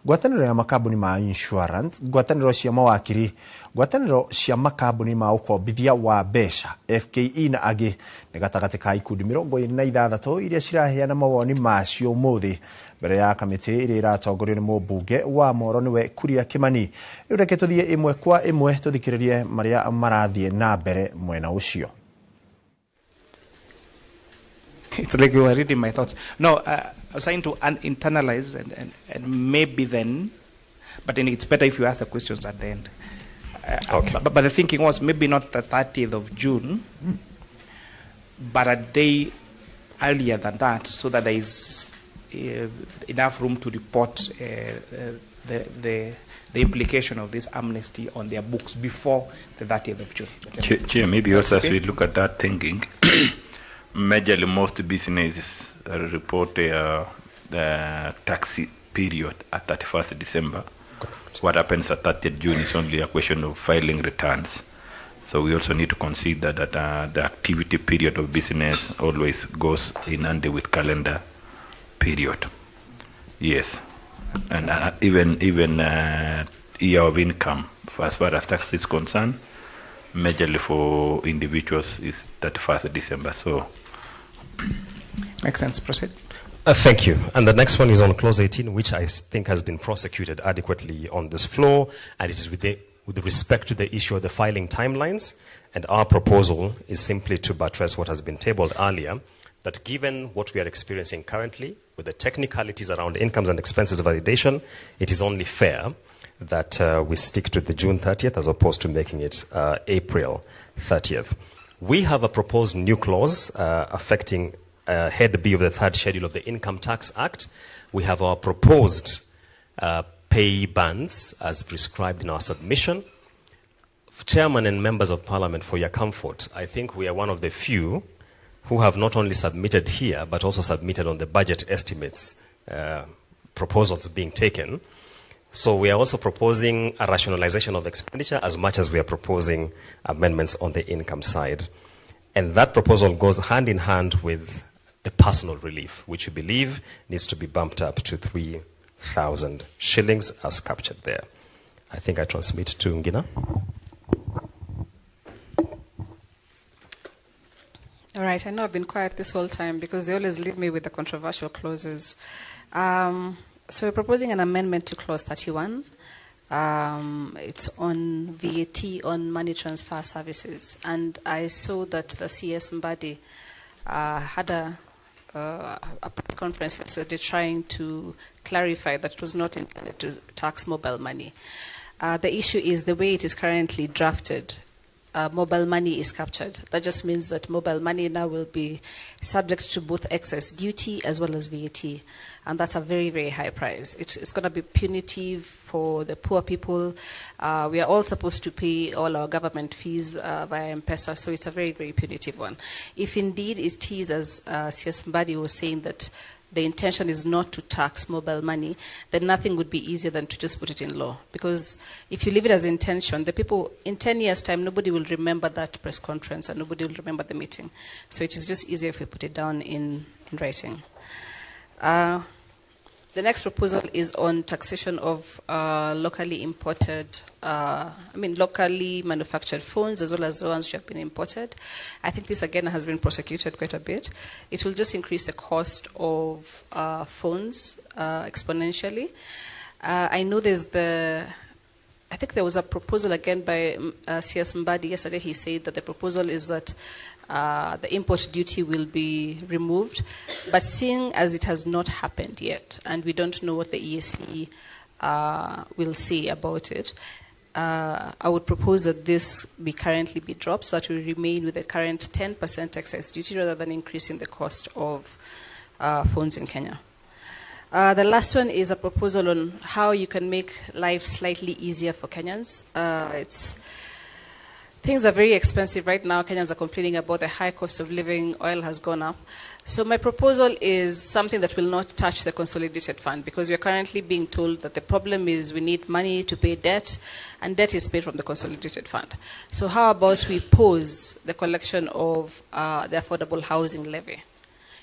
ngwatanĩro ya makambuni ma insurance, ngwatanĩro cia mawakiri, ngwatanĩro cia makambuni ma ũkombithia wa mbeca FKE na angĩ nĩ gatagatĩ ka ikundi 26 iria ciraheana mawoni macio ũmũthĩ mbere ya kamĩtĩ ĩrĩa ĩratongorio nĩ mũmbunge wa Moro nĩwe Kuria Kimani. Rĩu reke tũthiĩ ĩmwe kwa ĩmwe tũthikĩrĩrie marĩa marathiĩ na mbere mwena ũcio. It's like you were reading my thoughts. No, I was trying to internalize and maybe then, but then it's better if you ask the questions at the end. Okay. But the thinking was maybe not the 30th of June, but a day earlier than that, so that there is enough room to report the implication of this amnesty on their books before the 30th of June. Chair, maybe also as we look at that thinking, majorly most businesses report the tax period at 31st December. Correct. What happens at 30th June is only a question of filing returns. So we also need to consider that the activity period of business always goes in hand with calendar period. Yes, and even year of income, as far as tax is concerned, majorly for individuals is 31st December. So. Makes sense. Proceed. Thank you. And the next one is on clause 18, which I think has been prosecuted adequately on this floor, and it is with respect to the issue of the filing timelines. And our proposal is simply to buttress what has been tabled earlier, that given what we are experiencing currently with the technicalities around incomes and expenses validation, it is only fair that we stick to the June 30th as opposed to making it April 30th. We have a proposed new clause affecting Head B of the third schedule of the Income Tax Act. We have our proposed pay bands as prescribed in our submission. Chairman and members of Parliament, for your comfort, I think we are one of the few who have not only submitted here, but also submitted on the budget estimates proposals being taken. So we are also proposing a rationalization of expenditure as much as we are proposing amendments on the income side. And that proposal goes hand in hand with the personal relief, which we believe needs to be bumped up to 3,000 shillings as captured there. I think I transmit to Ngina. All right, I know I've been quiet this whole time because they always leave me with the controversial clauses. So we're proposing an amendment to clause 31. It's on VAT on money transfer services. And I saw that the CS Mbadi had a press conference yesterday trying to clarify that it was not intended to tax mobile money. The issue is the way it is currently drafted. Mobile money is captured. That just means that mobile money now will be subject to both excess duty as well as VAT. And that's a very, very high price. It's going to be punitive for the poor people. We are all supposed to pay all our government fees via M-Pesa, so it's a very, very punitive one. If indeed it is, as CS Mbadi was saying, that the intention is not to tax mobile money, then nothing would be easier than to just put it in law. Because if you leave it as intention, the people, in 10 years' time, nobody will remember that press conference and nobody will remember the meeting. So it is just easier if we put it down in writing. The next proposal is on taxation of locally manufactured phones as well as the ones which have been imported. I think this again has been prosecuted quite a bit. It will just increase the cost of phones exponentially. I know I think there was a proposal again by CS Mbadi yesterday. He said that the proposal is that the import duty will be removed. But seeing as it has not happened yet, and we don't know what the EAC will say about it, I would propose that this currently be dropped so that we remain with the current 10% excess duty rather than increasing the cost of phones in Kenya. The last one is a proposal on how you can make life slightly easier for Kenyans. Things are very expensive right now. Kenyans are complaining about the high cost of living. Oil has gone up. So my proposal is something that will not touch the consolidated fund, because we are currently being told that the problem is we need money to pay debt, and debt is paid from the consolidated fund. So how about we pause the collection of the affordable housing levy?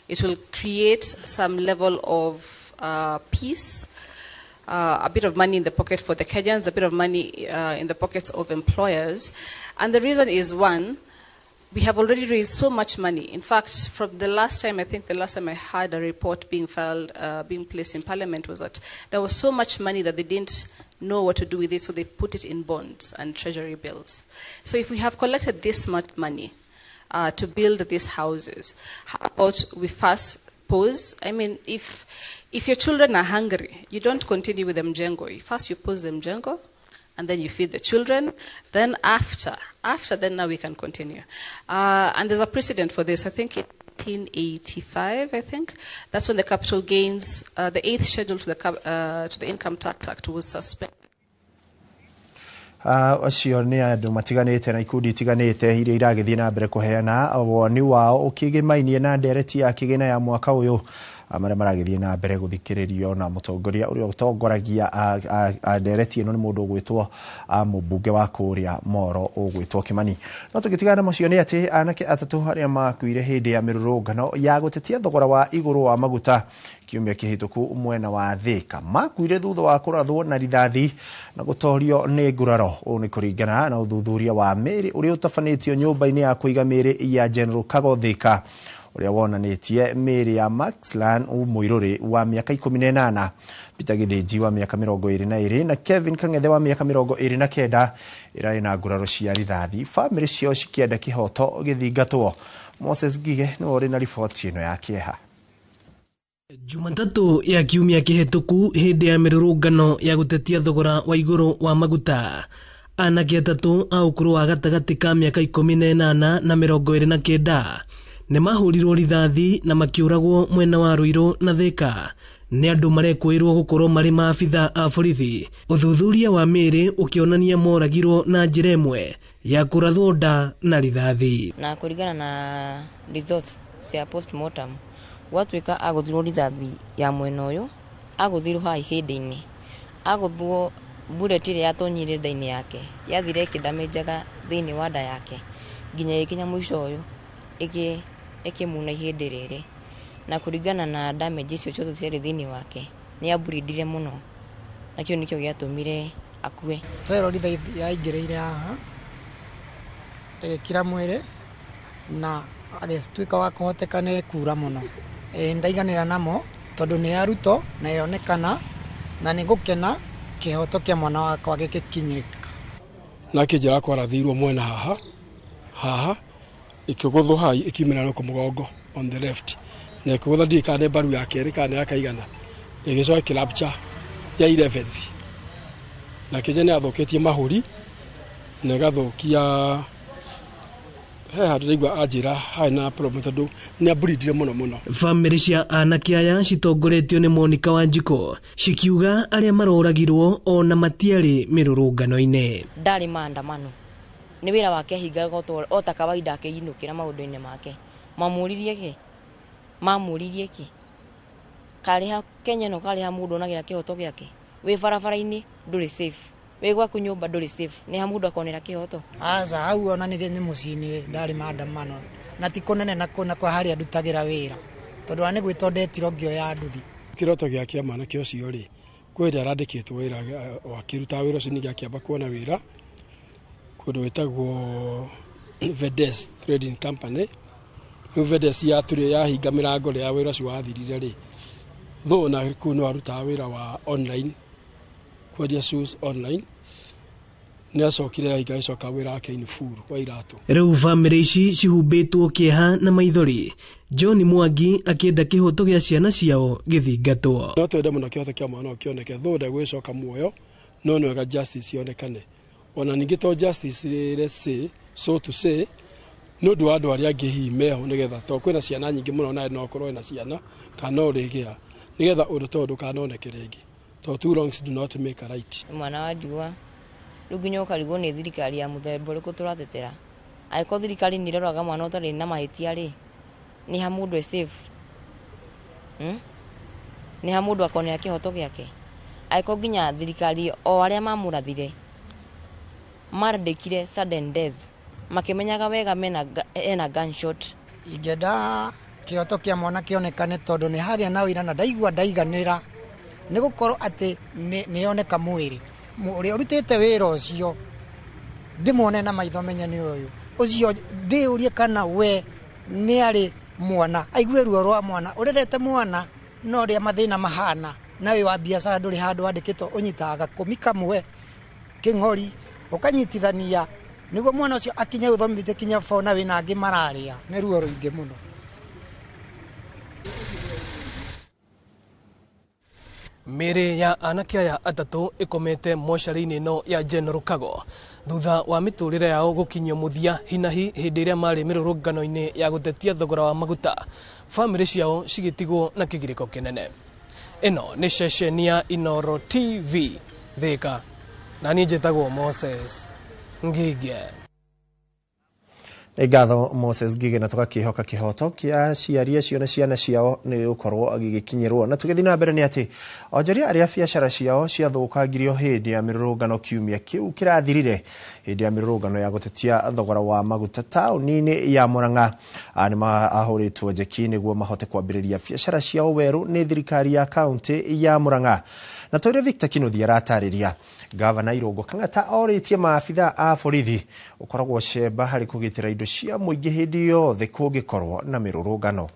It will create some level of peace a bit of money in the pocket for the Kenyans, a bit of money in the pockets of employers. And the reason is, one, we have already raised so much money. In fact, from the last time, I think the last time I had a report being filed, being placed in Parliament, was that there was so much money that they didn't know what to do with it, so they put it in bonds and treasury bills. So if we have collected this much money to build these houses, how about we first pause? I mean, if your children are hungry, you don't continue with them Mjengo. First you pause them Mjengo, and then you feed the children. Then after then now we can continue. And there's a precedent for this. I think in 1985, I think, that's when the capital gains, the 8th schedule to the Income Tax Act was suspended. Acio nĩ andũ matiganĩte na ikundi itiganĩte iria iragĩthiĩ na mbere kũheana woni wao ũkĩgĩmainie na ndereti ya kĩgĩna ya mwaka ũyũ marĩa maragĩthiĩ na mbere gũthikĩrĩrio na mũtongoria ũrĩa ũtongoragia ndereti ĩno nĩ mũndũ ũgwĩtwo mũmbunge wa kũrĩa Moro ũgwĩtwo Kĩmani. No tũgĩtigana macio nĩ atĩ anake atatũ arĩa makuire hĩndĩ ya mĩrũrũngano ya gũtetia thogora wa igũrũ wa maguta kiumia kĩhĩtũku mwena wa Thika makuire thutha wa kũrathwo na rithathi na gũtorio nĩ nguraro. Ũũ nĩ kũringana na ũthuthuria wa mĩĩrĩ ũrĩa ũtabanĩtio nyũmba-inĩ ya kũiga mĩĩrĩ ya General Kago Thika ũrĩa wonanĩtie mĩĩrĩ ya Maxlan Mũirũrĩ wa mĩaka 18, Peter Githĩnji wa mĩaka 22 na Kevin Kang'ethe wa mĩaka 29 ĩrarĩ na nguraro cia rithathi. Bamĩrĩ ciao cikĩenda kĩhoto gĩthingatwo. Moses Gige nĩwe ũrĩ na riboti ĩno ya kĩeha. Jumatatu ya kiumia kĩhĩtũku hĩndĩ ya mĩrũrũngano ya gũtetia thogora wa igũrũ wa maguta, anake atatũ a ũkũrũ wa gatagatĩ ka mĩaka 18 na 29 nĩ mahũrirwo rithathi na makĩũragwo mwena wa Ruiru na Thika nĩ andũ marekũĩrwo gũkorwo marĩ maabitha a borithi. Ũthuthuria wa mĩĩrĩ ũkĩonania moragirwo na njĩra ĩmwe ya kũrathwo nda na rithathi. Na kũringana na results cia postmortem, gwatuĩka agũthirwo rithathi ya mwena ũyũ, agũthirwo haha ihĩndĩ-inĩ, agũthwo bullet ĩrĩa yatonyire nda-inĩ yake yathire ĩkĩdamajaga thĩinĩ wa nda yake nginya ĩkinya mũico ũyũ ĩkĩmuna ihĩndĩ rĩrĩ, na kũringana na damage icio ciothe ciarĩ thĩinĩ wake nĩ abulidire mũno, nakĩo nĩkĩo gĩatũmire akue. Twaĩrwo rithathi yaingĩrĩire haha ĩgĩkira mwĩrĩ na agĩtuĩka wa kũhoteka nĩ kura mũno. Ndaiganĩra namo tondũ nĩ aruto na yonekana na nĩ gũkena kĩhoto kĩa mwana wakwa gĩkinyĩrĩka. Nake njĩra kwarathirwo mwena haha ikĩgũthwo hai ikimĩra no kũmũgongo on the left, na ikĩgũthwo ndikane mbaru ya kerĩ kana ya kaigana ĩgĩcoka kĩrapcha ya 11th, na kĩnja nĩ athũkĩtie mahũri na gathũkia heha ndĩraigua anjĩra haĩ na problem tondũ nĩ abulidire mũno. Bamĩrĩ cia anake aya citongoretio nĩ Monica Wanjiko cikiuga arĩa maroragirwo ona matiarĩ mĩrũrũngano-inĩ. Ndarĩ maandamano, nĩ wĩra wake hingaga o ta kawaida akĩinũkĩra maũndũ-inĩ make. Mamũririe kĩ karĩha Kenya no karĩha mũndũ onagĩra kĩhoto gĩake. Wĩ barabara-inĩ ndũrĩ safe, wĩ gwaku nyũmba ndũrĩ safe, nĩ ha mũndũ akonera kĩhoto. Aca hau ona nĩ mũciĩ-inĩ ndarĩ maandamano na ti kũnene na kwa harĩa ndutagĩra wĩra tondũ nĩ gwĩtwo ndetirwo ngĩoya nduthi. Kĩroto gĩa kĩama na kĩo cio rĩ kwĩrĩa arandĩkĩtwo wĩra wakĩruta wĩra ũcio ningĩ akĩamba kuona wĩra kũndũ wĩtagwo Vedes Trading Company. Vedes yahinga mĩrango ya wĩra ũcio wathirire rĩ, though na kũu no arutaga wĩra wa online kwendia shoes online, nĩ acokire agĩcoka wĩra wake in full wa iratũ. Rĩu bamĩrĩ ici cihumbĩtwo kĩeha na maithori, John Mwangi akĩenda kĩhoto gĩa ciana ciao gĩthingatwo. No twende mũno kĩhoto kĩa mwana kĩoneke, though ndegwĩcoka muoyo, no nĩ wega justice yonekane. Ona ningĩ to justice let's say so to say no ndũ andũ arĩa angĩ hihi meho nĩgetha to kwĩna ciana nyingĩ mũno na no korwo na ciana kana ũrĩgĩa nĩgetha ũndũ tondũ kanoneke rĩngĩ. To two wrongs do not make a right. Mwana wa ndigwa rĩu nginya ũkarigwo nĩ thirikari ya mũthemba ũrĩkũ tũratetera. Angĩkorwo thirikari nĩ ĩroraga mwana ũtarĩ na mahĩtia rĩ, nĩ ha mũndũ safe, nĩ ha mũndũ akonera kĩhoto gĩake. Angĩkorwo nginya thirikari o arĩa mamũrathire marandĩkire sudden death makĩmenyaga wega ena gunshot. Ingĩenda kĩhoto kĩa mwana kĩonekane tondũ nĩ hagĩa na wĩra na ndaigua ndaiganĩra nĩ gũkorwo atĩ nĩoneka mwĩrĩ ũrĩa ũrutĩte wĩra ũcio ndĩmone na maitho menye nĩ ũyũ ũcio ndĩũrie kana we nĩ arĩ mwana aigue ruo rwa mwana ũrerete mwana no rĩa mathĩna mahana nawe wa biacara ndũrĩ handũ wandĩkĩtwo ũnyitaga gakũmi kamwe kĩng'ori ũkanyitithania nĩguo mwana ũcio akinya ũthomithĩtie kinya bona wĩna angĩ mararĩa nĩ ruo rũingĩ mũno. Mĩrĩ ya anake aya atatũ ĩkomete mocarĩ-inĩ ĩno ya General Kago thutha wa mĩtũrĩre yao gũkinyio mũthia hinahi hĩndĩ ĩrĩa marĩ mĩrũrũngano-inĩ ya gũtetia thogora wa maguta, bamĩrĩ ciao cigĩtigwo na kĩgirĩko kĩnene. Ĩno nĩ ceceni ya Inooro TV Thika, na niĩ njĩtagwo Moses Ngige. Ngatho Moses Ngige, na tũgakĩhoka kĩhoto kĩa ciaria cio na ciana ciao nĩ gũkorwo agĩkinyĩrwo. Na tũgĩthiĩ na mbere nĩ atĩ onjoria arĩa biacara ciao ciathũkangirio hĩndĩ ya mĩrũrũngano kiumia kĩu kĩrathirire hĩndĩ ya mĩrũrũngano ya gũtetia thogora wa maguta taũni-inĩ ya Murang'a nĩ mahũrĩtwo njeki nĩguo mahote kwambĩrĩria biacara ciao werũ nĩ thirikari ya kaunti ya Murang'a. Na tũrĩ Victor Kinuthia aratarĩria Gavana Irũngũ Kang'ata orĩtie maabitha a borithi ũkoragwo cemba harĩ kũgitĩra indo cia mũingĩ hĩndĩ yothe kũngĩkorwo na mĩrũrũngano.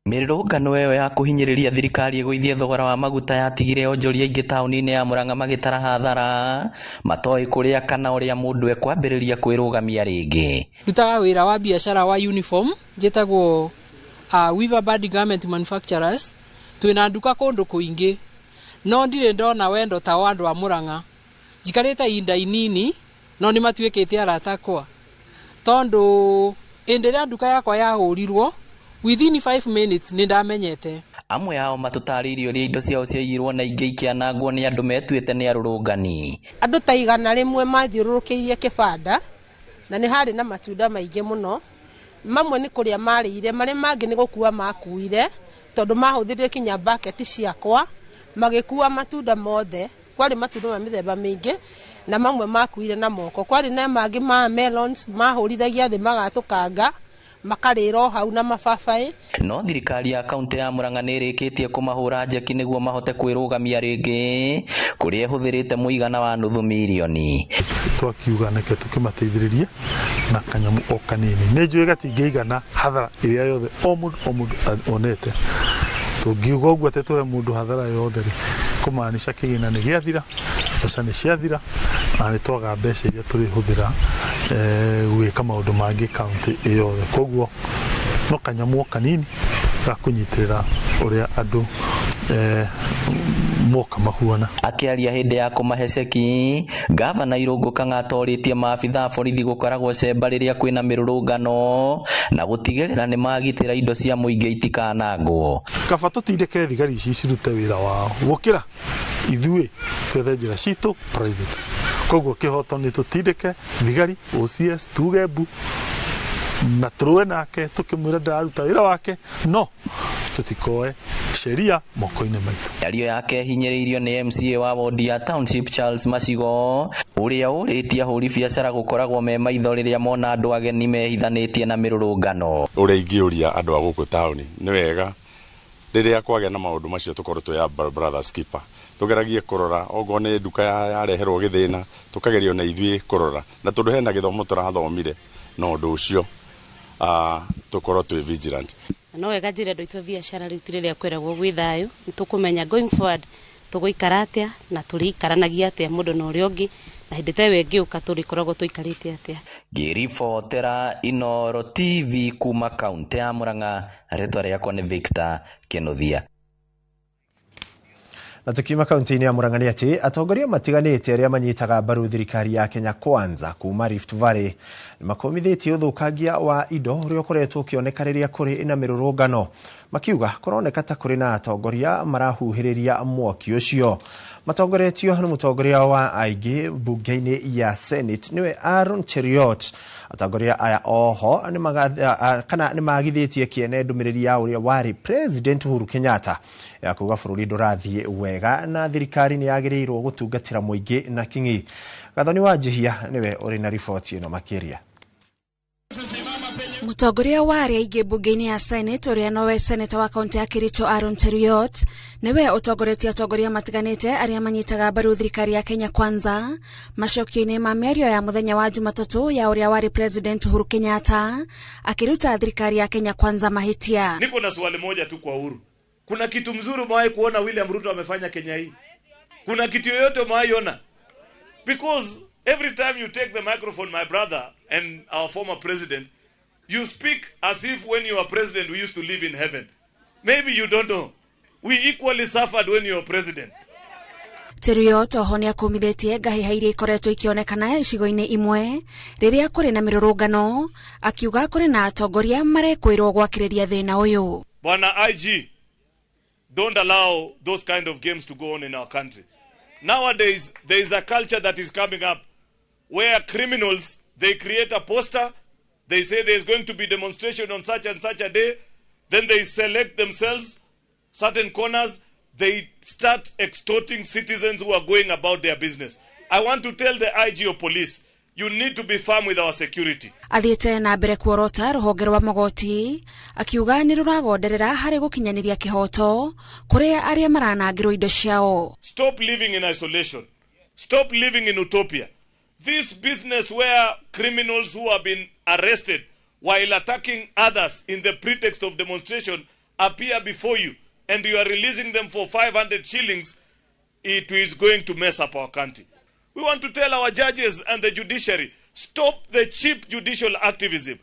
Mĩrũrũngano ĩyo ya kũhinyĩrĩria thirikari ĩgũithie thogora wa maguta yatigire onjoria aingĩ taũni-inĩ ya Murang'a magĩtara hathara matoĩ kũrĩa kana ũrĩa mũndũ ekwambĩrĩria kwĩrũgamia rĩngĩ. Ndutaga wĩra wa biacara wa uniform njĩtagwo Weaver Body Garment Manufacturers. Twĩna nduka kũndũ kũingĩ no ndirĩ ndona wendo ta wa andũ a Murang'a. Njikarĩte ihinda inini no nĩ matuĩkĩte arata akwa tondũ hĩndĩ ĩrĩa nduka yakwa yahũrirwo within 5 minutes nĩ ndamenyete. Amwe ao matũtarĩirie ũrĩa indo ciao ciaiyirwo na ingĩ ikĩanangwo nĩ andũ metuĩte nĩ arũrũngani. Andũ ta 100 mathiũrũrũkĩirie kĩbanda na nĩ harĩ na matunda maingĩ mũno. Mamwe nĩ kũrĩa marĩire, marĩa mangĩ nĩ gũkua makuire tondũ mahũthĩrire kinya bucket ciakwa magĩkua matunda mothe. Kwarĩ matunda ma mĩthemba mĩingĩ na mamwe makuire na moko. Kwarĩ na mangĩ ma melons mahũrithagia thĩ magatũkanga makarĩrwo hau na mababaĩ. No thirikari ya kaunti ya Murang'a nĩ ĩrĩkĩtie kũmahũra njeki nĩguo mahote kwĩrũgamia rĩngĩ kũrĩa ĩhũthĩrĩte mũigana wa nuthu mirioni. Twakiuga nake tũkĩmateithĩrĩria na kanyamu o kanini. Nĩ njũĩ gatingĩigana hathara ĩrĩa yothe o mũndũ onete. Tũngiuga ũguo atĩ tũhe mũndũ hathara yothe rĩ kũmaanisha kĩgĩna nĩ gĩathira, mbeca nĩ ciathira na nĩ twaga mbeca iria tũrĩhũthĩra gwĩka maũndũ mangĩ kaunti ĩyothe. Koguo no kanyamũ kanini ga kũnyitĩrĩra ũrĩa andũ moka mahuana. Akĩaria hĩndĩ ya kũmahe ceki, Gavana Irũngũ Kang'ata orĩtie maabitha borithi gũkoragwo cemba rĩrĩa kwĩna mĩrũrũngano na gũtigĩrĩra nĩ magitĩra indo cia mũingĩ itikanangwo. Kaba tũtindĩke thigari ici cirute wĩra wao gũkĩra ithuĩ twethe njĩra citũ private. Koguo kĩhoto nĩ tũtindĩke thigari OCS tuge mbu na tũrũe nake tũkĩmwĩra ndaruta wĩra wake no tutikoe sheria moko-inĩ maitũ. Yario yake hinyĩrĩirio nĩ MCA wa wodi ya Township Charles Macigo ũrĩa ũrĩtie ahũri biacara gũkoragwo me maitho rĩrĩa mona andũ ageni mehithanĩtie na mĩrũrũngano. Ũrĩa ingĩũria andũ a gũkũ taũni nĩ wega rĩrĩa kwagĩa na maũndũ macio tũkorwo tũya brothers keeper tũgeragie kũrora ogo nĩ nduka yareherwo gĩthĩna tũkagerio na ithuĩ kũrora na tondũ hena gĩthomo tũrathomire no ũndũ ũcio tũkorwo twĩ vigilant. No wega njĩra andũ itũ biacara rĩu rĩrĩa kwĩragwo gwĩ thayũ nĩ tũkũmenya going forward tũgũikara atĩa na tũrĩikaranagia atĩa mũndũ na ũrĩa ũngĩ na hĩndĩ ta ĩyo ĩngĩũka tũrĩkoragwo tũikarĩte atĩa. Ngĩribotera Inooro TV kuma kaunti ya Murang'a, rĩtwa rĩakwa nĩ Victor Kinuthia. Na tukiuma kaunti-inĩ ya Murang'a nĩ atĩ atongoria matiganĩte arĩa manyitaga mbaru thirikari ya Kenya Kwanza kuma Rift Valley nĩ makomithĩtie ũthũkangia wa indo ũrĩa ũkoretwo ũkĩoneka rĩrĩa kũrĩ na mĩrũrũngano, makiuga kũroneka ta kũrĩ na atongoria marahuhĩrĩria mwaki ũcio. Matongoretio nĩ mũtongoria wa aingĩ bunge-inĩ ya Senate nĩwe Aaron Cheriot. Atongoria aya oho nĩ magithĩtie kĩene ndũmĩrĩri ya ũrĩa warĩ President Uhuru Kenyatta ya kuga bũrũri ndũrathiĩ wega na thirikari nĩ yagĩrĩirwo gũtungatĩra mũingĩ na king'i. Gathoni wa Njihia nĩwe ũrĩ na riboti ĩno makĩria. Mutongoria wa aria aingĩ mbunge-inĩ ya Senate ũrĩa nowe seneta wa kaunti ya Kericho Aaron Cheruiyot niwe ũtongoretie atongoria matiganĩte arĩa manyitaga mbaru thirikari ya Kenya Kwanza macokio-inĩ ma mĩario ya mũthenya wa Jumatatu ya ũrĩa wari President Uhuru Kenyatta akiruta thirikari ya Kenya Kwanza mahitia. Niko na swali moja tu kwa Uhuru. Kuna kitu mzuri umewahi kuona William Ruto amefanya Kenya hii? Kuna kitu yoyote umewahi ona? Because every time you take the microphone, my brother and our former president, you speak as if when you were president we used to live in heaven. Maybe you don't know. We equally suffered when you were president. Cheruiyot oho nĩ akumithitie ngahĩha iria ikoretwo ikionekana icigo-inĩ imwe rĩrĩa kũrĩ na mĩrũrũngano akiuga kũrĩ na atongoria marekwĩrwo gwakĩrĩria thĩna ũyũ. Bwana IG, don't allow those kind of games to go on in our country. Nowadays there is a culture that is coming up where criminals, they create a poster, they say there is going to be demonstration on such and such a day, then they select themselves certain corners, they start extorting citizens who are going about their business. I want to tell the IG of police, you need to be firm with our security. Athiĩte na mbere kuorota rũhonge rwa magoti akiuga nĩ rũragonderera harĩ gũkinyanĩria kĩhoto kũrĩa arĩa maranangĩrwo indo ciao. Stop living in isolation. Stop living in utopia. This business where criminals who have been arrested while attacking others in the pretext of demonstration appear before you and you are releasing them for 500 shillings, it is going to mess up our country. We want to tell our judges and the judiciary, stop the cheap judicial activism.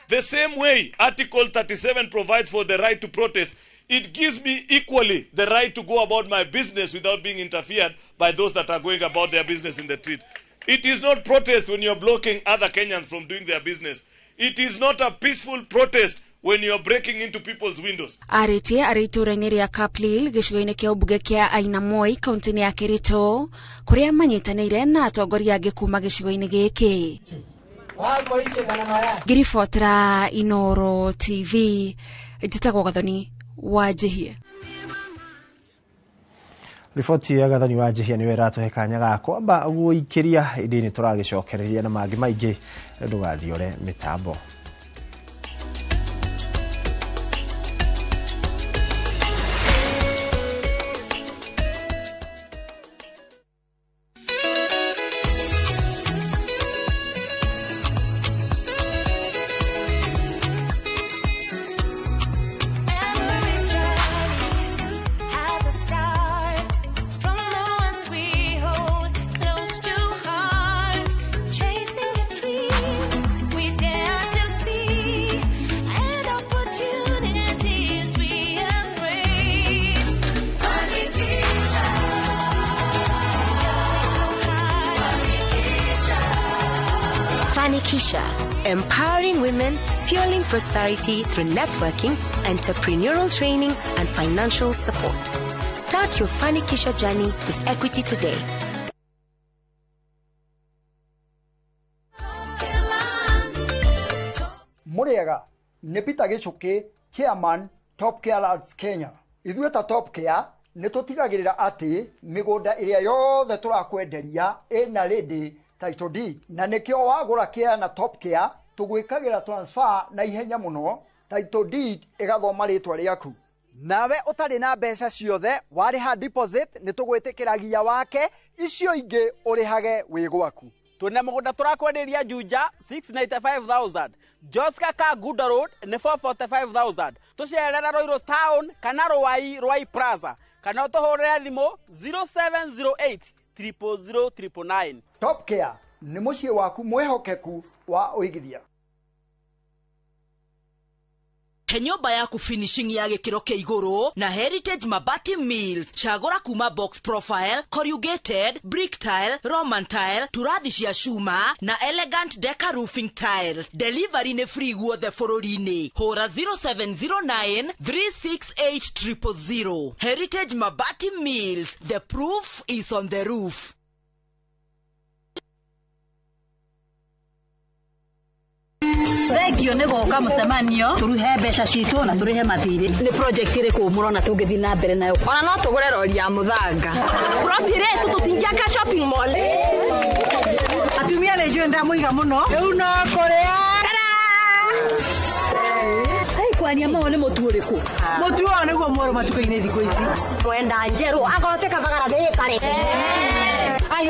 The same way Article 37 provides for the right to protest, it gives me equally the right to go about my business without being interfered by those that are going about their business in the street. It is not protest when you're blocking other Kenyans from doing their business. It is not a peaceful protest when you're breaking into people's windows. Aritie arĩ itũra-inĩ rĩa Kaplil gĩcigo-inĩ kĩa ũmbunge kĩa Ainamoi kaunti-inĩ ya Kericho kũrĩa manyitanĩire na atongoria angĩ kuma gĩcigo-inĩ gĩkĩ. Ngiribotera Inooro TV njĩtagwo Gathoni Wanjihia. Riboti ya Gathoni Wanjihia nĩwe ĩratũhe kanya ga kwamba gũikĩria ĩndĩ nĩ tũragĩcokereria na mangĩ maingĩ ndũgathiore mĩtambo. Fanikisha, empowering women, fueling prosperity through networking, entrepreneurial training, and financial support. Start your Fanikisha journey with equity today. Muriega, Nepita Gichuki, Chairman, Top Care Labs Kenya. Ithueta Top Care, nĩtũtigagĩrĩra atĩ mĩgũnda ĩrĩa yothe tũrakwenderia ĩna ready Title D. Na nĩkĩo wagũra Care na Top Care tũgwĩkagĩra transfer na ihenya mũno, Title D ĩgathoma rĩtwa rĩaku. Nawe ũtarĩ na mbeca ciothe warĩha deposit nĩtũgwĩtĩkĩragia wake icio ingĩ ũrĩhage wĩ gwaku. Twĩna mũgũnda tũrakwenderia Juja 695,000, Joska Kaguda Road nĩ 445,000. Tũcerera Roiro Town kana Rwai Plaza kana ũtũhũrĩre thimũ 0708 00009. Top Care nĩ mũciĩ waku mwĩhokeku wa ũigithia. He nyũmba yaku finishing ya gĩkĩro kĩa igũrũ na Heritage Mabati Mills. Cagũra kuma box profile, corrugated, brick tile, Roman tile, turathi cia cuma na elegant decker roofing tiles. Delivery nĩ free guothe bũrũri-inĩ. Hũra 0709 368 000. Heritage Mabati Mills. The proof is on the roof. Thengio nĩ gũka mũcemanio tũruhe mbeca citũ na tũrĩhe mathirĩ. Nĩ project ĩrĩkũ mũrona tũngĩthiĩ na mbere nayo? Ona no tũgũre rori ya mũthanga. Profire tũtingĩaka shopping mall. Atumia nĩ njũĩ ndamũiga mũno. Rĩu no kũrĩa. Mwathani amao ni mutu uriku. Mutu wa niguo moro matuka-ini thiku ici. Mwenda njeru agote kabagara ni kare. Ai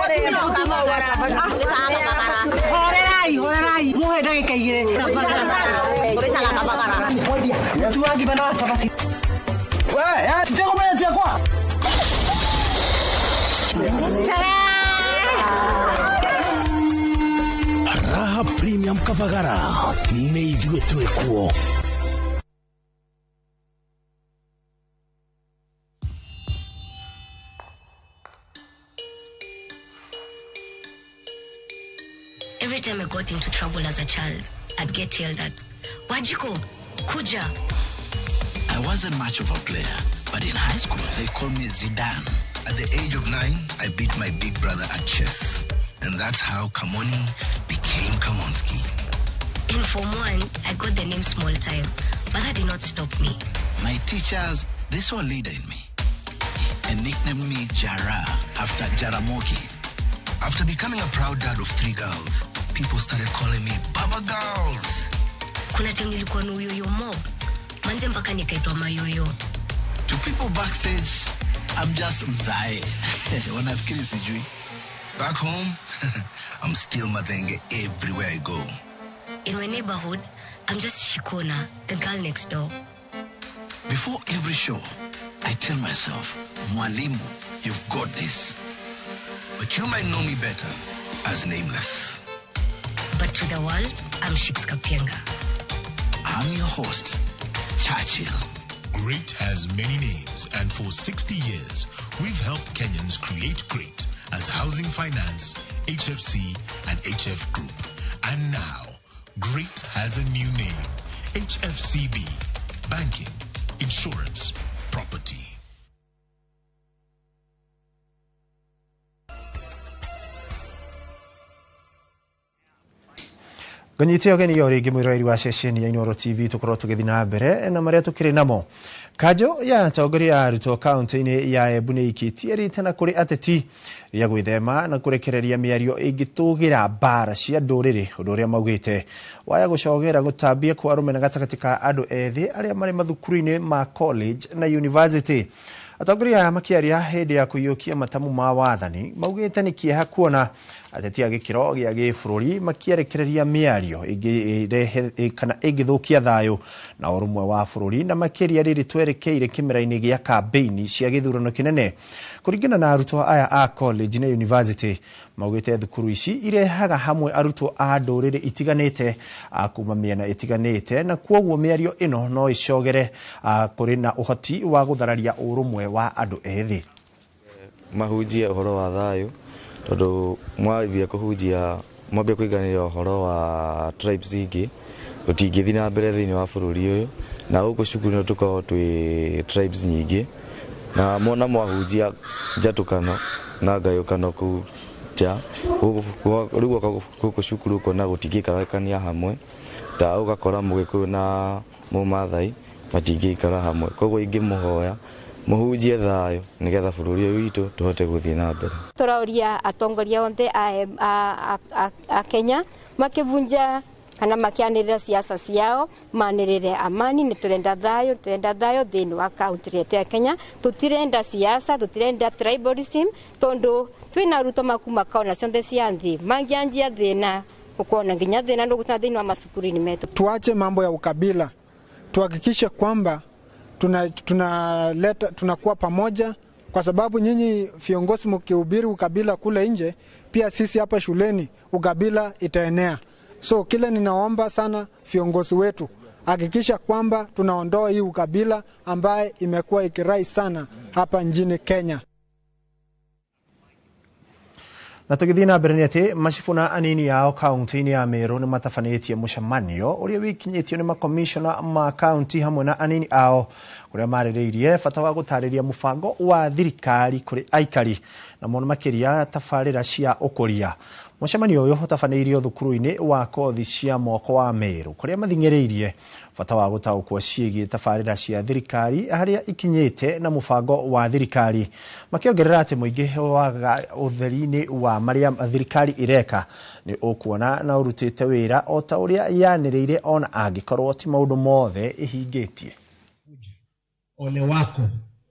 horerai muhe ndagika igire. Kuricana kabagara. Mutu wangi bana wasabasi. We, titeko mwana chakwa. Raha Premium Kabagara ni ithuĩ twĩkuo. Every time I got into trouble as a child, I'd get yelled at. Wajiko, kuja. I wasn't much of a player, but in high school they called me Zidane. At the age of 9, I beat my big brother at chess. And that's how Kamoni became Kamonski. In Form 1, I got the name Small Time, but that did not stop me. My teachers, they saw a leader in me and nicknamed me Jara after Jaramogi. After becoming a proud dad of 3 girls, people started calling me Baba Girls. Kuna time nilikuwa na uyoyo mob. Manze mpaka nikaitwa mayoyo. To people backstage, I'm just Mzae. Wanafikiri sijui. Back home, I'm still Madenge everywhere I go. In my neighborhood, I'm just Shikona, the girl next door. Before every show, I tell myself, Mwalimu, you've got this. But you might know me better as Nameless. But to the world, I'm Shix Kapienga. I'm your host, Churchill. Great has many names, and for 60 years, we've helped Kenyans create great as Housing Finance, HFC, and HF Group. And now, great has a new name, HFCB, Banking, Insurance, Property. Ganyitio geni yori gimwirari wa ceceni ya Inooro TV tukorwo tugithi na mbere na maria tukiri namo. Kajo ya atongoria aruto kaunti-ini ya Embu ni ikitie ritana kuri ateti ria gwithema na kurekereria miario ingitugira bara cia nduriri undu uria maugite waya gucogera gutambia kwa arume na gatagati ka andu ethi aria mari mathukuru-ini ma college na university. Atongoria makiaria hindi ya kuyukia matamu ma wathani maugite ni kieha kuona ateti a gikiro gia gibũrũri makierekereria miario kana igithukia thayo na urumwe wa bũrũri na makiria riri twerekeire kimera-ini gia campaign cia githurano kinene. Kuringana na arutwo aya a college na university maugite thukuru ici irehaga hamwe arutwo a ndũrĩrĩ itiganite kuma miena itiganite na kwoguo miario ino no icogere kuri na uhoti wa guthararia urumwe wa andu ethi. Mahunjia uhoro wa thayo tondu mwambia kuhunjia mwambia kuiganira uhoro wa tribes ingi utingithi na mbere thiini wa bururi uyu na uko cukuru no tukorwo twi tribes nyingi na mona mwahunjia njatukano na ngayukano ku ja riu uko cukuru uko na gutingikarakania hamwe ta ugakora Mugikuyu na Mumathai matingikara hamwe koguo ingimuhoya muhunjie thayo nigetha bururi uyu witu tuhote guthii na mbere. Turauria atongoria onthe a Kenya makivunja kana makianirira siasa ciao manirire amani. Ni turenda thayo thiini wa kaunti yetu ya Kenya. Tutirenda siasa, tutirenda tribalism tondu twina aruto makuma kauna cionthe cia nthi mangianjia thina ukona nginya thina ndugutana thiini wa masukuru-ini metu. Tuache mambo ya ukabila, tuhakikishe kwamba tunakuwa pamoja, kwa sababu nyinyi viongozi mkihubiri ukabila kule nje, pia sisi hapa shuleni ukabila itaenea. So kile ninaomba sana viongozi wetu, hakikisha kwamba tunaondoa hii ukabila ambaye imekuwa ikirai sana hapa nchini Kenya. Na tugithi na mbere ni ati macibuna anini yao kaunti-ini ya Meru ni matafanĩtie mũcemanio uria wikinyĩtio ni makomishona ma kaunti hamwe na anini ao kuria marĩrĩirie bata wa gũtarĩria mũbango wa thirikari kuri aikari na mũno makĩria tabarĩra cia ũkũria. Mucemanio uyu utafaneirio thukuru-ini wa kothi cia moko wa Meru kuria mathingereirie bata wa gutaukwo ciĩgiĩ tabarĩra cia thirikari haria ikinyĩte na mũbango wa thirikari makiongerera ati muingi wa utheri-ini wa maria thirikari ireka ni ukuona na urutite wira o ta uria yanĩrĩire ona angikorwo ti maundu mothe ihingĩtie. Ole wako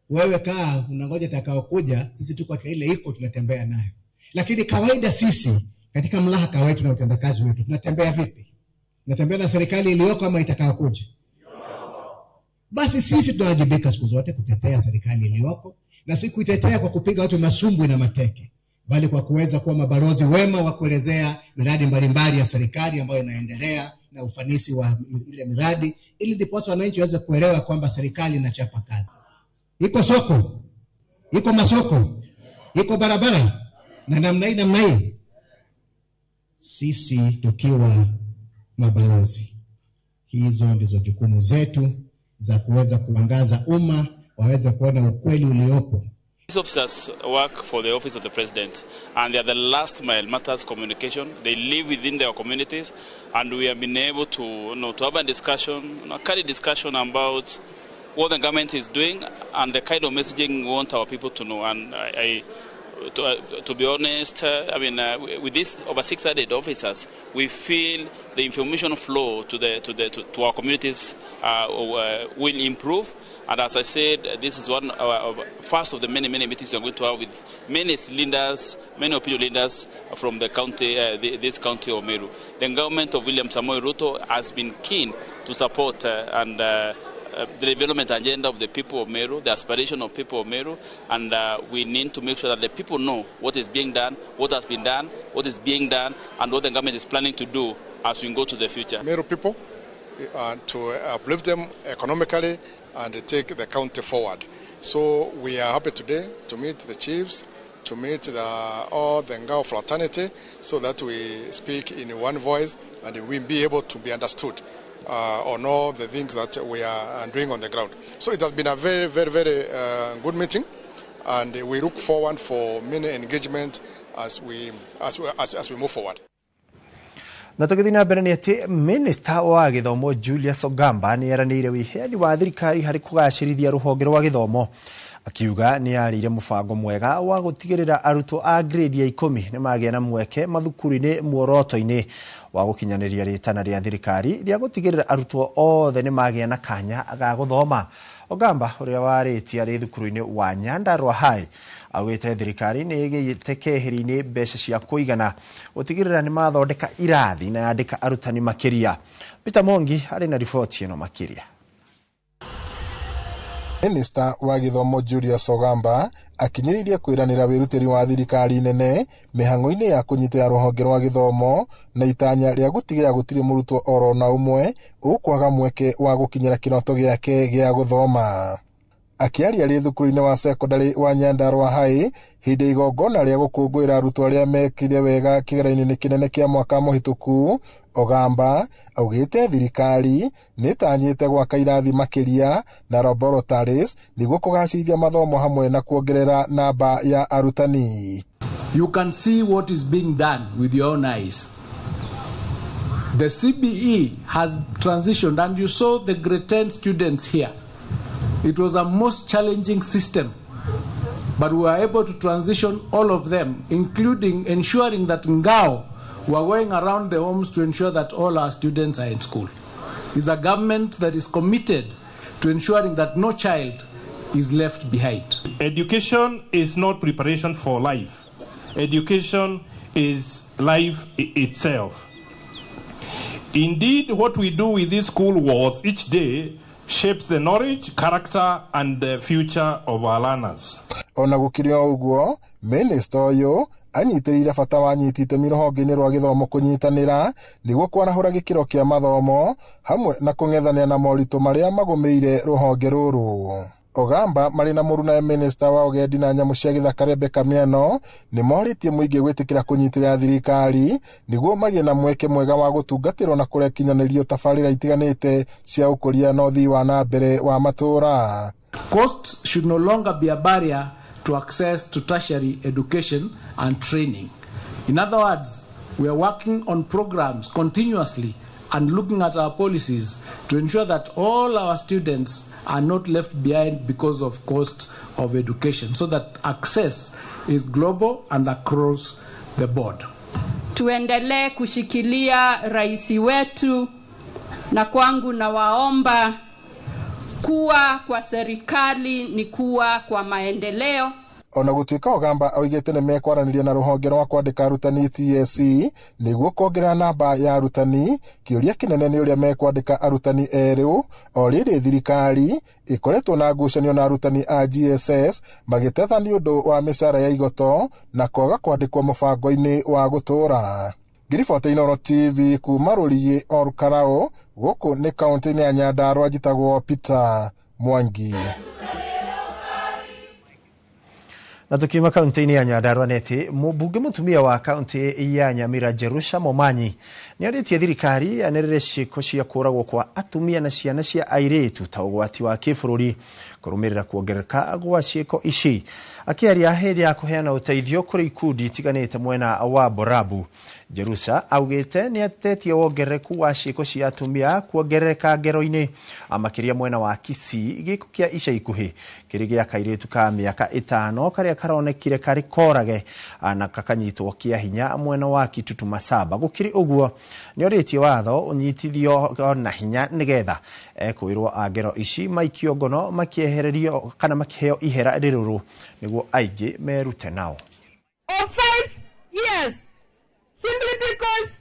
wewe kaa unangoja takaokuja, sisi tuko kwa ile iko tunatembea nayo. Lakini kawaida sisi katika mlahaka wetu na utendakazi wetu tunatembea vipi? Tunatembea na serikali iliyoko ama itakayokuja? Basi sisi tunawajibika siku zote kutetea serikali iliyoko, na si kuitetea kwa kupiga watu masumbwi na mateke, bali kwa kuweza kuwa mabalozi wema wa kuelezea miradi mbalimbali ya serikali ambayo inaendelea na ufanisi wa ile miradi, ili ndipo wananchi waweze kuelewa kwamba serikali inachapa kazi. Iko soko, iko masoko, iko barabara na namna hii. Sisi tukiwa mabalozi, hizo ndizo jukumu zetu za kuweza kuangaza umma waweze kuona ukweli uliopo. These officers work for the office of the president, and they are the last mile matters communication. They live within their communities, and we have been able to, to have a discussion, carry discussion about what the government is doing and the kind of messaging we want our people to know. And to be honest, with these over 600 officers, we feel the information flow to our communities will improve. And as I said, this is one of first of the many meetings we are going to have with many leaders, many opinion leaders from the county, this county of Meru. The government of William Samoei Ruto has been keen to support the development agenda of the people of Meru, the aspiration of people of Meru, and we need to make sure that the people know what is being done, what has been done, what is being done, and what the government is planning to do as we go to the future. Meru people, to uplift them economically and take the county forward. So we are happy today to meet the chiefs, to meet all the Ngao fraternity, so that we speak in one voice and we be able to be understood on all the things that we are doing on the ground. So it has been a very good meeting, and we look forward for many engagement as we move forward. Na tugithina mbere ni ati Minister wa Githomo Julius Ogamba ni eranĩire wiheani wa thirikari hari kugacĩrithia rũhonge rwa githomo, akiuga ni yarĩire mũbango mwega wa gũtigĩrĩra arutwo a grade ya 10 ni magĩa na mweke mathukuru-inĩ muoroto-inĩ wa gũkinyanĩria rĩtana rĩa thirikari rĩa gũtigĩrĩra arutwo othe ni magĩa na kanya ga gũthoma. Ogamba ũrĩa warĩtie arĩ thukuru-inĩ wa Nyandarua High augĩte thirikari nĩ ĩgĩte keheri-inĩ mbeca cia kũigana gũtigĩrĩra nĩ mathondeka irathi na yandĩka arutani makĩria. Peter Mongi arĩ na riboti ĩno makĩria. Minister wa Githomo Julius Ogamba akinyĩrĩirie kwĩranĩra wĩrutĩri wa thirikari nene mĩhang'o-inĩ ya kũnyitĩra rũhonge rwa gĩthomo na itanya rĩa gũtigĩrĩra gũtirĩ mũrutwo oro na ũmwe ũkwaga mweke wa gũkinyĩra kĩroto gĩake gĩa gũthoma. Akiaria rĩ thukuru-inĩ wa secondary wa Nyandarua High hĩndĩ igongona rĩa gũkũngũĩra arutwo arĩa mekire wega kĩgeranio-inĩ kĩnene kĩa mwaka mũhĩtũku, Ogamba augĩte thirikari nĩtanyĩte gwaka irathi makĩria na laboratories nĩguo kũgacĩrithia mathomo hamwe na kuongerera namba ya arutani. You can see what is being done with your own eyes. The CBE has transitioned, and you saw the grade 10 students here. It was a most challenging system, but we were able to transition all of them, including ensuring that Ngao were going around the homes to ensure that all our students are in school. It's a government that is committed to ensuring that no child is left behind. Education is not preparation for life. Education is life itself. Indeed, what we do with this school was each day shapes the knowledge, character, and the future of our learners. Ona gũkĩrĩ o ũguo, Minister ũyũ anyitĩrĩire bata wa nyitĩte rũhonge-inĩ rwa gĩthomo kũnyitanĩra nĩguo kwanahũra gĩkĩro kĩa mathomo hamwe na kũng'ethanĩra na moritũ marĩa magũmĩire rũhonge rũrũ. Ogamba marĩ na mũruna ya Minister wa ũgendi na nyamũ cia gĩthaka Rebecca Miano nĩ morĩtie mũingĩ gwĩtĩkĩra kũnyitĩrĩra thirikari nĩguo magĩe na mweke mwega wa gũtungatĩrwo na kũrekinyanĩrio tabarĩra itiganĩte cia ũkũria na ũthii wa na mbere wa matũũra. Costs should no longer be a barrier to access to tertiary education and training. In other words, We are working on programs continuously and looking at our policies to ensure that all our students are not left behind because of cost of education, so that access is global and across the board. Tuendelee kushikilia rais wetu, na kwangu na waomba kuwa kwa serikali ni kuwa kwa maendeleo. Ona gutuika Ogamba augite ne mekwaraniria na ruhonge rwa kwandika arutani TSC niguo kuongerera namba ya arutani. Kiuria kinene ni uria mekwandika arutani eriu oriri thirikari ikoretwo na ngucanio na arutani a GSS magitetha ni undu wa mishara ya igoto na kwaga kwandikwo mubango-ini wa gutura. Giriboti Inooro TV kuma Rũriĩ Olkarao guku ni kaunti-ini ya Nyandarua njitagwo Peter Mwangi. Na tukiuma kaunti-ini ya Nyandarua neti mũmbunge mũtumia wa kaunti ya Nyamira Jerusha Momanyi nĩ aritie thirikari anĩrĩre ciĩko cia kũragwo kwa atumia na ciana cia airĩtu ta ũgwati wa kĩbũrũri kũrũmĩrĩra kuongerereka gwa ciĩko ici. Akĩaria hĩndĩ ya kũheana ũteithio kũrĩ ikundi itiganĩte mwena wa Borabu, Jerusha augĩte nĩ atetie wongerereku wa ciĩko cia atumia kuongerereka ngero-inĩ makĩria mwena wa Kisii. Gĩko kĩa ica ikuhĩ kĩrĩ gĩa kairĩtu ka mĩaka 5 karĩa karonekire karĩ korage na kakanyitwo kĩa hinya mwena wa Kitutu Masaba. Gũkĩrĩ ũguo nĩ orĩtie watho ũnyitithio na hinya nĩgetha kwĩrwo ngero ici maikio ngono makĩehererio kana makĩheo ihera rĩrũrũ nĩguo aingĩ merute nao. Of 5 years simply because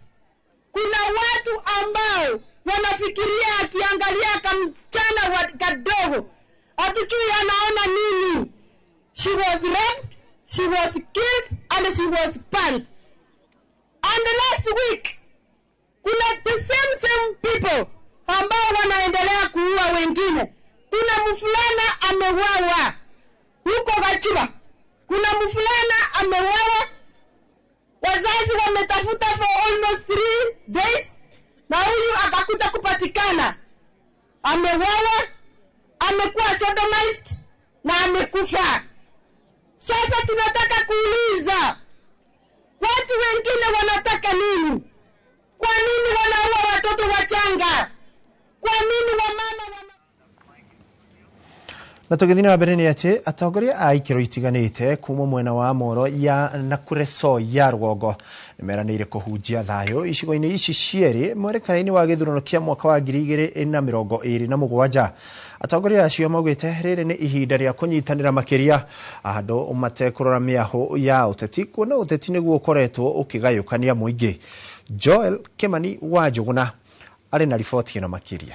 kuna watu ambao wanafikiria akiangalia kamchana kadogo atujui anaona nini. She was raped, she was killed and she was burnt. And last week kuna the same people ambao wanaendelea kuua wengine. Kuna mfulana ameuawa huko Gachiba, kuna mfulana ameuawa, wazazi wametafuta for almost 3 days na huyu akakuja kupatikana ameuawa, amekuwa sodomized na amekufa. Sasa tunataka kuuliza watu wengine wanataka nini? Kwa nini wanaua watoto wachanga? Kwa nini wamama Na tũgĩthiĩ na mbere nĩ atĩ atongoria a ikĩro itiganĩte kuma mwena wa Moro ya Nakure Soy ya rũgongo nĩmeranĩire kũhunjia thayũ icigo-inĩ ici cierĩ mwerekera-inĩ wa gĩthurano kĩa mwaka wa 2027. Atongoria acio maugĩte rĩrĩ nĩ ihinda rĩa kũnyitanĩra makĩria andũ matekũrora mĩahũ ya ũteti, kuona ũteti nĩguo ũkoretwo ũkĩgayũkania mũingĩ. Joel Kimani wa Njũgũna arĩ na riboti ĩno makĩria.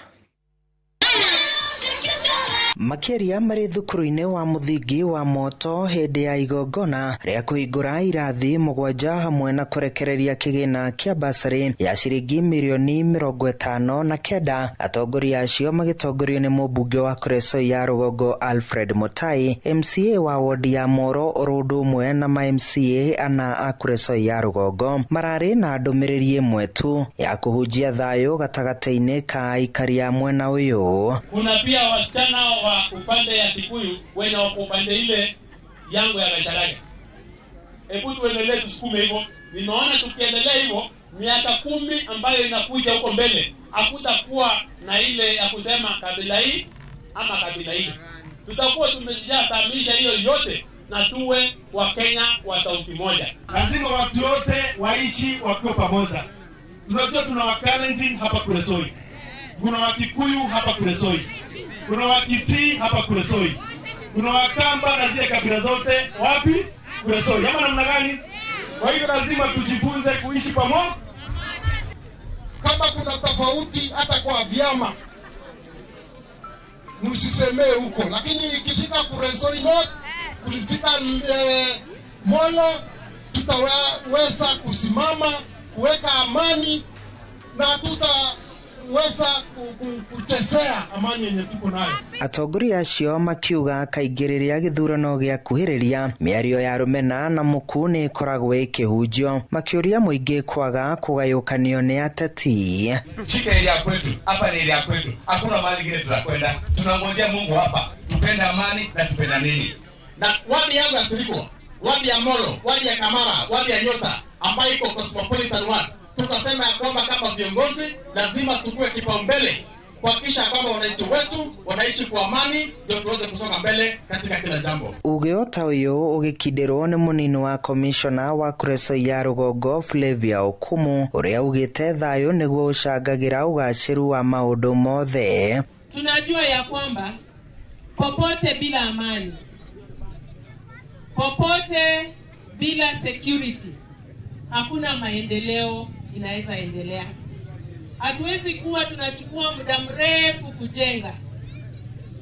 Makiria marĩ thukuru-inĩ wa mũthingi wa Moto hĩndĩ ya igongona rĩa kũhingũra irathi 7 hamwe na kũrekereria kĩgĩna kĩa basarĩ ya ciringi mirioni 59. Atongoria acio magĩtongorio nĩ mũmbunge wa Kureso ya rũgongo Alfred Mutai, MCA wa wodi ya Moro ũndũ ũmwe na ma MCA ana a Kureso ya rũgongo mararĩ na ndũmĩrĩri ĩmwe tu ya kũhunjia thayũ gatagatĩ-inĩ ka aikari a mwena ũyũ. Kuna pia wasichana wa upande ya Kikuyu wenye wako upande ile yangu ya Gacharaga. Hebu tuendelee tusukume hivyo. Ninaona tukiendelea hivyo miaka 10 ambayo inakuja huko mbele hakutakuwa na ile ya kusema kabila hii ama kabila hii. Tutakuwa tumeshasamisha hiyo yote na tuwe wa Kenya wa sauti moja. Lazima watu wote waishi wakiwa pamoja. Tunajua tuna Wakalenjin hapa Kuresoi. Kuna Wakikuyu hapa Kuresoi. Kuna Wakisii hapa Kuresoi. Kuna Wakamba na zile kabila zote wapi? Kuresoi. Ama namna gani? Kwa hiyo lazima tujifunze kuishi pamoja. Kama kuna tofauti hata kwa vyama msisemee huko, lakini ikifika Kuresoi North, ukifika Molo, tutaweza kusimama kuweka amani na tutaweza kuchezea amani yenye tuko nayo. Atongoria acio makiuga kaingĩ rĩrĩa gĩthurano gĩakuhĩrĩria mĩario ya rũmena na mũku nĩ ĩkoragwo ĩkĩhunjio, makĩũria mũingĩ kwaga kũgayũkanio nĩ ateti. Shika ile ya kwetu, hapa ni ile ya kwetu. Hakuna mahali kingine tutakwenda. Tunangojea Mungu hapa. Tupende amani na tupenda nini. Na wadi yangu ya Siriko, wadi ya Molo, wadi ya Kamara, wadi ya Nyota, ambayo iko Cosmopolitan 1. Tukasema ya kwamba kama viongozi lazima tukue kipaumbele kuhakikisha kwamba wananchi wetu wanaishi kwa amani, ndio tuweze kusonga mbele katika kila jambo. Ugeota uyu ugikindirwo ni munini wa commissioner wa Kureso ya Rugongo Flavia Okumu uria ugite thayo niguo ucangagira ugaciru wa maundu mothe. Tunajua ya kwamba popote bila amani, popote bila security, hakuna maendeleo inaweza endelea. Hatuwezi kuwa tunachukua muda mrefu kujenga,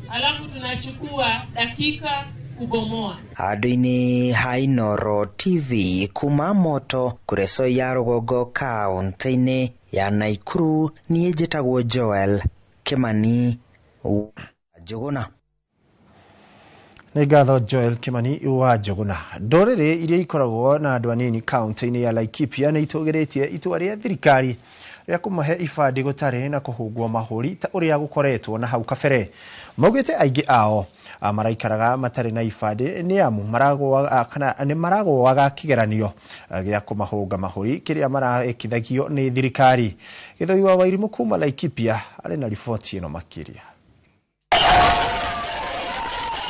alafu tunachukua dakika kubomoa. Adini Hainoro TV kuma moto Kureso ya Rugongo kaunti-ini ya Naikuru. Niĩ njĩtagwo Joel Kimani Njuguna. Nĩ ngatho Joel Kimani wa Njuguna. Ndũrĩrĩ iria ikoragwo na andũ anini kaunti-inĩ ya Laikipia nĩ itũgĩrĩtie itua rĩa thirikari rĩa kũmahe ibandĩ gũtarĩ na kũhungwo mahũri ta ũrĩa gũkoretwo na hau kabere. Maugĩte aingĩ ao maraikaraga matarĩ na ibandĩ nĩ amu maragũaga kĩgeranio gĩa kũmahũnga mahũri kĩrĩa maraekithagio nĩ thirikari. Gĩthoi wa Wairimu kuma Laikipia arĩ na riboti ĩno makĩria.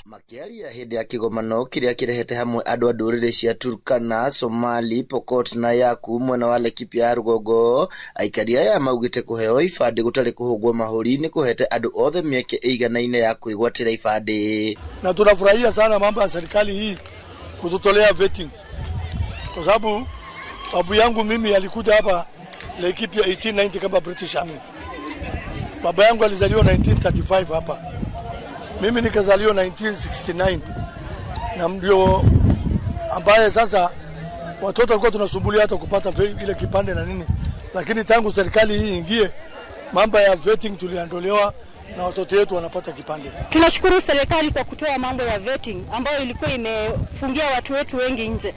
Makiaria hindi ya kigomano kiria kirehete hamwe andu a ndurire cia Turkana, Somali, Pokot na Yaku mwena wa Laikipia ya Rugongo, aikaria ya maugite kuheo ibandi gutari kuhungwo mahuri ni kuhete andu othe mieke iganaine ya kuigwatira ibandi. Na tunafurahia sana mambo ya serikali hii kututolea vetting, kwa sababu babu yangu mimi alikuja hapa Laikipia 1890 kama British Army. Baba yangu alizaliwa 1935 hapa. Mimi nikazaliwa 1969 na ndio ambaye sasa watoto walikuwa tunasumbulia hata kupata ile kipande na nini, lakini tangu serikali hii ingie mambo ya vetting tuliandolewa na watoto wetu wanapata kipande. Tunashukuru serikali kwa kutoa mambo ya vetting ambayo ilikuwa imefungia watu wetu wengi nje.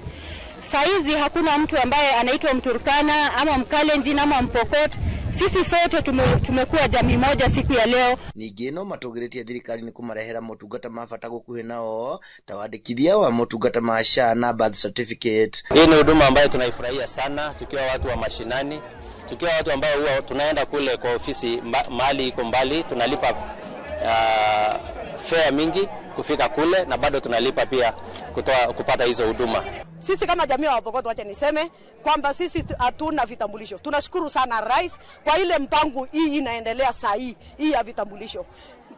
Saizi hakuna mtu ambaye anaitwa Mturkana ama Mkalenjin ama Mpokot. Sisi sote tumekuwa jamii moja siku ya leo. Ningĩ no matũgĩrĩtie thirikari ni kumarehera motungata mabata gũkuhĩ nao ta wandĩkithia wa motungata ma SHA na birth certificate. Hii ni huduma ambayo tunaifurahia sana tukiwa watu wa mashinani, tukiwa watu ambao huwa tunaenda kule kwa ofisi mahali iko mbali, tunalipa fare mingi kufika kule na bado tunalipa pia kupata hizo huduma. Sisi kama jamii wa Pokot, wacha niseme kwamba sisi hatuna vitambulisho. Tunashukuru sana rais kwa ile mpango hii inaendelea saa hii ya vitambulisho.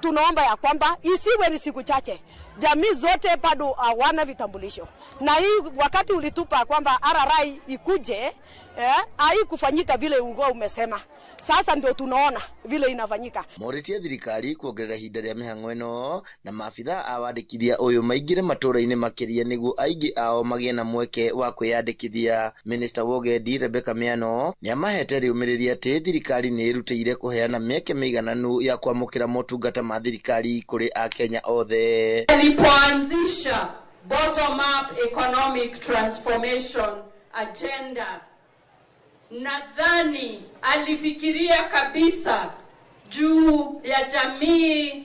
Tunaomba ya kwamba isiwe ni siku chache, jamii zote bado hawana vitambulisho. Na hii wakati ulitupa kwamba RRI ikuje, haikufanyika vile ulikuwa umesema. Sasa ndio tunaona vile inafanyika. Moritie thirikari kuongerera hinda rĩa mĩhang'o ĩno na maabitha a wandĩkithia ũyũ maingĩre matũũra-inĩ makĩria nĩguo aingĩ ao magĩe na mweke wa kwĩyandĩkithia. Minister wa Ũgendi Rebecca Miano nĩamahete rĩũmĩrĩria atĩ thirikari nĩ ĩrutĩire kũheana mĩeke mĩigananu ya kwamũkĩra motungata ma thirikari kũrĩ Akenya othe. Alipoanzisha bottom up economic transformation agenda, nadhani alifikiria kabisa juu ya jamii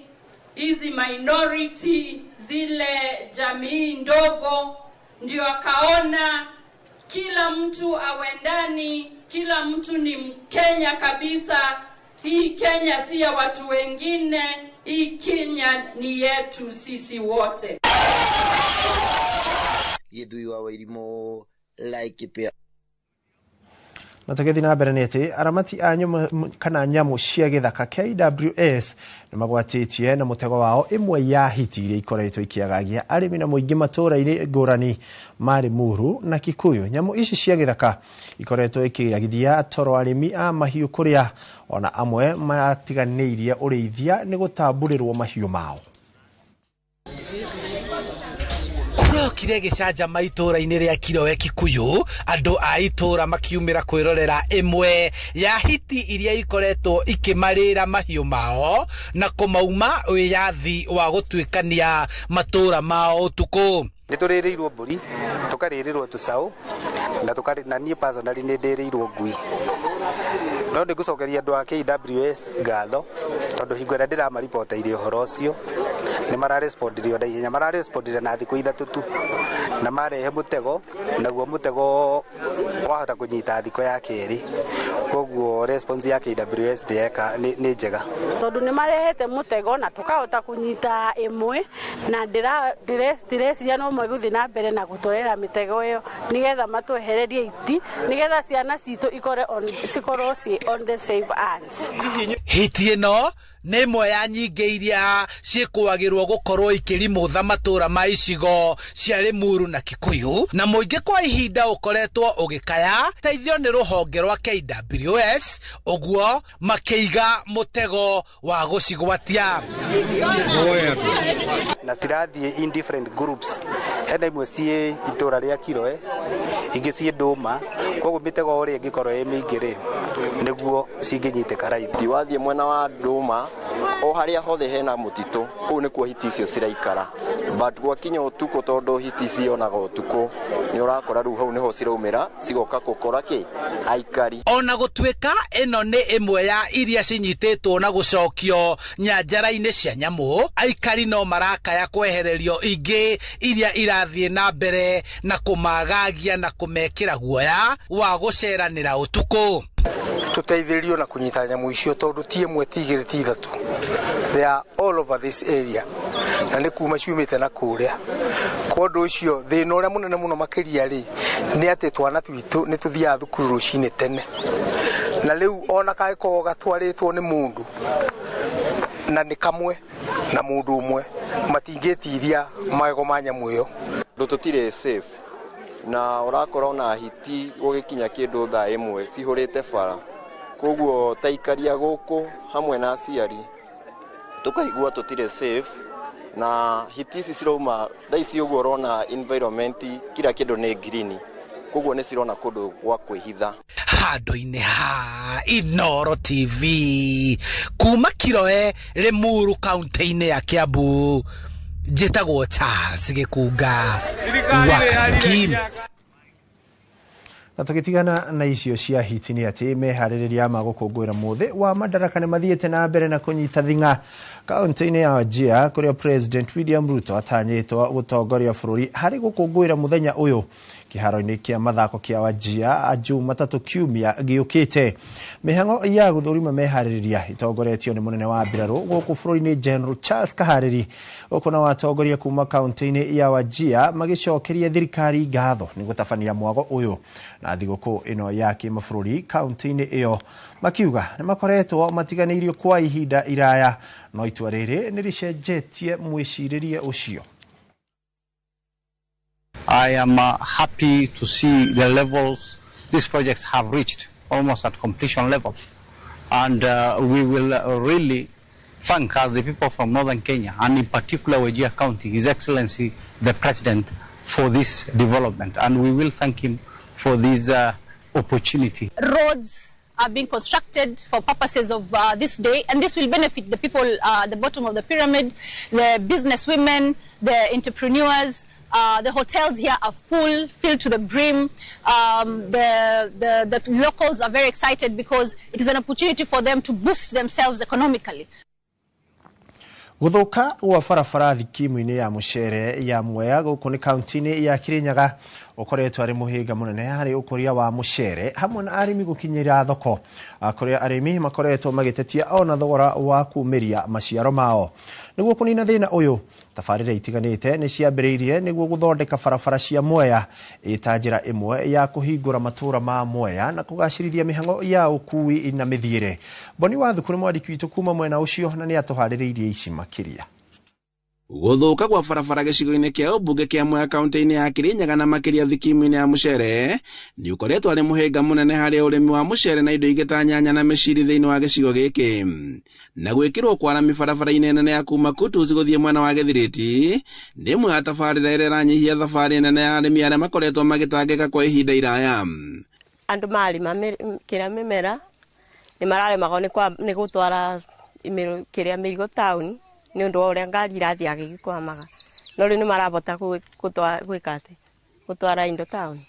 hizi minority, zile jamii ndogo, ndio akaona kila mtu awe ndani, kila mtu ni Mkenya kabisa. Hii Kenya si ya watu wengine, hii Kenya ni yetu sisi wote. Gĩthui wa Wairimu, Laikipia. Na tũgĩthiĩ na mbere nĩ atĩ aramati a nyamũ cia gĩthaka KWS nĩ magwatĩtie na mũtego wao ĩmwe ya hiti iria ikoretwo ikĩagagia arĩmi na mũingĩ matũũra-inĩ ngũrani marĩ Muru na Kikuyu. Nyamũ ici cia gĩthaka ikoretwo ikĩagithia toro arĩmi a mahiũ kũrĩa ona amwe matiganĩirie ũrĩithia nĩ gũtamburĩrwo mahiũ mao. Kire gicanja maitura-inĩ rĩa Kirowe Kikuyu, andũ a itura makiumĩra kwĩrorera ĩmwe ya hiti iria ikoretwo ikimarĩra mahiũ mao na kũmauma wĩyathi wa gũtuĩkania matũra mao ũtukũ. Nĩtũrĩrĩirwo mbũri, tũkarĩrĩrwo tũcaũ na niĩ personally nĩ ndĩrĩirwo ngui. No ndĩgũcokeria andũ a KWS ngatho tondũ hingo ĩrĩa ndĩramariboteirie ũhoro ũcio ni mararespondire ona ihenya mararespondire na thiku ithatu tu na marehe mutego naguo mutego wahota kunyita thiku ya keri koguo response ya KWS ni njega tondu ni marehete mutego na tukahota kunyita imwe na ndireciria no mwe guthi na mbere na gutwarira mitego iyo nigetha matwehererie iti nigetha ciana citu cikorwo on the safe hands. Hiti ĩno nĩ ĩmwe ya nyingĩ iria ciĩkũagĩrwo gũkorwo ikĩrimũtha matũra ma icigo cia Limuru na Kikuyu, na mũingĩ kwa ihinda ũkoretwo ũgĩkaya teithio nĩ rũhonge rwa KWS, ũguo makĩiga mũtego wa gũcigwatia na cirathiĩ in different groups. Hena imwe ciĩ itũra rĩa Kiroe, ingĩ ciĩ Ndũma, koguo mitego ũrĩa ĩngĩkorwo ĩ mĩingĩ rĩ nĩguo cingĩnyitĩka raithi. Wathiĩ mwena wa Ndũma o haria hothe hena mutito kuu nikuo hiti icio ciraikara, but gwakinya utuko tondu hiti cionaga utuko ni urakora riu hau niho ciraumira cigoka gukora ki aikari. Ona gũtuĩka ĩno nĩ ĩmwe ya iria cinyitĩtwo na gũcokio nyanjara-inĩ cia nyamũ, aikari no marakaya kwehererio ingĩ iria irathiĩ na mbere na kũmagagia na kũmekĩra guoya wa gũceranĩra ũtukũ. Tuteithĩrio na kunyita nyamũ icio tondu ti ĩmwe ti igĩrĩ ti ithatũ. They are all over this area na nĩ kuma ciumĩte na kũrĩa. Kwa ũndũ ũcio thĩna ũrĩa mũnene mũno makĩria rĩ nĩ atĩ twana twitũ nĩ tũthiaga thukuru rũcinĩ tene, na rĩu ona kangĩkorwo gatwarĩtwo nĩ mũndũ na nĩ kamwe na mũndũ ũmwe matingĩtiria magego ma nyamũ ĩyo. Tũtirĩ safe na urakora ona hiti gũgĩkinya kĩndũ thaa ĩmwe cihũrĩte bara, koguo taikaria gũkũ hamwe na aciari tukaigua tũtirĩ safe na hiti ici cirauma thaa ici ũguo ũrona environment kila kĩndũ nĩ green, koguo nĩ cirona kũndũ gwa kwĩhitha. Handũ-inĩ ha Inooro TV kuma Kiroe, Limuru, kaunti-inĩ ya Kiambu, njĩtagwo Charles Gĩkunga wa Kamukim. Na tũgĩtigana na icio cia hiti nĩ atĩ meharĩrĩria ma gũkũngũĩra mũthĩ wa Madaraka nĩ mathiĩte na mbere na kũnyita thing'a kaunti-inĩ ya Wajir, kũrĩa President William Ruto atanyĩtwo gũtongoria bũrũri harĩ gũkũngũĩra mũthenya ũyũ kĩharo-inĩ kĩa mathako kĩa Wajir Jumatatũ kiumia gĩũkĩte. Mĩhang'o ya gũthũrima meharĩrĩria itongoretio nĩ mũnene wa mbirarũ gũkũ bũrũri-inĩ General Charles Kaharĩri, gũkũ na watongoria kuma kaunti-inĩ ya Wajir magĩcokeria thirikari ngatho nĩ gũtabania mwago ũyũ na thigũkũ ĩno ya kĩmabũrũri kaunti-inĩ ĩyo, makiuga nĩ makoretwo matiganĩirio kwa ihinda iraya, no itua rĩrĩ nĩ rĩcenjetie mwĩcirĩrie ũcio. I am happy to see the levels these projects have reached, almost at completion level. And we will really thank as the people from Northern Kenya, and in particular Wajir County, His Excellency the President, for this development. And we will thank him for this opportunity. Roads are being constructed for purposes of this day, and this will benefit the people at the bottom of the pyramid, the business women, the entrepreneurs. The hotels here are full, filled to the brim. The locals are very excited because it is an opportunity for them to boost themselves economically. Gũthũka gwa barabara thikimu-inĩ ya mũcere ya Mwea gũkũ nĩ kaunti-inĩ ya Kirinyaga ũkoretwo arĩ mũhĩnga mũnene harĩ ũkũria wa mũcere hamwe na arĩmi gũkinyĩra thoko, kũrĩa arĩmi makoretwo magĩtetia ona thogora wa kumĩria maciaro mao. Nĩguo kũnina thĩna ũyũ, tabarĩra itiganĩte nĩ ciambĩrĩirie nĩguo gũthondeka barabara cia Mwea ĩta njĩra ĩmwe ya kũhingũra matũra ma Mwea na kũgacĩrithia mĩhang'o ya ũkui na mĩthiĩre. Boni wa Thukuru mwandĩki witũ kuma mwena ũcio na nĩ atũharĩrĩirie ici makĩria. Gũthũka gwa barabara gĩcigo-inĩ kĩa ũmbunge kĩa Mwea kaunti-inĩ ya Kirinyaga na makĩria thikimu-inĩ ya mũcere nĩ ũkoretwo arĩ mũhĩnga mũnene harĩ ũrĩmi wa mũcere na indo ingĩ ta nyanya na mĩciri thĩinĩ wa gĩcigo gĩkĩ, na gwĩkĩrwo kwa rami barabara-inĩ nene ya kuma Kutusi gũthiĩ mwena wa Gĩthirĩti nĩ ĩmwe ya tabarĩra ĩrĩa ĩranyihia thabarĩ nene ya arĩmi arĩa makoretwo magĩtangĩka kwa ihinda iraya. Andũ marĩma kĩrĩa mĩmera nĩ mararemagwo nĩ gũtwara kĩrĩa mĩrigo taũni nĩ ũndũ wa ũrĩa ngari irathiĩ agĩkwamaga, no rĩu nĩ marabota gwĩka atĩ gũtwara indo taũni.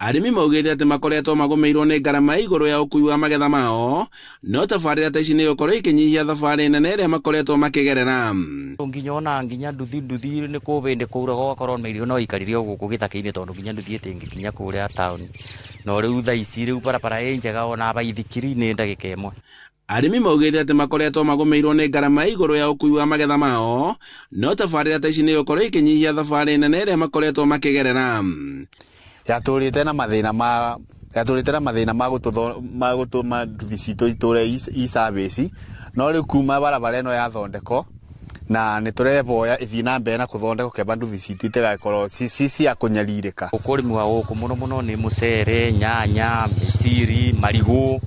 arimi maugite ati makoretwo magomeirwo ni ngarama iguru ya ukui wa magetha mao no tabarira ta ici ni gukoro ikinyihia thabari nene iria makoretwo makigerera nginya ona nginya nduthi ni kubinde kuura gwakorwo mairio no ikaririo guku githaka-ini tondu nginya nduthi itingikinya kuria town no riu tha ici riu barabara njega ona baithikiri ni ndagika imwe. Arimi maugite ati makoretwo magomeirwo ni ngarama iguru ya ukui wa magetha mao no tabarira ta ici ni gukoro ikinyihia thabari nene iria makoretwo makigerera yaturite na mathina ma gutuma nduthi citu iture i service no riu kuma barabara ino yathondeko na niturevoya ithii na mbere na kuthondeko keba nduthi citu itigakorwo cia kunyaririka. Ukurimi wa guku muno ni mucere, nyanya, misiri, marigu,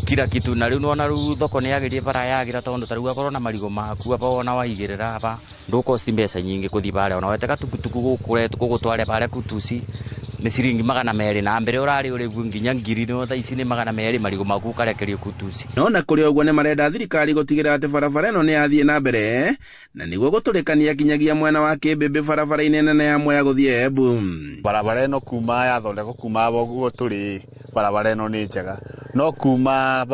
kila kitu na riu nona riu thoko ni yagirie bara yagira tondu tariu akorwo na marigo maku aba ona waigirira aba ndukosti mbeca nyingi kuthi bare ona weteka tukutuku gukuretu gugutware bare kutusi ni ciringi 200 na mbere urari uri nginya ngiri no tha ici ni 200 marigo maku karekerio kutusi. Nona kuri ogwo ni marenda thirikari gutigira ati barabara ino ni yathie na mbere na niguo guturikania kinyagia mwena wa Kibebe barabara-ini nene ya Mwea guthie Embu. Barabara ino kuma yathondeko kuma boguo turi barabara ino ni njega no kuma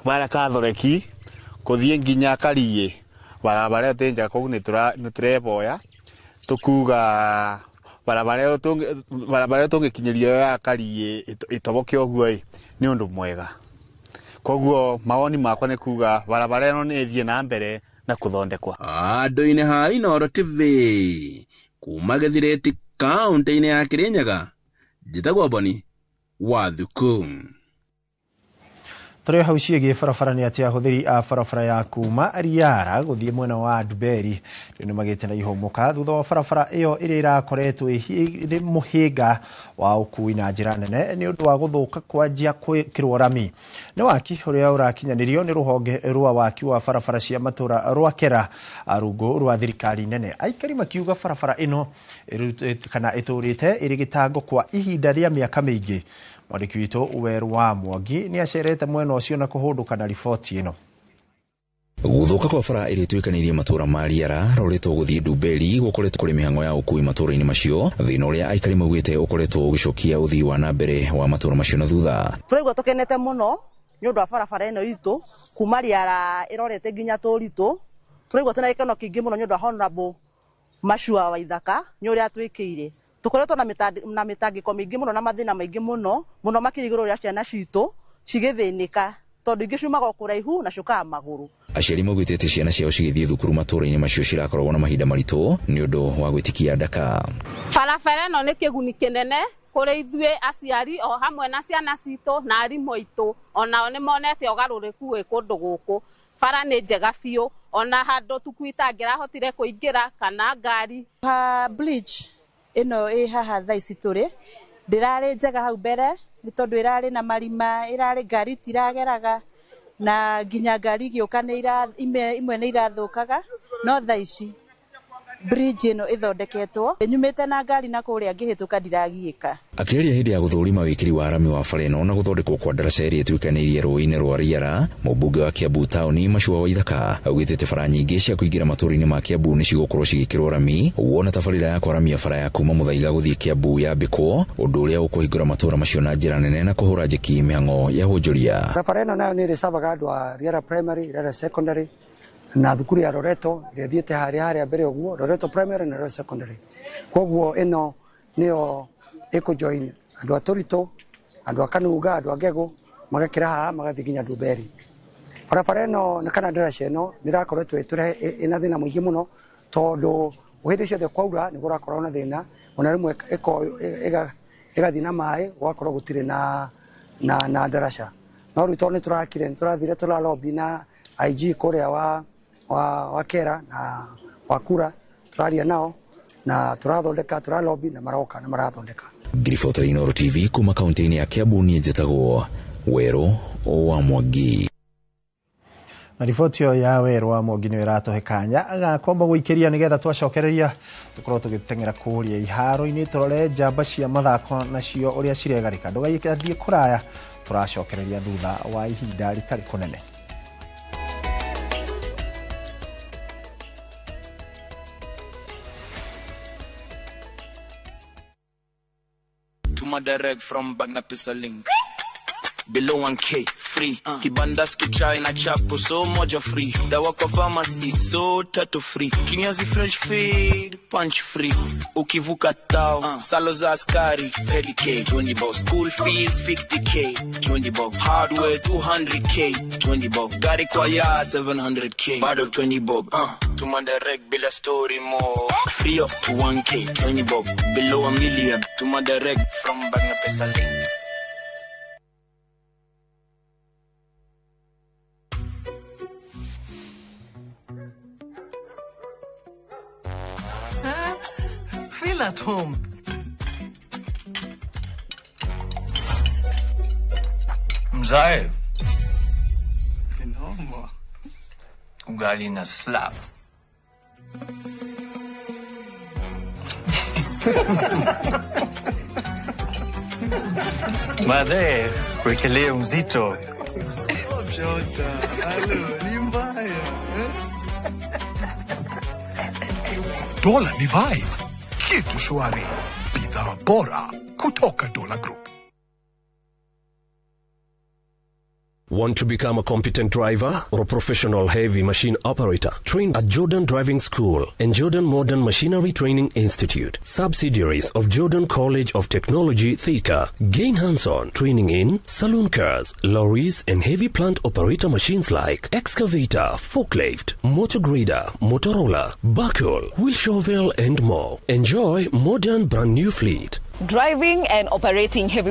bara Kathoreki kuthie nginya Karie barabara ite njega koguo ni turevoya tukuga barabara tungikinyiria ya Karie itoboke ogwo ni undu mwega koguo mawoni makwa ni kuga barabara ino ni ithie na mbere na kuthondekwa. Andu-ini ha Inooro TV kuma Githiriti kaunti-ini ya Kirinyaga njitagwo Boni Wathuku. Tũrĩ hau ciĩgiĩ barabara nĩ atĩ ahũthĩri a barabara ya kuma Riara gũthiĩ mwena wa Nduberi nĩ magĩte na ihũmũka thutha wa barabara ĩyo ĩrĩa ĩrakoretwo ĩrĩ mũhĩnga wa ũkui na njĩra nene nĩ ũndũ wa gũthũka kwanjia gwĩkĩrwo rami. Nĩ waki ũrĩa ũrakinyanĩrio nĩ rũhonge rwa waki wa barabara cia matũra rwa Kera rungu rwa thirikari nene. Aikari makiuga barabara ĩno kana ĩtũrĩte ĩrĩ gĩtango kwa ihinda rĩa mĩaka mĩingĩ. Mwandĩki witũ Uweru wa Mwangi nĩ acerete mwena ũcio na kũhũndũka na riboti ĩno. Gũthũka kwa bara ĩrĩa ĩtuĩkanĩirie matũra ma Riara roretwo gũthiĩ Nduberi gũkoretwo kũrĩ mĩhang'o ya ũkui matũra-inĩ macio, thĩna ũrĩa aikari maugĩte ũkoretwo ũgĩcokia ũthii wa na mbere wa matũra macio na thutha. Tũraigua tũkenete mũno nĩ ũndũ wa barabara ĩno itũ kuma Riara ĩrorete nginya Tũritũ. Tũraigua twĩna gĩkeno kĩingĩ mũno nĩ ũndũ wa Honorable Mashua Waithaka nĩ ũrĩa atwĩkĩire. Tukoretwo na mitangiko mingi muno na mathina maingi muno makirigiro ria ciana citũ cigĩthĩnĩka tondu ingĩ ciumaga kũraihu na ciũkaga magũrũ. Aciari maugĩte atĩ ciana ciao cigĩthiĩ thukuru matũra-inĩ macio cirakoragwo na mahinda maritũ nĩ ũndũ wa gwĩtikia ndaka. Barabara ĩno nĩ kĩguni kĩnene kũrĩ ithuĩ aciari o hamwe na ciana citũ na arimũ aitũ onao nĩ monete ũgarũrĩku wĩ kũndũ gũkũ. Bara nĩ njega biũ ona handũ tukui itangĩrahotire kũingĩra kana ngari. Bridge ino haha thaa ici tũrĩ ndĩrarĩ njega hau mbere nĩ tondũ ĩrarĩ na marima ĩrarĩ ngari tirageraga na nginya ngari igĩũka imwe nĩ irathũkaga no thaa ici bridge ino ithondeketwo nyumĩte na ngari na kũrĩa ngĩhĩtũka ndiragiĩka. Akĩaria hĩndĩ ya gũthũrima wĩkĩri wa rami wa bara ĩno na gũthondekwo kwa ndaraca ĩrĩa ĩtuĩkanĩirie rũĩ-inĩ rwa Riara, mũmbunge wa Kiambu taũni Mashua Waithaka augĩte atĩ bara nyingĩ cia kũingĩra matũra-inĩ ma Kiambu nĩ cigũkorwo cigĩkĩrwo rami, wona tabarĩra ya kwaramia bara ya kuma Mũthaiga gũthiĩ Kiambu yambĩkwo, ũndũ ũrĩa ũkũhingũra matũra macio na njĩra nene na kũhũra njeki mĩhang'o ya wonjoria. Bara ĩno nayo nĩ ĩrĩcabaga andũ a Riara Primary, Riara Secondary na thukuru ya Loreto ĩrĩa thiĩte harĩa mbere ũguo Loreto Primary na Loreto Secondary. Koguo ĩno nĩyo ĩkũjoin andũ a Tũritũ, andũ a Kanuga, andũ a Ngegũ magakĩra haha magathiĩ nginya Nduberi. Barabara ĩno na kana ndaraca ĩno nĩ ĩrakoretwo ĩna thĩna mũingĩ mũno tondũ hĩndĩ ciothe kwaura nĩ gũrakorwo na thĩna ona rĩmwe ĩgathiĩ na maĩ gũgakorwo gũtirĩ na ndaraca. No rĩu tondũ nĩ tũrakire nĩ tũrathire tũralobi na IG kũrĩa wa Kera na Wakura tũraria nao na tũrathondeka tũralobi na maroka na marathondeka. Ngiriboti ya Inooro TV kuma kaunti-inĩ ya Kiambu niĩ njĩtagwo Weru wa Mwangi. Na riboti ya Weru wa Mwangi nĩ ĩratũhe kanya agakomba gũikĩria nĩgetha twacokereria tũkorwo tũgĩteng'era kũrĩa iharo-inĩ tũrore njamba cia mathako nacio ũrĩa ciregarĩka. Ndũgagĩthiĩ kũraya, tũracokereria thutha wa ihinda rĩtarĩ kũnene. Tuma direct from Bagna Pisa Link. Below 1K, free. Kibandas kichai na chapo, so moja free. Dawa kwa pharmacy, so tattoo free. Kinyazi French feed, punch free. Ukivuka tao, salo za askari, 30K, 20 bob. School fees, 50K, 20 bob. Hardware, 200K, 20 bob. Gari kwa ya, 700K, bado 20 bob. Tuma direct, bila story more. Free up to 1K, 20 bob. Below $1 million, tuma direct from Bagna Pesa Link. Feel at home. Mzae. Kinoma. Ugali na slap. Madhe, wekelea mzito. Jota, alo, ni mbaya. Dola ni vibe. Kitu shwari. Bidhaa bora kutoka Dola Group. Want to become a competent driver or a professional heavy machine operator? Trained at Jordan Driving School and Jordan Modern Machinery Training Institute, subsidiaries of Jordan College of Technology, Thika. Gain hands-on training in saloon cars, lorries, and heavy plant operator machines like excavator, forklift, motor grader, Motorola, backhoe, wheel shovel, and more. Enjoy modern brand new fleet. Driving and operating heavy